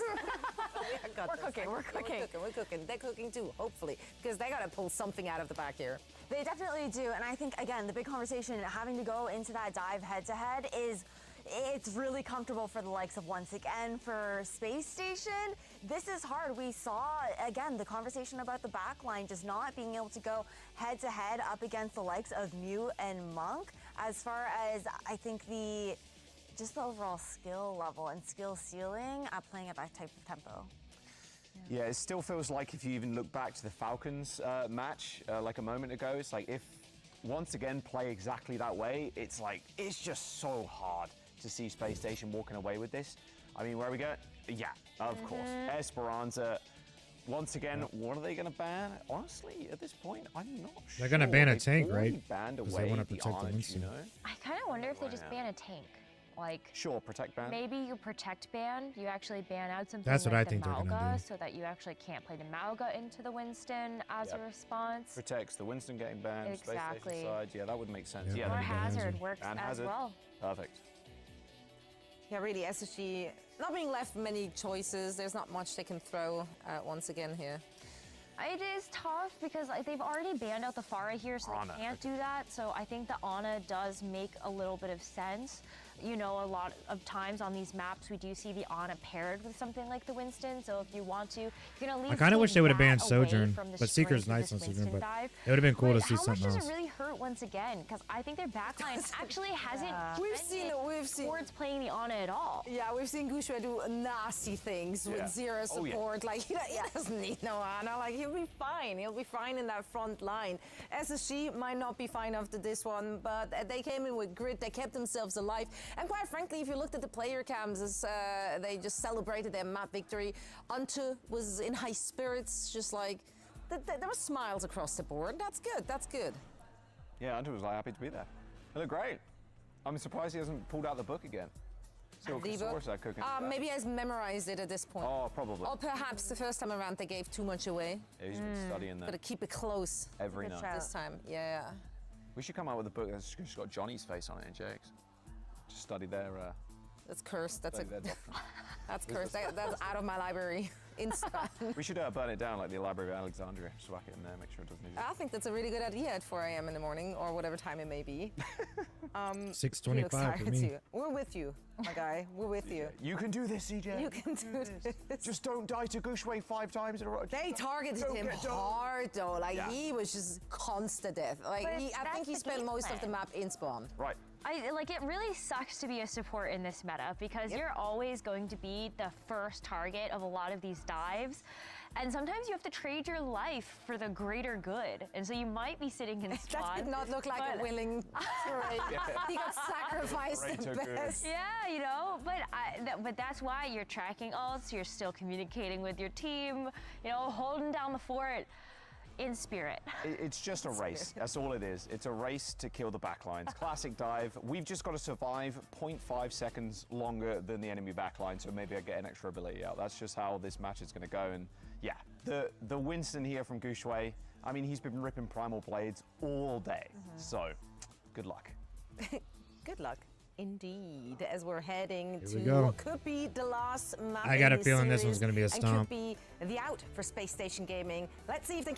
We're cooking. We're cooking. We're cooking. They're cooking too, hopefully, because they gotta pull something out of the back here. They definitely do, and I think, again, the big conversation having to go into that dive head-to-head is it's really comfortable for the likes of, once again, for Space Station. This is hard. We saw, again, the conversation about the backline just not being able to go head-to-head up against the likes of Mew and Monk. As far as, I think, just the overall skill level and skill ceiling at playing at that type of tempo. Yeah, it still feels like if you even look back to the Falcons match like a moment ago, it's like if once again play exactly that way, it's like, it's just so hard to see Space Station walking away with this. I mean, where we go? Yeah, of course. Esperanza, once again, what are they going to ban? Honestly, at this point, I'm not sure. They're gonna ban a They've tank, already right? Banned 'Cause away they wanna the protect the Arch, Winston. you know? I kind of wonder if they Right just now. ban a tank. Like, Sure, protect ban. maybe you protect ban, you actually ban out something That's what like I think the they're gonna Mauga, do. so that you actually can't play the Mauga into the Winston as a Yep. response. Protects the Winston getting banned, Space Exactly. Station side. Yeah, that would make sense. Yep. Yeah, Or that'd be good. Hazard works And as Hazard. well. Perfect. Yeah, really, SSG not being left many choices. There's not much they can throw once again here. It is tough because like, they've already banned out the Pharah here, so Ana, they can't do that. So I think the Ana does make a little bit of sense. You know, a lot of times on these maps, we do see the Ana paired with something like the Winston. So if you want to, you're gonna leave. I kind of wish they would have banned Sojourn, from the but Seeker's strength nice of on this Sojourn. Winston But dive. it would have been cool But to see how much something does else. it really hurt once again? Because I think their backline actually hasn't. We've seen towards playing the Ana at all. Yeah, we've seen Gushue do nasty things Yeah. with zero Oh, yeah. support. Like, he doesn't need no Ana. Like, he'll be fine. He'll be fine in that front line. SSG might not be fine after this one, but they came in with grit. They kept themselves alive. And quite frankly, if you looked at the player cams, as they just celebrated their map victory, Untu was in high spirits, just like, there were smiles across the board. That's good. That's good. Yeah, Hunter was like happy to be there. They look great. I'm surprised he hasn't pulled out the book again. Still, The book? cooking. Maybe he has memorized it at this point. Oh, probably. Or perhaps the first time around they gave too much away. Yeah, he's been studying Gotta that keep it close. every Good night. shout. This time, yeah. We should come out with a book that's just got Johnny's face on it and Jake's. Just study their. That's cursed. That's study their doctrine. that's Is cursed. this- That's out of my library. in Spain. We should burn it down like the Library of Alexandria. Just whack it in there, make sure it doesn't exist. I think that's a really good idea at 4 a.m. in the morning or whatever time it may be. 6:25 for me. We're with you, my guy. We're with you. You can do this, CJ. You can do this. Just don't die to Gushue 5 times in a row. They targeted him hard though. Like he was just constant death. Like I think he spent most of the map in spawn. Right. It really sucks to be a support in this meta because you're always going to be the first target of a lot of these dives. And sometimes you have to trade your life for the greater good. And so you might be sitting in spawn. That did not look like a willing trade. He got sacrificed the best. Yeah, you know, but that's why you're tracking ults, you're still communicating with your team, you know, holding down the fort. In spirit. It's just a race. That's all it is. It's a race to kill the backlines. Classic dive. We've just got to survive 0.5 seconds longer than the enemy backline, so maybe I get an extra ability out. That's just how this match is going to go. And yeah, the Winston here from Gushue, I mean, he's been ripping Primal Blades all day. So, good luck. Good luck. Indeed, as we're heading Here we to go. what could be the last map. I got a in feeling this series one's gonna be a and stomp. could be the out for Space Station Gaming. Let's see if they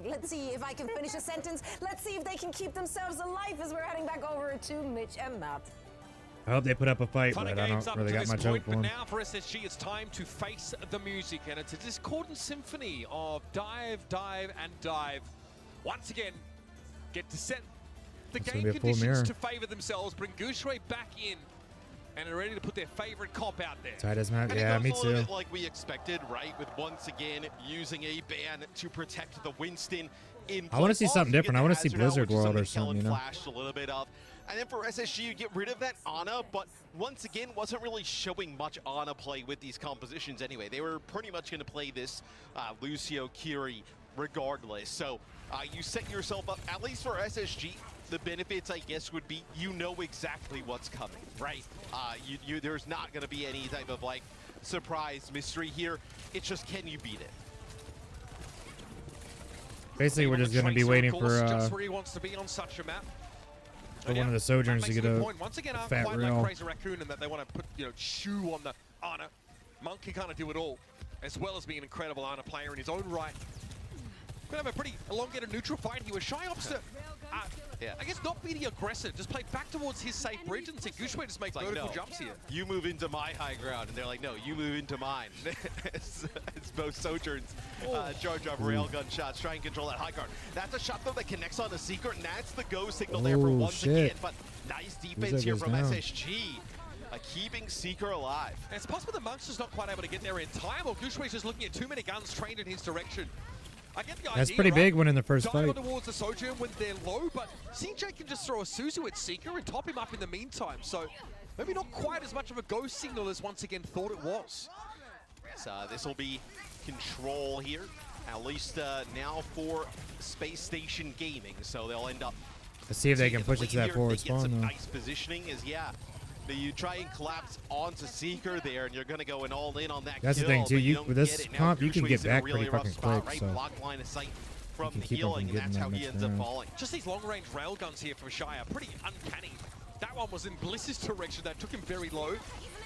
let's see if I can finish a sentence. Let's see if they can keep themselves alive as we're heading back over to Mitch and Matt. I hope they put up a fight, Ton of but I games don't up really to got this much point, hope for but them. now for SSG, it's time to face the music, and it's a discordant symphony of dive, dive, and dive. Once again, get to set the It's gonna game be a full conditions mirror. to favor themselves, bring Gushue back in, and are ready to put their favorite comp out there. Tight as Matt. And Yeah, it me goes a little too. bit like we expected, right? With once again using a ban to protect the Winston in. I wanna see Also, something you get different. the I wanna see Hazard out, Blizzard which is World or Kellen something, you know? flashed a little bit of. And then for SSG, you get rid of that Ana, but once again, wasn't really showing much Ana play with these compositions anyway. They were pretty much going to play this Lucio Kiri regardless. So you set yourself up, at least for SSG, the benefits, I guess, would be you know exactly what's coming, right? There's not going to be any type of like surprise mystery here. It's just, can you beat it? Basically, we're just going to be waiting for just where he wants to be on such a map. one of the Sojourners to get a Once again, I'm fat quite reel. like Crazy Raccoon in that they want to put, chew on the Ana. Monk can kind of do it all, as well as being an incredible Ana player in his own right. Gonna have a pretty elongated neutral fight. He was shy off to, I guess, not be the aggressor. Just play back towards his safe bridge and see Gushue just make vertical jumps here. You move into my high ground, and they're like, no, you move into mine. it's both Sojourns charge off railgun shots, try and control that high ground. That's a shot though that connects on the Secret, and that's the go signal there for once again. But nice defense here from SSG. Keeping Seeker alive. And it's possible that Monk's just not quite able to get there in time, or Gushue's just looking at too many guns trained in his direction. I get the idea, That's pretty big when in the first Dive fight. towards the Sojourn when they're low, but CJ can just throw a Suzu at Seeker and top him up in the meantime. So maybe not quite as much of a go signal as once again thought it was. So this will be control here, at least now for Space Station Gaming. So they'll end up. Let's see if they can push it to that here. forward They get some spawn, though. nice positioning. You try and collapse onto Seeker there, and you're going to go all in on that. That's the kill, thing, too. but You don't with this get it. Now comp, you can Gushue's get in a back really pretty rough fucking spot, quick, right? so Block line of sight from can the keep on healing, and getting that's how that he next ends up round. falling. Just these long-range railguns here from Shire, pretty uncanny. That one was in Bliss's direction, that took him very low.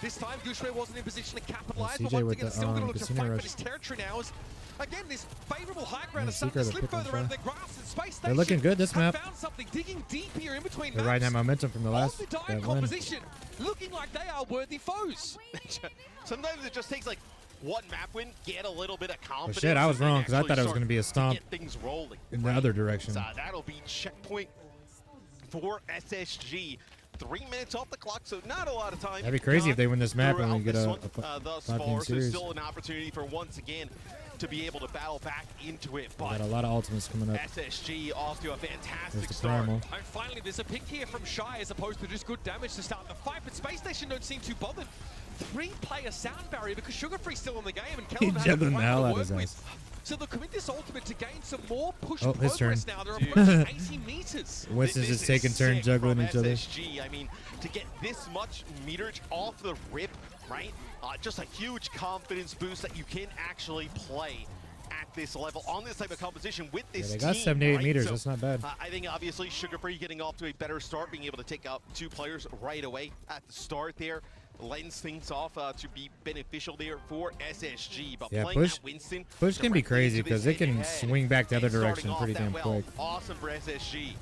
This time, Gushue wasn't in position to capitalize, CJ but once with again, the, still going to look to casino fight rush. for this territory now. As, again, this favorable high ground Yeah, is starting to Seeker, slip they're further out of picking their grasp. And Space They're looking Station good this have map. found something, digging deep here in between They're riding that maps. momentum from the last On the dive that win. composition, looking like they are worthy foes. Sometimes it just takes like one map win, get a little bit of Well, confidence. shit, I was and then wrong because I actually thought it was start going to be a stomp get things rolling. in the other direction. So that'll be checkpoint for SSG. 3 minutes off the clock, so not a lot of time. That'd be crazy if they win this map and we get a thus 5-game far. So series. still an opportunity for once again to be able to battle back into it. We But got a lot of ultimates coming up. SSG off to a fantastic There's the start. primal. And finally, there's a pick here from Shy as opposed to just good damage to start the fight, but Space Station don't seem too bothered. 3-player sound barrier because Sugar Free's still in the game and He Kelvin has a juggling the fight hell to out work of his with. ass. So they'll commit this ultimate to gain some more push Oh, his progress turn. now. They're approaching 80 meters. Winston's This just is taking turns sick juggling from each other. SSG. I mean, to get this much meterage off the rip, right? Just a huge confidence boost that you can actually play at this level on this type of composition with this they got team, 78 right? meters. So, That's not bad. I think obviously Sugar Free getting off to a better start, being able to take out 2 players right away at the start there. lends things off to be beneficial there for SSG. But Yeah, playing push that Winston can be crazy directly into because this it can head-to-head swing back the other and starting direction off pretty that damn well. quick. Awesome for SSG.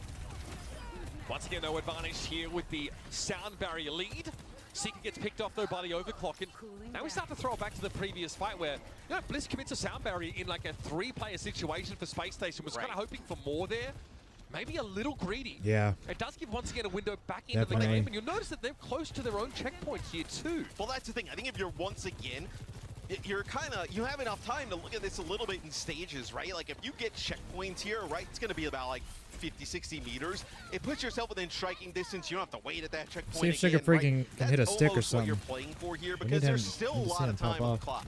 Once again, no advantage here with the sound barrier lead. Seeker gets picked off though by the overclock, and now we start to throw it back to the previous fight where, you know, Bliss commits a sound barrier in like a 3-player situation for Space Station. Was kind of hoping for more there. Maybe a little greedy. Yeah. It does give once again a window back into the game, and you'll notice that they're close to their own checkpoint here too. Well, that's the thing. I think if you're once again, you have enough time to look at this a little bit in stages, right? Like if you get checkpoints here, right, it's going to be about like 50, 60 meters. It puts yourself within striking distance. You don't have to wait at that checkpoint. See if Sugar Free can hit a stick or something. What you're playing for here, We because need there's him- still a need to see lot him of pop time on the off. clock.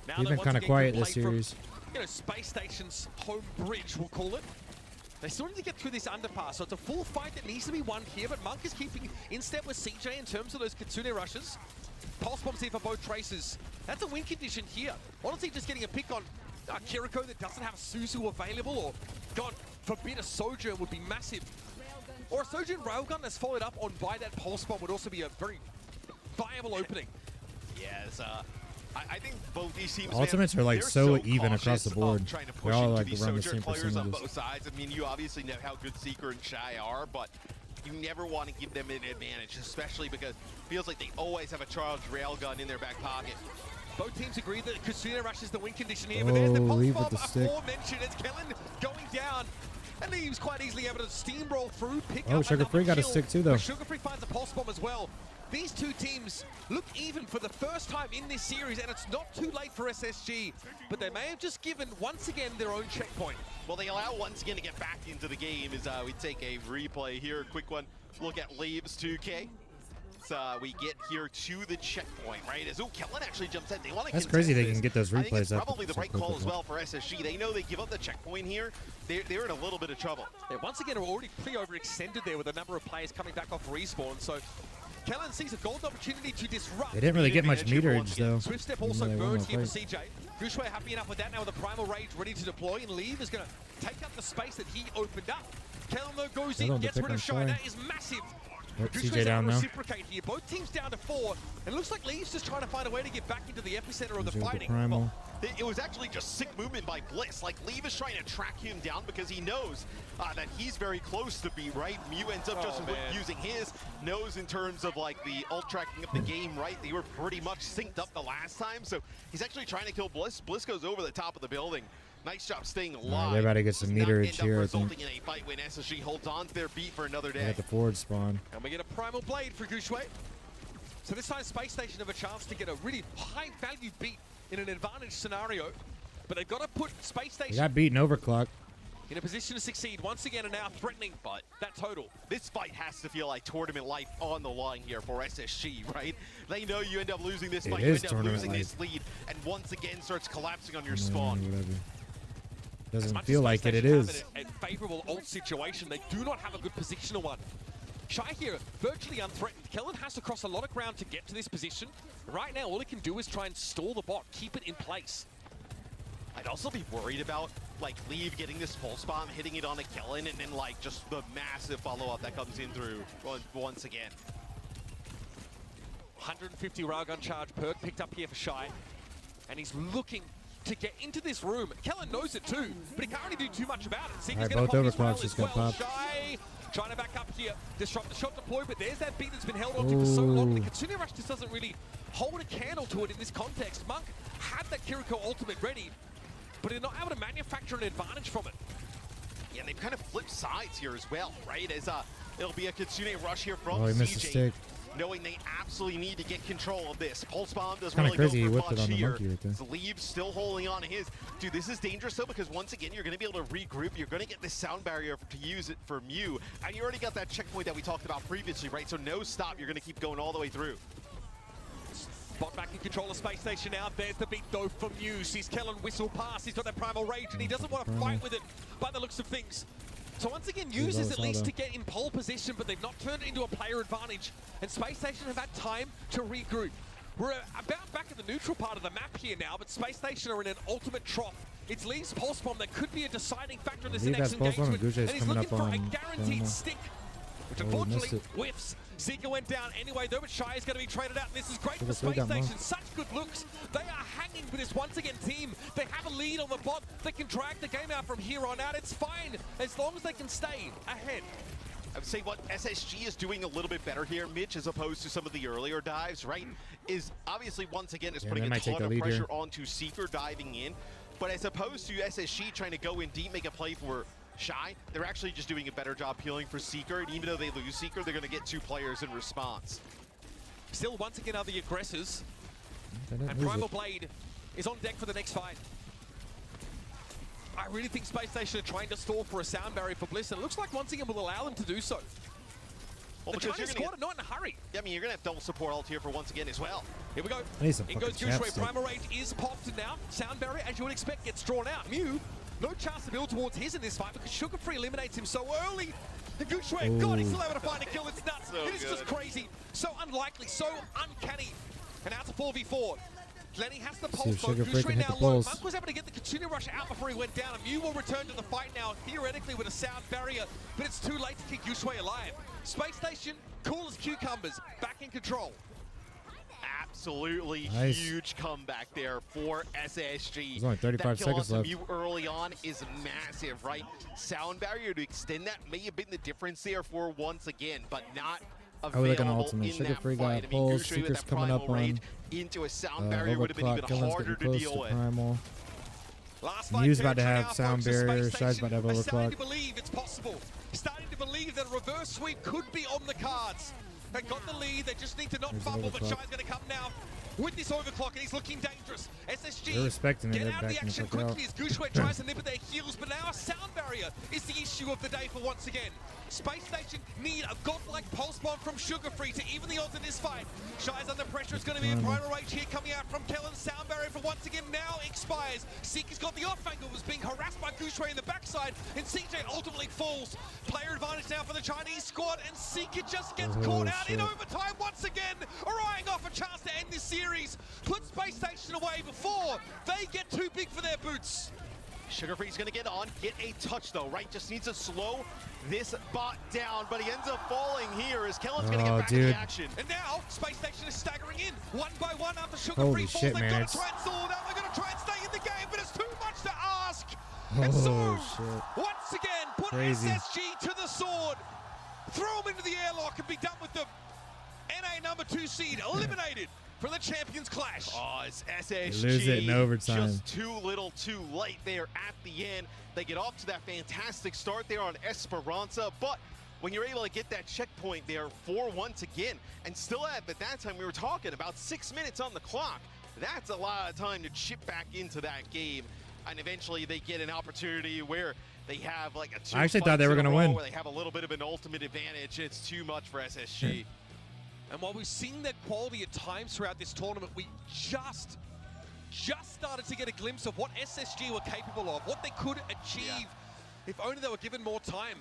Now He's they been once kind of again quiet can this play from, series. you know, Space Station's home bridge, we'll call it. They still need to get through this underpass, so it's a full fight that needs to be won here, but Monk is keeping in step with CJ in terms of those Kitsune rushes. Pulse bombs here for both Tracers. That's a win condition here. Honestly, just getting a pick on Kiriko that doesn't have Suzu available, or God forbid a Sojourn would be massive. Or a Sojourn Railgun that's followed up on by that Pulse bomb would also be a very viable opening. Yes, I think both these teams, Ultimates man, are like they're so even cautious across the board. of trying to They're push all into like these around the Sojourn same players on percentages. both sides. I mean, you obviously know how good Seeker and Shy are, but you never want to give them an advantage, especially because it feels like they always have a charged railgun in their back pocket. Both teams agree that Kitsune Rush is the win condition here, but there's the Pulse leave with bomb the stick. aforementioned. It's Kellen going down. And Leaves quite easily able to steamroll through, pick Oh, up Sugar Free another got a kill. stick too, though. But Sugar Free finds a Pulse bomb as well. These two teams look even for the first time in this series, and it's not too late for SSG, but they may have just given, once again, their own checkpoint. Well, they allow once again to get back into the game as we take a replay here. A quick one. Look at Leaves 2K. So we get here to the checkpoint, right? As Kellen actually jumps in. They want to That's crazy they this. can get those I think it's replays up probably the so right call quickly. as well for SSG. They know they give up the checkpoint here. They're in a little bit of trouble. Yeah, once again, we're already pretty overextended there with a number of players coming back off respawn, so Kellen sees a golden opportunity to disrupt. They didn't really get much meterage though. Swift step even also though they won burns the here for fight. CJ. Gushue happy enough with that now with the Primal Rage ready to deploy, and Leave is going to take up the space that he opened up. Kellen though goes They in, don't gets pick rid on of Shy. Shy. That is massive. Yep, Gushue's CJ able down to now. reciprocate here. Both teams down to 4, and it looks like Leaves just trying to find a way to get back into the epicenter of the He's with the fighting. Primal. It was actually just sick movement by Bliss. Like, Leave is trying to track him down because he knows that he's very close to be, right? Mew ends up just using his nose in terms of, like, the ult tracking of the game, right? They were pretty much synced up the last time, so he's actually trying to kill Bliss. Bliss goes over the top of the building. Nice job staying alive. They're about to get some meterage here, I resulting think. in a fight when SSG holds on to their beat for another They day. got the forward spawn. And we get a Primal Blade for Gushue. So this time Space Station have a chance to get a really high value beat in an advantage scenario. But they've got to put Space They Station got beaten overclock. in a position to succeed once again and now threatening that total. This fight has to feel like tournament life on the line here for SSG, right? They know you end up losing this It fight, is you end up tournament losing life. this lead, and once again starts collapsing on your spawn. Whatever. As Doesn't much feel as like Space it. It Station is. have a favorable ult situation, they do not have a good positional one. Shy here, virtually unthreatened. Kellen has to cross a lot of ground to get to this position. Right now, all he can do is try and stall the bot, keep it in place. I'd also be worried about, like, Leave getting this pulse bomb, hitting it on a Kellen, and then, like, just the massive follow-up that comes in through once again. 150 railgun charge perk picked up here for Shy. And he's looking to get into this room. Kellen knows it too, but he can't really do too much about it. Seeker's Alright, gonna both pop his rail overclocks just as got well. popped. Shy trying to back up here, disrupt the shot deploy, but there's that beat that's been held onto for so long. The Kitsune Rush just doesn't really hold a candle to it in this context. Monk had that Kiriko ultimate ready, but they're not able to manufacture an advantage from it. Yeah, and they've kind of flipped sides here as well, right? As it'll be a Kitsune Rush here from Oh, he missed the CJ, stick. knowing they absolutely need to get control of this. Pulse bomb doesn't Kinda really crazy he go for whipped it much on the here. monkey right there. So Leave still holding on to his. Dude, this is dangerous though, because once again, you're going to be able to regroup. You're going to get this sound barrier to use it for Mew, and you already got that checkpoint that we talked about previously, right? So no stop. You're going to keep going all the way through. Bot back in control of Space Station now. There's the beat though from Mew. Sees Kellen whistle past. He's got that Primal Rage and he doesn't want to fight with it by the looks of things. So once again, uses at least to get in pole position, but they've not turned it into a player advantage. And Space Station have had time to regroup. We're about back at the neutral part of the map here now, but Space Station are in an ultimate trough. It's Lee's Pulse Bomb that could be a deciding factor in this Leave next has Pulse Bomb and engagement. Gushue is And he's coming looking up for a on guaranteed Primal. stick. which unfortunately whiffs. Seeker went down anyway though, but Shy is going to be traded out, and this is great for Space Station. Such good looks. They are hanging with this once again team. They have a lead on the bot. They can drag the game out from here on out. It's fine as long as they can stay ahead. I would say what SSG is doing a little bit better here, Mitch, as opposed to some of the earlier dives, right, is obviously once again is putting a ton of pressure onto Seeker diving in. But as opposed to SSG trying to go in deep, make a play for Shy, they're actually just doing a better job healing for Seeker, and even though they lose Seeker, they're going to get 2 players in response. Still, once again, are the aggressors, and Primal Blade is on deck for the next fight. I really think Space Station are trying to stall for a sound barrier for Bliss, and it looks like once again will allow them to do so. Well, the Chinese squad are not in a hurry. Yeah, I mean, you're going to have double support ult here for once again as well. Here we go. I need some In goes fucking Gooshway. chapstick. Primal Rage is popped now. Sound barrier, as you would expect, gets drawn out. Mew, no chance to build towards his in this fight because Sugar Free eliminates him so early. And Gooshway, God, he's still able to find a kill. It's nuts. It is just crazy. So unlikely, so uncanny. And out to 4v4. Lenny has the pulse though. Gooshway now low. Monk was able to get the Kitsune Rush out before he went down. And Mew will return to the fight now, theoretically with a sound barrier, but it's too late to keep Gooshway alive. Space Station, cool as cucumbers, back in control. Absolutely huge comeback there for SSG. There's only 35 seconds left. Mew early on is massive, right? Sound barrier to extend that may have been the difference there for once again, but not available in that fight. I mean, pulls. Gooshway with Seeker's that coming Primal up on Rage into a sound barrier would have been even harder to deal with. Primal. Last Mew's about to now, have sound folks, barrier. Space Shy's about to have Station are starting overclock. to believe it's possible. Starting to believe that a reverse sweep could be on the cards. They got the lead. They just need to not fumble. But Shy's going to come now with this overclock, and he's looking dangerous. SSG They're respecting it. get They're out of the backing action the fuck quickly out. as Gooshway tries to nip at their heels. But now a sound barrier is the issue of the day for once again. Space Station need a godlike pulse bomb from Sugar Free to even the odds in this fight. Shy's under pressure. It's going to be a Primal Rage here coming out from Kellen. Sound barrier for once again now expires. Seeker's got the off angle, was being harassed by Gooshway in the backside, and CJ ultimately falls. Player advantage now for the Chinese squad, and Seeker just gets caught out in overtime once again, eyeing off a chance to end this series. Put Space Station away before they get too big for their boots. Sugar Free's going to get on, get a touch though, right? Just needs to slow this bot down, but he ends up falling here as Kellen's going to get back in the action. And now Space Station is staggering in one by one after Sugar Holy Free falls. shit, They've man, got to try and stall it out. They're going to try and stay in the game, but it's too much to ask. Oh, And so, shit. once again, put Crazy. SSG to the sword. Throw them into the airlock and be done with them. NA number 2 seed eliminated from the Champions Clash. Oh, it's SSG. They lose it in overtime. Just too little too late there at the end. They get off to that fantastic start there on Esperanza, but when you're able to get that checkpoint there for once again, and still at that time we were talking about 6 minutes on the clock, that's a lot of time to chip back into that game. And eventually they get an opportunity where they have like a 2 I actually thought they were going to win. where they have a little bit of an ultimate advantage. It's too much for SSG. And while we've seen their quality at times throughout this tournament, we just started to get a glimpse of what SSG were capable of, what they could achieve if only they were given more time.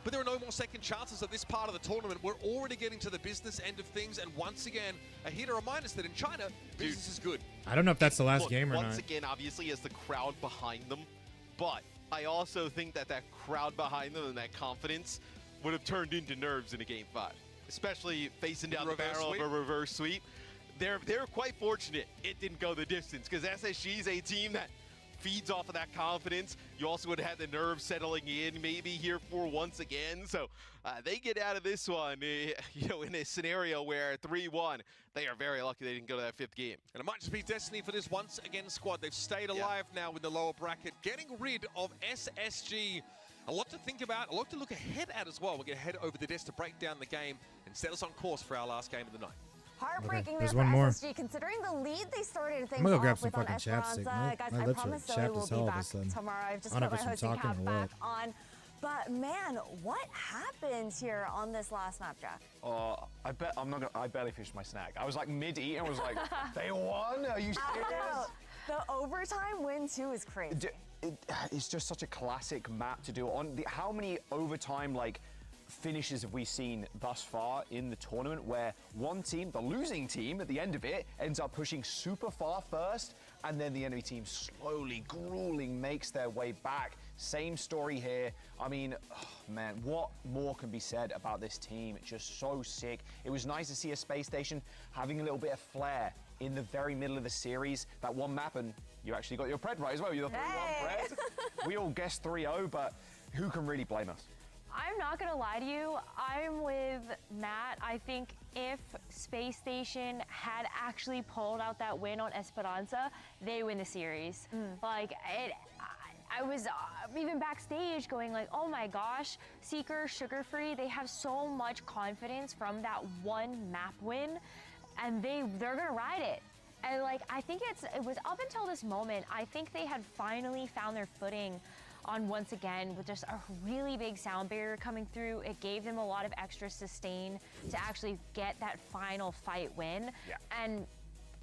But there are no more second chances at this part of the tournament. We're already getting to the business end of things, and once again, here to remind us that in China, business is good. I don't know if that's the last Look, game or once not. again, obviously, as the crowd behind them, but I also think that that crowd behind them and that confidence would have turned into nerves in a game 5, especially facing down the barrel of a reverse sweep. They're quite fortunate it didn't go the distance because SSG is a team that feeds off of that confidence. You also would have had the nerves settling in maybe here for once again. So they get out of this one, you know, in a scenario where 3-1, they are very lucky they didn't go to that 5th game. And it might just be destiny for this once again squad. They've stayed alive now in the lower bracket, getting rid of SSG. A lot to think about, a lot to look ahead at as well. We're going to head over the desk to break down the game and set us on course for our last game of the night. Heartbreaking There's there one for more. SSG, considering the lead they started things I'm gonna go grab off some with on fucking chapstick. Esperanza. Guys, My I lips are promise Zoe chapped will as hell be all of a back sudden. tomorrow. I've just I put don't my know if hosting I'm talking cap or back what. on. But man, what happened here on this last map, Jack? I bet I'm not gonna. I barely finished my snack. I was like mid-eat and was like, they won? Are you serious? The overtime win too is crazy. It's just such a classic map to do. On how many overtime like finishes have we seen thus far in the tournament where one team, the losing team at the end of it, ends up pushing super far first, and then the enemy team slowly, grueling, makes their way back. Same story here. I mean, oh, man, what more can be said about this team? It's just so sick. It was nice to see a space station having a little bit of flair in the very middle of the series. That one map, and you actually got your Pred right as well. You're the 3-1 Pred. We all guessed 3-0, but who can really blame us? I'm not gonna lie to you, I'm with Matt. I think if Space Station had actually pulled out that win on Esperanza, they win the series. Like, I was even backstage going like, oh my gosh, Seeker, Sugar Free, they have so much confidence from that one map win, and they're gonna ride it. And like, I think it was up until this moment, I think they had finally found their footing on Once Again with just a really big sound barrier coming through. It gave them a lot of extra sustain to actually get that final fight win. Yeah. And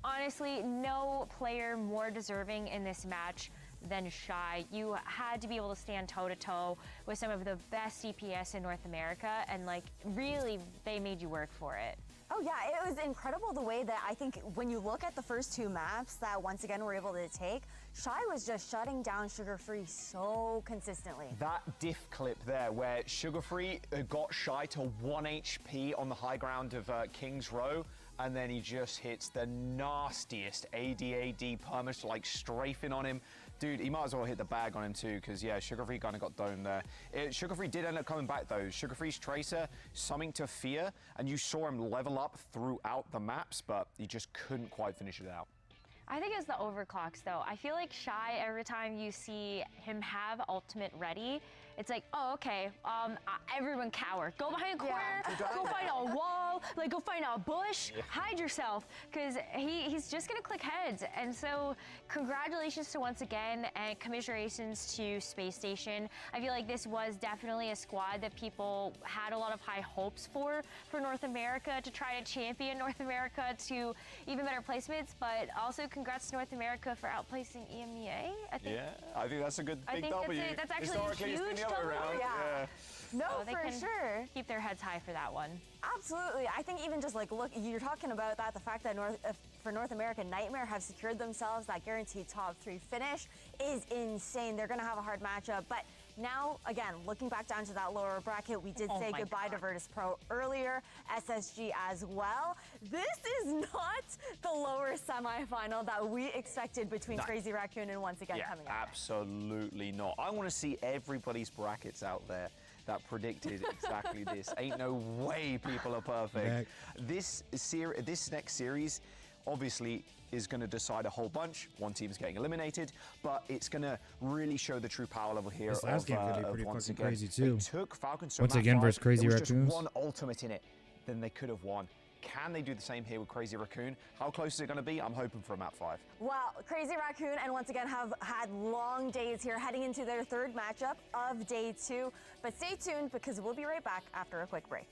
honestly, no player more deserving in this match than Shy. You had to be able to stand toe-to-toe with some of the best CPS in North America, and like, really, they made you work for it. Oh yeah, it was incredible the way that I think when you look at the first two maps that Once Again were able to take, Shy was just shutting down Sugar Free so consistently. That diff clip there where Sugar Free got Shy to 1 HP on the high ground of King's Row, and then he just hits the nastiest AD permits, like strafing on him. Dude, he might as well hit the bag on him too, because yeah, Sugar Free kind of got domed there. Sugar Free did end up coming back though. Sugar Free's Tracer, something to fear, and you saw him level up throughout the maps, but he just couldn't quite finish it out. I think it's the overclocks though. I feel like Shy, every time you see him have ultimate ready, it's like, oh, okay, everyone cower. Go behind a corner, go find a wall, like go find a bush, hide yourself, because he's just gonna click heads. And so congratulations to Once Again, and commiserations to Space Station. I feel like this was definitely a squad that people had a lot of high hopes for North America, to try to champion North America to even better placements, but also congrats to North America for outplacing EMEA. I think. Yeah, I think that's a good big W. That's actually a huge other way around. Yeah. No, they for can sure. Keep their heads high for that one. Absolutely. I think even just like, look, you're talking about that, the fact that for North America, Nightmare have secured themselves that guaranteed top 3 finish is insane. They're going to have a hard matchup. But now, again, looking back down to that lower bracket, we did say goodbye to Virtus Pro earlier, SSG as well. This is not the lower semifinal that we expected between Crazy Raccoon and Once Again coming up. Absolutely not. I want to see everybody's brackets out there that predicted exactly this. Ain't no way people are perfect. This next series obviously is going to decide a whole bunch. One team's getting eliminated, but it's going to really show the true power level here. This last game's gonna be pretty Once fucking Again. crazy too. They took Falcons to Once map Again 5. versus Crazy There was Raccoons. just one ultimate in it, then they could have won. Can they do the same here with Crazy Raccoon? How close is it going to be? I'm hoping for a map 5. Well, Crazy Raccoon and Once Again have had long days here heading into their third matchup of day 2. But stay tuned because we'll be right back after a quick break.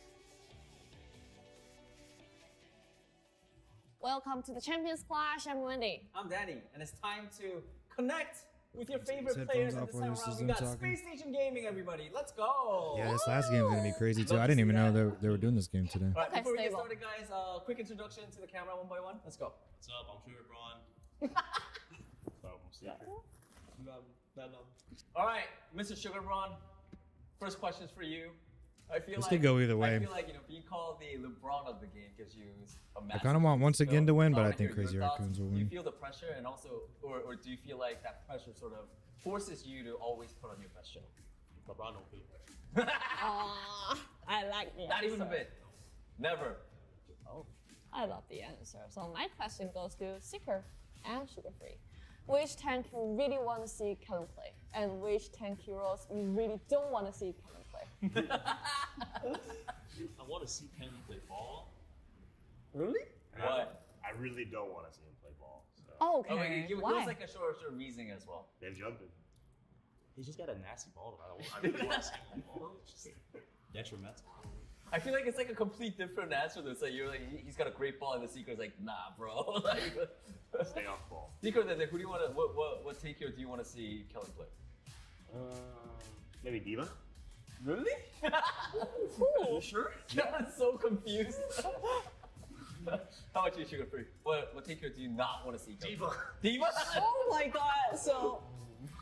Welcome to the Champions Clash. I'm Wendy. I'm Danny, and it's time to connect with your favorite headphones players. And off this while time your around, we system's got talking. Space Station Gaming, everybody. Let's go! Yeah, this last game's gonna be crazy too. I didn't even know they were doing this game today. All right, Okay, before we get stable. started, guys, quick introduction to the camera one by one. Let's go. What's up? I'm Sugar Braun. All right, Mr. Sugar Braun, first question's for you. I feel This like could go either way. I feel like, being called the LeBron of the game gives you a I massive kind of want Once boost. Again to win, So but I wanna think hear your Crazy thoughts. Raccoons will Do you win. feel the pressure, and also, or do you feel like that pressure sort of forces you to always put on your best show? LeBron don't beat. Aww, I like the Not even a answer. bit. Never. Oh, I love the answer. So my question goes to Seeker and Sugar Free. Which tank you really want to see Kellen play, and which tank heroes you really don't want to see Kellen play? I want to see Kenny play ball. Really? What? I really don't want to see him play ball. So. Okay. Okay, give Why? us like a short reasoning as well. They've jumped him. He's just got a nasty ball. I really want to see him play ball. It's just detrimental. I feel like it's like a complete different answer though. It's like you're like, he's got a great ball, and the Seeker's like, nah, bro. Like, Stay off ball. Seeker, then who do you want to? What take here do you want to see Kellen play? Maybe Diva. Really? You sure? Yeah, I'm so confused. How about you, Sugar Free? What taker do you not want to see? Diva. Diva? Oh my god. So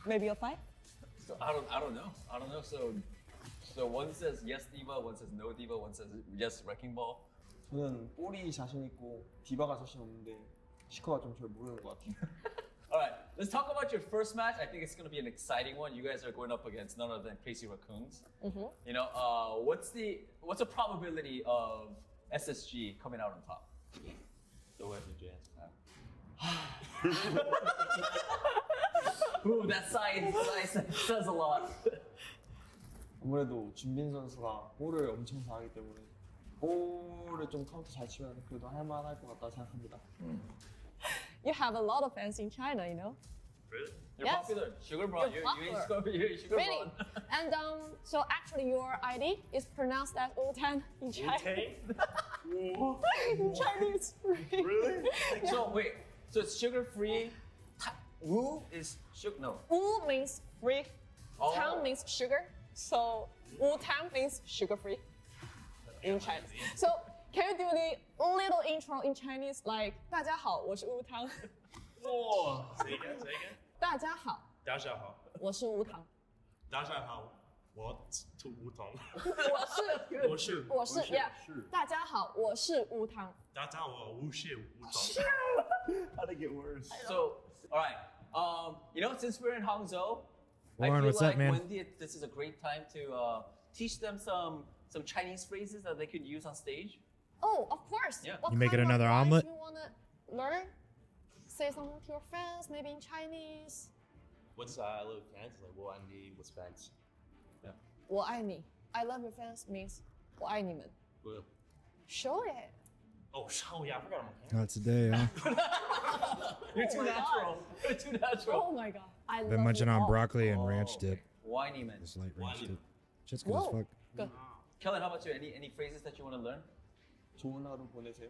maybe a fight? So I don't know. So one says yes Diva, one says no Diva, one says yes Wrecking Ball. 저는 볼이 자신 있고 디바가 자신 없는데 시커가 좀 잘 모르는 것 같아요. All right, let's talk about your first match. I think it's going to be an exciting one. You guys are going up against none other than Crazy Raccoons. You know, what's the probability of SSG coming out on top? Go ahead, Jazz. Ooh, that sigh says a lot. 아무래도 준빈 선수가 볼을 엄청 잘하기 때문에 볼을 좀 카운트 잘 치면 그래도 할만할 것 같다 생각합니다. You have a lot of fans in China, you know? Really? You're Yes. popular. Sugar Braun. You're You're Sugar Really? Braun. And so actually your ID is pronounced as Wu-Tang in Chinese. In Chinese. Really? So wait, so it's sugar free. Wu is sugar. No. Wu means free. Oh. Tang means sugar. So Wu-Tang means sugar free in Chinese. So can you do the little intro in Chinese like 大家好，我是Wu-Tang. Oh, say again, say again. 大家好，大家好，我是Wu-Tang. 大家好，我是吴桐。我是 yeah. 大家好，我是Wu-Tang. 大家好，我是吴桐。 How'd it get worse? So, all right. You know, since we're in Hangzhou, I Warren, feel what's like up, man? this is a great time to teach them some Chinese phrases that they could use on stage. Oh, of course. Yeah. What You making kind of another lines omelet? You wanna learn? Say something to your friends, maybe in Chinese. What's I love fans like? What I need was fans. Yeah. 我爱你. I love your fans means 我爱你们. Well. Show it. Oh, yeah, I forgot about Not today, huh? You're too natural. You're too natural. Oh my god. I Been love munching you on all. broccoli and ranch dip. Whiny man. Just light ranch dip. Shit's good as Whoa. fuck. Good. Kellen, how about you? Any phrases that you want to learn? 좋은 하루 보내세요.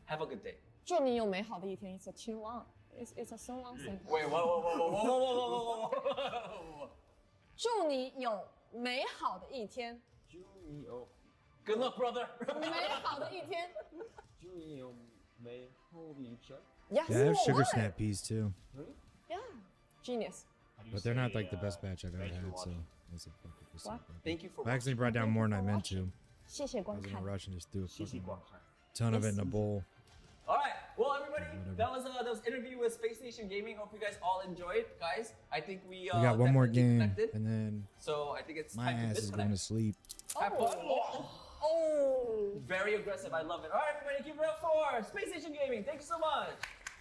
Have a good day. 祝你有美好的一天. It's a too long. It's a so long sentence. Wait, whoa. 祝你有美好的一天. Good luck, brother. 美好的一天. Yes. Yeah, I have sugar what? snap peas too. Yeah. Genius. But they're not like the best batch I've ever had, so that's a fucking What? Thank you for I actually brought down more than I meant to. 谢谢 I 观 was in a 看. rush and just threw a fucking ton of it in a bowl. All right. Well, everybody, that was interview with Space Nation Gaming. Hope you guys all enjoyed, guys. I think we We got one more definitely game, connected. and then So I think it's my time to ass is disconnect. going to sleep. Have fun. Oh. Very aggressive. I love it. All right, everybody, give it up for Space Nation Gaming. Thank you so much.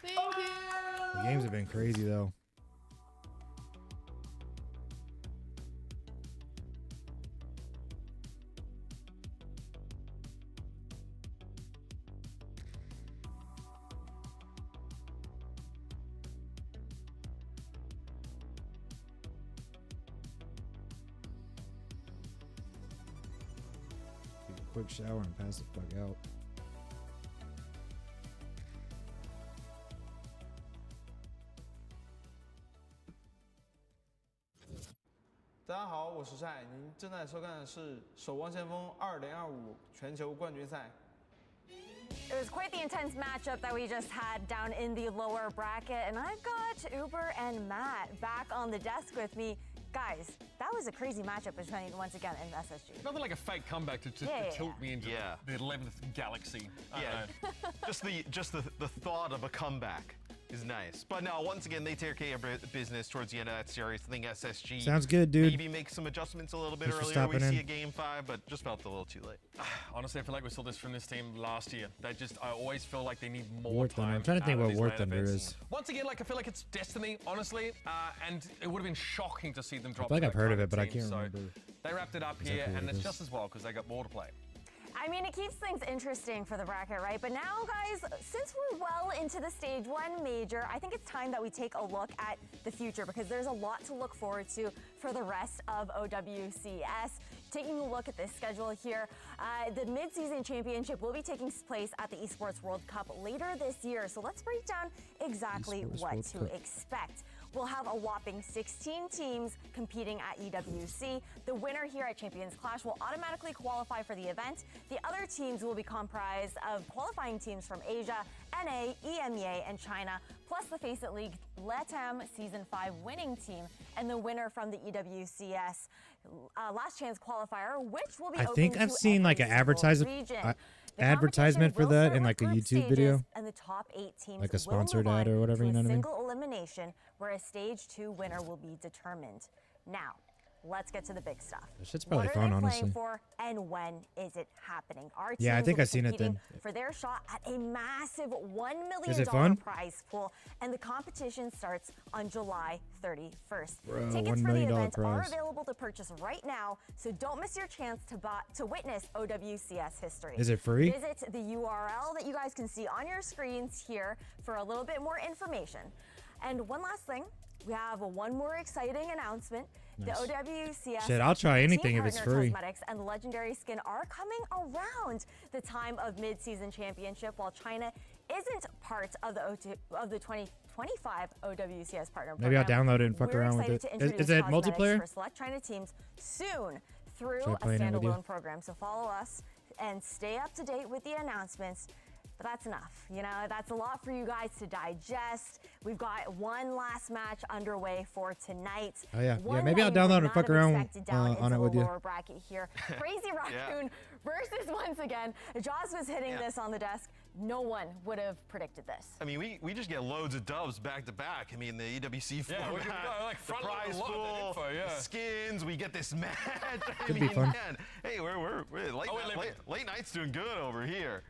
Thank you. The games have been crazy though. Take a quick shower and pass the fuck out. 大家好，我是晒，您正在收看的是《守望先锋2025全球冠军赛》。 It was quite the intense matchup that we just had down in the lower bracket, and I've got Uber and Matt back on the desk with me. Guys, that was a crazy matchup between, once again, in SSG. Nothing like a fake comeback to tilt me into the 11th galaxy. just the thought of a comeback is nice. But no, once again, they take care of business towards the end of that series. I think SSG Sounds good, dude. maybe make some adjustments a little bit Thanks for earlier. We stopping see in. a game 5, but just felt a little too late. Honestly, I feel like we saw this from this team last year. I always feel like they need more War time. Thunder. I'm trying to think out of what these War late Thunder events. is. Once again, I feel like it's Destiny, honestly, and it would have been shocking to see them drop. feel like to I've that heard kind of it, but I team. can't So remember They wrapped it up exactly here, what and it it's is. just as well because they got more to play. I mean, it keeps things interesting for the bracket, right? But now, guys, since we're well into the Stage 1 major, I think it's time that we take a look at the future because there's a lot to look forward to for the rest of OWCS. taking a look at this schedule here, the mid-season championship will be taking place at the Esports World Cup later this year. So let's break down exactly what to expect. We'll have a whopping 16 teams competing at EWC. The winner here at Champions Clash will automatically qualify for the event. The other teams will be comprised of qualifying teams from Asia, NA, EMEA, and China, plus the Face It League LATAM Season 5 winning team, and the winner from the EWCS Last Chance qualifier, which will be I open think to I've seen like an region. advertisement for that in like a YouTube video, and the top 8 teams like a will sponsored move ad on or whatever. to You know a what I mean? single elimination where a stage 2 winner will be determined. Now, let's get to the big stuff. That shit's probably what are fun, they honestly. playing for, and when is it happening? Our Yeah, I teams think will be I've seen it competing then. for their shot at a massive $1 Is it million fun? prize pool, and the competition starts on July 31st. Bro, Tickets $1 for the million event are prize. available to purchase right now, so don't miss your chance to witness OWCS history. Is it free? Visit the URL that you guys can see on your screens here for a little bit more information. And one last thing, we have one more exciting announcement. Nice. The OWCS Shit, I'll try anything if it's Team Partner free. Cosmetics and the Legendary Skin are coming around the time of mid-season championship, while China isn't part of the 2025 OWCS partner Maybe I'll program. download it and fuck We're around with excited it. to Is introduce it cosmetics multiplayer? for select China teams soon through Should I a play it with you? standalone program. So follow us and stay up to date with the announcements. But that's enough. You know, that's a lot for you guys to digest. We've got one last match underway for tonight. Oh, yeah. One Yeah, maybe I'll that you download would and fuck not have around expected down on into it with the you. lower bracket here. Crazy Raccoon versus, once again, Jaws was hitting this on the desk. No one would have predicted this. I mean, we just get loads of dubs back to back. I mean, the EWC Yeah, format, we got, like, the front load prize a lot of that pool, info, yeah. the skins. We get this match. I Could be mean, fun. man, hey, we're late night's doing good over here.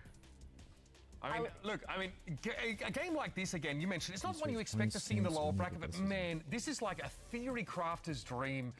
I mean, look, a game like this, again, you mentioned, it's not one you expect to see in the lower bracket, but man, this is like a theory crafter's dream.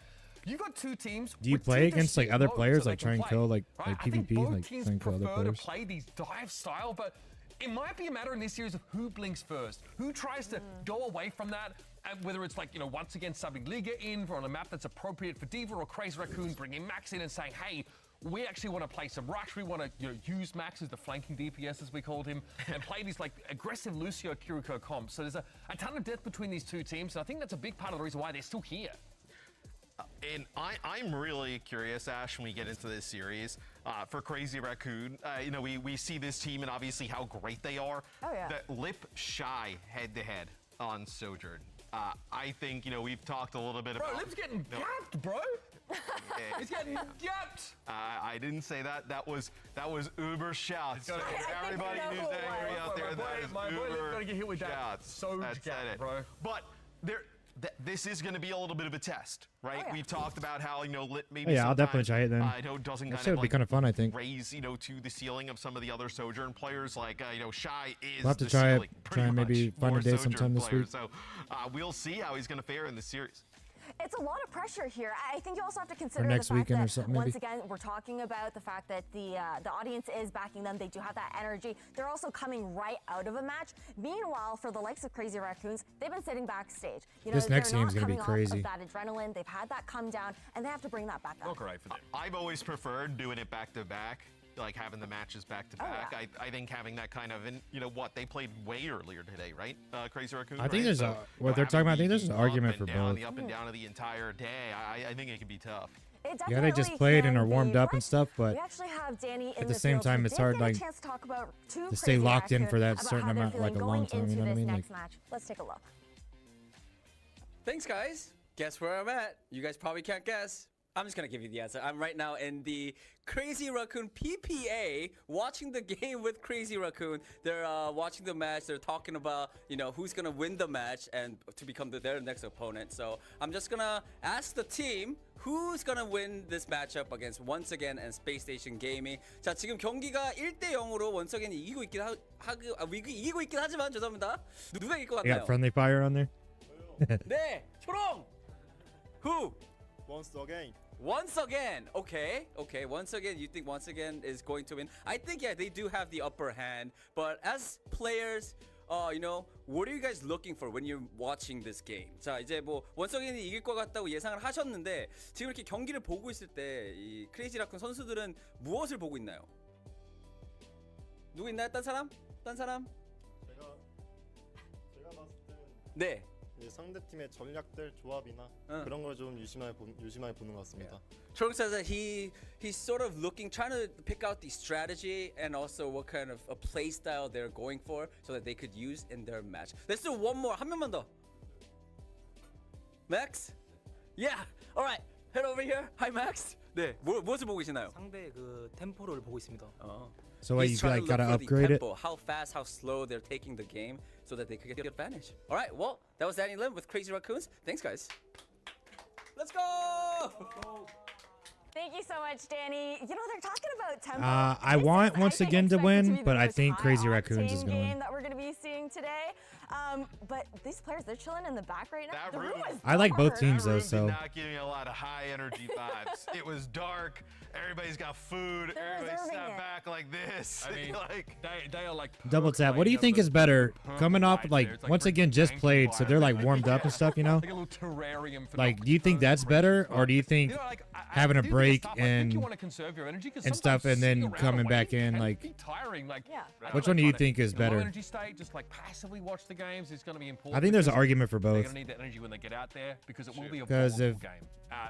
You got two teams. Do you with play two against like distinct other modes players, that like they try can and play, kill like right? I think PvP, both like teams try and kill other prefer to players? play these dive style, but it might be a matter in this series of who blinks first, who tries to go away from that. And whether it's like, you know, once again subbing Liga in on a map that's appropriate for D.Va, or Crazy Raccoon bringing Max in and saying, hey, we actually want to play some rush. We want to use Max as the flanking DPS, as we called him, and play these like aggressive Lucio Kiriko comps. So there's a ton of depth between these two teams, and I think that's a big part of the reason why they're still here. And I'm really curious, Ash, when we get into this series, for Crazy Raccoon. You know, we see this team and obviously how great they are. Oh, yeah. That Lip Shy head-to-head on Sojourn. I think, you know, we've talked a little bit about... Bro, Lip's getting gapped, bro. He's getting gapped. I didn't say that. That was Uber shouts. Everybody who's angry out there, that is my boy Lip's Uber gonna get hit with that shouts. Soj That's gap, it. bro. But this is going to be a little bit of a test, right? Oh, yeah. We've talked about how, you know, Lip maybe Yeah, I'll definitely sometimes, try it then. I know doesn't That kind shit of would be like kind of fun, I think. raise, you know, to the ceiling of some of the other Sojourn players. Like, you know, Shy is We'll have to the try it. ceiling, Try pretty and maybe much, find a for day Sojourn sometime this players. week. So we'll see how he's going to fare in the series. It's a lot of pressure here. I think you also have to consider next the fact weekend or that something, once maybe. again we're talking about the fact that the audience is backing them. They do have that energy. They're also coming right out of a match. Meanwhile, for the likes of Crazy Raccoons, they've been sitting backstage. You know, This next they're not team's gonna be coming crazy. Off of that adrenaline, they've had that come down, and they have to bring that back up. Look right for them. I've always preferred doing it back to back, like having the matches back to back. yeah. I think having that kind of, and you know what, they played way earlier today, right? Crazy Raccoon. I think right? there's So, a- you what know, they're talking having about, I think there's the an argument up for and down, both. The up and down of the entire day. I think it can be tough. It Yeah, they just definitely played can and are warmed be, up and stuff, but we actually have Danny in at the same field, time, who it's did hard, get a like, chance to talk about to stay locked in for that about certain how they're amount, like a feeling long going time, you into know what I this mean? next Like- match. Let's take a look. Thanks, guys. Guess where I'm at? You guys probably can't guess. I'm just gonna give you the answer. I'm right now in the Crazy Raccoon PPA, watching the game with Crazy Raccoon. They're watching the match. They're talking about, you know, who's gonna win the match and to become their next opponent. So I'm just gonna ask the team who's gonna win this matchup against Once Again and Space Station Gaming. 자, 지금 경기가 1대0으로 Once Again 이기고 있긴 이기고 있긴 하지만 죄송합니다. 누가 이길 것 You 같나요? got friendly fire on there? 네, 초롱. Who? Once again. Once Again. Okay. Once Again, you think Once Again is going to win? I think, yeah, they do have the upper hand. But as players, you know, what are you guys looking for when you're watching this game? 자, 이제 뭐 원석이는 이길 것 같다고 예상을 하셨는데 지금 이렇게 경기를 보고 있을 때 이 크레이지 라쿤 선수들은 무엇을 보고 있나요? 누구 있나요? 딴 사람? 딴 사람? 제가 봤을 때는 네. 상대 팀의 전략들 조합이나 그런 걸 좀 유심하게 보는 것 같습니다. Chorg says that he's sort of trying to pick out the strategy and also what kind of a play style they're going for so that they could use in their match. Let's do one more. 한 명만 더. Max? Yeah. All right. Head over here. Hi, Max. 네. 무엇을 보고 계시나요? 상대 그 템포를 보고 있습니다. So what, you He's trying like to look gotta for the upgrade it? tempo, how fast, how slow they're taking the game so that they could get the advantage. All right, well, that was Danny Lim with Crazy Raccoons. Thanks, guys. Let's go! Thank you so much, Danny. You know, they're talking about tempo. I want once again to win, but I think Crazy Raccoons is going to game win. that we're going to be seeing today. But these players, they're chilling in the back right now. The room was I like both dark. teams though, Did so not give me a lot of high energy vibes. It was dark. Everybody's got food. They're Everybody reserving sat it. back like this. I mean, like they are like double tap. What do you think is better? Coming off like once again just played, so they're like warmed up and stuff, you know? like a little terrarium for Like, do you think that's better, or do you think having a break and stuff and then coming back in like? tiring. Like, Which one do you think is Low better? energy state, just like passively watch the games is going to be important. I think there's an because argument for They're both. going to need that energy when they get out there because it will be a Because volatile if game.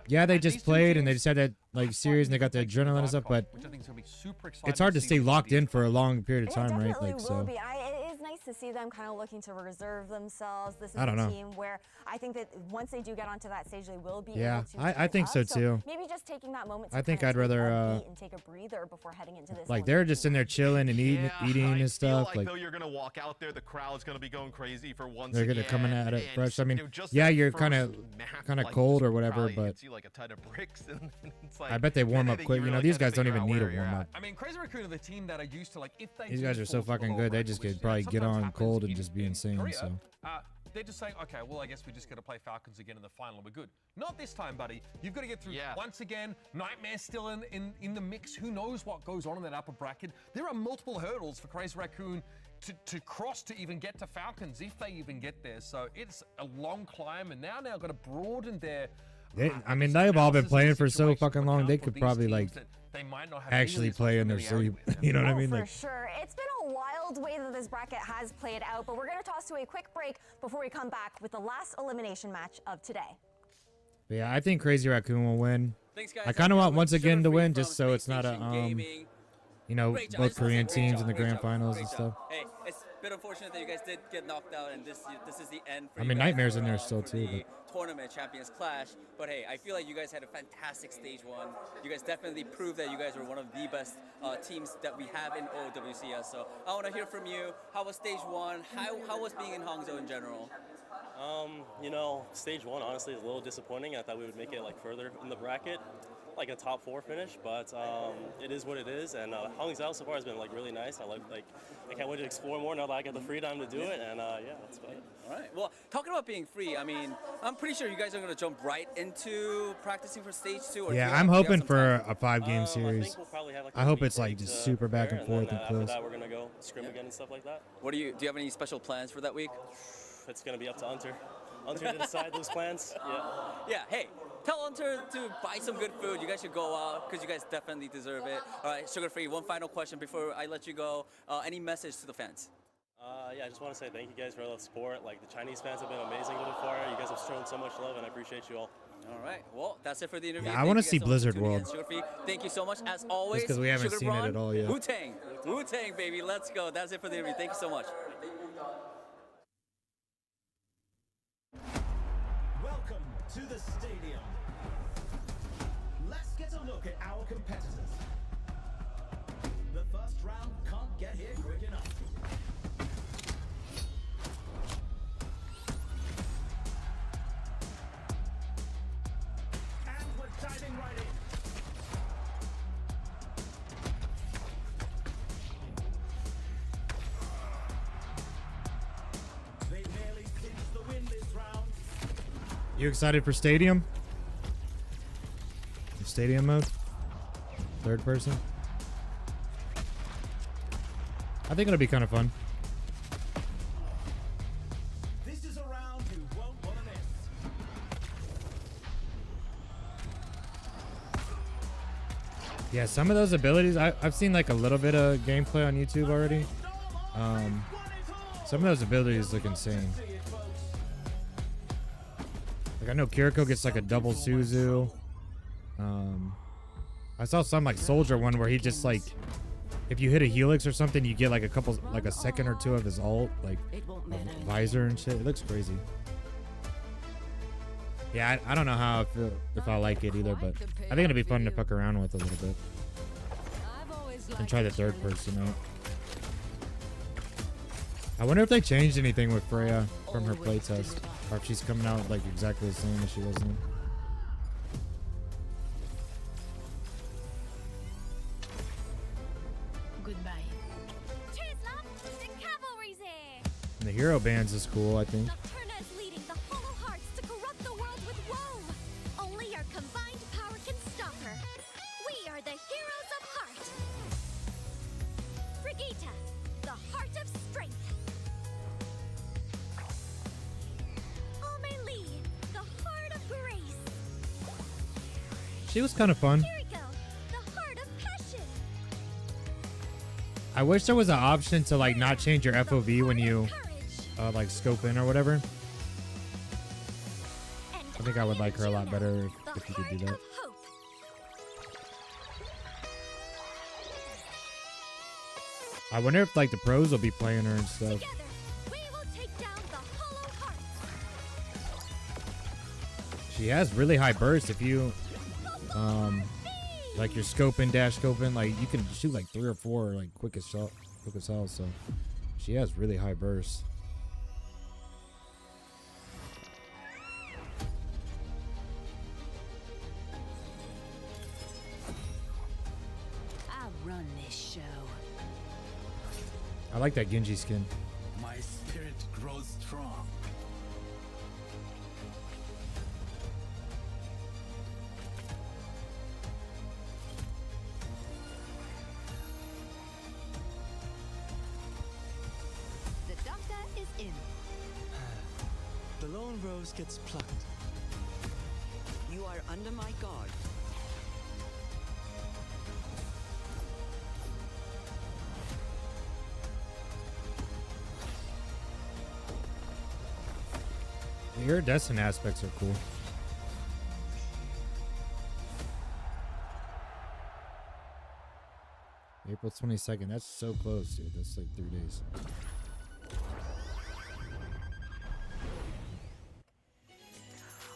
yeah, they just played and they just had that like series and they got the adrenaline and stuff, but which I think is going to be super exciting. it's hard to stay locked in for a long period of It time, right? definitely Like will so. be. It is nice to see them kind of looking to reserve themselves. This is I don't a know. team where I think that once they do get onto that stage, they will be Yeah, able to. I keep think up. so too. Maybe just taking that moment. To I think kind I'd of take rather, a beat and take a breather before heading into this. Like they're just in there chilling and eating and stuff. Like Like though you're gonna walk out there, the crowd's gonna be going crazy for once they're again. gonna coming at it and, fresh. I mean, you know, just yeah, that you're first kind of map, like, cold or just whatever, probably but hits you like a ton of bricks, and it's like, I bet they warm I up think quick. You know, really these gotta guys don't figure even out need a where you're warm at. up. I mean, Crazy Raccoon are the team that are used to like if they. These do guys are so fall fucking below good. They record, just which, could you know, probably get sometimes on happens cold and in- just be in insane. Korea. So They're just saying, okay, well, I guess we just got to play Falcons again in the final and we're good. Not this time, buddy. You've got to get through once again. Nightmare's still in the mix. Who knows what goes on in that upper bracket? There are multiple hurdles for Crazy Raccoon to cross to even get to Falcons, if they even get there. So it's a long climb, and now got to broaden their. I mean, they've all been playing for so fucking long. They could probably like They might not have actually play in their sleep. You know what I mean? For Like sure. It's been a wild way that this bracket has played out, but we're going to toss to a quick break before we come back with the last elimination match of today. but yeah, I think Crazy Raccoon will win. Thanks, guys. I kind of want once Sugar again to Free win, from just so it's not a Gaming. you know, Great job. both This was a Korean great teams job, in the great grand job, finals great and job. stuff. Hey, it's a bit unfortunate that you guys did get knocked out, and this is the end for I you mean, guys Nightmare's for, in there still for too, the but tournament champions clash. But hey, I feel like you guys had a fantastic stage one. You guys definitely proved that you guys are one of the best teams that we have in OWCS. So I want to hear from you. How was stage one? How was being in Hangzhou in general? You know, stage one honestly is a little disappointing. I thought we would make it like further in the bracket, like a top 4 finish, but it is what it is. And Hangzhou so far has been like really nice. I can't wait to explore more now that I got the free time to do it. And yeah, that's about it. All right. Well, talking about being free, I mean, I'm pretty sure you guys are going to jump right into practicing for stage 2. Or do you yeah, have- I'm do you have hoping some for time? a 5-game I series. think we'll probably have like I a hope it's retake like just to super back prepare, and forth then, and after close. that, we're gonna go scrim again and stuff like that. Do you have any special plans for that week? It's gonna be up to Hunter. Hunter to decide those plans. Yeah. Yeah, hey, tell Hunter to buy some good food. You guys should go out because you guys definitely deserve it. All right, Sugar Free, one final question before I let you go. Any message to the fans? Yeah, I just want to say thank you guys for all the support. Like the Chinese fans have been amazing so far. You guys have shown so much love, and I appreciate you all. All right, well, that's it for the interview. Yeah, I want to see Blizzard World. Sugar Free, thank you so much as always. because we haven't Sugar seen it at all yet. Wu-Tang, Wu-Tang, baby, let's go. That's it for the interview. Thank you so much. Welcome to the stadium. Let's get a look at our competitors. The first round can't get here quick enough. And we're diving right in. They nearly clinched the win this round. You excited for Stadium? Stadium mode? Third person? I think it'll be kind of fun. Yeah, some of those abilities, I've seen like a little bit of gameplay on YouTube already. Some of those abilities look insane. Like I know Kiriko gets like a double Suzu. I saw some like Soldier one where he just like, if you hit a Helix or something, you get like a second or two of his ult, like a visor and shit. It looks crazy. Yeah, I don't know how if I like it either, but I think it'll be fun to fuck around with a little bit. And try the third person out. I wonder if they changed anything with Freya from her playtest, or if she's coming out like exactly the same as she was in. Goodbye. Cheers, love. The cavalry's here. And the hero bands is cool, I think. Nocturna is leading the Hollow Hearts to corrupt the world with woe. Only our combined power can stop her. We are the heroes of heart. Brigitte, the heart of strength. Amelie, the heart of grace. She was kind of fun. Kiriko, the heart of passion. I wish there was an option to like not change your FOV when you like scope in or whatever. I think I would like her a lot better if you could do that. I wonder if like the pros will be playing her and stuff. She has really high burst. If you like you're scoping, dash scoping, like you can shoot like 3 or 4 like quick as hell. So she has really high burst. I run this show. I like that Genji skin. My spirit grows strong. The doctor is in. The lone rose gets plucked. You are under my guard. The iridescent aspects are cool. April 22nd. That's so close, dude. That's like 3 days.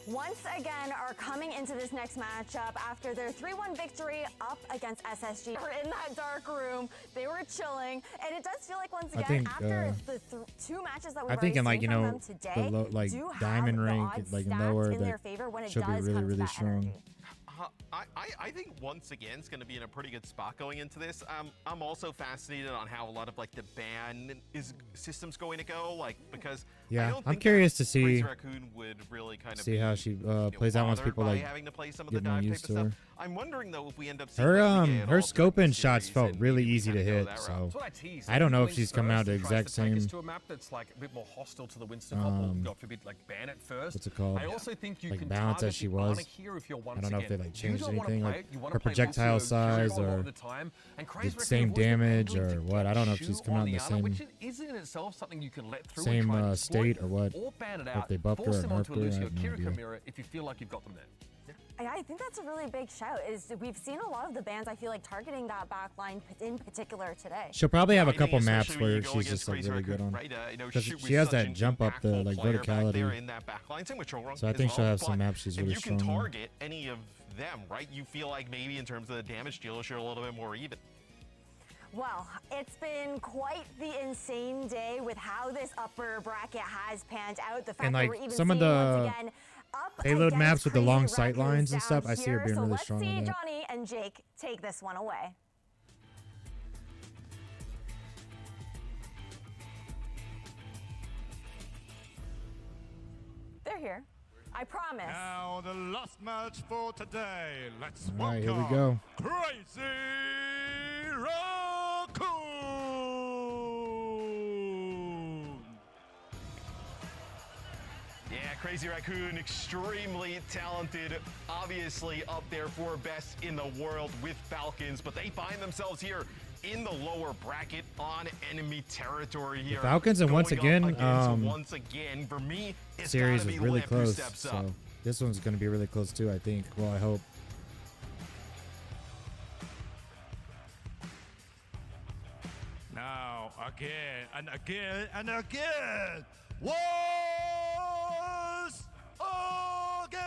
Once again are coming into this next matchup after their 3-1 victory up against SSG. They were in that dark room, they were chilling, and it does feel like once again after the 2 matches that we've already seen like, you from know, them today, the like do have diamond the rank, odds like stacked lower, in their that favor when it should be does really, come to really that strong. energy. I think once again it's going to be in a pretty good spot going into this. I'm also fascinated on how a lot of like the ban system's going to go, like because Yeah, I don't I'm think curious that to see Crazy Raccoon would really kind of see how she plays out once people by like having to play some of the get more dive type used of to her. stuff. I'm wondering though if we end up seeing Her like, Liga at her all during scoping the shots series felt and really maybe easy to kinda go hit, that so route. That's what I teased. I don't know if Wings she's coming out first the and tries exact to take us same. to a map that's like a bit more hostile to the Winston comp, or God forbid, like ban it first. What's it called? I also think you Like can balance target as she the was. Ana here if you're once I don't know if again, they like you changed don't wanna anything, play like it, you wanna her play projectile Lucio, size Kiriko a lot or of the time, and the Crazy same Raccoon damage ability or to what. I don't know if chew she's coming out on in the Ana, same which is in itself something you can let through and same try and exploit, state or what. or ban it Or if out, they buffed her force or them onto a nerfed her. I Lucio have no Kiriko idea. mirror if you feel like you've got them there. I think that's a really big shout. Is we've seen a lot of the bands I feel like targeting that back line in particular today. She'll probably have a I think couple maps especially when you where go she's against just like Crazy really good Raccoon, on. right? You know, Because shoot with she has such that an jump up the impactful like player back there verticality. in that back line, same with Chorong So I as think she'll well, have some but maps she's really if you can strong in. target any of them, right? You feel like maybe in terms of the damage dealers, you're a little bit more even. Well, it's been quite the insane day with how this upper bracket has panned out. The fact And that like we're even some of seeing once the again up payload against maps with the Crazy long Raccoons sight lines and down stuff, I see her here. being So really let's strong see on that. Johnny and Jake take this one away. They're here. I promise. Now the last match for today. Let's All right, here we welcome go. Crazy Raccoon. Yeah, Crazy Raccoon, extremely talented, obviously up there for best in the world with Falcons, but they find themselves here in the lower bracket on enemy territory here. The Falcons, and once again, once again, for me, it's series gotta is be really Limp who close. steps So up. this one's going to be really close too, I think. Well, I hope. Now, again and again and again. Once again.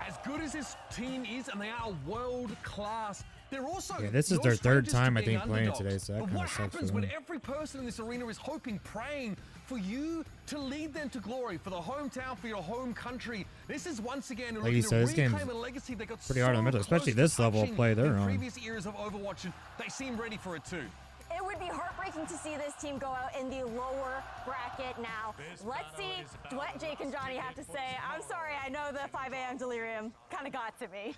As good as this team is, and they are world class, they're also Yeah, this is no their third strangers time, to I think, being playing underdogs. today, so that But kinda what sucks for happens when them. every person in this arena is hoping, praying for you to lead them to glory, for the hometown, for your home country? This is once again Like you looking said, to this game's reclaim a legacy they got pretty hard in the middle, so especially close this to level of touching play they're in on. previous eras of Overwatch, and they seem ready for it too. It would be heartbreaking to see this team go out in the lower bracket now. Let's see what Jake and Johnny have to say. I'm sorry, I know the 5 a.m. delirium kind of got to me.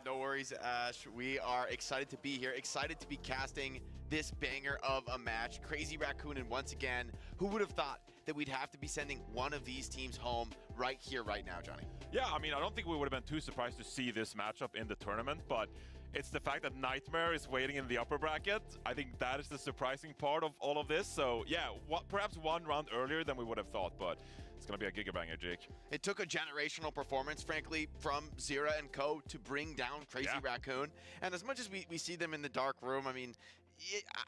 No worries, Ash. We are excited to be here, excited to be casting this banger of a match. Crazy Raccoon, and once again, who would have thought that we'd have to be sending one of these teams home right here, right now, Johnny? Yeah, I mean, I don't think we would have been too surprised to see this matchup in the tournament, but it's the fact that Nightmare is waiting in the upper bracket. I think that is the surprising part of all of this. So yeah, perhaps one round earlier than we would have thought, but it's going to be a gigabanger, Jake. It took a generational performance, frankly, from Zira and co to bring down Crazy Raccoon. And as much as we see them in the dark room, I mean,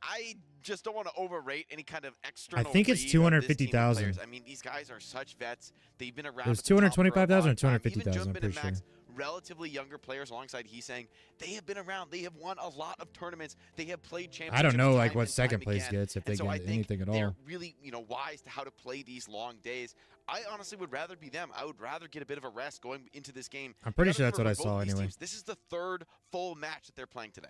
I just don't want to overrate any kind of external. I think it's read of this 250,000. team of players. I mean, these guys are such vets. They've been around. It was at the top for a 225,000 or long time. 250,000, Even I'm pretty Jumpin' and Max, sure. relatively younger players alongside Heesang, they have been around. They have won a lot of tournaments. They have played championships. I don't know like time what and second time place again. gets if they And so get I think anything at they're all. really, wise to how to play these long days. I honestly would rather be them. I would rather get a bit of a rest going into this game. I'm pretty You sure gotta that's what I remember, saw both these anyway. teams, this is the third full match that they're playing today.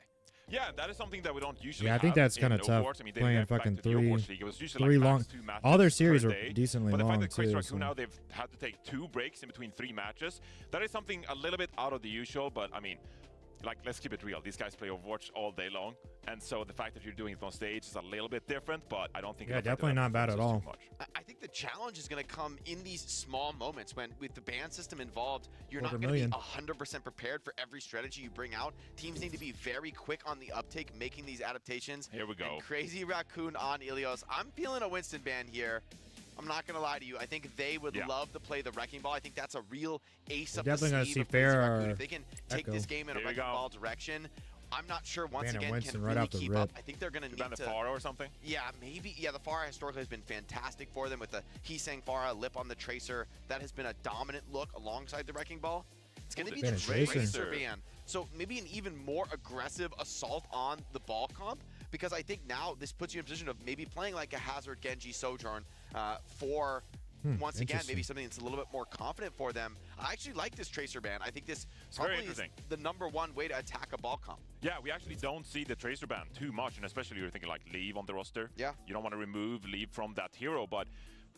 Yeah, that is something that we don't usually Yeah, I think have that's in kind of tough Overwatch. I mean, they playing went back fucking to the Overwatch League. It was usually three like long. max 2 matches All their series per are day. decently But the fact long that Crazy too. Raccoon So. now they've had to take 2 breaks in between 3 matches. That is something a little bit out of the usual, but I mean, like, let's keep it real. These guys play Overwatch all day long, and so the fact that you're doing it on stage is a little bit different, but I don't think Yeah, it'll affect definitely their not bad at performances all. too much. I think the challenge is going to come in these small moments when, with the ban system involved, you're not 250,000. going to be 100% prepared for every strategy you bring out. Teams need to be very quick on the uptake, making these adaptations. Here we go. And Crazy Raccoon on Ilios. I'm feeling a Winston ban here. I'm not going to lie to you. I think they would love to play the Wrecking Ball. I think that's a real ace up the definitely gonna sleeve see of Crazy Fair Raccoon. or If they can take Echo. this game in a Here we Wrecking go. Ball direction, I'm not sure once Man, and again Winston can right really off the keep rip. up. I think they're going to You need ban the to. Pharah or something? Yeah, maybe. Yeah, the Pharah historically has been fantastic for them with the Heesang Pharah, Lip on the Tracer. That has been a dominant look alongside the Wrecking Ball. It's going to be Been the a Tracer. Tracer ban. So maybe an even more aggressive assault on the ball comp, because I think now this puts you in a position of maybe playing like a Hazard, Genji, Sojourn for, once again, interesting. maybe something that's a little bit more confident for them. I actually like this Tracer ban. I think this very probably is interesting. the #1 way to attack a ball comp. Yeah, we actually don't see the Tracer ban too much, and especially you're thinking like Leave on the roster. Yeah. You don't want to remove Leave from that hero, but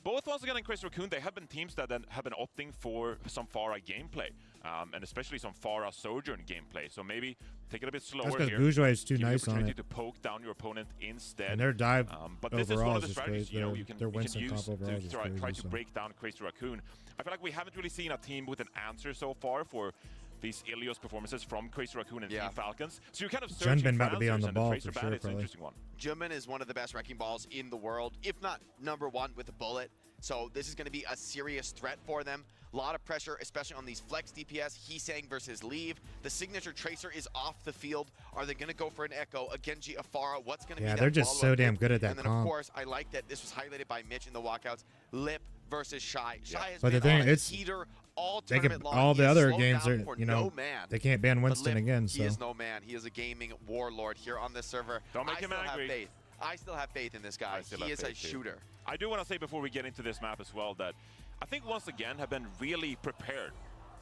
both once again and Crazy Raccoon, they have been teams that then have been opting for some Pharah gameplay, and especially some Pharah Sojourn gameplay. So maybe take it a bit slower That's 'cause here. Bourgeois is too Give you the nice on opportunity it. to poke down your opponent instead. And their dive but this is one overall of the is just strategies great. you can Their you can Winston use comp overall is to just try crazy, to so. break down Crazy Raccoon. I feel like we haven't really seen a team with an answer so far for these Ilios performances from Crazy Raccoon and Team Falcons. So you're kind of searching Junbin for about to be on answers, the and ball the Tracer for ban sure, is an probably. interesting one. Jumpman is one of the best Wrecking Balls in the world, if not #1 with a bullet. So this is going to be a serious threat for them. A lot of pressure, especially on these flex DPS. Heesang versus Leave. The signature Tracer is off the field. Are they going to go for an Echo, a Genji, a Pharah? What's going to be Yeah, that they're just follow-up so damn pick? good at that And then, comp. of course, I like that this was highlighted by Mitch in the walkouts. Lip versus Shy. Shy has But the been thing, on a it's heater all they tournament could long. all He the has other slowed games down are for you no know man. they can't ban But Winston Lip, again. He So is no man. He is a gaming warlord here on this server. Don't make I him still have angry. faith. I still have faith in this guy. I still He have is a faith too. shooter. I do want to say before we get into this map as well that I think once again have been really prepared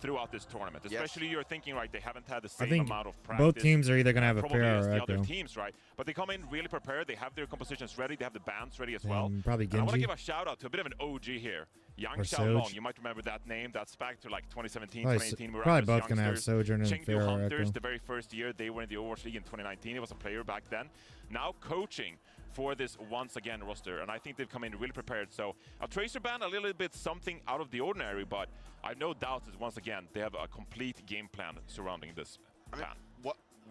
throughout this tournament. Yes. Especially you're thinking, right, they haven't had the I same think amount of practice. both teams are either gonna have a probably Pharah as or the other Echo. teams, right? But they come in really prepared. They have their compositions ready. They have the bands ready as well. And probably And I want to Genji. give a shout out to a bit of an OG here. Yang Or Xiaolong, Soj. you might remember that name. That's back to like 2017, Probably 2018. We were probably out as both gonna have youngsters. Sojourn and Chengdu Pharah or Hunters, Echo. the very first year they were in the Overwatch League in 2019. He was a player back then. Now coaching for this once again roster, and I think they've come in really prepared. So a Tracer ban, a little bit something out of the ordinary, but I've no doubt that once again they have a complete game plan surrounding this ban.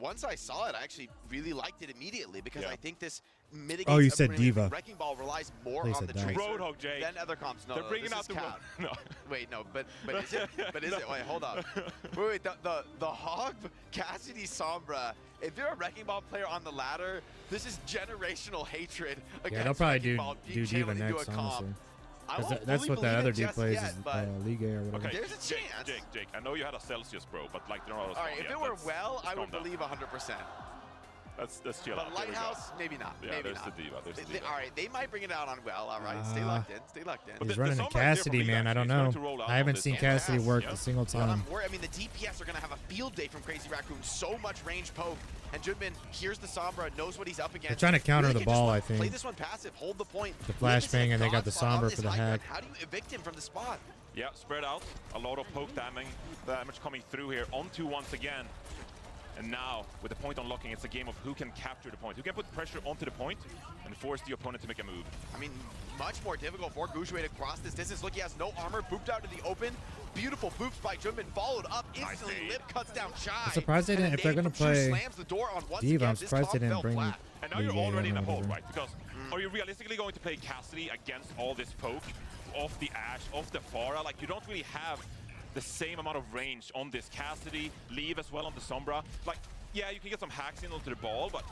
Once I saw it, I actually really liked it immediately because I think this mitigates. Oh, you said Diva. Wrecking Ball relies more They on said the that. Tracer Roadhog, Jake. than other comps. No, They're bringing this out is the cap. No. Wait, no, but is it? But is it? Wait, hold on. Wait, the Hog, Cassidy, Sombra. If you're a Wrecking Ball player on the ladder, this is generational hatred against Yeah, they'll probably Wrecking do Ball being Diva channeled into next, a comp. honestly. I 'Cause won't that's fully what that believe other it dude just plays yet, is but Liga or whatever. Okay, There's a chance. Jake, I know you had a Celsius, bro, but like, they're not. All right, if it were well, I would believe 100%. Let's chill But out. There we go. Lighthouse, maybe not. Yeah, maybe there's not. the Diva. There's the They- Diva. all right, they might bring it out on well. All right, stay locked in. Stay locked in. But He's the running a Sombra is there for Cassidy, Liga, man. I actually. don't He's going know. to roll out I on haven't this seen game. Cassidy work Yeah. a single But time. I'm worried. I mean, the DPS are going to have a field day from Crazy Raccoon. So much range poke. And Junbin hears the Sombra, knows what he's up against. They're trying to counter Really the can just ball, I Play think. this one passive, hold the point. The Lip is in flashbang, a and they god got the spot on Sombra this for the high ground. hack. How do you evict him from the spot? Yeah, spread out. A lot of poke damage coming through here onto once again. And now, with the point unlocking, it's a game of who can capture the point, who can put pressure onto the point and force the opponent to make a move. I mean, much more difficult for Gushue to cross this distance. Look, he has no armor, booped out to the open. Beautiful boops by Junbin, followed up instantly. Nice Lip cuts down Shy. I'm surprised they didn't. If they're gonna play slams the door on once Diva, again. I'm This surprised they comp didn't fell bring flat. And now you're Liga already in a or hole, whatever. right? Because are you realistically going to play Cassidy against all this poke, off the Ashe, off the Pharah? Like, you don't really have the same amount of range on this Cassidy, leave as well on the Sombra. Like, yeah, you can get some hacks in onto the ball, but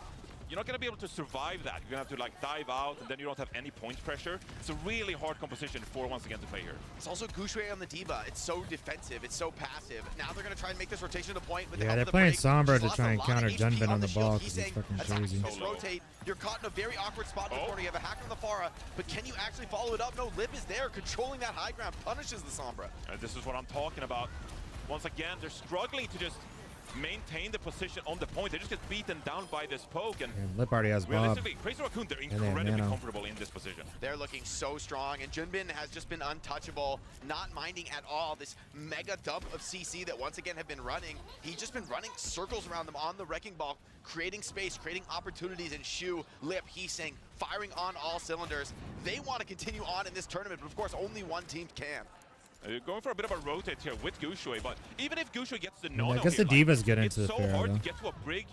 you're not going to be able to survive that. You're going to have to like dive out, and then you don't have any point pressure. It's a really hard composition for once again to play here. It's also Gushue on the Diva. It's so defensive. It's so passive. Now they're going to try and make this rotation to the point. With the Yeah, help they're of the playing break. Sombra Just to lost try a and lot of counter HP Junbin on the shield. ball He's 'cause he's saying, fucking attack, crazy. just rotate. You're caught in a very awkward spot in the corner. You have a hack on the Pharah, but can you actually follow it up? No, Lip is there, controlling that high ground, punishes the Sombra. And this is what I'm talking about. Once again, they're struggling to just maintain the position on the point. They just get beaten down by this poke. And Lip already has Bob. realistically, Crazy Raccoon, they're they have incredibly Nano. comfortable in this position. They're looking so strong, and Junbin has just been untouchable, not minding at all this mega dump of CC that once again have been running. He's just been running circles around them on the Wrecking Ball, creating space, creating opportunities, and Shu, Lip, Heesang, firing on all cylinders. They want to continue on in this tournament, but of course only one team can. Going for a bit of a rotate here with Gushue, but even if Gushue gets the I no-no guess here, the Divas get it's into the so fair, hard though. to get to a Brig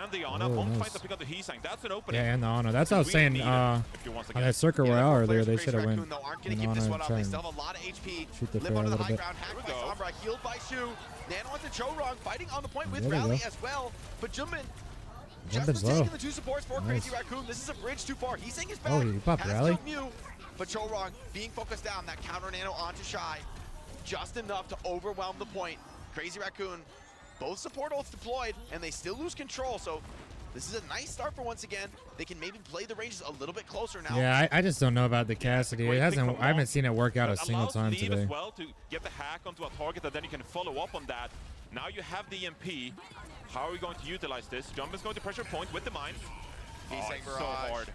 and the Ana. Oh, Monk nice. finds to pick up the Heesang. That's an opening. Yeah, and the Honor. That's what I was You saying. really need it if you once On again- that Circle Royale earlier, they should have went. Raccoon, though, aren't going and to give this Honor one up. try They and still have a lot of HP. shoot the Lip fair a onto the little high bit. ground, hacked by Sombra, healed by Shu. Nano onto Chorong, fighting on the point with There we Rally go. as well. But Junbin just Junbin's was taking low. the two supports for Nice. Crazy Raccoon. This is a bridge too far. He's saying his back. Oh, he popped has Rally. killed Mew, but Chorong being focused down. That counter Nano onto Shy. Just enough to overwhelm the point. Crazy Raccoon, both support ults deployed, and they still lose control. So this is a nice start for once again. They can maybe play the ranges a little bit closer now. Yeah, I just don't know about the Cassidy. It hasn't. I haven't seen it work out a That single allows time Leave today. as well to get the hack onto a target, and then you can follow up on that. Now you have the EMP. How are we going to utilize this? Jump is going to pressure point with the mine. Heesang It's so barrage. hard.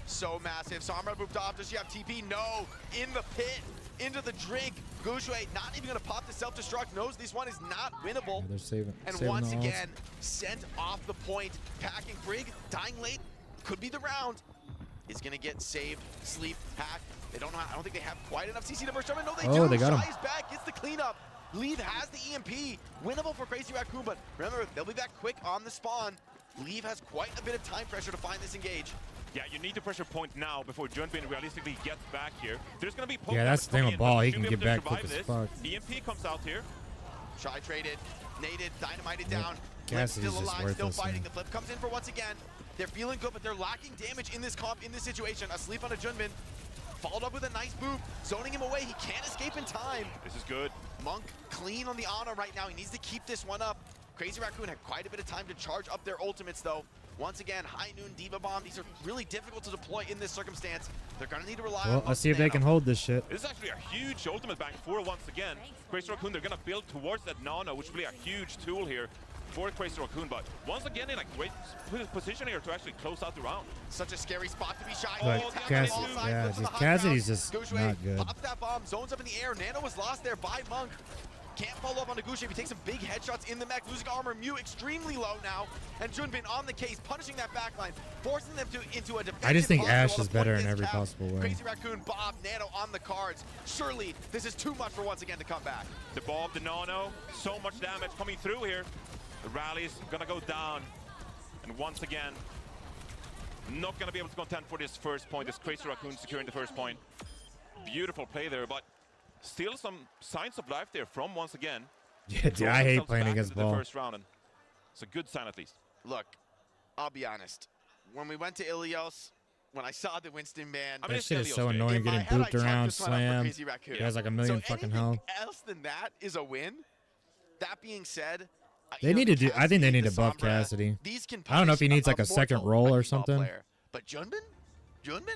So massive. Sombra moved off. Does she have TP? No. In the pit. Into the drink. Gushue not even going to pop the self-destruct. Knows this one is not winnable. Yeah, they're saving. And saving once the ults. again, sent off the point. Packing Brig. Dying late. Could be the round. Is going to get saved. Sleep. Hack. They don't know. I don't think they have quite enough CC to burst over. No, they do. Oh, they got him. Shy is back. Gets the cleanup. Leave has the EMP. Winnable for Crazy Raccoon, but remember, they'll be back quick on the spawn. Leave has quite a bit of time pressure to find this engage. Yeah, you need to pressure point now before Junbin realistically gets back here. There's going to be poke Yeah, that's the thing coming with in, Ball. but He should can be get able to back quick survive as this. fuck. EMP comes out here. Shy traded, naded, dynamited Yep. down. Flip Cassidy's still just alive, still worthless, fighting. man. The flip comes in for once again. They're feeling good, but they're lacking damage in this comp, in this situation. Asleep on a Junbin. Followed up with a nice boop, zoning him away. He can't escape in time. This is good. Monk clean on the Ana right now. He needs to keep this one up. Crazy Raccoon had quite a bit of time to charge up their ultimates, though. Once again, High Noon, Diva Bomb. These are really difficult to deploy in this circumstance. They're going to need to rely Well, on let's see if they can hold this shit. This is actually a huge ultimate bank for once again. Crazy Raccoon, they're going to build towards that Nano, which will be a huge tool here for Crazy Raccoon, but once again in a great position here to actually close out the round. Such a scary spot to be shy. But Oh, Cass- all sides, yeah, flips on the just high Cassidy's ground. just Gushue not good. pops that bomb, zones up in the air. Nano was lost there by Monk. Can't follow up on Negushiev. He takes some big headshots in the mech, losing armor. Mew extremely low now. And Junbin on the case, punishing that backline, forcing them into a defensive I just think posture Ash while is the better point in is every kept. possible way. Crazy Raccoon, Bob, Nano on the cards. Surely this is too much for once again to come back. The Bob, the Nano, so much damage coming through here. The rally's gonna go down. And once again, not gonna be able to contend for this first point. This Crazy Raccoon securing the first point. Beautiful play there, but still some signs of life there from once again. Yeah, dude, I hate playing against the ball. first round, and it's a good sign at least. Look, I'll be honest. When we went to Ilios, when I saw the Winston ban, That shit is so annoying, getting booped around, slammed. He has like a million fucking health. Else than that is a win. That being said, They need to do. I think they need to buff Cassidy. I don't know if he needs like a second role or something. But Junbin,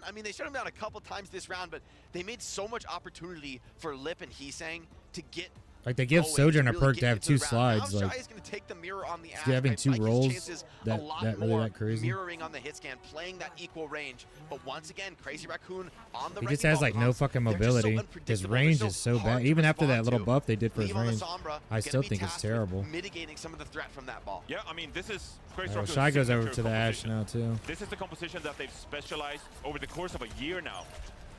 I mean, they shut him down a couple times this round, but they made so much opportunity for Lip and Heesang to get. Like they give Sojourn a perk to have 2 slides. Now Like Shy is going to take the mirror on the Ash. having 2 I like his rolls chances that a lot really more that crazy. mirroring on the hit scan, playing that equal range. But once again, Crazy Raccoon on the He just wrecking has ball like no comps. fucking They're just so mobility. His unpredictable. range They're is so hard bad. to Even after that respond little to. buff they did for his Leave on the range, Sombra, I still gonna be think it's tasked with terrible. Mitigating some of the threat from that ball. Yeah, I mean, this is Crazy Oh, Raccoon's Shy goes over signature to the Ash composition. now too. This is the composition that they've specialized over the course of a year now.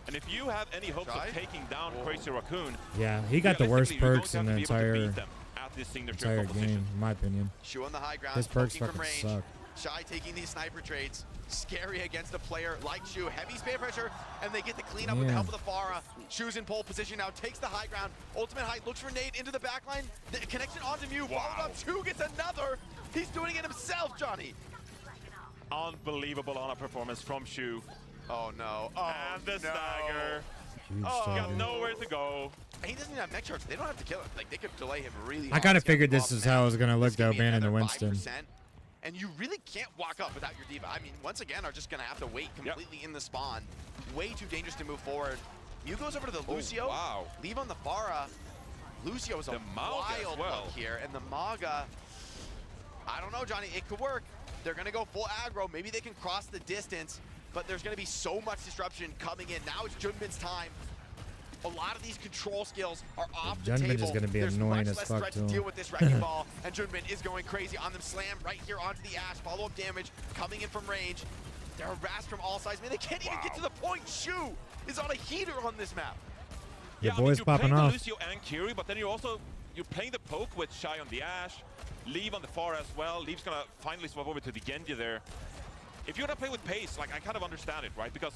And if you have any hopes of taking down Crazy Raccoon, Yeah, he got the worst realistically, you're going perks to in have the to be able to entire beat them at this signature composition. game, in my opinion. Shu on the high ground, His perks poking from fucking range. suck. Shy taking these sniper trades. Scary against a player like Shu. Heavy spam pressure, and they get the clean up with the Yeah. help of the Pharah. Shu's in pole position now, takes the high ground. Ultimate height, looks for nade into the backline. The connection onto Mew, followed up. Shu gets another. He's doing it himself, Johnny. Unbelievable on a performance from Shu. Oh no. Oh, and the no. stagger. Huge Oh, got stagger. nowhere to go. He doesn't even have mech charge. They don't have to kill him. Like, they could delay him really I hard. kind of He's got figured the this buff is now. how it was gonna look This could though, be banning the another Winston. 5%, and you really can't walk up without your diva. I mean, once again, are just gonna have to wait completely in the spawn. Way too dangerous to move forward. Mew goes over to the Lucio. Wow. Leave on the Pharah. Lucio is a The Mauga as wild well. look here, and the Mauga. I don't know, Johnny. It could work. They're gonna go full aggro. Maybe they can cross the distance, but there's gonna be so much disruption coming in. Now it's Junbin's time. A lot of these control skills are off the Junbin table. is gonna be There's annoying much as less fuck threat to to him. deal with this wrecking ball, and Junbin is going crazy on them. Slam right here onto the Ash. Follow-up damage coming in from range. They're harassed from all sides. Man, they can't even get to the point. Shu is on a heater on this map. Your I mean, boy's you're popping playing off. the Lucio and Kiri, but then you're playing the poke with Shy on the Ash, Leave on the far as well. Leave's gonna finally swap over to the Genji there. If you're gonna play with pace, like I kind of understand it, right? Because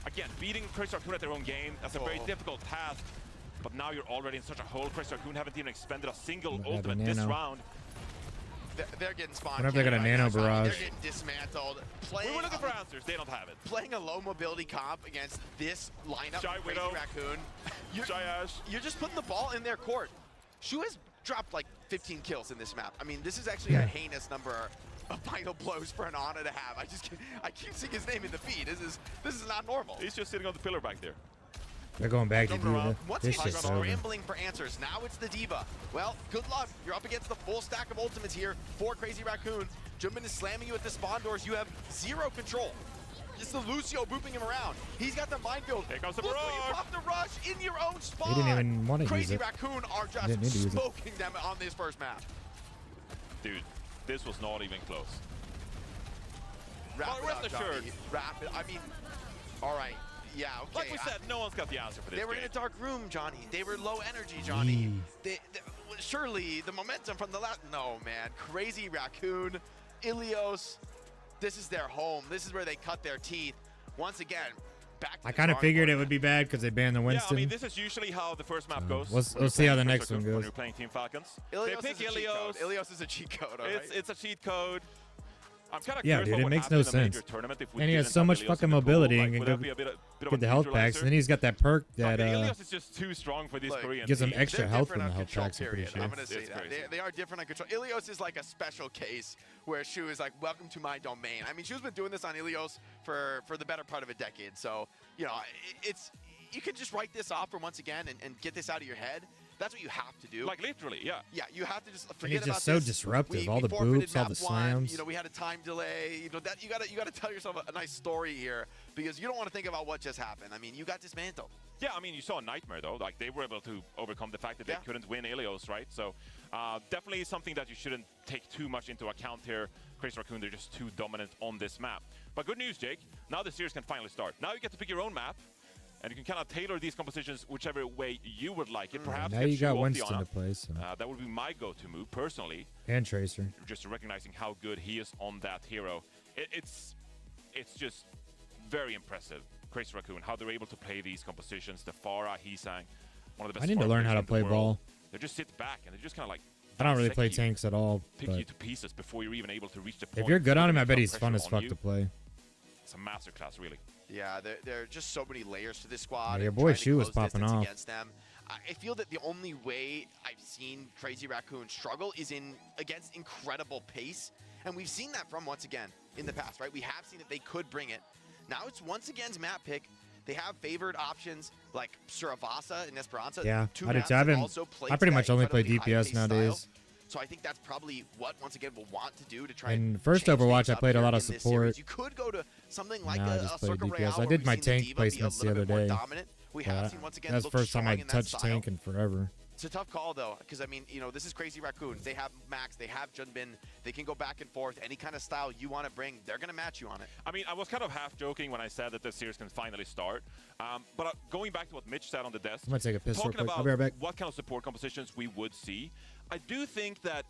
again, beating Crazy Raccoon at their own game, that's a very difficult task. But now you're already in such a hole. Crazy Raccoon haven't even expended a single ultimate this nano. round. They're getting spawned. Whenever they got a nano barrage. They're getting dismantled. We were looking for answers. They don't have it. Playing a low mobility comp against this lineup, Shy Crazy Widow. Raccoon. Shy Ash. You're just putting the ball in their court. Shu has dropped like 15 kills in this map. I mean, this is actually a heinous number of final blows for an Ana to have. I keep seeing his name in the feed. This is not normal. He's just sitting on the pillar back there. They're going back to do Once this again, shit's over. scrambling for answers. Now it's the Diva. Well, good luck. You're up against the full stack of ultimates here for Crazy Raccoon. Junbin is slamming you at the spawn doors. You have zero control. It's the Lucio booping him around. He's got the minefield. Here comes the Look, barrage. you pop the rush in your own spawn. He didn't even want to use Crazy it. Raccoon are He didn't need to just use it. smoking them on this first map. Dude, this was not even close. Wrap Well, it rest up, Johnny. assured. Wrap it. I mean, all right. Yeah, okay. Like we said, no one's got the answer for this They were in game. a dark room, Johnny. They were low energy, Johnny. Surely the momentum from the last. No, man. Crazy Raccoon, Ilios. This is their home. This is where they cut their teeth. Once again, back to I the kind of drawing figured board. it would be bad because they banned the Yeah, I Winston. mean, this is usually how the first map goes. we'll when you're see how playing the Crazy next one Raccoon, when goes. you're playing Team Falcons. Ilios They pick is a cheat code. Ilios. Ilios is a cheat code, all right? It's a cheat code. I'm kind of Yeah, curious dude, what it would makes happen no in a major sense. tournament if we And he has didn't so have much Ilios fucking in the pool. mobility Like, and would can that be a bit of get the health packs. And then he's got that perk that Ilios is just too strong for these Korean gives him teams. extra They're health different from the on health control, packs, I'm pretty period. sure. I'm going to say It's that. crazy. They are different on control. Ilios is like a special case where Shu is like, welcome to my domain. I mean, Shu's been doing this on Ilios for the better part of a decade. So, you know, it's you can just write this off for once again and get this out of your head. that's what you have to do. Like literally, yeah. Yeah, you have to just And forget he's about just so this. disruptive. We All the forfeited boops, all map the one, slams. You know, we had a time delay. You know that you gotta tell yourself a nice story here because you don't want to think about what just happened. I mean, you got dismantled. Yeah, I mean, you saw Nightmare though. Like they were able to overcome the fact that they couldn't win Ilios, right? So definitely something that you shouldn't take too much into account here. Crazy Raccoon, they're just too dominant on this map. But good news, Jake. Now the series can finally start. Now you get to pick your own map. And you can kind of tailor these compositions whichever way you would like it. Perhaps now get you got Shu off Winston Diana. to play, so. That would be my go-to move, personally. And Tracer. Just recognizing how good he is on that hero. It's just very impressive, Crazy Raccoon, how they're able to play these compositions. The Pharah, Heesang, one of the best I need to learn farmers how to in the play world. ball. They just sit back and they just kind of like I don't really play dissect you, tanks at all. pick But you to pieces before you're even able to reach the point. if you're good on him, I bet Put he's fun pressure as fuck on to you. play. It's a masterclass, really. Yeah, there are just so many layers to this squad. Yeah, your and boy trying to Shu was close popping distance off. against them. I feel that the only way I've seen Crazy Raccoon struggle is against incredible pace. And we've seen that from, once again, in the past, right? We have seen that they could bring it. Now it's once again's map pick. They have favored options like Suravasa and Esperanza. Yeah, two I do maps too. that I pretty that much only play incredibly high DPS pace nowadays. style. So I think that's probably what, once again, we'll want to do to try And and first change Overwatch, things I up played a here lot of in this support. series. You could go to something like No, I a just played Circle DPS. Royale I where did we've my seen the tank Diva be a placements the little other bit more day. dominant. We have seen, once again, That's the look first time I strong in that touched style. tank in forever. It's a tough call, though, because, I mean, you know, this is Crazy Raccoon. They have Max, they have Junbin. They can go back and forth. Any kind of style you want to bring, they're going to match you on it. I mean, I was kind of half joking when I said that this series can finally start. But going back to what Mitch said on the desk, I'm gonna take a piss real talking quick. about I'll be right back. what kind of support compositions we would see, I do think that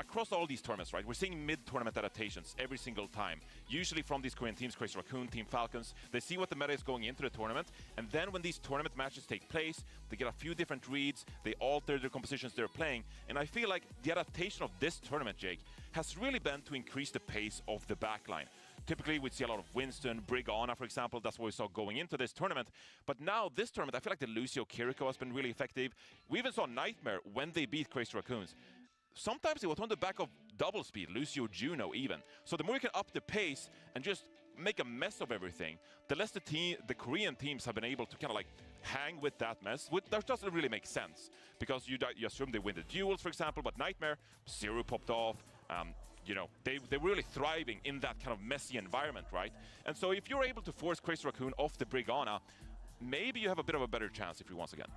across all these tournaments, right, we're seeing mid-tournament adaptations every single time. Usually from these Korean teams, Crazy Raccoon, Team Falcons, they see what the meta is going into the tournament, and then when these tournament matches take place, they get a few different reads, they alter their compositions they're playing, and I feel like the adaptation of this tournament, Jake, has really been to increase the pace of the backline. Typically, we'd see a lot of Winston, Brigana, for example. That's what we saw going into this tournament. But now, this tournament, I feel like the Lucio Kiriko has been really effective. We even saw Nightmare when they beat Crazy Raccoons. Sometimes it was on the back of double speed, Lucio Juno even. So the more you can up the pace and just make a mess of everything, the less the Korean teams have been able to kind of like hang with that mess. That doesn't really make sense because you assume they win the duels, for example, but Nightmare, Zero popped off. You know, they're really thriving in that kind of messy environment, right? And so if you're able to force Crazy Raccoon off the Brigana, maybe you have a bit of a better chance if you once again.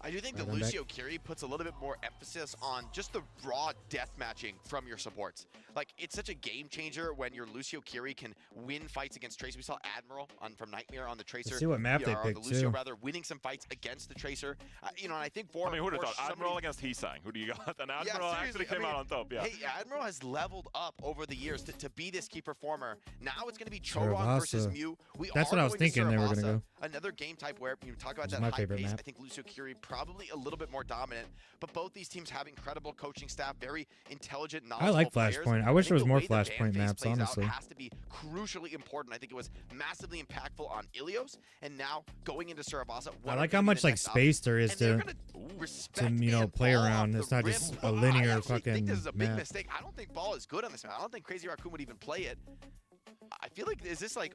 I do think that Lucio Kiri puts a little bit more emphasis on just the raw death matching from your supports. Like, it's such a game changer when your Lucio Kiri can win fights against Tracer. We saw Admiral from Nightmare on the Tracer. Let's see what map they or picked, the Lucio, too. rather, winning some fights against the Tracer. You know, and I think for I mean, who would have for thought? Admiral against Heesang. Who do you got? And Admiral actually came out on top, yeah. Hey, Admiral has leveled up over the years to be this key performer. Now it's going to be Choron versus Suravasa. Mew. That's what I was thinking they were gonna go. Another game type where you talk about Which is that my high favorite pace. map. I think Lucio Kiri probably a little bit more dominant, but both these teams have incredible coaching staff, very intelligent, knowledgeable I like players. Flashpoint. I wish there was think more the way the Flashpoint ban phase maps, plays out honestly. has to be crucially important. I think it was massively impactful on Ilios, and now going into Suravasa. I like how much like space there is to you know play around. It's not just a linear I actually fucking think this is a big map. mistake. I don't think Ball is good on this map. I don't think Crazy Raccoon would even play it. I feel like, is this like,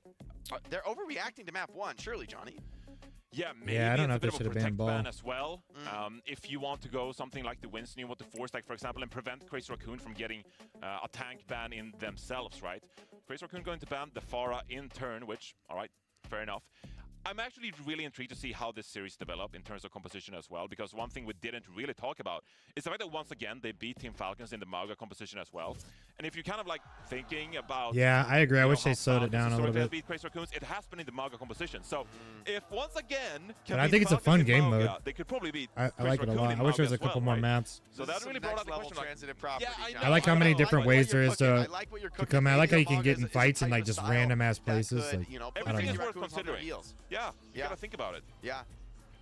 they're overreacting to map 1, surely, Johnny? Yeah, maybe I don't know it's if a they bit of a should have banned protect Ball. ban as well. If you want to go something like the Winston, you want to force, like, for example, and prevent Crazy Raccoon from getting a tank ban in themselves, right? Crazy Raccoon going to ban the Pharah in turn, which, all right, fair enough. I'm actually really intrigued to see how this series develop in terms of composition as well, because one thing we didn't really talk about is the fact that once again they beat Team Falcons in the Mauga composition as well. And if you're kind of like thinking about, Yeah, I agree. I you know, wish they how slowed it Falcons down a little historically have bit. beat Crazy Raccoons, it has been in the Mauga composition. So if once again, But I think it's a fun game mode. they could probably beat. I Crazy like it a Raccoon lot. in I wish there was Mauga a as well, couple more right? maps. So that really brought up the question. Like, Transitive property, I like how many different ways there is to come out. I like how you can get in It's a fights in type like of just style random ass that places. could, Like, you know, I don't Everything is know. worth Raccoons on their considering. heels. Yeah, you gotta think about it. Yeah.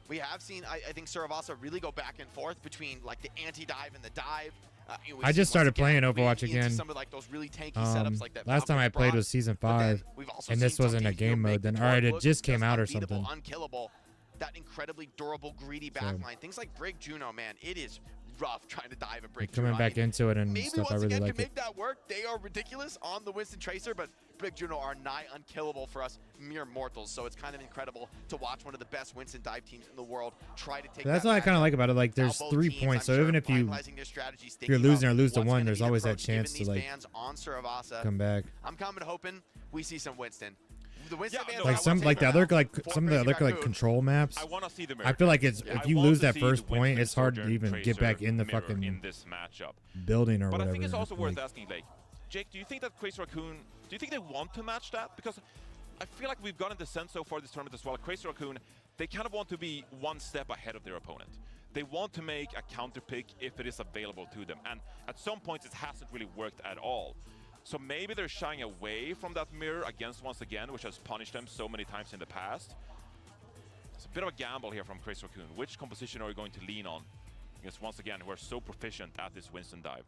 We have seen, I think, Suravasa really go back and forth between like the anti-dive and the dive. You know, we've I seen just started once again playing Overwatch into again. Some of like those really tanky setups like that. Last time I played was Season 5, and this wasn't a game mode. Then, alright, it just came out or something. Unkillable. That incredibly durable, greedy backline. Things like Brig Juno, man, it is rough trying to dive and break coming back into it and Maybe stuff. I once really again like can it. make that work. They are ridiculous on the Winston Tracer, but Big Juno are nigh unkillable for us mere mortals. So it's kind of incredible to watch one of the best Winston dive teams in the world try to take That's that what I kind of matchup. like about it. Like, there's Now both 3 teams, points, I'm so sure, even if finalizing their strategies, you're thinking losing or about lose to what's one, gonna there's be the always that approach, given chance to these like bans on Saravasa. come back. I'm coming hoping we see some Winston. The Winston bans Like are some, what like the favor other, like for some of the Crazy other like Raccoon. control maps. I want to see the mirror. I feel like it's Yeah, if I you want lose to that see first the point, Winston it's hard to Sojourn even get Tracer back in the mirror fucking in this matchup. building or But whatever. I think it's also worth like, asking, like, Jake, do you think that Crazy Raccoon, do you think they want to match that? Because I feel like we've gotten the sense so far this tournament as well. Crazy Raccoon, they kind of want to be one step ahead of their opponent. They want to make a counter pick if it is available to them. And at some points, it hasn't really worked at all. So maybe they're shying away from that mirror against Once Again, which has punished them so many times in the past. It's a bit of a gamble here from Crazy Raccoon. Which composition are you going to lean on? Because Once Again, who are so proficient at this Winston dive.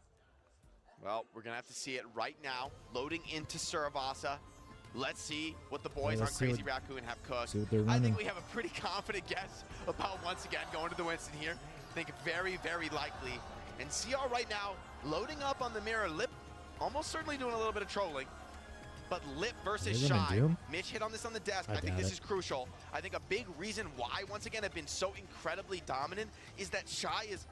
Well, we're going to have to see it right now. Loading into Saravasa. Let's see what the boys on let's see Crazy what- Raccoon have cooked. see what they're I think running. we have a pretty confident guess about Once Again going to the Winston here. I think very, very likely. And CR right now loading up on the mirror. Lip almost certainly doing a little bit of trolling. But Lip versus They're gonna Shy. do him? Mitch hit on this on the desk. I I think doubt this it. is crucial. I think a big reason why Once Again have been so incredibly dominant is that Shy is,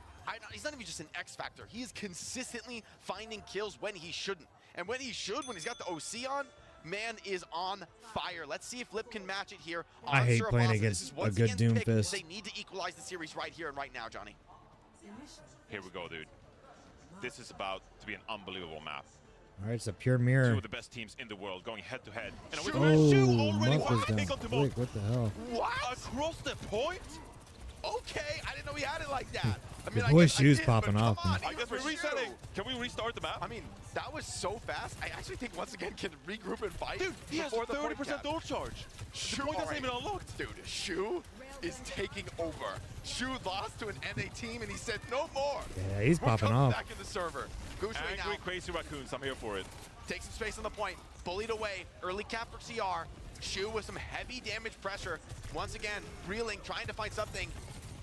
he's not even just an X factor. He is consistently finding kills when he shouldn't. And when he should, when he's got the OC on, man is on fire. Let's see if Lip can match it here on I hate Saravasa. playing This against is a once good again pick. Doomfist. They need to equalize the series right here and right now, Johnny. Here we go, dude. This is about to be an unbelievable map. all right, it's a pure Two mirror. of the best teams in the world going head to head. And Oh, with Shu already Monk was one down pick onto quick. What the hell? What? Across the point? Okay, I didn't know he had it like that. I Your I boy guess I Shu's did, popping but come off, on, man. I guess we're even for resetting. Shu. Can we restart the map? I mean, that was so fast. I actually think Once Again can regroup and fight. Dude, he has before the point 30% cap. ult charge. Shu, The point all hasn't even right. unlocked. Dude, Shu is taking over. Shu lost to an NA team and he said no more. Yeah, he's We're popping coming off. back in the server. Gucci now Angry Crazy Raccoons, I'm here for it. takes some space on the point, bullied away, early cap for CR. Shu with some heavy damage pressure. Once again, reeling, trying to find something.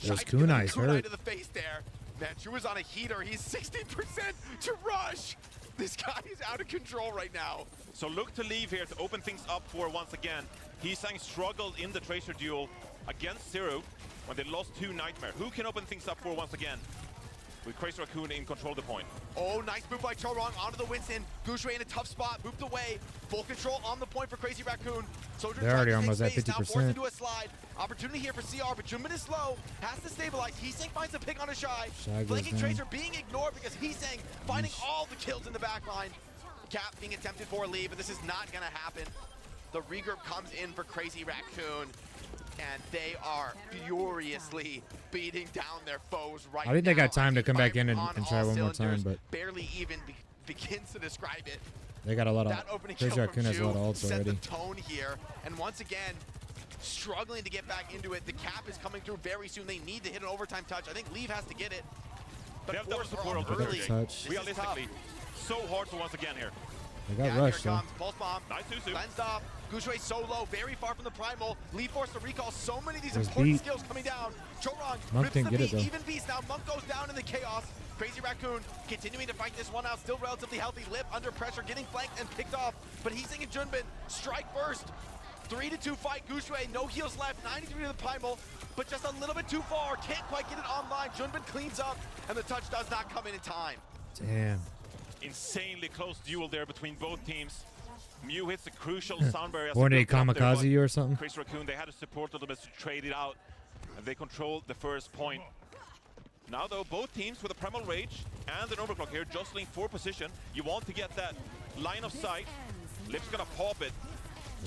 Those Shy giving kunais kunai hurt. to the face there. Man, Shu is on a heater. He's 60% to rush. This guy is out of control right now. So look to leave here to open things up for Once Again. Heesang struggled in the Tracer duel against Zero when they lost to Nightmare. Who can open things up for Once Again? With Crazy Raccoon in control of the point. Oh, nice move by Chorong onto the Winston. Gushui in a tough spot, moved away. Full control on the point for Crazy Raccoon. Soldier They're trying already to take almost at space, now 50%. forced into a slide. Opportunity here for CR, but Junmin is slow. Has to stabilize. Heesang finds a pick on a Shy. Shy goes Flanking down. Tracer being ignored because Heesang finding all the kills in the back line. Cap being attempted for a lead, but this is not gonna happen. The regroup comes in for Crazy Raccoon. And they are furiously beating down their foes right now. I think they got time to come back in and On try all one more time, cylinders. but Barely even begins to describe it. they got a lot That of. opening kill Crazy from Raccoon has a lot of Shu ults set already. the tone here. And once again, struggling to get back into it. The cap is coming through very soon. They need to hit an overtime touch. I think Leave has to get it. But They have double Force are support on on the early. third touch. Jake. Realistically, so hard for Once Again here. They got Yeah, rushed here it though. comes. Pulse bomb. Nice Susu. Cleansed off. Gushui so low, very far from the primal. Lee forced to recall so many of these There's important beat. skills coming down. Chorong Monk rips didn't the get it, beat. though. Even beast now. Monk goes down in the chaos. Crazy Raccoon continuing to fight this one out. Still relatively healthy. Lip under pressure, getting flanked and picked off. But Heesang and Junbin strike first. 3-2 fight. Gushui, no heals left. 93 to the primal, but just a little bit too far. Can't quite get it online. Junbin cleans up, and the touch does not come in time. Damn. Insanely close duel there between both teams. Mew hits a crucial sound barrier. as Or they they built up their kamikaze point. you or something. Crazy Raccoon, they had to support a little bit to trade it out. And they controlled the first point. Now though, both teams with a Primal Rage and an Overclock here jostling for position. You want to get that line of sight. Lip's gonna pop it.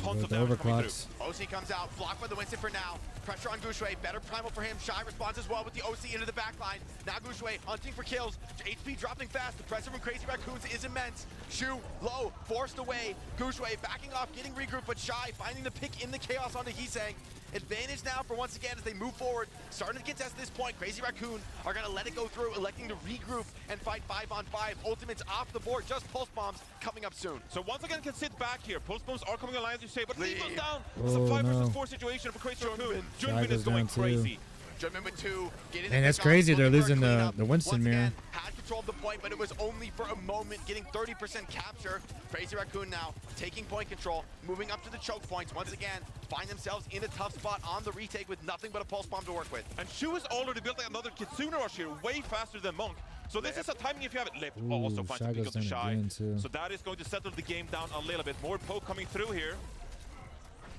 Tons of The damage coming overclocks. through. OC comes out, blocked by the Winston for now. Pressure on Gushui, better primal for him. Shy responds as well with the OC into the backline. Now Gushui hunting for kills. HP dropping fast. The pressure from Crazy Raccoons is immense. Shu low, forced away. Gushui backing off, getting regrouped, but Shy finding the pick in the chaos onto Heesang. Advantage now for Once Again as they move forward. Starting to contest this point. Crazy Raccoon are going to let it go through, electing to regroup and fight 5-on-5. Ultimates off the board, just pulse bombs coming up soon. So Once Again can sit back here. Pulse bombs are coming online, as you say, but Leave goes Leave. down. It's a Oh, 5 no. versus 4 situation for Crazy Raccoon. Shy Junbin is goes going down, too. crazy. Junbin with 2. Man, that's crazy. They're losing the Winston mirror. Had control of the point, but it was only for a moment, getting 30% capture. Crazy Raccoon now taking point control, moving up to the choke points. Once again, find themselves in a tough spot on the retake with nothing but a pulse bomb to work with. And Shu is already building another Kitsune Rush here, way faster than Monk. So this is a timing if you have it. Lip also finds a pick of the Shy. So that is going to settle the game down a little bit. More poke coming through here.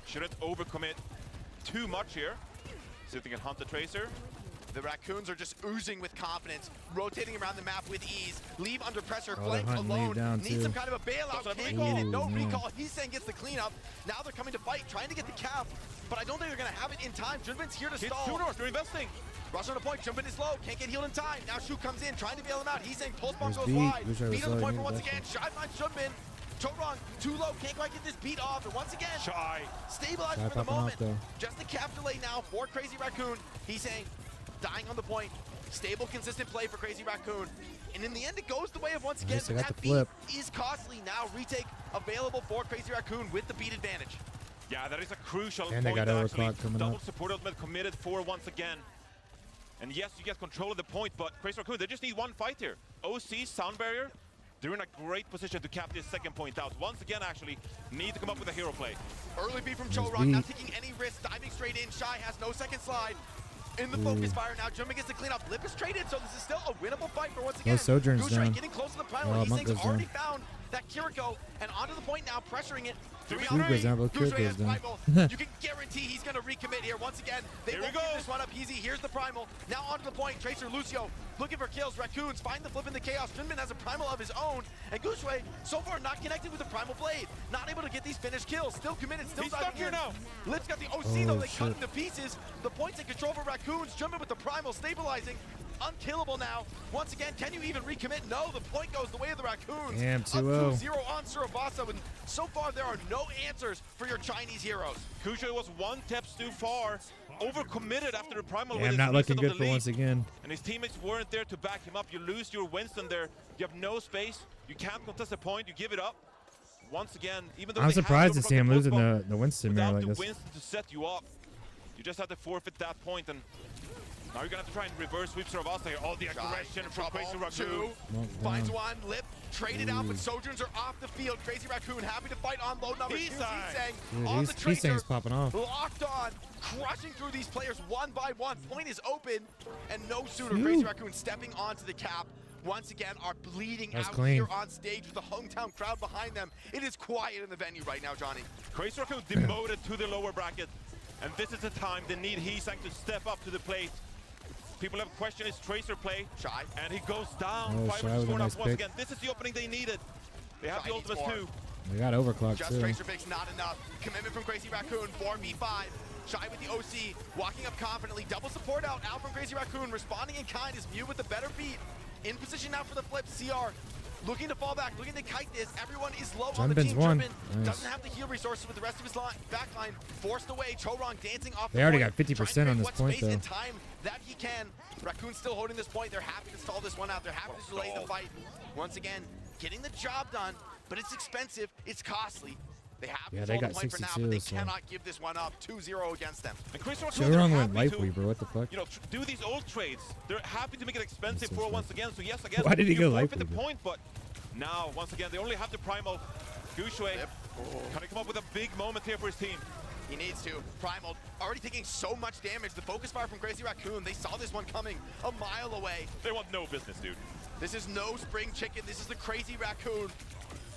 Shouldn't overcommit too much here. See if they can hunt the Tracer. The Raccoons are just oozing with confidence, rotating around the map with ease. Leave under pressure, Oh, flank they're hunting alone. Leave down, Need too. some kind of a bailout. Doesn't Can't recall. get it. No Ooh, man. recall. He's saying gets the cleanup. Now they're coming to fight, trying to get the cap. But I don't think they're going to have it in time. Junbin's here to stall. Kitsune Rush, they're investing. Rush on the point. Junbin is low. Can't get healed in time. Now Shu comes in, trying to bail him out. He's saying pulse bomb There's goes beat. wide. Wish I was Beat on the slow. point He for once needed again. that Shy finds Junbin. Chorong too low. Can't quite get this beat off. And once again, Shy. stabilized Shy for the popping moment. off, though. Just a cap delay now for Crazy Raccoon. He's saying, dying on the point. Stable, consistent play for Crazy Raccoon. And in the end, it goes the way of once again, Nice, they but got that the beat flip. is costly. Now retake available for Crazy Raccoon with the beat advantage. Yeah, that is a crucial And they point. got Actually, overclock coming double up. support ultimate committed for once again. And yes, you get control of the point, but Crazy Raccoon, they just need one fight here. OC, Sound Barrier, they're in a great position to cap this second point out. Once again, actually, need to come up with a hero play. Early beat from Nice Chorong, not beat. taking any risks, diving straight in. Shy has no second slide. In the focus fire now, Junbin gets the clean up. Lip is traded, so this is still a winnable fight for once again. Sojourn's Goose down. getting close to the primal. Oh, He's Monk goes already down. found that Kiriko, and onto the point now, pressuring it. 3 Who on goes 3. down, but Goose Kiriko's has down. primal. You can guarantee he's going to recommit here once again. They Here won't we give go. this one up easy. Here's the primal. Now onto the point. Tracer Lucio looking for kills. Raccoons find the flip in the chaos. Junbin has a primal of his own, and Gooshway so far not connected with the primal blade. Not able to get these finished kills. Still committed. Still He's diving stuck here in. now. Lip's got the OC though. Oh, They cut shit. him to pieces. The points in control for Raccoons. Junbin with the primal stabilizing. Unkillable now. Once again, can you even recommit? No, the point goes the way of the Raccoons. Damn, Up 2-0. 2-0 on Surabasa, and so far there are no answers for your Chinese heroes. Kusho was one step too far, overcommitted after the primal. Yeah, with I'm his not looking reset of good the for lead. once again. And his teammates weren't there to back him up. You lose your Winston there. You have no space. You can't contest a point. You give it up. Once again, even though I'm they have surprised to overclocked see him the losing pulse bomb, the Winston mirror without like the this. Winston to set you up, you just have to forfeit that point. And now you're gonna have to try and reverse sweep Surabasa here. All the aggression from Crazy Raccoon. Monk Finds down. one, Lip traded out, but Sojourns are off the field. Crazy Raccoon happy to fight on low numbers. Here's Heesang Dude, on the Tracer, Heesang's popping off. locked on, crushing through these players one by one. Point is open, and no sooner Phew. Crazy Raccoon stepping onto the cap. Once again, are bleeding That's out clean. here on stage with the hometown crowd behind them. It is quiet in the venue right now, Johnny. Crazy Raccoon demoted to the lower bracket, and this is the time they need Heesang to step up to the plate. People have questioned his Tracer play, Shy, and he goes down. Oh, 500 Shy with a scored nice up once pick. again. This is the opening they needed. They have Shy the needs ultimates more. too. They got overclocked Just too. Tracer picks not enough. Commitment from Crazy Raccoon, 4v5. Shy with the OC, walking up confidently. Double support out from Crazy Raccoon, responding in kind is Mew with the better beat. In position now for the flip. CR looking to fall back, looking to kite this. Everyone is low on the Junbin's team. won. Junbin Nice. doesn't have the heal resources with the rest of his back line. Forced away. Chorong dancing off They the already point, got 50% trying to on create this what point, space and though. time that he can. Raccoon's still holding this point. They're happy to stall this one out. They're happy to delay the fight. Once again, getting the job done, but it's expensive. It's costly. They have Yeah, to they hold the got point for now, but they 62, so- cannot give this one up. 2-0 against them. And Crazy So Raccoon, wrong they're with happy Life to, Weaver, what the fuck? you know, do these old trades. They're happy to make it expensive That's so for once shit. again. So yes, again, Why did he you go forfeit Life the Weaver? point, but now once again they only have the primal. Gushue can he come up with a big moment here for his team? He needs to. Primal already taking so much damage. The focus fire from Crazy Raccoon. They saw this one coming a mile away. They want no business, dude. This is no spring chicken. This is the Crazy Raccoon.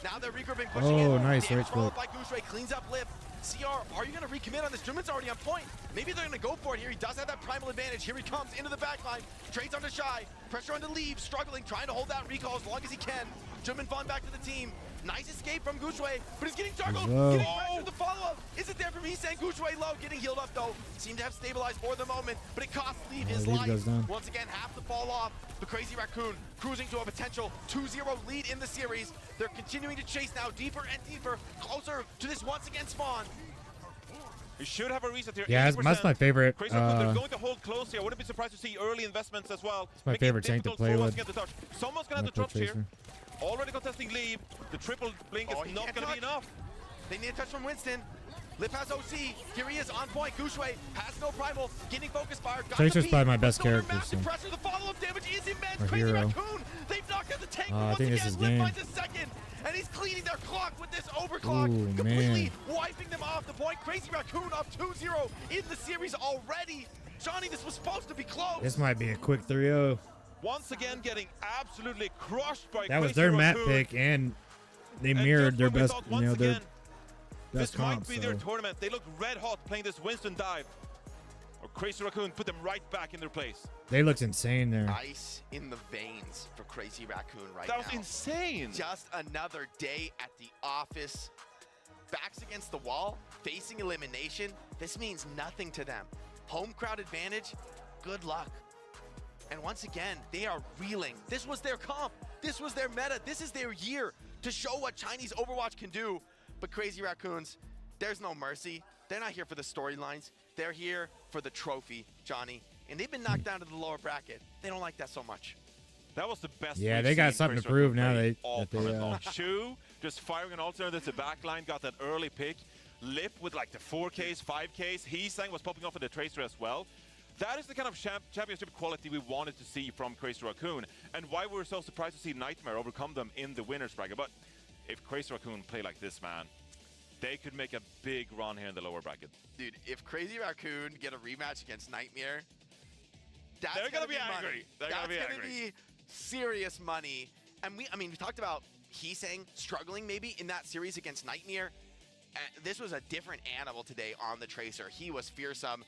Now they're regrouping, pushing Oh, in. nice Damage rage followed flip. by Gooshway, cleans up Lip. CR, are you gonna recommit on this? Junbin's already on point. Maybe they're gonna go for it here. He does have that primal advantage. Here he comes into the backline. Trades onto Shy. Pressure on to Leave, struggling, trying to hold that recall as long as he can. Junbin falling back to the team. Nice escape from Gooshway, but he's getting juggled. low. Getting pressure. The follow-up isn't there from Heesang. Gooshway low, getting healed up though. Seemed to have stabilized for the moment, but it cost Leave his Leave life. goes down. Once again, half the fall off. The Crazy Raccoon cruising to a potential 2-0 lead in the series. They're continuing to chase now deeper and deeper, closer to this once again spawn. You should have a reset here. Yeah, that's 80%. my favorite, Crazy Raccoon, they're going to hold close here. I wouldn't be surprised to see early investments as well. my Making it favorite tank to difficult play for with. us to get the touch. Someone's gonna have to Not touch here. Tracer. Already contesting Leave. The triple blink Oh, is he not can't gonna be touch. enough. They need a touch from Winston. Lip has OC. Here he is on point. Gushue has no primal. Getting focus fire. Got Tracer's the probably beat. my best Still under character, massive so. pressure. The follow-up damage is immense. Or Crazy hero. Raccoon. They've knocked out the tank. I Once think this again, is Lip game. finds a second. And he's cleaning their clock with this overclock. Ooh, completely man. wiping them off the point. Crazy Raccoon up 2-0 in the series already. Johnny, this was supposed to be close. This might be a quick 3-0. Once again, getting absolutely crushed by That was Crazy their map Raccoon. pick, and they And mirrored just their when we best, thought you once know, their again, best this might comp. be So. their tournament. They look red hot playing this Winston dive. Or Crazy Raccoon put them right back in their place. They looked insane there. Ice in the veins for Crazy Raccoon right That now. was insane. Just another day at the office. Backs against the wall, facing elimination. This means nothing to them. Home crowd advantage, good luck. And once again, they are reeling. This was their comp. This was their meta. This is their year to show what Chinese Overwatch can do. But Crazy Raccoons, there's no mercy. They're not here for the storylines. They're here for the trophy, Johnny. And they've been knocked down to the lower bracket. They don't like that so much. That was the best. Yeah, we've they got seen something to Crazy prove Raccoon now. play They all that they. tournament long. Shu just firing an alternate to the backline, got that early pick. Lip with like the 4Ks, 5Ks. Heesang was popping off in the Tracer as well. That is the kind of championship quality we wanted to see from Crazy Raccoon, and why we were so surprised to see Nightmare overcome them in the winners bracket. But if Crazy Raccoon play like this, man, they could make a big run here in the lower bracket. Dude, if Crazy Raccoon get a rematch against Nightmare, that's They're gonna be money. angry. They're that's gonna be gonna angry. be serious money. And we talked about Heesang struggling maybe in that series against Nightmare. This was a different animal today on the Tracer. He was fearsome.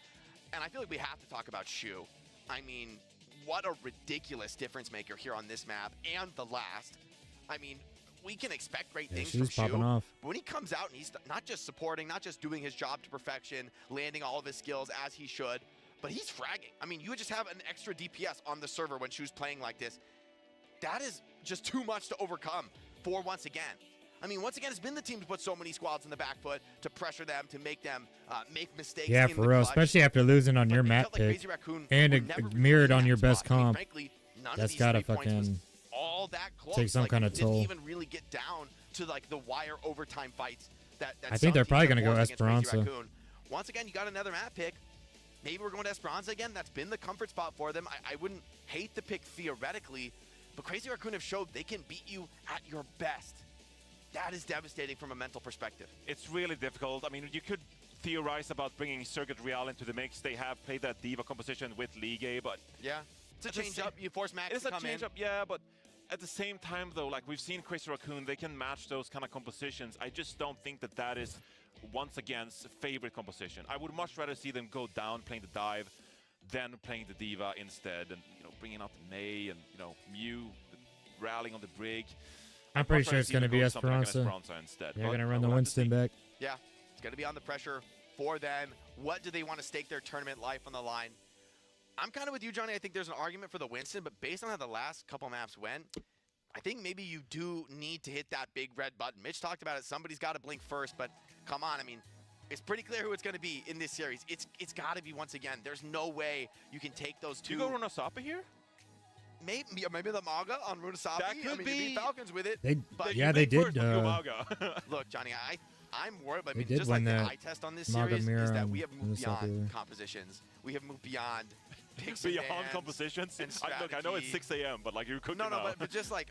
And I feel like we have to talk about Shu. I mean, what a ridiculous difference maker here on this map and the last. I mean, we can expect great things from she's Shu. popping off. But when he comes out and he's not just supporting, not just doing his job to perfection, landing all of his skills as he should, but he's fragging. I mean, you would just have an extra DPS on the server when Shu's playing like this. That is just too much to overcome for once again. I mean, once again, it's been the team to put so many squads in the back foot, to pressure them, to make them make mistakes. Yeah, in for the real, clutch. especially after losing on your But it map felt like pick Crazy Raccoon and would never really mirrored be on in your that best spot. I mean, comp. frankly, none of That's these gotta 3 points was fucking all that close. take some Like, kind it of didn't toll. even really get down to like the wire overtime fights that I think they're some probably teams gonna go have forced against Crazy Esperanza. Raccoon. Once again, you got another map pick. Maybe we're going to Esperanza again. That's been the comfort spot for them. I wouldn't hate the pick theoretically, but Crazy Raccoon have showed they can beat you at your best. That is devastating from a mental perspective. It's really difficult. I mean, you could theorize about bringing Circuit Real into the mix. They have played that Diva composition with Ligue, but Yeah, it's a at the change sa- up. You force Max It's to a come change in. up, yeah, but at the same time, though, like we've seen Crazy Raccoon, they can match those kind of compositions. I just don't think that that is, once again, favorite composition. I would much rather see them go down playing the dive than playing the Diva instead, and bringing out the Mei and Mew rallying on the Brig. I'm pretty sure it's going to be Esperanza. Instead. They're but going to run the we'll have to see. Winston back. Yeah, it's going to be on the pressure for them. What do they want to stake their tournament life on the line? I'm kind of with you, Johnny. I think there's an argument for the Winston, but based on how the last couple maps went, I think maybe you do need to hit that big red button. Mitch talked about it. Somebody's got to blink first, but come on. I mean, it's pretty clear who it's going to be in this series. It's got to be, once again. There's no way you can take those two. You go Runasapa here? Maybe the Maga on Runasapi. That could you be. beat Falcons with it. They- but yeah, they did, Look, Johnny, I'm worried. I They mean, did just like win the that eye test on this Maga series is Mira that we on have moved Runasapi beyond there. compositions. We have moved beyond picks and Beyond bans compositions. and Look, I know it's strategy. 6 a.m., but like you're cooking No, now. but just like,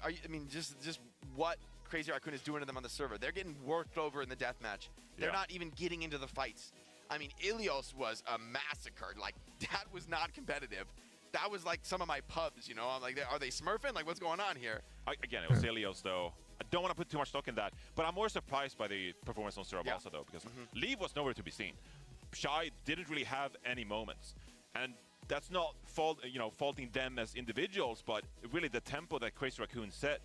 just what Crazy Raccoon is doing to them on the server. They're getting worked over in the deathmatch. They're Yeah. not even getting into the fights. I mean, Ilios was a massacre. Like, that was not competitive. That was like some of my pubs, I'm like, are they smurfing? Like, what's going on here? Again, it was Ilios, though. I don't want to put too much stock in that, but I'm more surprised by the performance on Surabalsa, though, because Leave was nowhere to be seen. Shy didn't really have any moments, and that's not faulting them as individuals, but really the tempo that Crazy Raccoon set,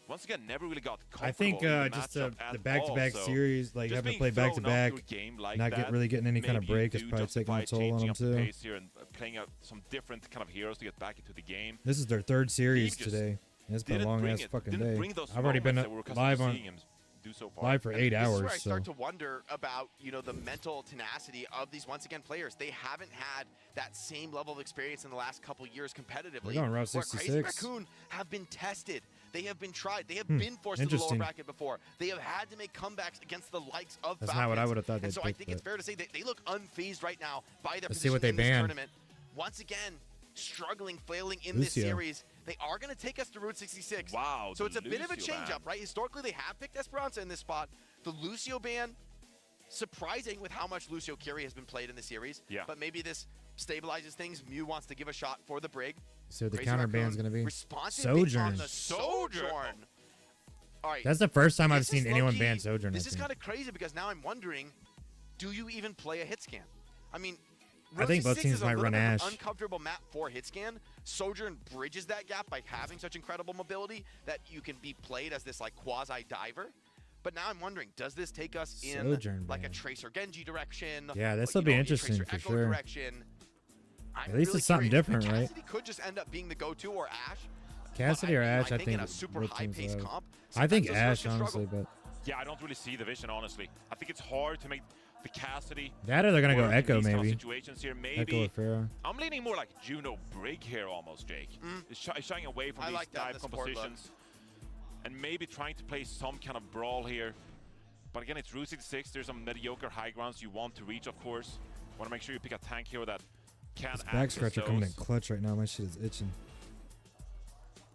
once again, never really got comfortable. I think in the just matchup the at back-to-back all, so series, like just having being played thrown back-to-back, off your game like not that, really getting any kind of maybe you break is do probably taking a justify toll on changing them up the too. pace here and playing out some different kind of heroes to get back into the game. This is their third series just today. It's been a didn't long bring ass it, fucking didn't day. bring those I've already been moments that we're accustomed live to on seeing him do so far. live for 8 This is hours. where I start So to wonder about, the mental tenacity of these, once again, players. They haven't had that same level of experience in the last couple years competitively. We're going Route where Crazy 66. Raccoon have been tested. They have been tried. They have been forced to the lower Interesting. bracket before. They have had to make comebacks against the likes of That's Falcons. not what I would have thought And they'd so I pick, think it's but- fair to say that they look unfazed right now by their Let's see position what they in this ban. tournament. Once again, struggling, flailing in this Lucio. series. They are going to take us to Route 66. Wow, So the it's a bit of a Lucio ban. change-up, right? Historically, they have picked Esperanza in this spot. The Lucio ban, surprising with how much Lucio Curie has been played in the series. Yeah. But maybe this stabilizes things. Mew wants to give a shot for the Brig. So the Crazy counter Raccoon ban's gonna be responsive on Sojourn. the Sojourn. All right. That's the first time I've this seen is anyone low-key- ban Sojourn. This I is think. kind of crazy because now I'm wondering, do you even play a hit scan? I mean, I think both 66 teams is a might little run bit of an Ashe. uncomfortable map for hit scan. Sojourn bridges that gap by having such incredible mobility that you can be played as this like quasi diver. But now I'm wondering, does this take us in Sojourn like a ban. Tracer Genji direction? Yeah, this or, will be a interesting Tracer for Echo sure. Direction? I'm At least really it's something curious. different, right? Cassidy could just end up being the go-to or Ashe. Cassidy or Ashe, I in think a super both teams high-paced have. comp, I think sometimes those Ashe, first can honestly, struggle. but Yeah, I don't really see the vision, honestly. I think it's hard to make the Cassidy. that or they're gonna go work in Echo these kind of maybe. situations here. Echo Maybe or Pharaoh. I'm leaning more like Juno Brig here, almost, Jake. It's shying away from I these like that in dive the support look. compositions, and maybe trying to play some kind of brawl here. But again, it's Route 66. There's some mediocre high grounds you want to reach, of course. Want to make sure you pick a tank hero that can This back access scratcher coming in those. clutch right now. My shit is itching.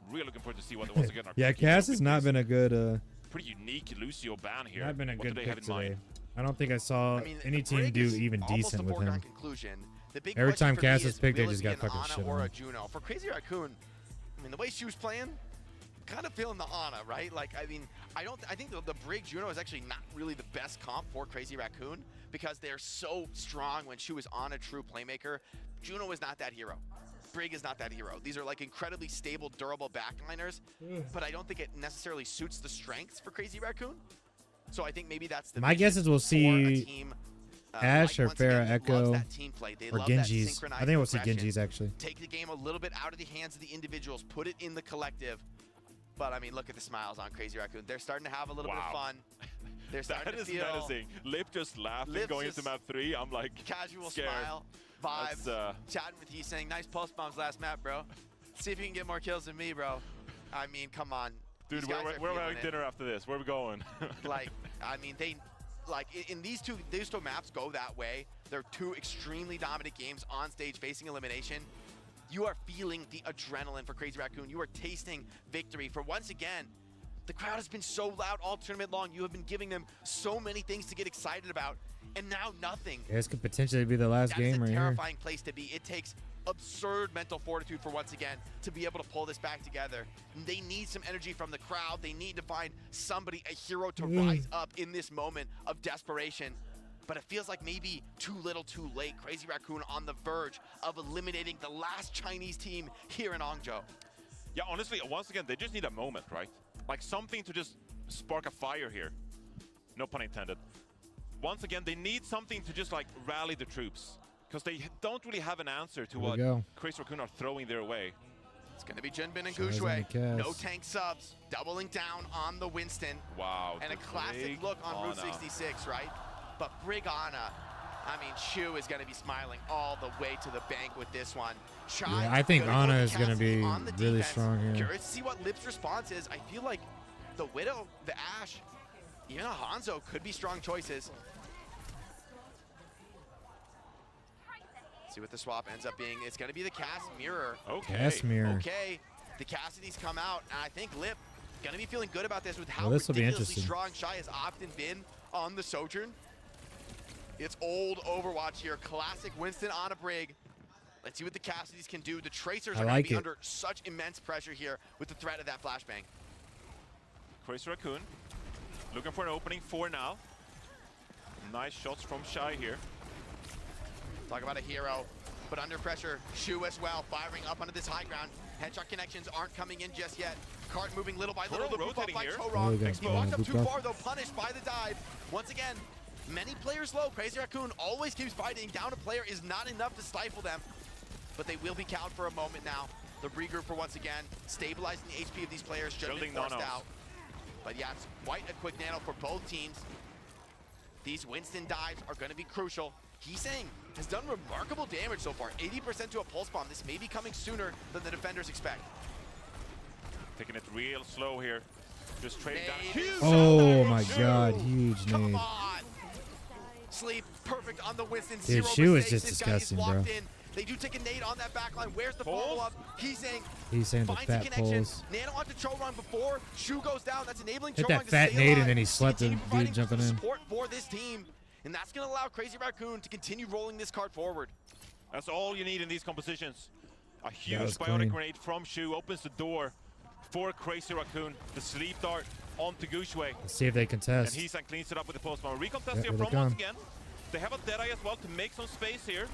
Really looking forward to see what once again our Yeah, pick here Cass with has not this been a good. pretty unique Lucio ban here. Not been a What good do they have pick in mind? today. I don't think I saw I mean, any team Brig do is even almost decent a with foregone him. conclusion. The big Every question time for me Cass is is, picked, they will it just be got an fucking Ana shit or on. a Juno. For Crazy Raccoon, I mean, the way she was playing, kind of feeling the Ana, right? Like, I mean, I think the Brig Juno is actually not really the best comp for Crazy Raccoon because they're so strong when she was on a true playmaker. Juno is not that hero. Brig is not that hero. These are like incredibly stable, durable backliners, but I don't think it necessarily suits the strengths for Crazy Raccoon. So I think maybe that's the My guess vision is we'll for a see team, Ashe like, or once again, Pharah who loves Echo that team play. They or love that Genjis. I synchronized think we'll see progression. Genjis actually. Take the game a little bit out of the hands of the individuals, put it in the collective. But I mean, look at the smiles on Crazy Raccoon. They're starting to have a little bit of fun. They're starting That to is feel menacing. Lip just laughing Lip's going into just map 3. I'm like casual scared. smile, vibes, That's, chatting with you, saying nice pulse bombs last map, bro. See if you can get more kills than me, bro. I mean, come on. Dude, These guys are we're feeling having it. dinner after this. Where are we going? Like, I mean, in these two maps go that way. They're two extremely dominant games on stage facing elimination. You are feeling the adrenaline for Crazy Raccoon. You are tasting victory for once again. The crowd has been so loud all tournament long. You have been giving them so many things to get excited about, and now nothing. Yeah, this could potentially be the last That is game a right here. terrifying place to be. It takes absurd mental fortitude for once again to be able to pull this back together. They need some energy from the crowd. They need to find somebody, a hero to rise up in this moment of desperation. But it feels like maybe too little too late. Crazy Raccoon on the verge of eliminating the last Chinese team here in Hangzhou. Yeah, honestly, once again, they just need a moment, right? Like something to just spark a fire here. No pun intended. Once again, they need something to just like rally the troops. Because they don't really have an answer to Here we what go. Crazy Raccoon are throwing their way. It's going to be Jinbin and Shai's on Gushui. the cast. No tank subs. Doubling down on the Winston. Wow. And a the classic Brig look on Route Ana. 66, right? But Brig Ana, I mean, Shu is going to be smiling all the way to the bank with this one. Shai Yeah, I think gonna go Ana to is going to Cassidy be on the really defense. strong here. Curious to see what Lip's response is. I feel like the Widow, the Ashe, even a Hanzo could be strong choices. See what the swap ends up being. It's going to be the Cass Mirror. Okay. Cass Mirror. Okay. The Cassidys come out, and I think Lip going to be feeling good about this with how Well, this will be ridiculously interesting. strong Shai has often been on the Sojourn. It's old Overwatch here. Classic Winston on a Brig. Let's see what the Cassidys can do. The Tracers I are like going to be it. under such immense pressure here with the threat of that flashbang. Crazy Raccoon looking for an opening for now. Nice shots from Shai here. Talk about a hero, but under pressure. Shu as well, firing up onto this high ground. Headshot connections aren't coming in just yet. Cart moving little by little. The move up rotating by here. Chorong. There we He go. walked up Good too buff. far though, punished by the dive. Once again, many players low. Crazy Raccoon always keeps fighting. Down a player is not enough to stifle them, but they will be cowed for a moment now. The regroup for once again, stabilizing the HP of these players should have been Building forced nanos. out. But yeah, it's quite a quick nano for both teams. These Winston dives are going to be crucial. He's saying has done remarkable damage so far. 80% to a pulse bomb. This may be coming sooner than the defenders expect. Taking it real slow here. Just trading down. Oh my God, huge nade. on. Sleep perfect on the Winston. Dude, Zero Shu is mistakes. just This guy is disgusting, locked bro. in. They do take a nade on that back line. Where's the follow-up? He's saying the finds a fat connection. pulls. Nano onto Choron before Shu goes down. That's enabling Hit Choron that to fat stay nade alive. and then he slept the dude jumping in. Support for this team, and that's going to allow Crazy Raccoon to continue rolling this card forward. That's all you need in these compositions. A was huge clean. biotic grenade from Shu opens the door for Crazy Raccoon. The sleep dart onto Gushue. Let's see if they And contest. Heesan cleans it up with the post-bomb. Recontest Yeah, here here they from once come. again. They have a Deadeye as well to make some space here.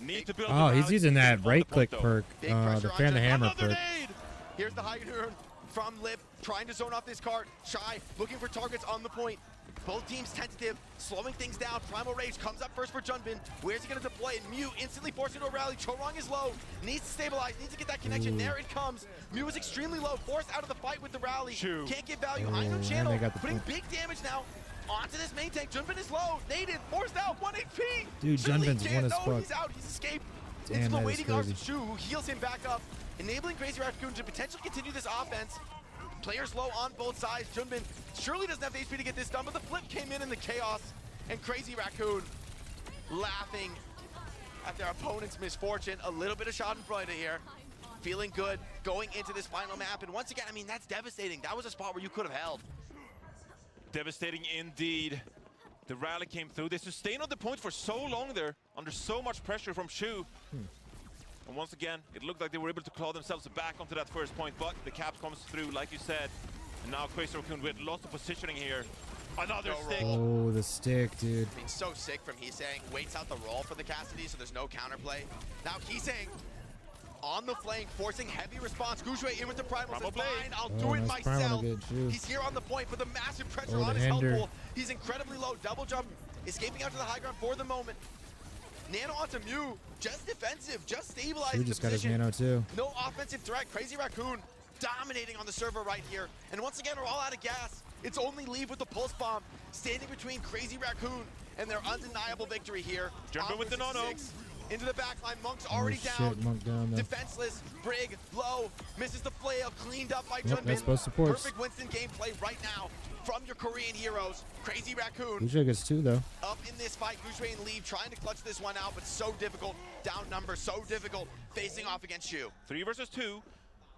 Need to build Oh, the he's rally using to that on the right point, click though. perk, Big the pressure fan on the Jun. hammer Another perk. nade. Here's the high turn from Lip, trying to zone off this card. Shy, looking for targets on the point. Both teams tentative, slowing things down. Primal Rage comes up first for Junbin. Where's he going to deploy it? Mew instantly forced into a rally. Chorong is low, needs to stabilize, needs to get that connection. Ooh. There it comes. Mew is extremely low, forced out of the fight with the rally. Shu. Can't get value. Oh, Ino and channel, they got the putting point. big damage now onto this main tank. Junbin is low, naded, forced out, 1 HP. Dude, Surely Junbin's can't. one as No, fuck. he's out, he's escaped. Damn, Into the that is waiting arms crazy. of Shu, who heals him back up, enabling Crazy Raccoon to potentially continue this offense. Players low on both sides. Junbin surely doesn't have the HP to get this done, but the flip came in the chaos, and Crazy Raccoon laughing at their opponent's misfortune. A little bit of Schadenfreude here. Feeling good going into this final map, and once again, I mean, that's devastating. That was a spot where you could have held. Devastating indeed. The rally came through. They sustained on the point for so long there, under so much pressure from Shu. And once again, it looked like they were able to claw themselves back onto that first point, but the cap comes through, like you said. And now Crazy Raccoon with lots of positioning here. Another stick. Oh, the stick, dude. I mean, so sick from Heesang. Waits out the roll for the Cassidy, so there's no counterplay. Now Heesang on the flank, forcing heavy response. Gushue in with the Primal, says, fine, I'll do it nice Primal myself. to get Shu. He's here on the point, but the massive pressure Oh, on the his health hinder. pool. He's incredibly low. Double jump, escaping out to the high ground for the moment. Nano onto Mew, just defensive, just stabilizing Shu just the got his position. nano too. No offensive threat. Crazy Raccoon dominating on the server right here. And once again, we're all out of gas. It's only Leave with the pulse bomb, standing between Crazy Raccoon and their undeniable victory here. Jumping with the Opposite Nono. six. Into the backline, Monk's already Oh, down. shit, Monk down there. Defenseless, Brig, low, misses the flail, cleaned up by Yep, Junbin. that's both supports. Perfect Winston gameplay right now from your Korean heroes. Crazy Raccoon Gushue gets 2 though. up in this fight. Gushue and Leave trying to clutch this one out, but so difficult. Down number, so difficult facing off against Shu. 3 versus 2.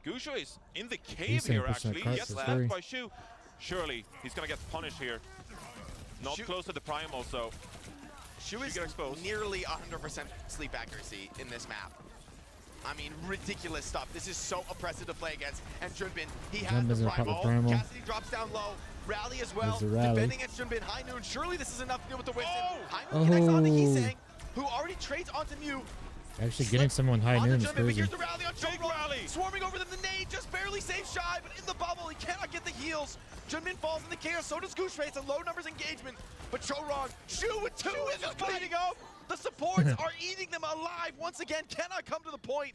Gushue is in the cave He's here, 10% actually. cards Gets for left free. by Shu. Surely he's going to get punished here. Not Shu- close to the Primal, so Shu is get exposed. nearly 100% sleep accuracy in this map. I mean, ridiculous stuff. This is so oppressive to play against. And Junbin, he has Junbin's the gonna pop the primal. primal. Cassidy drops down low. Rally as well. There's the rally. Defending against Junbin. High Noon. Surely this is enough to deal with the Winston. High Oh. Noon connects onto Heesang, who already trades onto Mew. Actually, getting someone high Onto noon is Junbin, but crazy. here's the rally on Choron. Swarming over them. The nade just barely saves Shy, but in the bubble, he cannot get the heals. Junbin falls in the chaos. So does Gushue. It's a low numbers engagement. But Choron, Shu with 2 is just bleeding up. The supports are eating them alive once again. Cannot come to the point.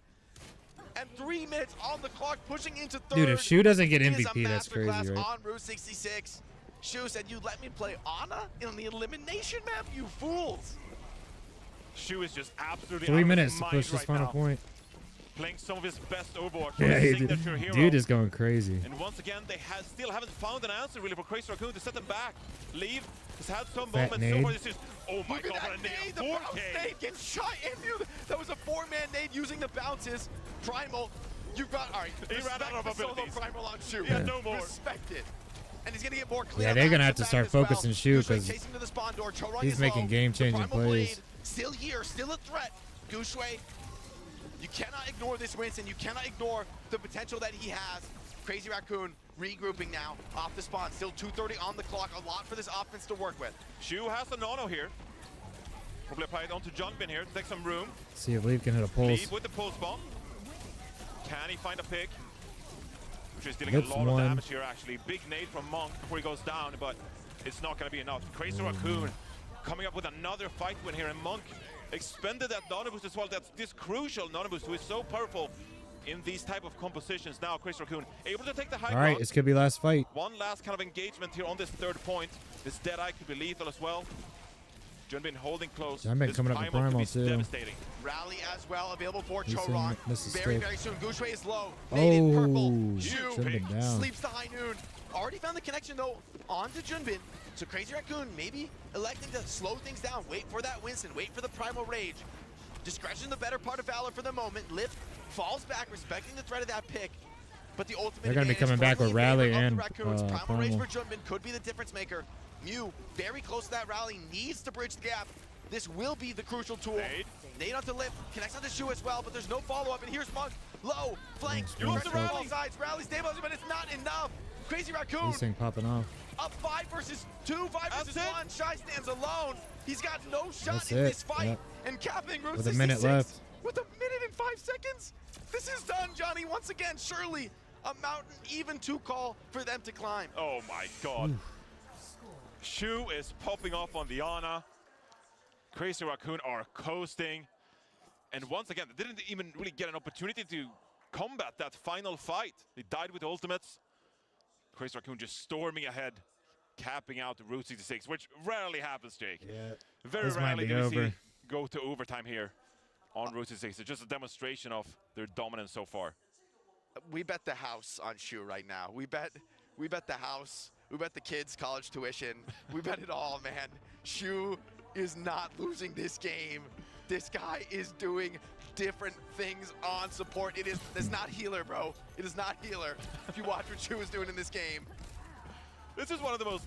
And 3 minutes on the clock, pushing into third. Dude, if Shu doesn't get It is a MVP, that's crazy, masterclass right? on Route 66. Shu said, "You let me play Ana in the elimination map, you fools." Shu is just absolutely 3 out of minutes his to mind push this right final now. point. Playing some of his best Overwatch. Yeah, his he did. signature hero. Dude is going crazy. And once again, they still haven't found an answer really for Crazy Raccoon to set them back. Leave has had some Fat moments. nade. So far this is, oh my Look at god, that what a nade! nade, the bounce 4K! nade gets shot in you. That was a 4-man nade using the bounces. Primal, you've got, all right, He ran out of respect the solo abilities. Primal on Shu. He had no more. Respect it. And he's gonna get more clean. Yeah, they're gonna have to start focusing Shu because he's making game-changing plays. Still here, still a threat. Gushue, you cannot ignore this Winston. You cannot ignore the potential that he has. Crazy Raccoon regrouping now off the spawn. Still 2:30 on the clock. A lot for this offense to work with. Shu has the Nono here. Probably apply it onto Junbin here to take some room. See if Leaf can hit a pulse. Leave with the pulse bomb. Can he find a pick? Which is dealing Lips a lot one. of damage here actually. Big nade from Monk before he goes down, but it's not going to be enough. Crazy Raccoon coming up with another fight win here, and Monk expended that Nano boost as well. That's this crucial Nano boost, who is so powerful in these type of compositions. Now Crazy Raccoon able to take the high All right, ground. this could be last fight. One last kind of engagement here on this third point. This Deadeye could be lethal as well. Junbin holding close. Junbin This coming up with primal could primal be too. devastating. Rally as well available for He's Chorong. in Mrs. Very, Stick. very soon. Gushui is low. Oh, Made it purple. Shu Junbin down. sleeps to High Noon. Already found the connection though onto Junbin. So Crazy Raccoon maybe electing to slow things down. Wait for that Winston. Wait for the Primal Rage. Discretion the better part of Valor for the moment. Lift falls back, respecting the threat of that pick. But the ultimate They're gonna be advantage coming back firmly with in favor Rally of the and Raccoons. Primal Rage Primal. for Junbin could be the difference maker. Mew very close to that Rally, needs to bridge the gap. This will be the crucial tool. Nade onto Lip, connects onto Shu as well, but there's no follow-up. And here's Monk, low, flank, Nice, pressure nice. from all sides. Rally stabilizing, but it's not enough. Crazy Raccoon This thing popping off. up 5 versus 2, 5 versus 1. Shy stands alone. He's got no shot That's in it. this fight. Yep. And capping Route With a minute 66 left. with a minute and 5 seconds. This is done, Johnny. Once again, surely a mountain even to call for them to climb. Oh my god. Shu is popping off on the Ana. Crazy Raccoon are coasting. And once again, they didn't even really get an opportunity to combat that final fight. They died with ultimates. Crazy Raccoon just storming ahead, capping out Route 66, which rarely happens, Jake. Yeah. Very This might rarely be do we over. see go to overtime here on Route 66. It's just a demonstration of their dominance so far. We bet the house on Shu right now. We bet the house. We bet the kids' college tuition. We bet it all, man. Shu is not losing this game. This guy is doing different things on support. It's not healer, bro. It is not healer. If you watch what Shu is doing in this game. This is one of the most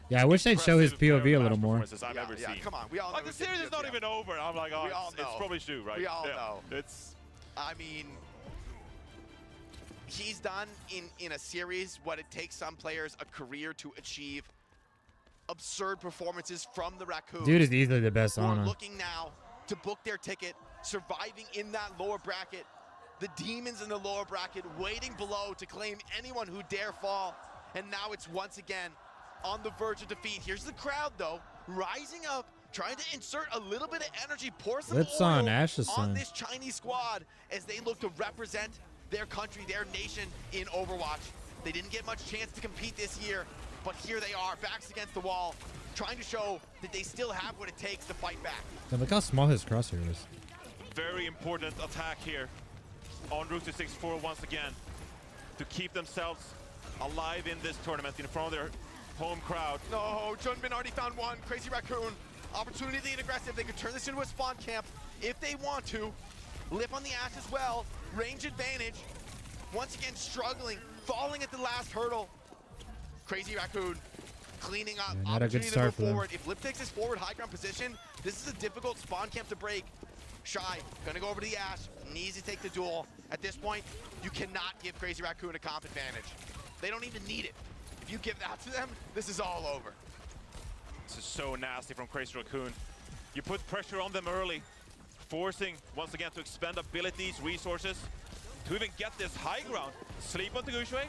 Yeah, I wish they'd show his impressive POV a little more. performances I've ever seen. Come on, we all know. Like, the series is not even over. I'm like, oh, We all it's know. probably Shu, right? We all Yeah. know. It's I mean, he's done in a series what it takes some players a career to achieve. Absurd performances from the Raccoons. Dude is easily the best who are Ana. looking now to book their ticket, surviving in that lower bracket. The demons in the lower bracket waiting below to claim anyone who dare fall. And now it's once again on the verge of defeat. Here's the crowd though, rising up, trying to insert a little bit of energy, pour some Lips oil on Ash's on son. this Chinese squad as they look to represent their country, their nation in Overwatch. They didn't get much chance to compete this year, but here they are, backs against the wall, trying to show that they still have what it takes to fight back. Yeah, look how small his crosshair is. very important attack here on Route 64 once again to keep themselves alive in this tournament in front of their home crowd. No, Junbin already found one. Crazy Raccoon, opportunity to get aggressive. They could turn this into a spawn camp if they want to. Lip on the Ash as well, range advantage. Once again struggling, falling at the last hurdle. Crazy Raccoon cleaning up, Yeah, not a good opportunity to start move for them. forward. If Lip takes his forward high ground position, this is a difficult spawn camp to break. Shy, gonna go over to the Ash, needs to take the duel. At this point, you cannot give Crazy Raccoon a comp advantage. They don't even need it. If you give that to them, this is all over. This is so nasty from Crazy Raccoon. You put pressure on them early, forcing once again to expend abilities, resources, to even get this high ground. Sleep onto Gushui,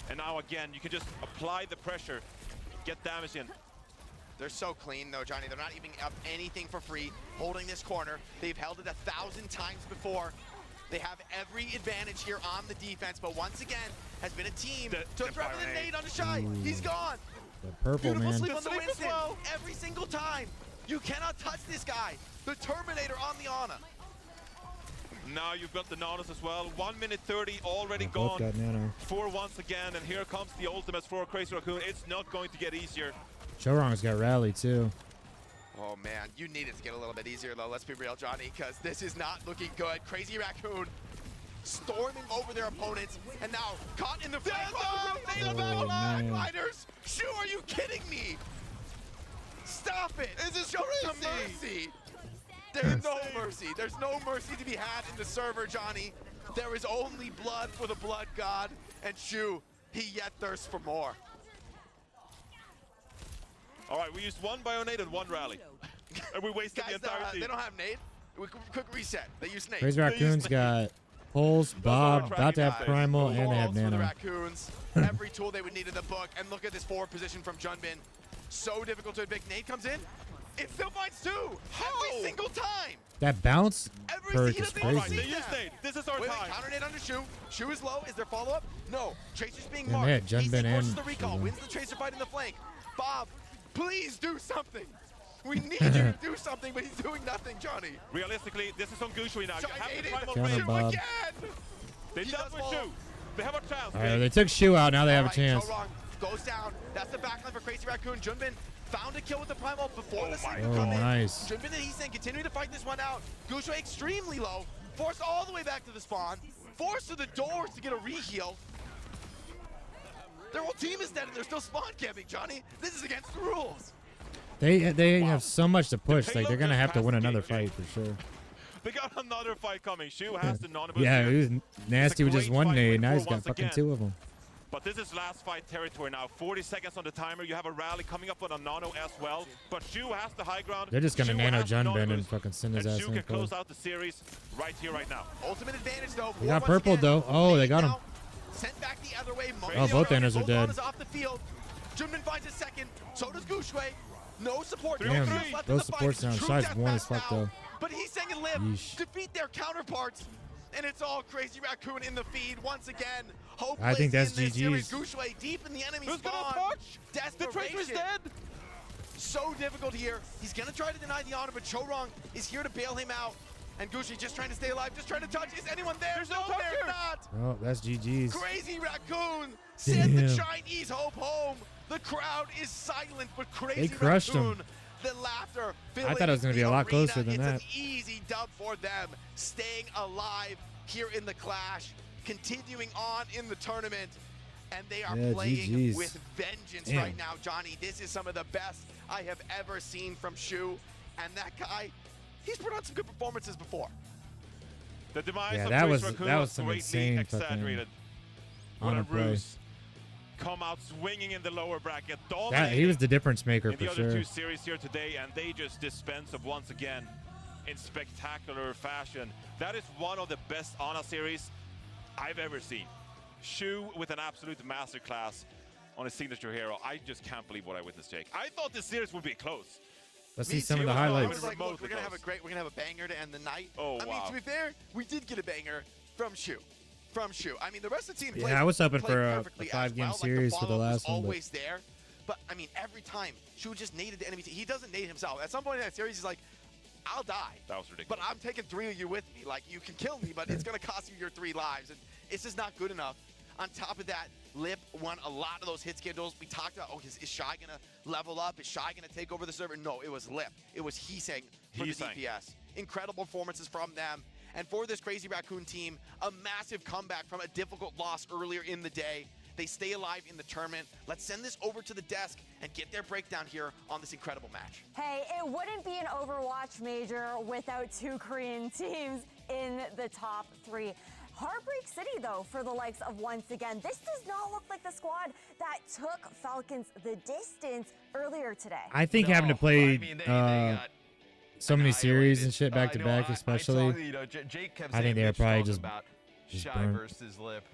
and now again, you can just apply the pressure, get damage in. They're so clean though, Johnny. They're not even up anything for free, holding this corner. They've held it 1,000 times before. They have every advantage here on the defense, but once again, has been a team to throw the nade on the Shy. He's gone. The purple, Beautiful man. sleep on the Winston every single time. You cannot touch this guy. The Terminator on the Ana. Now you've got the Nanos as well. 1 minute 30 already They both gone got Nano. for once again, and here comes the ultimates for Crazy Raccoon. It's not going to get easier. Chorong's got Rally too. Oh man, you need it to get a little bit easier though, let's be real, Johnny, because this is not looking good. Crazy Raccoon storming over their opponents, and now caught in the fight. Oh, man. Gliders! Shu, are you kidding me? Stop it! This is Show some mercy! There's no mercy. There's no mercy to be had in the server, Johnny. There is only blood for the blood god, and Shu, he yet thirsts for more. All right, we used one Bionade and one Rally. And we wasted the Guys, entire team. they don't have nade. Quick reset. They use nade. Crazy Raccoon's got Pulse, Bob, about to have Primal, and they have For the Nano. Raccoons, every tool they would need in the book, and look at this forward position from Junbin. So difficult to evict. Nade comes in. It still finds two every single time. That bounce perk is All right, crazy. they use nade. This is our time. Counter nade under Shu. Shu is low. Is there follow-up? No. Tracer's being And marked. they had Junbin AC forces and the recall. Shu. Wins the Tracer fight in the flank. Bob, please do something. We need you to do something, but he's doing nothing, Johnny. Realistically, this is on Gushue now. You have to primal Counter Shu Bob. again. They done with Shu. They have a chance. All right, they took Shu out. Now they have a chance. Chorong goes down. That's the backline for Crazy Raccoon. Junbin found a kill with the primal before the sleep Oh, come in. nice. Junbin and Heesang continuing to fight this one out. Gushue extremely low. Forced all the way back to the spawn. Forced to the doors to get a reheal. Their whole team is dead and they're still spawn camping, Johnny. This is against the rules. They have so much to push. Like they're gonna have to win another fight for sure. They got another fight coming. Shu has the non-boost. Yeah, here. he was nasty with just one nade. Now he's got once fucking again. 2 of them. But this is last fight territory now. 40 seconds on the timer. You have a rally coming up on a nano as well. But Shu has the high ground. They're just gonna Shu nano has the Junbin non-boost. and fucking send his And ass Shu in can for close out the series right here, right now. Ultimate advantage though. They got purple though. Oh, they got him. Sent back the other way. Oh, both Anners are dead. Both off the field. Junbin finds his second. So does Gushue. No support. Damn, no kills left in those the fight. supports now. True Shy's one as deathmatch fuck now. though. But Heesang and Lip Yeesh. defeat their counterparts. And it's all Crazy Raccoon in the feed once again. Hopeless I think that's in this series. GG's. Gushue deep in the enemy Who's spawn. gonna touch? The Tracer's Desperation. dead. So difficult here. He's gonna try to deny the honor, but Chorong is here to bail him out. And Gushue just trying to stay alive, just trying to touch. Is anyone there? There's no they're toucher. not. Oh, that's GG's. Crazy Raccoon sent the Damn. Chinese hope home. The crowd is silent, but Crazy They crushed Raccoon, him. the laughter I thought it was gonna be a lot closer than it's that. an easy dub for them, staying alive here in the clash, continuing on in the tournament, and they are Yeah, playing GG's. with vengeance Damn. right now, Johnny. This is some of the best I have ever seen from Shu, and that guy, he's put on some good performances before. The demise Yeah, of that Crazy was Raccoon some greatly insane fucking exaggerated. What honor a play. ruse. Come out swinging in the lower bracket, That, dominating he was the difference maker in for the other sure. two series here today, and they just dispense of once again in spectacular fashion. That is one of the best Ana series I've ever seen. Shu with an absolute masterclass on his signature hero. I just can't believe what I witnessed, Jake. I thought this series would be close. Let's Me see some of too. the I highlights. was like, look, Remotely we're gonna have a close. we're gonna have a banger to end the night. Oh, I mean, wow. to be fair, we did get a banger from Shu. I mean, the rest of the team Yeah, played, I was hoping played for a perfectly as 5-game well. series like, for the follow-up was last one, but- always there. But I mean, every time Shu just naded the enemy team. He doesn't nade himself. At some point in that series, he's like, "I'll die, That was ridiculous. but I'm taking 3 of you with me. Like, you can kill me, but it's gonna cost you your 3 lives." And it's just not good enough. On top of that, Lip won a lot of those hit schedules. We talked about, is Shy gonna level up? Is Shy gonna take over the server? No, it was Lip. It was Heesang for the Heesang. DPS. Incredible performances from them. And for this Crazy Raccoon team, a massive comeback from a difficult loss earlier in the day. They stay alive in the tournament. Let's send this over to the desk and get their breakdown here on this incredible match. Hey, it wouldn't be an Overwatch major without 2 Korean teams in the top 3. Heartbreak City, though, for the likes of once again. This does not look like the squad that took Falcons the distance earlier today. I think having to play got so many series and shit back to back, I especially. saw, you know, Jake kept I saying think they were bitch probably talk just about Shy burnt. versus Lip.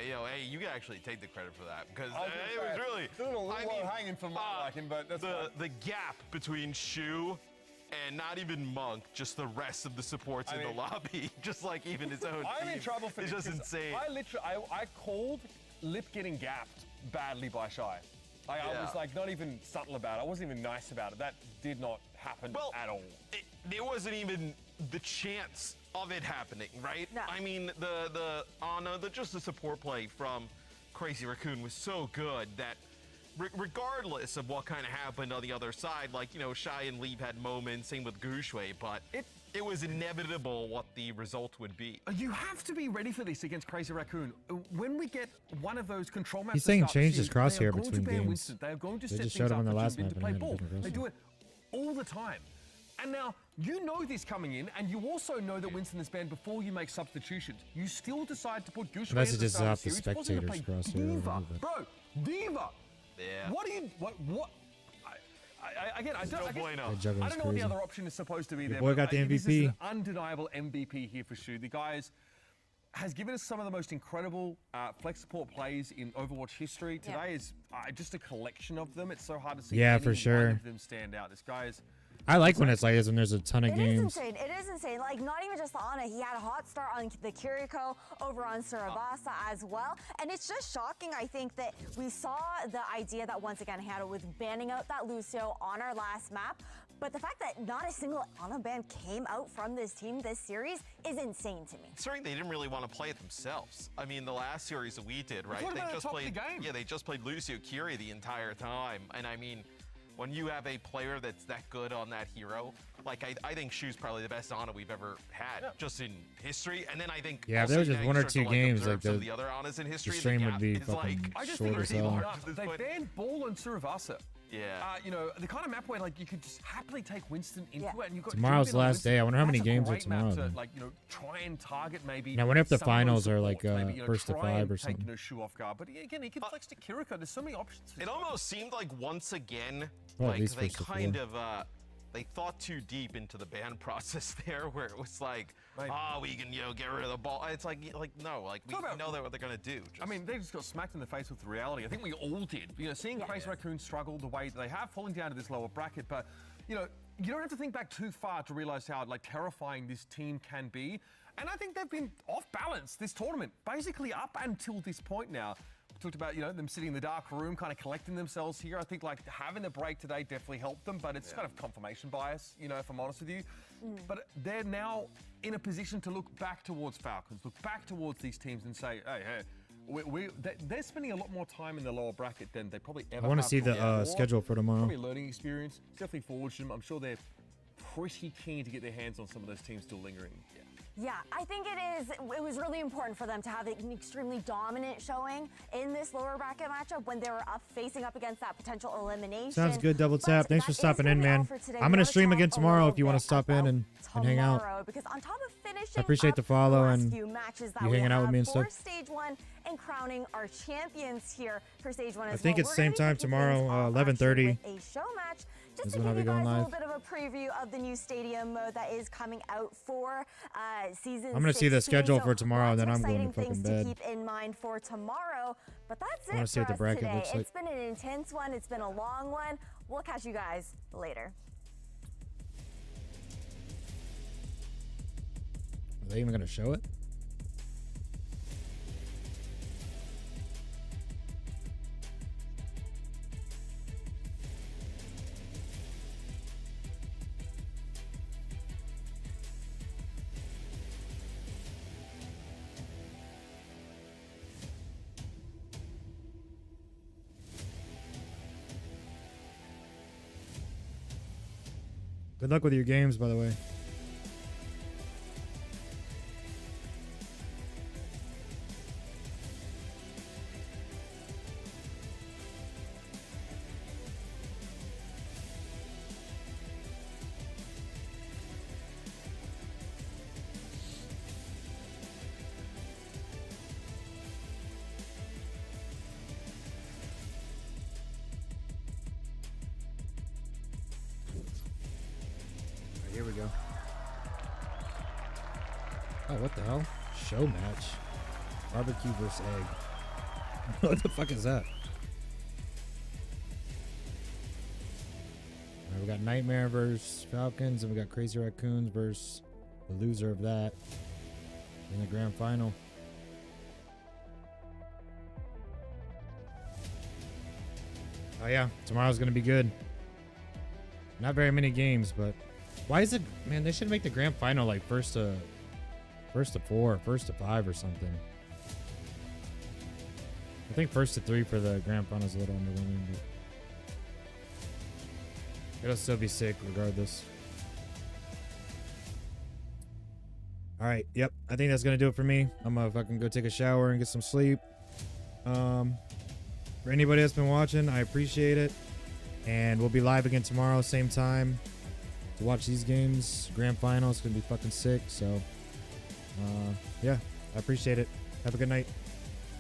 You know, hey, you can actually take the credit for that because I was it gonna was say, really doing a little I mean, hanging for my liking, but that's fine. the gap between Shu and not even Monk, just the rest of the supports in the lobby, just like even his own I'm team. in trouble for It's this just 'cause insane. I literally, I called Lip getting gapped badly by Shy. Like, I was like not even subtle about it. I wasn't even nice about it. That did not happen at all. There wasn't even the chance of it happening, right? No. I mean, just the support play from Crazy Raccoon was so good that regardless of what kind of happened on the other side, like, you know, Shy and Leave had moments, same with Gushue, but it was inevitable what the result would be. You have to be ready for this against Crazy Raccoon. When we get one of those control maps, He's saying change his crosshair between games. Winston. They are going to They set just things showed him up on the for last Junbin map to and play he had a ball. different They crosshair. do it all the time. And now, you know this coming in, and you also know that Winston is banned before you make substitutions. You still decide to put Gushue Unless in it the just start of off the series. Wasn't gonna spectators' play crosshair or Diva. whatever. Bro, Diva! Yeah. What do you, what, again, I don't, No I guess- bueno. That juggler's I don't know what the crazy. other option is supposed to be Your there. boy but got the this is MVP. an undeniable MVP here for Shu. The guys has given us some of the most incredible flex support plays in Overwatch history. Today is just a collection of them. It's so hard to see Yeah, any for sure. one of them stand out. This guy's I like when it's like this when there's a ton of It is games. insane. It is insane. Like, not even just the Ana. He had a hot start on the Kiriko, over on Surabasa as well. And it's just shocking, I think, that we saw the idea that once again he had with banning out that Lucio on our last map. But the fact that not a single Ana ban came out from this team this series is insane to me. Considering they didn't really want to play it themselves. I mean, the last series that we did, right? What about They just top of played the game? Yeah, they just played Lucio Kiri the entire time. And I mean, when you have a player that's that good on that hero, like I think Shu's probably the best Ana we've ever had, just in history. And then I think Yeah, if also there was you just know, one you or start to, two games, observe like some the, of the other Anas in history. stream would be is fucking like, short as hell. They banned Ball and Survasa. Yeah. You know, the kind of map where like you could just happily take Winston into it, and you've got Tomorrow's Jubin the and last Winston. day. I wonder how many That's a games are great map tomorrow, to, then. like, you know, try and target maybe. Now, I wonder if the some of those finals are supports, like, maybe, you know, first to try 5 and or take, something. You know, Shu off guard, but again, he could flex to Kiriko. There's so many options. It almost seemed like once again, Well, at like least they first to kind 4. of they thought too deep into the ban process there, where it was like, we can get rid of the ball. It's like no, like we know that what they're gonna do. I mean, they just got smacked in the face with the reality. I think we all did. You know, seeing Crazy Raccoon struggle the way they have, falling down to this lower bracket, but you know, you don't have to think back too far to realize how like terrifying this team can be. And I think they've been off balance this tournament, basically up until this point now. Talked about, you know, them sitting in the dark room, kind of collecting themselves here. I think like having the break today definitely helped them, but it's kind of confirmation bias, you know, if I'm honest with you. But they're now in a position to look back towards Falcons, look back towards these teams and say, hey, they're spending a lot more time in the lower bracket than they probably ever I want to have see the before. schedule for tomorrow. Probably a learning experience. It's definitely forged them. I'm sure they're pretty keen to get their hands on some of those teams still lingering. Yeah, I think it was really important for them to have an extremely dominant showing in this lower bracket matchup when they were facing up against that potential elimination. Sounds good, Double Tap. Thanks for that is stopping gonna in, be all man. for today. I'm going We're to stream gonna again talk a tomorrow little if you want bit to stop in and hang out. tomorrow, because on top of finishing I appreciate up the follow last and few matches that you we hanging out with have me and for stuff. Stage 1 and crowning our champions here for Stage 1 as I think well. it's We're same gonna be time kicking tomorrow, things off 11:30. with a show match. Just is to when I'll give be you going guys a live. little bit of a preview of the new stadium mode that is coming out for season I'm gonna see the 16. schedule So for tomorrow, lots then of I'm going to exciting fucking things bed. to keep in mind for tomorrow. But that's I wanna it see for what the us bracket today. looks like. It's been an intense one. It's been a long one. We'll catch you guys later. Are they even going to show it? Good luck with your games, by the way. Here we go. Oh, what the hell? Show match. Barbecue versus egg. What the fuck is that? Alright, we got Nightmare versus Falcons, and we got Crazy Raccoons versus the loser of that in the grand final. Oh yeah, tomorrow's gonna be good. Not very many games, but why is it, man, they should make the grand final like first to 4, first to 5 or something. I think first to 3 for the grand final is a little underwhelming, but it'll still be sick regardless. All right, yep, I think that's gonna do it for me. I'm gonna fucking go take a shower and get some sleep. For anybody that's been watching, I appreciate it. And we'll be live again tomorrow, same time, to watch these games. Grand final, it's gonna be fucking sick. So, yeah, I appreciate it. Have a good night.